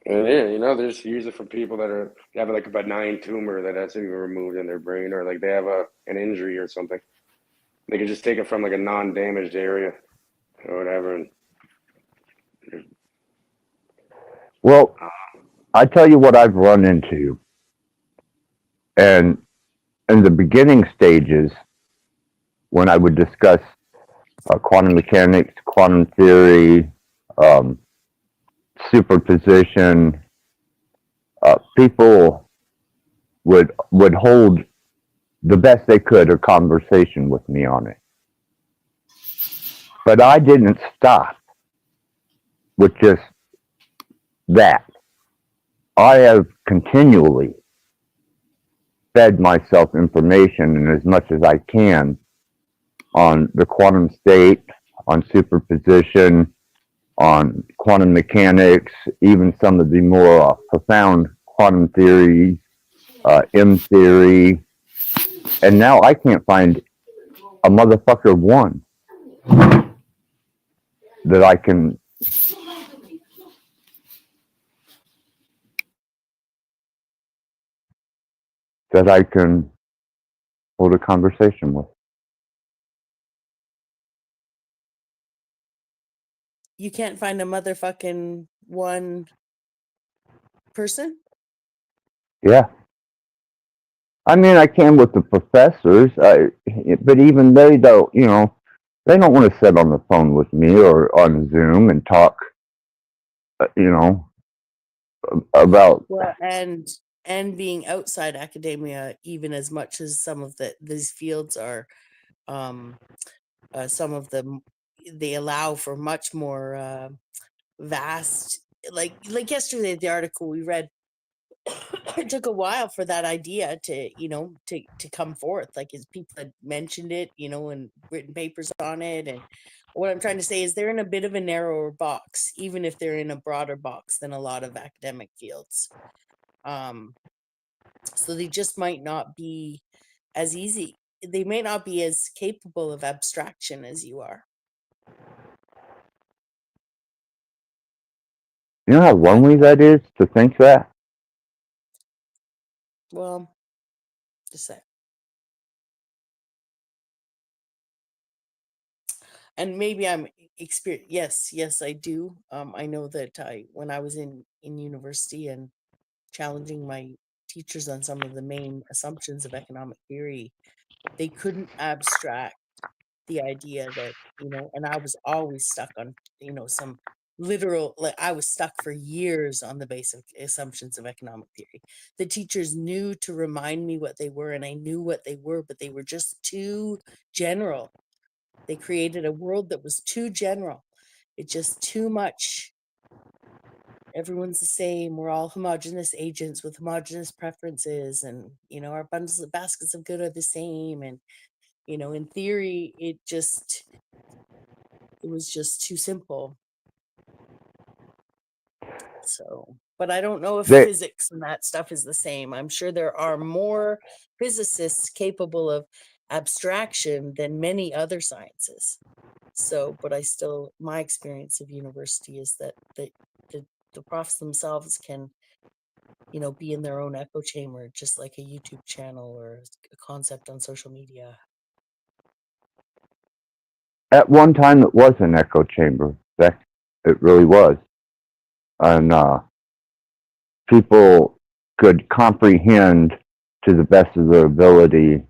And yeah, they just use it for people that have like a benign tumor that has to be removed in their brain, or like they have an injury or something. They can just take it from like a non-damaged area or whatever. And Well, I tell you what I've run into, and in the beginning stages, when I would discuss quantum mechanics, quantum theory, superposition, people would hold the best they could a conversation with me on it. But I didn't stop with just that. I have continually fed myself information and as much as I can on the quantum state, on superposition, on quantum mechanics, even some of the more profound quantum theories, M theory, and now I can't find a motherfucker one that I can hold a conversation with. you can't find a motherfucking one person? Yeah. I mean, I can with the professors, but even they don't, they don't want to sit on the phone with me or on Zoom and talk, about. Well, and being outside academia, even as much as some of these fields are, some of them, they allow for much more vast. Like yesterday, the article we read, it took a while for that idea to to come forth. Like, as people had mentioned it, and written papers on it. And what I'm trying to say is they're in a bit of a narrower box, even if they're in a broader box than a lot of academic fields. So they just might not be as easy. They may not be as capable of abstraction as you are. You know how lonely that is to think that? Well, just say. And maybe I'm experience. Yes, I do. I know that when I was in university and challenging my teachers on some of the main assumptions of economic theory, they couldn't abstract the idea that, and I was always stuck on, some literal, like I was stuck for years on the basic assumptions of economic theory. The teachers knew to remind me what they were, and I knew what they were, but they were just too general. They created a world that was too general. It's just too much. Everyone's the same. We're all homogenous agents with homogenous preferences, and our bundles of baskets of good are the same. And in theory, it was just too simple. So, but I don't know if They, physics and that stuff is the same. I'm sure there are more physicists capable of abstraction than many other sciences. So, but my experience of university is that the profs themselves can, be in their own echo chamber, just like a YouTube channel or a concept on social media. at one time, it was an echo chamber. That it really was, and people could comprehend to the best of their ability.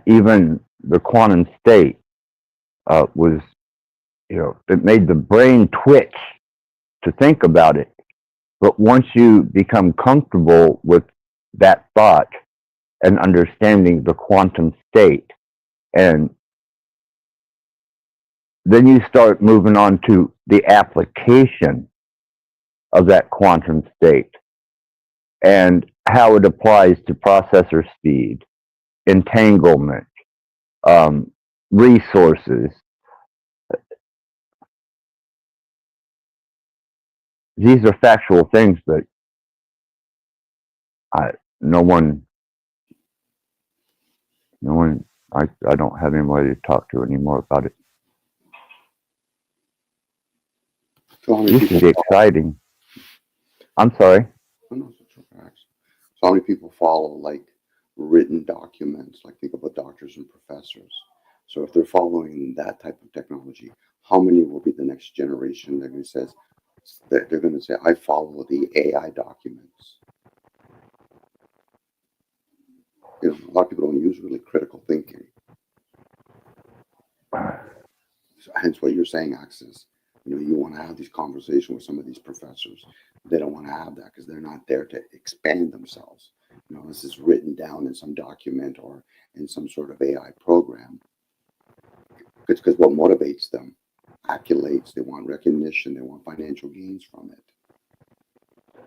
Even the quantum state was, it made the brain twitch to think about it. But once you become comfortable with that thought and understanding the quantum state, and then you start moving on to the application of that quantum state and how it applies to processor speed, entanglement, resources. These are factual things that no one, I don't have anybody to talk to anymore about it. So how many This people is exciting. I'm sorry. so how many people follow like written documents? Like think about doctors and professors. So if they're following that type of technology, how many will be the next generation that says that they're going to say, I follow the AI documents? A lot of people don't use really critical thinking. So hence what you're saying, Axis. You want to have these conversations with some of these professors. They don't want to have that because they're not there to expand themselves. This is written down in some document or in some sort of AI program. It's because what motivates them, accolades, they want recognition, they want financial gains from it.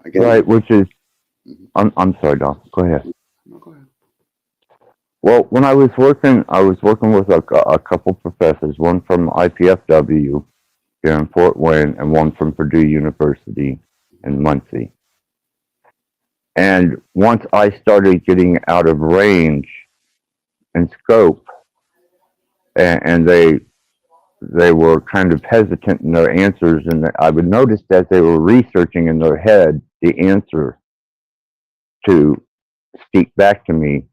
Again, Right, which is, I'm sorry, Don. Go ahead. No, go ahead. Well, when I was working with a couple professors, one from IPFW here in Fort Wayne and one from Purdue University in Muncie. And once I started getting out of range and scope, and they were kind of hesitant in their answers, and I would notice that they were researching in their head the answer to speak back to me.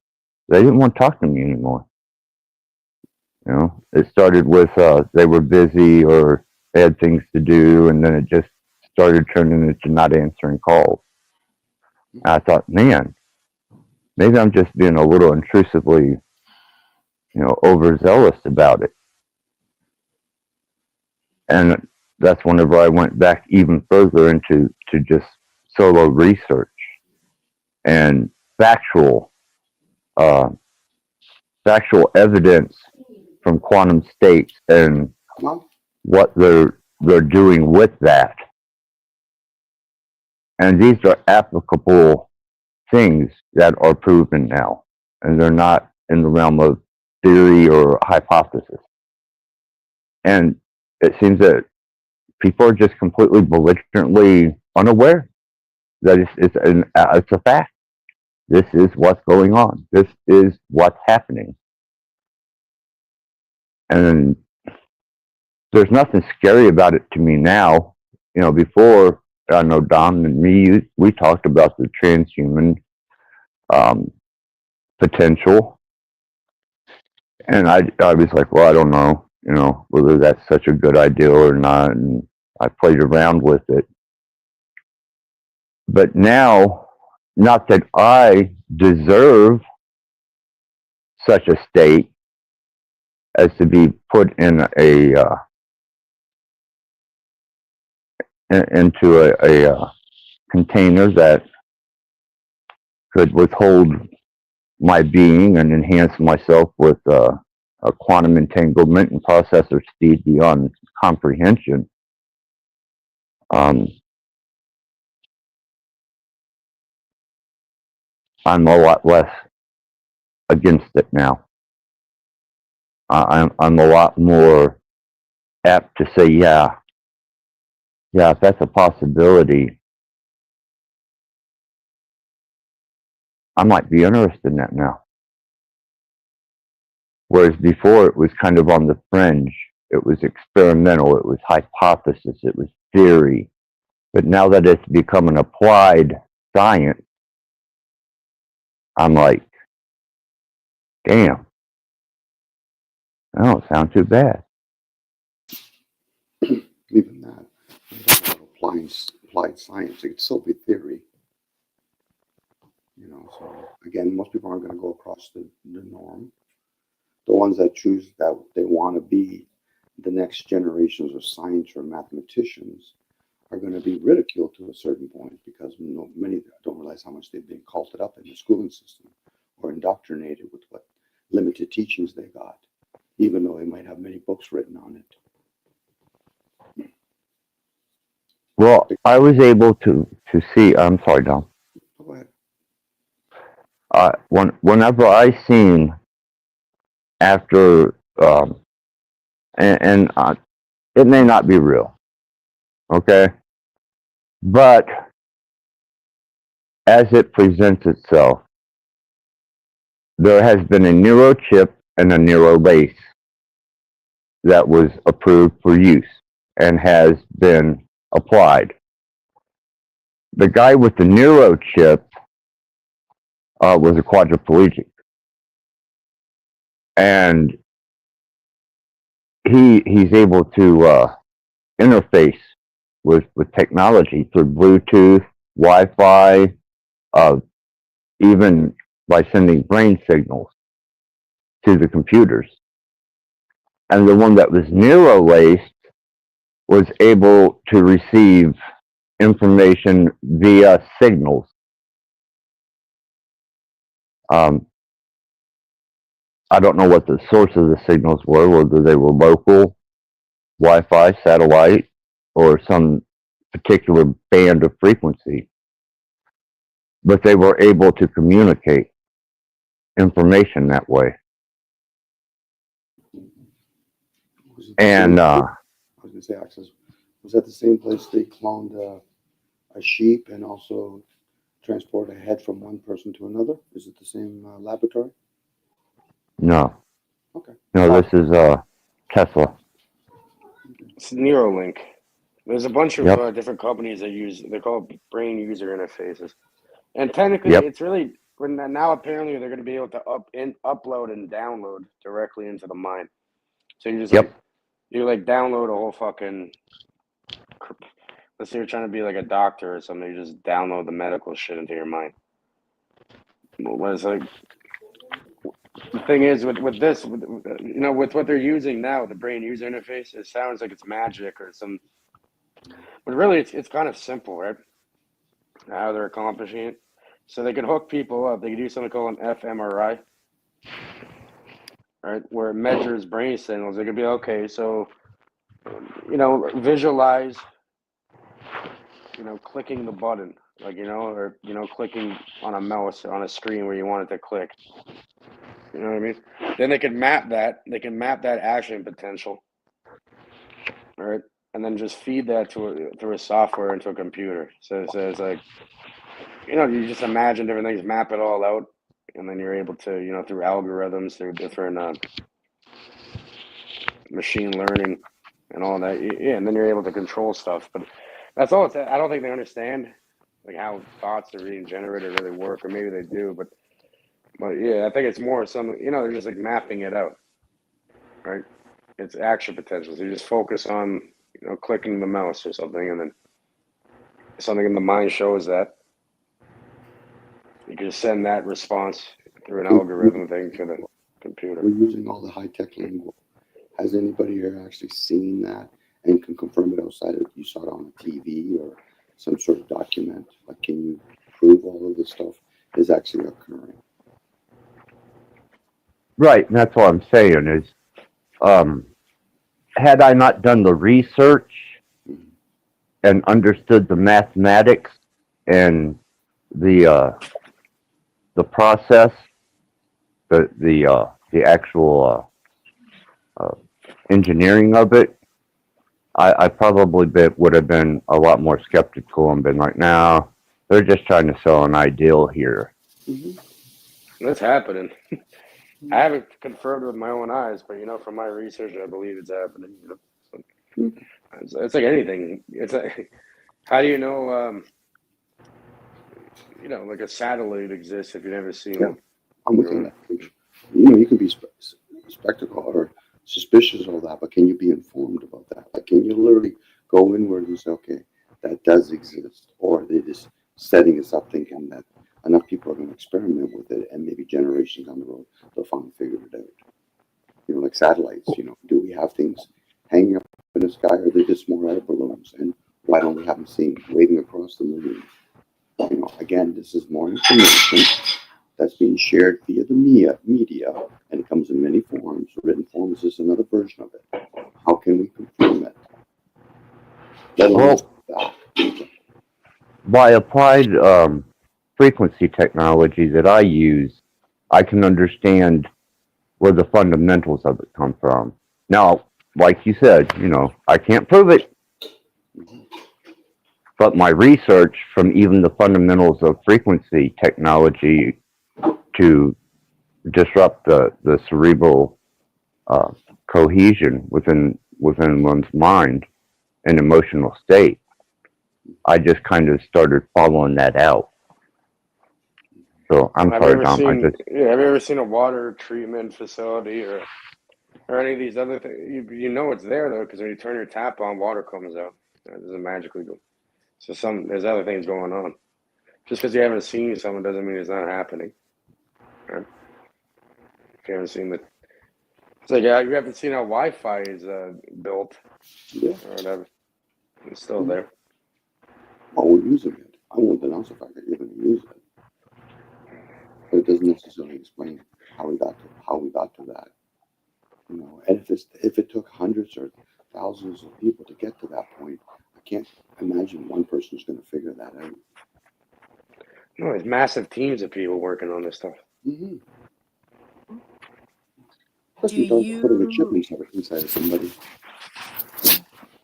They didn't want to talk to me anymore. It started with they were busy or they had things to do, and then it just started turning into not answering calls. And I thought, man, maybe I'm just being a little intrusively, overzealous about it. And that's whenever I went back even further into just solo research and factual evidence from quantum states and what they're doing with that. And these are applicable things that are proven now, and they're not in the realm of theory or hypothesis. And it seems that people are just completely belligerently unaware that it's a fact. This is what's going on. This is what's happening. And there's nothing scary about it to me now. Before, I know Don and me, we talked about the transhuman potential. And I was like, well, I don't know, whether that's such a good idea or not. And I played around with it. But now, not that I deserve such a state as to be put in into a container that could withhold my being and enhance myself with a quantum entanglement and processor speed beyond comprehension. I'm a lot less against it now. I'm a lot more apt to say, yeah, if that's a possibility, I might be interested in that now. Whereas before it was kind of on the fringe. It was experimental. It was hypothesis. It was theory. But now that it's become an applied science, I'm like, damn, that don't sound too bad. Even that, applied science, it could still be theory. You know, so again, most people aren't going to go across the norm. The ones that choose that they want to be the next generations of science or mathematicians are going to be ridiculed to a certain point because many don't realize how much they've been culted up in the schooling system or indoctrinated with what limited teachings they got, even though they might have many books written on it. Well, I was able to see. I'm sorry, Dom. Go ahead. Whenever I seen after, and it may not be real, okay, but as it presents itself, there has been a neuro chip and a neuro base that was approved for use and has been applied. The guy with the neuro chip was a quadriplegic, and he's able to interface with technology through Bluetooth, Wi-Fi, even by sending brain signals to the computers. And the one that was neuro-laced was able to receive information via signals. I don't know what the source of the signals were, whether they were local, Wi-Fi, satellite, or some particular band of frequency. But they were able to communicate information that way. And I was going to say, Access, was that the same place they cloned a sheep and also transport a head from one person to another? Is it the same laboratory? no. Okay. No, this is Tesla. It's Neuralink. There's a bunch of Yep. different companies that they're called brain user interfaces. And technically, Yep. it's really, now apparently they're going to be able to upload and download directly into the mind. So you just Yep. you download a whole fucking, let's say you're trying to be like a doctor or something, you just download the medical shit into your mind. Well, it's like, the thing is with this, with what they're using now, the brain user interface, it sounds like it's magic or some, but really it's kind of simple, right? How they're accomplishing it. So they can hook people up. They can do something called an fMRI, right, where it measures brain signals. It could be, okay, so visualize, clicking the button, or clicking on a mouse on a screen where you want it to click. You know what I mean? Then they can map that. They can map that action potential, all right, and then just feed that through a software into a computer. So it's like, you just imagine different things, map it all out, and then you're able to, through algorithms, through different machine learning and all that, yeah, and then you're able to control stuff. But that's all it's. I don't think they understand how thoughts are being generated really work, or maybe they do, but yeah, I think it's more something. They're just mapping it out, right? It's action potential. So you just focus on clicking the mouse or something, and then something in the mind shows that. You can send that response through an algorithm thing to the computer. We're using all the high-tech lingo. Has anybody here actually seen that and can confirm it outside of you saw it on a TV or some sort of document? Like, can you prove all of this stuff is actually occurring? Right, and that's what I'm saying is, had I not done the research Mhm. and understood the mathematics and the process, the actual engineering of it, I probably would have been a lot more skeptical and been like, "No, they're just trying to sell an ideal here." Mhm. That's happening. I haven't confirmed with my own eyes, but from my research, I believe it's happening. So it's like anything. It's like, how do you know? Like a satellite exists if you've never seen Yeah, one. I'm with you on that. You can be spectacle or suspicious of all that, but can you be informed about that? Like, can you literally go inward and say, okay, that does exist, or are they just setting us up thinking that enough people are going to experiment with it, and maybe generations down the road they'll finally figure it out? Like satellites. Do we have things hanging up in the sky, or are they just more air balloons? And why don't we have them seen waving across the moon? Again, this is more information that's being shared via the media, and it comes in many forms. Written form is just another version of it. How can we confirm it? Let alone Well, that. by applied frequency technology that I use, I can understand where the fundamentals of it come from. Now, like you said, I can't prove it, but my research from even the fundamentals of frequency technology to disrupt the cerebral cohesion within one's mind and emotional state, I just kind of started following that out. So I'm Have sorry, Dom. you ever seen a water treatment facility or any of these other things? You know it's there though, because when you turn your tap on, water comes out. It doesn't magically go. So there's other things going on. Just because you haven't seen something doesn't mean it's not happening. Right? If you haven't seen it, it's like, yeah, you haven't seen how Wi-Fi is built Yeah. or whatever. It's still there. Well, we're using it. I won't denounce the fact that you're going to use it, but it doesn't necessarily explain how we got to that. And if it took hundreds or thousands of people to get to that point, I can't imagine one person is going to figure that out. No, there's massive teams of people working on this stuff. Mm-hmm. Do You don't put a chip you inside of somebody.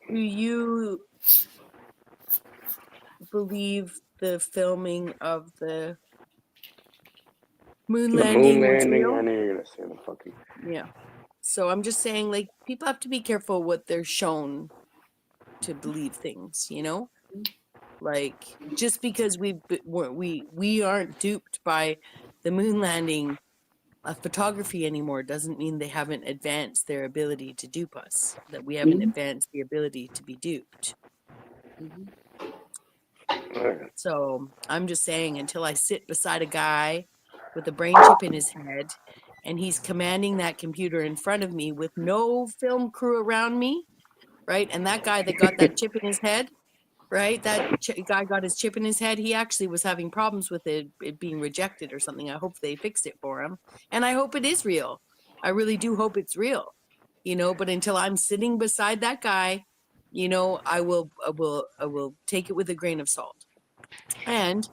do you believe the filming of the moon The moon landing was landing, I real? knew you were gonna say the fucking. Yeah. So I'm just saying, like, people have to be careful what they're shown to believe things, Like, just because we aren't duped by the moon landing photography anymore doesn't mean they haven't advanced their ability to dupe us, that we haven't advanced the ability to be duped. So I'm just saying, until I sit beside a guy with a brain chip in his head and he's commanding that computer in front of me with no film crew around me, right? And that guy that got that chip in his head, right? That guy got his chip in his head. He actually was having problems with it being rejected or something. I hope they fixed it for him. And I hope it is real. I really do hope it's real, but until I'm sitting beside that guy, I will take it with a grain of salt. And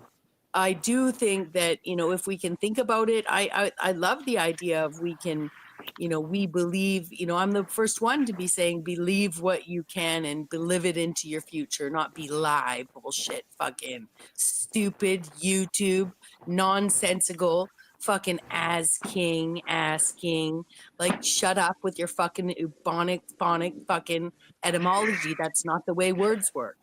I do think that, if we can think about it, I love the idea of we can, we believe, I'm the first one to be saying, believe what you can and live it into your future, not be lie bullshit, fucking stupid YouTube, nonsensical, fucking ass king, like shut up with your fucking phonic fucking etymology. That's not the way words work,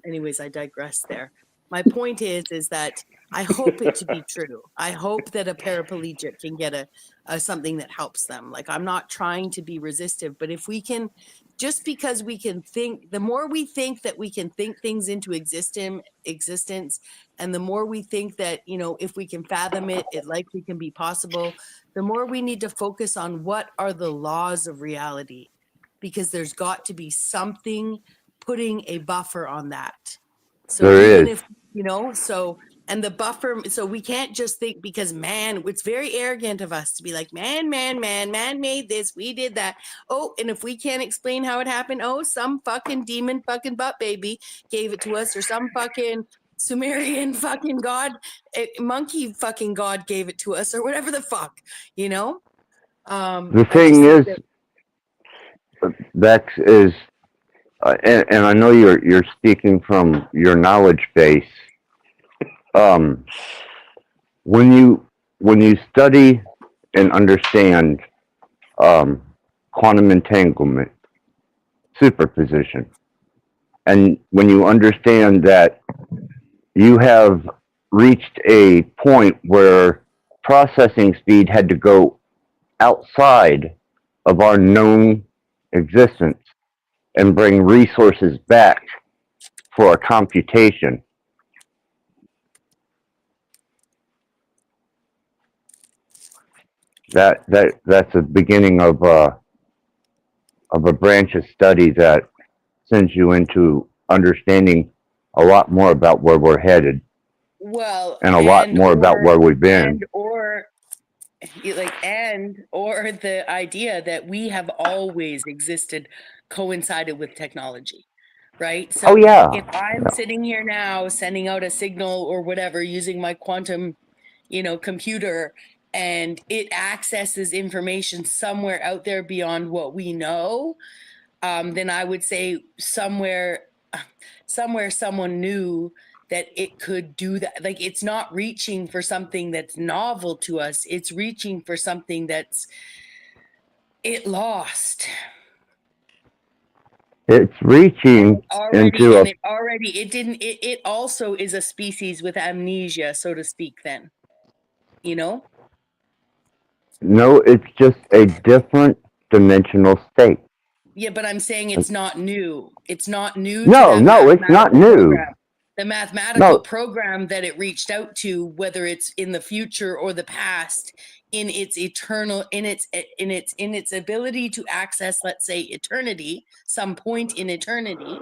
anyways, I digress there. My point is that I hope it to be true. I hope that a paraplegic can get a something that helps them. Like, I'm not trying to be resistive, but if we can just because we can think, the more we think that we can think things into existence, and the more we think that, you know, if we can fathom it, it likely can be possible, the more we need to focus on what are the laws of reality, because there's got to be something putting a buffer on that. So There even is. if, you know, so, and the buffer, so we can't just think, because man, it's very arrogant of us to be like, man made this, we did that. Oh, and if we can't explain how it happened, oh, some fucking demon fucking butt baby gave it to us, or some fucking Sumerian fucking god, monkey fucking god gave it to us, or whatever the fuck, you know? The I just thing think is, that, Bex, is, and I know you're speaking from your knowledge base. When you study and understand quantum entanglement, superposition, and when you understand that you have reached a point where processing speed had to go outside of our known existence and bring resources back for a computation. That's the beginning of a branch of study that sends you into understanding a lot more about where we're headed well, and a lot more about where we've been. or the idea that we have always existed, coincided with technology, right? So Oh yeah, if I'm sitting here now sending out a signal or whatever using my quantum, you know, computer, and it accesses information somewhere out there beyond what we know, then I would say somewhere someone knew that it could do that. Like, it's not reaching for something that's novel to us, it's reaching for something that's it lost. it's reaching into a It also is a species with amnesia, so to speak, then, you know? no, it's just a different dimensional state. Yeah, but I'm saying it's not new. It's not new to No, that no, it's not mathematical new. program. The mathematical No, program that it reached out to, whether it's in the future or the past, in its eternal, in its ability to access, let's say, eternity, some point in eternity,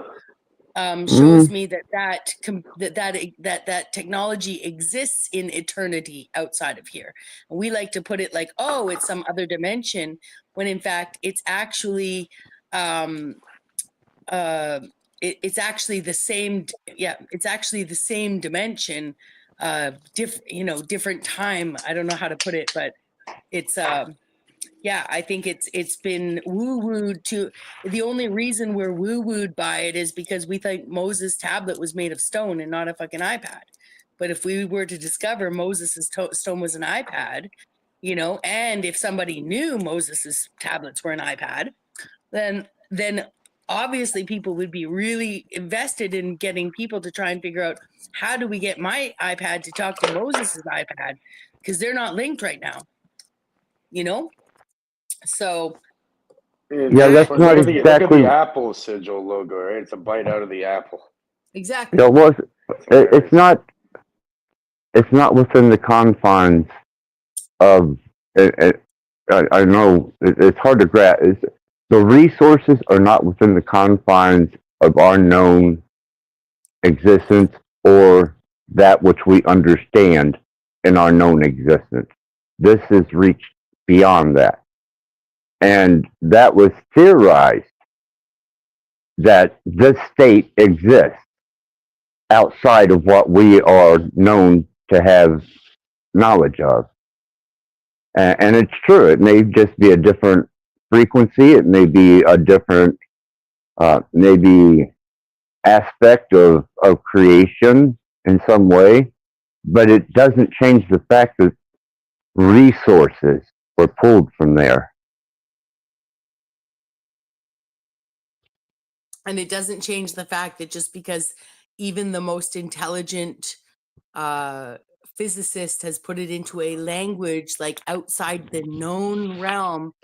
shows me that technology exists in eternity outside of here. And we like to put it like, oh, it's some other dimension, when in fact it's actually it's actually the same. Yeah, it's actually the same dimension, different time. I don't know how to put it, but it's yeah, I think it's been woo-wooed to. The only reason we're woo-wooed by it is because we think Moses' tablet was made of stone and not a fucking iPad. But if we were to discover Moses' stone was an iPad, you know, and if somebody knew Moses' tablets were an iPad, then obviously people would be really invested in getting people to try and figure out, how do we get my iPad to talk to Moses' iPad? Because they're not linked right now, you know? So yeah, that's Look not at exactly. the Apple sigil logo, right? It's a bite out of the apple. exactly. It was. It's not. It's not within the confines of. I know it's hard to grasp. The resources are not within the confines of our known existence or that which we understand in our known existence. This has reached beyond that. And that was theorized that this state exists outside of what we are known to have knowledge of. And it's true. It may just be a different frequency. It may be a different, maybe aspect of creation in some way, but it doesn't change the fact that resources were pulled from there. And it doesn't change the fact that just because even the most intelligent physicist has put it into a language like outside the known realm,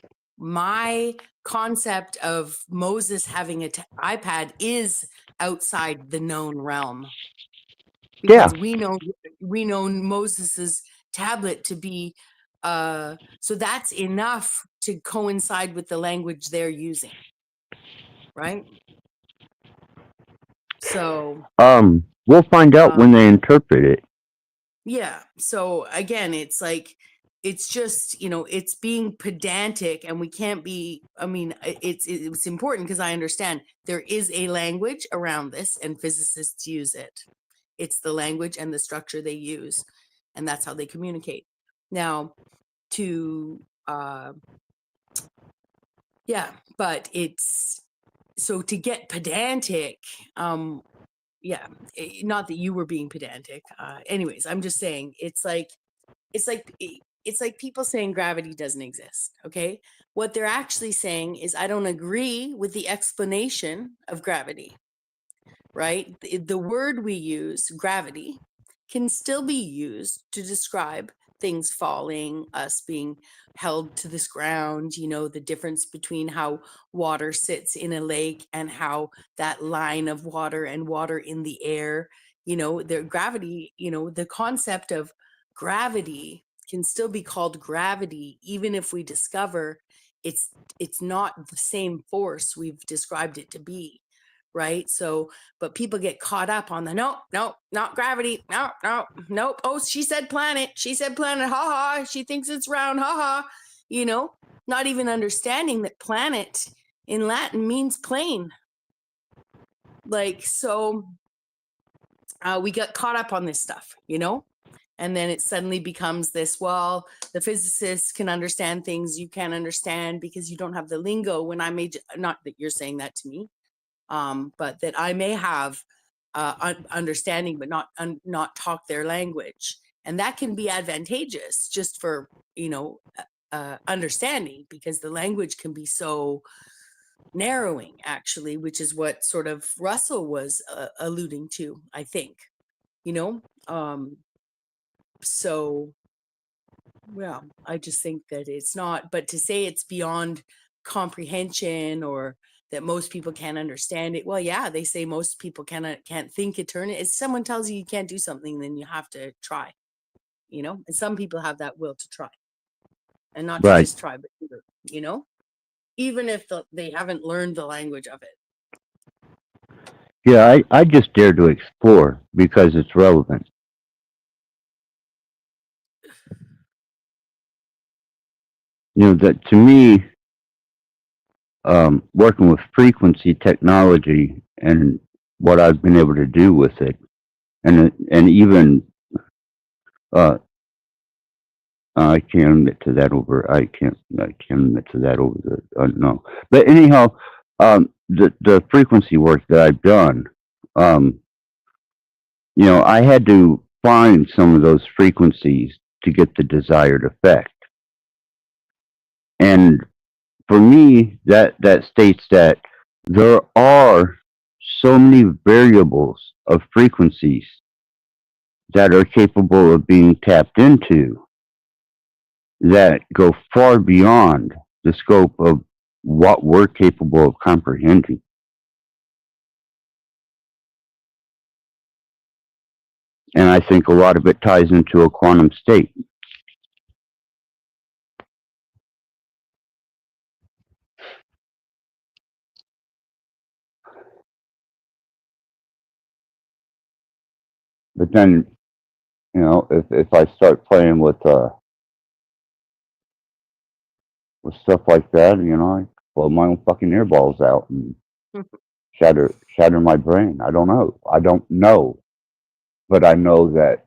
my concept of Moses having an iPad is outside the known realm, because we know Moses's tablet to be so that's enough to coincide with the language they're using, right? So we'll find out when they interpret it. yeah. So again, it's like, it's just, it's being pedantic, and we can't be, I mean, it's important, because I understand there is a language around this and physicists use it. It's the language and the structure they use, and that's how they communicate. Now, but it's, so to get pedantic, not that you were being pedantic. Anyways, I'm just saying, it's like people saying gravity doesn't exist. Okay, what they're actually saying is, I don't agree with the explanation of gravity. Right? The word we use, gravity, can still be used to describe things falling, us being held to this ground, the difference between how water sits in a lake and how that line of water and water in the air, the gravity, the concept of gravity can still be called gravity, even if we discover it's not the same force we've described it to be. Right? So, but people get caught up on the no, not gravity, nope. Oh, she said planet, ha ha. She thinks it's round, ha ha. Not even understanding that planet in Latin means plane. Like, so we got caught up on this stuff, and then it suddenly becomes this, well, the physicists can understand things you can't understand because you don't have the lingo. When I made, not that you're saying that to me, but that I may have understanding, but not talk their language, and that can be advantageous just for understanding, because the language can be so narrowing, actually, which is what sort of Russell was alluding to, I think. So, well, I just think that it's not. But to say it's beyond comprehension, or that most people can't understand it. Well, yeah, they say most people can't think eternity. If someone tells you can't do something, then you have to try, and some people have that will to try, and not to just try, but even if they haven't learned the language of it. Yeah, I just dare to explore because it's relevant. That to me, working with frequency technology and what I've been able to do with it, and even I can't admit to that over. I can't admit to that over the no. But anyhow, the frequency work that I've done, I had to find some of those frequencies to get the desired effect, and for me, that states that there are so many variables of frequencies that are capable of being tapped into that go far beyond the scope of what we're capable of comprehending. And I think a lot of it ties into a quantum state. But then, if I start playing with stuff like that, I blow my own fucking earballs out and shatter my brain. I don't know, but I know that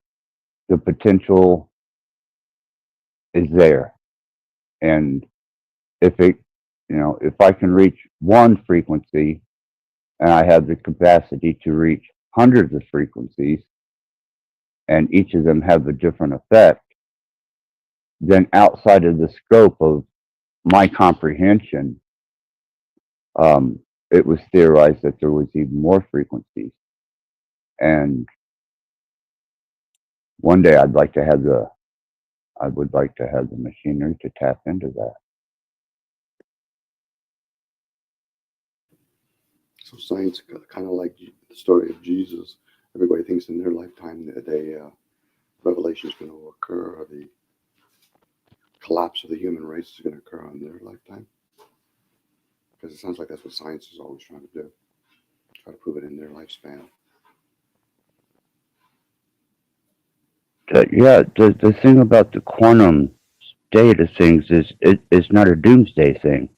the potential is there, and if I can reach one frequency, and I have the capacity to reach hundreds of frequencies, and each of them have a different effect, then outside of the scope of my comprehension, it was theorized that there was even more frequencies. And one day I would like to have the machinery to tap into that. So science, kind of like the story of Jesus. Everybody thinks in their lifetime that a revelation is going to occur, or the collapse of the human race is going to occur in their lifetime. Because it sounds like that's what science is always trying to do, try to prove it in their lifespan. Yeah, the thing about the quantum state of things is it's not a doomsday thing.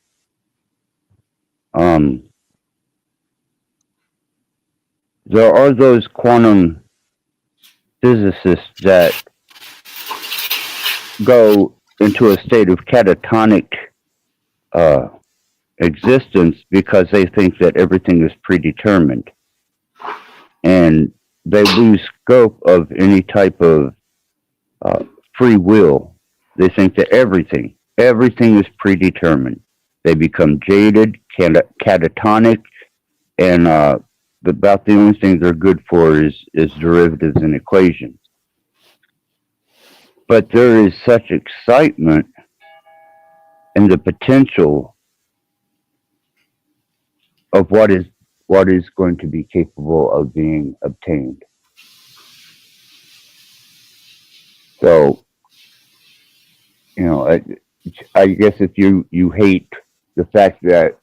There are those quantum physicists that go into a state of catatonic existence because they think that everything is predetermined, and they lose scope of any type of free will. They think that everything is predetermined. They become jaded, catatonic, and about the only thing they're good for is derivatives and equations. But there is such excitement in the potential of what is going to be capable of being obtained. So, I guess if you hate the fact that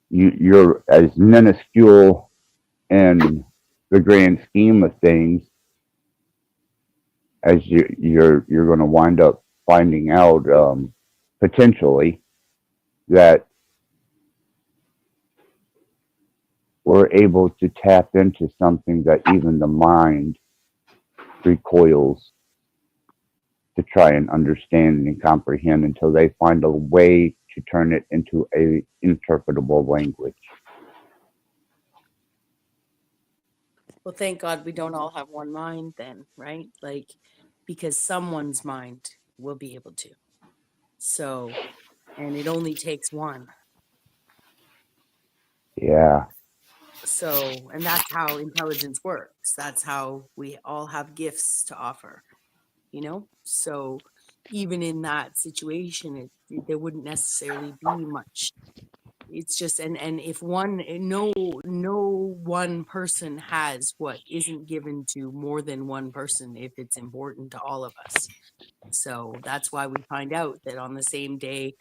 you're as minuscule in the grand scheme of things as you're going to wind up finding out potentially that we're able to tap into something that even the mind recoils to try and understand and comprehend until they find a way to turn it into a interpretable language. Well, thank God we don't all have one mind then, right? Like, because someone's mind will be able to. So, and it only takes one. Yeah. So, and that's how intelligence works. That's how we all have gifts to offer, So, even in that situation, there wouldn't necessarily be much. It's just, and if no one person has what isn't given to more than one person if it's important to all of us. So that's why we find out that on the same day,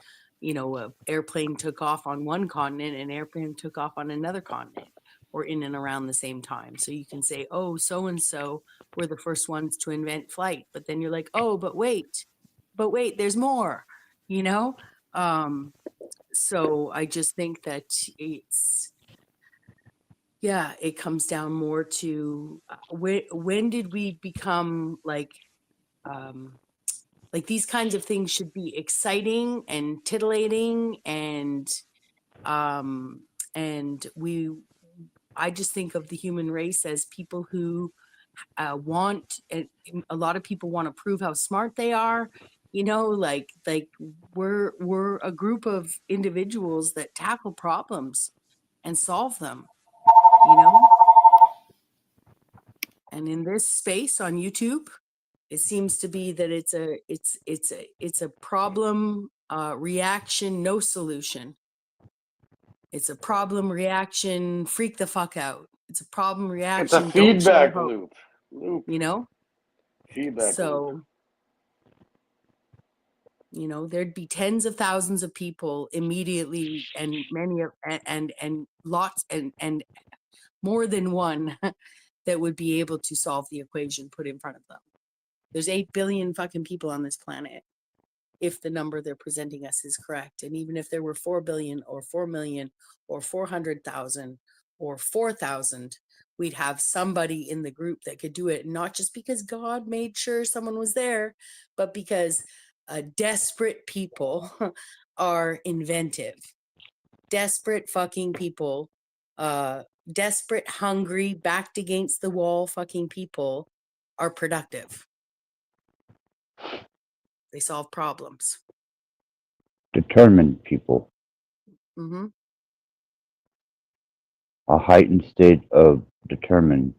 a airplane took off on one continent and an airplane took off on another continent, or in and around the same time. So you can say, oh, so and so were the first ones to invent flight, but then you're like, oh, but wait, there's more, so I just think that it comes down more to when did we become like these kinds of things should be exciting and titillating, and I just think of the human race as people who want, and a lot of people want to prove how smart they are, like we're a group of individuals that tackle problems and solve them, and in this space on YouTube, it seems to be that it's a problem reaction, no solution. It's a problem reaction, freak the fuck out. It's a problem reaction, It's a feedback loop. Feedback loop. There'd be tens of thousands of people immediately, and many of and lots and more than one that would be able to solve the equation put in front of them. There's 8 billion fucking people on this planet, if the number they're presenting us is correct. And even if there were 4 billion or 4 million or 400,000 or 4,000, we'd have somebody in the group that could do it. Not just because God made sure someone was there, but because desperate people are inventive. Desperate fucking people, desperate, hungry, backed against the wall fucking people are productive. They solve problems. Determined people. Mm-hmm. A heightened state of determination.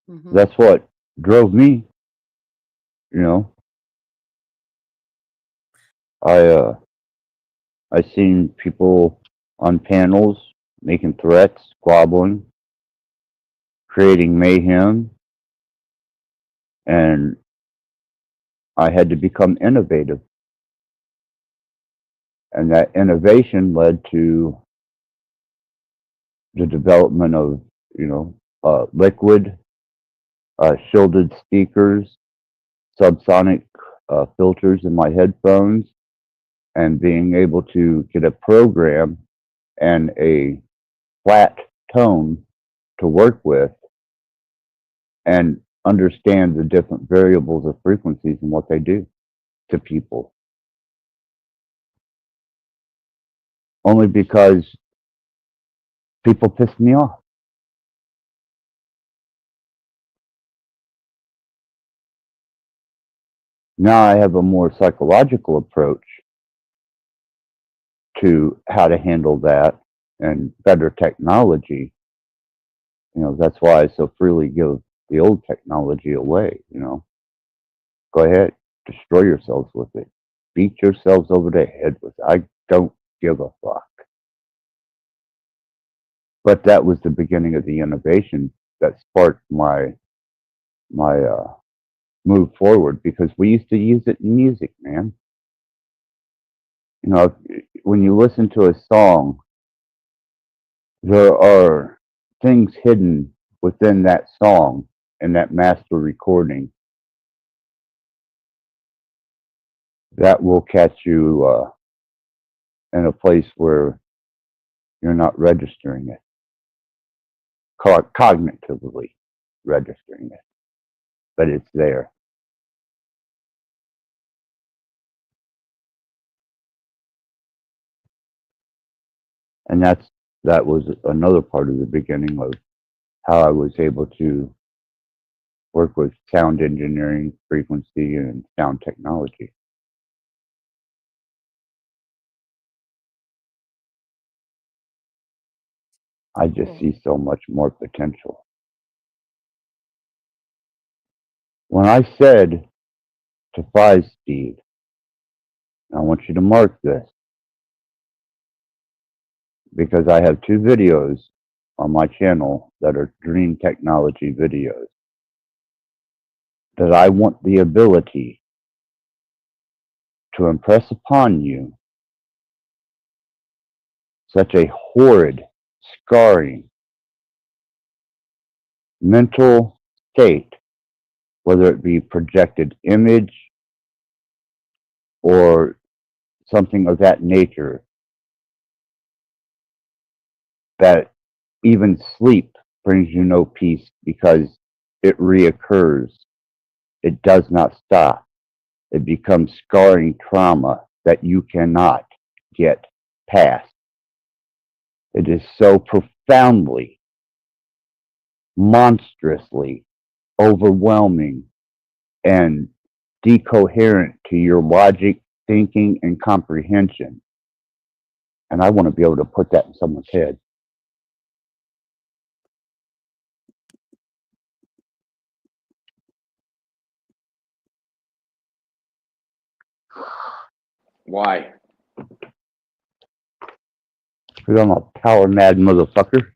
Mm-hmm. That's what drove me. I I've seen people on panels making threats, squabbling, creating mayhem, and I had to become innovative. And that innovation led to the development of, liquid, shielded speakers, subsonic filters in my headphones, and being able to get a program and a flat tone to work with and understand the different variables of frequencies and what they do to people. Only because people piss me off. Now I have a more psychological approach to how to handle that and better technology. That's why I so freely give the old technology away. Go ahead, destroy yourselves with it. Beat yourselves over the head with it. I don't give a fuck. But that was the beginning of the innovation that sparked my move forward, because we used to use it in music, man. When you listen to a song, there are things hidden within that song and that master recording that will catch you in a place where you're not registering it, cognitively registering it, but it's there. And that was another part of the beginning of how I was able to work with sound engineering, frequency, and sound technology. I just see so much more potential. When I said to 5-speed, I want you to mark this, because I have 2 videos on my channel that are dream technology videos, that I want the ability to impress upon you such a horrid, scarring mental state, whether it be projected image or something of that nature, that even sleep brings you no peace because it reoccurs. It does not stop. It becomes scarring trauma that you cannot get past. It is so profoundly, monstrously overwhelming and decoherent to your logic, thinking, and comprehension. And I want to be able to put that in someone's head. Why? Because I'm a power mad motherfucker.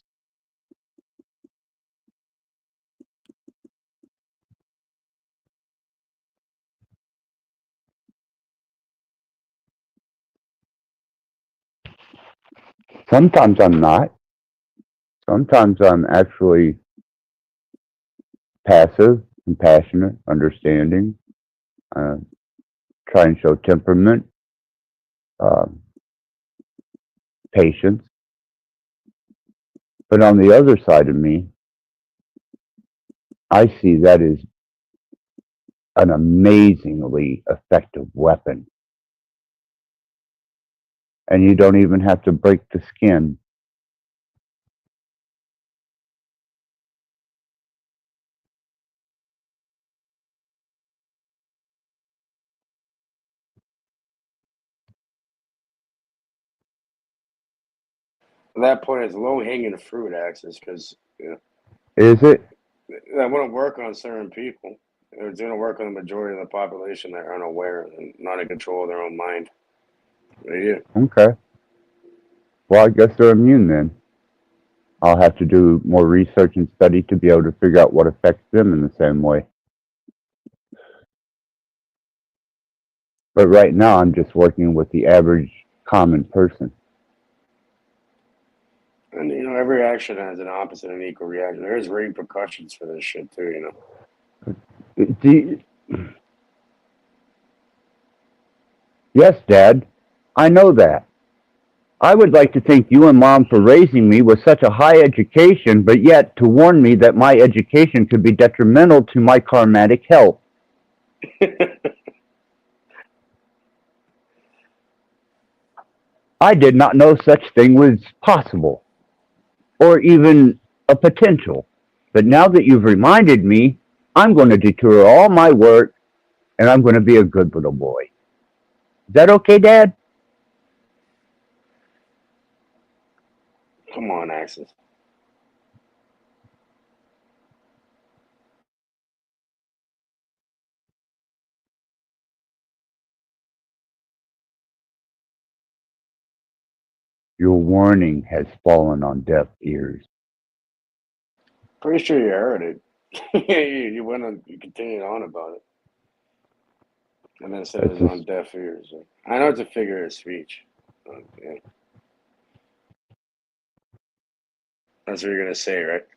Sometimes I'm not. Sometimes I'm actually passive, compassionate, understanding, try and show temperament, patience. But on the other side of me, I see that as an amazingly effective weapon. And you don't even have to break the skin. At that point, it's low hanging fruit, Axis, because Is it? that wouldn't work on certain people. It's going to work on the majority of the population that are unaware and not in control of their own mind. Yeah. Okay. Well, I guess they're immune then. I'll have to do more research and study to be able to figure out what affects them in the same way. But right now, I'm just working with the average common person. And every action has an opposite and equal reaction. There's repercussions for this shit too. Yes, Dad, I know that. I would like to thank you and Mom for raising me with such a high education, but yet to warn me that my education could be detrimental to my karmatic health. I did not know such thing was possible, or even a potential. But now that you've reminded me, I'm going to detour all my work, and I'm going to be a good little boy. Is that okay, Dad? Come on, Axis. Your warning has fallen on deaf ears. Pretty sure you heard it. you went on, you continued on about it. And then said it was on deaf ears. I know it's a figure of speech. Yeah. That's what you're going to say, right?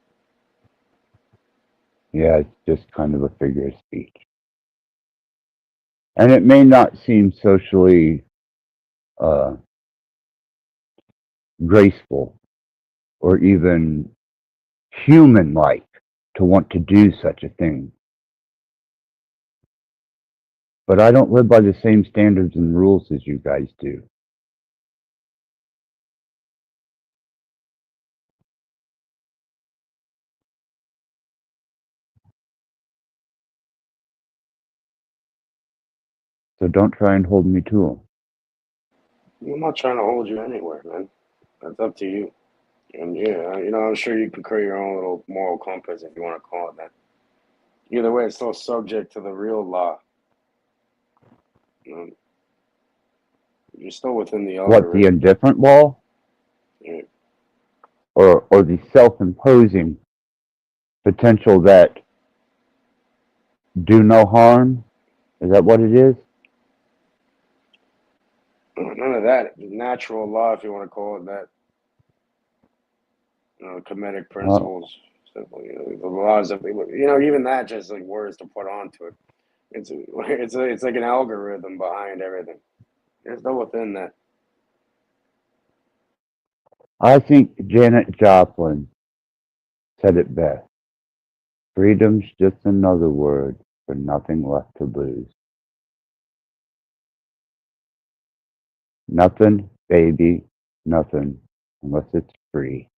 Yeah, it's just kind of a figure of speech. And it may not seem socially graceful or even human-like to want to do such a thing. But I don't live by the same standards and rules as you guys do. So don't try and hold me to them. I'm not trying to hold you anywhere, man. That's up to you. And yeah, I'm sure you can create your own little moral compass if you want to call it that. Either way, it's still subject to the real law. You're still within the algorithm. What, the indifferent law? Yeah. Or the self-imposing potential that do no harm? Is that what it is? None of that. Natural law, if you want to call it that. Comedic principles. Simple. The laws of even that just like words to put onto it. It's like an algorithm behind everything. There's no within that. I think Janet Joplin said it best. Freedom's just another word for nothing left to lose. Nothing, baby, nothing, unless it's free.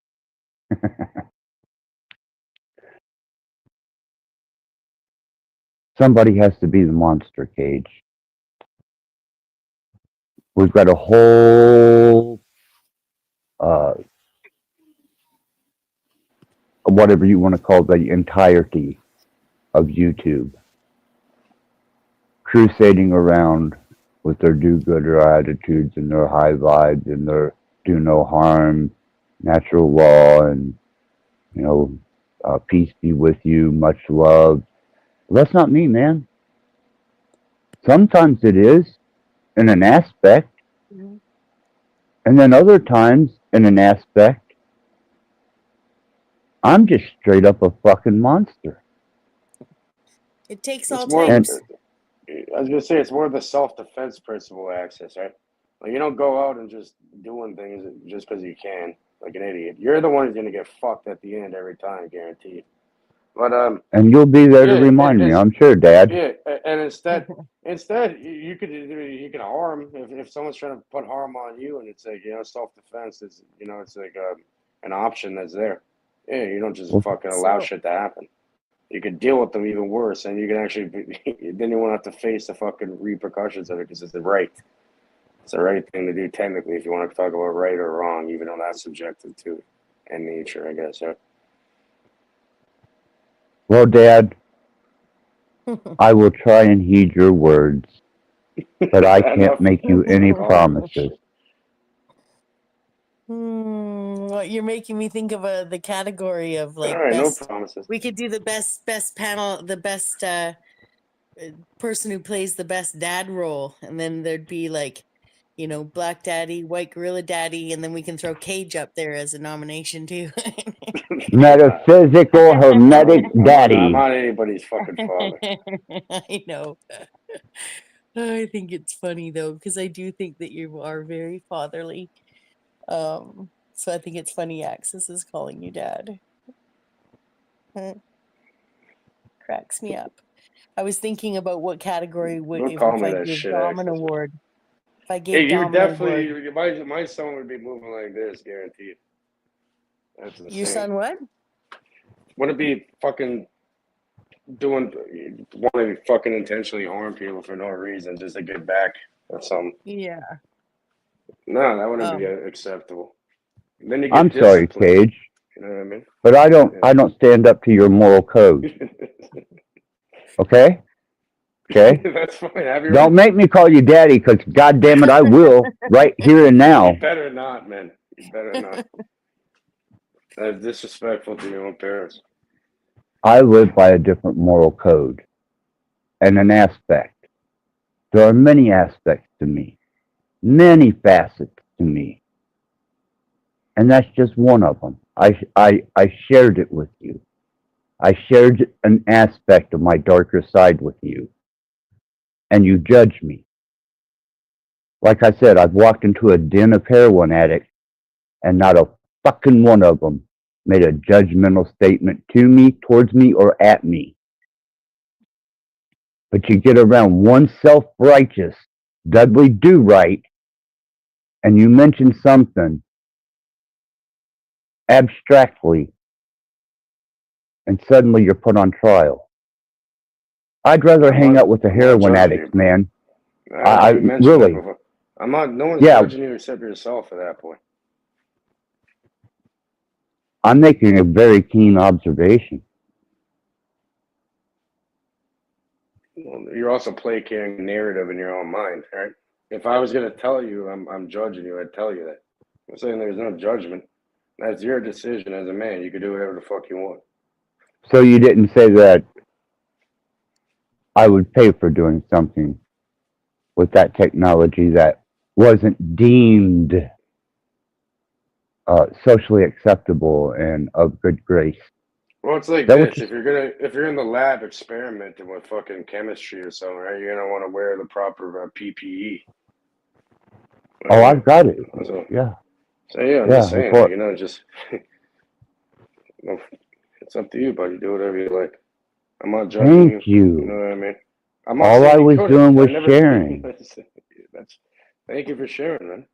Somebody has to be the monster cage. We've got a whole, whatever you want to call the entirety of YouTube, crusading around with their do-gooder attitudes and their high vibes and their do no harm, natural law, and peace be with you, much love. Well, that's not me, man. Sometimes it is, in an aspect, and then other times, in an aspect, I'm just straight up a fucking monster. It takes all types. I was gonna say it's more of the self-defense principle access, right? Like you don't go out and just doing things just because you can, like an idiot. You're the one who's gonna get fucked at the end every time, guaranteed. But and you'll be there to remind me, I'm sure, Dad. Yeah, and instead you can harm if someone's trying to put harm on you, and it's like self-defense is it's like an option that's there. Yeah, you don't just fucking allow shit to happen. You can deal with them even worse, and you can actually then you won't have to face the fucking repercussions of it because it's the right. It's the right thing to do technically if you want to talk about right or wrong, even though that's subjective to and nature, I guess. Yeah. Well, Dad, I will try and heed your words, but I can't make you any promises. Well, you're making me think of the category of like All right, no best. promises. We could do the best panel, the best person who plays the best dad role, and then there'd be like, Black Daddy, White Gorilla Daddy, and then we can throw Cage up there as a nomination too. Metaphysical hermetic I'm daddy. not anybody's fucking father. I know. I think it's funny though, because I do think that you are very fatherly. So I think it's funny Axis is calling you dad. Cracks me up. I was thinking about what category would Don't call if me I that gave shit, Dom an Axis. award. If I gave Hey, you're Dom an award. definitely my son would be moving like this, guaranteed. That's insane. Your son what? Wouldn't be fucking wanting to fucking intentionally harm people for no reason just to get back or something. Yeah. No, that wouldn't be acceptable. And then you get I'm sorry, disciplined. Cage, You know what I mean? but I don't stand up to your moral code. Okay? Okay? That's fine. Don't make me call you daddy, because goddamn it, I will right here and now. You better not, man. You better not. That's disrespectful to your own parents. I live by a different moral code and an aspect. There are many aspects to me, many facets to me. And that's just one of them. I shared it with you. I shared an aspect of my darker side with you. And you judged me. Like I said, I've walked into a den of heroin addicts, and not a fucking one of them made a judgmental statement to me, towards me, or at me. But you get around one self-righteous Dudley Do-Right, and you mention something abstractly, and suddenly you're put on trial. I'd rather hang out with the heroin addicts, man. I really. I'm not. No one's judging you except yourself at that point. I'm making a very keen observation. Well, you're also placating narrative in your own mind, right? If I was going to tell you I'm judging you, I'd tell you that. I'm saying there's no judgment. That's your decision as a man. You can do whatever the fuck you want. So you didn't say that I would pay for doing something with that technology that wasn't deemed socially acceptable and of good grace. Well, it's like this. If you're in the lab experimenting with fucking chemistry or something, right? You're gonna want to wear the proper PPE. Oh, I've got it. Yeah. So yeah, I'm just saying, just it's up to you, buddy. Do whatever you like. I'm not judging Thank you. You know what I mean? All I was doing was sharing. Thank you for sharing, man.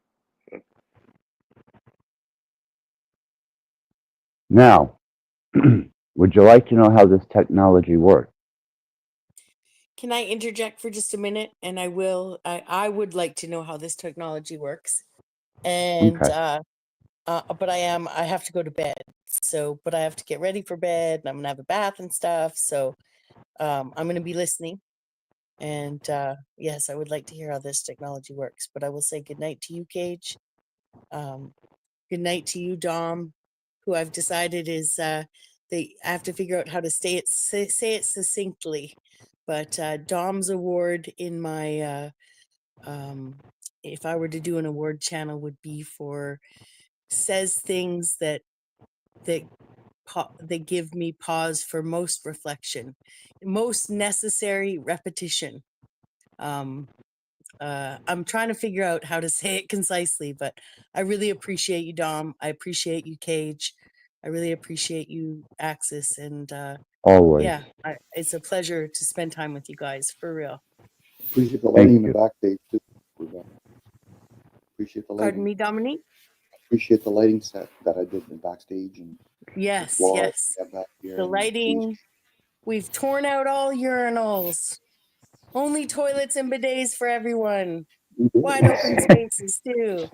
Now, would you like to know how this technology works? Can I interject for just a minute? And I will. I would like to know how this technology works. And okay. But I have to go to bed. So, but I have to get ready for bed, and I'm gonna have a bath and stuff. So, I'm gonna be listening. And yes, I would like to hear how this technology works. But I will say good night to you, Cage. Good night to you, Dom, who I've decided is I have to figure out how to say it succinctly. But Dom's award in my if I were to do an award channel would be for says things that give me pause for most reflection, most necessary repetition. I'm trying to figure out how to say it concisely, but I really appreciate you, Dom. I appreciate you, Cage. I really appreciate you, Axis, and always. Yeah, it's a pleasure to spend time with you guys, for real. Appreciate the lighting in the backstage too. Appreciate the lighting. Pardon me, Dominique? Appreciate the lighting set that I did in the backstage and yes. The lighting. We've torn out all urinals. Only toilets and bidets for everyone. Wide open spaces too.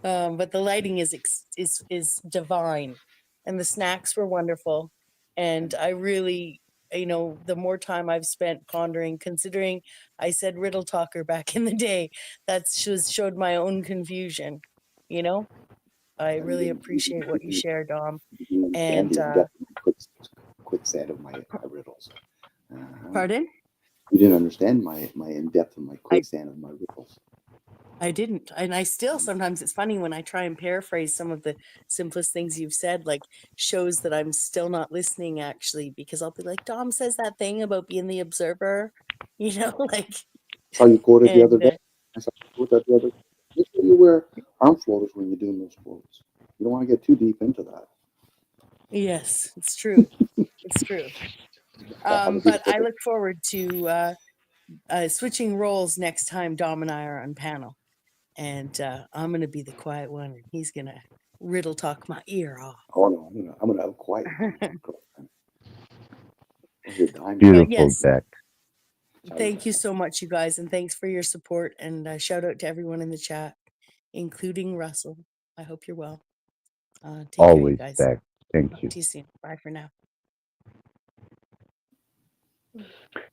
But the lighting is divine, and the snacks were wonderful, and I really the more time I've spent pondering, considering I said riddle talker back in the day, that showed my own confusion. I really appreciate what you shared, Dom. You understand And the in-depth quicksand of my riddles. pardon? You didn't understand my in-depth and my I quicksand of my riddles. I didn't. And I still sometimes it's funny when I try and paraphrase some of the simplest things you've said, like shows that I'm still not listening actually, because I'll be like, Dom says that thing about being the observer, like, I saw you quoted the other and day. I saw you quote that the other day. Make sure you wear arm floaters when you're doing those quotes. You don't want to get too deep into that. yes, it's true. It's true. Have a But beautiful I day. look forward to switching roles next time Dom and I are on panel. And I'm going to be the quiet one, and he's going to riddle talk my ear off. Oh no, I'm gonna have a quiet girlfriend. Oh, you're dying. But Beautiful, yes, Jack. thank you so much, you guys, and thanks for your support. And shout out to everyone in the chat, including Russell. I hope you're well. Take care, you Always, guys. Jack. Thank Talk you. to you soon. Bye for now.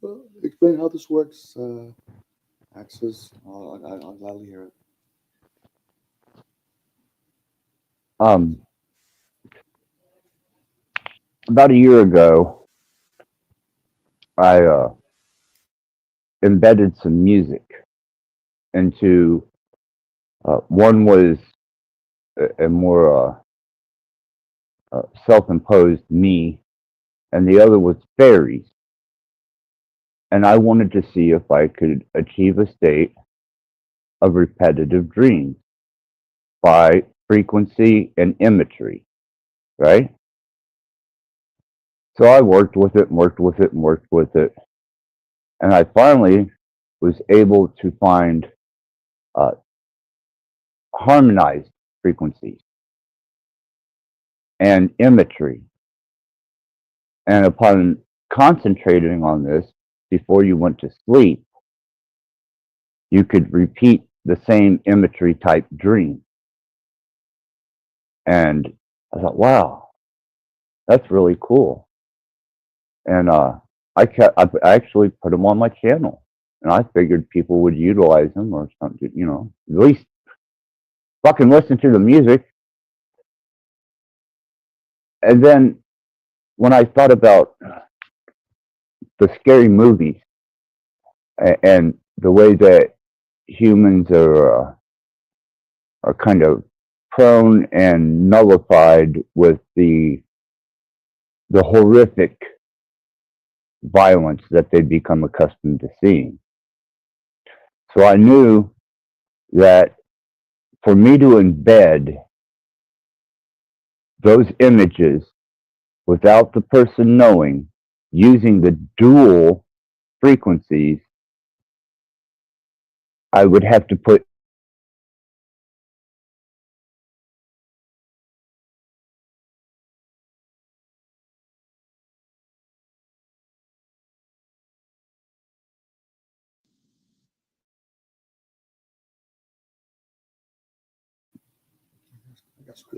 Well, explain how this works, Axis. I'll gladly hear it. About a year ago, I embedded some music into one was a more self-imposed me, and the other was fairies. And I wanted to see if I could achieve a state of repetitive dreams by frequency and imagery, right? So I worked with it, and I finally was able to find uh, harmonized frequencies and imagery. And upon concentrating on this before you went to sleep, you could repeat the same imagery type dream. And I thought, wow, that's really cool. And I actually put them on my channel, and I figured people would utilize them or something, at least fucking listen to the music. And then when I thought about the scary movies and the way that humans are kind of prone and nullified with the horrific violence that they become accustomed to seeing. So I knew that for me to embed those images without the person knowing, using the dual frequencies, I would have to put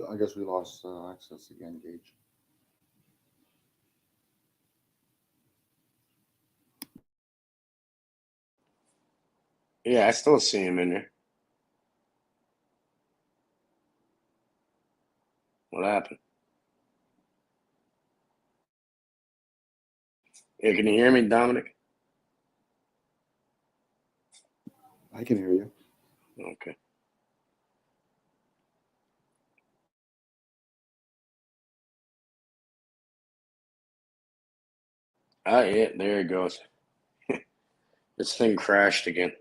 I guess we lost Access again, Gage. Yeah, I still see him in there. What happened? Yeah, can you hear me, Dominic? I can hear you. Okay. Ah, yeah, there it goes. This thing crashed again.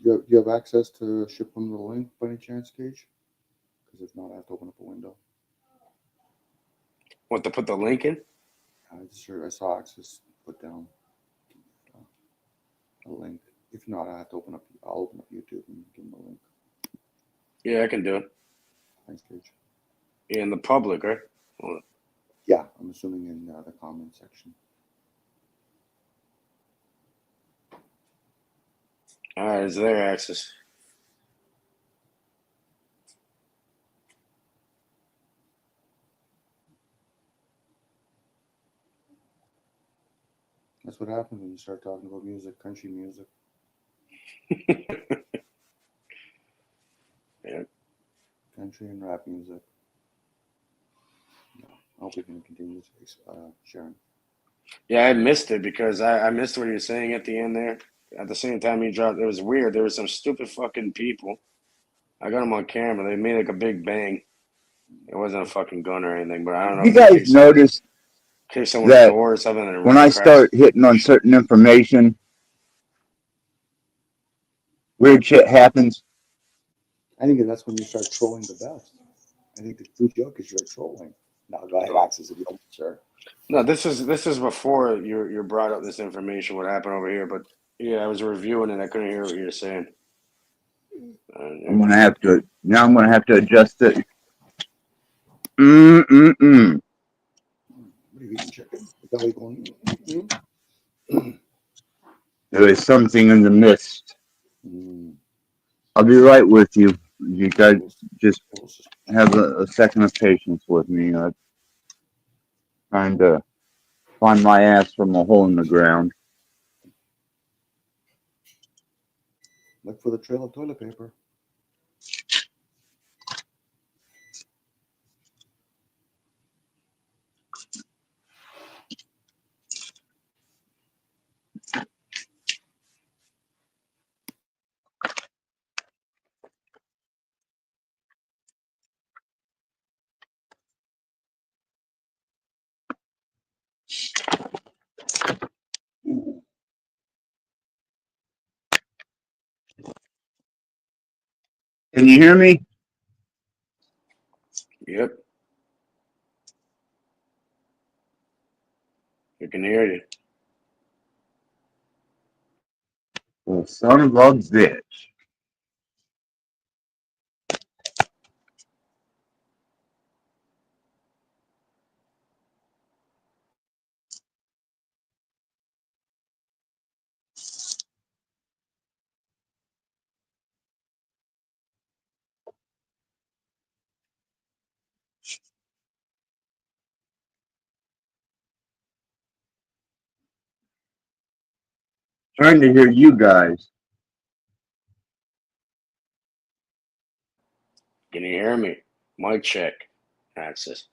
Do you have access to ship them the link by any chance, Gage? Because if not, I have to open up a window. What, to put the link in? I saw Access put down a link. If not, I'll open up YouTube and give them a link. Yeah, I can do it. Thanks, Gage. Yeah, in the public, right? Hold on. Yeah, I'm assuming in the comment section. All right, it's their axis. That's what happens when you start talking about music, country music. Yeah. Country and rap music. I hope we can continue, Sharon. Yeah, I missed it because I missed what you were saying at the end there. At the same time you dropped, it was weird. There were some stupid fucking people. I got them on camera. They made like a big bang. It wasn't a fucking gun or anything, but I don't know You if they guys notice kicked someone's that door or something and when I crashed. start hitting on certain information, weird shit happens? I think that's when you start trolling the best. I think the true joke is you're trolling. Now go ahead, access if you don't, sir. No, this is before you brought up this information. What happened over here? But yeah, I was reviewing it. I couldn't hear what you were saying. I'm gonna have to adjust it. Mm. What are you eating, chicken? The belly going. There is something in the mist. Mm. I'll be right with you. You guys just have a second of patience with me. I'm trying to find my ass from a hole in the ground. Look for the trail of toilet paper. Can you hear me? Yep, I can hear you. Well, son of a bitch. Trying to hear you guys. Can you hear me? Mic check. Access.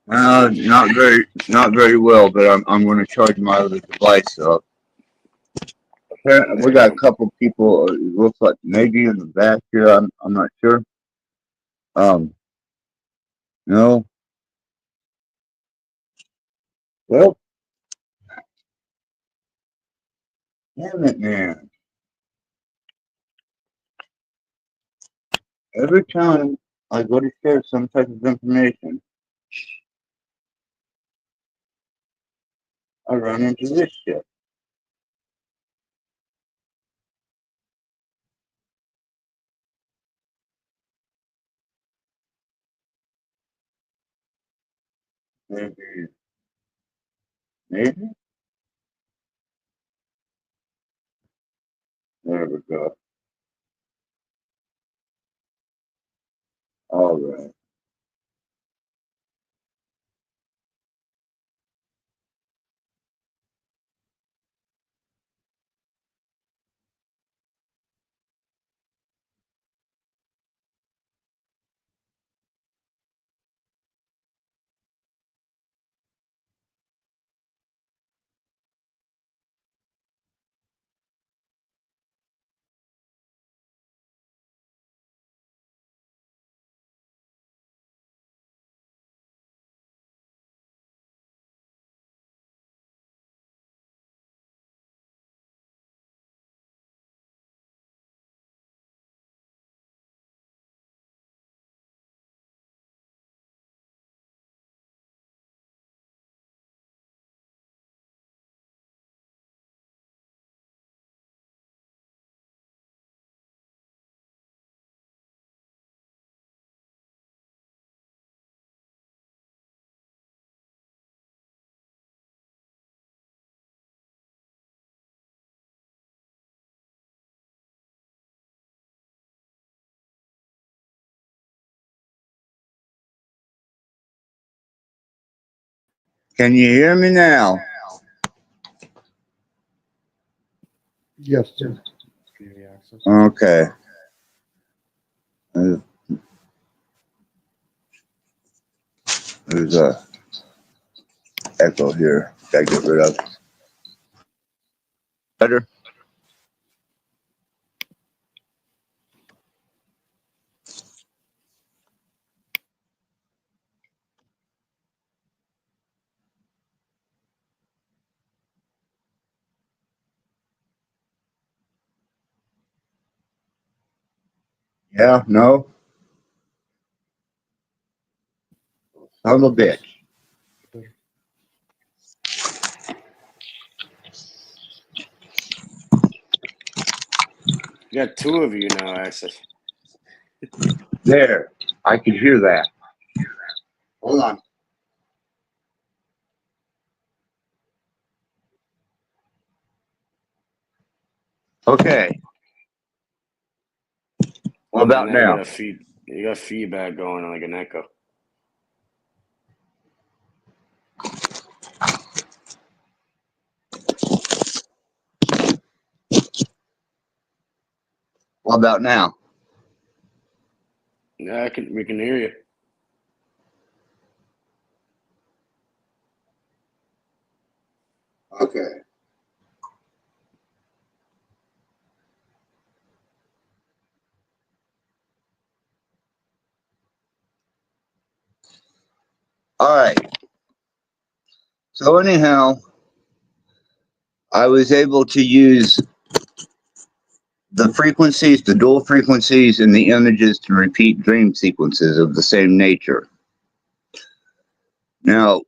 Not very well, but I'm going to charge my other device up. We got a couple people. It looks like maybe in the back here. I'm not sure. No. Well, damn it, man. Every time I go to share some type of information, I run into this shit. Maybe. There we go. All right. Can you hear me now? Yes, sir. Okay. There's a echo here. Gotta get rid of. Better? Yeah, no? Son of a bitch. You got two of you now, Access. There. I could hear that. Hold on. Okay. What And about now you now? got you got feedback going like an echo. What about now? Yeah, we can hear you. Okay. All right. So anyhow, I was able to use the frequencies, the dual frequencies, and the images to repeat dream sequences of the same nature. Now,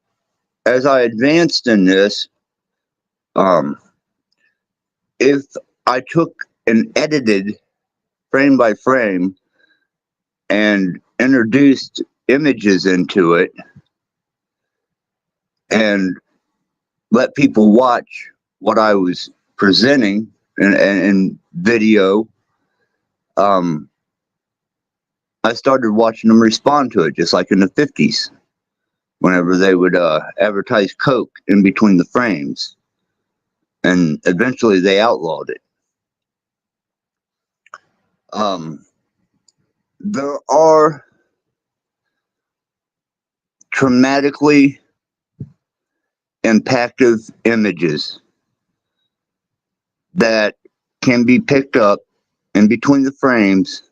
as I advanced in this, if I took and edited frame by frame and introduced images into it and let people watch what I was presenting in video, I started watching them respond to it, just like in the 50s, whenever they would advertise Coke in between the frames. And eventually they outlawed it. There are traumatically impactful images that can be picked up in between the frames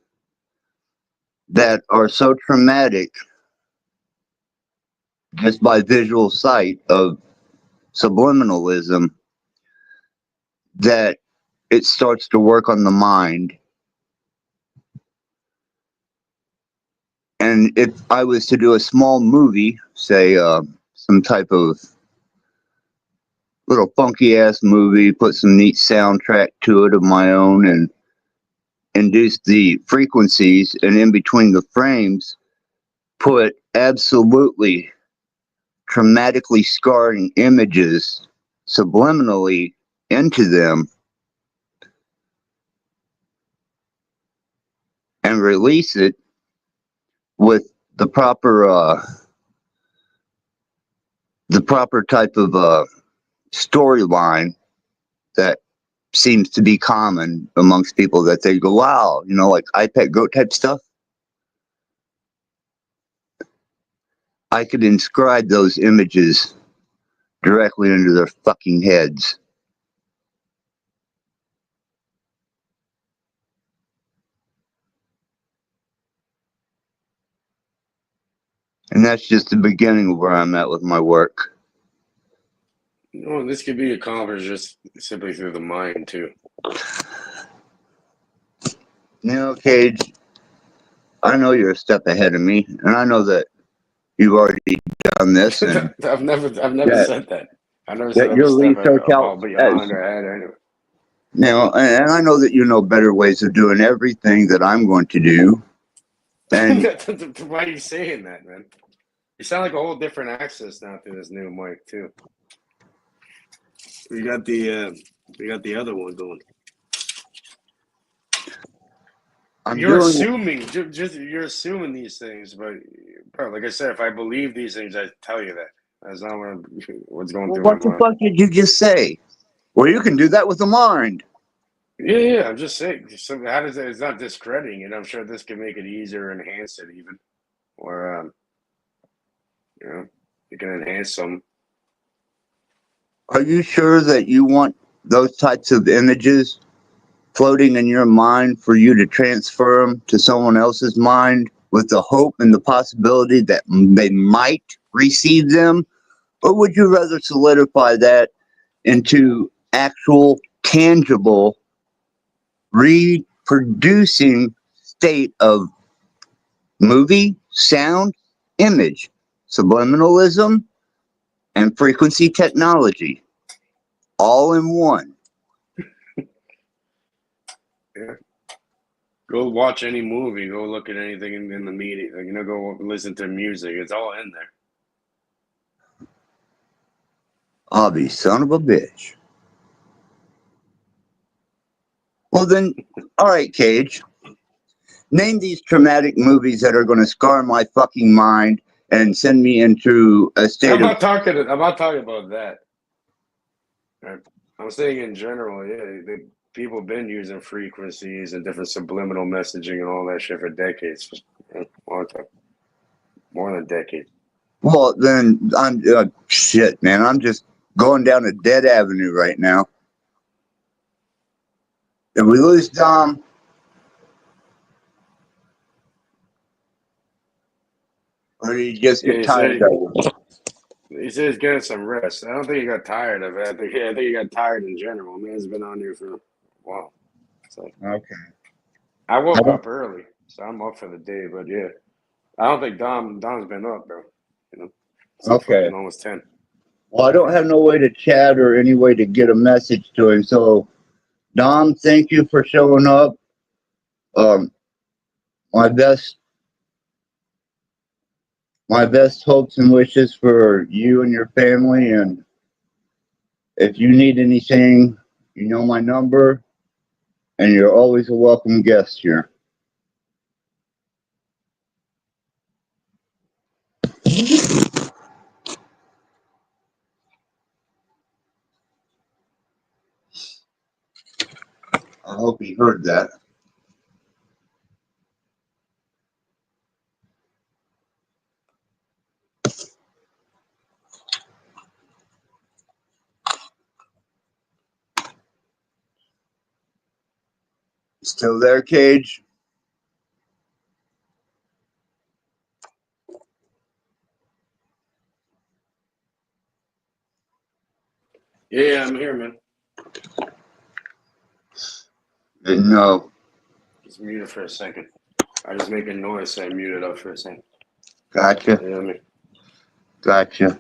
that are so traumatic just by visual sight of subliminalism that it starts to work on the mind. And if I was to do a small movie, say some type of little funky ass movie, put some neat soundtrack to it of my own, and induce the frequencies, and in between the frames, put absolutely traumatically scarring images subliminally into them and release it with the proper type of storyline that seems to be common amongst people, that they go, wow, you know, like iPad Goat type stuff. I could inscribe those images directly into their fucking heads. And that's just the beginning of where I'm at with my work. Well, this could be accomplished just simply through the mind too. You know, Cage, I know you're a step ahead of me, and I know that you've already done this, and I've never said that. I never said that I'm a your step research out. above beyond or ahead anyway. Now, and I know that you know better ways of doing everything that I'm going to do. And why are you saying that, man? You sound like a whole different access now through this new mic too. We got the other one going. You're assuming you're assuming these things, but bro, like I said, if I believe these things, I tell you that That's not what's going Well, through my what the mind. fuck did you just say? Well, you can do that with the mind. Yeah. I'm just saying. So how does that? It's not discrediting it. I'm sure this could make it easier, enhance it even, or you know, you can enhance some. Are you sure that you want those types of images floating in your mind for you to transfer them to someone else's mind with the hope and the possibility that they might receive them? Or would you rather solidify that into actual, tangible, reproducing state of movie, sound, image, subliminalism, and frequency technology, all in one? Yeah. Go watch any movie. Go look at anything in the media. Like, go listen to music. It's all in there. Obby, son of a bitch. Well then, all right, Cage. Name these traumatic movies that are going to scar my fucking mind and send me into a I'm state of. not talking. I'm not talking about that. Right? I'm saying in general. Yeah, people have been using frequencies and different subliminal messaging and all that shit for decades. Long time, more than a decade. Well, then I'm shit, man. I'm just going down a dead avenue right now. If we lose Dom, or do you just Yeah, get tired of it? he said he's getting some rest. I don't think he got tired of it. I think he got tired in general. Man's been on here for a while. So Okay. I woke up early, so I'm up for the day. But yeah, I don't think Dom's been up, bro. It's like Okay. fucking almost 10. Well, I don't have no way to chat or any way to get a message to him. So, Dom, thank you for showing up. Um, my best hopes and wishes for you and your family. And if you need anything, you know my number, and you're always a welcome guest here. I hope he heard that. Still there, Cage? Yeah, I'm here, man. No. Just muted for a second. I just make a noise, so I muted up for a second. Gotcha. You know what I mean? Gotcha.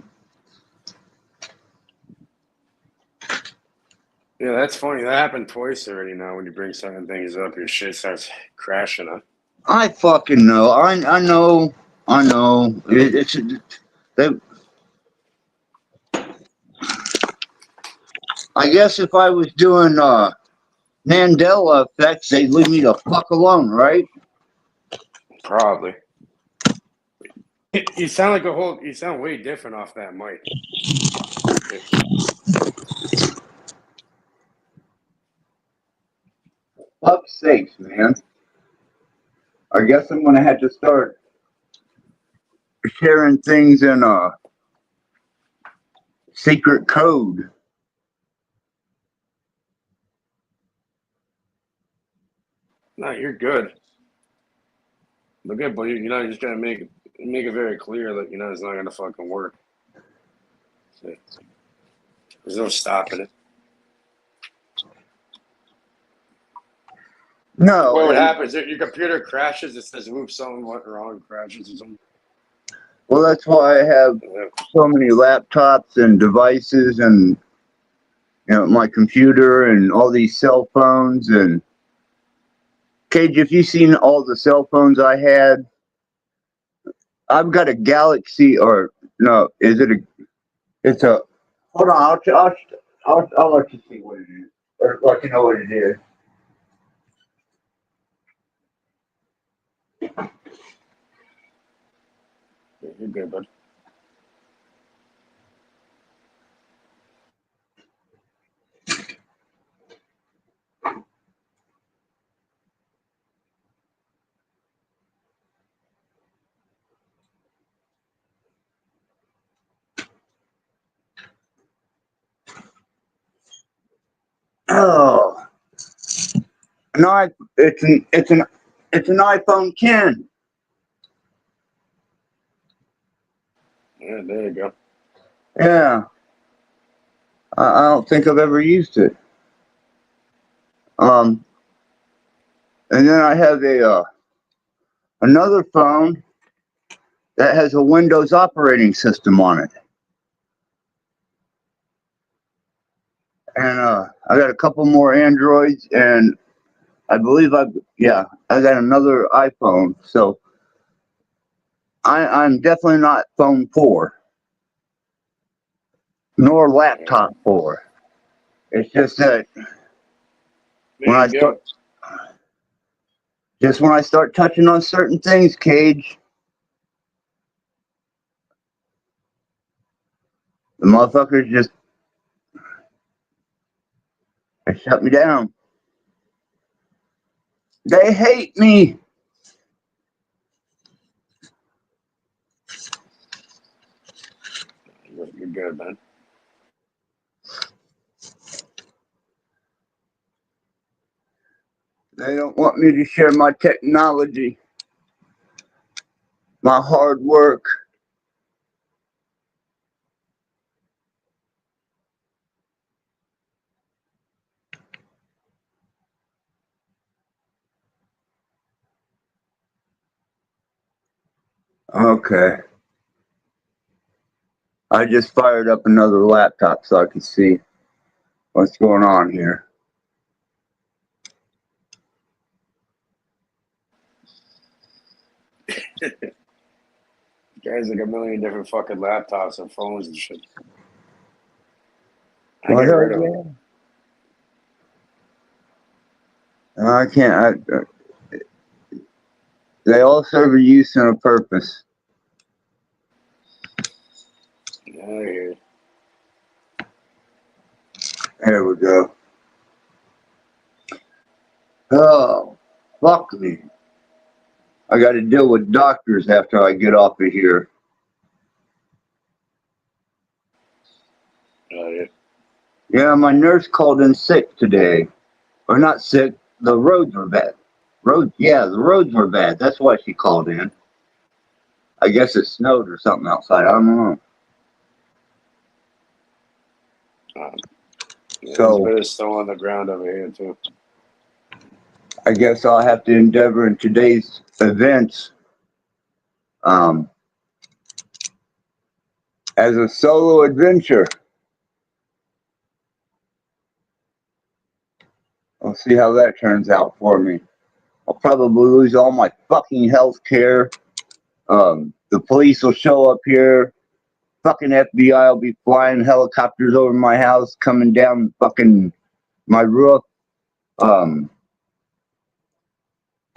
Yeah, that's funny. That happened twice already now. When you bring certain things up, your shit starts crashing up. I fucking know. I know. I know. It's they, I guess if I was doing Mandela effects, they'd leave me the fuck alone, right? Probably. You sound like you sound way different off that mic. Fuck's sakes, man. I guess I'm gonna have to start sharing things in a secret code. No, you're good. Look good, but you just gotta make it very clear that it's not gonna fucking work. There's no stopping it. No, What would happen is if your computer crashes, it says, "Oops, something went wrong," crashes or something. well, that's why I have Yeah. so many laptops and devices, and my computer and all these cell phones. And Cage, if you've seen all the cell phones I had, I've got a Galaxy, or no, is it a? It's a. Hold on, I'll let you see what it is, or let you know what it is. You're good, bud. No, it's an iPhone 10. Yeah, there you go. Yeah, I don't think I've ever used it. And then I have another phone that has a Windows operating system on it, and I got a couple more Androids, and I believe I got another iPhone. So I'm definitely not phone 4 nor laptop 4. It's just that when There I you start go. when I start touching on certain things, Cage, the motherfuckers just they shut me down. They hate me. You're good, man. They don't want me to share my technology, my hard work. Okay. I just fired up another laptop so I can see what's going on here. Guys like a million different fucking laptops and phones and shit. I Well, get hell rid of them. yeah. I can't. They all serve a use and a purpose. Yeah, I hear you. There we go. Oh, fuck me. I got to deal with doctors after I get off of here. Yeah. Yeah, my nurse called in sick today. Or not sick, the roads were bad. The roads were bad. That's why she called in. I guess it snowed or something outside. I don't know. There's a So bit of snow on the ground over here too. I guess I'll have to endeavor in today's events um, as a solo adventure. I'll see how that turns out for me. I'll probably lose all my fucking health care. The police will show up here. Fucking FBI will be flying helicopters over my house, coming down fucking my roof.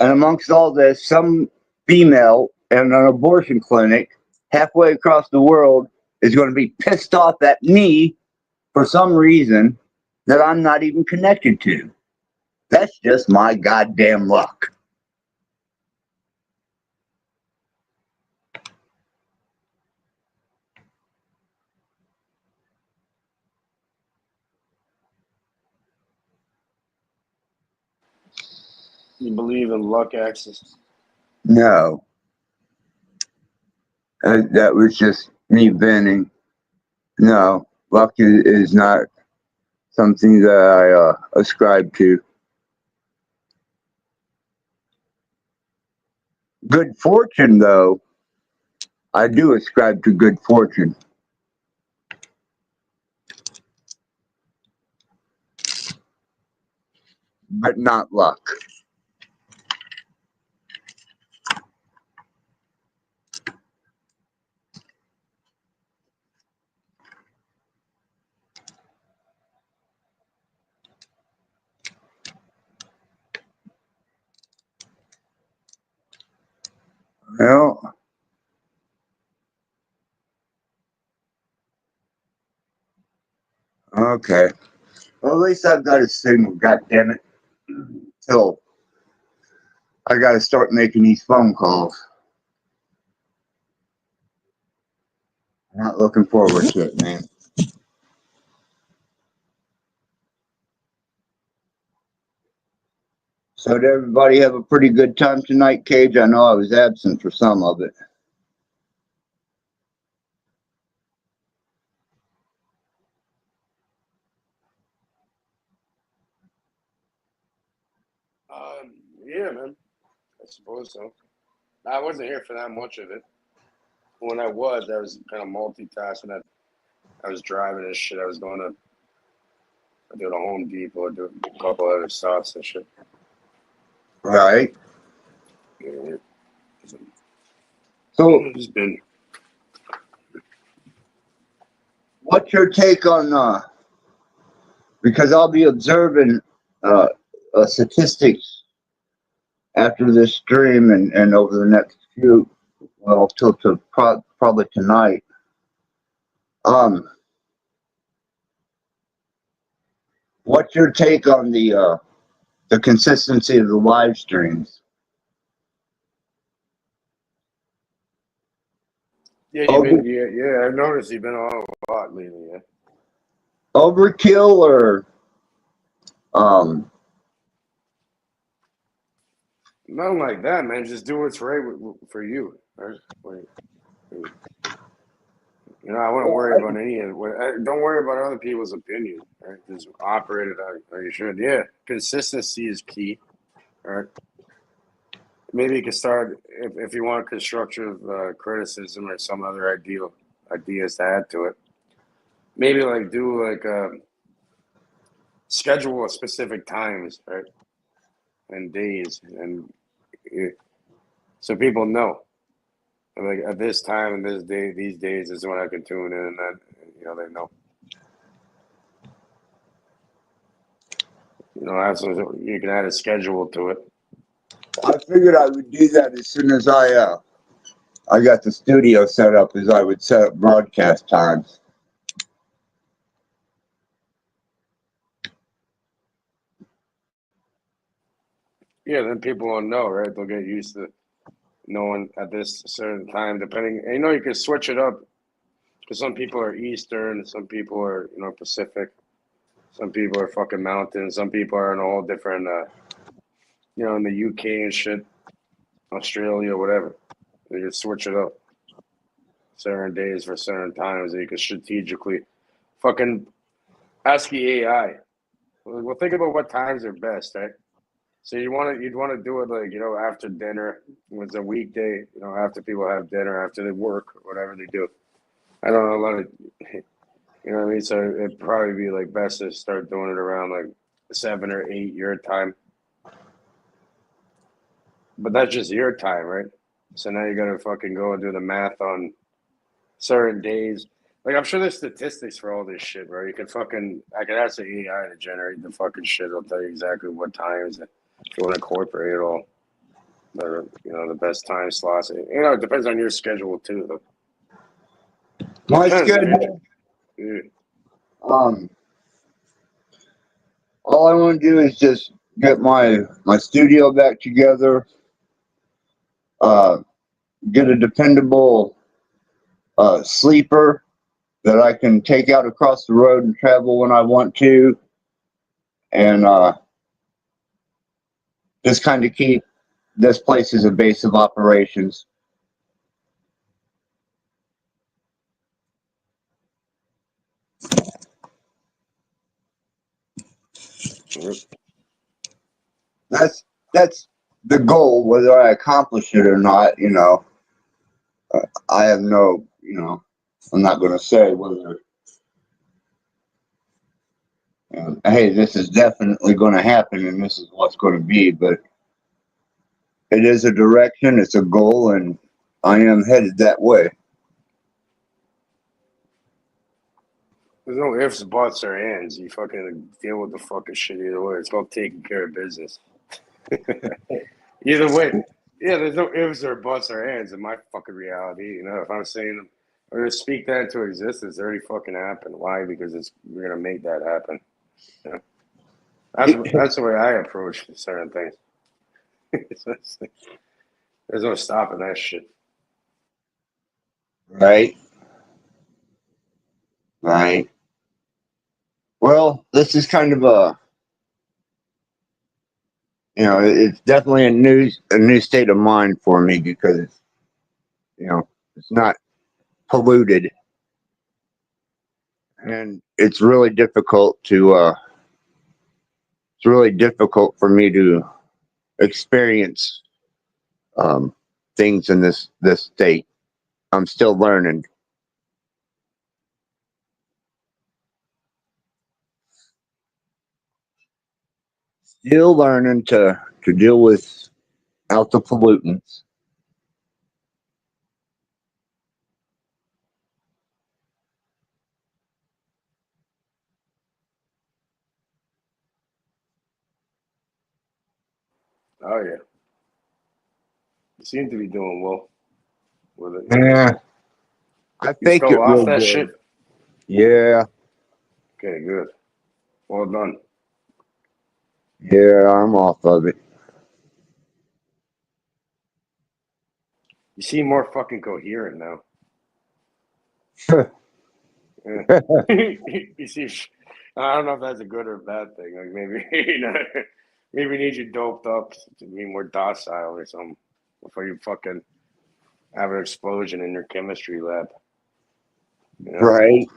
And amongst all this, some female in an abortion clinic halfway across the world is going to be pissed off at me for some reason that I'm not even connected to. That's just my goddamn luck. You believe in luck axis? No, that was just me venting. No, luck is not something that I ascribe to. Good fortune, though, I do ascribe to good fortune, but not luck. Well, okay. Well, at least I've got a signal, goddammit. Till I gotta start making these phone calls. I'm not looking forward to it, man. So did everybody have a pretty good time tonight, Cage? I know I was absent for some of it. Yeah, man. I suppose so. I wasn't here for that much of it. When I was kind of multitasking. I was driving and shit. I was going to do the Home Depot, do a couple other stops and shit. Right. Yeah. So, It's been. what's your take on because I'll be observing statistics after this stream and over the next few, well, till probably tonight. What's your take on the consistency of the live streams? Yeah, you've been. Yeah. I've noticed you've been on a lot lately. Yeah. Overkill or Nothing like that, man. Just do what's right for you. Right? You know, I wouldn't worry about any of it. Don't worry about other people's opinion. Right? Just operate it how you should. Yeah, consistency is key. All right. Maybe you can start if you want constructive criticism or some other ideas to add to it. Maybe like do like schedule a specific times, right, and days, and so people know. Like at this time and this day, these days is when I can tune in, and then they know. You can add a schedule to it. I figured I would do that as soon as I got the studio set up, as I would set up broadcast times. Yeah, then people will know, right? They'll get used to knowing at this certain time, depending. And you can switch it up because some people are Eastern, some people are Pacific, some people are fucking Mountain, some people are in a whole different, in the UK and shit, Australia, whatever. You can switch it up. Certain days for certain times, and you can strategically fucking ask the AI. Well, think about what times are best, right? So you'd want to do it like after dinner. When it's a weekday, after people have dinner, after they work, whatever they do. I don't know a lot of, you know what I mean. So it'd probably be like best to start doing it around like 7 or 8 your time. But that's just your time, right? So now you gotta fucking go and do the math on certain days. Like I'm sure there's statistics for all this shit, bro. I can ask the AI to generate the fucking shit. It'll tell you exactly what times if you want to incorporate it all. The best time slots. It depends on your schedule too, though. My schedule. All I want to do is just get my studio back together. Get a dependable sleeper that I can take out across the road and travel when I want to, and just kind of keep this place as a base of operations. That's the goal. Whether I accomplish it or not, I have no, I'm not going to say whether. Hey, this is definitely going to happen, and this is what's going to be. But it is a direction, it's a goal, and I am headed that way. There's no ifs, buts, or ands. You fucking deal with the fucking shit either way. It's called taking care of business. Either way. Yeah, there's no ifs or buts or ands in my fucking reality. If I'm saying I'm gonna speak that into existence, it already fucking happened. Why? Because we're gonna make that happen. That's the way I approach certain things. There's no stopping that shit. Right. Well, this is kind of it's definitely a new state of mind for me because it's not polluted, and it's really difficult for me to experience things in this state. I'm still learning. Still learning to deal with out the pollutants. Oh yeah, you seem to be doing well with it. Yeah, I You think still it off real that good. shit? Yeah, Okay, good. Well done. yeah, I'm off of it. You seem more fucking coherent now. Yeah. You see, I don't know if that's a good or a bad thing. Like maybe maybe we need you doped up to be more docile or something before you fucking have an explosion in your chemistry lab. You know? Right.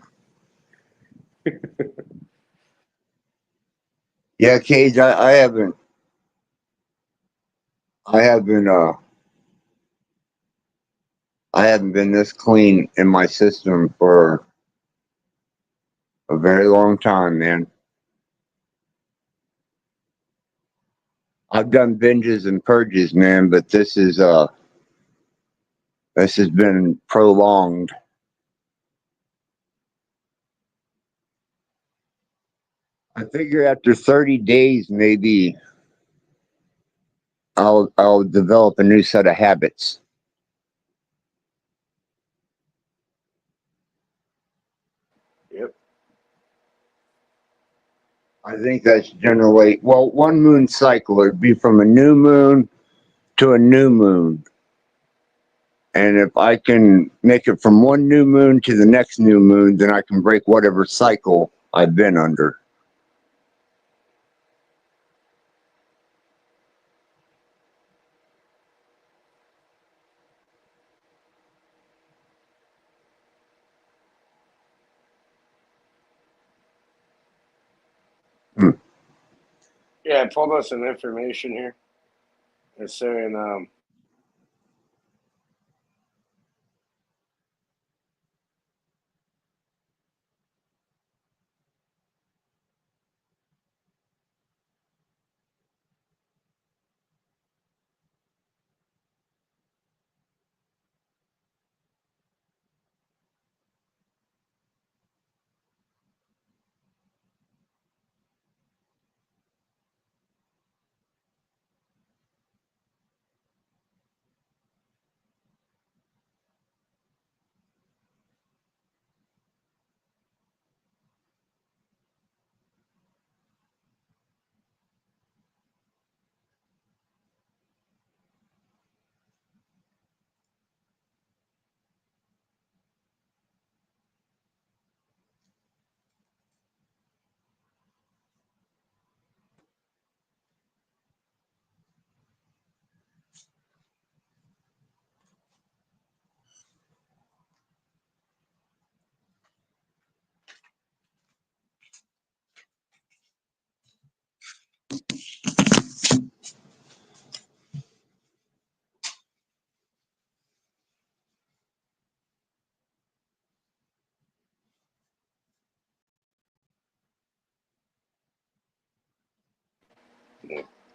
Yeah, Cage, I haven't I haven't been this clean in my system for a very long time, man. I've done binges and purges, man, but this has been prolonged. I figure after 30 days, maybe I'll develop a new set of habits. Yep. I think that's generally, well, one moon cycle would be from a new moon to a new moon. And if I can make it from one new moon to the next new moon, then I can break whatever cycle I've been under. Hmm. Yeah, I pulled up some information here. It's saying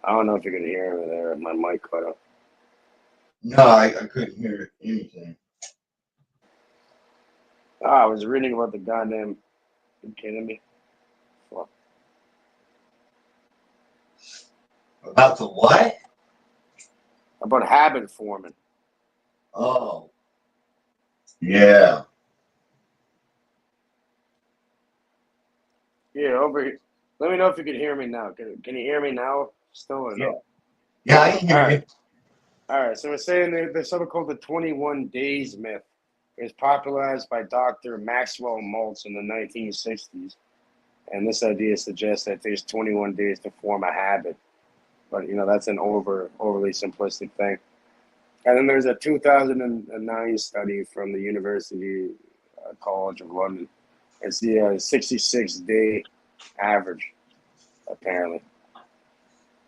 I don't know if you can hear me there. My mic cut up. No, I couldn't hear anything. I was reading about the goddamn. You kidding me? Fuck. About the what? About habit forming. Oh, yeah. Yeah, over here. Let me know if you can hear me now. Can you hear me now? Still or Yeah. no? Yeah, I can All hear right. you. All right. So we're saying there's something called the 21 days myth. It was popularized by Dr. Maxwell Maltz in the 1960s. And this idea suggests that there's 21 days to form a habit. But that's an overly simplistic thing. And then there's a 2009 study from the University College of London. It's the 66-day average, apparently,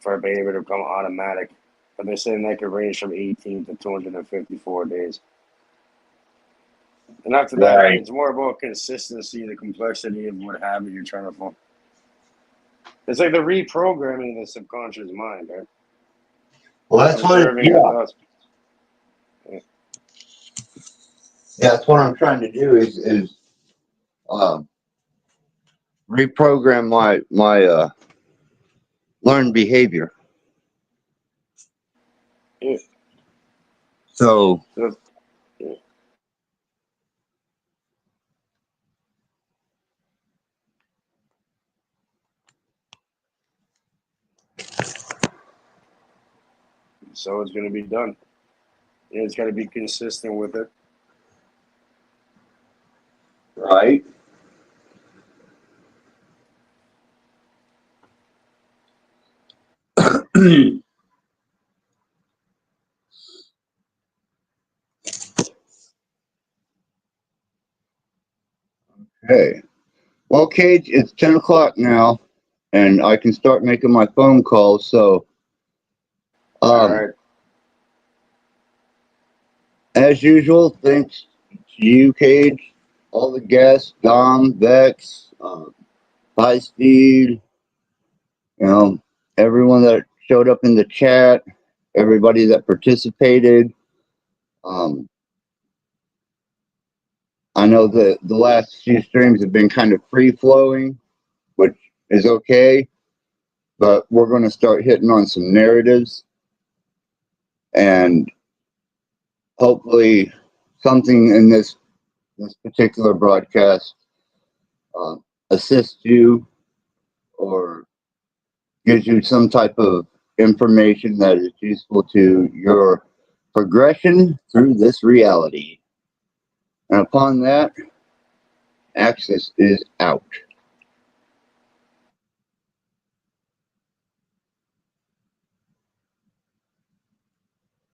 for a baby to become automatic. But they're saying that could range from 18 to 254 days. And after that, Right. it's more about consistency, the complexity of what habit you're trying to form. It's like the reprogramming of the subconscious mind, right? Well, that's what. Observing it does. Yeah, that's what I'm trying to do is reprogram my learned behavior. Yeah. So Yeah. So it's going to be done. And it's got to be consistent with it. right. Okay. Well, Cage, it's 10 o'clock now, and I can start making my phone calls. So, All right. as usual, thanks to you, Cage, all the guests, Dom, Vex, High Speed, everyone that showed up in the chat, everybody that participated. I know the last few streams have been kind of free flowing, which is okay, but we're going to start hitting on some narratives and hopefully something in this particular broadcast assists you or gives you some type of information that is useful to your progression through this reality. And upon that, Axis is out.